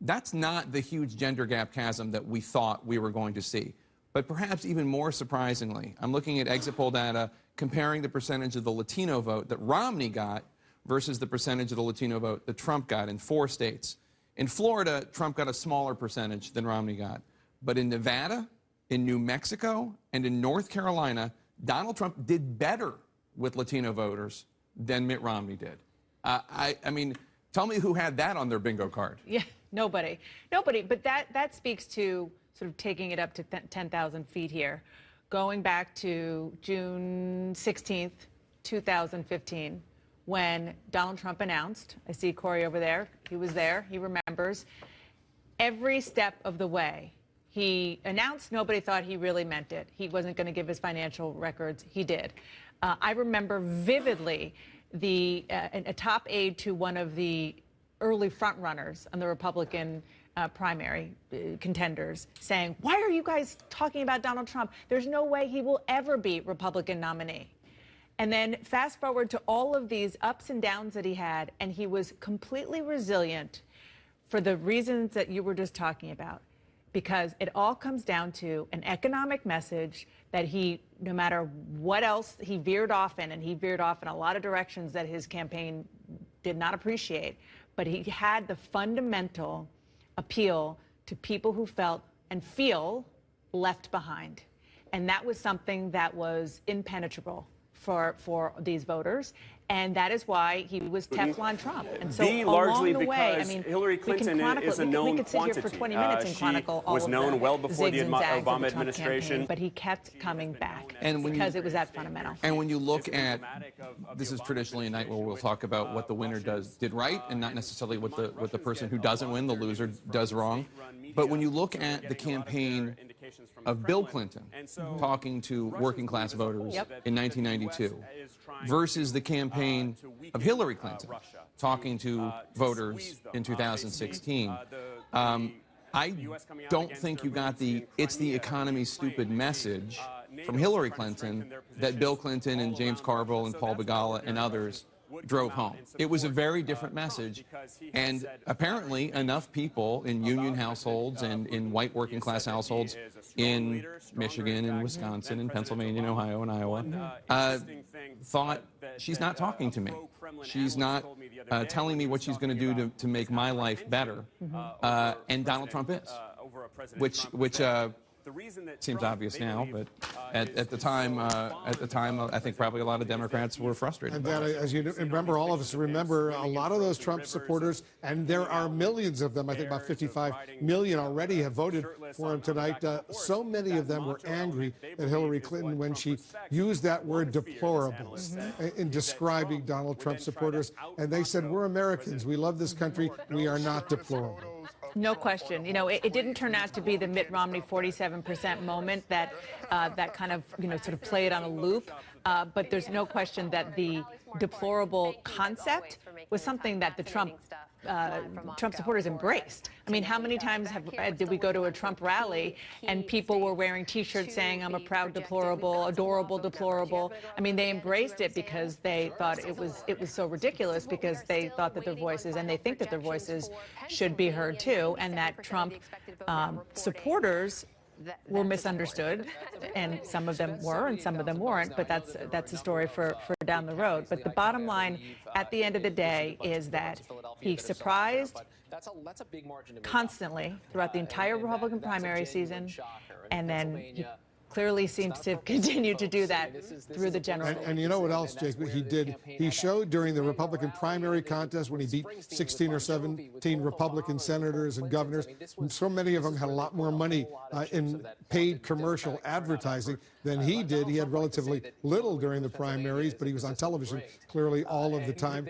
That's not the huge gender gap chasm that we thought we were going to see. But perhaps even more surprisingly, I'm looking at exit poll data comparing the percentage of the Latino vote that Romney got versus the percentage of the Latino vote that Trump got in 4 states. In Florida, Trump got a smaller percentage than Romney got. But in Nevada, in New Mexico, and in North Carolina, Donald Trump did better with Latino voters than Mitt Romney did. I mean, tell me who had that on their bingo card. Yeah, nobody. Nobody. But that speaks to sort of taking it up to 10,000 feet here. Going back to June 16th, 2015, when Donald Trump announced, I see Corey over there, he was there, he remembers, every step of the way. He announced, nobody thought he really meant it. He wasn't going to give his financial records. He did. I remember vividly a top aide to one of the early frontrunners on the Republican primary contenders saying, "Why are you guys talking about Donald Trump? There's no way he will ever be Republican nominee." And then fast forward to all of these ups and downs that he had, and he was completely resilient for the reasons that you were just talking about. Because it all comes down to an economic message that he, no matter what else he veered off in, and he veered off in a lot of directions that his campaign did not appreciate, but he had the fundamental appeal to people who felt and feel left behind. And that was something that was impenetrable for these voters. And that is why he was Teflon Trump. And so largely along the way, because Hillary Clinton is a known we could sit quantity. here for 20 minutes and chronicle all was of known the well before the zigs and zags of Obama the Trump administration. campaign, but he kept coming back And because it was that fundamental. And when you look at, this is traditionally a night where we'll talk about what the winner did right and not necessarily what the person who doesn't win, the loser, does wrong. But when you look at the campaign of Bill Clinton talking to working class voters in 1992 versus the campaign of Hillary Clinton talking to voters in 2016, I don't think you got the "it's the economy stupid" message from Hillary Clinton that Bill Clinton and James Carville and Paul Begala and others drove home. It was a very different message, and apparently enough people in union households and in white working class households in Michigan and Wisconsin and Pennsylvania and Ohio and Iowa thought, she's not talking to me. She's not telling me what she's going to do to make my life better. And Donald Trump is, which seems obvious now, but at the time, I think probably a lot of Democrats were frustrated. And then, as you remember, all of us remember a lot of those Trump supporters, and there are millions of them. I think about 55 million already have voted for him tonight. So many of them were angry at Hillary Clinton when she used that word deplorables in describing Donald Trump supporters. And they said, we're Americans. We love this country. We are not deplorable. No question. You know, it didn't turn out to be the Mitt Romney 47% moment that that kind of, sort of played on a loop. But there's no question that the deplorable concept was something that the Trump supporters embraced. I mean, how many times did we go to a Trump rally and people were wearing T-shirts saying, I'm a proud deplorable, adorable deplorable? I mean, they embraced it because they thought it was so ridiculous, because they thought that their voices, and they think that their voices, should be heard too, and that Trump supporters were misunderstood, and some of them were and some of them weren't, but that's a story for down the road. But the bottom line at the end of the day is that he surprised constantly throughout the entire Republican primary season, and then he clearly seems to continue to do that through the general. And you know what else, Jake, he did? He showed during the Republican primary contest when he beat 16 or 17 Republican senators and governors. So many of them had a lot more money in paid commercial advertising than he did. He had relatively little during the primaries, but he was on television clearly all of the time.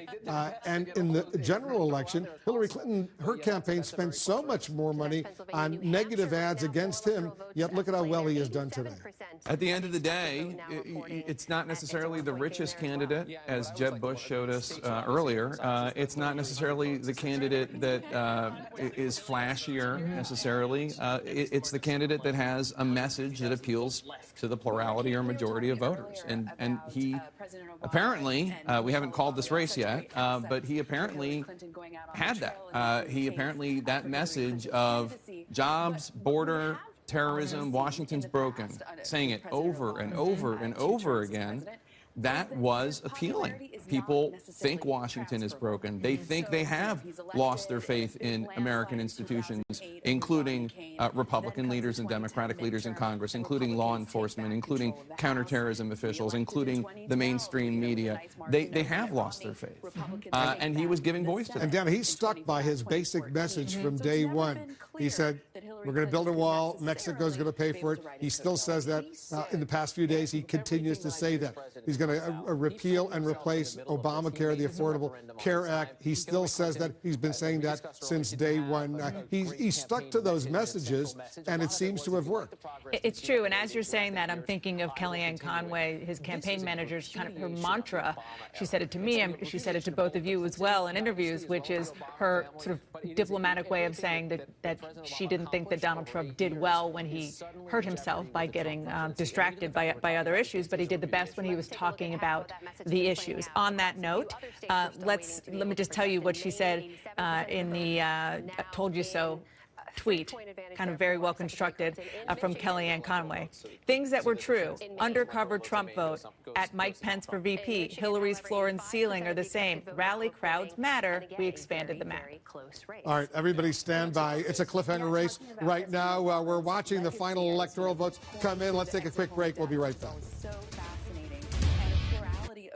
And in the general election, Hillary Clinton, her campaign spent so much more money on negative ads against him, yet look at how well he has done today. At the end of the day, it's not necessarily the richest candidate, as Jeb Bush showed us earlier. It's not necessarily the candidate that is flashier, necessarily. It's the candidate that has a message that appeals to the plurality or majority of voters. And he apparently, we haven't called this race yet, but he apparently had that. He apparently, that message of jobs, border, terrorism, Washington's broken, saying it over and over and over again, that was appealing. People think Washington is broken. They think they have lost their faith in American institutions, including Republican leaders and Democratic leaders in Congress, including law enforcement, including counterterrorism officials, including the mainstream media. They have lost their faith. And he was giving voice to them. And Dan, he stuck by his basic message from day one. He said, we're going to build a wall. Mexico's going to pay for it. He still says that. In the past few days, he continues to say that. He's going to repeal and replace Obamacare, the Affordable Care Act. He still says that. He's been saying that since day one. He stuck to those messages, and it seems to have worked. It's true. And as you're saying that, I'm thinking of Kellyanne Conway, his campaign manager's kind of her mantra. She said it to me, and she said it to both of you as well in interviews, which is her sort of diplomatic way of saying that she didn't think that Donald Trump did well when he hurt himself by getting distracted by other issues, but he did the best when he was talking about the issues. On that note, let me just tell you what she said in the "Told You So" tweet, kind of very well constructed, from Kellyanne Conway. Things that were true: undercover Trump vote, at Mike Pence for VP, Hillary's floor and ceiling are the same, rally crowds matter, we expanded the map. All right, everybody stand by. It's a cliffhanger race right now. We're watching the final electoral votes come in. Let's take a quick break. We'll be right back. So fascinating. And of course,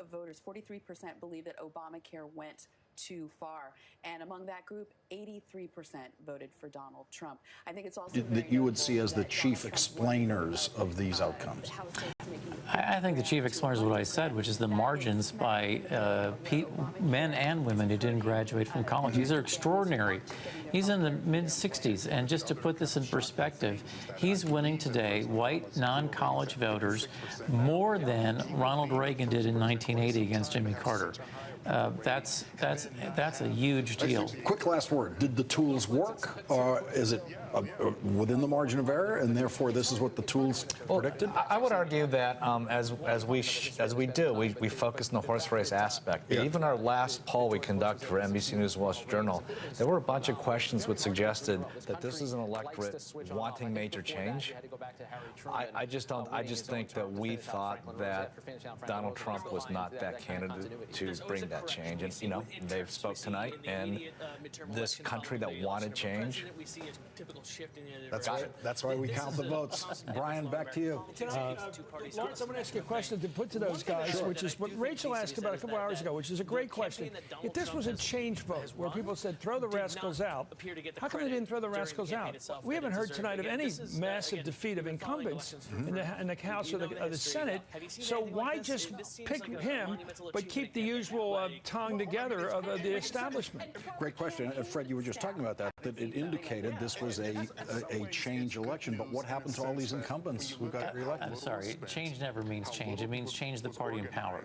of voters, 43% believe that Obamacare went too far. And among that group, 83% voted for Donald Trump. I think it's also that you would see as the chief explainers of these outcomes. I think the chief explainers is what I said, which is the margins by men and women who didn't graduate from college. These are extraordinary. He's in the mid-60s, and just to put this in perspective, he's winning today white non-college voters more than Ronald Reagan did in 1980 against Jimmy Carter. That's a huge deal. Quick last word. Did the tools work? Is it within the margin of error, and therefore this is what the tools predicted? I would argue that as we focus on the horse race aspect. Yeah. Even our last poll we conducted for NBC News Wall Street Journal, there were a bunch of questions which suggested that this is an electorate wanting major change. I just think that we thought that Donald Trump was not that candidate to bring that change. And you know, they've spoke tonight, and this country that wanted change. That's why we count the votes. Brian, back to you. Lawrence, I'm going to ask you a question to put to those guys, which is what Rachel asked about a couple hours ago, which is a great question. If this was a change vote where people said throw the rascals out, how come they didn't throw the rascals out? We haven't heard tonight of any massive defeat of incumbents in the House or the Senate, so why just pick him but keep the usual tongue together of the establishment? Great question. Fred, you were just talking about that it indicated this was a change election, but what happened to all these incumbents who got reelected? I'm sorry, change never means change. It means change the party in power.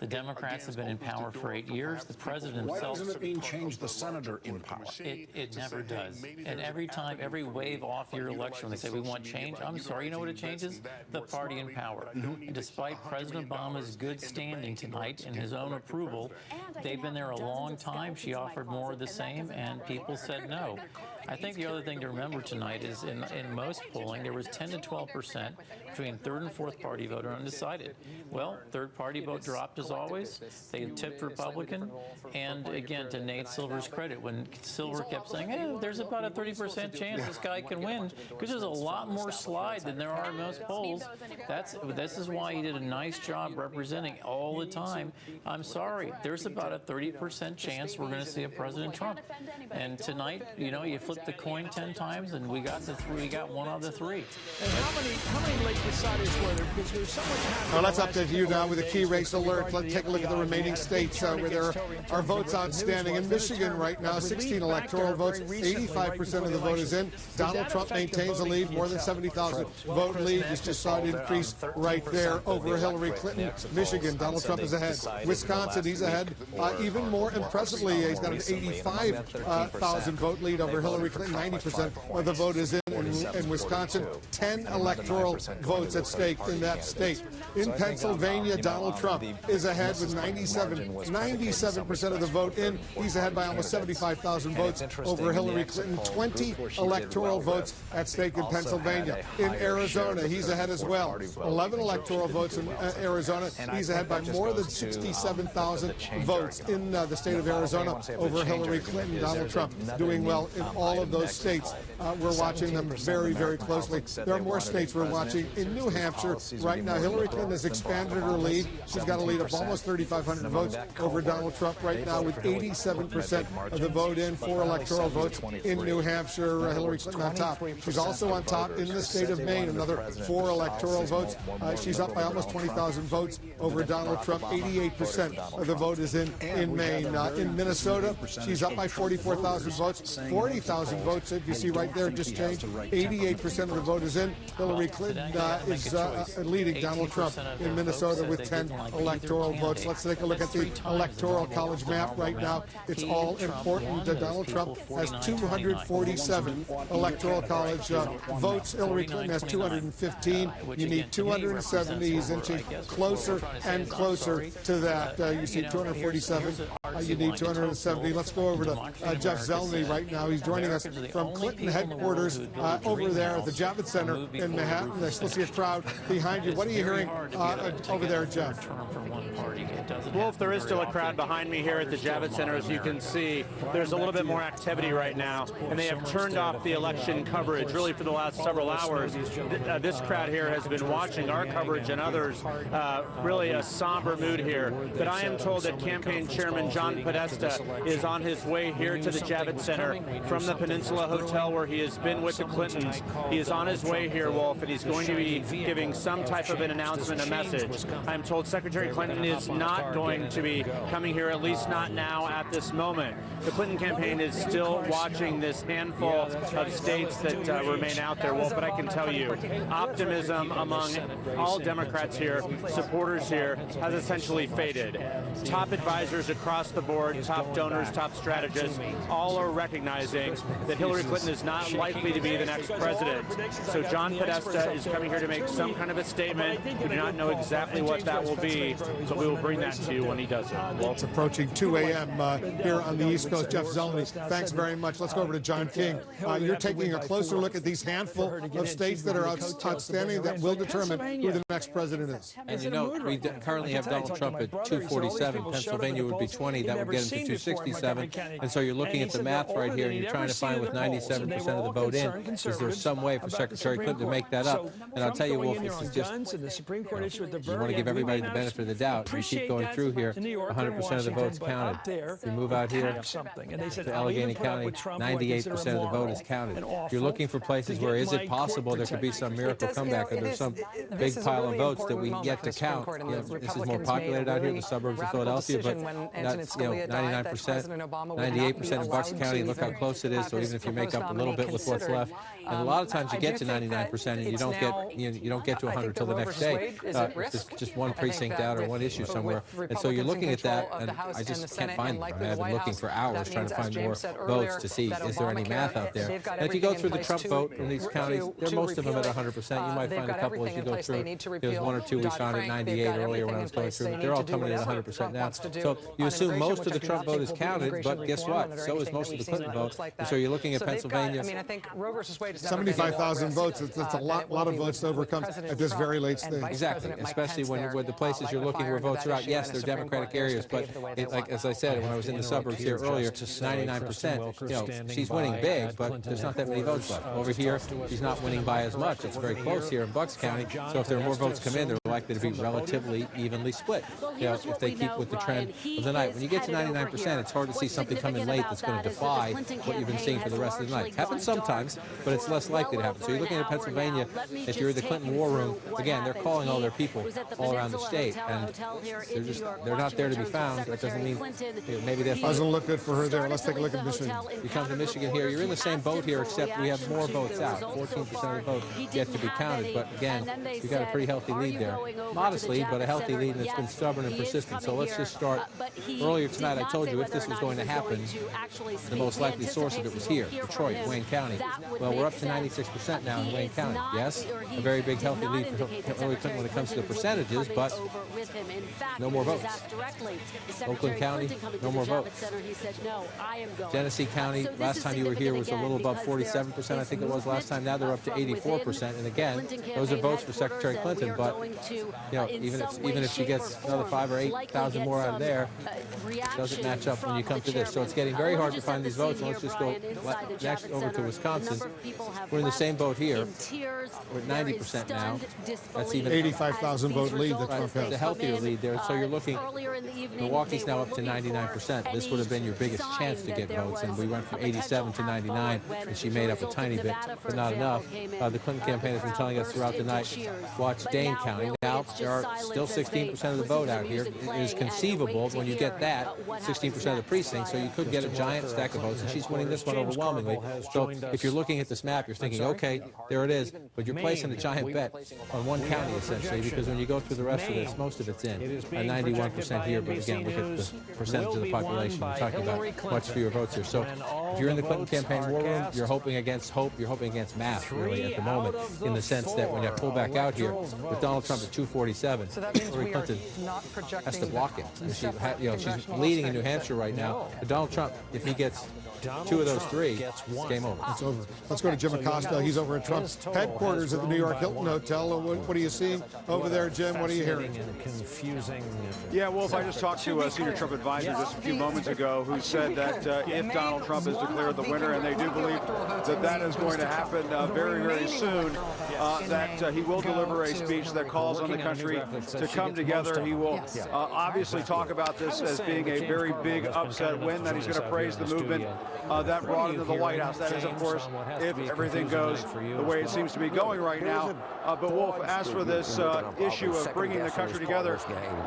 The Democrats have been in power for 8 years. The president himself... Why doesn't it mean change the senator in power? It never does. And every wave off your election, when they say we want change, I'm sorry, you know what it changes? The party in power. And despite President Obama's good standing tonight and his own approval, they've been there a long time. She offered more of the same, and people said no. I think the other thing to remember tonight is in most polling, there was 10 to 12% between third and fourth party vote are undecided. Well, third party vote dropped as always. They tipped Republican. And again, to Nate Silver's credit, when Silver kept saying, hey, there's about a 30% chance this guy can win, because there's a lot more slide than there are in most polls. This is why he did a nice job representing all the time. I'm sorry, there's about a 30% chance we're going to see a President Trump. And tonight, you know, you flip the coin 10 times, and we got one out of the three. And how many late deciders were there? Because there's so much happening. Now let's update you now with a key race alert. Let's take a look at the remaining states where there are votes outstanding. In Michigan right now, 16 electoral votes, 85% of the vote is in. Donald Trump maintains a lead, more than 70,000 vote lead. You just saw it increase right there over Hillary Clinton. Michigan, Donald Trump is ahead. Wisconsin, he's ahead even more impressively. He's got an 85,000 vote lead over Hillary Clinton. 90% of the vote is in Wisconsin. 10 electoral votes at stake in that state. In Pennsylvania, Donald Trump is ahead with 97% of the vote in. He's ahead by almost 75,000 votes over Hillary Clinton. 20 electoral votes at stake in Pennsylvania. In Arizona, he's ahead as well. 11 electoral votes in Arizona. He's ahead by more than 67,000 votes in the state of Arizona over Hillary Clinton. Donald Trump doing well in all of those states. We're watching them very, very closely. There are more states we're watching. In New Hampshire right now, Hillary Clinton has expanded her lead. She's got a lead of almost 3,500 votes over Donald Trump right now, with 87% of the vote in, 4 electoral votes in New Hampshire. Hillary Clinton on top. She's also on top in the state of Maine, another 4 electoral votes. She's up by almost 20,000 votes over Donald Trump. 88% of the vote is in Maine. In Minnesota, she's up by 44,000 votes. 40,000 votes, if you see right there, just changed. 88% of the vote is in. Hillary Clinton is leading Donald Trump in Minnesota with 10 electoral votes. Let's take a look at the Electoral College map right now. It's all important. Donald Trump has 247 Electoral College votes. Hillary Clinton has 215. You need 270. He's inching closer and closer to that. You see 247 You need 270. Let's go over to Jeff Zeleny right now. He's joining us from Clinton headquarters over there at the Javits Center in Manhattan. I still see a crowd behind you. What are you hearing over there, Jeff? Wolf, there is still a crowd behind me here at the Javits Center. As you can see, there's a little bit more activity right now, and they have turned off the election coverage really for the last several hours. This crowd here has been watching our coverage and others. Really a somber mood here. But I am told that campaign chairman John Podesta is on his way here to the Javits Center from the Peninsula Hotel where he has been with the Clintons. He is on his way here, Wolf, and he's going to be giving some type of an announcement, a message. I'm told Secretary Clinton is not going to be coming here, at least not now at this moment. The Clinton campaign is still watching this handful of states that remain out there, Wolf, but I can tell you, optimism among all Democrats here, supporters here, has essentially faded. Top advisors across the board, top donors, top strategists, all are recognizing that Hillary Clinton is not likely to be the next president. So John Podesta is coming here to make some kind of a statement. We do not know exactly what that will be, but we will bring that to you when he does it. Well, it's approaching 2 a.m. Here on the East Coast. Jeff Zeleny, thanks very much. Let's go over to John King. You're taking a closer look at these handful of states that are outstanding that will determine who the next president is. And you know, we currently have Donald Trump at 247. Pennsylvania would be 20. That would get him to 267. And so you're looking at the math right here, and you're trying to find with 97% of the vote in, is there some way for Secretary Clinton to make that up? And I'll tell you, Wolf, this is just, you want to give everybody the benefit of the doubt. You keep going through here, 100% of the votes counted. You move out here to Allegheny County, 98% of the vote is counted. You're looking for places where is it possible there could be some miracle comeback, or there's some big pile of votes that we get to count. You know, this is more populated out here, the suburbs of Philadelphia, but that's, 99%, 98% in Bucks County. Look how close it is. So even if you make up a little bit with what's left, and a lot of times you get to 99% and you don't get to 100 till the next day. There's just one precinct out or one issue somewhere, and so you're looking at that, and I just can't find them. I mean, I've been looking for hours trying to find more votes to see is there any math out there. And if you go through the Trump vote in these counties, most of them at 100%. You might find a couple as you go through. There's one or two we found at 98 earlier when I was going through. They're all coming in at 100% now. So you assume most of the Trump vote is counted, but guess what? So is most of the Clinton vote. And so you're looking at Pennsylvania. 75,000 votes. That's a lot of votes to overcome at this very late stage. Exactly, especially when the places you're looking where votes are out. Yes, they're Democratic areas, but like as I said when I was in the suburbs here earlier, 99%. She's winning big, but there's not that many votes left. Over here, she's not winning by as much. It's very close here in Bucks County. So if there are more votes come in, they're likely to be relatively evenly split. If they keep with the trend of the night. When you get to 99%, it's hard to see something come in late that's going to defy what you've been seeing for the rest of the night. It happens sometimes, but it's less likely to happen. So you're looking at Pennsylvania. If you're in the Clinton war room, again, they're calling all their people all around the state, and they're not there to be found. That doesn't mean maybe they're. Doesn't look good for her there. Let's take a look at Michigan. You come to Michigan here, you're in the same boat here, except we have more votes out. 14% of the vote yet to be counted. But again, you got a pretty healthy lead there. Modest lead, but a healthy lead, and it's been stubborn and persistent. So let's just start. Earlier tonight, I told you if this was going to happen, the most likely source of it was here, Detroit, Wayne County. Well, we're up to 96% now in Wayne County. Yes, a very big healthy lead for Hillary Clinton when it comes to the percentages, but no more votes. Oakland County, no more votes. Genesee County, last time you were here was a little above 47%, I think it was last time. Now they're up to 84%. And again, those are votes for Secretary Clinton, but even if she gets another 5,000 or 8,000 more out of there, it doesn't match up when you come to this. So it's getting very hard to find these votes. And let's just go next over to Wisconsin. We're in the same boat here. We're at 90% now. That's even 85,000 vote lead that Trump has. A healthier lead there. So you're looking, Milwaukee's now up to 99%. This would have been your biggest chance to get votes, and we went from 87 to 99, and she made up a tiny bit, but not enough. The Clinton campaign has been telling us throughout the night, watch Dane County. Now, there are still 16% of the vote out here. It is conceivable when you get that, 16% of the precinct, so you could get a giant stack of votes, and she's winning this one overwhelmingly. So if you're looking at this map, you're thinking, okay, there it is, but you're placing a giant bet on one county, essentially, because when you go through the rest of this, most of it's in. 91% here, but again, look at the percentage of the population. We're talking about much fewer votes here. So if you're in the Clinton campaign war room, you're hoping against hope, you're hoping against math, really, at the moment, in the sense that when you pull back out here, with Donald Trump at at 247. So that means Hillary we are Clinton not projecting has to block it. And she's congressional leading in New austerity. Hampshire right now. But Donald Trump, if he gets two of those three, it's game over. It's over. Let's go to Jim Acosta. He's over at Trump's headquarters at the New York Hilton Hotel. What are you seeing over there, Jim? What are you hearing? Confusing. Yeah, Wolf, I just talked to a senior Trump advisor just a few moments ago who said that if Donald Trump is declared the winner, and they do believe that that is going to happen very, very soon, that he will deliver a speech that calls on the country to come together. He will obviously talk about this as being a very big upset win, that he's going to praise the movement that brought him to the White House. That is, of course, if everything goes the way it seems to be going right now. But Wolf, as for this issue of bringing the country together,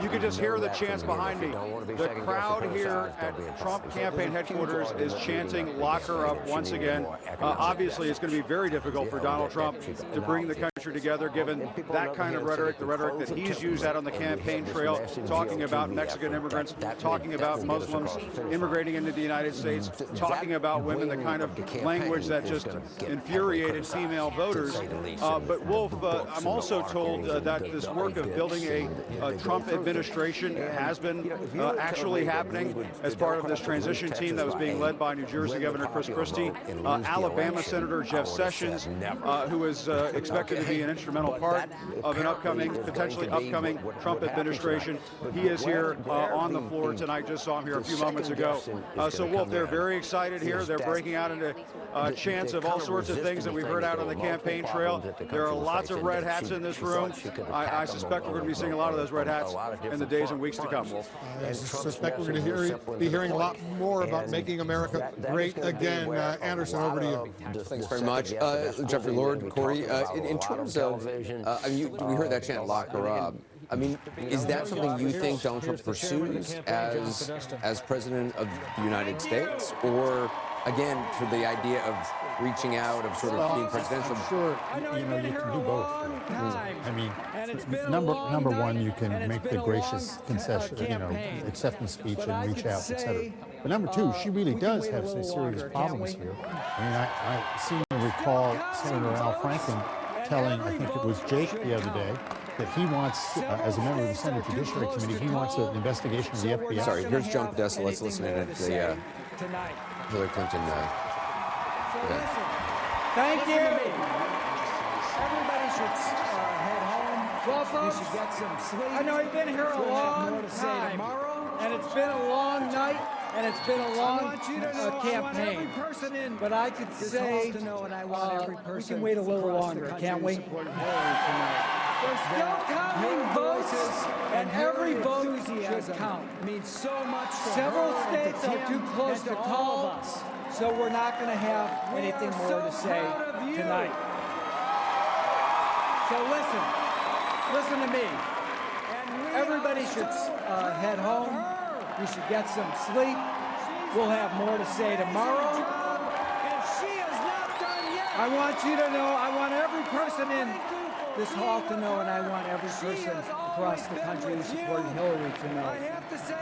you can just hear the chants behind me. The crowd here at Trump campaign headquarters is chanting "Lock her up" once again. Obviously, it's going to be very difficult for Donald Trump to bring the country together, given that kind of rhetoric, the rhetoric that he's used out on the campaign trail, talking about Mexican immigrants, talking about Muslims immigrating into the United States, talking about women, the kind of language that just infuriated female voters. But Wolf, I'm also told that this work of building a Trump administration has been actually happening as part of this transition team that was being led by New Jersey Governor Chris Christie, Alabama Senator Jeff Sessions, who is expected to be an instrumental part of an potentially upcoming Trump administration. He is here on the floor tonight. Just saw him here a few moments ago. So Wolf, they're very excited here. They're breaking out into chants of all sorts of things that we've heard out on the campaign trail. There are lots of red hats in this room. I suspect we're going to be seeing a lot of those red hats in the days and weeks to come, Wolf. I suspect we're going to be hearing a lot more about making America great again. Anderson, over to you. Thanks very much. Jeffrey Lord, Corey, in terms of, we heard that chant, "Lock her up." I mean, is that something you think Donald Trump pursues as president of the United States? Or, again, for the idea of reaching out, of sort of being presidential? I'm sure, you can do both. I mean, number one, you can make the gracious concession, acceptance speech and reach out, etc. But number two, she really does have some serious problems here. I mean, I seem to recall Senator Al Franken telling, I think it was Jake the other day, that he wants, as a member of the Senate Judiciary Committee, he wants an investigation of the FBI. Sorry, here's John Podesta. Let's listen in at the Hillary Clinton event. Thank you. Everybody should head home. Well, folks, you should get some sleep. I know you've been here a long time, and it's been a long night, and it's been a long campaign. But I could say we can wait a little longer, can't we? There's still counting votes, and every vote should count. Means so much. Several states are too close to call, so we're not going to have anything more to say tonight. So listen to me. Everybody should head home. You should get some sleep. We'll have more to say tomorrow. And she is not done yet. I want you to know, I want every person in this hall to know, and I want every person across the country who supported Hillary to know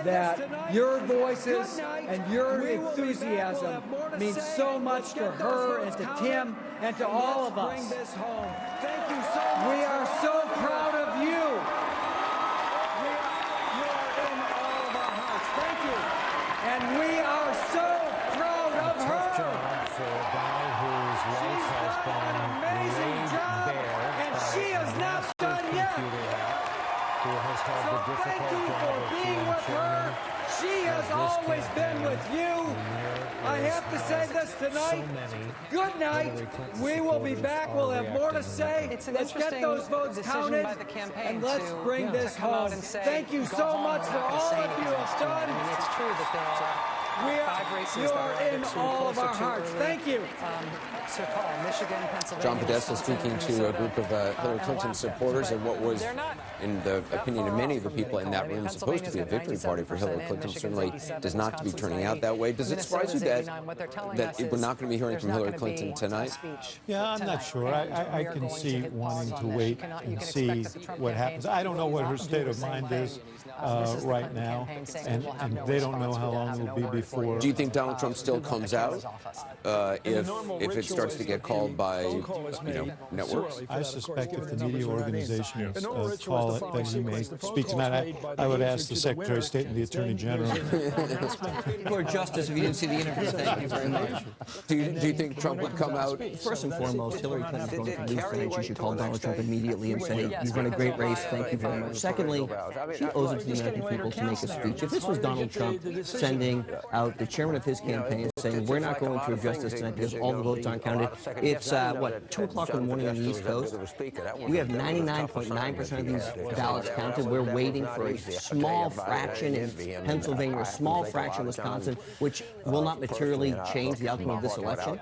that your voices and your enthusiasm means so much to her and to Tim and to all of us. Thank you so much. We are so proud of you. You are in all of our hearts. Thank you. And we are so proud of her. Tough job for a guy whose life has been laid bare. She is not done yet. Who has had the difficult thank you job for of being with her. She has always been with you. I have to say this tonight. Good night. We will be back. We'll have more to say. Let's get those votes counted, and let's bring this home. Thank you so much for all that you have done. It's true that there are you are in all of our hearts. Thank you. To call Michigan, Pennsylvania. John Podesta speaking to a group of Hillary Clinton supporters at what was, in the opinion of many of the people in that room, supposed to be a victory party for Hillary Clinton. Certainly does not to be turning out that way. Does it surprise you that we're not going to be hearing from Hillary Clinton tonight? Yeah, I'm not sure. I can see wanting to wait and see what happens. I don't know what her state of mind is right now, and they don't know how long it will be before. Do you think Donald Trump still comes out if it starts to get called by networks? I suspect if the media organizations call well, then he may speak to that. I would ask the Secretary of State and the Attorney General. Lord Justice, if you didn't see the interview, thank you very much. Do you think Trump would come out? First and foremost, Hillary Clinton's going to lose tonight. She should call Donald Trump immediately and say, you've run a great race, thank you very much. Secondly, she owes it to the American people to make a speech. If this was Donald Trump sending out the chairman of his campaign saying, we're not going to address this tonight because all the votes aren't counted, it's, 2 o'clock in the morning on the East Coast. We have 99.9% of these ballots counted. We're waiting for a small fraction in Pennsylvania, a small fraction in Wisconsin, which will not materially change the outcome of this election.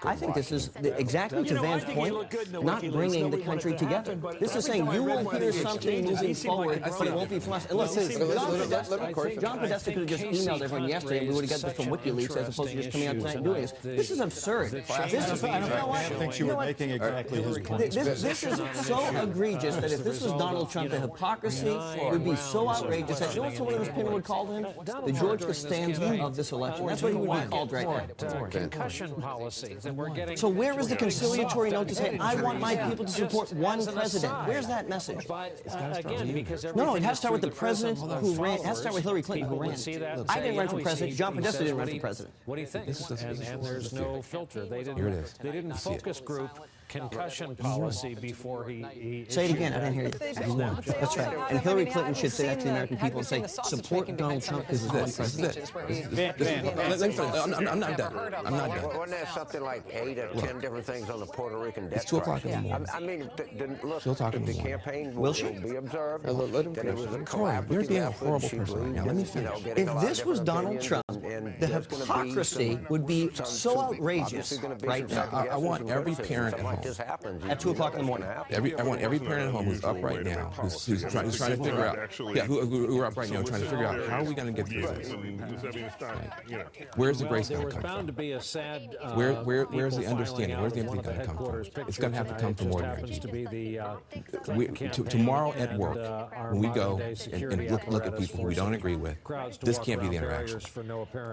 I think this is exactly to Van's point, not bringing the country together. This is saying you will hear something moving forward, but it won't be from us. And look, John Podesta could have just emailed everyone yesterday, and we would have got this from WikiLeaks as opposed to just coming out tonight and doing this. This is absurd. I think you were making exactly his point. This is so egregious that if this was Donald Trump, the hypocrisy would be so outrageous that, you know what someone in this panel would call him? The George Costanza of this election. That's what he would be called right now. Concussion policies, and we're getting. So where is the conciliatory note to say, I want my people to support one president? Where's that message? No, it has to start with the president who ran. It has to start with Hillary Clinton who ran. I didn't run for president. John Podesta didn't run for president. What do you think? And there's no filter. They didn't focus group concussion policy before he say it again. I didn't hear you. That's right. And Hillary Clinton should say that to the American people and say, support Donald Trump because he's one president. I'm not done. I'm not done. Wasn't there something like 8 or 10 different things on the Puerto Rican death? It's 2 o'clock in the morning. I mean, look, the campaign will be observed. Let him finish. Corey, you're being a horrible person right now. Let me finish. If this was Donald Trump, the hypocrisy would be so outrageous right now. I want every parent at home. At 2 o'clock in the morning. I want every parent at home who's up right now, who's trying to figure out, who are up right now trying to figure out how are we going to get through this? Where's the grace going to come from? Where's the understanding? Where's the empathy going to come from? It's going to have to come from ordinary people. Tomorrow at work, when we go and look at people who we don't agree with, this can't be the interaction.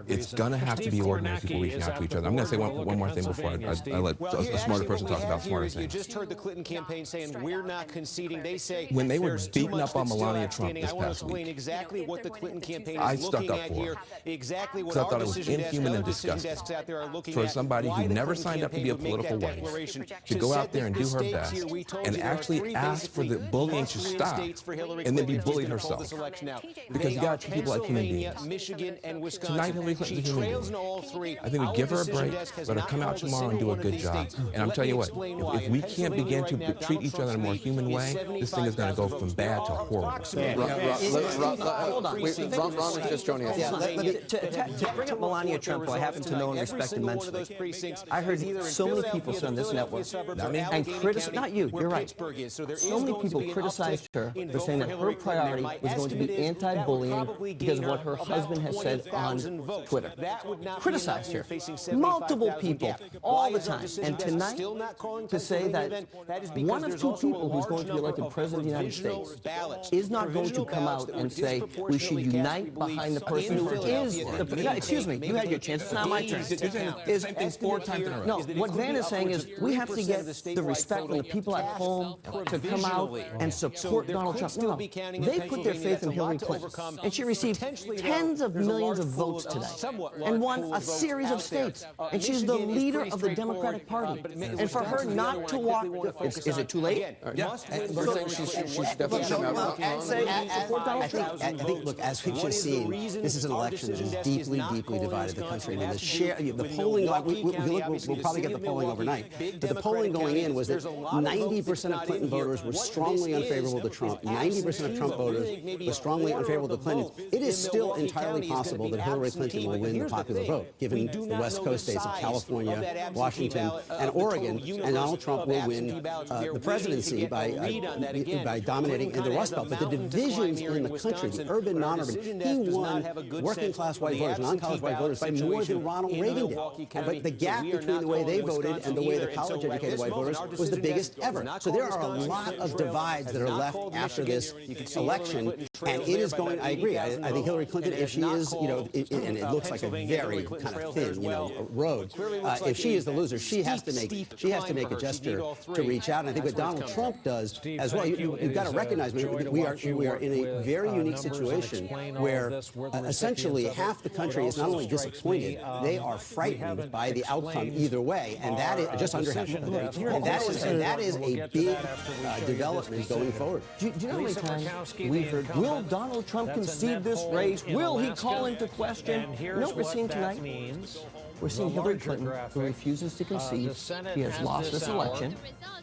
It's going to have to be ordinary people reaching out to each other. I'm going to say one more thing before I let a smarter person talk about smarter things. You just heard the Clinton campaign saying we're not conceding. They say when they were beating up on Melania Trump this I want to past explain week, exactly what the Clinton campaign I is stuck looking up at for here. her. Exactly what I our thought it was decision desk, inhuman and other decision disgusting desks out there are looking for at. somebody Why who the never Clinton signed up to be a campaign would make political that wife declaration. to go out there and do her The best states here, we told and you there are actually 3 ask for the basically bullying to must-win stop states for Hillary and then be Clinton bullied to hold herself. this election now. Because you got to treat people like human Pennsylvania, beings. Michigan, and Wisconsin. Tonight, Hillary Clinton's a human trails being. in all 3. I think we give her a break, let her come out tomorrow and do a good job. And I'm telling you what, if we can't begin to treat each other in a more human way, this thing is going to go from bad to horrible. Hold on. Ron is just joining us. To bring up Melania Trump, who I happen to know and respect immensely, I heard so many people on this network and criticize, not you, you're right. So many people criticized her for saying that her priority was going to be anti-bullying because of what her husband has said on Twitter. Criticized her. Multiple people, all the time. And tonight, to say that one of 2 people who's going to be elected president of the United States is not going to come out and say we should unite behind the person who is the excuse me, you had your chance, it's not my turn. Is 4 times in a row. No, what Van is saying is we have to get the respect from the people at home to come out and support Donald Trump. No, they put their faith in Hillary Clinton, and she received tens of millions of votes today and won a series of states. And she's the leader of the Democratic Party. And for her not to walk, is it too late? Yeah. We're saying she should definitely come out and say support Donald Trump. I think, look, as we've just seen, this is an election that has deeply, deeply divided the country. I mean, the polling, we'll probably get the polling overnight, but the polling going in was that 90% of Clinton voters were strongly unfavorable to Trump. 90% of Trump voters were strongly unfavorable to Clinton. It is still entirely possible that Hillary Clinton will win the popular vote, given the West Coast states of California, Washington, and Oregon, and Donald Trump will win the presidency by dominating in the Rust Belt. But the divisions in the country, the urban, non-urban, he won working-class white voters, non-college white voters by more than Ronald Reagan did. But the gap between the way they voted and the way the college-educated white voters was the biggest ever. So there are a lot of divides that are left after this election, and it is going. I agree. I think Hillary Clinton, if she is, and it looks like a very kind of thin, road. If she is the loser, she has to make a gesture to reach out. And I think what Donald Trump does as well, you've got to recognize we are in a very unique situation where essentially half the country is not only disappointed, they are frightened by the outcome either way, and that is just under half of the vote. And that is a big development going forward. Do you know how many times we've heard, will Donald Trump concede this race? Will he call into question? You know what we're seeing tonight? We're seeing Hillary Clinton, who refuses to concede. He has lost this election.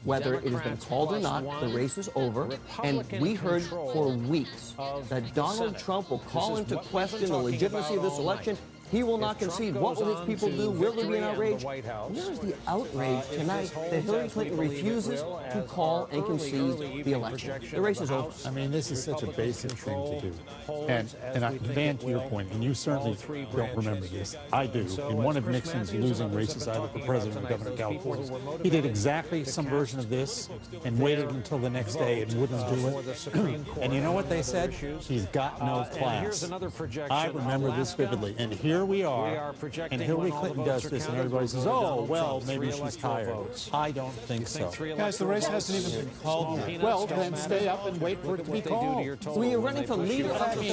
Whether it has been called or not, the race is over. And we heard for weeks that Donald Trump will call into question the legitimacy of this election. He will not concede. What will his people do? Will there be an outrage? Where is the outrage tonight that Hillary Clinton refuses to call and concede the election? The race is over. I mean, this is such a basic thing to do. And Van, to your point, and you certainly don't remember this, I do. In one of Nixon's losing races, either for president or governor of California, he did exactly some version of this and waited until the next day and wouldn't do it. And you know what they said? He's got no class. I remember this vividly. And here we are, and Hillary Clinton does this, and everybody says, oh, well, maybe she's tired. I don't think so. Guys, the race hasn't even been called yet. Well, then stay up and wait for it to be called. When you're running for leader of the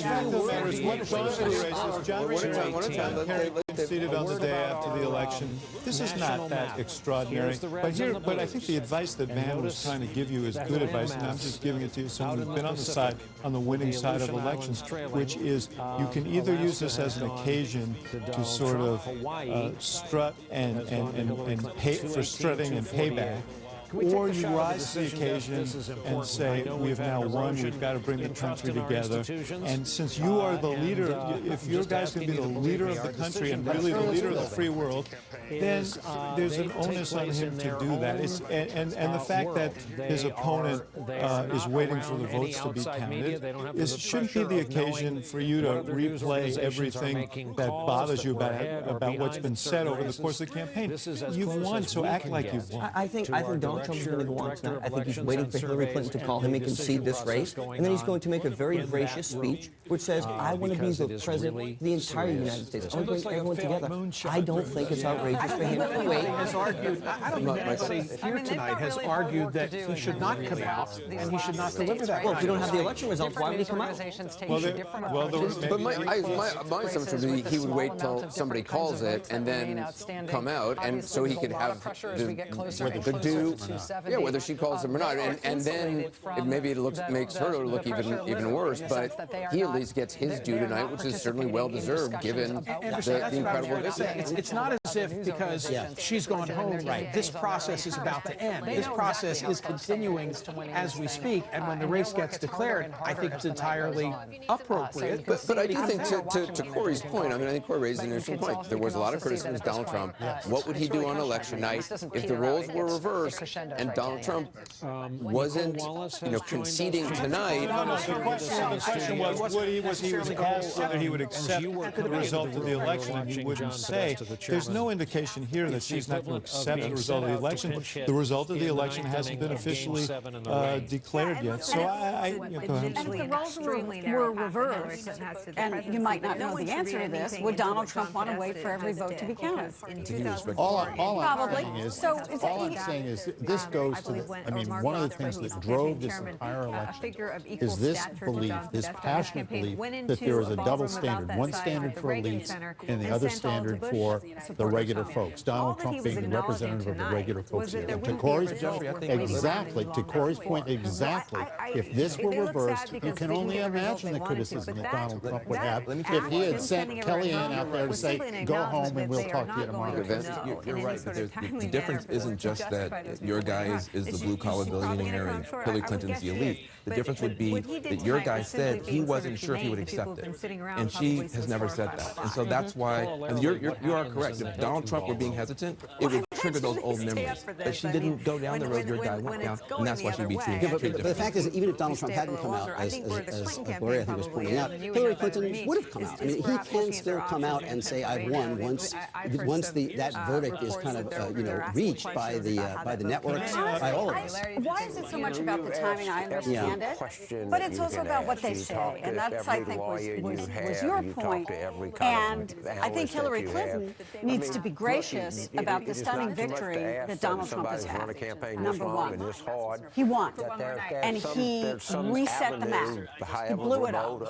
conceded on the day after the election. This is not that extraordinary. But I think the advice that Van was trying to give you is good advice, and I'm just giving it to you, someone who's been on the winning side of elections, which is you can either use this as an occasion to sort of strut and pay for strutting and payback, or you rise to the occasion and say, we have now won, we've got to bring the country together. And since you are the leader, if your guy's going to be the leader of the country and really the leader of the free world, then there's an onus on him to do that. And the fact that his opponent is waiting for the votes to be counted shouldn't be the occasion for you to replay everything that bothers you about what's been said over the course of the campaign. You've won, so act like you've won. I think Donald Trump's going to go on tonight. I think he's waiting for Hillary Clinton to call him and concede this race, and then he's going to make a very gracious speech which says, I want to be the president of the entire United States. I want to bring everyone together. I don't think it's outrageous for him to wait. I don't think anybody here tonight has argued that he should not come out and he should not deliver that. Well, if you don't have the election results, why would he come out? But my assumption would be he would wait till somebody calls it and then come out, and so he could have the due. Yeah, whether she calls him or not, and then maybe it makes her look even worse. But he at least gets his due tonight, which is certainly well deserved given the incredible victory. It's not as if because she's gone home, this process is about to end. This process is continuing as we speak, and when the race gets declared, I think it's entirely appropriate. But I do think to Corey's point, I think Corey raised an interesting point. There was a lot of criticism of Donald Trump. What would he do on election night if the roles were reversed and Donald Trump wasn't, conceding tonight? The question was he was asked whether he would accept the result of the election, and he wouldn't say. There's no indication here that she's not going to accept the result of the election. The result of the election hasn't been officially declared yet. So if the roles were reversed, and you might not know the answer to this, would Donald Trump want to wait for every vote to be counted? All Probably. I'm saying is this goes to one of the things that drove this entire election is this belief, this passionate belief that there is a double standard, one standard for elites and the other standard for the regular folks. Donald Trump being the representative of the regular folks here. And to Corey's point, if this were reversed, you can only imagine the criticism that Donald Trump would have if he had sent Kellyanne out there to say, go home and we'll talk to you tomorrow. You're right. The difference isn't just that your guy is the blue-collar billionaire and Hillary Clinton's the elite. The difference would be that your guy said he wasn't sure if he would accept it, and she has never said that. And so that's why, and you are correct. If Donald Trump were being hesitant, it would trigger those old memories. But she didn't go down the road your guy went down, and that's why she'd be treated But the fact is, even if Donald Trump hadn't come out, as Gloria, I think, was pointing out, Hillary Clinton would have come out. I mean, he can still come out and say, "I've won," once that verdict is kind of reached by the networks, by all of us. Why is it so much about the timing? I understand it, but it's also about what they say, and that's, I think, was your point. And I think Hillary Clinton needs to be gracious about the stunning victory that Donald Trump has had. Number one, he won, and he reset the map. He blew it up.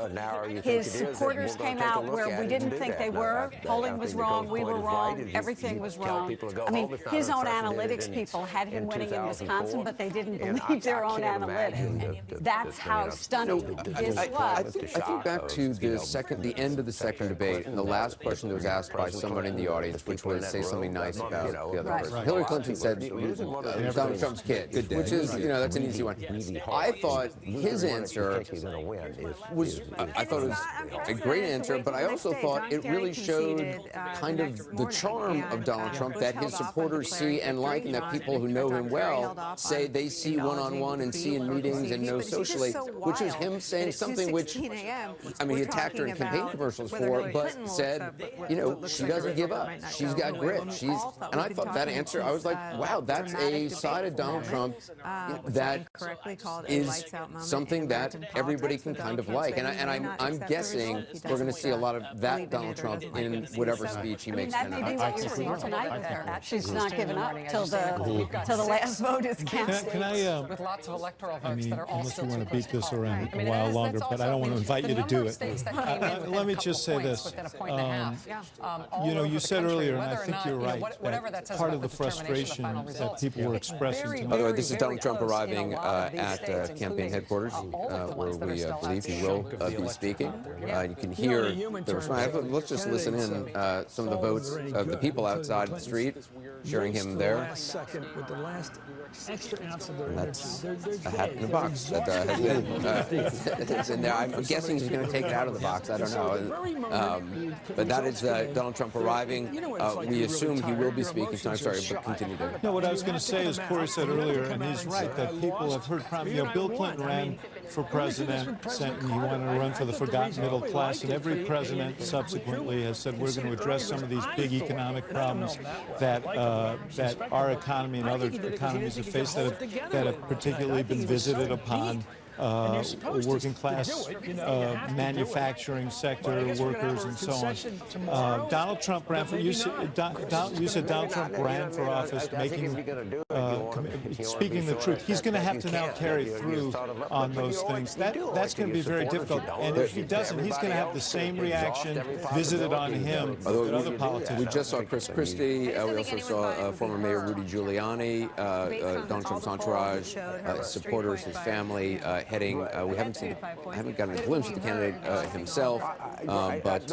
His supporters came out where we didn't think they were. Polling was wrong. We were wrong. Everything was wrong. I mean, his own analytics people had him winning in Wisconsin, but they didn't believe their own analytics. That's how stunning this was. I think back to the end of the second debate, and the last question that was asked by someone in the audience, which was say something nice about the other person. Hillary Clinton said, Donald Trump's kid, which is, that's an easy one. I thought his answer was, I thought it was a great answer, but I also thought it really showed kind of the charm of Donald Trump that his supporters see and like, and that people who know him well say they see one-on-one and see in meetings and know socially, which is him saying something which, I mean, he attacked her in campaign commercials for, but said, she doesn't give up. She's got grit. And I thought that answer, I was like, wow, that's a side of Donald Trump that is something that everybody can kind of like. And I'm guessing we're going to see a lot of that Donald Trump in whatever speech he makes tonight. That may be what you're seeing tonight with her. She's not giving up till the last vote is cast. Can I, with lots of electoral votes that are all unless you want to beat this around a while longer, but I don't want to invite you to do it. Let me just say this. You said earlier, and I think you're right, that part of the frustration that people were expressing tonight. By the way, this is Donald Trump arriving at campaign headquarters, where we believe he will be speaking. You can hear the response. Let's just listen in some of the votes of the people outside the street, cheering him there. And that's a hat in the box that has been it's in there. I'm guessing he's going to take it out of the box. I don't know. But that is Donald Trump arriving. We assume he will be speaking tonight. Sorry, but continue, David. No, what I was going to say is Corey said earlier, and he's right, that people have heard Bill Clinton ran for president, saying he wanted to run for the forgotten middle class, and every president subsequently has said we're going to address some of these big economic problems that our economy and other economies have faced that have particularly been visited upon working class manufacturing sector workers and so on. Donald Trump ran for, you said Donald Trump ran for office speaking the truth. He's going to have to now carry through on those things. That's going to be very difficult. And if he doesn't, he's going to have the same reaction visited on him that other politicians. We just saw Chris Christie. We also saw former Mayor Rudy Giuliani, Donald Trump's entourage, his supporters, his family heading. We haven't gotten a glimpse of the candidate himself, but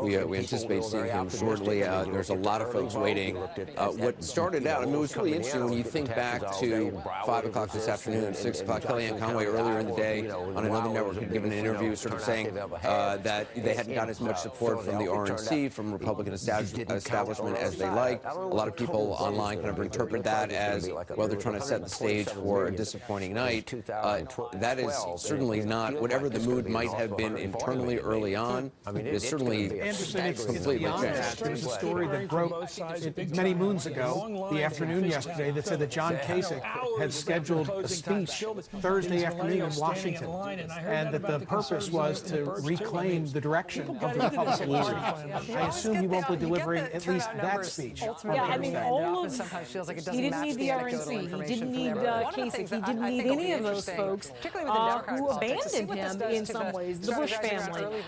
we anticipate seeing him shortly. There's a lot of folks waiting. What started out, I mean, it was really interesting when you think back to 5 o'clock this afternoon, 6 o'clock. Kellyanne Conway earlier in the day on another network had given an interview sort of saying that they hadn't gotten as much support from the RNC, from Republican establishment as they liked. A lot of people online kind of interpret that as, well, they're trying to set the stage for a disappointing night. That is certainly not, whatever the mood might have been internally early on, is certainly completely changed. There's a story that broke many moons ago, the afternoon yesterday, that said that John Kasich had scheduled a speech Thursday afternoon in Washington, and that the purpose was to reclaim the direction of the Republican Party. I assume he won't be delivering at least that speech. Yeah, I mean, he didn't need the RNC, he didn't need Kasich, he didn't need any of those folks who abandoned him in some ways, the Bush family.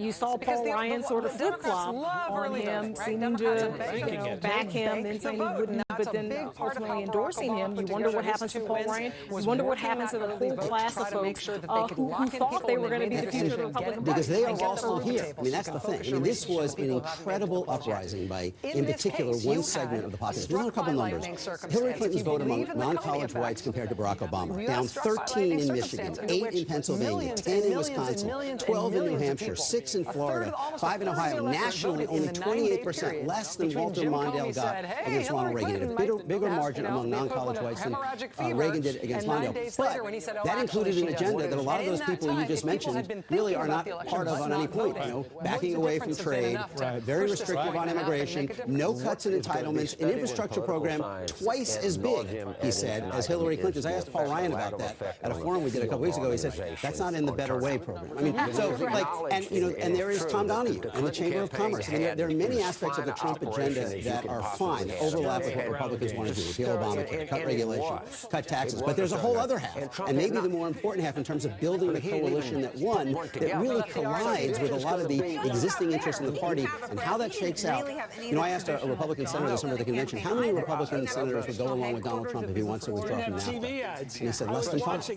You saw Paul Ryan sort of flip-flop on him, seeming to back him, then saying he would not but then ultimately endorsing him. You wonder what happens to Paul Ryan. You wonder what happens to the whole class of folks who thought they were going to be the future of the Republican Party. Because they are all still here. I mean, that's the thing. I mean, this was an incredible uprising by, in particular, one segment of the population. We'll run a couple numbers. Hillary Clinton's vote among non-college whites compared to Barack Obama, down 13 in Michigan, 8 in Pennsylvania, 10 in Wisconsin, 12 in New Hampshire, 6 in Florida, 5 in Ohio. Nationally, only 28% less than Walter Mondale got against Ronald Reagan. He had a bigger margin among non-college whites than Reagan did against Mondale. But that included an agenda that a lot of those people you just mentioned really are not part of on any point. You know, backing away from trade, very restrictive on immigration, no cuts in entitlements, an infrastructure program twice as big, he said, as Hillary Clinton's. I asked Paul Ryan about that at a forum we did a couple weeks ago. He said that's not in the Better Way program. I mean, so like, and you know, and there is Tom Donahue and the Chamber of Commerce. I mean, there are many aspects of the Trump agenda that are fine, that overlap with what Republicans want to do: repeal Obamacare, cut regulation, cut taxes. But there's a whole other half, and maybe the more important half in terms of building the coalition that won, that really collides with a lot of the existing interests in the party and how that shakes out. You know, I asked a Republican senator this summer at the convention, how many Republican senators would go along with Donald Trump if he wants to withdraw from NAFTA? And he said less than 5.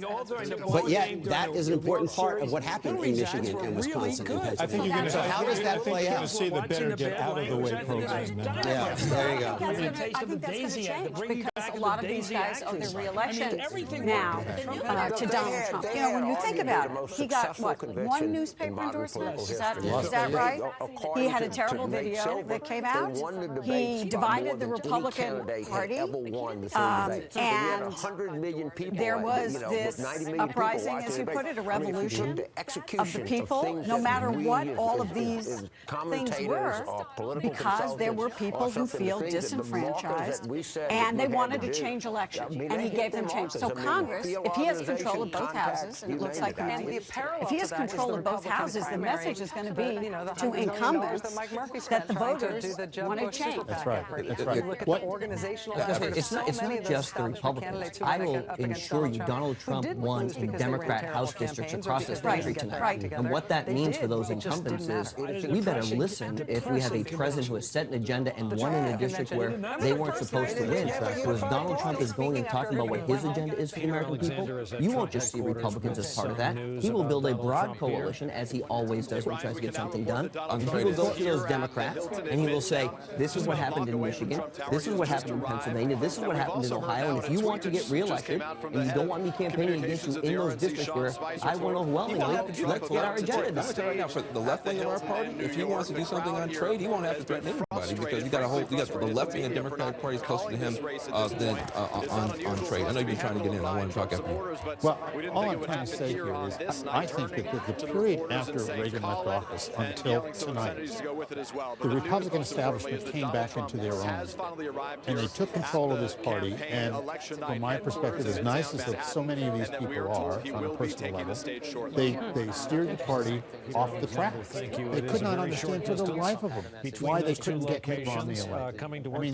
But yet, that is an important part of what happened in Michigan and Wisconsin and Pennsylvania. I think you're going to, so how does that play out? See the better get out of the way program now. Yeah, there you go. I think that's going to change because a lot of these guys owe their re-election now to Donald Trump. You know, when you think about it, he got, what, one newspaper endorsement? Is that right? He had a terrible video that came out. He divided the Republican Party. And there was this uprising, as you put it, a revolution of the people, no matter what all of these things were, because there were people who feel disenfranchised, and they wanted to change elections, and he gave them change. So Congress, if he has control of both houses, and it looks like if he has control of both houses, the message is going to be to incumbents that the voters want to change. That's right. That's right. It's not just the Republicans. I will ensure you Donald Trump won in Democrat House districts across this country tonight. And what that means for those incumbents is we better listen if we have a president who has set an agenda and won in a district where they weren't supposed to win. So if Donald Trump is going and talking about what his agenda is for the American people, you won't just see Republicans as part of that. He will build a broad coalition, as he always does when he tries to get something done. And he will go to those Democrats, and he will say, this is what happened in Michigan, this is what happened in Pennsylvania, this is what happened in Ohio, and if you want to get reelected, and you don't want me campaigning against you in those districts where I won overwhelmingly, let's get our agenda done. I'll tell you right now, for the left wing of our party, if he wants to do something on trade, he won't have to threaten anybody, because you got the left wing of the Democratic Party is closer to him than on trade. I know you've been trying to get in. I want to talk after you. Well, all I'm trying to say here is I think that the period after Reagan left office until tonight, the Republican establishment came back into their own, and they took control of this party. And from my perspective, as nice as so many of these people are on a personal level, they steered the party off the track. They could not understand for the life of them why they couldn't get Mitt Romney elected. I mean,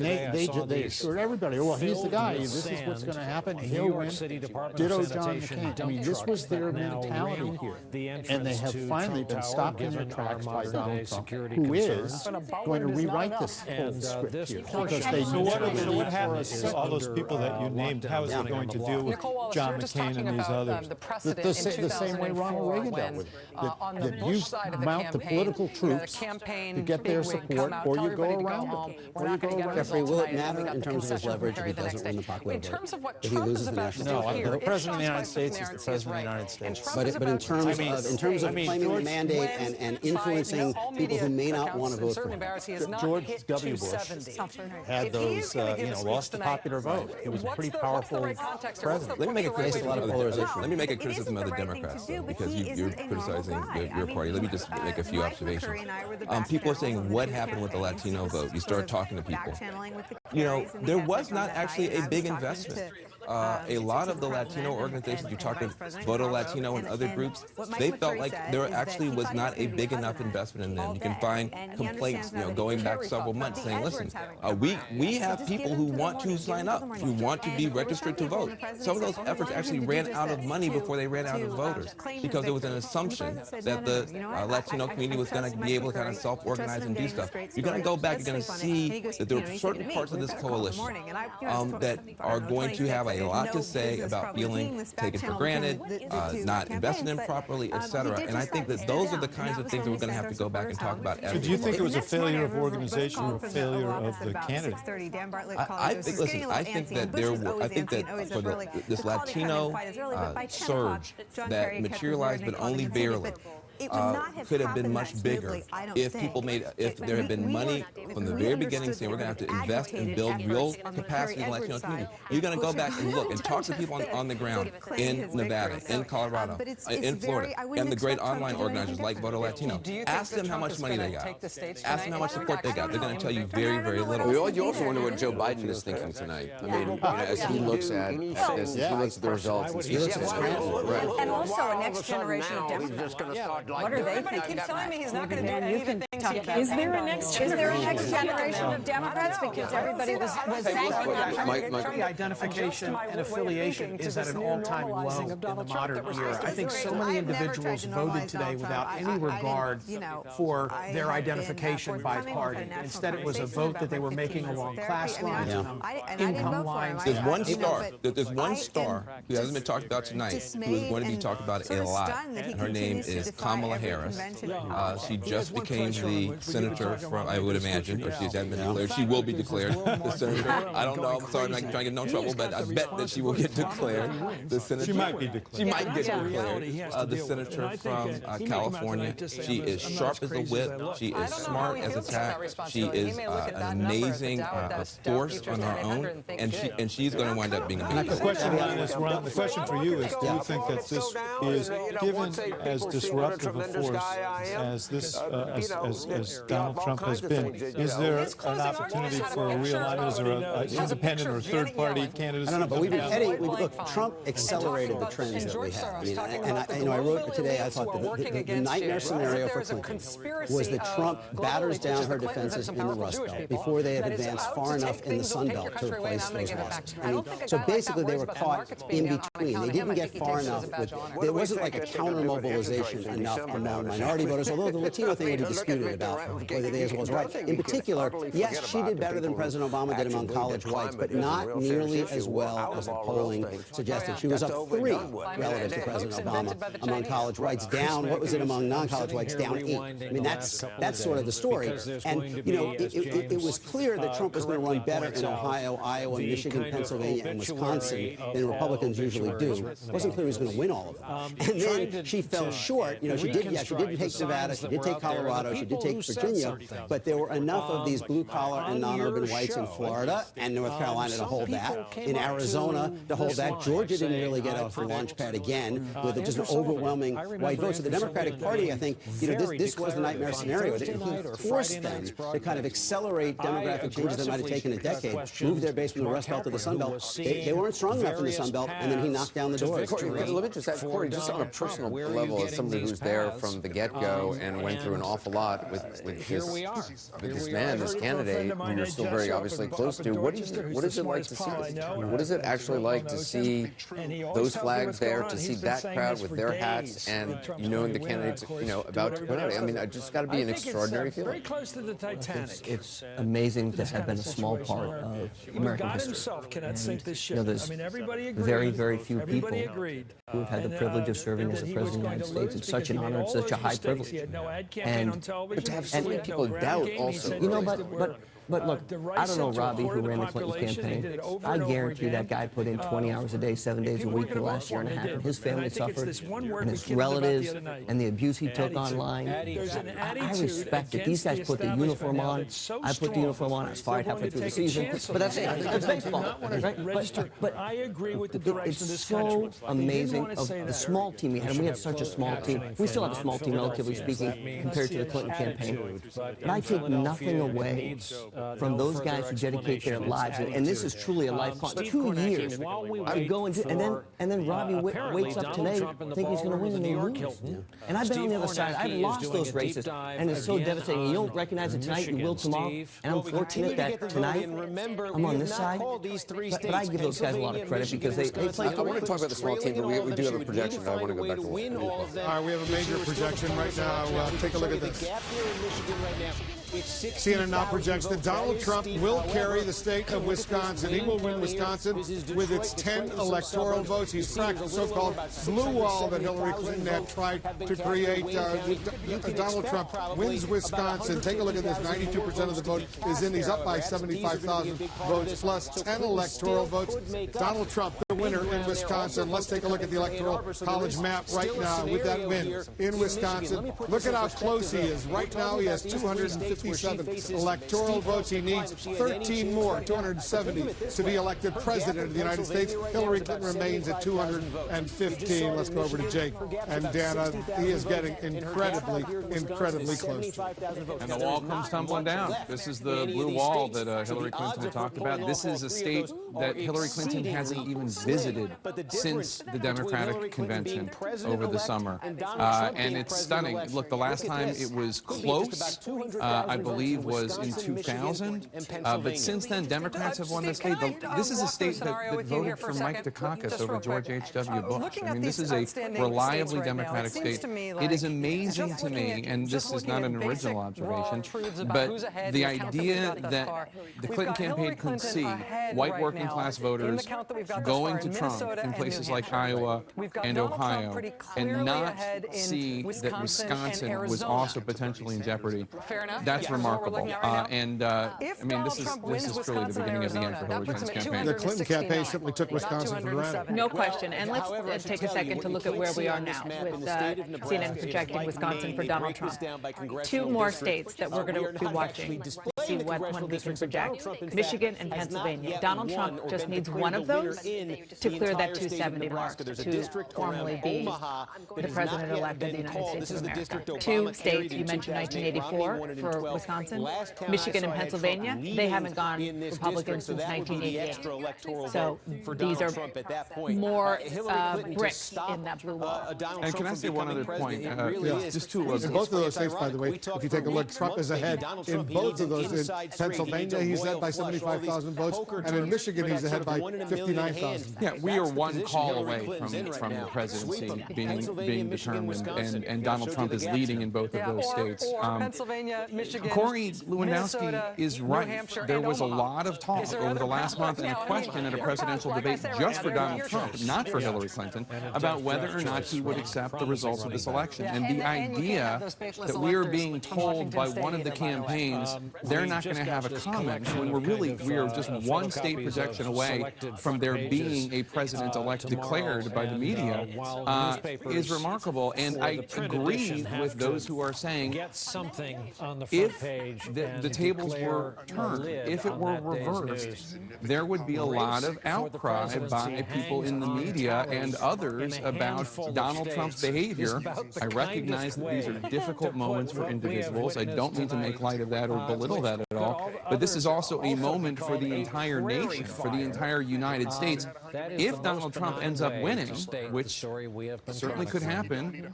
they assured everybody, well, he's the guy. This is what's going to happen. He'll win. Ditto John McCain. I mean, this was their mentality here. And they have finally been stopped in their tracks by Donald Trump, who is going to rewrite this whole script here. Because they So what happens is all those people that you named, how is it going to deal with John McCain and these others? The same way Ronald Reagan dealt with it. That you mount the political troops to get their support, or you go around them. Jeffrey, will it matter in terms of his leverage if he doesn't win the popular vote? If he loses the national vote? No, the President of the United States is the President of the United States. But in terms of claiming the mandate and influencing people who may not want to vote for him. George W. Bush had those, lost the popular vote. He was a pretty powerful president. Let me make a criticism of the Democrats, though, because you're criticizing your party. Let me just make a few observations. People are saying, what happened with the Latino vote? You start talking to people. You know, there was not actually a big investment a lot of the Latino organizations, you talk to Voto Latino and other groups, they felt like there actually was not a big enough investment in them. You can find complaints, going back several months saying, listen, we have people who want to sign up, who want to be registered to vote. Some of those efforts actually ran out of money before they ran out of voters because there was an assumption that the Latino community was going to be able to kind of self-organize and do stuff. You're going to go back, you're going to see that there are certain parts of this coalition that are going to have a lot to say about feeling taken for granted, not invested in properly, etc. And I think that those are the kinds of things that we're going to have to go back and talk about. So do you think it was a failure of organization or a failure of the candidate? I think, listen, I think that for this Latino surge that materialized but only barely, could have been much bigger if there had been money from the very beginning saying we're going to have to invest and build real capacity in the Latino community. You're going to go back and look and talk to people on the ground in Nevada, in Colorado, in Florida, and the great online organizers like Voto Latino. Ask them how much money they got. Ask them how much support they got. They're going to tell you very, very little. You also wonder what Joe Biden is thinking tonight. I mean, as he looks at this, he looks at the results. And he looks at Right. And also a next generation of Democrats. What are they thinking? He keeps telling me he's not going to do any of the things he can. Is there a next generation of Democrats? Because everybody was banking on The identification and affiliation is at an all-time low in the modern era. I think so many individuals voted today without any regard for their identification by party. Instead, it was a vote that they were making along class lines, income lines. There's one star who hasn't been talked about tonight who is going to be talked about a lot, and her name is Kamala Harris. She just became the senator from, I would imagine, or she hasn't been declared. She will be declared the senator. I don't know. I'm sorry, I'm not trying to get in no trouble, but I bet that she will get declared the senator. She might be declared. She might get declared the senator from California. She is sharp as a whip. She is smart as a tack. She is an amazing force on her own, and she's going to wind up being a big The question, Ron, the question for you is, do you think that this is, given as disruptive a force as this, as Donald Trump has been, is there an opportunity for a realignment? Is there an independent or third-party candidate? I don't know, but we've been heading. Look, Trump accelerated the trends that we have. I mean, I wrote today. I thought the nightmare scenario for Clinton was that Trump batters down her defenses in the Rust Belt before they had advanced far enough in the Sun Belt to replace those losses. I mean, so basically, they were caught in between. They didn't get far enough. There wasn't like a counter-mobilization enough among minority voters, although the Latino thing would be disputed about whether they as well as right. In particular, yes, she did better than President Obama did among college whites, but not nearly as well as the polling suggested. She was up 3 relative to President Obama among college whites, down, what was it among non-college whites, down 8. I mean, that's sort of the story. And, it was clear that Trump was going to run better in Ohio, Iowa, Michigan, Pennsylvania, and Wisconsin than Republicans usually do. It wasn't clear he was going to win all of them. And then she fell short. She did take Nevada, she did take Colorado, she did take Virginia, but there were enough of these blue-collar and non-urban whites in Florida and North Carolina to hold that, in Arizona to hold that. Georgia didn't really get off the launch pad again with just an overwhelming white vote. So the Democratic Party, I think, this was the nightmare scenario. He forced them to kind of accelerate demographic changes that might have taken a decade, move their base from the Rust Belt to the Sun Belt. They weren't strong enough in the Sun Belt, and then he knocked down the doors. Let me just ask Corey, just on a personal level, as somebody who's there from the get-go and went through an awful lot with this man, this candidate, who you're still very obviously close to, what is it like to see this? What is it actually like to see those flags there, to see that crowd with their hats, and knowing the candidates, about to put out? I mean, it's just got to be an extraordinary feeling. Very close to the Titanic. It's amazing to have been a small part of American history. Himself cannot sink this ship. There's everybody agreed. very, very few people who have had the privilege of serving as the President of the United States. It's such an honor. It's such a high privilege. But to have so many people doubt also. But look, I don't know Robbie, who ran the Clinton's campaign. I guarantee that guy put in 20 hours a day, 7 days a week for the last year and a half. And his family suffered, and his relatives, and the abuse he took online. I respect it. These guys put the uniform on. I put the uniform on. I was fired halfway through the season. But that's it. It's baseball, right? But I agree with the direction of this country. It's so amazing of the small team we had. And we had such a small team. We still have a small team, relatively speaking, compared to the Clinton campaign. But I take nothing away from those guys who dedicate their lives, and this is truly a lifelong 2 years. I'm going to, and then Robbie wakes up today thinking he's going to win and they lose. And I've been on the other side. I've lost those races, and it's so devastating. You don't recognize it tonight, you will tomorrow. And I'm fortunate that tonight I'm on this side. But I give those guys a lot of credit because they play. I want to talk about the small team, but we do have a projection. I want to go back to one. All right, we have a major projection right now. Take a look at this. CNN now projects that Donald Trump will carry the state of Wisconsin. He will win Wisconsin with its 10 electoral votes. He's cracked the so-called blue wall that Hillary Clinton had tried to create. Donald Trump wins Wisconsin. Take a look at this. 92% of the vote is in. He's up by 75,000 votes plus 10 electoral votes. Donald Trump, the winner in Wisconsin. Let's take a look at the Electoral College map right now with that win in Wisconsin. Look at how close he is. Right now he has 257 electoral votes. He needs 13 more, 270, to be elected president of the United States. Hillary Clinton remains at 215. Let's go over to Jake and Dana. He is getting incredibly close. And the wall comes tumbling down. This is the blue wall that Hillary Clinton had talked about. This is a state that Hillary Clinton hasn't even visited since the Democratic convention over the summer. And it's stunning. Look, the last time it was close, I believe, was in 2000. But since then, Democrats have won the state. This is a state that voted for Mike Dukakis over George H.W. Bush. I mean, this is a reliably Democratic state. It is amazing to me, and this is not an original observation, but the idea that the Clinton campaign could see white working class voters going to Trump in places like Iowa and Ohio and not see that Wisconsin was also potentially in jeopardy. That's remarkable. I mean, this is truly the beginning of the end for Hillary Clinton's campaign. The Clinton campaign simply took Wisconsin for granted. No question. And let's take a second to look at where we are now with CNN projecting Wisconsin for Donald Trump. Two more states that we're going to be watching. See what one we can project. Michigan and Pennsylvania. Donald Trump just needs one of those to clear that 270 mark to formally be the president-elect of the United States of America. Two states, you mentioned 1984 for Wisconsin. Michigan and Pennsylvania, they haven't gone Republican since 1988. So these are more bricks in that blue wall. And can I say one other point? Just two of in both of those states, by the way, if you take a look, Trump is ahead in both of those. In Pennsylvania, he's ahead by 75,000 votes, and in Michigan, he's ahead by 59,000. Yeah, we are one call away from the presidency being determined, and Donald Trump is leading in both of those states. Pennsylvania, Michigan, Corey Lewandowski is right. There was a lot of talk over the last month and a question at a presidential debate just for Donald Trump, not for Hillary Clinton, about whether or not he would accept the results of this election. And the idea that we are being told by one of the campaigns they're not going to have a comment when we are just one state projection away from there being a president-elect declared by the media is remarkable. And I agree with those who are saying if the tables were turned, if it were reversed, there would be a lot of outcry by people in the media and others about Donald Trump's behavior. I recognize that these are difficult moments for individuals. I don't mean to make light of that or belittle that at all. But this is also a moment for the entire nation, for the entire United States. If Donald Trump ends up winning, which certainly could happen,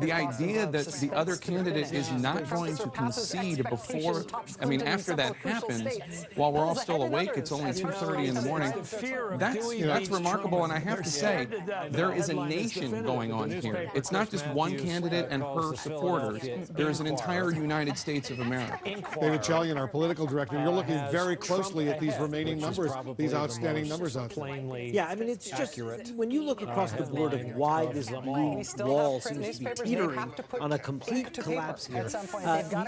the idea that the other candidate is not going to concede before, I mean, after that happens, while we're all still awake, it's only 2:30 in the morning, that's remarkable. And I have to say, there is a nation going on here. It's not just one candidate and her supporters. There is an entire United States of America. David Chalian, our political director, you're looking very closely at these remaining numbers, these outstanding numbers out there. Yeah, I mean, it's just, when you look across the board of why this blue wall seems to be teetering on a complete collapse here,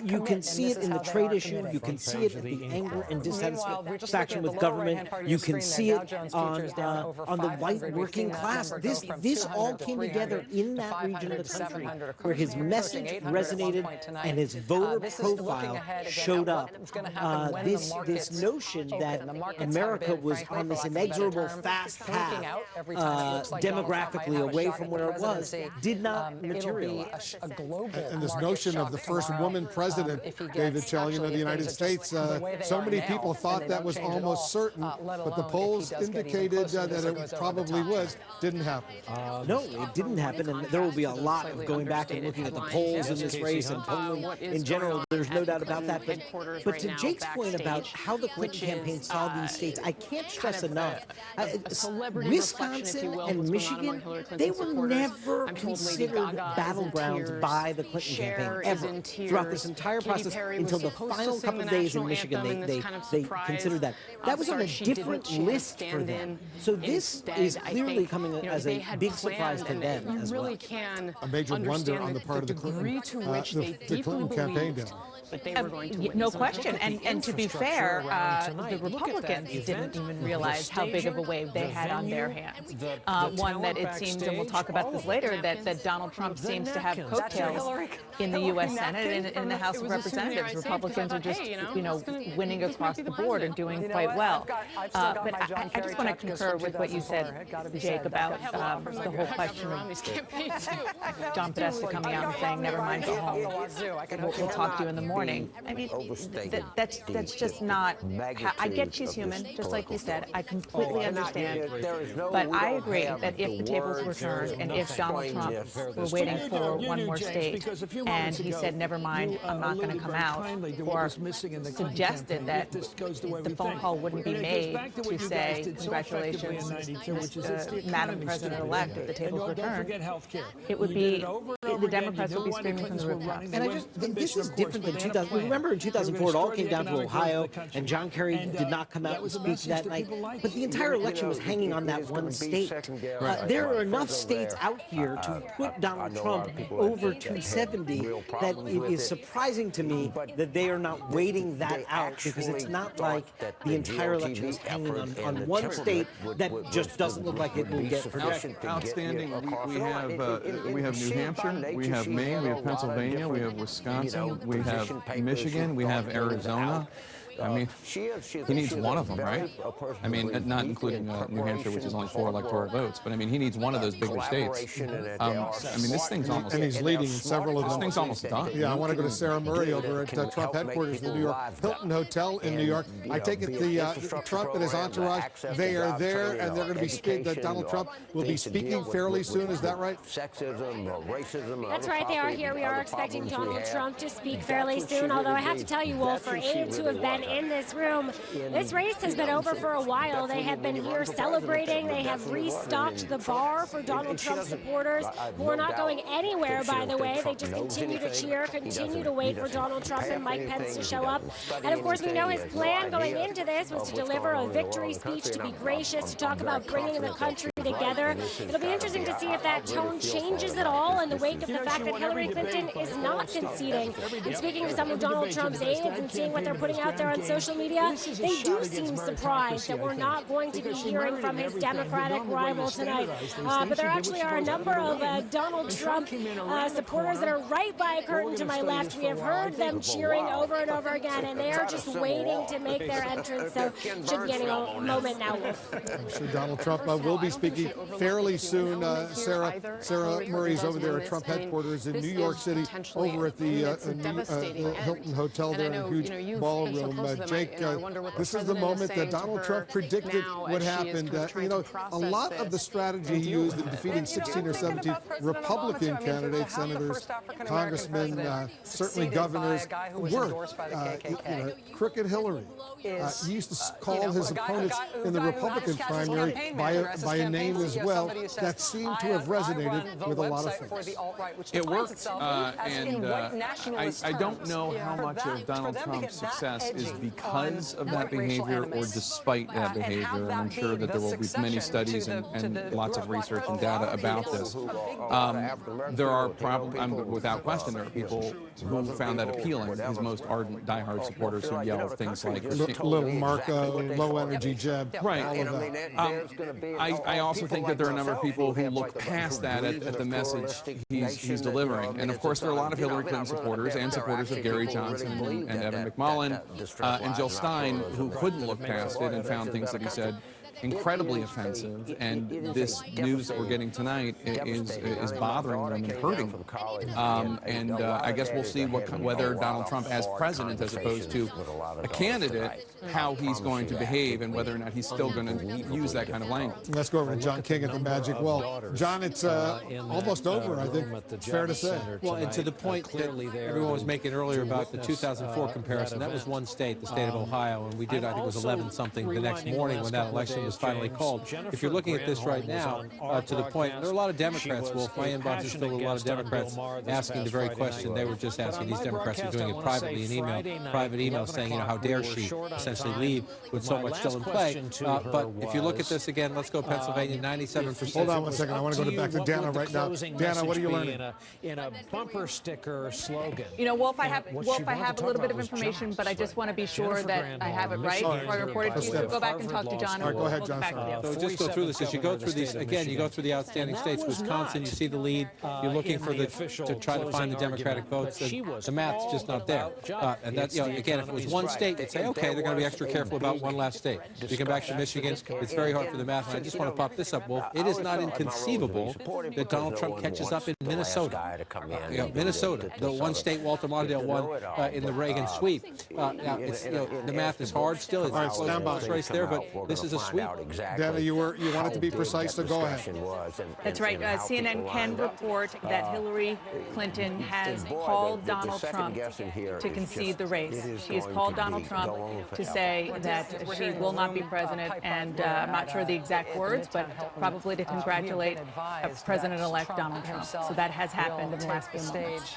you can see it in the trade issue, you can see it in the anger and dissatisfaction with government, you can see it on the white working class. This all came together in that region of the country where his message resonated and his voter profile showed up this notion that America was on this inexorable fast path demographically away from where it was did not materialize. And this notion of the first woman president, David Chalian of the United States, so many people thought that was almost certain, but the polls indicated that it probably was. Didn't happen. No, it didn't happen, and there will be a lot of going back and looking at the polls in this race and polling in general. There's no doubt about that. But to Jake's point about how the Clinton campaign saw these states, I can't stress enough. Wisconsin and Michigan, they were never considered battlegrounds by the Clinton campaign, ever. Throughout this entire process, until the final couple of days in Michigan, they considered that. That was on a different list for them. So this is clearly coming as a big surprise to them as well. A major blunder on the part of the Clinton campaign down. But they were going to no question. And to be fair, the Republicans didn't even realize how big of a wave they had on their hands. One that it seems, and we'll talk about this later, that Donald Trump seems to have coattails in the U.S. Senate and in the House of Representatives. Republicans are just, winning across the board and doing quite well. But I just want to concur with what you said, Jake, about the whole question of John Podesta coming out and saying, never mind, go home. We'll talk to you in the morning. I mean, that's just not. I get she's human, just like you said. I completely understand. But I agree that if the tables were turned and if Donald Trump were waiting for one more state and he said, never mind, I'm not going to come out, or suggested that the phone call wouldn't be made to say, congratulations, Madam President-elect, if the tables were turned, it would be, the Democrats would be screaming from the rooftops. And I just think this is different than 2000. Remember in 2004, it all came down to Ohio, and John Kerry did not come out and speak that night. But the entire election was hanging on that one state. There are enough states out here to put Donald Trump over 270 that it is surprising to me that they are not waiting that out, because it's not like the entire election is hanging on one state that just doesn't look like it will get projection. Outstanding. We have New Hampshire, we have Maine, we have Pennsylvania, we have Wisconsin, we have Michigan, we have Arizona. I mean, he needs one of them, right? I mean, not including New Hampshire, which is only 4 electoral votes, but I mean, he needs one of those bigger states. I mean, this thing's almost... And he's leading in several of them. This thing's almost done. Yeah, I want to go to Sarah Murray over at Trump headquarters in the New York Hilton Hotel in New York. I take it the Trump and his entourage, they are there, and they're going to be speaking, Donald Trump will be speaking fairly soon, is that right? Sexism, racism. That's right, they are here. We are expecting Donald Trump to speak fairly soon, although I have to tell you, Wolf, for aides who have been in this room, this race has been over for a while. They have been here celebrating. They have restocked the bar for Donald Trump supporters who are not going anywhere, by the way. They just continue to cheer, continue to wait for Donald Trump and Mike Pence to show up. And of course, we know his plan going into this was to deliver a victory speech, to be gracious, to talk about bringing the country together. It'll be interesting to see if that tone changes at all in the wake of the fact that Hillary Clinton is not conceding. And speaking to some of Donald Trump's aides and seeing what they're putting out there on social media, they do seem surprised that we're not going to be hearing from his Democratic rival tonight. But there actually are a number of Donald Trump supporters that are right by a curtain to my left. We have heard them cheering over and over again, and they are just waiting to make their entrance. So should be any moment now. I'm sure Donald Trump will be speaking fairly soon. Sarah Murray's over there at Trump headquarters in New York City, over at the Hilton Hotel there in a huge ballroom. Jake, this is the moment that Donald Trump predicted would happen. A lot of the strategy he used in defeating 16 or 17 Republican candidates, senators, congressmen, certainly governors, worked. Crooked Hillary. He used to call his opponents in the Republican primary by a name as well that seemed to have resonated with a lot of folks. It worked, and I don't know how much of Donald Trump's success is because of that behavior or despite that behavior, and I'm sure that there will be many studies and lots of research and data about this. There are probably, without question, there are people who found that appealing, his most ardent, diehard supporters who yell things like... Little Mark, low-energy Jeb. Right. All of that. I also think that there are a number of people who look past that at the message he's delivering. And of course, there are a lot of Hillary Clinton supporters and supporters of Gary Johnson and Evan McMullin and Jill Stein who couldn't look past it and found things that he said incredibly offensive, and this news that we're getting tonight is bothering them and hurting them. I guess we'll see whether Donald Trump as president, as opposed to a candidate, how he's going to behave and whether or not he's still going to use that kind of language. Let's go over to John King at the Magic Well. John, it's almost over, I think. Fair to say. Well, and to the point that everyone was making earlier about the 2004 comparison, that was one state, the state of Ohio, and we did, I think it was 11-something the next morning when that election was finally called. If you're looking at this right now, to the point, there are a lot of Democrats, Wolf, my inbox is filled with a lot of Democrats asking the very question they were just asking. These Democrats are doing it privately in email, private email saying, how dare she essentially leave with so much still in play. But if you look at this again, let's go Pennsylvania, 97%. Hold on one second. I want to go back to Dana right now. Dana, what are you learning? In a bumper sticker slogan. Wolf, I have a little bit of information, but I just want to be sure that I have it right before I report it to you. So go back and talk to John. All right, go ahead, John. So just go through this. As you go through these, again, you go through the outstanding states. Wisconsin, you see the lead. You're looking for to try to find the Democratic votes. The math's just not there. And that, again, if it was one state, you'd say, okay, they're going to be extra careful about one last state. You come back to Michigan, it's very hard for the math. And I just want to pop this up, Wolf. It is not inconceivable that Donald Trump catches up in Minnesota. Minnesota, the one state Walter Mondale won in the Reagan sweep. Now, it's, the math is hard still. It's a close race there, but this is a sweep. Dana, you wanted to be precise, so go ahead. That's right. CNN can report that Hillary Clinton has called Donald Trump to concede the race. She has called Donald Trump to say that she will not be president, and I'm not sure the exact words, but probably to congratulate President-elect Donald Trump. So that has happened in the last few months.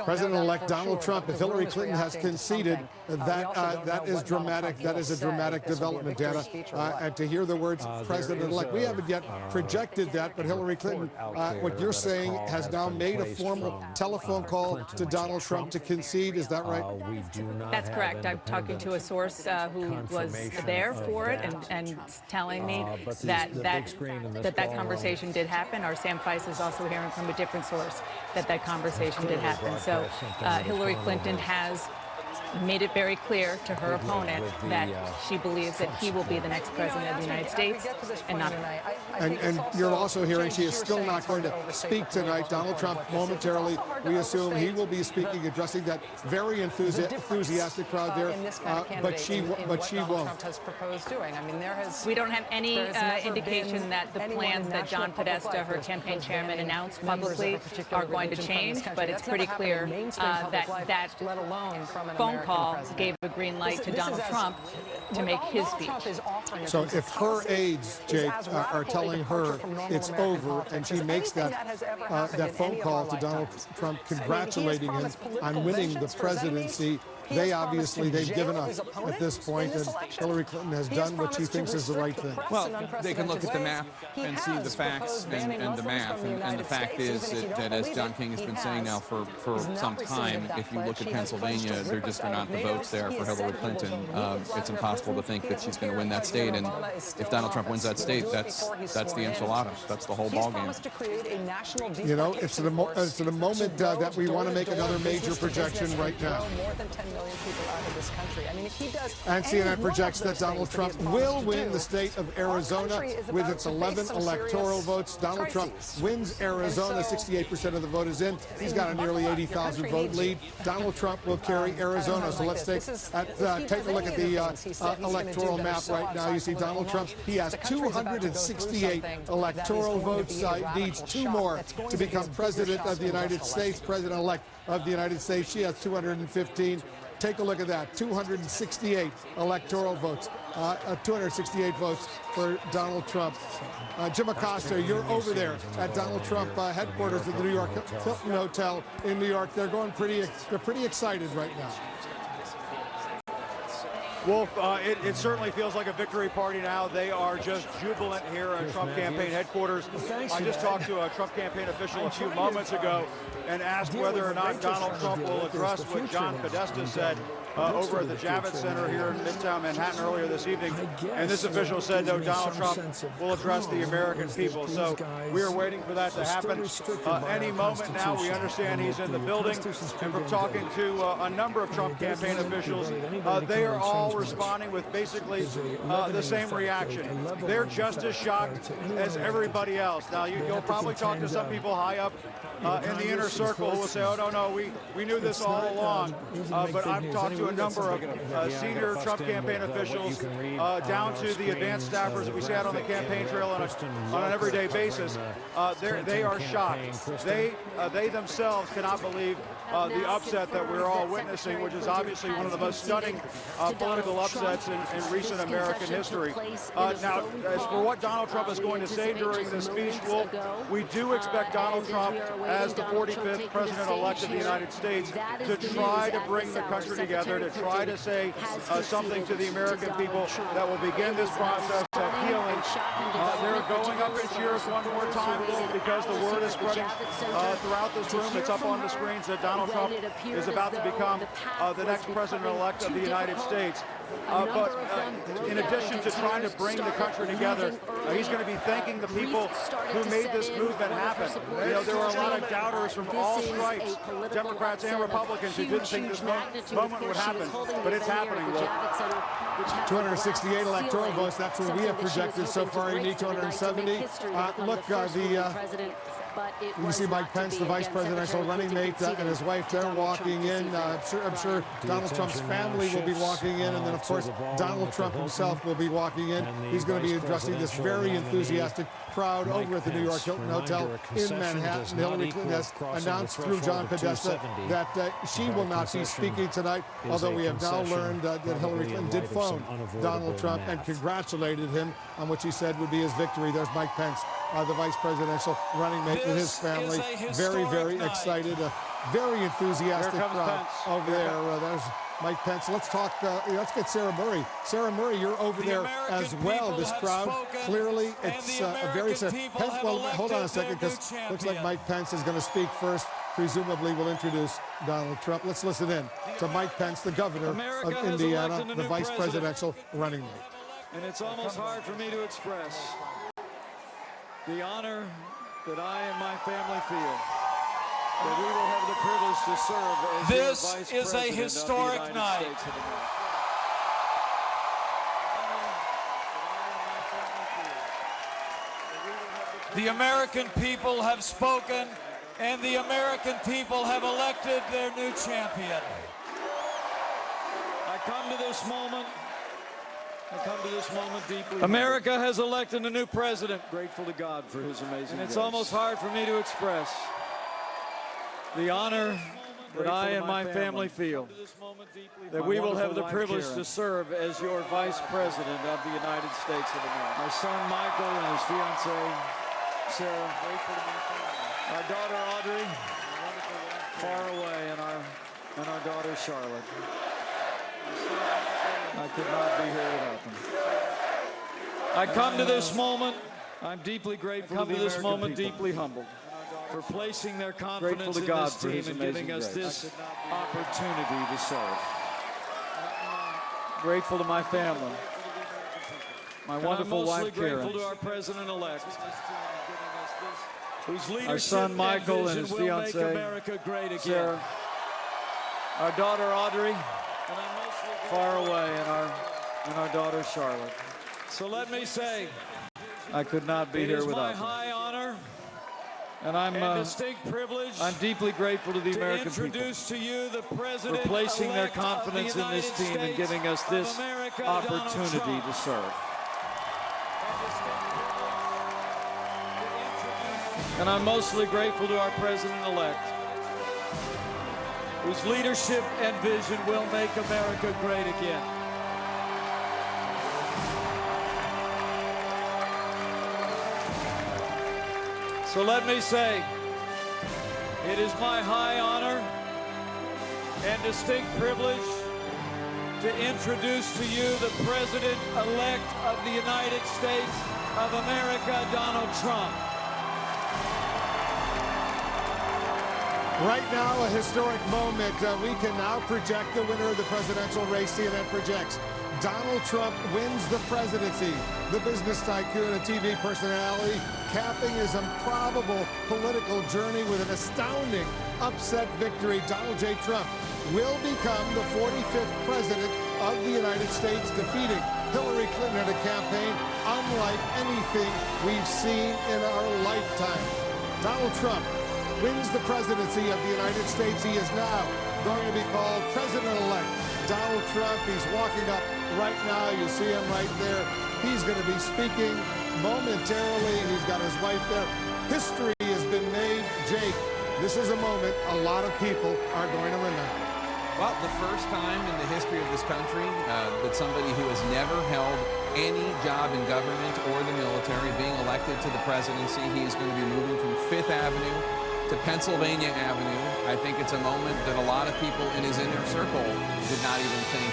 President-elect Donald Trump, if Hillary Clinton has conceded, that is dramatic. That is a dramatic development, Dana. And to hear the words President-elect, we haven't yet projected that, but Hillary Clinton, what you're saying, has now made a formal telephone call to Donald Trump to concede. Is that right? That's correct. I'm talking to a source who was there for it and telling me that conversation did happen. Our Sam Feist is also hearing from a different source that conversation did happen. So Hillary Clinton has made it very clear to her opponent that she believes that he will be the next president of the United States and not her. And you're also hearing she is still not going to speak tonight. Donald Trump, momentarily, we assume he will be speaking, addressing that very enthusiastic crowd there, but she won't. We don't have any indication that the plans that John Podesta, her campaign chairman, announced publicly are going to change, but it's pretty clear that phone call gave a green light to Donald Trump to make his speech. So if her aides, Jake, are telling her it's over, and she makes that phone call to Donald Trump congratulating him on winning the presidency, they've given up at this point, and Hillary Clinton has done what she thinks is the right thing. Well, they can look at the map and see the facts and the math, and the fact is that as John King has been saying now for some time, if you look at Pennsylvania, there just are not the votes there for Hillary Clinton. It's impossible to think that she's going to win that state, and if Donald Trump wins that state, that's the enchilada. That's the whole ballgame. It's the moment that we want to make another major projection right now. And CNN projects that Donald Trump will win the state of Arizona with its 11 electoral votes. Donald Trump wins Arizona. 68% of the vote is in. He's got a nearly 80,000 vote lead. Donald Trump will carry Arizona. So let's take a look at the electoral map right now. You see Donald Trump, he has 268 electoral votes. Needs 2 more to become president of the United States, president-elect of the United States. She has 215. Take a look at that, 268 electoral votes, 268 votes for Donald Trump. Jim Acosta, you're over there at Donald Trump headquarters at the New York Hilton Hotel in New York. They're pretty excited right now. Wolf, it certainly feels like a victory party now. They are just jubilant here at Trump campaign headquarters. I just talked to a Trump campaign official a few moments ago and asked whether or not Donald Trump will address what John Podesta said over at the Javits Center here in Midtown Manhattan earlier this evening. And this official said, no, Donald Trump will address the American people. So we are waiting for that to happen any moment now. We understand he's in the building. And from talking to a number of Trump campaign officials, they are all responding with basically the same reaction. They're just as shocked as everybody else. Now, you'll probably talk to some people high up in the inner circle who will say, oh, no, we knew this all along. But I've talked to a number of senior Trump campaign officials down to the advanced staffers that we see out on the campaign trail on an everyday basis. They are shocked. They themselves cannot believe the upset that we're all witnessing, which is obviously one of the most stunning political upsets in recent American history. Now, as for what Donald Trump is going to say during this speech, Wolf, we do expect Donald Trump, as the 45th president-elect of the United States, to try to bring the country together, to try to say something to the American people that will begin this process of healing. They're going up in cheers one more time, Wolf, because the word is spreading throughout this room. It's up on the screens that Donald Trump is about to become the next president-elect of the United States. But in addition to trying to bring the country together, he's going to be thanking the people who made this movement happen. You know, there were a lot of doubters from all stripes, Democrats and Republicans, who didn't think this moment would happen, but it's happening. 268 electoral votes. That's what we have projected so far. You need 270. You can see Mike Pence, the vice presidential running mate, and his wife, they're walking in. I'm sure Donald Trump's family will be walking in, and then, of course, Donald Trump himself will be walking in. He's going to be addressing this very enthusiastic crowd over at the New York Hilton Hotel in Manhattan. Hillary Clinton has announced through John Podesta that she will not be speaking tonight, although we have now learned that Hillary Clinton did phone Donald Trump and congratulated him on what she said would be his victory. There's Mike Pence, the vice presidential running mate with his family. Very, very excited. A very enthusiastic crowd over there. There's Mike Pence. Let's talk. Let's get Sarah Murray. Sarah Murray, you're over there as well. This crowd, clearly, it's a very. Well, hold on a second, because looks like Mike Pence is going to speak first. Presumably, will introduce Donald Trump. Let's listen in to Mike Pence, the governor of Indiana, the vice presidential running mate. And it's almost hard for me to express the honor that I and my family feel that we will have the privilege to serve as this is a historic night. The American people have spoken, and the American people have elected their new champion. I come to this moment deeply. America has elected a new president. Grateful to God for his amazing. And it's almost hard for me to express the honor that I and my family feel that we will have the privilege to serve as your vice president of the United States of America. My son Michael and his fiancée Sarah, our daughter Audrey, far away, and our daughter Charlotte. I could not be here without them. I come to this moment. I'm deeply grateful to this moment, deeply humbled for placing their confidence in this team and giving us this opportunity to serve. Grateful to my family, my wonderful wife Karen, grateful to our president-elect, whose leadership our son Michael and his fiancée Sarah, our daughter Audrey, far away, and our daughter Charlotte. So let me say, I could not be here without them. It is my high honor and I'm distinct privilege. I'm deeply grateful to the American people to you, the president for placing their confidence in this team and giving us this opportunity to serve. And I'm mostly grateful to our president-elect, whose leadership and vision will make America great again. So let me say, it is my high honor and distinct privilege to introduce to you the President-elect of the United States of America, Donald Trump. Right now, a historic moment. We can now project the winner of the presidential race. CNN projects Donald Trump wins the presidency. The business tycoon and TV personality capping his improbable political journey with an astounding upset victory. Donald J. Trump will become the 45th president of the United States, defeating Hillary Clinton at a campaign unlike anything we've seen in our lifetime. Donald Trump wins the presidency of the United States. He is now going to be called President-elect Donald Trump. He's walking up right now. You see him right there. He's going to be speaking momentarily. He's got his wife there. History has been made. Jake, this is a moment a lot of people are going to remember. Well, the first time in the history of this country that somebody who has never held any job in government or the military being elected to the presidency. He is going to be moving from Fifth Avenue to Pennsylvania Avenue. I think it's a moment that a lot of people in his inner circle did not even think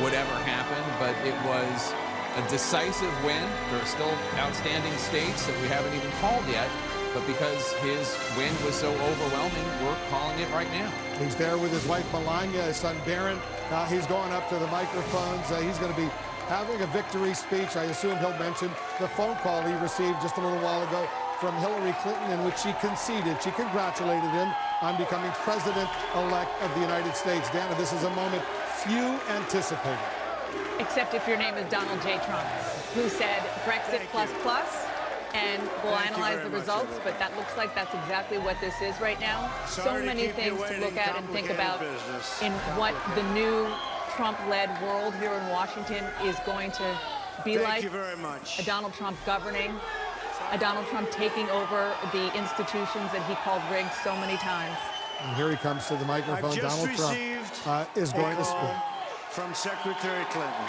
would ever happen, but it was a decisive win. There are still outstanding states that we haven't even called yet, but because his win was so overwhelming, we're calling it right now. He's there with his wife Melania, his son Barron. He's going up to the microphones. He's going to be having a victory speech. I assume he'll mention the phone call he received just a little while ago from Hillary Clinton, in which she conceded. She congratulated him on becoming President-elect of the United States. Dana, this is a moment few anticipated. Except if your name is Donald J. Trump, who said Brexit plus plus, and we'll analyze the results, but that looks like that's exactly what this is right now. So many things to look at and think about in what the new Trump-led world here in Washington is going to be like. Thank you very much. A Donald Trump governing, a Donald Trump taking over the institutions that he called rigged so many times. And here he comes to the microphone. Donald Trump is going to speak. From Secretary Clinton.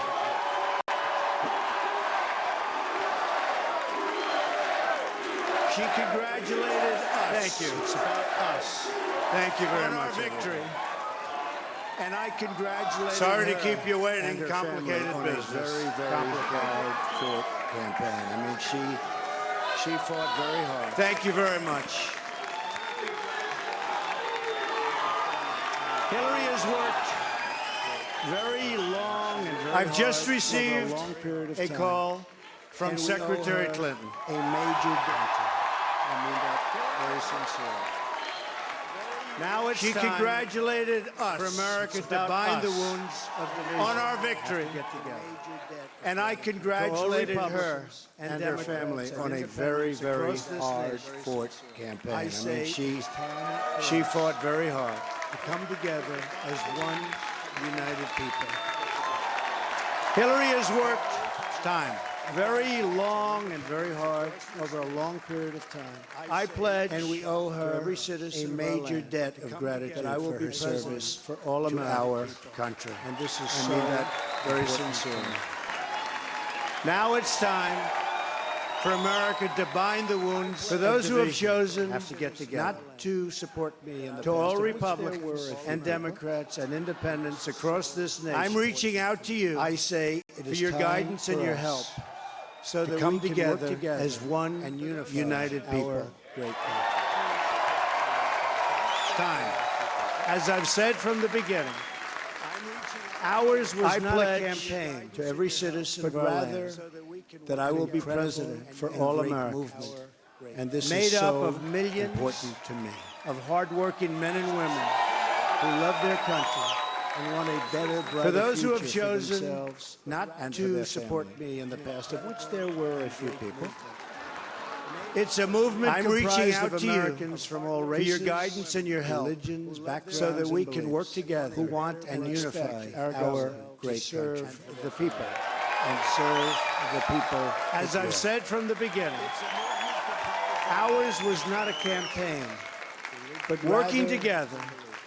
She congratulated us. Thank you. It's about us. Thank you very on much. our victory. And I congratulate Sorry to her keep you waiting. and her Complicated family business. On a very, very hard-fought campaign. I mean, she fought very hard. Thank you very much. Hillary has worked very long and very I've just hard received over a long period of a time. call from And we Secretary owe her Clinton. A major debt. I mean that very sincerely. Now it's She time congratulated us for America It's to about bind the us. wounds of the on our victory. Get together. And I congratulated her and her family on a very, very hard-fought campaign. I mean, she fought very hard to come together as one united people. Hillary has worked very long and very hard over a long period of time. I pledge and we owe her every citizen a of our major land debt of gratitude that I will for be her service for all to America. our country. And this is I mean that very important. sincerely. Now it's time for America to bind the wounds. For those who have chosen have to get together. Not to support me in the to past, all of which Republicans there were a few and people. Democrats and independents across this nation, I'm reaching out to you. I say It for is your time guidance and for your us help, so to that come we can together work together as one and unify united our people. great country. Time. As I've said from the beginning, ours was not a campaign to every citizen but of our rather land that I will be president for all Americans. And this Made is up so of millions important to me. of hardworking men and women who love their country And want a better, brighter for those who have future for chosen themselves not and for to their support family. me in the past, of which There were a few people. it's a movement I'm comprised reaching out of to Americans you from all for races, your guidance and your help, religions, backgrounds, so that we and can work beliefs, together, who want and and unify respect our our government great to serve country. the people. and serve the people. As it I've will. said from the beginning, ours was not a campaign, but working rather together,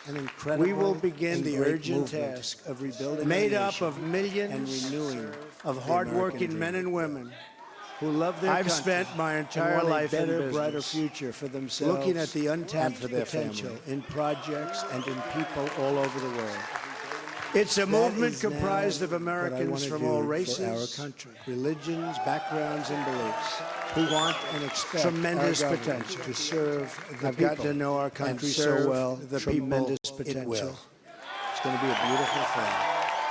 an incredible we will begin and the great urgent movement task of rebuilding made our up nation of millions and renewing of the hardworking American men dream. and women who love their I've country spent my and entire want life a better, in business, brighter future for themselves, looking at the untapped and for their potential family. in projects and in people all over the world. It's a movement comprised of Americans from all races, our country, religions, backgrounds, and beliefs, who want and expect tremendous potential to serve the people. I've got to know our country so well. The tremendous potential. It's going to be a beautiful thing.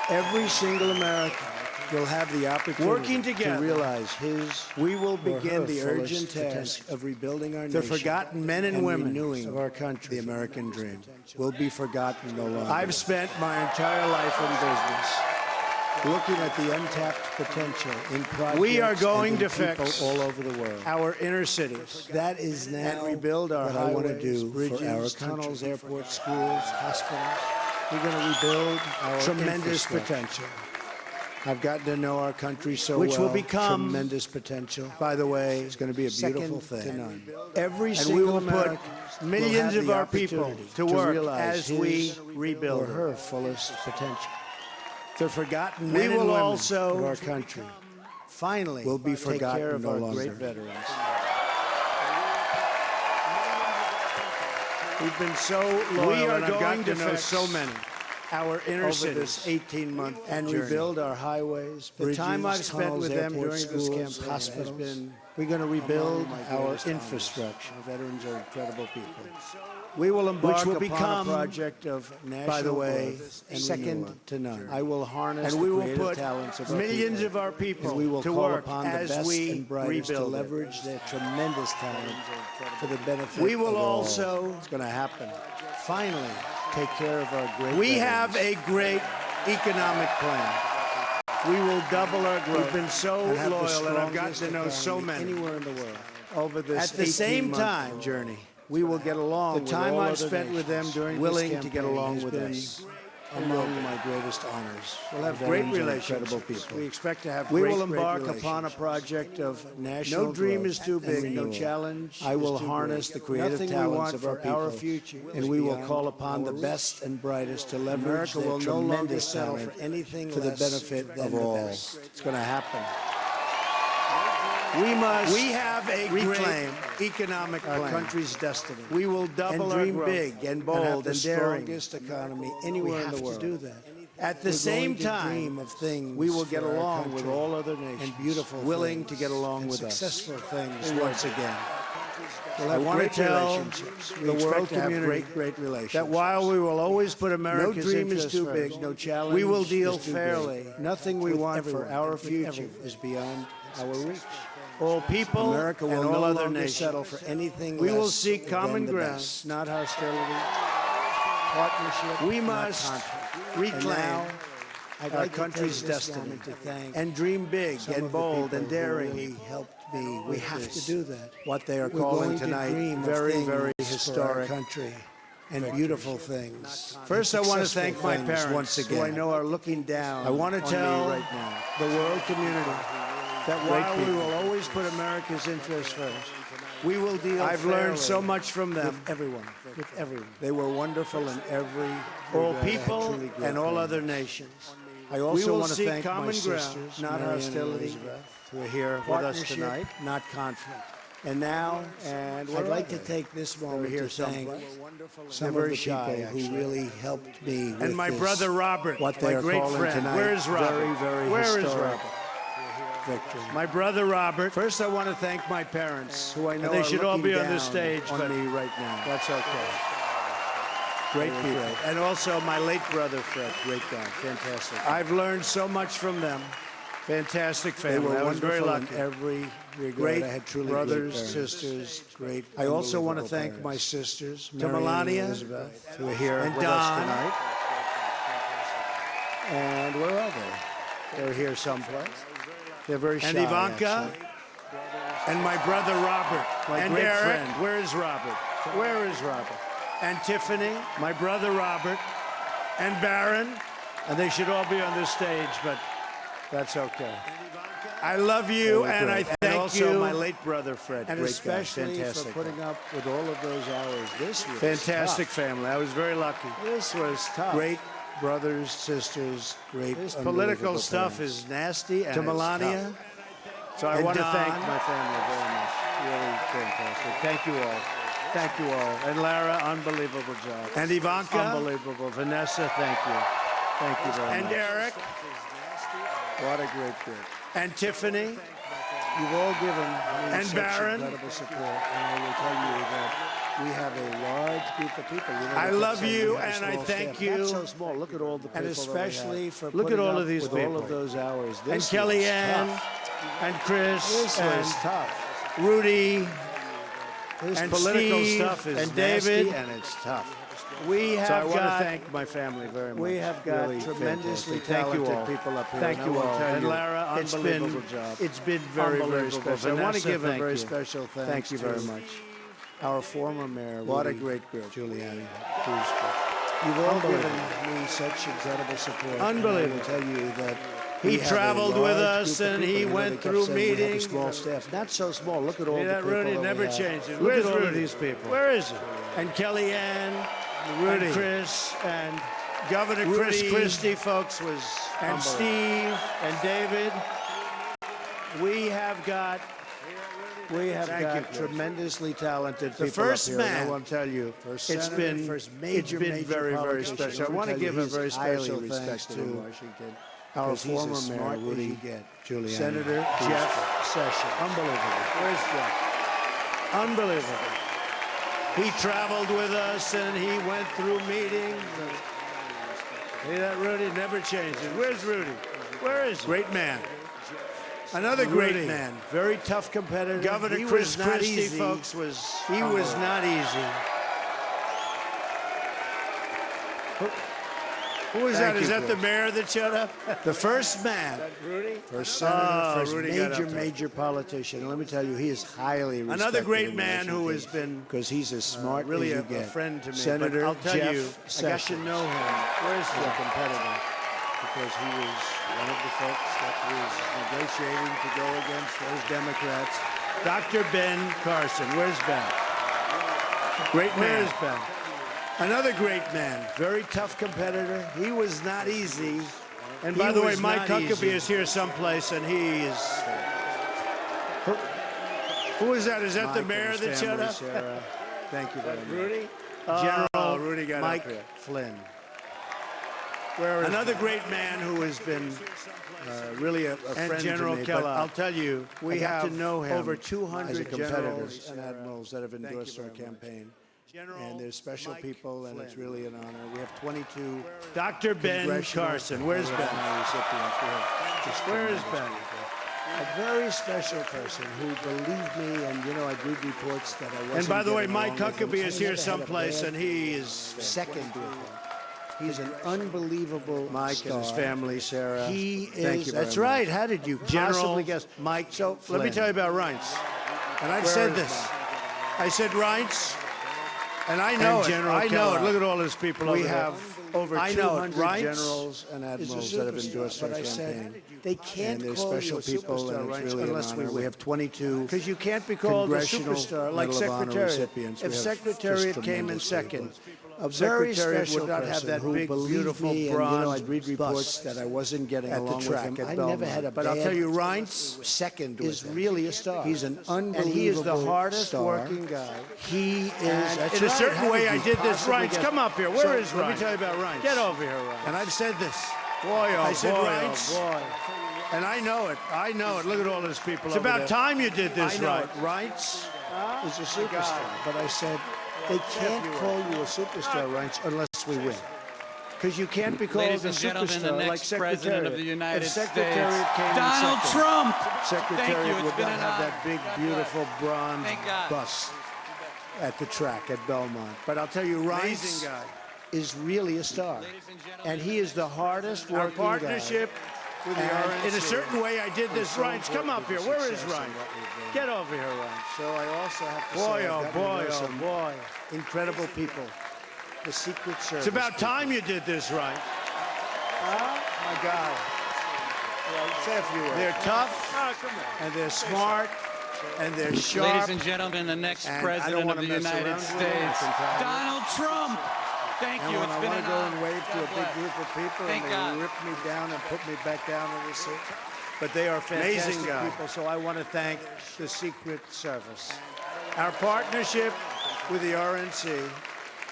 Every single American will have the opportunity working together to realize we will begin the urgent task of rebuilding our nation. The forgotten men and women of our country, the American dream, will be forgotten no longer. I've spent my entire life in business looking at the untapped potential in projects we are going to fix all over the world. Our inner cities. That is now and rebuild our highways, I want to do bridges, for our tunnels, airports, schools, hospitals. We're going to rebuild our tremendous potential. I've gotten to know our country so which will become tremendous potential. By the way, it's going to be a beautiful thing. Every single American put millions of our people to work as we rebuild her fullest potential. The forgotten men and women of our country finally will be forgotten no longer. Great veterans. We've been so loyal, we are going to know so many. Our inner cities, 18-month and rebuild our highways. The time I've spent with them during this campaign has been, we're going to rebuild our infrastructure. Our veterans are incredible people. We will embark upon a project of national, by the way, second to none. I will harness and we will put talents of millions of our people we will to work upon as the best and brightest to leverage their tremendous talent for the benefit we will of also, all. It's going to happen. Finally, take care of our great we veterans. Have a great economic plan. We will double our growth. We've been so loyal, and I've gotten to know so many anywhere in the world over this. At the same time, journey, we will get along. The time I've spent with them during willing this to get along with us. Among my greatest honors. We'll have great relationships. People. We expect to have. We will embark upon a project of national. No dream is too big. No challenge. I will harness the creative talents of our future, and we will call upon the best and brightest to leverage America will no longer settle for anything for the benefit of all. It's going to happen. We have a reclaim economic plan. Our country's destiny. We will double and dream big and bold and daring. The strongest economy anywhere in the world. To do that. At the same time, of things we will get along with all other nations and beautiful, willing to get along with us. Successful things once again. We'll have I want to tell the world community great relations. That while we will always put America's no dream is too big, no challenge. We will deal fairly. Nothing we want for our future is beyond our reach. All people America will and all other nations settle for anything. We will seek common ground, not hostility, partnership. We must reclaim our country's destiny and dream big and bold and daring. He helped me. We have to do that. What they are calling tonight, very, very historic country. And beautiful things. First, I want to thank my parents once again, who I know are looking down. I want to tell right now the world community that while we will always put America's interests first, we will deal I've learned so much from them. With everyone. They were wonderful in every all people and all other nations. I also want to thank my sisters, not hostility, who are here with us tonight, not conflict. And now, I'd like to take this moment to thank some of the people who really helped me with and my brother Robert, what my great friend. Tonight. Where is Robert? Where is Robert? Victory. My brother Robert. First, I want to thank my parents, who I know they should all be on this stage, but me right now. That's okay. Great people, and also my late brother Fred. Great guy, fantastic. I've learned so much from them. Fantastic family. I was very lucky. Every great I had truly brothers, sisters, great. I also want to thank my sisters, to Melania, Elizabeth, who are here and with us tonight. And where are they? They're here someplace. They're very shy. And Ivanka, and my brother Robert, my and great Eric. Friend. Where is Robert? Where is Robert? And Tiffany, my brother Robert, and Barron, and they should all be on this stage, but that's okay. I love you, and I thank and also you. My late brother Fred, and great especially guy. Fantastic. For putting up with all of those hours. This was fantastic tough. Family. I was very lucky. This was tough. Great brothers, sisters, great. This political stuff parents. Is nasty. And to Melania, so I want to thank my family very much. Really fantastic. Thank you all. Thank you all. And Lara, unbelievable job. And Ivanka, unbelievable. Vanessa, thank you. Thank you very much. And Eric. What a great group. And Tiffany. You've all given And such Barron. incredible support, and I will tell you that we have a large group of people. You know, I they love kept saying you, we have a and I small thank staff. you. Not so small. Look at all the people And that we especially have. for Look at putting all up of these with people. all All of those hours. And This Kellyanne. was tough. And Chris. This and was tough. Rudy. This and political Steve, stuff is and nasty, David. and it's tough. We have So I want got, to thank my family very much. we have got Really tremendously fantastic. Thank you talented all. people up here. Thank and you I will all. tell And you, Lara, it's unbelievable job. It's been very, very Unbelievable. special. I want to Vanessa, give a thank very you. special thanks Thank you to very much. our former mayor, What a Rudy great group. Giuliani. You've all given me such incredible support. Unbelievable. And I will tell you that He we have a traveled with large us, group of and people. he You know, went they kept through saying we have a meetings. small staff. Not so small. Look at all See the that, people Rudy? that we Never have. changes. Look Where's at all Rudy? of these people. Where is he? And Kellyanne. Rudy. And Chris. And Governor Chris Christie, Christie, folks, was and unbelievable. Steve and David. We have got Thank you, tremendously talented people the first up here, and man. I want to tell you, It's been major very, very politician. special. I will want to tell you, give a he's very highly special thanks respected in to Washington. our 'Cause he's former as mayor, smart as Rudy you get. Giuliani. Senator Who's Jeff Sessions. Unbelievable. Where's Jeff? Unbelievable. He traveled with us, and he went through meetings. See that, Rudy? Never changes. Where's Rudy? Where is he? Great man. Another great Rudy, man. very tough competitor. Governor He Chris was not Christie, easy. folks, he was not easy. Who is that? Thank Is you, that the Chris. mayor that showed up? The first man. Rudy? First senator, Oh, first Rudy got up there. major politician. And let me tell you, he is highly respected. Another great in man who Washington has been because he's as smart really as a you get. friend to me. Senator but I'll tell Jeff you, I got to Sessions. know him. Where's He's a competitor because he was one of the folks that was negotiating to go against those Democrats. Dr. Ben Carson? Where's Ben? Great man. Where's Ben? Another great man. Very tough competitor. He was not easy. And He by the way, was Mike not Huckabee easy. is here someplace, and he is. Who is that? Is that the Mike mayor and that his showed family, up? Sarah. Thank you very much. Rudy? General Rudy got Mike up here. Flynn. Where is Another great man who has been Really a and friend General to me. Kellogg. But I'll tell you, we I got have to know him over as a 200 competitors generals and admirals that have endorsed our campaign. And there's special people, and it's really an honor. We have 22 Dr. Ben Congressional Carson. Where's Ben? recipients. We have just Where is tremendous Ben? people. A very special person who believed me, and you know, I'd read reports that I wasn't. And by the way, getting Mike along with him. Huckabee is I here never had a someplace, bad and he is second with him. He's an unbelievable Mike star. and his family, Sarah. He Thank is. you very That's much. right. How did you General possibly guess? Mike. So Let me Flynn. tell you about Reince. And I've Where said is this. I said Reince, and I know And it. General I know it. Kellogg. Look at all these people We over there. have over I know it. 200 Reince generals and is a admirals that have superstar. endorsed our But I said, campaign. They can't and there's call you special a people, superstar, and it's Reince, really an unless we honor. We win. have 22 Because you can't be called a Congressional superstar like Medal of Honor Secretariat. recipients. If We have Secretariat just came in tremendous second, people. A very Secretariat special would not have person that who big, believed beautiful me, and, bronze I'd read reports bust that I wasn't getting at the along track with him. at I Belmont. never had a But I'll bad tell you, Reince second is with him. really a star. He's an unbelievable And he is the hardest star. working guy. He is. And That's in a right. certain How way, did I you did this. possibly Reince, guess? come up here. Where So, is Reince? let me tell you about Reince. Get over here, Reince. And I've said this. Boy, oh I said, boy, Reince. oh boy. And I know it. I know it. Look at all these people. It's over about there. time you did this I know right. it. Reince Is a superstar. But I said, they can't call you a superstar, Reince, unless we win. Because you can't be called Ladies a and gentlemen, superstar the like next president of the Secretariat. United If States, Secretariat came in Donald second, Trump. Secretariat Thank you. It's would been not an have honor. that big, God beautiful bless. bronze Thank God. bus at the track at Belmont. But I'll tell you, Reince Amazing guy. is really a star. And he is the hardest Our working partnership with the And RNC. In a certain way, I did this. so Reince, come up here. Where is success in Reince? what we've done. Get over here, Reince. So I also have to Boy, say, I've oh gotten to boy, know oh some boy. incredible people. The Secret Service. It's about people. time you did this, Reince. My God. Well, say a few words. They're tough, and they're smart, and they're sharp. Ladies and gentlemen, the next And I don't president of wanna the mess United around with States, them. Donald Trump. Thank And you. when It's I been want an to go honor. and wave to God a big bless. group of people, Thank and they God. rip me down and put me back down in the seat. But they are fantastic Amazing guy. people, so I want to thank the Secret Service. Our partnership with the RNC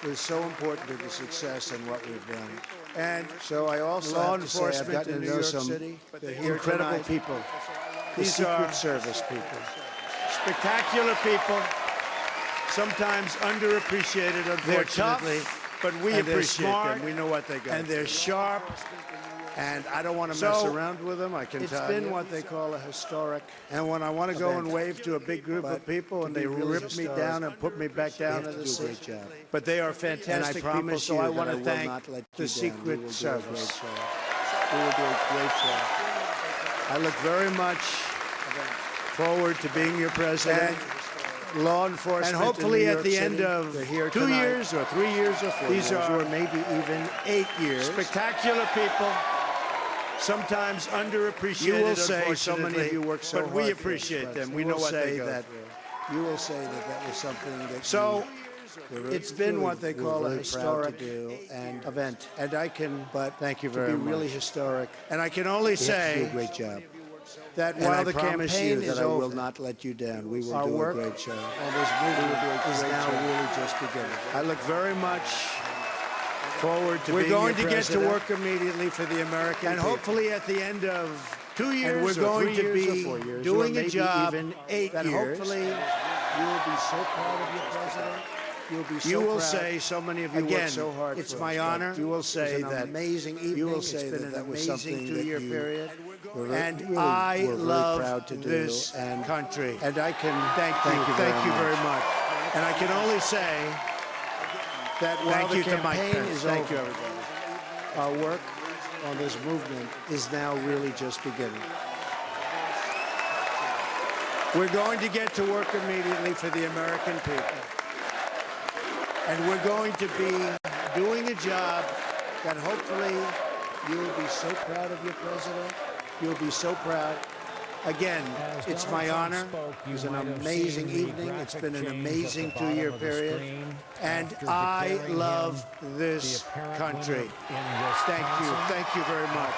is so important to the success and what we've done. And so I also have to say I've gotten to know some incredible people. These are Secret Service people. Spectacular people, sometimes underappreciated, unfortunately. They're tough, but we appreciate them. We know what they got. And they're sharp. And I don't want to mess around with them, I can tell you. It's been what they call a historic. And when I want to go and wave to a big group of people and they rip me down and put me back down to the seat. But they are fantastic people, so I want to thank the Secret Service. We will do a great job. I look very much forward to being your president. Law enforcement, and hopefully at the end of 2 years or 3 years or 4 years, or maybe even 8 years. Spectacular people. Sometimes underappreciated. You will say so many of you work so hard, but we appreciate them. We know what they go through. You will say that that was something that. So it's been what they call a historic event, and I can. But thank you very much. Really historic, and I can only say, do a great job. That while the campaign is over, I will not let you down. We will do a great job. And this movement is now really just beginning. I look very much forward to being your president. We're going to get to work immediately for the American people. And hopefully at the end of 2 years, and we're going to be doing a job even 8 years. Hopefully you will be so proud of your president. You'll be so proud. Say, so many of you worked so hard. It's my honor. You will say that amazing evening. You will say that that was something 2-year period. And really, I love this country. And I can thank you very much. And I can only say that while the campaign is over, thank you, everybody. Our work on this movement is now really just beginning. We're going to get to work immediately for the American people. And we're going to be doing a job that hopefully you will be so proud of your president. You'll be so proud. Again, it's my honor. It was an amazing evening. It's been an amazing 2-year period. And I love this country. Thank you. Thank you very much.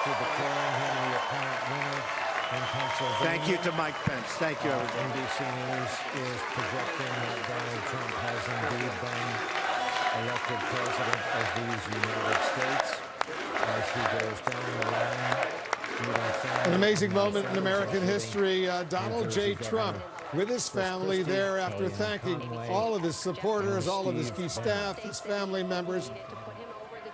Thank you to Mike Pence. Thank you, everybody. NBC News is projecting that Donald Trump has indeed been elected president of these United States as he goes down the line. An amazing moment in American history. Donald J. Trump with his family there after thanking all of his supporters, all of his key staff, his family members,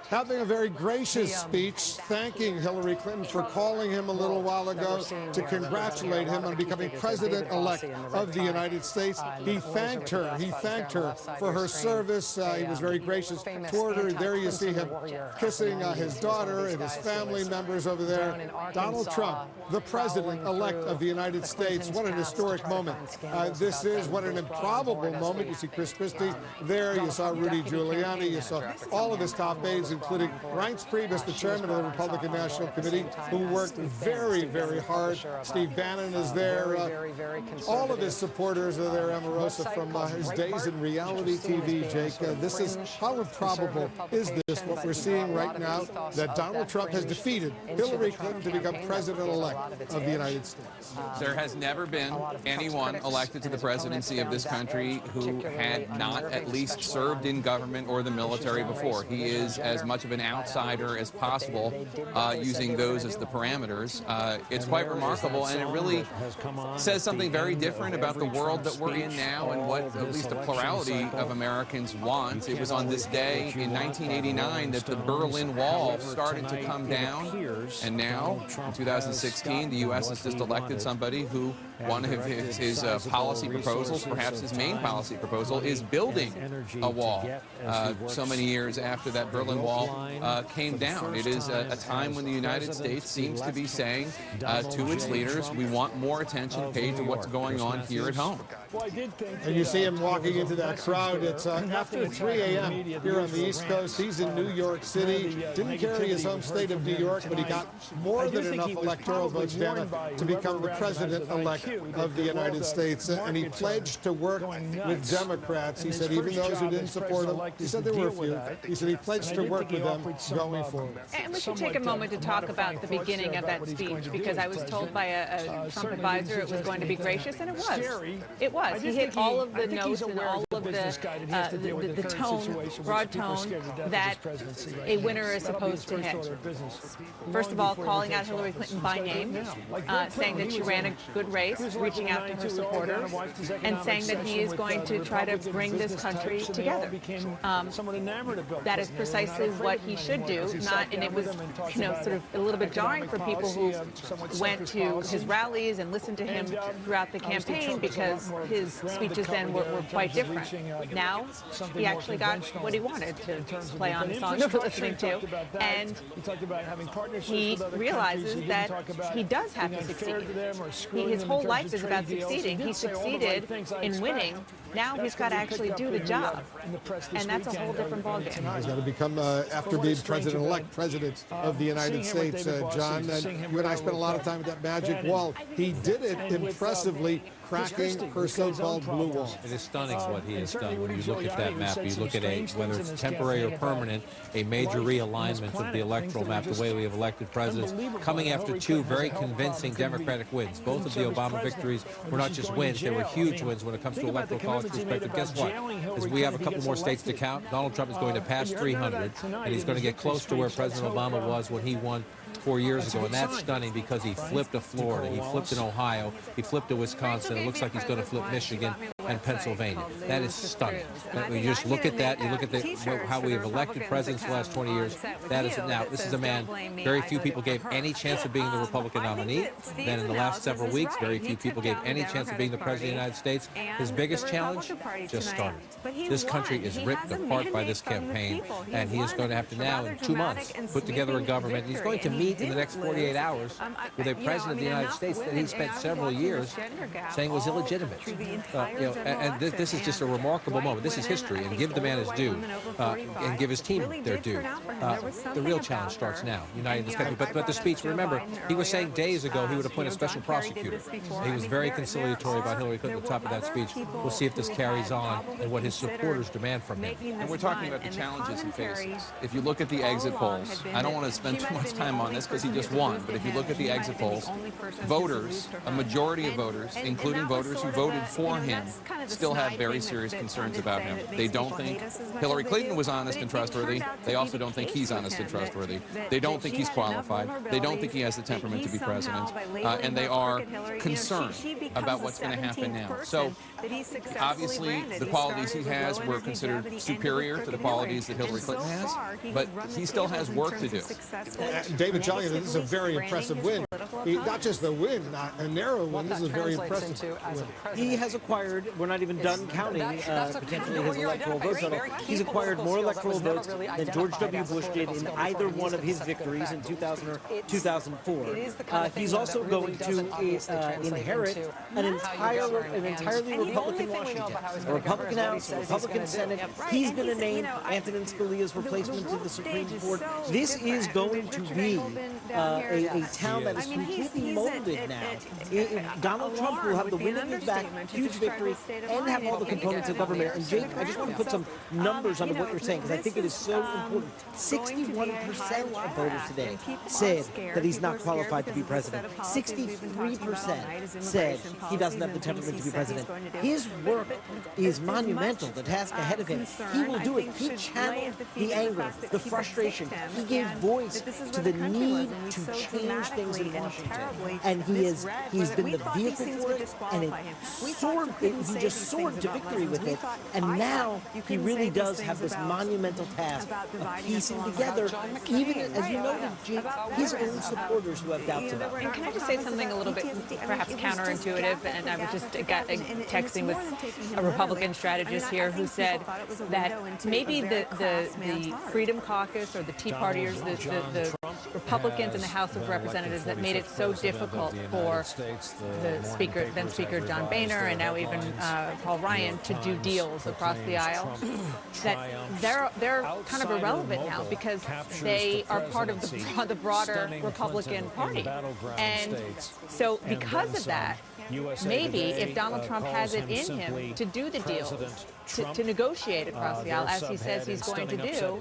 having a very gracious speech, thanking Hillary Clinton for calling him a little while ago to congratulate him on becoming president-elect of the United States. He thanked her. He thanked her for her service. He was very gracious toward her. There you see him kissing his daughter and his family members over there. Donald Trump, the president-elect of the United States. What an historic moment. This is what an improbable moment. You see Chris Christie there. You saw Rudy Giuliani. You saw all of his top aides, including Reince Priebus, the chairman of the Republican National Committee, who worked very, very hard. Steve Bannon is there. All of his supporters are there. Omarosa from his days in reality TV, Jake. This is, how improbable is this, what we're seeing right now, that Donald Trump has defeated Hillary Clinton to become president-elect of the United States. There has never been anyone elected to the presidency of this country who had not at least served in government or the military before. He is as much of an outsider as possible, using those as the parameters. It's quite remarkable, and it really says something very different about the world that we're in now and what at least a plurality of Americans want. It was on this day in 1989 that the Berlin Wall started to come down, and now, in 2016, the U.S. has just elected somebody who one of his policy proposals, perhaps his main policy proposal, is building a wall so many years after that Berlin Wall came down. It is a time when the United States seems to be saying to its leaders, we want more attention paid to what's going on here at home. And you see him walking into that crowd. It's after 3 a.m. here on the East Coast. He's in New York City. Didn't carry his home state of New York, but he got more than enough electoral votes, Dana, to become the president-elect of the United States. And he pledged to work with Democrats. He said even those who didn't support him, he said there were a few. He said he pledged to work work with them going forward. And we should take a moment to talk about the beginning of that speech, because I was told by a Trump advisor it was going to be gracious, and it was. It was. He hit all of the notes and all of the tone, broad tone that a winner is supposed to hit. First of all, calling out Hillary Clinton by name, saying that she ran a good race, reaching out to her supporters, and saying that he is going to try to bring this country together. That is precisely what he should do. And it was, sort of a little bit jarring for people who went to his rallies and listened to him throughout the campaign, because his speeches then were quite different. Now he actually got what he wanted to play on the song that we're listening to, and he realizes that he does have to succeed. His whole life is about succeeding. He succeeded in winning. Now he's got to actually do the job, and that's a whole different ballgame. He's got to become, after being president-elect, president of the United States. John, you and I spent a lot of time at that magic wall. He did it impressively, cracking her so-called blue wall. It is stunning what he has done. When you look at that map, you look at whether it's temporary or permanent, a major realignment of the electoral map, the way we have elected presidents, coming after two very convincing Democratic wins. Both of the Obama victories were not just wins, they were huge wins when it comes to electoral college perspective. Guess what? As we have a couple more states to count, Donald Trump is going to pass 300, and he's going to get close to where President Obama was when he won 4 years ago, and that's stunning because he flipped a Florida, he flipped in Ohio, he flipped to Wisconsin. It looks like he's going to flip Michigan and Pennsylvania. That is stunning. When you just look at that, you look at how we have elected presidents the last 20 years. That is now. This is a man very few people gave any chance of being the Republican nominee. Then in the last several weeks, very few people gave any chance of being the president of the United States. His biggest challenge just started. This country is ripped apart by this campaign, and he is going to have to now, in 2 months, put together a government. He's going to meet in the next 48 hours with a president of the United States that he spent several years saying was illegitimate. And this is just a remarkable moment. This is history, and give the man his due, and give his team their due. The real challenge starts now, uniting this country. But the speech, remember, he was saying days ago he would appoint a special prosecutor. He was very conciliatory about Hillary Clinton at the top of that speech. We'll see if this carries on and what his supporters demand from him. And we're talking about the challenges he faces. If you look at the exit polls, I don't want to spend too much time on this because he just won, but if you look at the exit polls, voters, a majority of voters, including voters who voted for him, still have very serious concerns about him. They don't think Hillary Clinton was honest and trustworthy. They also don't think he's honest and trustworthy. They don't think he's qualified. They don't think he has the temperament to be president. And they are concerned about what's going to happen now. So obviously the qualities he has were considered superior to the qualities that Hillary Clinton has, but he still has work to do. David telling you that this is a very impressive win. Not just a win, not a narrow win. This is a very impressive win. He has acquired, we're not even done counting potentially his electoral votes. He's acquired more electoral votes than George W. Bush did in either one of his victories in 2000 or 2004. He's also going to inherit an entirely Republican Washington, a Republican House, a Republican Senate. He's going to name Antonin Scalia's replacement to the Supreme Court. This is going to be a town that is completely molded now. Donald Trump will have the wind at his back, huge victory, and have all the components of government. And Jake, I just want to put some numbers on what you're saying, because I think it is so important. 61% of voters today said that he's not qualified to be president. 63% said he doesn't have the temperament to be president. His work is monumental, the task ahead of him. He will do it. He channeled the anger, the frustration. He gave voice to the need to change things in Washington. And he's been the vehicle for it, and he just soared to victory with it. And now he really does have this monumental task of piecing together, even, as you noted, Jake, his own supporters who have doubts about him. And can I just say something a little bit perhaps counterintuitive? And I was just texting with a Republican strategist here who said that maybe the Freedom Caucus or the Tea Partiers, the Republicans in the House of Representatives that made it so difficult for the then Speaker John Boehner and now even Paul Ryan to do deals across the aisle, that they're kind of irrelevant now because they are part of the broader Republican Party. And so because of that, maybe if Donald Trump has it in him to do the deals, to negotiate across the aisle, as he says he's going to do,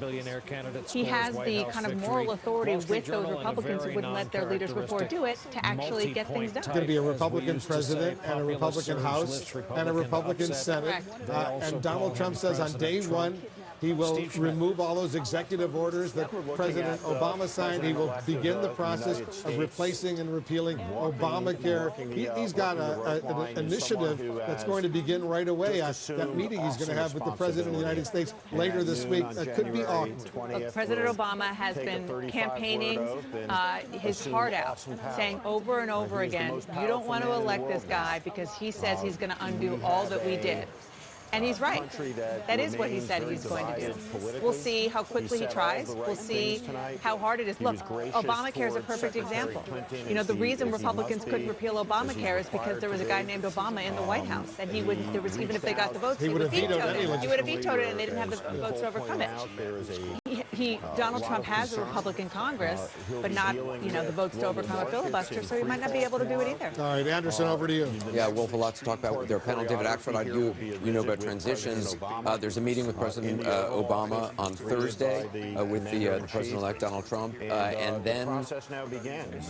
he has the kind of moral authority with those Republicans who wouldn't let their leaders before do it to actually get things done. It's going to be a Republican president and a Republican House and a Republican Senate. And Donald Trump says on day one, he will remove all those executive orders that President Obama signed. He will begin the process of replacing and repealing Obamacare. He's got an initiative that's going to begin right away. That meeting he's going to have with the President of the United States later this week could be awkward. Look, President Obama has been campaigning his heart out, saying over and over again, you don't want to elect this guy because he says he's going to undo all that we did. And he's right. That is what he said he's going to do. We'll see how quickly he tries. We'll see how hard it is. Look, Obamacare is a perfect example. You know, the reason Republicans couldn't repeal Obamacare is because there was a guy named Obama in the White House, and he would. There was even if they got the votes, he would have vetoed it. He would have vetoed it, and they didn't have the votes to overcome it. Donald Trump has a Republican Congress, but not, you know, the votes to overcome a filibuster, so he might not be able to do it either. All right, Anderson, over to you. Yeah, Wolf, a lot to talk about with their panel. David Axelrod, you know about transitions. There's a meeting with President Obama on Thursday with the President-elect Donald Trump, and then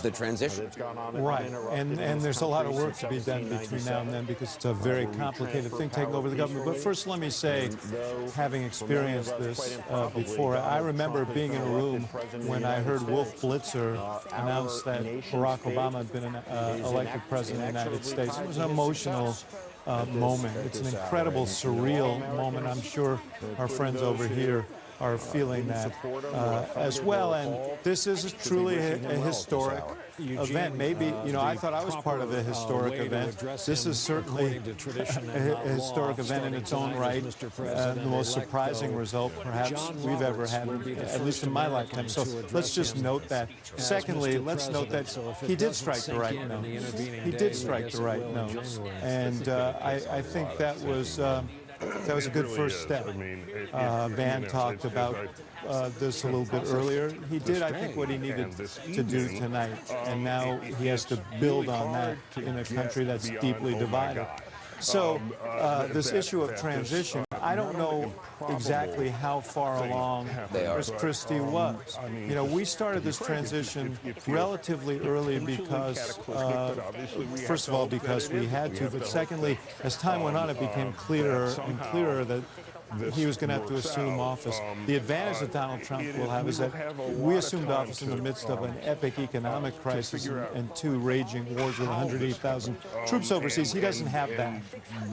the transition. Right, and there's a lot of work to be done between now and then because it's a very complicated thing taking over the government. But first, let me say, having experienced this before, I remember being in a room when I heard Wolf Blitzer announce that Barack Obama had been elected president of the United States. It was an emotional moment. It's an incredible, surreal moment. I'm sure our friends over here are feeling that as well. And this is truly a historic event. Maybe, you know, I thought I was part of a historic event. This is certainly a historic event in its own right. The most surprising result, perhaps, we've ever had, at least in my lifetime. So let's just note that. Secondly, let's note that he did strike the right note. He did strike the right note. And I think that was a good first step. Van talked about this a little bit earlier. He did, I think, what he needed to do tonight, and now he has to build on that in a country that's deeply divided. So this issue of transition, I don't know exactly how far along Chris Christie was. You know, we started this transition relatively early because, first of all, because we had to, but secondly, as time went on, it became clearer and clearer that he was going to have to assume office. The advantage that Donald Trump will have is that we assumed office in the midst of an epic economic crisis and two raging wars with 180,000 troops overseas. He doesn't have that,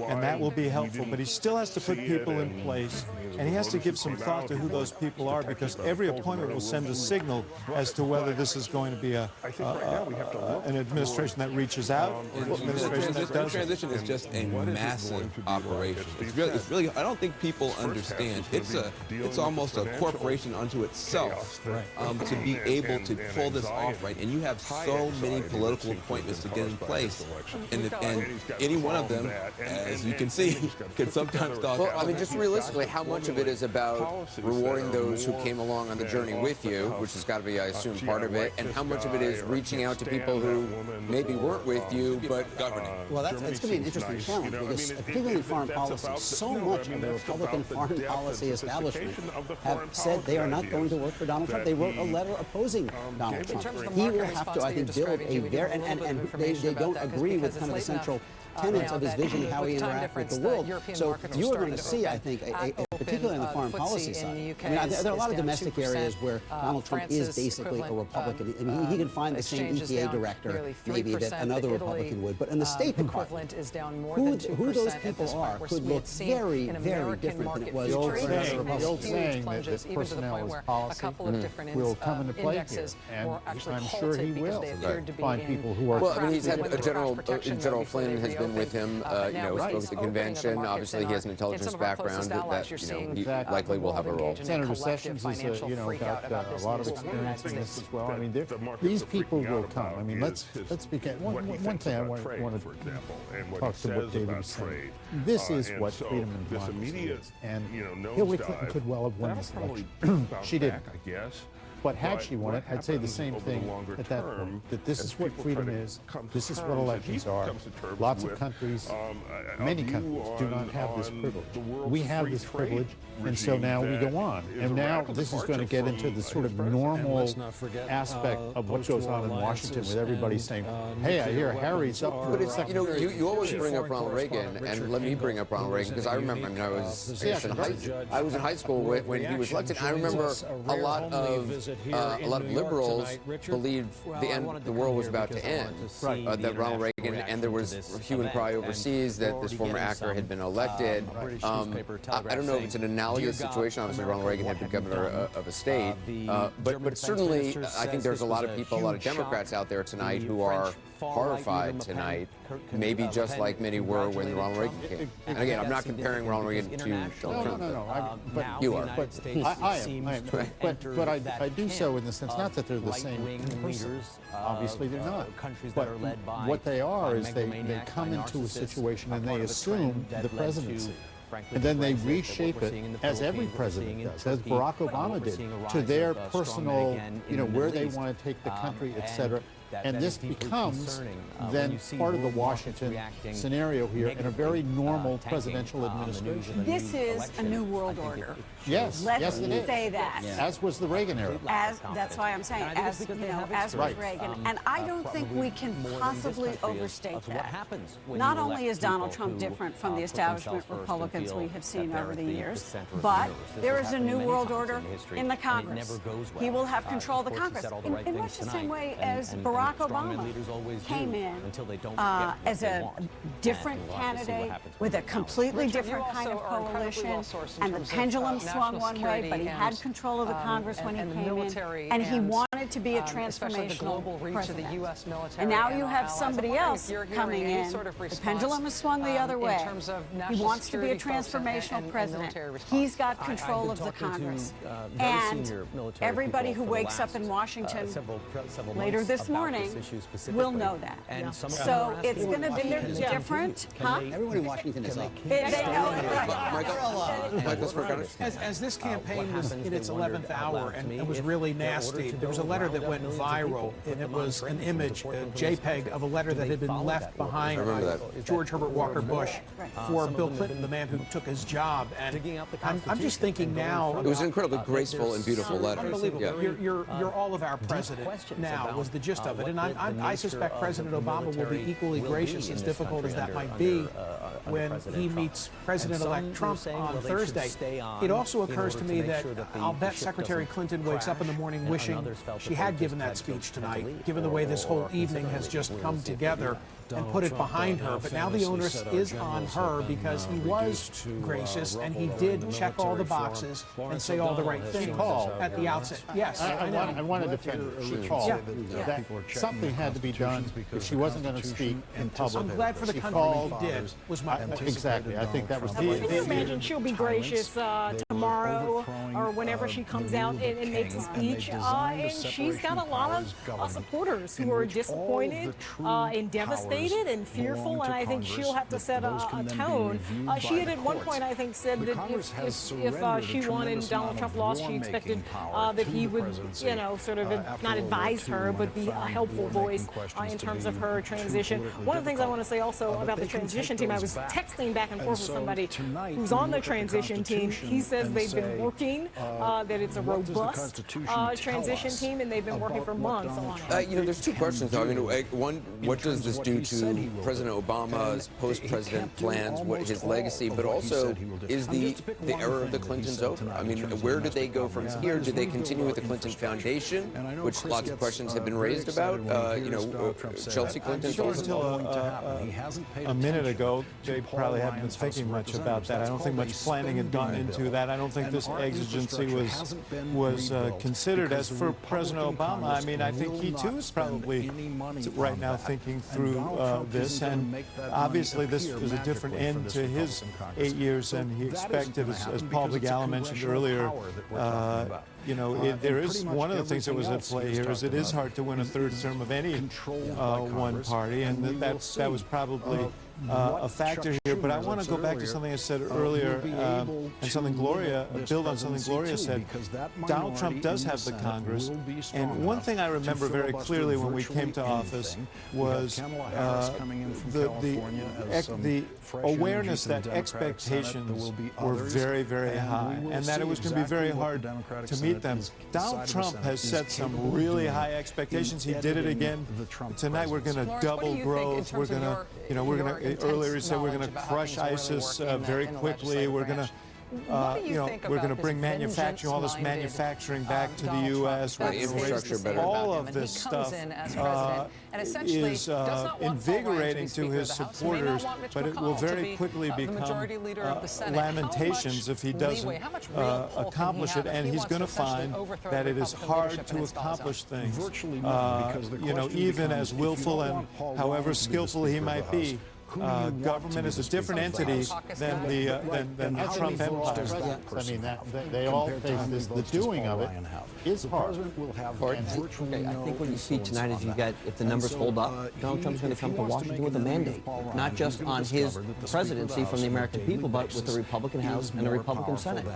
and that will be helpful. But he still has to put people in place, and he has to give some thought to who those people are, because every appointment will send a signal as to whether this is going to be an administration that reaches out, or an administration that doesn't. The transition is just a massive operation. It's really. I don't think people understand. It's almost a corporation unto itself to be able to pull this off, right? And you have so many political appointments to get in place, and any one of them, as you can see, can sometimes cause. Well, I mean, just realistically, how much of it is about rewarding those who came along on the journey with you, which has got to be, I assume, part of it, and how much of it is reaching out to people who maybe weren't with you but governing? Well, it's going to be an interesting challenge because, particularly in foreign policy, so much of the Republican foreign policy establishment have said they are not going to work for Donald Trump. They wrote a letter opposing Donald Trump. He will have to, I think, build a very, and they don't agree with kind of the central tenets of his vision, how he interacts with the world. So you are going to see, I think, particularly on the foreign policy side. I mean, there are a lot of domestic areas where Donald Trump is basically a Republican. I mean, he can find the same EPA director, maybe, that another Republican would. But in the State Department, who those people are could look very, very different than it was for another Republican. The old saying that personnel is policy will come into play here, and I'm sure he will find people who are. Well, I mean, he's had General Flynn has been with him, you know, spoke at the convention. Obviously, he has an intelligence background that you know, he likely will have a role. Senator Sessions is, got a lot of experience in this as well. I mean, these people will come. I mean, let's begin. One thing I want to talk to what David was saying. This is what freedom and democracy is. And Hillary Clinton could well have won this election. She didn't. But had she won it, I'd say the same thing at that point, that this is what freedom is, this is what elections are. Lots of countries, many countries, do not have this privilege. We have this privilege, and so now we go on. And now this is going to get into the sort of normal aspect of what goes on in Washington, with everybody saying, hey, I hear Harry's up for But you know, you always bring up Ronald Reagan, and let me bring up Ronald Reagan, because I remember, I mean, I was in high school when he was elected. I remember a lot of liberals believed the world was about to end, that Ronald Reagan, and there was hue and cry overseas that this former actor had been elected. I don't know if it's an analogous situation. Obviously, Ronald Reagan had been governor of a state, but certainly I think there's a lot of people, a lot of Democrats out there tonight who are horrified tonight, maybe just like many were when Ronald Reagan came. And again, I'm not comparing Ronald Reagan to Donald Trump. No, but you are. But I am. But I do so in the sense, not that they're the same person. Obviously they're not. But what they are is they come into a situation and they assume the presidency. And then they reshape it, as every president does, as Barack Obama did, to their personal, where they want to take the country, et cetera. And this becomes then part of the Washington scenario here in a very normal presidential administration. This is a new world order. Yes, Let's it is. say that. As was the Reagan era. That's why I'm saying, as was Reagan. And I don't think we can possibly overstate that. Not only is Donald Trump different from the establishment Republicans we have seen over the years, but there is a new world order in the Congress. He will have control of the Congress in much the same way as Barack Obama came in as a different candidate with a completely different kind of coalition, and the pendulum swung one way, but he had control of the Congress when he came in, and he wanted to be a transformational president. And now you have somebody else coming in. The pendulum has swung the other way. He wants to be a transformational president. He's got control of the Congress. And everybody who wakes up in Washington later this morning will know that. So it's going to be different. Everyone in Washington is up. They know. As this campaign was in its 11th hour and it was really nasty, there was a letter that went viral, and it was an image, a JPEG of a letter that had been left behind by George Herbert Walker Bush for Bill Clinton, the man who took his job. And I'm just thinking now. It was an incredibly graceful and beautiful letter. Unbelievable. Yeah. You're all of our president now was the gist of it. And I suspect President Obama will be equally gracious, as difficult as that might be, when he meets President-elect Trump on Thursday. It also occurs to me that I'll bet Secretary Clinton wakes up in the morning wishing she had given that speech tonight, given the way this whole evening has just come together, and put it behind her. But now the onus is on her, because he was gracious and he did check all the boxes and say all the right things at the outset. Yes, I want to defend her. She called that something had to be done if she wasn't going to speak in public. I'm glad for the country he did, was my point. Exactly. I think that was I imagine she'll be gracious tomorrow or whenever she comes out and makes a speech. And she's got a lot of supporters who are disappointed and devastated and fearful, and I think she'll have to set a tone. She had at one point, I think, said that if she won and Donald Trump lost, she expected that he would, sort of not advise her, but be a helpful voice in terms of her transition. One of the things I want to say also about the transition team, I was texting back and forth with somebody who's on the transition team. He says they've been working, that it's a robust transition team, and they've been working for months on it. There's two questions, though. I mean, one, what does this do to President Obama's post-president plans, what his legacy, but also is the era of the Clintons over? I mean, where do they go from here? Do they continue with the Clinton Foundation, which lots of questions have been raised about? Chelsea Clinton. Until a minute ago, they probably haven't been thinking much about that. I don't think much planning had gone into that. I don't think this exigency was considered. As for President Obama, I mean, I think he too is probably right now thinking through this, and obviously this was a different end to his 8 years than he expected, as Paul Begala mentioned earlier. There is one of the things that was at play here is it is hard to win a third term of any one party, and that was probably a factor here. But I want to go back to something I said earlier, and something Gloria, build on something Gloria said. Donald Trump does have the Congress, and one thing I remember very clearly when we came to office was the awareness that expectations were very, very high, and that it was going to be very hard to meet them. Donald Trump has set some really high expectations. He did it again tonight. We're going to double growth. We're going to, earlier he said we're going to crush ISIS very quickly. We're going to we're going to bring manufacturing, all this manufacturing back to the U.S. All of this stuff is invigorating to his supporters, but it will very quickly become lamentations if he doesn't accomplish it. And he's going to find that it is hard to accomplish things, even as willful and however skillful he might be. Government is a different entity than the Trump empire. I mean, they all face this. The doing of it is hard. I think what you see tonight is if the numbers hold up, Donald Trump's going to come to Washington with a mandate, not just on his presidency from the American people, but with the Republican House and the Republican Senate.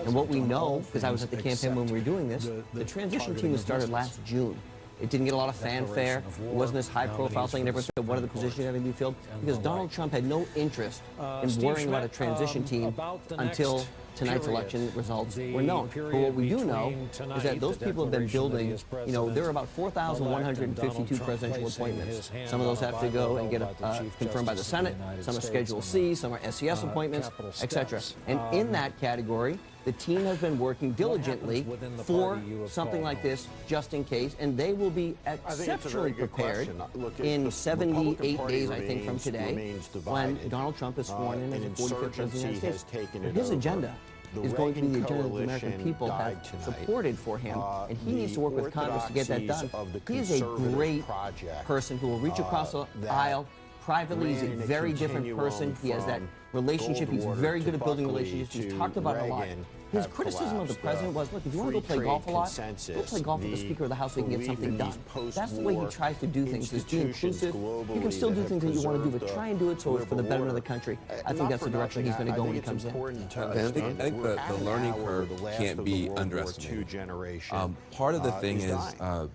And what we know, because I was at the campaign when we were doing this, the transition team was started last June. It didn't get a lot of fanfare. It wasn't this high-profile thing. Never said what are the positions having to be filled, because Donald Trump had no interest in worrying about a transition team until tonight's election results were known. But what we do know is that those people have been building, there are about 4,152 presidential appointments. Some of those have to go and get confirmed by the Senate. Some are Schedule C, some are SES appointments, etc. And in that category, the team has been working diligently for something like this, just in case, and they will be exceptionally prepared in 78 days, I think, from today, when Donald Trump is sworn in as the 45th President of the United States. His agenda is going to be the agenda that the American people have supported for him, and he needs to work with Congress to get that done. He is a great person who will reach across the aisle. Privately, he's a very different person. He has that relationship. He's very good at building relationships. He's talked about it a lot. His criticism of the president was, look, if you want to go play golf a lot, go play golf with the Speaker of the House so you can get something done. That's the way he tries to do things, is be inclusive. You can still do things that you want to do, but try and do it so it's for the betterment of the country. I think that's the direction he's going to go when he comes in. I think the learning curve can't be underestimated. Part of the thing is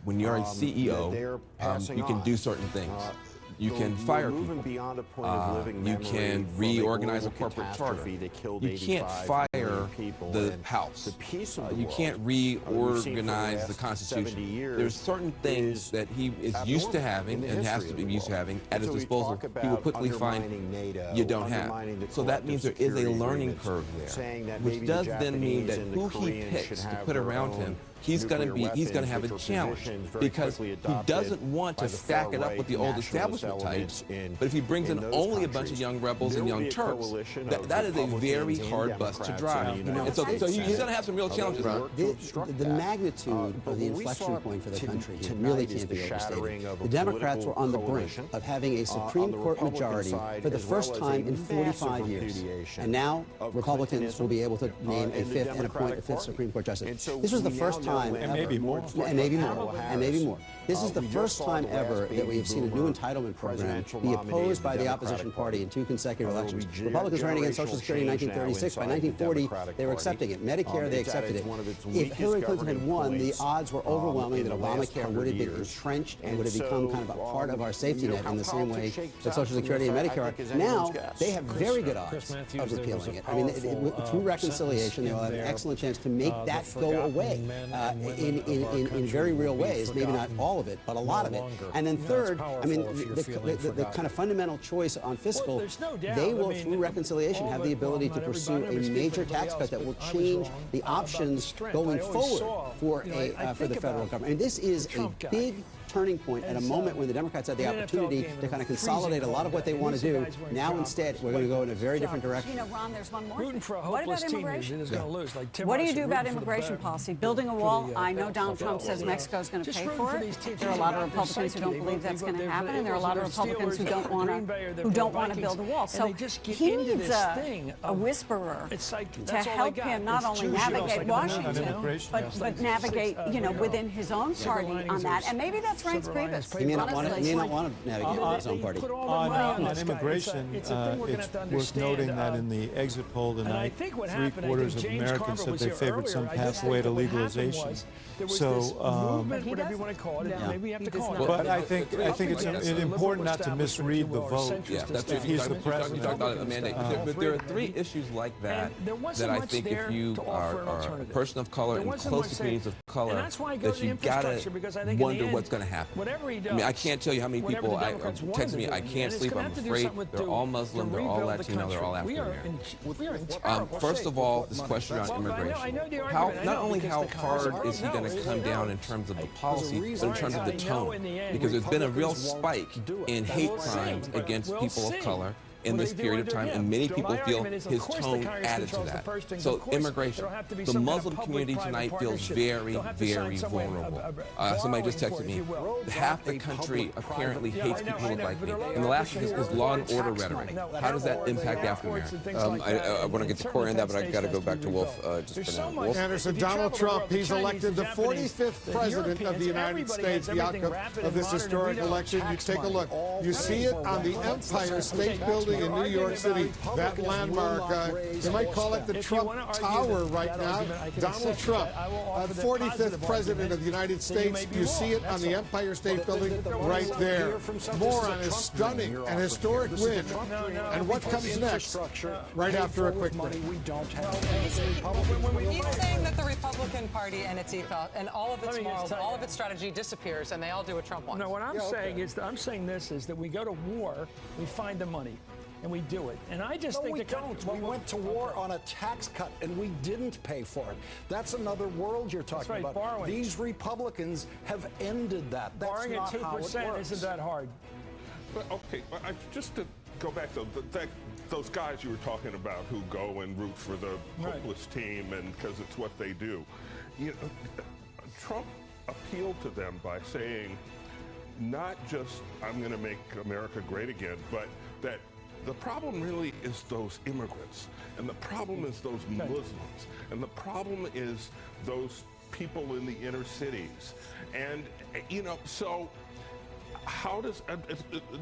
when you're a CEO, you can do certain things. You can fire people. You can reorganize a corporate charter. You can't fire the House. You can't reorganize the Constitution. There's certain things that he is used to having and has to be used to having at his disposal. He will quickly find you don't have. So that means there is a learning curve there, which does then mean that who he picks to put around him, he's going to have a challenge, because he doesn't want to stack it up with the old establishment types. But if he brings in only a bunch of young rebels and young Turks, that is a very hard bus to drive. And so he's going to have some real challenges. The magnitude of the inflection point for the country really can't be overstated. The Democrats were on the brink of having a Supreme Court majority for the first time in 45 years. And now Republicans will be able to name a fifth and appoint a fifth Supreme Court justice. This was the first time and maybe more. And maybe more. And maybe more. This is the first time ever that we have seen a new entitlement program be opposed by the opposition party in 2 consecutive elections. Republicans ran against Social Security in 1936. By 1940, they were accepting it. Medicare, they accepted it. If Hillary Clinton had won, the odds were overwhelming that Obamacare would have been entrenched and would have become kind of a part of our safety net in the same way that Social Security and Medicare are. Now, they have very good odds of repealing it. I mean, through reconciliation, they will have an excellent chance to make that go away in very real ways. Maybe not all of it, but a lot of it. And then third, I mean, the kind of fundamental choice on fiscal, they will, through reconciliation, have the ability to pursue a major tax cut that will change the options going forward for the federal government. And this is a big turning point at a moment when the Democrats had the opportunity to kind of consolidate a lot of what they want to do. Now, instead, we're going to go in a very different direction. Ron, there's one more Rooting for a hopeless teenager is going to lose. Like Tim what do you Russell, do about immigration policy? Building a wall? I know Donald Trump says Mexico is going to pay for it. There are a lot of Republicans who don't believe that's going to happen, and there are a lot of Republicans who don't want to build a wall. So he needs a whisperer to help him not only navigate Washington, but navigate, within his own party on that. And maybe that's That's Reince Priebus. He may not want to navigate his own party. On immigration, it's worth noting that in the exit poll tonight, 3/4 of Americans said they favored some pathway to legalization. So, whatever you want to call it, maybe you have to call it. but I think it's important not to misread the vote. Yeah, that's if he's the you president. talked about a mandate. But there are three issues like that that I think if you are a person of color and close to communities of color, that you gotta wonder what's going to happen. I mean, I can't tell you how many people text me, I can't sleep, I'm afraid. They're all Muslim, they're all Latino, they're all African American. First of all, this question around immigration. Not only how hard is he going to come down in terms of the policy, but in terms of the tone, because there's been a real spike in hate crimes against people of color in this period of time, and many people feel his tone added to that. So immigration, the Muslim community tonight feels very, very vulnerable. Somebody just texted me, half the country apparently hates people who look like me. And the last is law and order rhetoric. How does that impact African Americans? I want to get to Corey on that, but I got to go back to Wolf just for now. Wolf? Anderson, Donald Trump, he's elected the 45th president of the United States. The outcome of this historic election, you take a look. You see it on the Empire State Building in New York City, that landmark. You might call it the Trump Tower right now. Donald Trump, 45th president of the United States. You see it on the Empire State Building right there. More on his stunning and historic win. And what comes next? Right after a quick break. He's saying that the Republican Party and its ethos and all of its morals, all of its strategy disappears, and they all do what Trump wants. No, what I'm saying is that we go to war, we find the money, and we do it. And I just think we don't. We went to war on a tax cut, and we didn't pay for it. That's another world you're talking about. Borrowing. These Republicans have ended that. That's borrowing not at 2% isn't that hard. But okay, just to go back to those guys you were talking about who go and root for the hopeless team, and because it's what they do. You know, Trump appealed to them by saying, not just I'm going to make America great again, but that the problem really is those immigrants, and the problem is those Muslims, and the problem is those people in the inner cities. And, you know, so how does,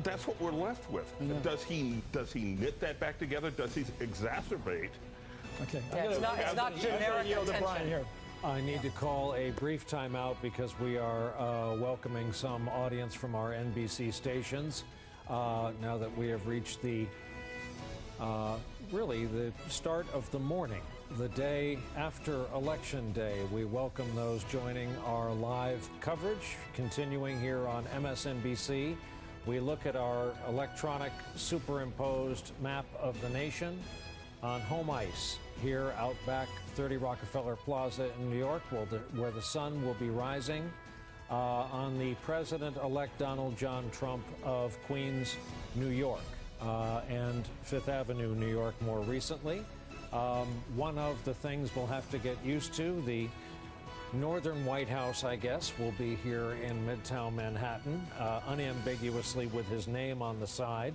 that's what we're left with. Does he knit that back together? Does he exacerbate? Okay. Yeah, it's not generic attention. I need to call a brief timeout because we are welcoming some audience from our NBC stations. Now that we have reached the really the start of the morning, the day after Election Day. We welcome those joining our live coverage, continuing here on MSNBC. We look at our electronic superimposed map of the nation on home ice here out back 30 Rockefeller Plaza in New York, where the sun will be rising on the President-elect Donald John Trump of Queens, New York, and Fifth Avenue, New York more recently. One of the things we'll have to get used to, the Northern White House, I guess, will be here in Midtown Manhattan, unambiguously with his name on the side.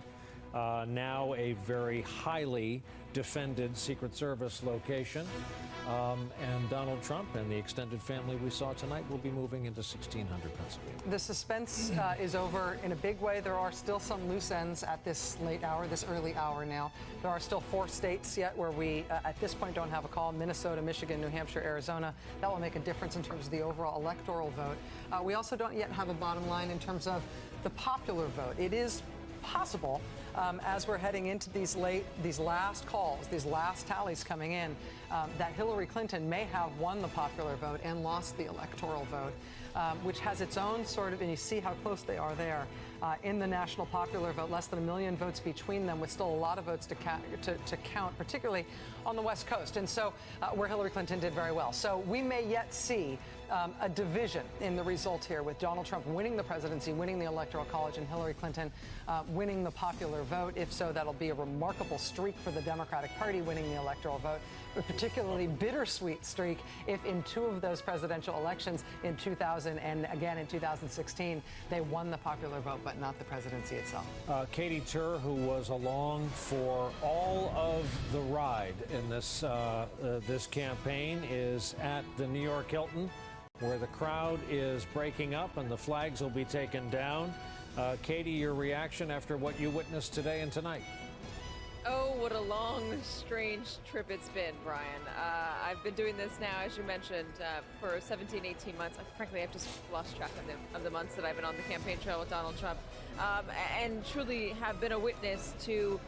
Now a very highly defended Secret Service location. And Donald Trump and the extended family we saw tonight will be moving into 1600 Pennsylvania. The suspense is over in a big way. There are still some loose ends at this late hour, this early hour now. There are still 4 states yet where we, at this point, don't have a call. Minnesota, Michigan, New Hampshire, Arizona. That will make a difference in terms of the overall electoral vote. We also don't yet have a bottom line in terms of the popular vote. It is possible as we're heading into these last calls, these last tallies coming in, that Hillary Clinton may have won the popular vote and lost the electoral vote, which has its own sort of, and you see how close they are there. In the national popular vote, less than 1 million votes between them, with still a lot of votes to count, particularly on the West Coast, and so where Hillary Clinton did very well. So we may yet see a division in the result here, with Donald Trump winning the presidency, winning the Electoral College, and Hillary Clinton winning the popular vote. If so, that'll be a remarkable streak for the Democratic Party winning the electoral vote, a particularly bittersweet streak if in 2 of those presidential elections, in 2000 and again in 2016, they won the popular vote, but not the presidency itself. Katie Tur, who was along for all of the ride in this this campaign, is at the New York Hilton where the crowd is breaking up and the flags will be taken down. Katie, your reaction after what you witnessed today and tonight? Oh, what a long, strange trip it's been, Brian. I've been doing this now, as you mentioned, for 17, 18 months. Frankly, I've just lost track of the months that I've been on the campaign trail with Donald Trump, and truly have been a witness to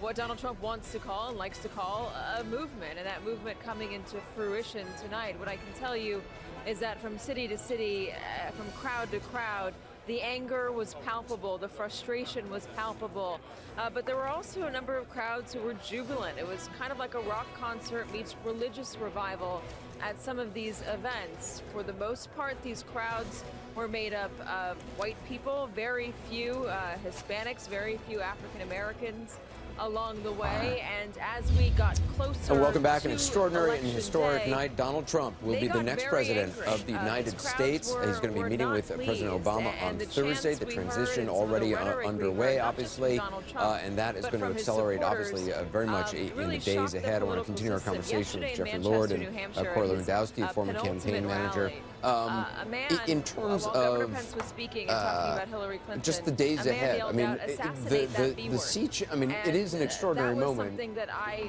what Donald Trump wants to call and likes to call a movement, and that movement coming into fruition tonight. What I can tell you is that from city to city, from crowd to crowd, the anger was palpable, the frustration was palpable, but there were also a number of crowds who were jubilant. It was kind of like a rock concert meets religious revival at some of these events. For the most part, these crowds were made up of white people, very few Hispanics, very few African Americans along the way, and as we got closer. And welcome back. to An extraordinary and historic day, night. Donald Trump will be the next president of the United States. He's going to be meeting with President Obama on Thursday. The transition already underway, obviously, and that is going to accelerate, obviously, very much in the days ahead. I want to continue our conversation with Jeffrey Lord and Corey Lewandowski, former campaign manager. In terms of just the days ahead, I mean, the siege, I mean, it is an extraordinary moment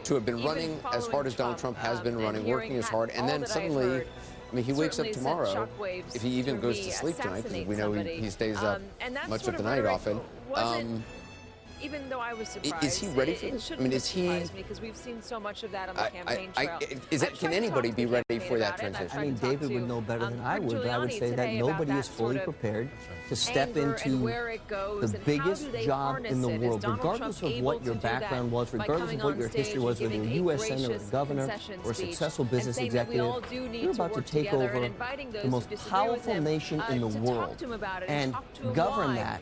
to have been running as hard as Donald Trump has been running, working as hard, and then suddenly, I mean, he wakes up tomorrow, if he even goes to sleep tonight, because we know he stays up much of the night often. Even though I was surprised, is he ready for this? I mean, is he? Because we've seen so much of that on the campaign trail. Can anybody be ready for that transition? I mean, David would know better than I would, but I would say that nobody is fully prepared to step into the biggest job in the world, regardless of what your background was, regardless of what your history was, whether you're a U.S. senator, a governor, or a successful business executive. You're about to take over the most powerful nation in the world and govern that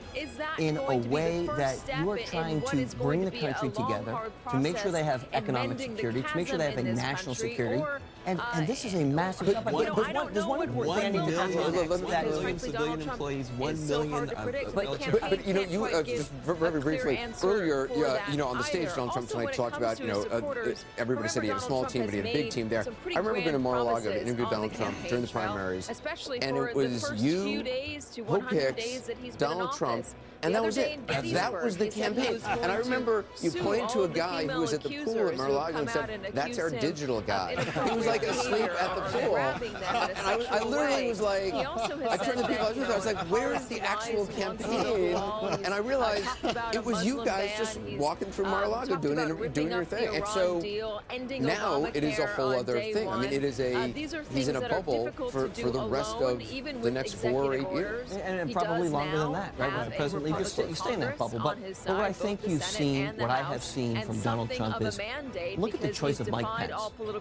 in a way that you are trying to bring the country together, to make sure they have economic security, to make sure they have a national security. And this is a massive. There's one important thing that is civilian employees, 1 million. But you know, you just very briefly earlier, you know, on the stage, Donald Trump tonight talked about, you know, everybody said he had a small team, but he had a big team there. I remember being in Mar-a-Lago to interview Donald Trump during the primaries, and it was you who picked Donald Trump. And that was it. That was the campaign. And I remember you pointed to a guy who was at the pool at Mar-a-Lago and said, "That's our digital guy." He was like asleep at the pool. And I literally was like, I turned to people, I was like, where is the actual campaign? And I realized it was you guys just walking through Mar-a-Lago doing your thing. And so now it is a whole other thing. I mean, it is he's in a bubble for the rest of the next 4 or 8 years. And probably longer than that, right? Presently, you stay in that bubble. But what I think you've seen, what I have seen from Donald Trump is, look at the choice of Mike Pence,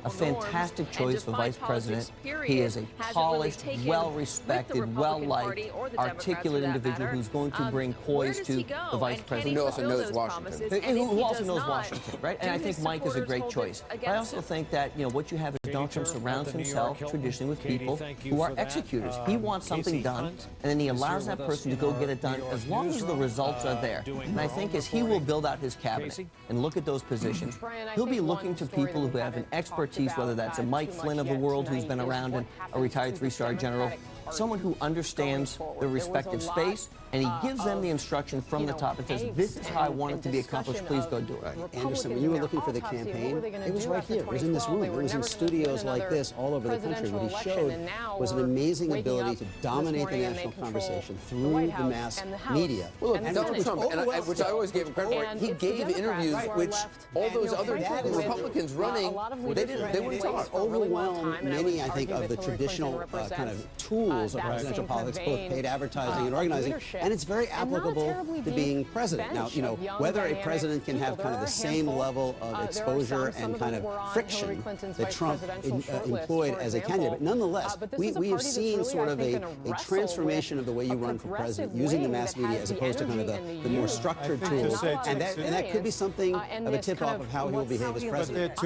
a fantastic choice for vice president. He is a polished, well-respected, well-liked, articulate individual who's going to bring poise to the vice president. Who also knows Washington. Who also knows Washington, right? And I think Mike is a great choice. I also think that, you know, what you have is Donald Trump surrounds himself traditionally with people who are executors. He wants something done, and then he allows that person to go get it done as long as the results are there. And I think as he will build out his cabinet and look at those positions, he'll be looking to people who have an expertise, whether that's a Mike Flynn of the world who's been around and a retired 3-star general, someone who understands their respective space, and he gives them the instruction from the top and says, this is how I want it to be accomplished, please go do it. Anderson, when you were looking for the campaign, it was right here. It was in this room. It was in studios like this all over the country. What he showed was an amazing ability to dominate the national conversation through the mass media. Well, look, Donald Trump, which I always gave him credit for, he gave interviews which all those other Republicans running, they wouldn't talk. Overwhelmed many, I think, of the traditional kind of tools of presidential politics, both paid advertising and organizing. And it's very applicable to being president. Now, you know, whether a president can have kind of the same level of exposure and kind of friction that Trump employed as a candidate, but nonetheless, we have seen sort of a transformation of the way you run for president, using the mass media as opposed to kind of the more structured tools. And that could be something of a tip-off of how he will behave as president.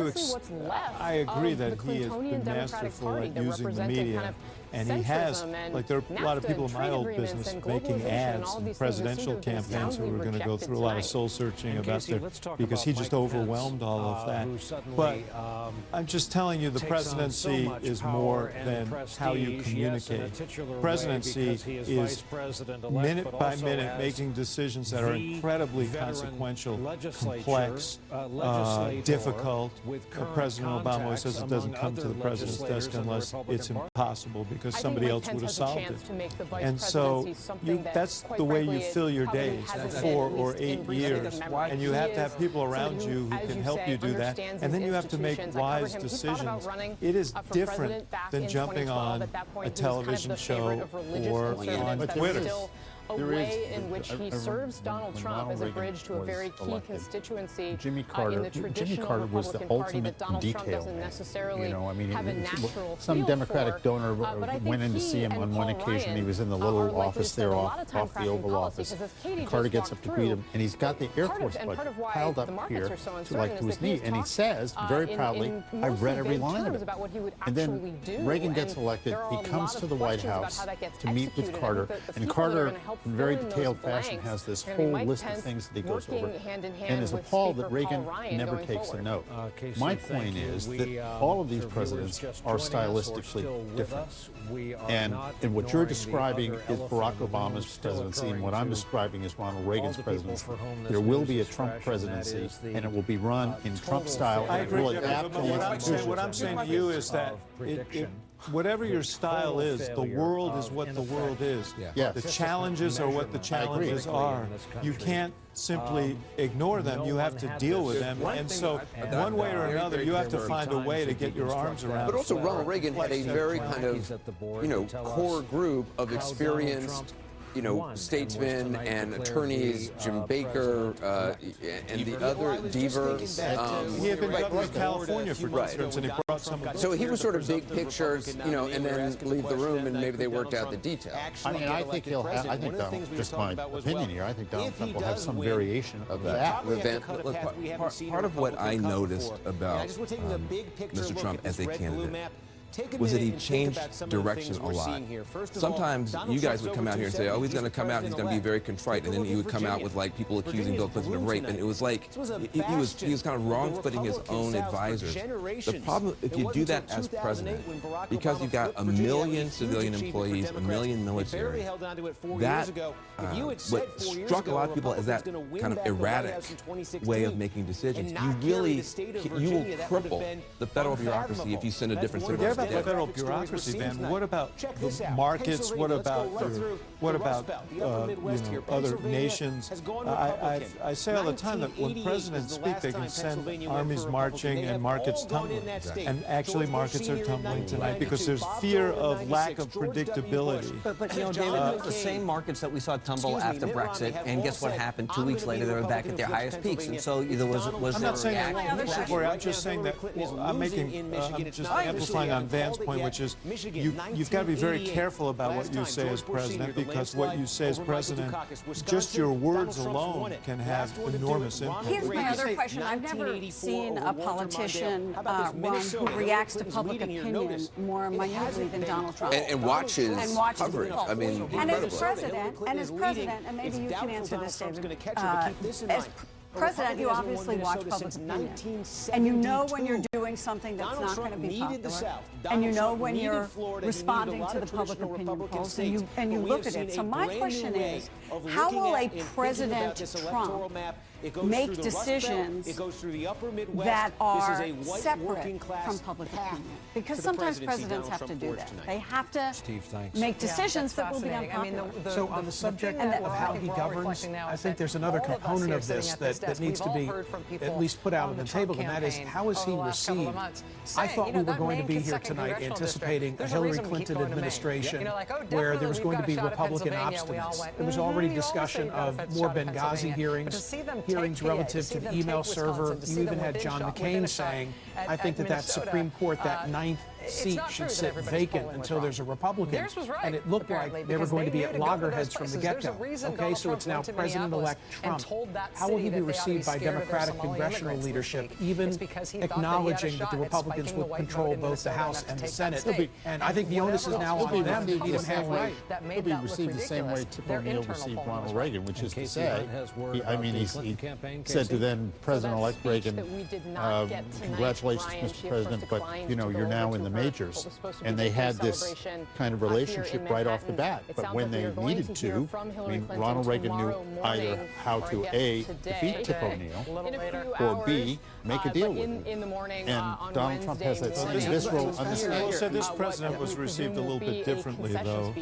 I agree that he has been masterful at using the media And he has, like there are a lot of people in my old business making ads in presidential campaigns who are going to go through a lot of soul searching about their, because he just overwhelmed all of that. But I'm just telling you, the presidency is more than how you communicate. Presidency is minute by minute making decisions that are incredibly consequential, complex, difficult. President Obama always says it doesn't come to the president's desk unless it's impossible, because somebody else would have solved it. And so that's the way you fill your days for 4 or 8 years. And you have to have people around you who can help you do that. And then you have to make wise decisions. It is different than jumping on a television show or on Twitter. A way in which he serves Donald Trump as a bridge to a very key constituency Jimmy Carter, in the traditional Carter was the Republican Party ultimate that Donald Trump detail doesn't man. necessarily You know, I mean, have a natural some feel Democratic for. donor But I think went in to see him on one occasion. He was in the little office there off the Oval Office. Carter gets up to greet him, and he's got the Air Force budget piled up here to his knee, and he says very proudly, "I've read every line of it." And then Reagan gets elected. He comes to the White House to meet with Carter, and Carter, in very detailed fashion, has this whole list of things that he goes over, and is appalled that Reagan never takes a note. My point is that all of these presidents are stylistically different. And what you're describing is Barack Obama's presidency, and what I'm describing is Ronald Reagan's presidency. There will be a Trump presidency, and it will be run in Trump style. I agree. Really What I'm saying to you is that whatever your style is, the world is what the world is. Yes. The challenges are what the challenges are. You can't simply ignore them. You have to deal with them. And so one way or another, you have to find a way to get your arms around it. But also Ronald Reagan had a very kind of, core group of experienced statesmen and attorneys, Jim Baker, and the other Deaver. He had been governor of California for instance, and he brought some of So he was sort of big pictures, and then leave the room, and maybe they worked out the details. I mean, I think he'll have, I think Donald, just my opinion here, I think Donald Trump will have some variation of that. Part of what I noticed about Mr. Trump as a candidate was that he changed direction a lot. Sometimes you guys would come out here and say, oh, he's going to come out, he's going to be very contrite, and then he would come out with like people accusing Bill Clinton of rape, and it was like he was kind of wrong-footing his own advisors. The problem, if you do that as president, because you've got 1 million civilian employees, 1 million military, that what struck a lot of people as that kind of erratic way of making decisions. You will cripple the federal bureaucracy if you send a different signal. The federal bureaucracy, man. What about the markets? What about other nations? I say all the time that when presidents speak, they can send armies marching and markets tumbling. And actually, markets are tumbling tonight because there's fear of lack of predictability. But David, the same markets that we saw tumble after Brexit, and guess what happened? 2 weeks later, they were back at their highest peaks. And so there was I'm not saying I'm just saying that I'm just amplifying on Van's point, which is you've got to be very careful about what you say as president, because what you say as president, just your words alone can have enormous impact. Here's my other question. I've never seen a politician run who reacts to public opinion more minutely than Donald Trump. And watches coverage. People. I mean, and as president, and maybe you can answer this, David, as president, you obviously watch public opinion, and you know when you're doing something that's not going to be popular, and you know when you're responding to the public opinion polls, and you look at it. So my question is, how will a President Trump make decisions that are separate from public opinion? Because sometimes presidents have to do that. They have to make decisions that will be unpopular. So on the subject of how he governs, I think there's another component of this that needs to be at least put out on the table, and that is, how is he received? I thought we were going to be here tonight anticipating a Hillary Clinton administration where there was going to be Republican obstinance. There was already discussion of more Benghazi hearings relative to the email server. You even had John McCain saying, I think that Supreme Court, that 9th seat should sit vacant until there's a Republican. And it looked like they were going to be at loggerheads from the get-go. Okay, so it's now President-elect Trump. How will he be received by Democratic congressional leadership, even acknowledging that the Republicans will control both the House and the Senate? And I think the onus is now on them to meet him halfway. He'll be received the same way Tip O'Neill received Ronald Reagan, which is to say, he said to then President-elect Reagan, congratulations, Mr. President, but you're now in the majors. And they had this kind of relationship right off the bat. But when they needed to, Ronald Reagan knew either how to A, defeat Tip O'Neill, or B, make a deal with him. And Donald Trump has that same visceral understanding. So this president was received a little bit differently, though,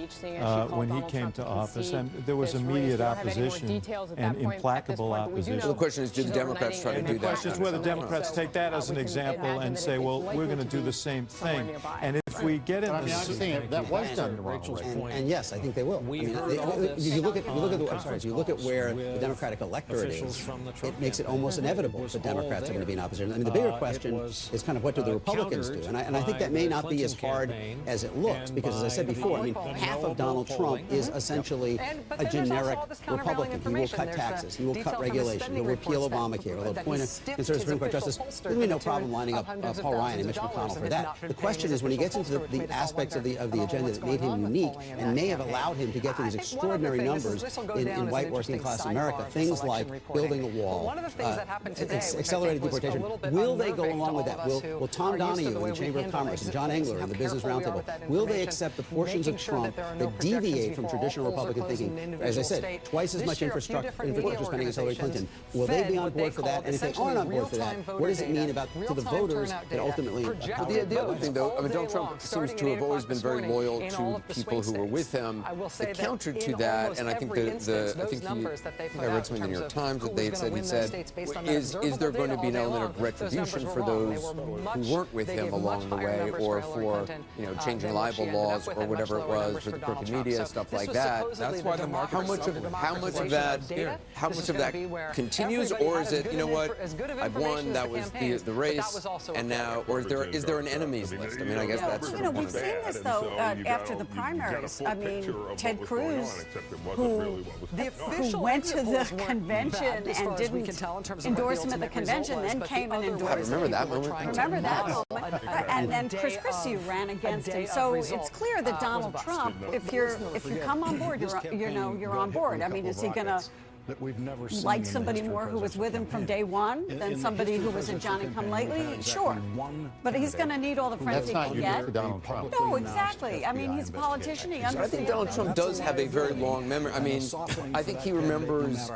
when he came to office. And there was immediate opposition and implacable opposition. The question is, do the Democrats try to do that? The question is whether Democrats take that as an example and say, well, we're going to do the same thing. And if we get in that was done to Ronald Reagan. And yes, I think they will. If you look at where the Democratic electorate is, it makes it almost inevitable that Democrats are going to be in opposition. I mean, the bigger question is kind of what do the Republicans do? And I think that may not be as hard as it looks, because as I said before, half of Donald Trump is essentially a generic Republican. He will cut taxes. He will cut regulation. He'll repeal Obamacare. He'll appoint a conservative Supreme Court justice. There's going to be no problem lining up Paul Ryan and Mitch McConnell for that. The question is when he gets into the aspects of the agenda that made him unique and may have allowed him to get to these extraordinary numbers in white working class America, things like building a wall, accelerated deportation. Will they go along with that? Will Tom Donahue in the Chamber of Commerce and John Engler in the Business Roundtable, will they accept the portions of Trump that deviate from traditional Republican thinking? As I said, twice as much infrastructure spending as Hillary Clinton. Will they be on board for that? And if they aren't on board for that, what does it mean to the voters that ultimately The other thing, though, Donald Trump seems to have always been very loyal to people who were with him. The counter to that, and I think I read something in the New York Times that he said, is there going to be an element of retribution for those who weren't with him along the way, or for changing libel laws or whatever it was for the crooked media, stuff like that? That's why the market. How much of that continues, or is it I've won, that was the race, and now, or is there an enemies list? I mean, I guess that's we've seen this though after the primaries. I mean, Ted Cruz, who went to the convention and didn't endorse him at the convention, then came and endorsed him. I remember that moment. Remember that moment? And then Chris Christie ran against him. So it's clear that Donald Trump, if you come on board, you're on board. I mean, is he going to like somebody more who was with him from day one than somebody who was a Johnny-come-lately? Sure. But he's going to need all the friends he can get. For Donald Trump. No, exactly. I mean, he's a politician. He understands. I think Donald Trump does have a very long memory. I mean, I think he remembers,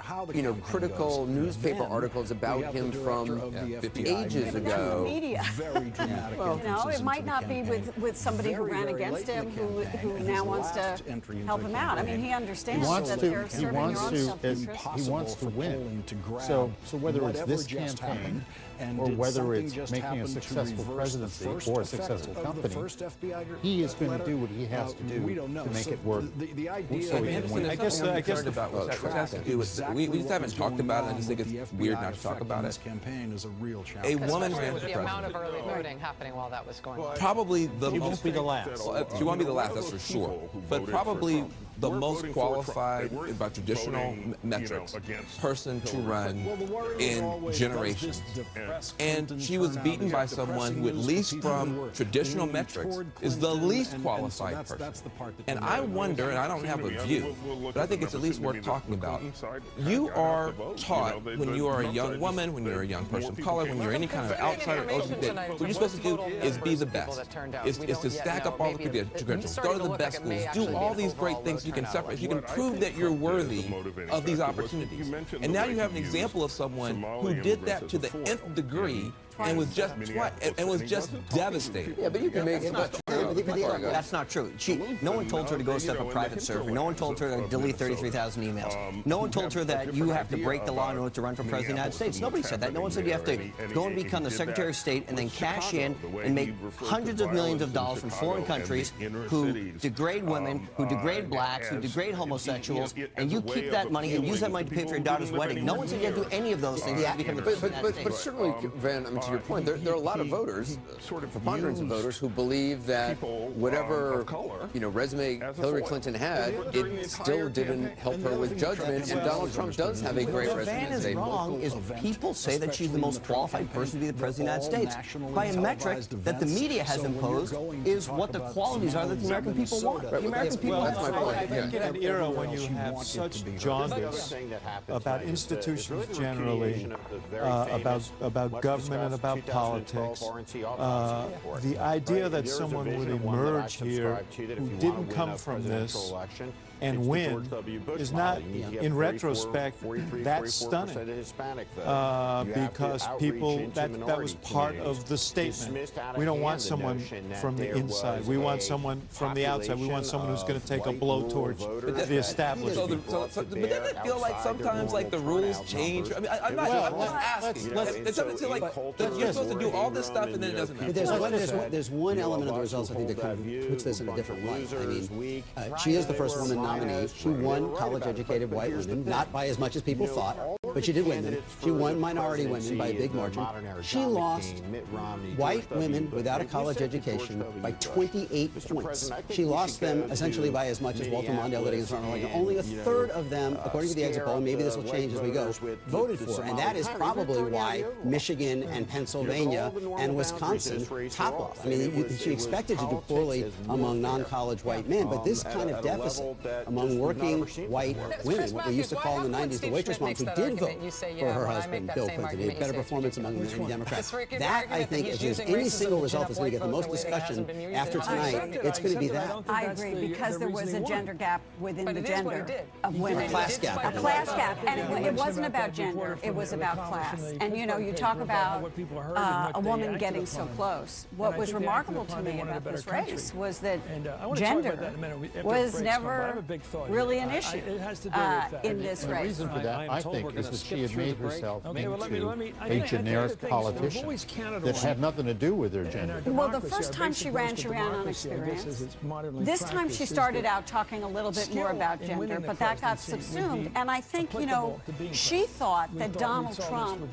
critical newspaper articles about him from ages ago. Media. It might not be with somebody who ran against him who now wants to help him out. I mean, he understands that they're serving your own self-interest. He wants to win. So whether it's this campaign or whether it's making a successful presidency or a successful company, he is going to do what he has to do to make it work. So he can win. I guess about what has to do with we just haven't talked about it. I just think it's weird not to talk about it. A woman ran for president. The amount of early voting happening while that was going on. Probably the She most. won't be the last. She won't be the last, that's for sure. But probably the most qualified by traditional metrics person to run in generations. And she was beaten by someone who, at least from traditional metrics, is the least qualified person. And I wonder, and I don't have a view, but I think it's at least worth talking about. You are taught when you are a young woman, when you're a young person of color, when you're any kind of outsider, what you're supposed to do is be the best. Is to stack up all the credentials, go to the best schools, do all these great things you can separate. You can prove that you're worthy of these opportunities. And now you have an example of someone who did that to the nth degree and was just devastated. Yeah, but you can make it. That's not true. No one told her to go set up a private server. No one told her to delete 33,000 emails. No one told her that you have to break the law in order to run for president of the United States. Nobody said that. No one said you have to go and become the Secretary of State and then cash in and make hundreds of millions of dollars from foreign countries who degrade women, who degrade blacks, who degrade homosexuals, and you keep that money and use that money to pay for your daughter's wedding. No one said you had to do any of those things to become the president of the United States. But certainly, Van, to your point, there are a lot of voters, sort of preponderance of voters, who believe that whatever resume Hillary Clinton had, it still didn't help her with judgment. And Donald Trump does have a great resume. What Van is wrong is people say that she's the most qualified person to be the president of the United States by a metric that the media has imposed is what the qualities are that the American people want. The American people. That's my point. I think in an era when you have such jaundice about institutions generally, about government and about politics, the idea that someone would emerge here who didn't come from this and win is not, in retrospect, that stunning, because people, that was part of the statement. We don't want someone from the inside. We want someone from the outside. We want someone who's going to take a blowtorch to the establishment. But doesn't it feel like sometimes like the rules change? I mean, I'm just asking. It's something to like, you're supposed to do all this stuff and then it doesn't matter. There's one element of the results I think that kind of puts this in a different light. I mean, she is the first woman nominee. She won college-educated white women, not by as much as people thought, but she did win them. She won minority women by a big margin. She lost white women without a college education by 28 points. She lost them essentially by as much as Walter Mondale, Lydia and Ronald Reagan. Only a third of them, according to the exit poll, and maybe this will change as we go, voted for her. And that is probably why Michigan and Pennsylvania and Wisconsin topple off. I mean, she expected to do poorly among non-college white men, but this kind of deficit among working white women, what we used to call in the 90s the waitress moms who did vote for her husband, Bill Clinton, he had better performance among many Democrats. That, I think, if there's any single result that's going to get the most discussion after tonight, it's going to be that. I agree, because there was a gender gap within the gender of women. A class gap. A class gap. And it wasn't about gender, it was about class. And, you talk about a woman getting so close. What was remarkable to me about this race was that gender was never really an issue in this race. The reason for that, I think, is that she had made herself into a generic politician that had nothing to do with her gender. Well, the first time she ran on experience. This time she started out talking a little bit more about gender, but that got subsumed. And I think, she thought that Donald Trump,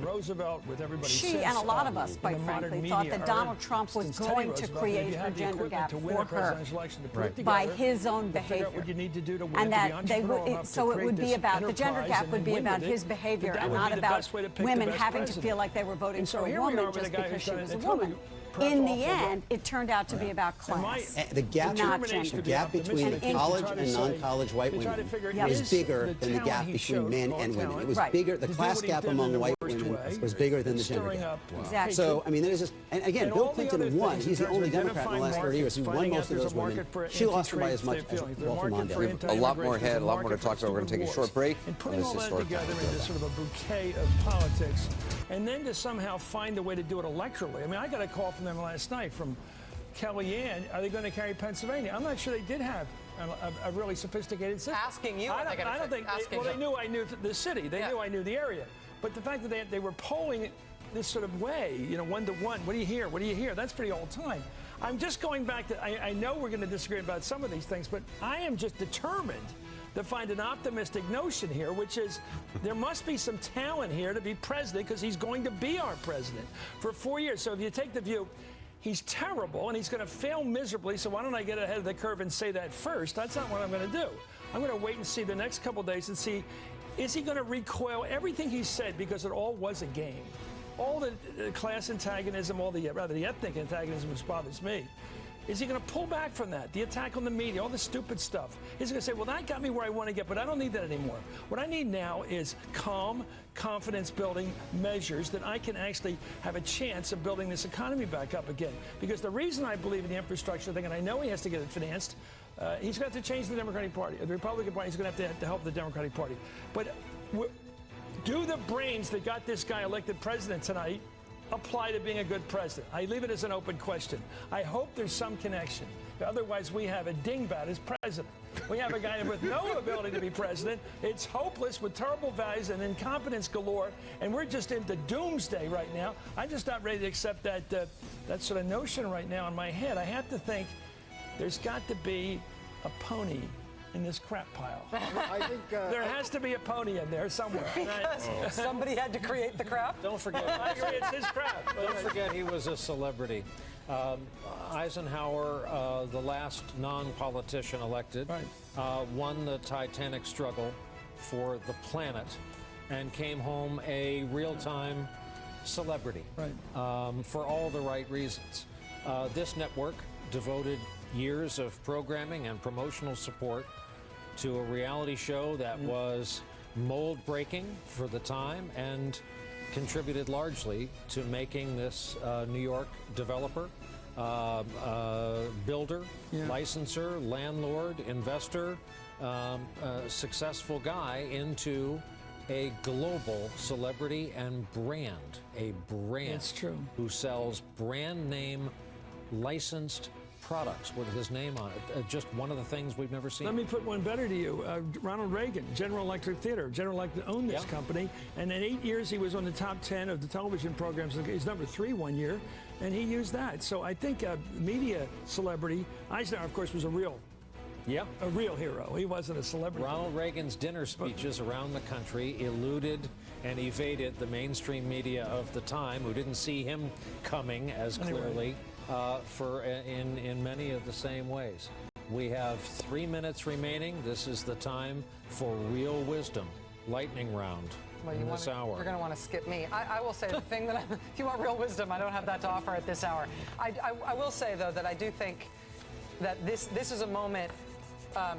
she and a lot of us, quite frankly, thought that Donald Trump was going to create her gender gap for her by his own behavior. And that they would, so it would be about, the gender gap would be about his behavior and not about women having to feel like they were voting for a woman just because she was a woman. In the end, it turned out to be about class. The gap between college and non-college white women is bigger than the gap between men and women. It was bigger. The class gap among white women was bigger than the gender gap. Exactly. So, I mean, there's just, and again, Bill Clinton won. He's the only Democrat in the last 30 years who won most of those women. She lost her by as much as Walter Mondale. A lot more ahead, a lot more to talk about. We're going to take a short break. And putting all that together into sort of a bouquet of politics, and then to somehow find a way to do it electorally. I mean, I got a call from them last night from Kellyanne. Are they going to carry Pennsylvania? I'm not sure they did have a really sophisticated system. Asking you. I don't think. Well, they knew I knew the city. They knew I knew the area. But the fact that they were polling this sort of way, 1-to-1. What do you hear? What do you hear? That's pretty old time. I'm just going back to. I know we're going to disagree about some of these things, but I am just determined to find an optimistic notion here, which is there must be some talent here to be president because he's going to be our president for 4 years. So if you take the view, he's terrible and he's going to fail miserably, so why don't I get ahead of the curve and say that first? That's not what I'm going to do. I'm going to wait and see the next couple of days and see, is he going to recoil everything he said, because it all was a game. All the class antagonism, the ethnic antagonism, which bothers me. Is he going to pull back from that? The attack on the media, all the stupid stuff. Is he going to say, well, that got me where I want to get, but I don't need that anymore. What I need now is calm, confidence-building measures that I can actually have a chance of building this economy back up again. Because the reason I believe in the infrastructure thing, and I know he has to get it financed, he's going to have to change the Democratic Party. The Republican Party is going to have to help the Democratic Party. But do the brains that got this guy elected president tonight apply to being a good president? I leave it as an open question. I hope there's some connection. Otherwise, we have a dingbat as president. We have a guy with no ability to be president. It's hopeless with terrible values and incompetence galore, and we're just into doomsday right now. I'm just not ready to accept that sort of notion right now in my head. I have to think there's got to be a pony in this crap pile. I think there has to be a pony in there somewhere. Because somebody had to create the crap. Don't forget. I agree, it's his crap. Don't forget he was a celebrity. Eisenhower, the last non-politician elected, won the Titanic struggle for the planet and came home a real-time celebrity for all the right reasons. This network devoted years of programming and promotional support to a reality show that was mold-breaking for the time and contributed largely to making this New York developer, builder, licensor, landlord, investor, successful guy into a global celebrity and brand, That's true. who sells brand name licensed products with his name on it. Just one of the things we've never seen. Let me put one better to you. Ronald Reagan, General Electric Theater. General Electric owned this company, and in 8 years he was on the top 10 of the television programs. He's number 3 one year, and he used that. So I think media celebrity, Eisenhower, of course, was a real hero. He wasn't a celebrity. Ronald Reagan's dinner speeches around the country eluded and evaded the mainstream media of the time, who didn't see him coming as clearly in many of the same ways. We have 3 minutes remaining. This is the time for real wisdom, lightning round. Well, in this hour. You're going to want to skip me. I will say the thing that if you want real wisdom, I don't have that to offer at this hour. I will say, though, that I do think that this is a moment,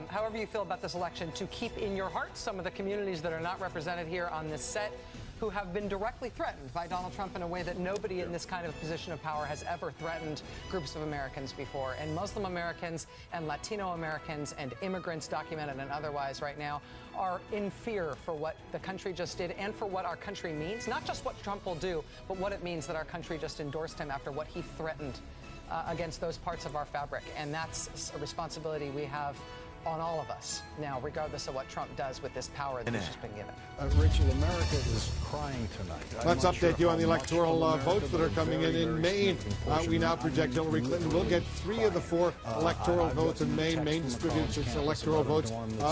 however you feel about this election, to keep in your hearts some of the communities that are not represented here on this set, who have been directly threatened by Donald Trump in a way that nobody in this kind of position of power has ever threatened groups of Americans before. And Muslim Americans and Latino Americans and immigrants, documented and otherwise right now, are in fear for what the country just did and for what our country means. Not just what Trump will do, but what it means that our country just endorsed him after what he threatened against those parts of our fabric. And that's a responsibility we have on all of us now, regardless of what Trump does with this power that he's just been given. Rachel, America is crying tonight. Let's update you on the electoral votes that are coming in Maine. We now project Hillary Clinton will get 3 of the 4 electoral votes in Maine. Maine distributes its electoral votes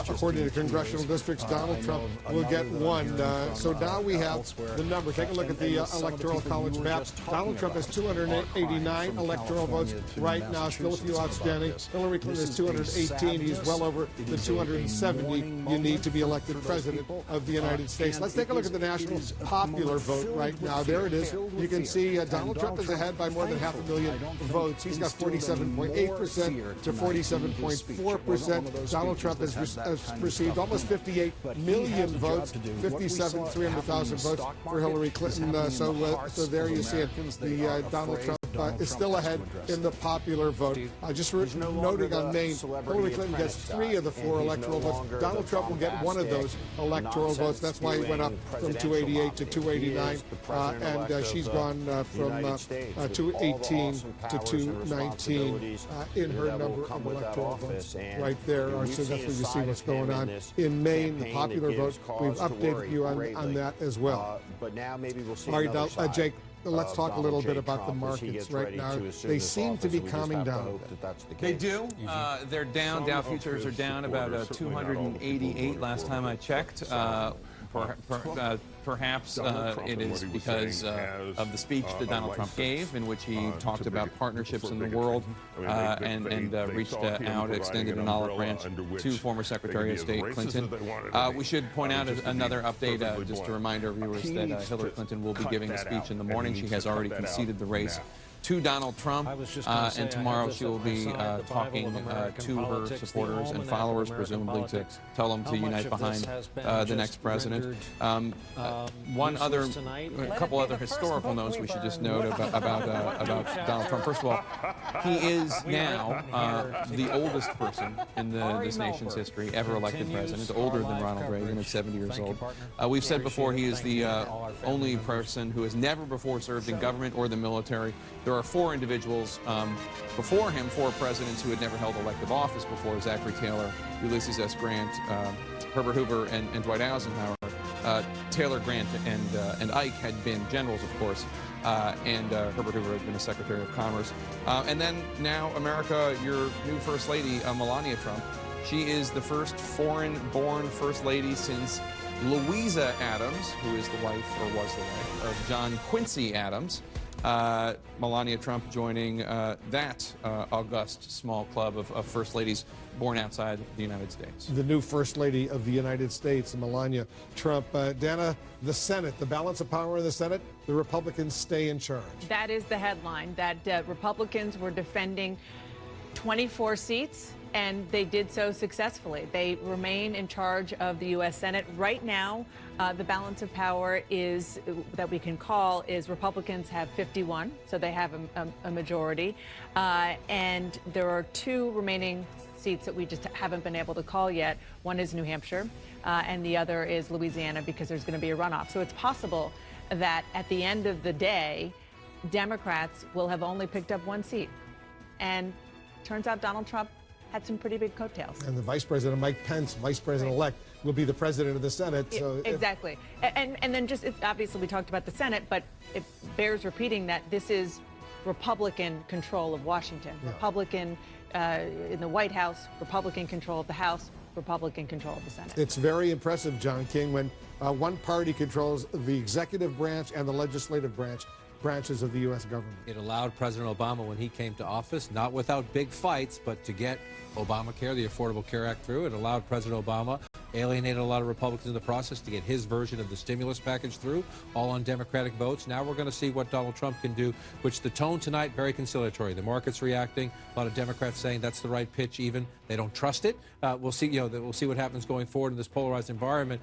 according to congressional districts. Donald Trump will get 1. So now we have the number. Take a look at the Electoral College map. Donald Trump has 289 electoral votes right now. Still a few outstanding. Hillary Clinton has 218. He's well over the 270 you need to be elected president of the United States. Let's take a look at the national popular vote right now. There it is. You can see Donald Trump is ahead by more than 500,000 votes. He's got 47.8% to 47.4%. Donald Trump has received almost 58 million votes, 300,000 votes for Hillary Clinton. So there you see it. The Donald Trump is still ahead in the popular vote. Just noting on Maine, Hillary Clinton gets 3 of the 4 electoral votes. Donald Trump will get 1 of those electoral votes. That's why he went up from 288 to 289, and she's gone from 218 to 219 in her number of electoral votes. Right there, so that's where you see what's going on in Maine, the popular vote. We've updated you on that as well. But now maybe we'll see. All right, Jake. Let's talk a little bit about the markets right now. They seem to be calming down. They do. They're down. Dow futures are down about 288 last time I checked. Perhaps it is because of the speech that Donald Trump gave, in which he talked about partnerships in the world and reached out, extended an olive branch to former Secretary of State Clinton. We should point out another update, just to remind our viewers that Hillary Clinton will be giving a speech in the morning. She has already conceded the race to Donald Trump, and tomorrow she will be talking to her supporters and followers, presumably to tell them to unite behind the next president. A couple other historical notes we should just note about Donald Trump. First of all, he is now the oldest person in this nation's history ever elected president, older than Ronald Reagan at 70 years old. We've said before he is the only person who has never before served in government or the military. There are 4 individuals before him, 4 presidents who had never held elective office before: Zachary Taylor, Ulysses S. Grant, Herbert Hoover, and Dwight Eisenhower. Taylor, Grant, and Ike had been generals, of course, and Herbert Hoover had been a Secretary of Commerce. And then now America, your new First Lady, Melania Trump, She is the first foreign-born First Lady since Louisa Adams, who is the wife, or was the wife, of John Quincy Adams. Melania Trump joining that august small club of First Ladies born outside the United States. The new First Lady of the United States, Melania Trump. Dana, the Senate, the balance of power in the Senate, the Republicans stay in charge. That is the headline, that Republicans were defending 24 seats, and they did so successfully. They remain in charge of the U.S. Senate. Right now, the balance of power is that we can call is Republicans have 51, so they have a majority. And there are two remaining seats that we just haven't been able to call yet. One is New Hampshire, and the other is Louisiana, because there's going to be a runoff. So it's possible that at the end of the day, Democrats will have only picked up one seat. And turns out Donald Trump had some pretty big coattails. And the Vice President, Mike Pence, Vice President-elect, will be the President of the Senate. So exactly. And then just, obviously we talked about the Senate, but it bears repeating that this is Republican control of Washington. Yeah. Republican in the White House, Republican control of the House, Republican control of the Senate. It's very impressive, John King, when one party controls the executive branch and the legislative branches of the U.S. government. It allowed President Obama, when he came to office, not without big fights, but to get Obamacare, the Affordable Care Act, through. It allowed President Obama, alienated a lot of Republicans in the process, to get his version of the stimulus package through, all on Democratic votes. Now we're going to see what Donald Trump can do, which the tone tonight, very conciliatory. The market's reacting. A lot of Democrats saying that's the right pitch even. They don't trust it. We'll see, we'll see what happens going forward in this polarized environment.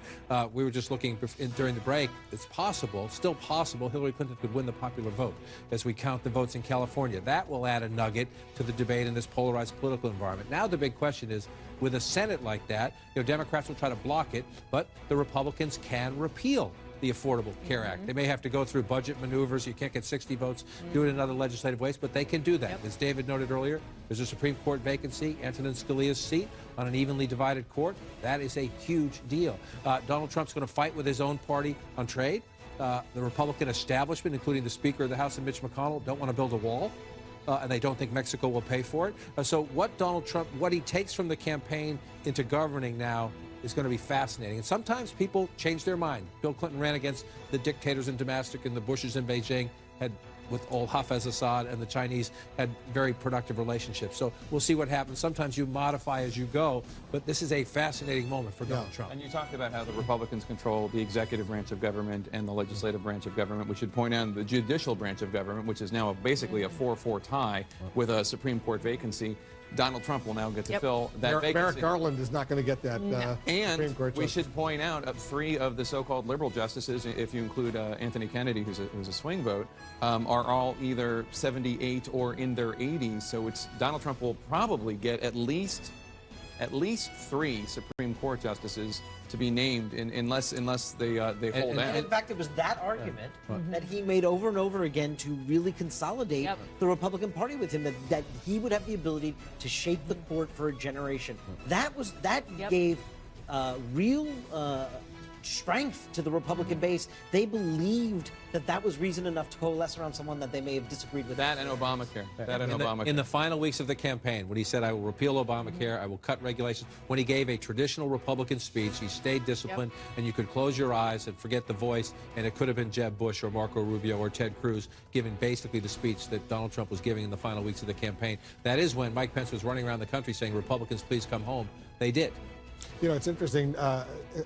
We were just looking during the break. It's possible, still possible, Hillary Clinton could win the popular vote as we count the votes in California. That will add a nugget to the debate in this polarized political environment. Now the big question is, with a Senate like that, Democrats will try to block it, but the Republicans can repeal the Affordable Care Act. They may have to go through budget maneuvers. You can't get 60 votes, do it in other legislative ways, but they can do that. As David noted earlier, there's a Supreme Court vacancy, Antonin Scalia's seat on an evenly divided court. That is a huge deal. Donald Trump's going to fight with his own party on trade. The Republican establishment, including the Speaker of the House and Mitch McConnell, don't want to build a wall. And they don't think Mexico will pay for it. So what Donald Trump, what he takes from the campaign into governing now is going to be fascinating. And sometimes people change their mind. Bill Clinton ran against the dictators in Damascus, and the Bushes in Beijing had, with old Hafez Assad, and the Chinese had very productive relationships. So we'll see what happens. Sometimes you modify as you go, but this is a fascinating moment for Donald Trump. And you talked about how the Republicans control the executive branch of government and the legislative branch of government. We should point out the judicial branch of government, which is now basically a 4-4 tie with a Supreme Court vacancy. Donald Trump will now get to fill that vacancy. Merrick Garland is not going to get that Supreme Court justice. We should point out 3 of the so-called liberal justices, if you include Anthony Kennedy, who's a swing vote, are all either 78 or in their 80s. So Donald Trump will probably get at least 3 Supreme Court justices to be named, unless they hold out. In fact, it was that argument that he made over and over again to really consolidate the Republican Party with him, that he would have the ability to shape the court for a generation. That gave real strength to the Republican base. They believed that was reason enough to coalesce around someone that they may have disagreed with. That and Obamacare. In the final weeks of the campaign, when he said, I will repeal Obamacare, I will cut regulations, when he gave a traditional Republican speech, he stayed disciplined, and you could close your eyes and forget the voice, and it could have been Jeb Bush or Marco Rubio or Ted Cruz giving basically the speech that Donald Trump was giving in the final weeks of the campaign. That is when Mike Pence was running around the country saying, Republicans, please come home. They did. It's interesting.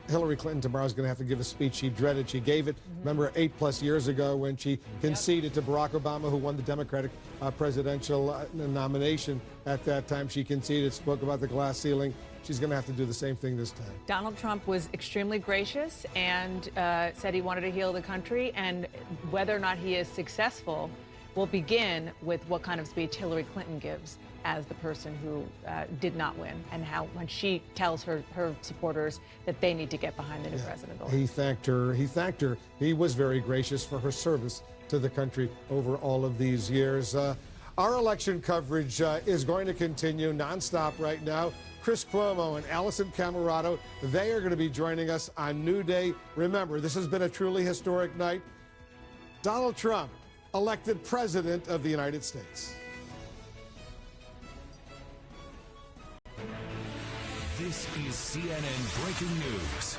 Hillary Clinton tomorrow is going to have to give a speech she dreaded. She gave it, remember, 8+ years ago when she conceded to Barack Obama, who won the Democratic presidential nomination at that time. She conceded, spoke about the glass ceiling. She's going to have to do the same thing this time. Donald Trump was extremely gracious and said he wanted to heal the country, and whether or not he is successful will begin with what kind of speech Hillary Clinton gives as the person who did not win, and how when she tells her supporters that they need to get behind the new president. He thanked her. He was very gracious for her service to the country over all of these years. Our election coverage is going to continue nonstop right now. Chris Cuomo and Allison Camerado, they are going to be joining us on New Day. Remember, this has been a truly historic night. Donald Trump, elected President of the United States. This is CNN Breaking News.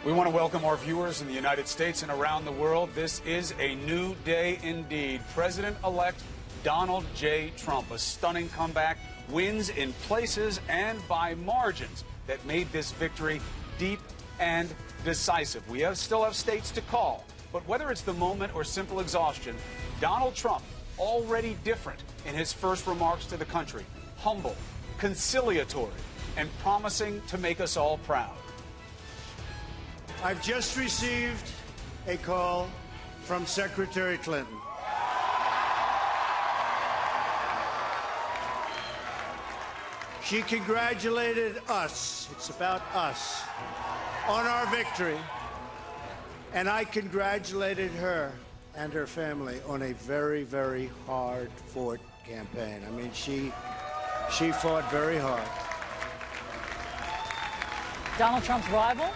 We want to welcome our viewers in the United States and around the world. This is a new day indeed. President-elect Donald J. Trump, a stunning comeback, wins in places and by margins that made this victory deep and decisive. We still have states to call, but whether it's the moment or simple exhaustion, Donald Trump already different in his first remarks to the country, humble, conciliatory, and promising to make us all proud. I've just received a call from Secretary Clinton. She congratulated us, it's about us, on our victory, and I congratulated her and her family on a very, very hard-fought campaign. I mean, she fought very hard. Donald Trump's rival,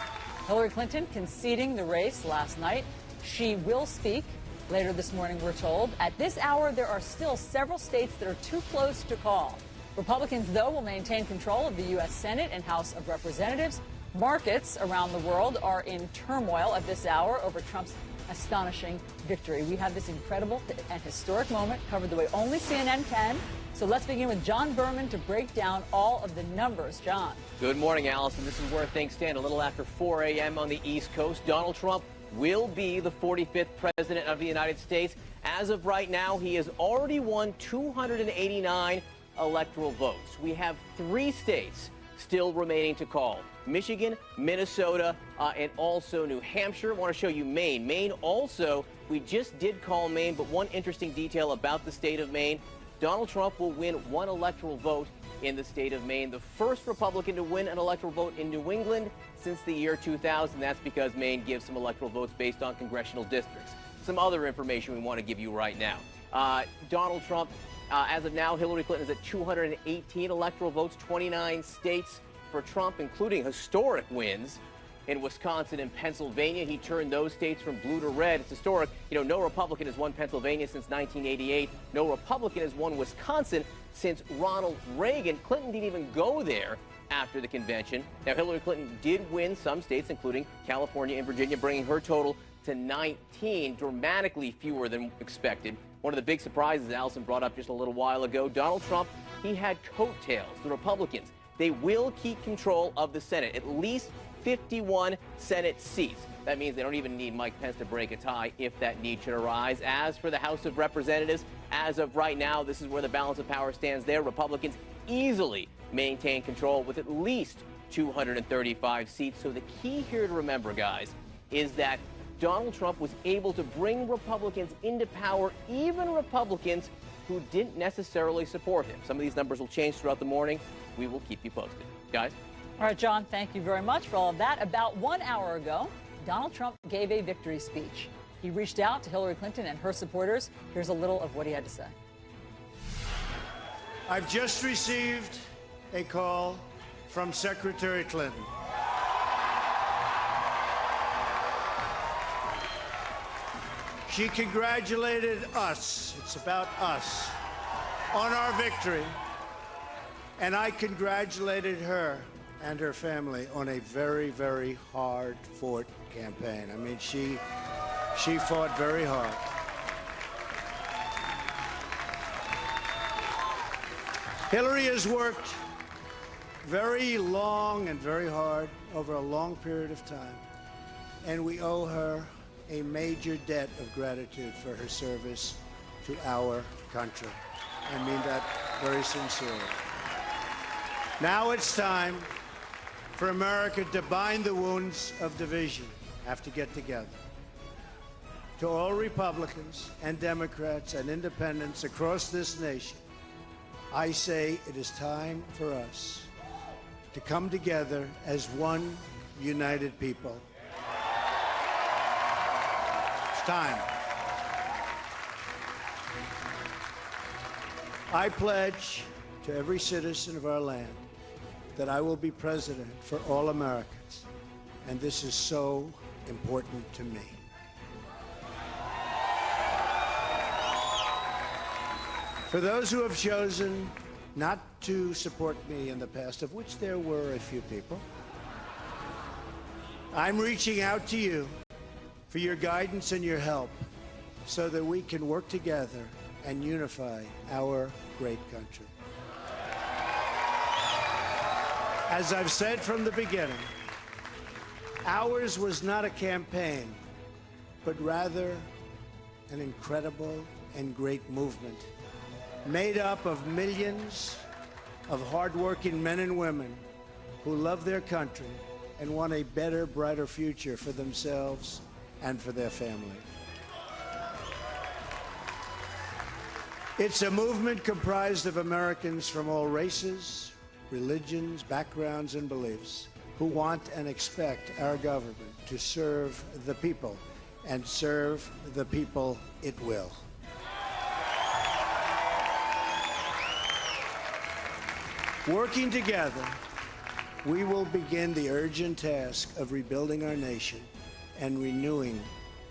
Hillary Clinton, conceding the race last night. She will speak later this morning, we're told. At this hour, there are still several states that are too close to call. Republicans, though, will maintain control of the U.S. Senate and House of Representatives. Markets around the world are in turmoil at this hour over Trump's astonishing victory. We have this incredible and historic moment covered the way only CNN can. So let's begin with John Berman to break down all of the numbers. John. Good morning, Allison. This is where things stand a little after 4 a.m. on the East Coast. Donald Trump will be the 45th president of the United States. As of right now, he has already won 289 electoral votes. We have 3 states still remaining to call: Michigan, Minnesota, and also New Hampshire. I want to show you Maine. Maine also, we just did call Maine, but one interesting detail about the state of Maine: Donald Trump will win 1 electoral vote in the state of Maine, the first Republican to win an electoral vote in New England since the year 2000. That's because Maine gives some electoral votes based on congressional districts. Some other information we want to give you right now. Donald Trump, as of now, Hillary Clinton is at 218 electoral votes, 29 states for Trump, including historic wins in Wisconsin and Pennsylvania. He turned those states from blue to red. It's historic. You know, no Republican has won Pennsylvania since 1988. No Republican has won Wisconsin since Ronald Reagan. Clinton didn't even go there after the convention. Now, Hillary Clinton did win some states, including California and Virginia, bringing her total to 19, dramatically fewer than expected. One of the big surprises Allison brought up just a little while ago, Donald Trump, he had coattails. The Republicans, they will keep control of the Senate, at least 51 Senate seats. That means they don't even need Mike Pence to break a tie if that need should arise. As for the House of Representatives, as of right now, this is where the balance of power stands there. Republicans easily maintain control with at least 235 seats. So the key here to remember, guys, is that Donald Trump was able to bring Republicans into power, even Republicans who didn't necessarily support him. Some of these numbers will change throughout the morning. We will keep you posted. Guys? All right, John, thank you very much for all of that. About 1 hour ago, Donald Trump gave a victory speech. He reached out to Hillary Clinton and her supporters. Here's a little of what he had to say. I've just received a call from Secretary Clinton. She congratulated us, it's about us, on our victory, and I congratulated her and her family on a very, very hard-fought campaign. I mean, she fought very hard. Hillary has worked very long and very hard over a long period of time, and we owe her a major debt of gratitude for her service to our country. I mean that very sincerely. Now it's time for America to bind the wounds of division, have to get together. To all Republicans and Democrats and independents across this nation, I say it is time for us to come together as one united people. Time. I pledge to every citizen of our land that I will be president for all Americans, and this is so important to me. For those who have chosen not to support me in the past, of which there were a few people, I'm reaching out to you for your guidance and your help so that we can work together and unify our great country. As I've said from the beginning, ours was not a campaign, but rather an incredible and great movement made up of millions of hardworking men and women who love their country and want a better, brighter future for themselves and for their family. It's a movement comprised of Americans from all races, religions, backgrounds, and beliefs who want and expect our government to serve the people, and serve the people it will. Working together, we will begin the urgent task of rebuilding our nation and renewing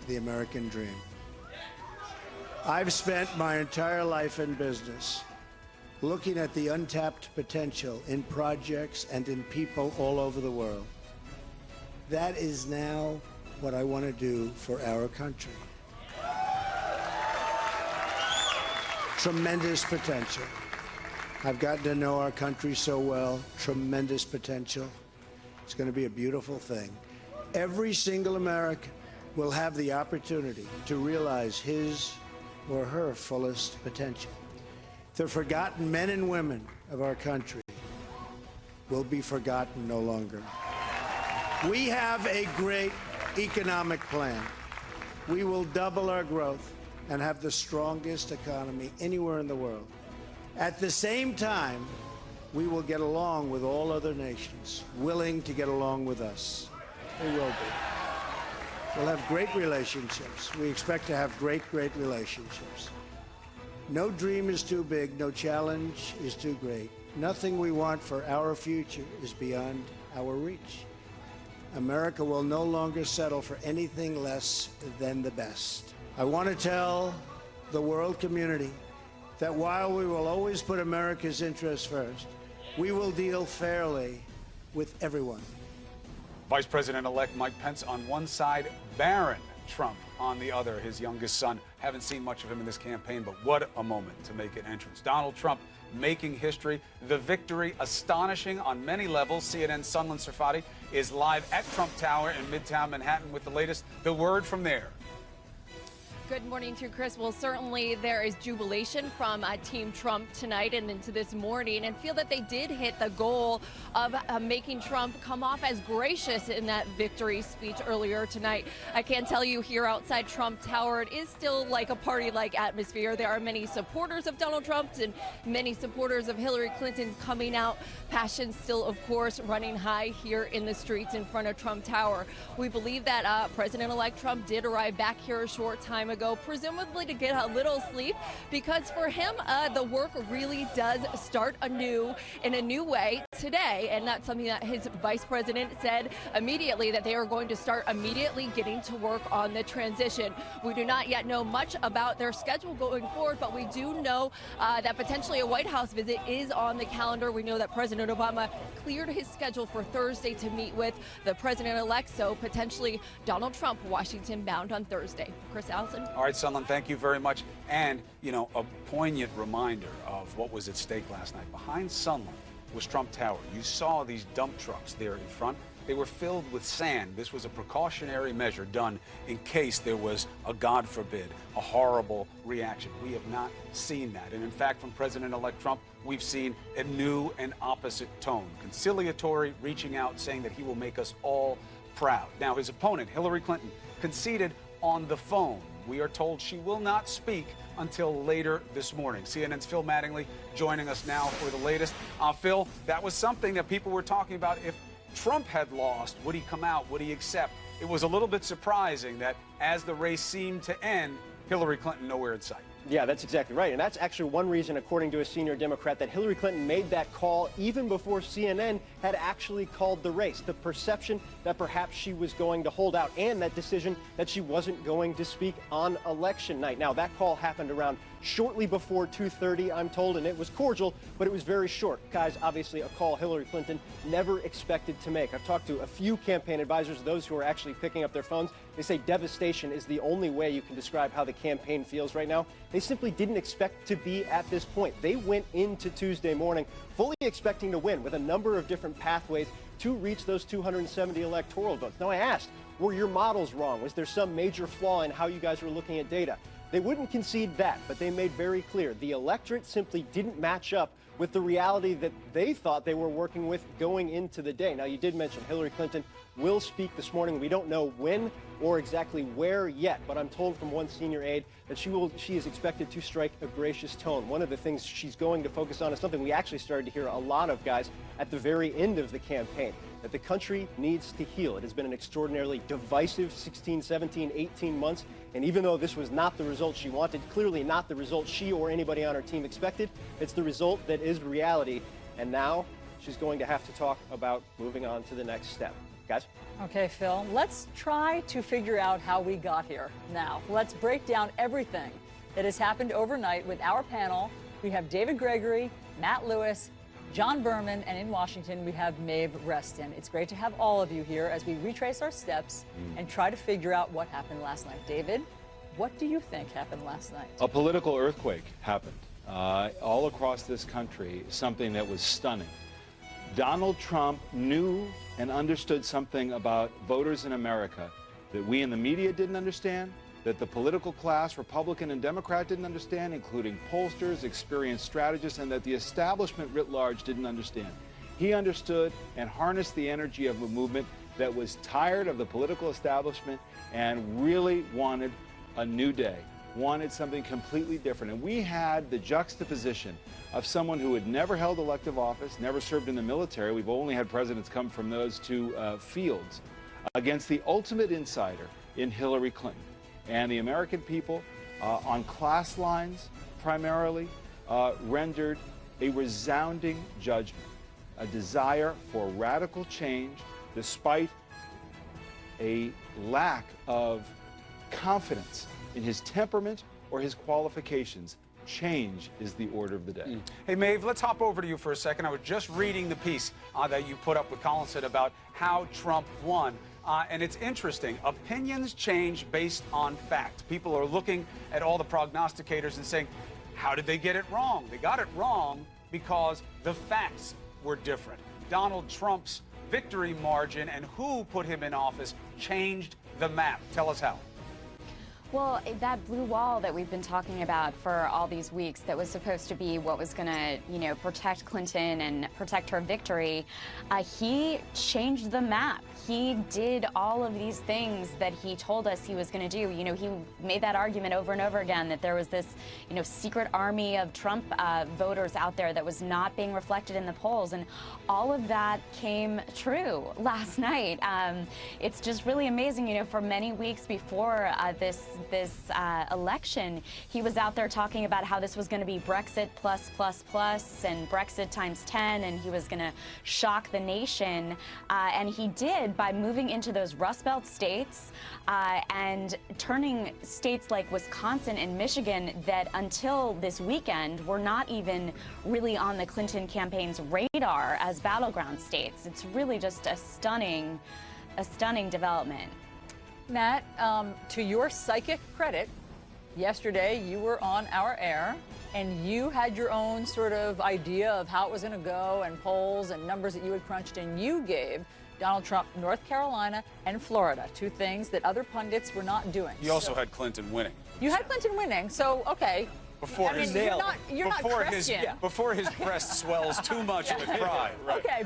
the American dream. I've spent my entire life in business looking at the untapped potential in projects and in people all over the world. That is now what I want to do for our country. Tremendous potential. I've gotten to know our country so well. Tremendous potential. It's going to be a beautiful thing. Every single American will have the opportunity to realize his or her fullest potential. The forgotten men and women of our country will be forgotten no longer. We have a great economic plan. We will double our growth and have the strongest economy anywhere in the world. At the same time, we will get along with all other nations, willing to get along with us. They will be. We'll have great relationships. We expect to have great relationships. No dream is too big, no challenge is too great. Nothing we want for our future is beyond our reach. America will no longer settle for anything less than the best. I want to tell the world community that while we will always put America's interests first, we will deal fairly with everyone. Vice President-elect Mike Pence on one side, Barron Trump on the other, his youngest son. Haven't seen much of him in this campaign, but what a moment to make an entrance. Donald Trump making history. The victory astonishing on many levels. CNN's Sunland Sarfati is live at Trump Tower in Midtown Manhattan with the latest. The word from there. Good morning to you, Chris. Well, certainly there is jubilation from Team Trump tonight and into this morning, and feel that they did hit the goal of making Trump come off as gracious in that victory speech earlier tonight. I can tell you here outside Trump Tower, it is still like a party-like atmosphere. There are many supporters of Donald Trump and many supporters of Hillary Clinton coming out. Passion still, of course, running high here in the streets in front of Trump Tower. We believe that President-elect Trump did arrive back here a short time ago, presumably to get a little sleep, because for him, the work really does start anew in a new way today. And that's something that his vice president said immediately, that they are going to start immediately getting to work on the transition. We do not yet know much about their schedule going forward, but we do know that potentially a White House visit is on the calendar. We know that President Obama cleared his schedule for Thursday to meet with the president-elect, so potentially Donald Trump, Washington bound on Thursday. Chris Allison. All right, Sunland, thank you very much. And, you know, a poignant reminder of what was at stake last night. Behind Sunland was Trump Tower. You saw these dump trucks there in front. They were filled with sand. This was a precautionary measure done in case there was a, God forbid, a horrible reaction. We have not seen that. And in fact, from President-elect Trump, we've seen a new and opposite tone. Conciliatory, reaching out, saying that he will make us all proud. Now, his opponent, Hillary Clinton, conceded on the phone. We are told she will not speak until later this morning. CNN's Phil Mattingly joining us now for the latest. Phil, that was something that people were talking about. If Trump had lost, would he come out? Would he accept? It was a little bit surprising that as the race seemed to end, Hillary Clinton nowhere in sight. Yeah, that's exactly right. And that's actually one reason, according to a senior Democrat, that Hillary Clinton made that call even before CNN had actually called the race. The perception that perhaps she was going to hold out, and that decision that she wasn't going to speak on election night. Now, that call happened around shortly before 2:30, I'm told, and it was cordial, but it was very short. Guys, obviously a call Hillary Clinton never expected to make. I've talked to a few campaign advisors, those who are actually picking up their phones. They say devastation is the only way you can describe how the campaign feels right now. They simply didn't expect to be at this point. They went into Tuesday morning fully expecting to win with a number of different pathways to reach those 270 electoral votes. Now, I asked, were your models wrong? Was there some major flaw in how you guys were looking at data? They wouldn't concede that, but they made very clear the electorate simply didn't match up with the reality that they thought they were working with going into the day. Now, you did mention Hillary Clinton will speak this morning. We don't know when or exactly where yet, but I'm told from one senior aide that she is expected to strike a gracious tone. One of the things she's going to focus on is something we actually started to hear a lot of, guys, at the very end of the campaign, that the country needs to heal. It has been an extraordinarily divisive 16, 17, 18 months, and even though this was not the result she wanted, clearly not the result she or anybody on her team expected, it's the result that is reality, and now she's going to have to talk about moving on to the next step. Guys? Okay, Phil, let's try to figure out how we got here. Now, let's break down everything that has happened overnight with our panel. We have David Gregory, Matt Lewis, John Berman, and in Washington, we have Maeve Reston. It's great to have all of you here as we retrace our steps and try to figure out what happened last night. David, what do you think happened last night? A political earthquake happened all across this country, something that was stunning. Donald Trump knew and understood something about voters in America that we in the media didn't understand, that the political class, Republican and Democrat, didn't understand, including pollsters, experienced strategists, and that the establishment writ large didn't understand. He understood and harnessed the energy of a movement that was tired of the political establishment and really wanted a new day, wanted something completely different. And we had the juxtaposition of someone who had never held elective office, never served in the military. We've only had presidents come from those two fields, against the ultimate insider in Hillary Clinton. And the American people, on class lines primarily, rendered a resounding judgment, a desire for radical change despite a lack of confidence in his temperament or his qualifications. Change is the order of the day. Hey, Maeve, let's hop over to you for a second. I was just reading the piece that you put up with Collinson about how Trump won. And it's interesting. Opinions change based on fact. People are looking at all the prognosticators and saying, how did they get it wrong? They got it wrong because the facts were different. Donald Trump's victory margin and who put him in office changed the map. Tell us how. Well, that blue wall that we've been talking about for all these weeks that was supposed to be what was going to, protect Clinton and protect her victory, he changed the map. He did all of these things that he told us he was going to do. He made that argument over and over again that there was this, secret army of Trump voters out there that was not being reflected in the polls. And all of that came true last night. It's just really amazing, for many weeks before this election, he was out there talking about how this was going to be Brexit plus and Brexit times 10, and he was going to shock the nation. And he did by moving into those Rust Belt states and turning states like Wisconsin and Michigan that until this weekend were not even really on the Clinton campaign's radar as battleground states. It's really just a stunning development. Matt, to your psychic credit, yesterday you were on our air and you had your own sort of idea of how it was going to go and polls and numbers that you had crunched, and you gave Donald Trump North Carolina and Florida, two things that other pundits were not doing. You also had Clinton winning. You had Clinton winning, so okay. Before you're not Christian. Before his breast swells too much with pride. Right. Okay,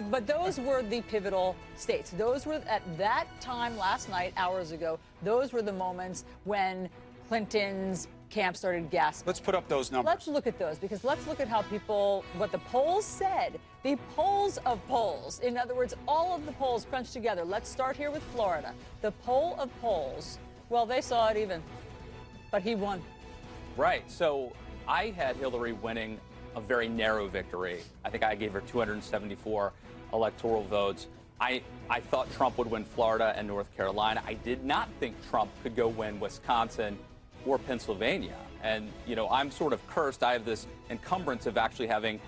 but those were the pivotal states. Those were at that time last night, hours ago. Those were the moments when Clinton's camp started gasping. Let's put up those numbers. Let's look at those, because let's look at how what the polls said. The polls of polls. In other words, all of the polls crunched together. Let's start here with Florida. The poll of polls. Well, they saw it even, but he won. Right. So I had Hillary winning a very narrow victory. I think I gave her 274 electoral votes. I thought Trump would win Florida and North Carolina. I did not think Trump could go win Wisconsin or Pennsylvania. And, you know, I'm sort of cursed. I have this encumbrance of actually having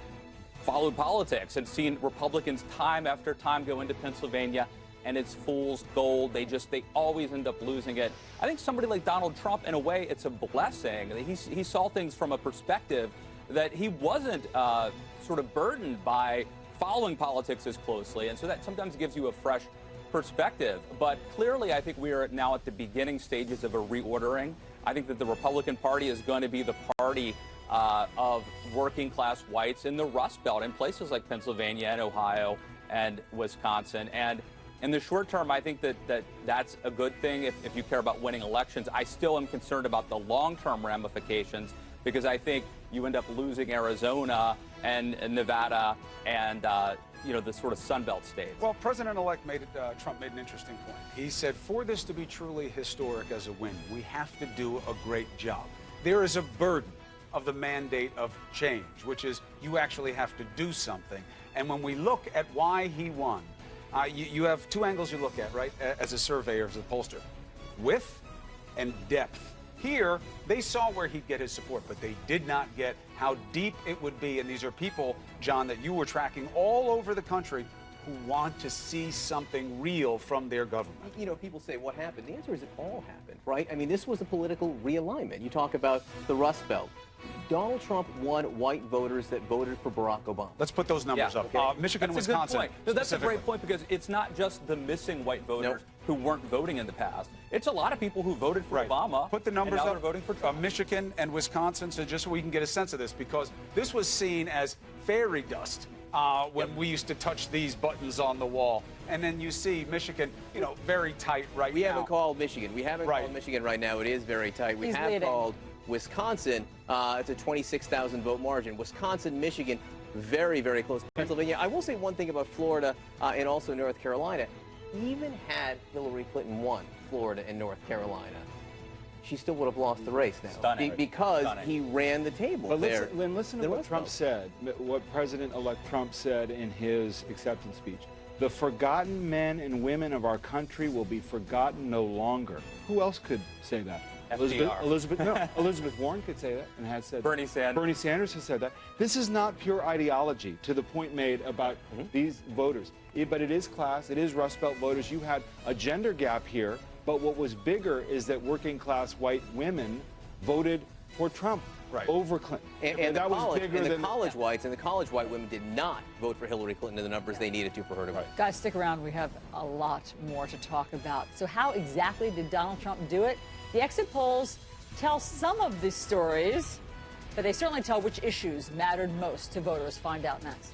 followed politics and seen Republicans time after time go into Pennsylvania, and it's fool's gold. They always end up losing it. I think somebody like Donald Trump, in a way, it's a blessing. He saw things from a perspective that he wasn't sort of burdened by following politics as closely. And so that sometimes gives you a fresh perspective. But clearly, I think we are now at the beginning stages of a reordering. I think that the Republican Party is going to be the party of working class whites in the Rust Belt in places like Pennsylvania and Ohio and Wisconsin. And in the short term, I think that's a good thing if you care about winning elections. I still am concerned about the long-term ramifications, because I think you end up losing Arizona and Nevada and you know, the sort of Sunbelt states. Well, President-elect Trump made an interesting point. He said, for this to be truly historic as a win, we have to do a great job. There is a burden of the mandate of change, which is you actually have to do something. And when we look at why he won, you have two angles you look at, right, as a surveyor, as a pollster: width and depth. Here, they saw where he'd get his support, but they did not get how deep it would be. And these are people, John, that you were tracking all over the country who want to see something real from their government. You know, people say, what happened? The answer is it all happened, right? I mean, this was a political realignment. You talk about the Rust Belt. Donald Trump won white voters that voted for Barack Obama. Let's put those numbers up. Okay. Michigan, that's Wisconsin. A good point. No, that's a great point, because it's not just the missing white voters who weren't voting in the past. It's a lot of people who voted for Obama. Put the numbers and now up. they're voting for Trump. Michigan and Wisconsin, so just so we can get a sense of this, because this was seen as fairy dust when we used to touch these buttons on the wall. And then you see Michigan, you know, very tight right now. We haven't called Michigan. We haven't called Michigan right now. It is very tight. We have called Wisconsin. It's a 26,000 vote margin. Wisconsin, Michigan, very, very close. Pennsylvania. I will say one thing about Florida and also North Carolina. Even had Hillary Clinton won Florida and North Carolina, she still would have lost the race now. Because he ran the table there. But listen to what Trump said, what President-elect Trump said in his acceptance speech. The forgotten men and women of our country will be forgotten no longer. Who else could say that? Elizabeth Warren could say that and has said Bernie Sanders. Bernie Sanders has said that. This is not pure ideology, to the point made about these voters. But it is class, it is Rust Belt voters. You had a gender gap here, but what was bigger is that working class white women voted for Trump over Clinton. And that was bigger than the college whites, and the college white women did not vote for Hillary Clinton in the numbers they needed to for her to win. Guys, stick around. We have a lot more to talk about. So how exactly did Donald Trump do it? The exit polls tell some of the stories, but they certainly tell which issues mattered most to voters. Find out next.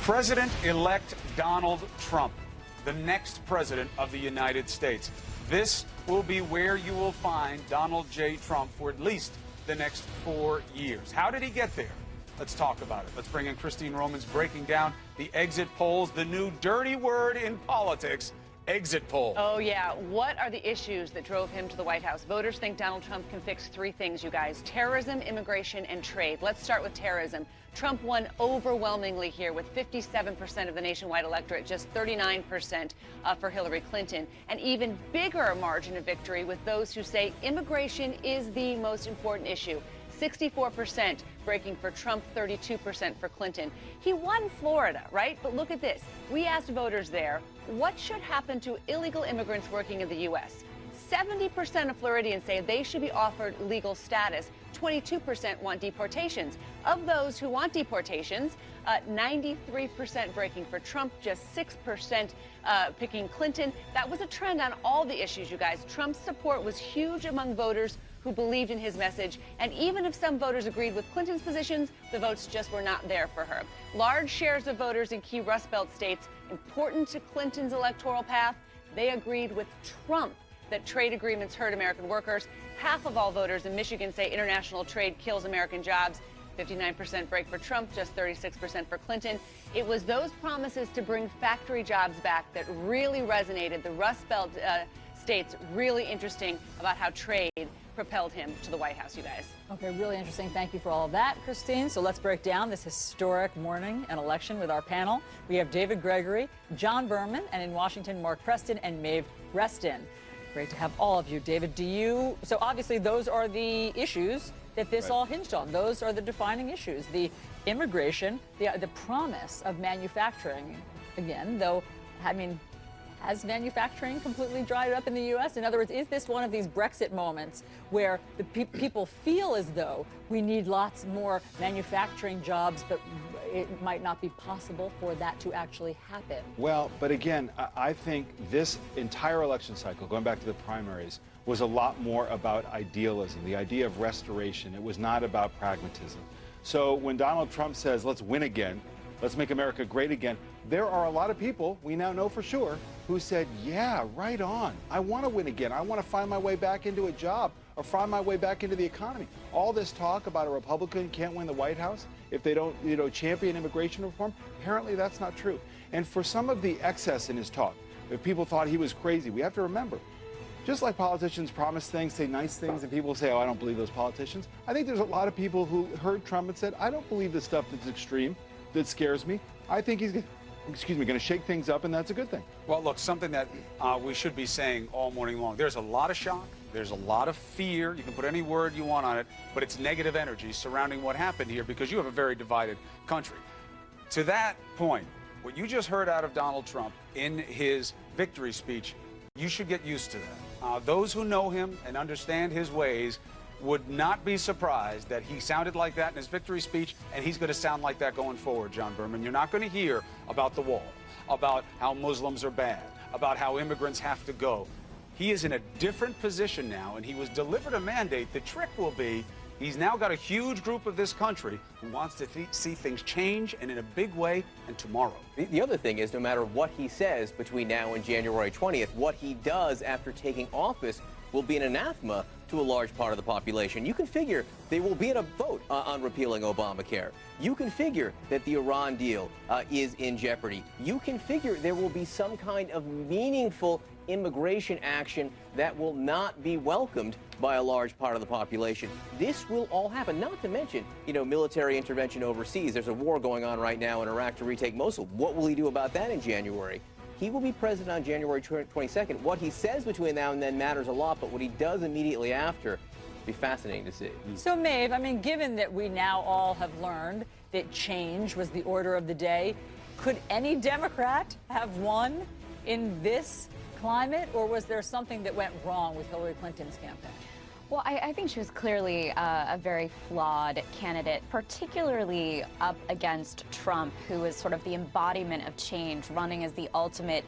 President-elect Donald Trump, the next president of the United States. This will be where you will find Donald J. Trump for at least the next 4 years. How did he get there? Let's talk about it. Let's bring in Christine Romans breaking down the exit polls, the new dirty word in politics, exit poll. Oh, yeah. What are the issues that drove him to the White House? Voters think Donald Trump can fix 3 things, you guys: terrorism, immigration, and trade. Let's start with terrorism. Trump won overwhelmingly here with 57% of the nationwide electorate, just 39% for Hillary Clinton. An even bigger margin of victory with those who say immigration is the most important issue. 64% breaking for Trump, 32% for Clinton. He won Florida, right? But look at this. We asked voters there, what should happen to illegal immigrants working in the U.S.? 70% of Floridians say they should be offered legal status. 22% want deportations. Of those who want deportations, 93% breaking for Trump, just 6% picking Clinton. That was a trend on all the issues, you guys. Trump's support was huge among voters who believed in his message. And even if some voters agreed with Clinton's positions, the votes just were not there for her. Large shares of voters in key Rust Belt states important to Clinton's electoral path, they agreed with Trump that trade agreements hurt American workers. Half of all voters in Michigan say international trade kills American jobs. 59% break for Trump, just 36% for Clinton. It was those promises to bring factory jobs back that really resonated. The Rust Belt states really interesting about how trade propelled him to the White House, you guys. Okay, really interesting. Thank you for all of that, Christine. So let's break down this historic morning and election with our panel. We have David Gregory, John Berman, and in Washington, Mark Preston and Maeve Reston. Great to have all of you. David, so obviously those are the issues that this all hinged on. Those are the defining issues. The immigration, the promise of manufacturing, again, though, I mean, has manufacturing completely dried up in the U.S.? In other words, is this one of these Brexit moments where the people feel as though we need lots more manufacturing jobs, but it might not be possible for that to actually happen? Well, but again, I think this entire election cycle, going back to the primaries, was a lot more about idealism, the idea of restoration. It was not about pragmatism. So when Donald Trump says, let's win again, let's make America great again, there are a lot of people, we now know for sure, who said, yeah, right on. I want to win again. I want to find my way back into a job or find my way back into the economy. All this talk about a Republican can't win the White House if they don't, champion immigration reform, apparently that's not true. And for some of the excess in his talk, if people thought he was crazy, we have to remember, just like politicians promise things, say nice things, and people say, oh, I don't believe those politicians, I think there's a lot of people who heard Trump and said, I don't believe the stuff that's extreme, that scares me. I think he's going to shake things up, and that's a good thing. Well, look, something that we should be saying all morning long. There's a lot of shock. There's a lot of fear. You can put any word you want on it, but it's negative energy surrounding what happened here because you have a very divided country. To that point, what you just heard out of Donald Trump in his victory speech, you should get used to that. Those who know him and understand his ways would not be surprised that he sounded like that in his victory speech, and he's going to sound like that going forward, John Berman. You're not going to hear about the wall, about how Muslims are bad, about how immigrants have to go. He is in a different position now, and he was delivered a mandate. The trick will be he's now got a huge group of this country who wants to see things change, and in a big way, and tomorrow. The other thing is, no matter what he says between now and January 20th, what he does after taking office will be an anathema to a large part of the population. You can figure there will be a vote on repealing Obamacare. You can figure that the Iran deal is in jeopardy. You can figure there will be some kind of meaningful immigration action that will not be welcomed by a large part of the population. This will all happen, not to mention, military intervention overseas. There's a war going on right now in Iraq to retake Mosul. What will he do about that in January? He will be president on January 22nd. What he says between now and then matters a lot, but what he does immediately after will be fascinating to see. So, Maeve, given that we now all have learned that change was the order of the day, could any Democrat have won in this climate, or was there something that went wrong with Hillary Clinton's campaign? Well, I think she was clearly a very flawed candidate, particularly up against Trump, who was sort of the embodiment of change, running as the ultimate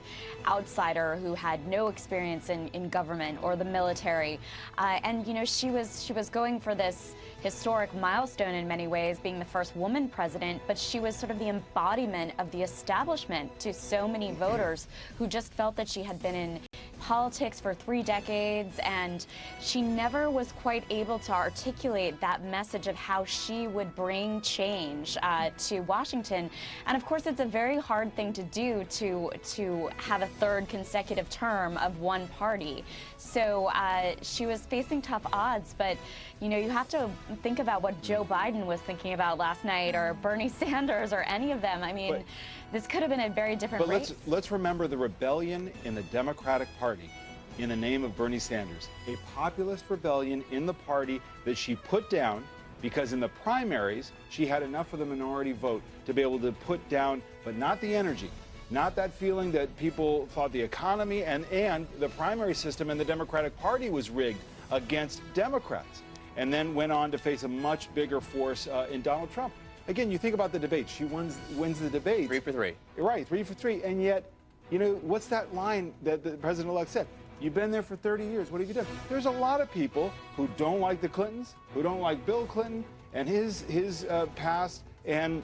outsider who had no experience in government or the military. And, you know, she was going for this historic milestone in many ways, being the first woman president, but she was sort of the embodiment of the establishment to so many voters who just felt that she had been in politics for 3 decades, and she never was quite able to articulate that message of how she would bring change to Washington. And of course, it's a very hard thing to do to have a third consecutive term of one party. So she was facing tough odds, but you know, you have to think about what Joe Biden was thinking about last night, or Bernie Sanders, or any of them. I mean, this could have been a very different race. But let's remember the rebellion in the Democratic Party in the name of Bernie Sanders, a populist rebellion in the party that she put down because in the primaries she had enough of the minority vote to be able to put down, but not the energy, not that feeling that people thought the economy and the primary system in the Democratic Party was rigged against Democrats, and then went on to face a much bigger force in Donald Trump. Again, you think about the debate. She wins the debate. 3 for 3. Right, 3 for 3. And yet, you know, what's that line that the president-elect said? You've been there for 30 years. What have you done? There's a lot of people who don't like the Clintons, who don't like Bill Clinton and his past, and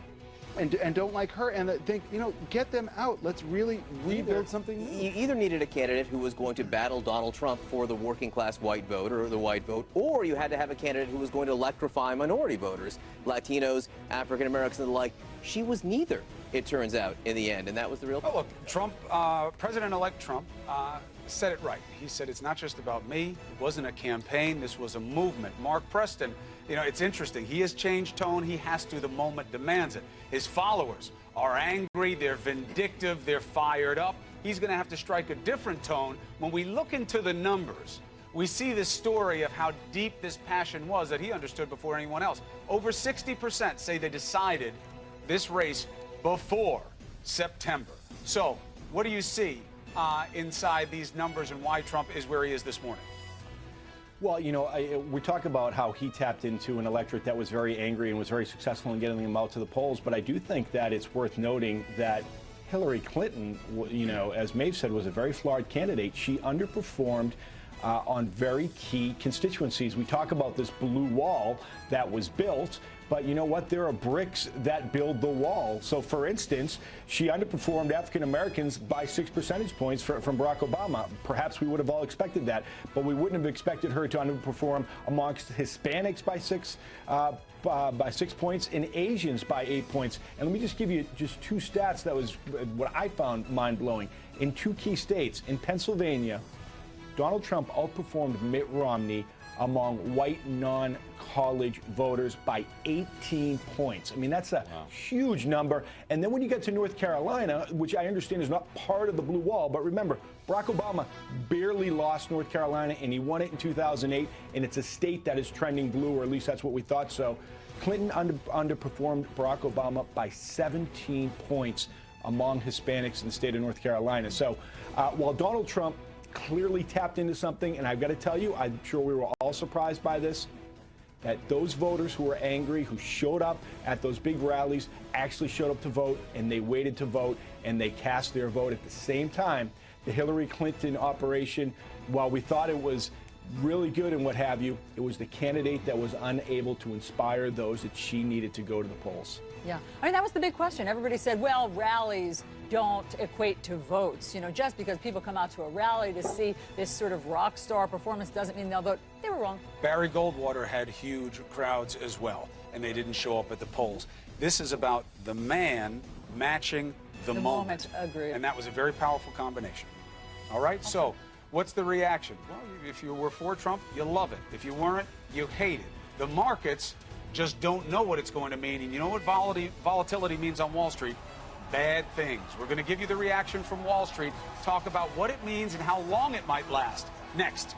don't like her, and think, you know, get them out. Let's really rebuild something new. You either needed a candidate who was going to battle Donald Trump for the working class white vote or the white vote, or you had to have a candidate who was going to electrify minority voters, Latinos, African Americans, and the like. She was neither, it turns out, in the end, and that was the real. Oh, look, Trump, President-elect Trump, said it right. He said it's not just about me. It wasn't a campaign. This was a movement. Mark Preston, you know, it's interesting. He has changed tone. He has to. The moment demands it. His followers are angry. They're vindictive. They're fired up. He's going to have to strike a different tone. When we look into the numbers, we see the story of how deep this passion was that he understood before anyone else. Over 60% say they decided this race before September. So what do you see inside these numbers and why Trump is where he is this morning? Well, you know, we talk about how he tapped into an electorate that was very angry and was very successful in getting them out to the polls. But I do think that it's worth noting that Hillary Clinton, you know, as Maeve said, was a very flawed candidate. She underperformed on very key constituencies. We talk about this blue wall that was built, but you know what? There are bricks that build the wall. So, for instance, she underperformed African Americans by 6 percentage points from Barack Obama. Perhaps we would have all expected that, but we wouldn't have expected her to underperform amongst Hispanics by 6 points and Asians by 8 points. And let me just give you just 2 stats that was what I found mind-blowing. In 2 key states, in Pennsylvania, Donald Trump outperformed Mitt Romney among white non-college voters by 18 points. I mean, that's a huge number. And then when you get to North Carolina, which I understand is not part of the blue wall, but remember, Barack Obama barely lost North Carolina, and he won it in 2008, and it's a state that is trending blue, or at least that's what we thought so. Clinton underperformed Barack Obama by 17 points among Hispanics in the state of North Carolina. So while Donald Trump clearly tapped into something, and I've got to tell you, I'm sure we were all surprised by this, that those voters who were angry, who showed up at those big rallies, actually showed up to vote, and they waited to vote, and they cast their vote. At the same time, the Hillary Clinton operation, while we thought it was really good and what have you, it was the candidate that was unable to inspire those that she needed to go to the polls. Yeah, I mean, that was the big question. Everybody said, well, rallies don't equate to votes. You know, just because people come out to a rally to see this sort of rock star performance doesn't mean they'll vote. They were wrong. Barry Goldwater had huge crowds as well, and they didn't show up at the polls. This is about the man matching the moment. Agreed. And that was a very powerful combination. All right, okay. So what's the reaction? Well, if you were for Trump, you love it. If you weren't, you hate it. The markets just don't know what it's going to mean. And you know what volatility means on Wall Street? Bad things. We're going to give you the reaction from Wall Street, talk about what it means and how long it might last. Next.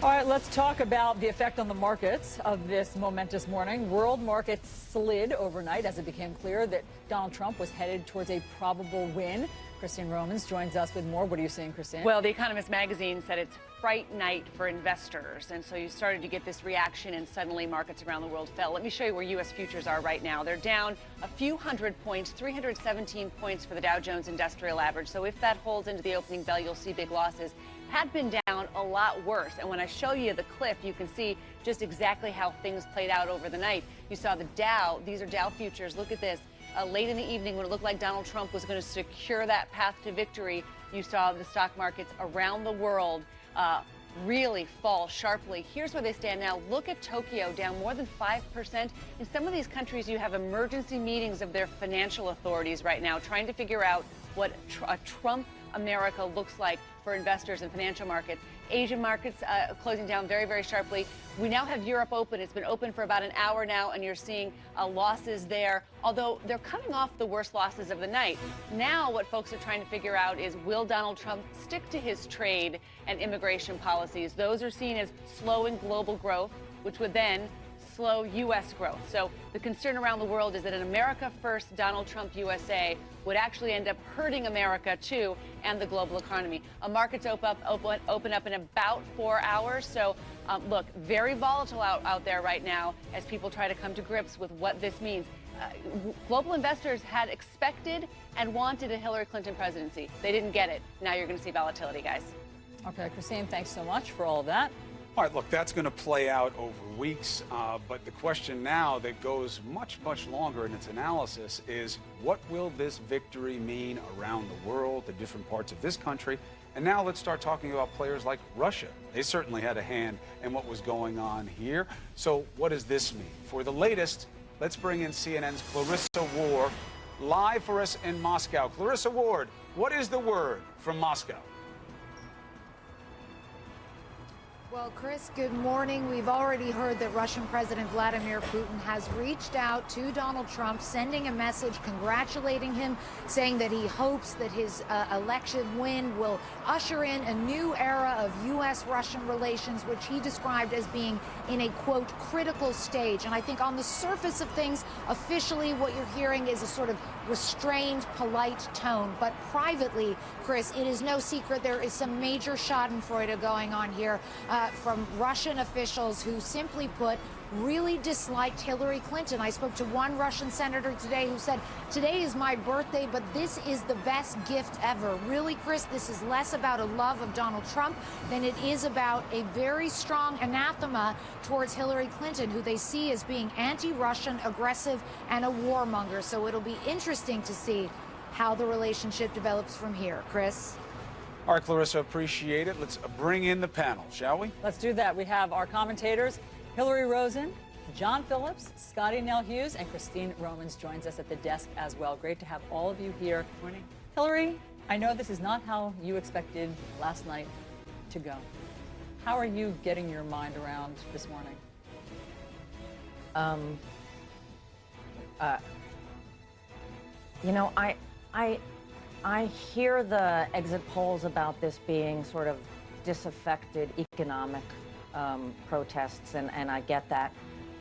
All right, let's talk about the effect on the markets of this momentous morning. World markets slid overnight as it became clear that Donald Trump was headed towards a probable win. Christine Romans joins us with more. What are you seeing, Christine? Well, The Economist magazine said it's fright night for investors. And so you started to get this reaction and suddenly markets around the world fell. Let me show you where U.S. futures are right now. They're down a few hundred points, 317 points for the Dow Jones Industrial Average. So if that holds into the opening bell, you'll see big losses. Had been down a lot worse. And when I show you the cliff, you can see just exactly how things played out over the night. You saw the Dow. These are Dow futures. Look at this. Late in the evening, when it looked like Donald Trump was going to secure that path to victory, you saw the stock markets around the world really fall sharply. Here's where they stand now. Look at Tokyo, down more than 5%. In some of these countries, you have emergency meetings of their financial authorities right now, trying to figure out what a Trump America looks like for investors and financial markets. Asian markets closing down very, very sharply. We now have Europe open. It's been open for about an hour now, and you're seeing losses there, although they're coming off the worst losses of the night. Now what folks are trying to figure out is, will Donald Trump stick to his trade and immigration policies? Those are seen as slowing global growth, which would then slow U.S. growth. So the concern around the world is that an America first Donald Trump USA would actually end up hurting America too and the global economy. Markets open up in about 4 hours. So look, very volatile out there right now as people try to come to grips with what this means. Global investors had expected and wanted a Hillary Clinton presidency. They didn't get it. Now you're going to see volatility, guys. Okay, Christine, thanks so much for all of that. All right, look, that's going to play out over weeks, but the question now that goes much, much longer in its analysis is, what will this victory mean around the world, the different parts of this country? And now let's start talking about players like Russia. They certainly had a hand in what was going on here. So what does this mean? For the latest, let's bring in CNN's Clarissa Ward live for us in Moscow. Clarissa Ward, what is the word from Moscow? Well, Chris, good morning. We've already heard that Russian President Vladimir Putin has reached out to Donald Trump, sending a message congratulating him, saying that he hopes that his election win will usher in a new era of U.S.-Russian relations, which he described as being in a, quote, critical stage. And I think on the surface of things, officially what you're hearing is a sort of restrained, polite tone. But privately, Chris, it is no secret there is some major schadenfreude going on here from Russian officials who, simply put, really disliked Hillary Clinton. I spoke to one Russian senator today who said, today is my birthday, but this is the best gift ever. Really, Chris, this is less about a love of Donald Trump than it is about a very strong anathema towards Hillary Clinton, who they see as being anti-Russian, aggressive, and a warmonger. So it'll be interesting to see how the relationship develops from here. Chris? All right, Clarissa, appreciate it. Let's bring in the panel, shall we? Let's do that. We have our commentators, Hillary Rosen, John Phillips, Scotty Nell Hughes, and Christine Romans joins us at the desk as well. Great to have all of you here. Morning. Hillary, I know this is not how you expected last night to go. How are you getting your mind around this morning? You know, I hear the exit polls about this being sort of disaffected economic protests, and I get that.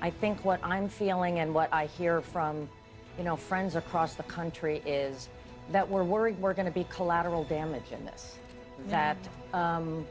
I think what I'm feeling and what I hear from, you know, friends across the country is that we're worried we're going to be collateral damage in this. Yeah. That,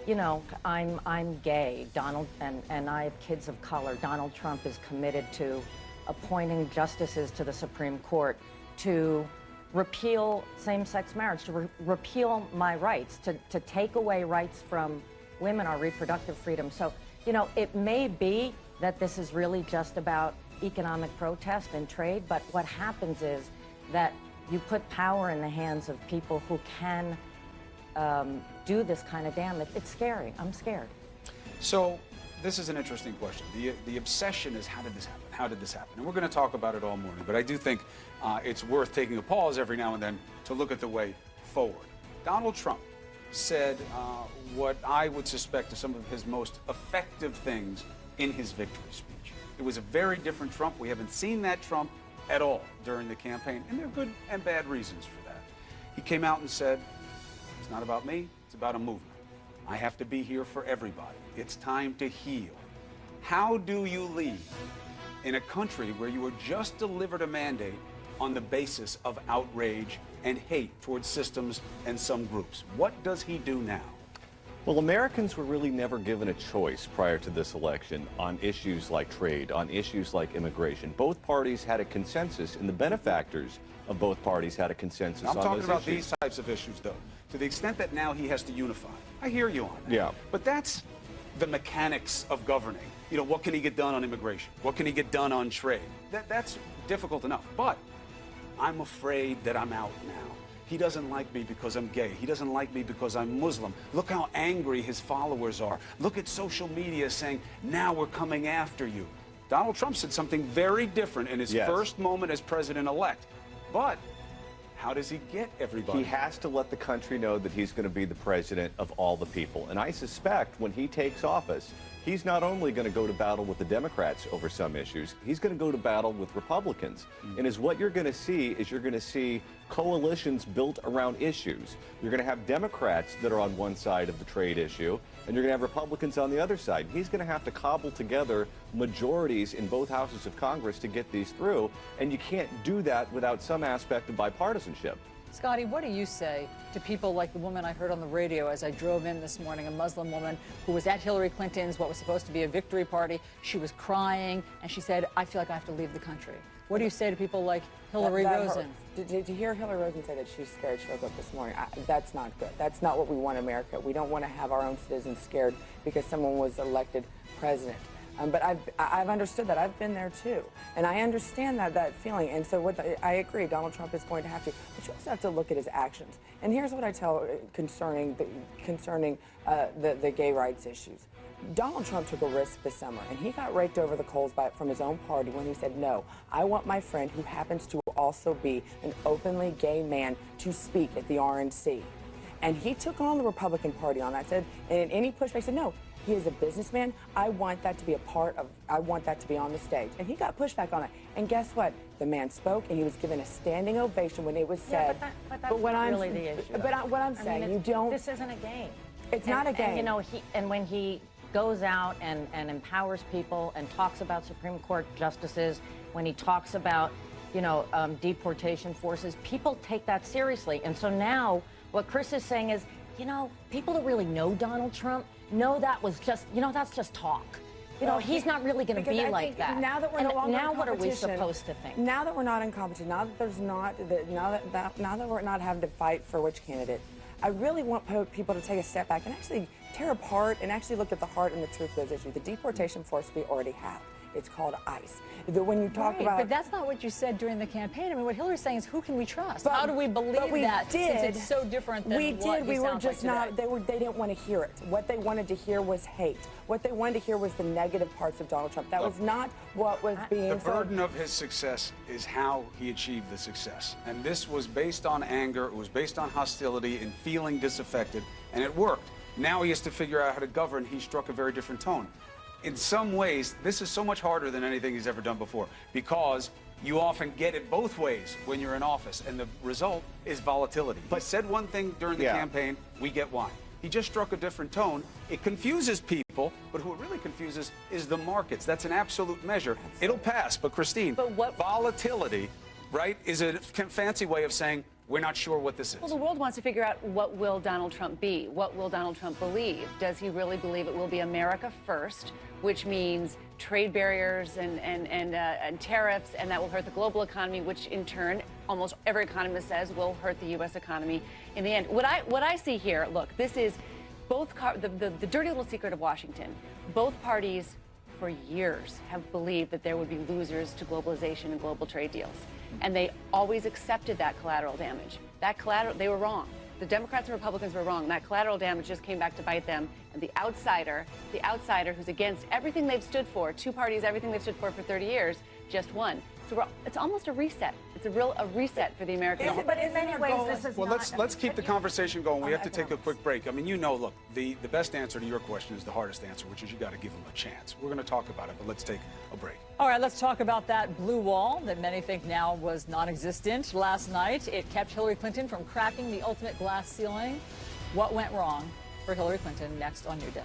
you know, I'm gay, and I have kids of color. Donald Trump is committed to appointing justices to the Supreme Court to repeal same-sex marriage, to repeal my rights, to take away rights from women, our reproductive freedom. So, you know, it may be that this is really just about economic protest and trade, but what happens is that you put power in the hands of people who can do this kind of damage. It's scary. I'm scared. So this is an interesting question. The obsession is, how did this happen? How did this happen? And we're going to talk about it all morning, but I do think it's worth taking a pause every now and then to look at the way forward. Donald Trump said what I would suspect are some of his most effective things in his victory speech. It was a very different Trump. We haven't seen that Trump at all during the campaign, and there are good and bad reasons for that. He came out and said, it's not about me, it's about a movement. I have to be here for everybody. It's time to heal. How do you lead in a country where you were just delivered a mandate on the basis of outrage and hate towards systems and some groups? What does he do now? Well, Americans were really never given a choice prior to this election on issues like trade, on issues like immigration. Both parties had a consensus, and the benefactors of both parties had a consensus on those issues. I'm talking about these types of issues, though, to the extent that now he has to unify. I hear you on that. Yeah. But that's the mechanics of governing. You know, what can he get done on immigration? What can he get done on trade? That's difficult enough. But I'm afraid that I'm out now. He doesn't like me because I'm gay. He doesn't like me because I'm Muslim. Look how angry his followers are. Look at social media saying, now we're coming after you. Donald Trump said something very different in his first moment as president-elect. But how does he get everybody? He has to let the country know that he's going to be the president of all the people. And I suspect when he takes office, he's not only going to go to battle with the Democrats over some issues, he's going to go to battle with Republicans. And what you're going to see is you're going to see coalitions built around issues. You're going to have Democrats that are on one side of the trade issue, and you're going to have Republicans on the other side. He's going to have to cobble together majorities in both houses of Congress to get these through, and you can't do that without some aspect of bipartisanship. Scotty, what do you say to people like the woman I heard on the radio as I drove in this morning, a Muslim woman who was at Hillary Clinton's, what was supposed to be a victory party? She was crying, and she said, I feel like I have to leave the country. What do you say to people like Hillary Rosen? To hear Hillary Rosen say that she's scared, she woke up this morning, that's not good. That's not what we want in America. We don't want to have our own citizens scared because someone was elected president. But I've understood that. I've been there too, and I understand that feeling. And so I agree, Donald Trump is going to have to, but you also have to look at his actions. And here's what I tell concerning the gay rights issues. Donald Trump took a risk this summer, and he got raked over the coals from his own party when he said, no, I want my friend who happens to also be an openly gay man to speak at the RNC. And he took on the Republican Party on that, and any pushback said, no, he is a businessman. I want that to be I want that to be on the stage. And he got pushback on it. And guess what? The man spoke, and he was given a standing ovation when it was said. But that's not really the issue. But what I'm saying, you don't. This isn't a game. It's not a game. And, you know, when he goes out and empowers people and talks about Supreme Court justices, when he talks about, you know, deportation forces, people take that seriously. And so now what Chris is saying is, you know, people that really know Donald Trump know that was just, you know, that's just talk. You know, he's not really going to be like that. Now that we're no longer now in what are we competition, supposed to think? Now that we're not in competition, now that there's not, now that we're not having to fight for which candidate, I really want people to take a step back and actually tear apart and actually look at the heart and the truth of those issues. The deportation force we already have. It's called ICE. When you talk about, but that's not what you said during the campaign. I mean, what Hillary's saying is, who can we trust? How do we believe that? Since it's so different than we were just not. They didn't want to hear it. What they wanted to hear was hate. What they wanted to hear was the negative parts of Donald Trump. That was not what was being said. The burden of his success is how he achieved the success. And this was based on anger. It was based on hostility and feeling disaffected. And it worked. Now he has to figure out how to govern. He struck a very different tone. In some ways, this is so much harder than anything he's ever done before because you often get it both ways when you're in office, and the result is volatility. He said one thing during the campaign, we get one. He just struck a different tone. It confuses people, but who it really confuses is the markets. That's an absolute measure. It'll pass, but Christine, volatility, right, is a fancy way of saying we're not sure what this is. Well, the world wants to figure out, what will Donald Trump be? What will Donald Trump believe? Does he really believe it will be America first, which means trade barriers and tariffs, and that will hurt the global economy, which in turn, almost every economist says, will hurt the U.S. economy in the end. What I see here, look, this is the dirty little secret of Washington. Both parties for years have believed that there would be losers to globalization and global trade deals. And they always accepted that collateral damage. That collateral, they were wrong. The Democrats and Republicans were wrong. That collateral damage just came back to bite them. And the outsider who's against everything they've stood for, two parties, everything they've stood for 30 years, just won. So it's almost a reset. It's a reset for the American people. But in many ways, this is well, let's keep the conversation going. We have to take a quick break. I mean, you know, look, the best answer to your question is the hardest answer, which is you got to give them a chance. We're going to talk about it, but let's take a break. All right, let's talk about that blue wall that many think now was non-existent. Last night, it kept Hillary Clinton from cracking the ultimate glass ceiling. What went wrong? for Hillary Clinton next on New Day.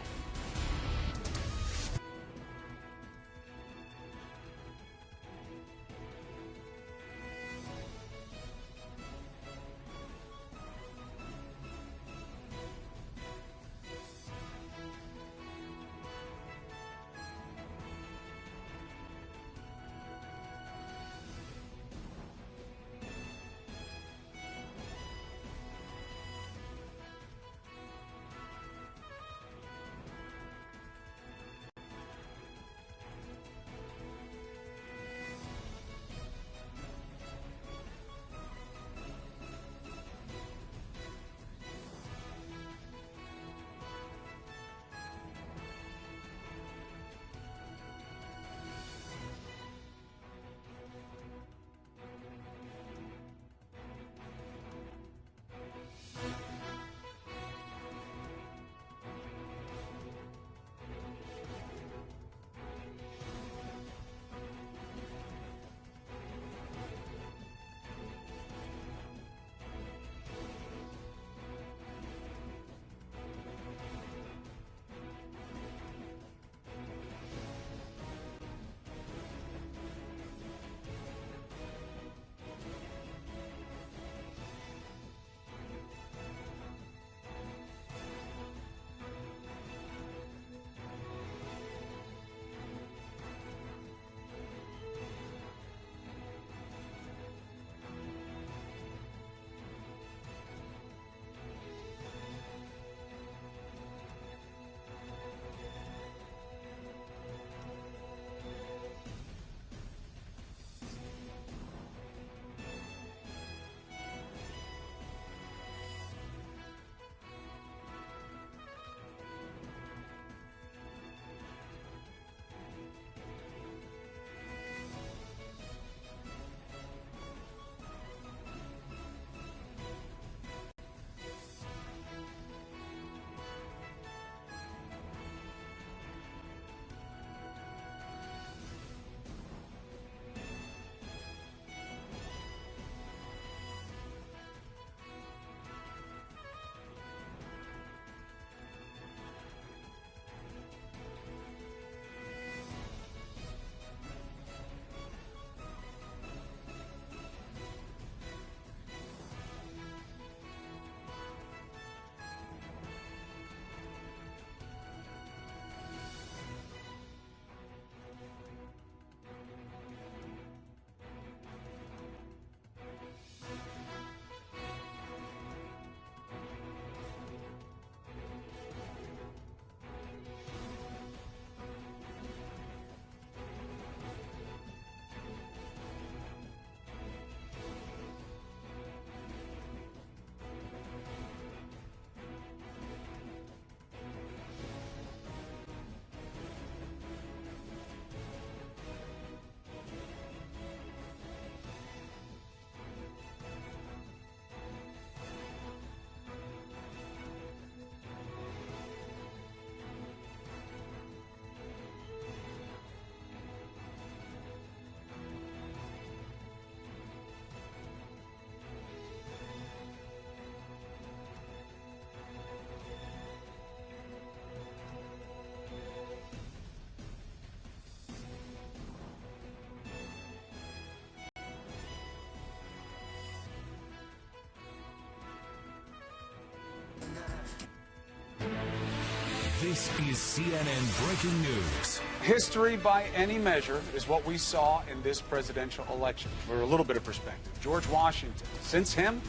This is CNN Breaking News. History by any measure is what we saw in this presidential election. For a little bit of perspective, George Washington, since him,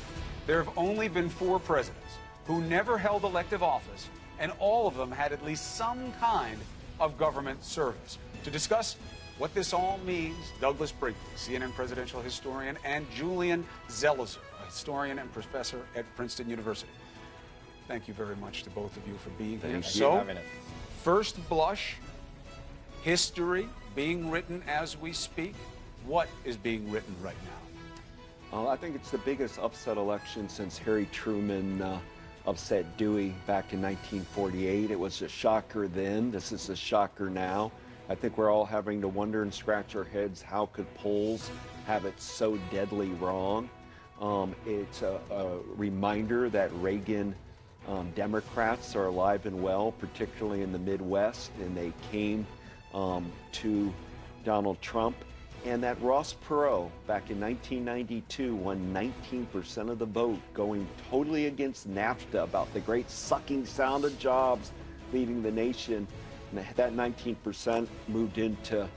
there have only been 4 presidents who never held elective office, and all of them had at least some kind of government service. To discuss what this all means, Douglas Brinkley, CNN presidential historian, and Julian Zelizer, a historian and professor at Princeton University. Thank you very much to both of you for being here. So, first blush, history being written as we speak. What is being written right now? I think it's the biggest upset election since Harry Truman upset Dewey back in 1948. It was a shocker then. This is a shocker now. I think we're all having to wonder and scratch our heads, how could polls have it so deadly wrong? It's a reminder that Reagan Democrats are alive and well, particularly in the Midwest, and they came to Donald Trump. And that Ross Perot, back in 1992, won 19% of the vote, going totally against NAFTA, about the great sucking sound of jobs leaving the nation. And that 19% moved into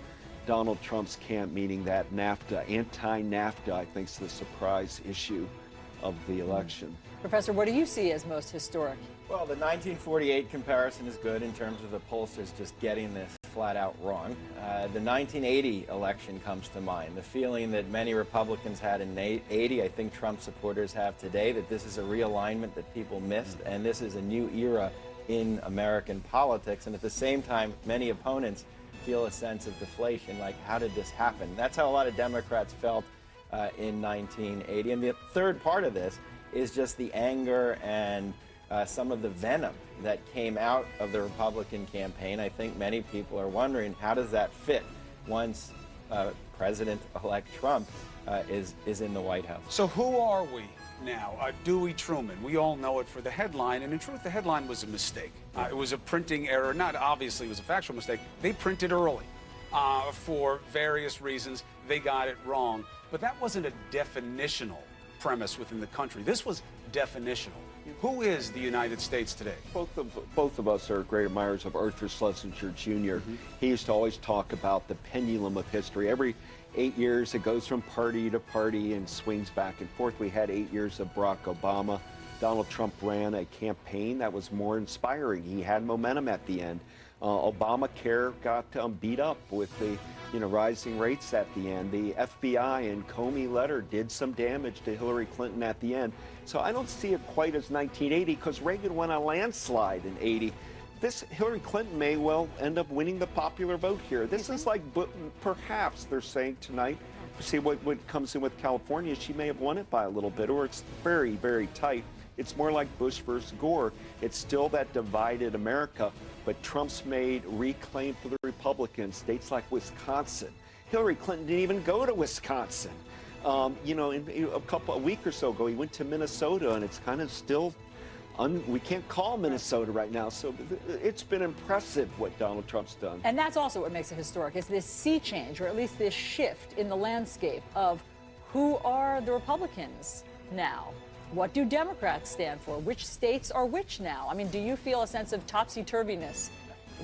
Donald Trump's camp, meaning that NAFTA, anti-NAFTA, I think is the surprise issue of the election. Professor, what do you see as most historic? Well, the 1948 comparison is good in terms of the pollsters just getting this flat out wrong. The 1980 election comes to mind. The feeling that many Republicans had in 80, I think Trump supporters have today, that this is a realignment that people missed, and this is a new era in American politics. And at the same time, many opponents feel a sense of deflation, like, how did this happen? That's how a lot of Democrats felt in 1980. And the third part of this is just the anger and some of the venom that came out of the Republican campaign. I think many people are wondering, how does that fit once President-elect Trump is in the White House? So who are we now? Dewey Truman. We all know it for the headline, and in truth, the headline was a mistake. It was a printing error. Not obviously, it was a factual mistake. They printed early for various reasons. They got it wrong. But that wasn't a definitional premise within the country. This was definitional. Who is the United States today? Both of us are great admirers of Arthur Schlesinger Jr. He used to always talk about the pendulum of history. Every 8 years, it goes from party to party and swings back and forth. We had 8 years of Barack Obama. Donald Trump ran a campaign that was more inspiring. He had momentum at the end. Obamacare got beat up with the rising rates at the end. The FBI and Comey letter did some damage to Hillary Clinton at the end. So I don't see it quite as 1980, because Reagan won a landslide in 80. Hillary Clinton may well end up winning the popular vote here. This is like, perhaps they're saying tonight, see what comes in with California, she may have won it by a little bit, or it's very, very tight. It's more like Bush versus Gore. It's still that divided America, but Trump's made reclaim for the Republicans, states like Wisconsin. Hillary Clinton didn't even go to Wisconsin. A week or so ago, he went to Minnesota, and it's kind of still, we can't call Minnesota right now. So it's been impressive what Donald Trump's done. And that's also what makes it historic, is this sea change, or at least this shift in the landscape of who are the Republicans now? What do Democrats stand for? Which states are which now? I mean, do you feel a sense of topsy-turviness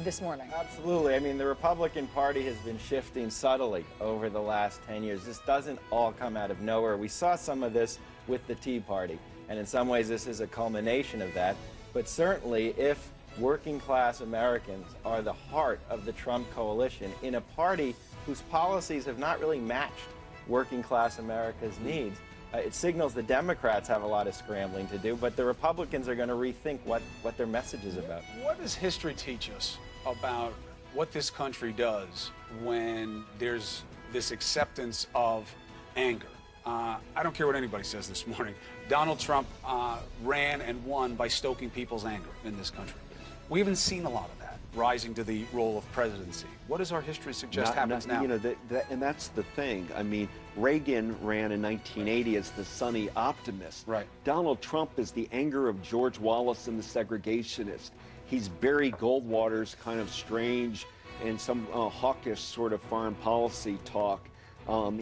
this morning? Absolutely. I mean, the Republican Party has been shifting subtly over the last 10 years. This doesn't all come out of nowhere. We saw some of this with the Tea Party, and in some ways this is a culmination of that. But certainly, if working-class Americans are the heart of the Trump coalition in a party whose policies have not really matched working-class America's needs, it signals the Democrats have a lot of scrambling to do, but the Republicans are going to rethink what their message is about. What does history teach us about what this country does when there's this acceptance of anger? I don't care what anybody says this morning. Donald Trump ran and won by stoking people's anger in this country. We haven't seen a lot of that rising to the role of presidency. What does our history suggest happens now? And that's the thing. I mean, Reagan ran in 1980 as the sunny optimist. Right. Donald Trump is the anger of George Wallace and the segregationist. He's Barry Goldwater's kind of strange and some hawkish sort of foreign policy talk.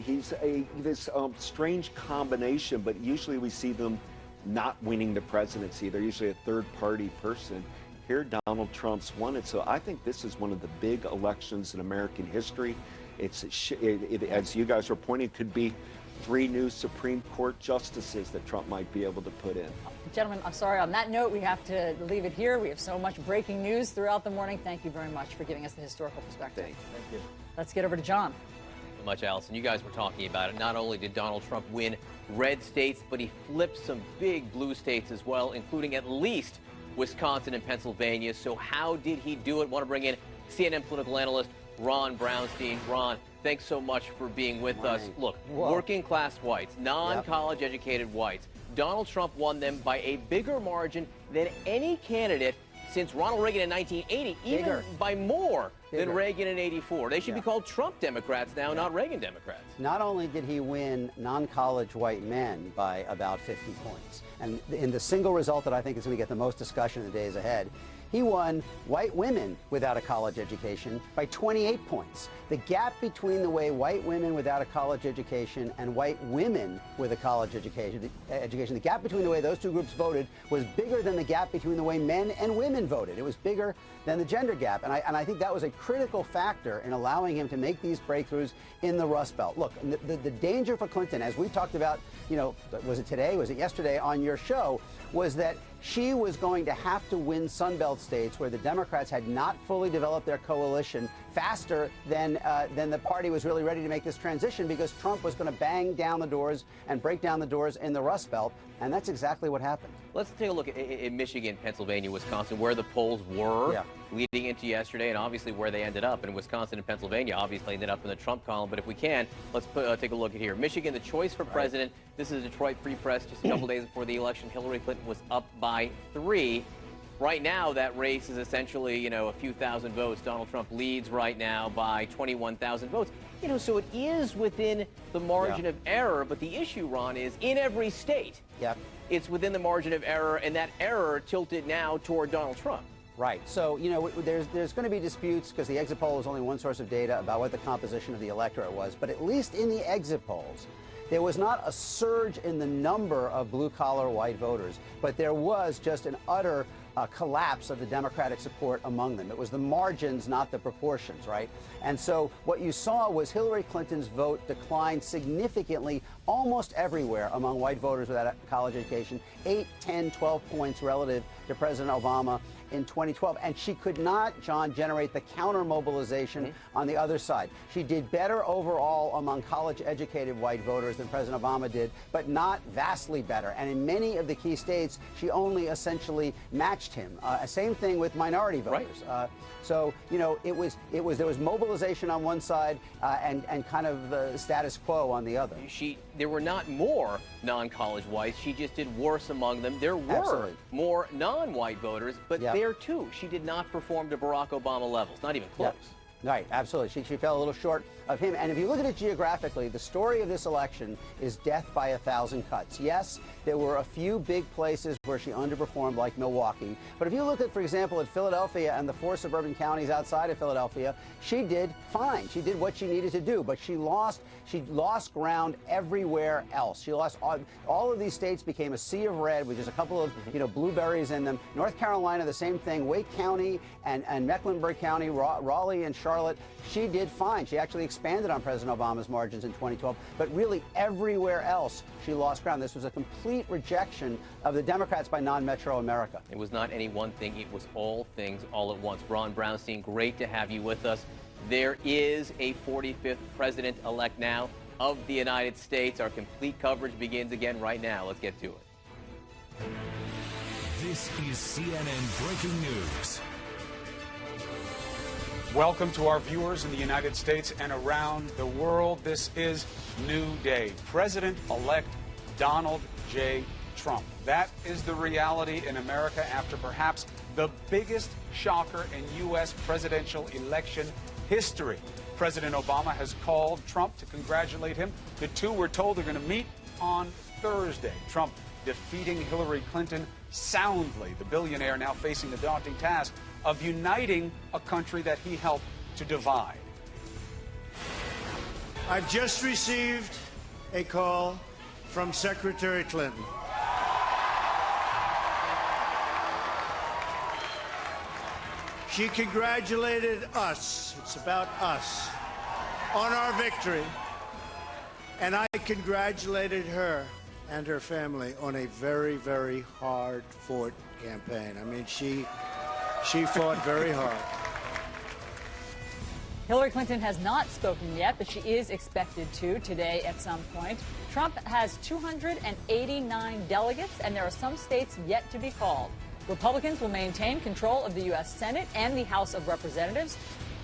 He's this strange combination, but usually we see them not winning the presidency. They're usually a third-party person. Here, Donald Trump's won it. So I think this is one of the big elections in American history. As you guys are pointing, could be 3 new Supreme Court justices that Trump might be able to put in. Gentlemen, I'm sorry. On that note, we have to leave it here. We have so much breaking news throughout the morning. Thank you very much for giving us the historical perspective. Thank you. Let's get over to John. So much, Allison. You guys were talking about it. Not only did Donald Trump win red states, but he flipped some big blue states as well, including at least Wisconsin and Pennsylvania. So how did he do it? Want to bring in CNN political analyst Ron Brownstein. Ron, thanks so much for being with us. Look, working class whites, non-college educated whites, Donald Trump won them by a bigger margin than any candidate since Ronald Reagan in 1980, even by more than Reagan in 84. They should be called Trump Democrats now, not Reagan Democrats. Not only did he win non-college white men by about 50 points, and in the single result that I think is going to get the most discussion in the days ahead, he won white women without a college education by 28 points. The gap between the way white women without a college education and white women with a college education, the gap between the way those two groups voted was bigger than the gap between the way men and women voted. It was bigger than the gender gap. And I think that was a critical factor in allowing him to make these breakthroughs in the Rust Belt. Look, the danger for Clinton, as we talked about, you know, was it today, was it yesterday on your show, was that she was going to have to win Sunbelt states where the Democrats had not fully developed their coalition faster than the party was really ready to make this transition, because Trump was going to bang down the doors and break down the doors in the Rust Belt, and that's exactly what happened. Let's take a look at Michigan, Pennsylvania, Wisconsin, where the polls were leading into yesterday, and obviously where they ended up. And Wisconsin and Pennsylvania obviously ended up in the Trump column. But if we can, let's take a look at here. Michigan, the choice for president. This is a Detroit Free Press. Just a couple days before the election, Hillary Clinton was up by 3. Right now, that race is essentially, you know, a few thousand votes. Donald Trump leads right now by 21,000 votes. You know, so it is within the margin of error. But the issue, Ron, is in every state, it's within the margin of error, and that error tilted now toward Donald Trump. Right. So, you know, there's going to be disputes because the exit poll was only one source of data about what the composition of the electorate was. But at least in the exit polls, there was not a surge in the number of blue-collar white voters, but there was just an utter collapse of the Democratic support among them. It was the margins, not the proportions, right? And so what you saw was Hillary Clinton's vote decline significantly almost everywhere among white voters without a college education, 8, 10, 12 points relative to President Obama in 2012. And she could not, John, generate the counter-mobilization on the other side. She did better overall among college-educated white voters than President Obama did, but not vastly better. And in many of the key states, she only essentially matched him. Same thing with minority voters. So, you know, there was mobilization on one side and kind of status quo on the other. There were not more non-college whites. She just did worse among them. There were more non-white voters, but there too, she did not perform to Barack Obama levels, not even close. Right, absolutely. She fell a little short of him. And if you look at it geographically, the story of this election is death by 1,000 cuts. Yes, there were a few big places where she underperformed, like Milwaukee. But if you look at, for example, at Philadelphia and the 4 suburban counties outside of Philadelphia, she did fine. She did what she needed to do. But she lost ground everywhere else. She lost all of these states became a sea of red with just a couple of blueberries in them. North Carolina, the same thing. Wake County and Mecklenburg County, Raleigh and Charlotte, she did fine. She actually expanded on President Obama's margins in 2012. But really everywhere else, she lost ground. This was a complete rejection of the Democrats by non-metro America. It was not any one thing. It was all things all at once. Ron Brownstein, great to have you with us. There is a 45th president-elect now of the United States. Our complete coverage begins again right now. Let's get to it. This is CNN Breaking News. Welcome to our viewers in the United States and around the world. This is New Day. President-elect Donald J. Trump. That is the reality in America after perhaps the biggest shocker in U.S. presidential election history. President Obama has called Trump to congratulate him. The two, we're told, are going to meet on Thursday. Trump defeating Hillary Clinton soundly. The billionaire now facing the daunting task of uniting a country that he helped to divide. I've just received a call from Secretary Clinton. She congratulated us, it's about us, on our victory. And I congratulated her and her family on a very, very hard-fought campaign. I mean, she fought very hard. Hillary Clinton has not spoken yet, but she is expected to today at some point. Trump has 289 delegates, and there are some states yet to be called. Republicans will maintain control of the U.S. Senate and the House of Representatives.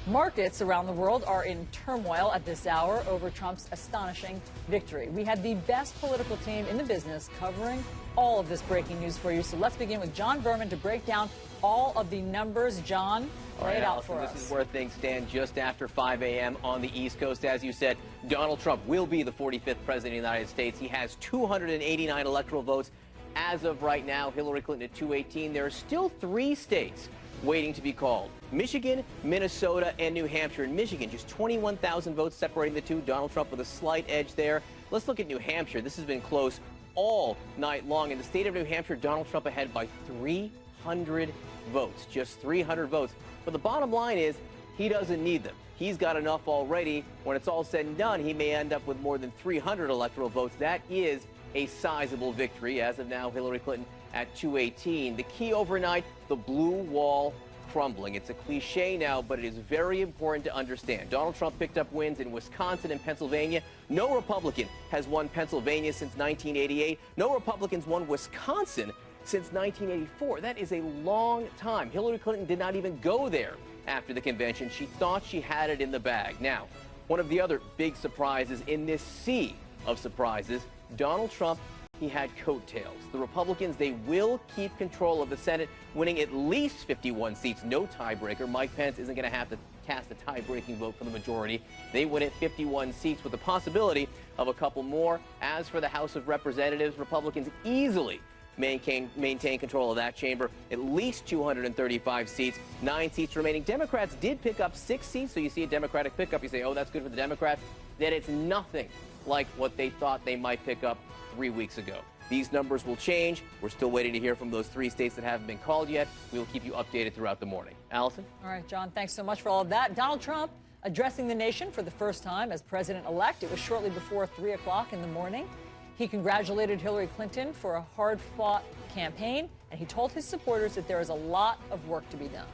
Markets around the world are in turmoil at this hour over Trump's astonishing victory. We have the best political team in the business covering all of this breaking news for you. So let's begin with John Berman to break down all of the numbers. John, lay it out for us. This is where things stand just after 5 a.m. on the East Coast. As you said, Donald Trump will be the 45th president of the United States. He has 289 electoral votes. As of right now, Hillary Clinton at 218. There are still 3 states waiting to be called: Michigan, Minnesota, and New Hampshire. In Michigan, just 21,000 votes separating the two. Donald Trump with a slight edge there. Let's look at New Hampshire. This has been close all night long. In the state of New Hampshire, Donald Trump ahead by 300 votes, just 300 votes. But the bottom line is he doesn't need them. He's got enough already. When it's all said and done, he may end up with more than 300 electoral votes. That is a sizable victory. As of now, Hillary Clinton at 218. The key overnight, the blue wall crumbling. It's a cliche now, but it is very important to understand. Donald Trump picked up wins in Wisconsin and Pennsylvania. No Republican has won Pennsylvania since 1988. No Republicans won Wisconsin since 1984. That is a long time. Hillary Clinton did not even go there after the convention. She thought she had it in the bag. Now, one of the other big surprises in this sea of surprises, Donald Trump, he had coattails. The Republicans, they will keep control of the Senate, winning at least 51 seats, no tiebreaker. Mike Pence isn't going to have to cast a tie-breaking vote for the majority. They win at 51 seats with the possibility of a couple more. As for the House of Representatives, Republicans easily maintain control of that chamber, at least 235 seats, 9 seats remaining. Democrats did pick up 6 seats, so you see a Democratic pickup, you say, oh, that's good for the Democrats. Then it's nothing like what they thought they might pick up 3 weeks ago. These numbers will change. We're still waiting to hear from those 3 states that haven't been called yet. We will keep you updated throughout the morning. Allison? All right, John, thanks so much for all of that. Donald Trump addressing the nation for the first time as president-elect. It was shortly before 3 o'clock in the morning. He congratulated Hillary Clinton for a hard-fought campaign, and he told his supporters that there is a lot of work to be done.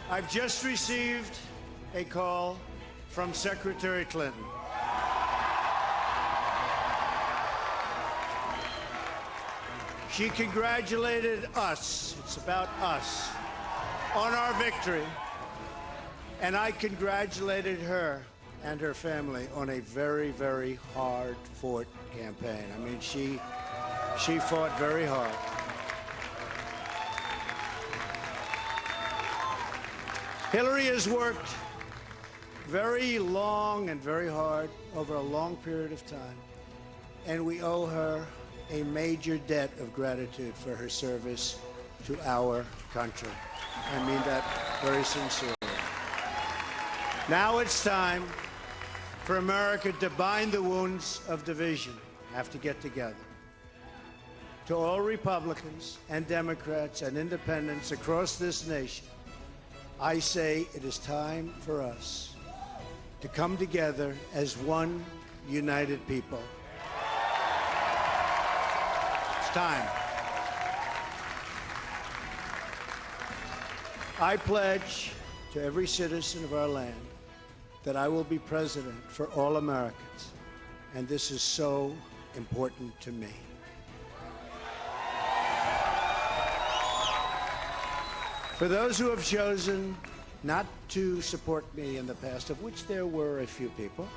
I've just received a call from Secretary Clinton. She congratulated us, it's about us, on our victory. And I congratulated her and her family on a very, very hard-fought campaign. I mean, she fought very hard. Hillary has worked very long and very hard over a long period of time, and we owe her a major debt of gratitude for her service to our country. I mean that very sincerely. Now it's time for America to bind the wounds of division. Have to get together. To all Republicans and Democrats and independents across this nation, I say it is time for us to come together as one united people. It's time. I pledge to every citizen of our land that I will be president for all Americans, and this is so important to me. For those who have chosen not to support me in the past, of which there were a few people,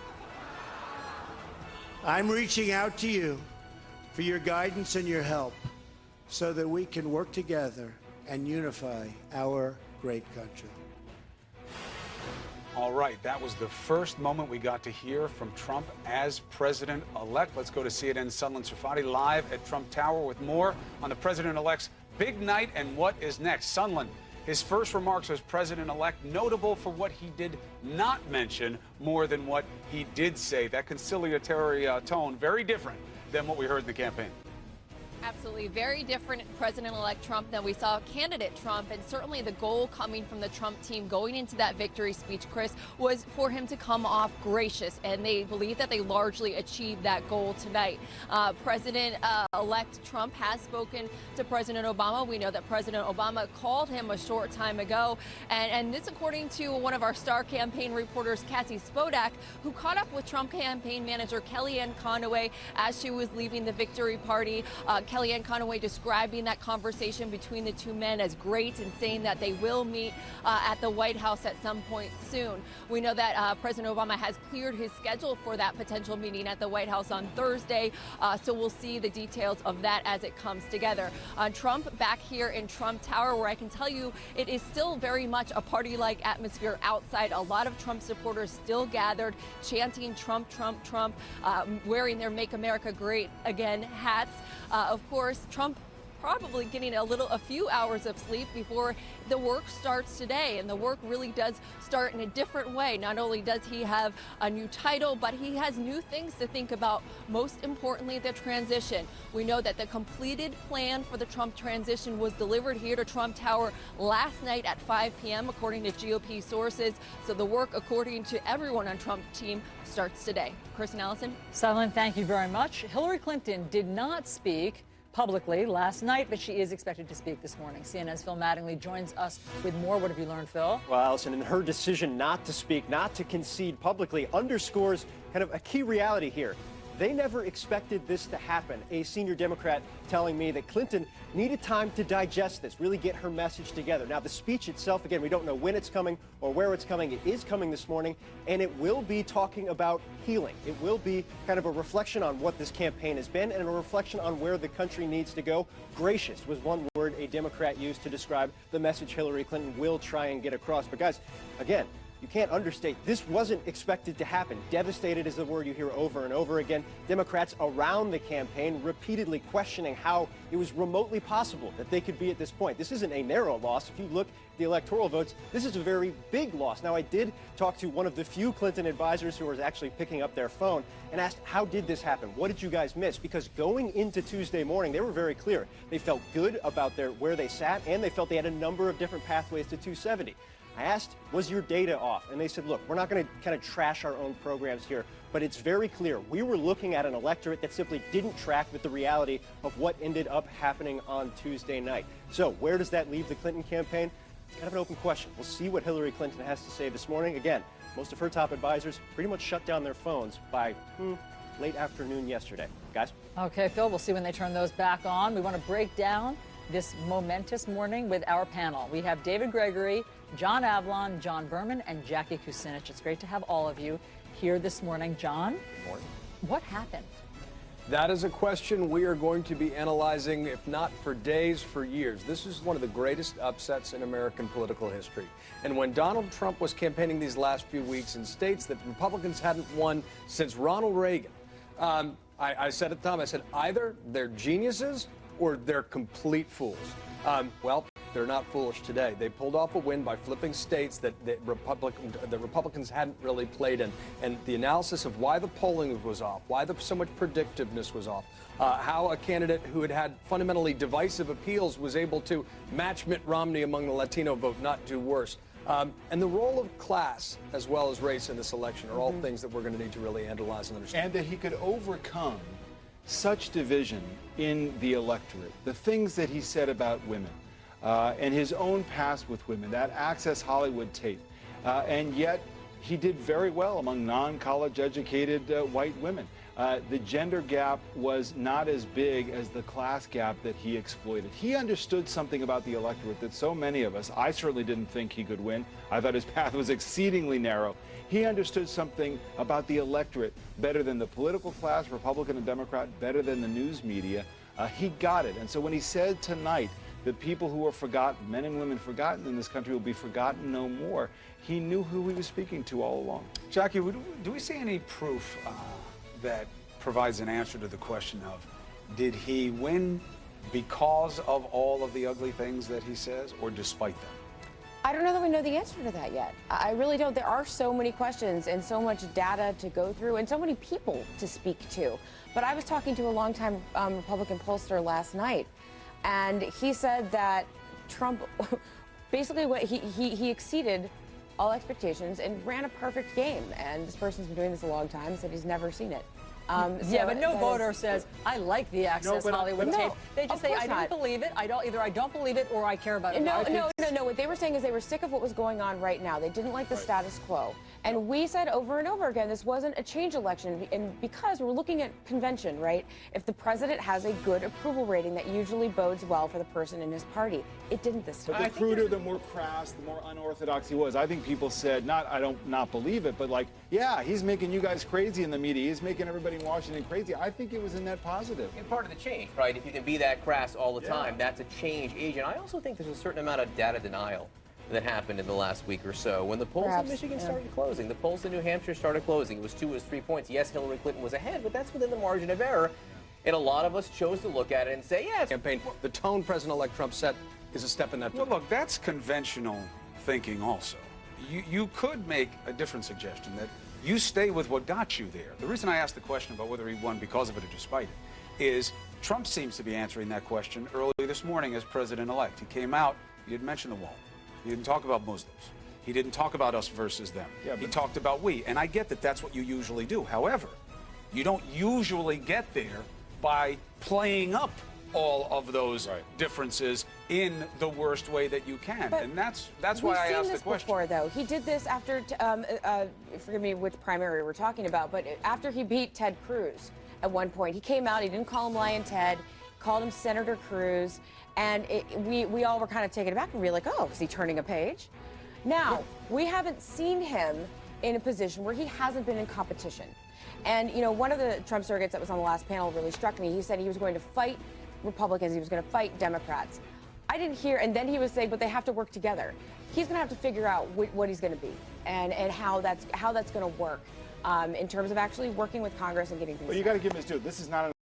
I'm reaching out to you for your guidance and your help so that we can work together and unify our great country. All right, that was the first moment we got to hear from Trump as president-elect. Let's go to CNN's Sunlen Safadi live at Trump Tower with more on the president-elect's big night and what is next. Sunlen, his first remarks as president-elect, notable for what he did not mention more than what he did say. That conciliatory tone, very different than what we heard in the campaign. Absolutely. Very different President-elect Trump than we saw candidate Trump. And certainly the goal coming from the Trump team going into that victory speech, Chris, was for him to come off gracious. And they believe that they largely achieved that goal tonight. President-elect Trump has spoken to President Obama. We know that President Obama called him a short time ago. And this, according to one of our star campaign reporters, Cassie Spodak, who caught up with Trump campaign manager Kellyanne Conway as she was leaving the victory party. Kellyanne Conway describing that conversation between the two men as great and saying that they will meet at the White House at some point soon. We know that President Obama has cleared his schedule for that potential meeting at the White House on Thursday, so we'll see the details of that as it comes together. Trump back here in Trump Tower, where I can tell you it is still very much a party-like atmosphere outside. A lot of Trump supporters still gathered, chanting Trump, Trump, Trump, wearing their Make America Great Again hats. Of course, Trump probably getting a few hours of sleep before the work starts today. And the work really does start in a different way. Not only does he have a new title, but he has new things to think about. Most importantly, the transition. We know that the completed plan for the Trump transition was delivered here to Trump Tower last night at 5 p.m., according to GOP sources. So the work, according to everyone on Trump's team, starts today. Chris and Allison. Sutherland, thank you very much. Hillary Clinton did not speak publicly last night, but she is expected to speak this morning. CNN's Phil Mattingly joins us with more. What have you learned, Phil? Well, Allison, and her decision not to speak, not to concede publicly, underscores kind of a key reality here. They never expected this to happen. A senior Democrat telling me that Clinton needed time to digest this, really get her message together. Now, the speech itself, again, we don't know when it's coming or where it's coming. It is coming this morning, and it will be talking about healing. It will be kind of a reflection on what this campaign has been and a reflection on where the country needs to go. Gracious was one word a Democrat used to describe the message Hillary Clinton will try and get across. But guys, again, you can't understate, this wasn't expected to happen. Devastated is the word you hear over and over again. Democrats around the campaign repeatedly questioning how it was remotely possible that they could be at this point. This isn't a narrow loss. If you look at the electoral votes, this is a very big loss. Now, I did talk to one of the few Clinton advisors who was actually picking up their phone and asked, how did this happen? What did you guys miss? Because going into Tuesday morning, they were very clear. They felt good about where they sat, and they felt they had a number of different pathways to 270. I asked, was your data off? And they said, look, we're not going to kind of trash our own programs here, but it's very clear. We were looking at an electorate that simply didn't track with the reality of what ended up happening on Tuesday night. So where does that leave the Clinton campaign? It's kind of an open question. We'll see what Hillary Clinton has to say this morning. Again, most of her top advisors pretty much shut down their phones by late afternoon yesterday. Guys? Okay, Phil, we'll see when they turn those back on. We want to break down this momentous morning with our panel. We have David Gregory, John Avlon, John Berman, and Jackie Kucinich. It's great to have all of you here this morning. John? Good morning. What happened? That is a question we are going to be analyzing, if not for days, for years. This is one of the greatest upsets in American political history. And when Donald Trump was campaigning these last few weeks in states that Republicans hadn't won since Ronald Reagan, I said at the time, I said, either they're geniuses or they're complete fools. Well, they're not foolish today. They pulled off a win by flipping states that the Republicans hadn't really played in. And the analysis of why the polling was off, why so much predictiveness was off, how a candidate who had fundamentally divisive appeals was able to match Mitt Romney among the Latino vote, not do worse. And the role of class as well as race in this election are all things that we're going to need to really analyze and understand. And that he could overcome such division in the electorate, the things that he said about women, and his own past with women, that Access Hollywood tape, and yet he did very well among non-college educated white women. The gender gap was not as big as the class gap that he exploited. He understood something about the electorate that so many of us, I certainly didn't think he could win. I thought his path was exceedingly narrow. He understood something about the electorate better than the political class, Republican and Democrat, better than the news media. He got it. And so when he said tonight that people who are forgotten, men and women forgotten in this country, will be forgotten no more, he knew who he was speaking to all along. Jackie, do we see any proof that provides an answer to the question of, did he win because of all of the ugly things that he says, or despite them? I don't know that we know the answer to that yet. I really don't. There are so many questions and so much data to go through and so many people to speak to. But I was talking to a longtime Republican pollster last night, and he said that Trump basically he exceeded all expectations and ran a perfect game. And this person's been doing this a long time, said he's never seen it. Yeah, but no voter says, I like the Access Hollywood tape. They just say, I don't believe it. Either I don't believe it or I care about it. No. What they were saying is they were sick of what was going on right now. They didn't like the status quo. And we said over and over again, this wasn't a change election. And because we're looking at convention, right? If the president has a good approval rating, that usually bodes well for the person in his party. It didn't this time. But the cruder, the more crass, the more unorthodox he was. I think people said, I don't not believe it, but like, yeah, he's making you guys crazy in the media. He's making everybody in Washington crazy. I think it was a net positive. And part of the change, right? If you can be that crass all the time, that's a change agent. I also think there's a certain amount of data denial that happened in the last week or so. When the polls in Michigan started closing, the polls in New Hampshire started closing. It was 2 or 3 points. Yes, Hillary Clinton was ahead, but that's within the margin of error. And a lot of us chose to look at it and say, yeah, it's campaign. The tone President-elect Trump set is a step in that direction. Well, look, that's conventional thinking also. You could make a different suggestion that you stay with what got you there. The reason I asked the question about whether he won because of it or despite it is Trump seems to be answering that question early this morning as president-elect. He came out, he didn't mention the wall. He didn't talk about Muslims. He didn't talk about us versus them. Yeah, he talked about we. And I get that that's what you usually do. However, you don't usually get there by playing up all of those differences in the worst way that you can. But and that's why I asked the question. Before, though. He did this after, forgive me which primary we're talking about, but after he beat Ted Cruz at one point. He came out, he didn't call him Lion Ted, called him Senator Cruz, and we all were kind of taken aback and we were like, oh, is he turning a page? Now, we haven't seen him in a position where he hasn't been in competition. And, you know, one of the Trump surrogates that was on the last panel really struck me. He said he was going to fight Republicans, he was going to fight Democrats. I didn't hear, and then he was saying, but they have to work together. He's going to have to figure out what he's going to be and how that's going to work in terms of actually working with Congress and getting things done. But you got to give him his due. This is not an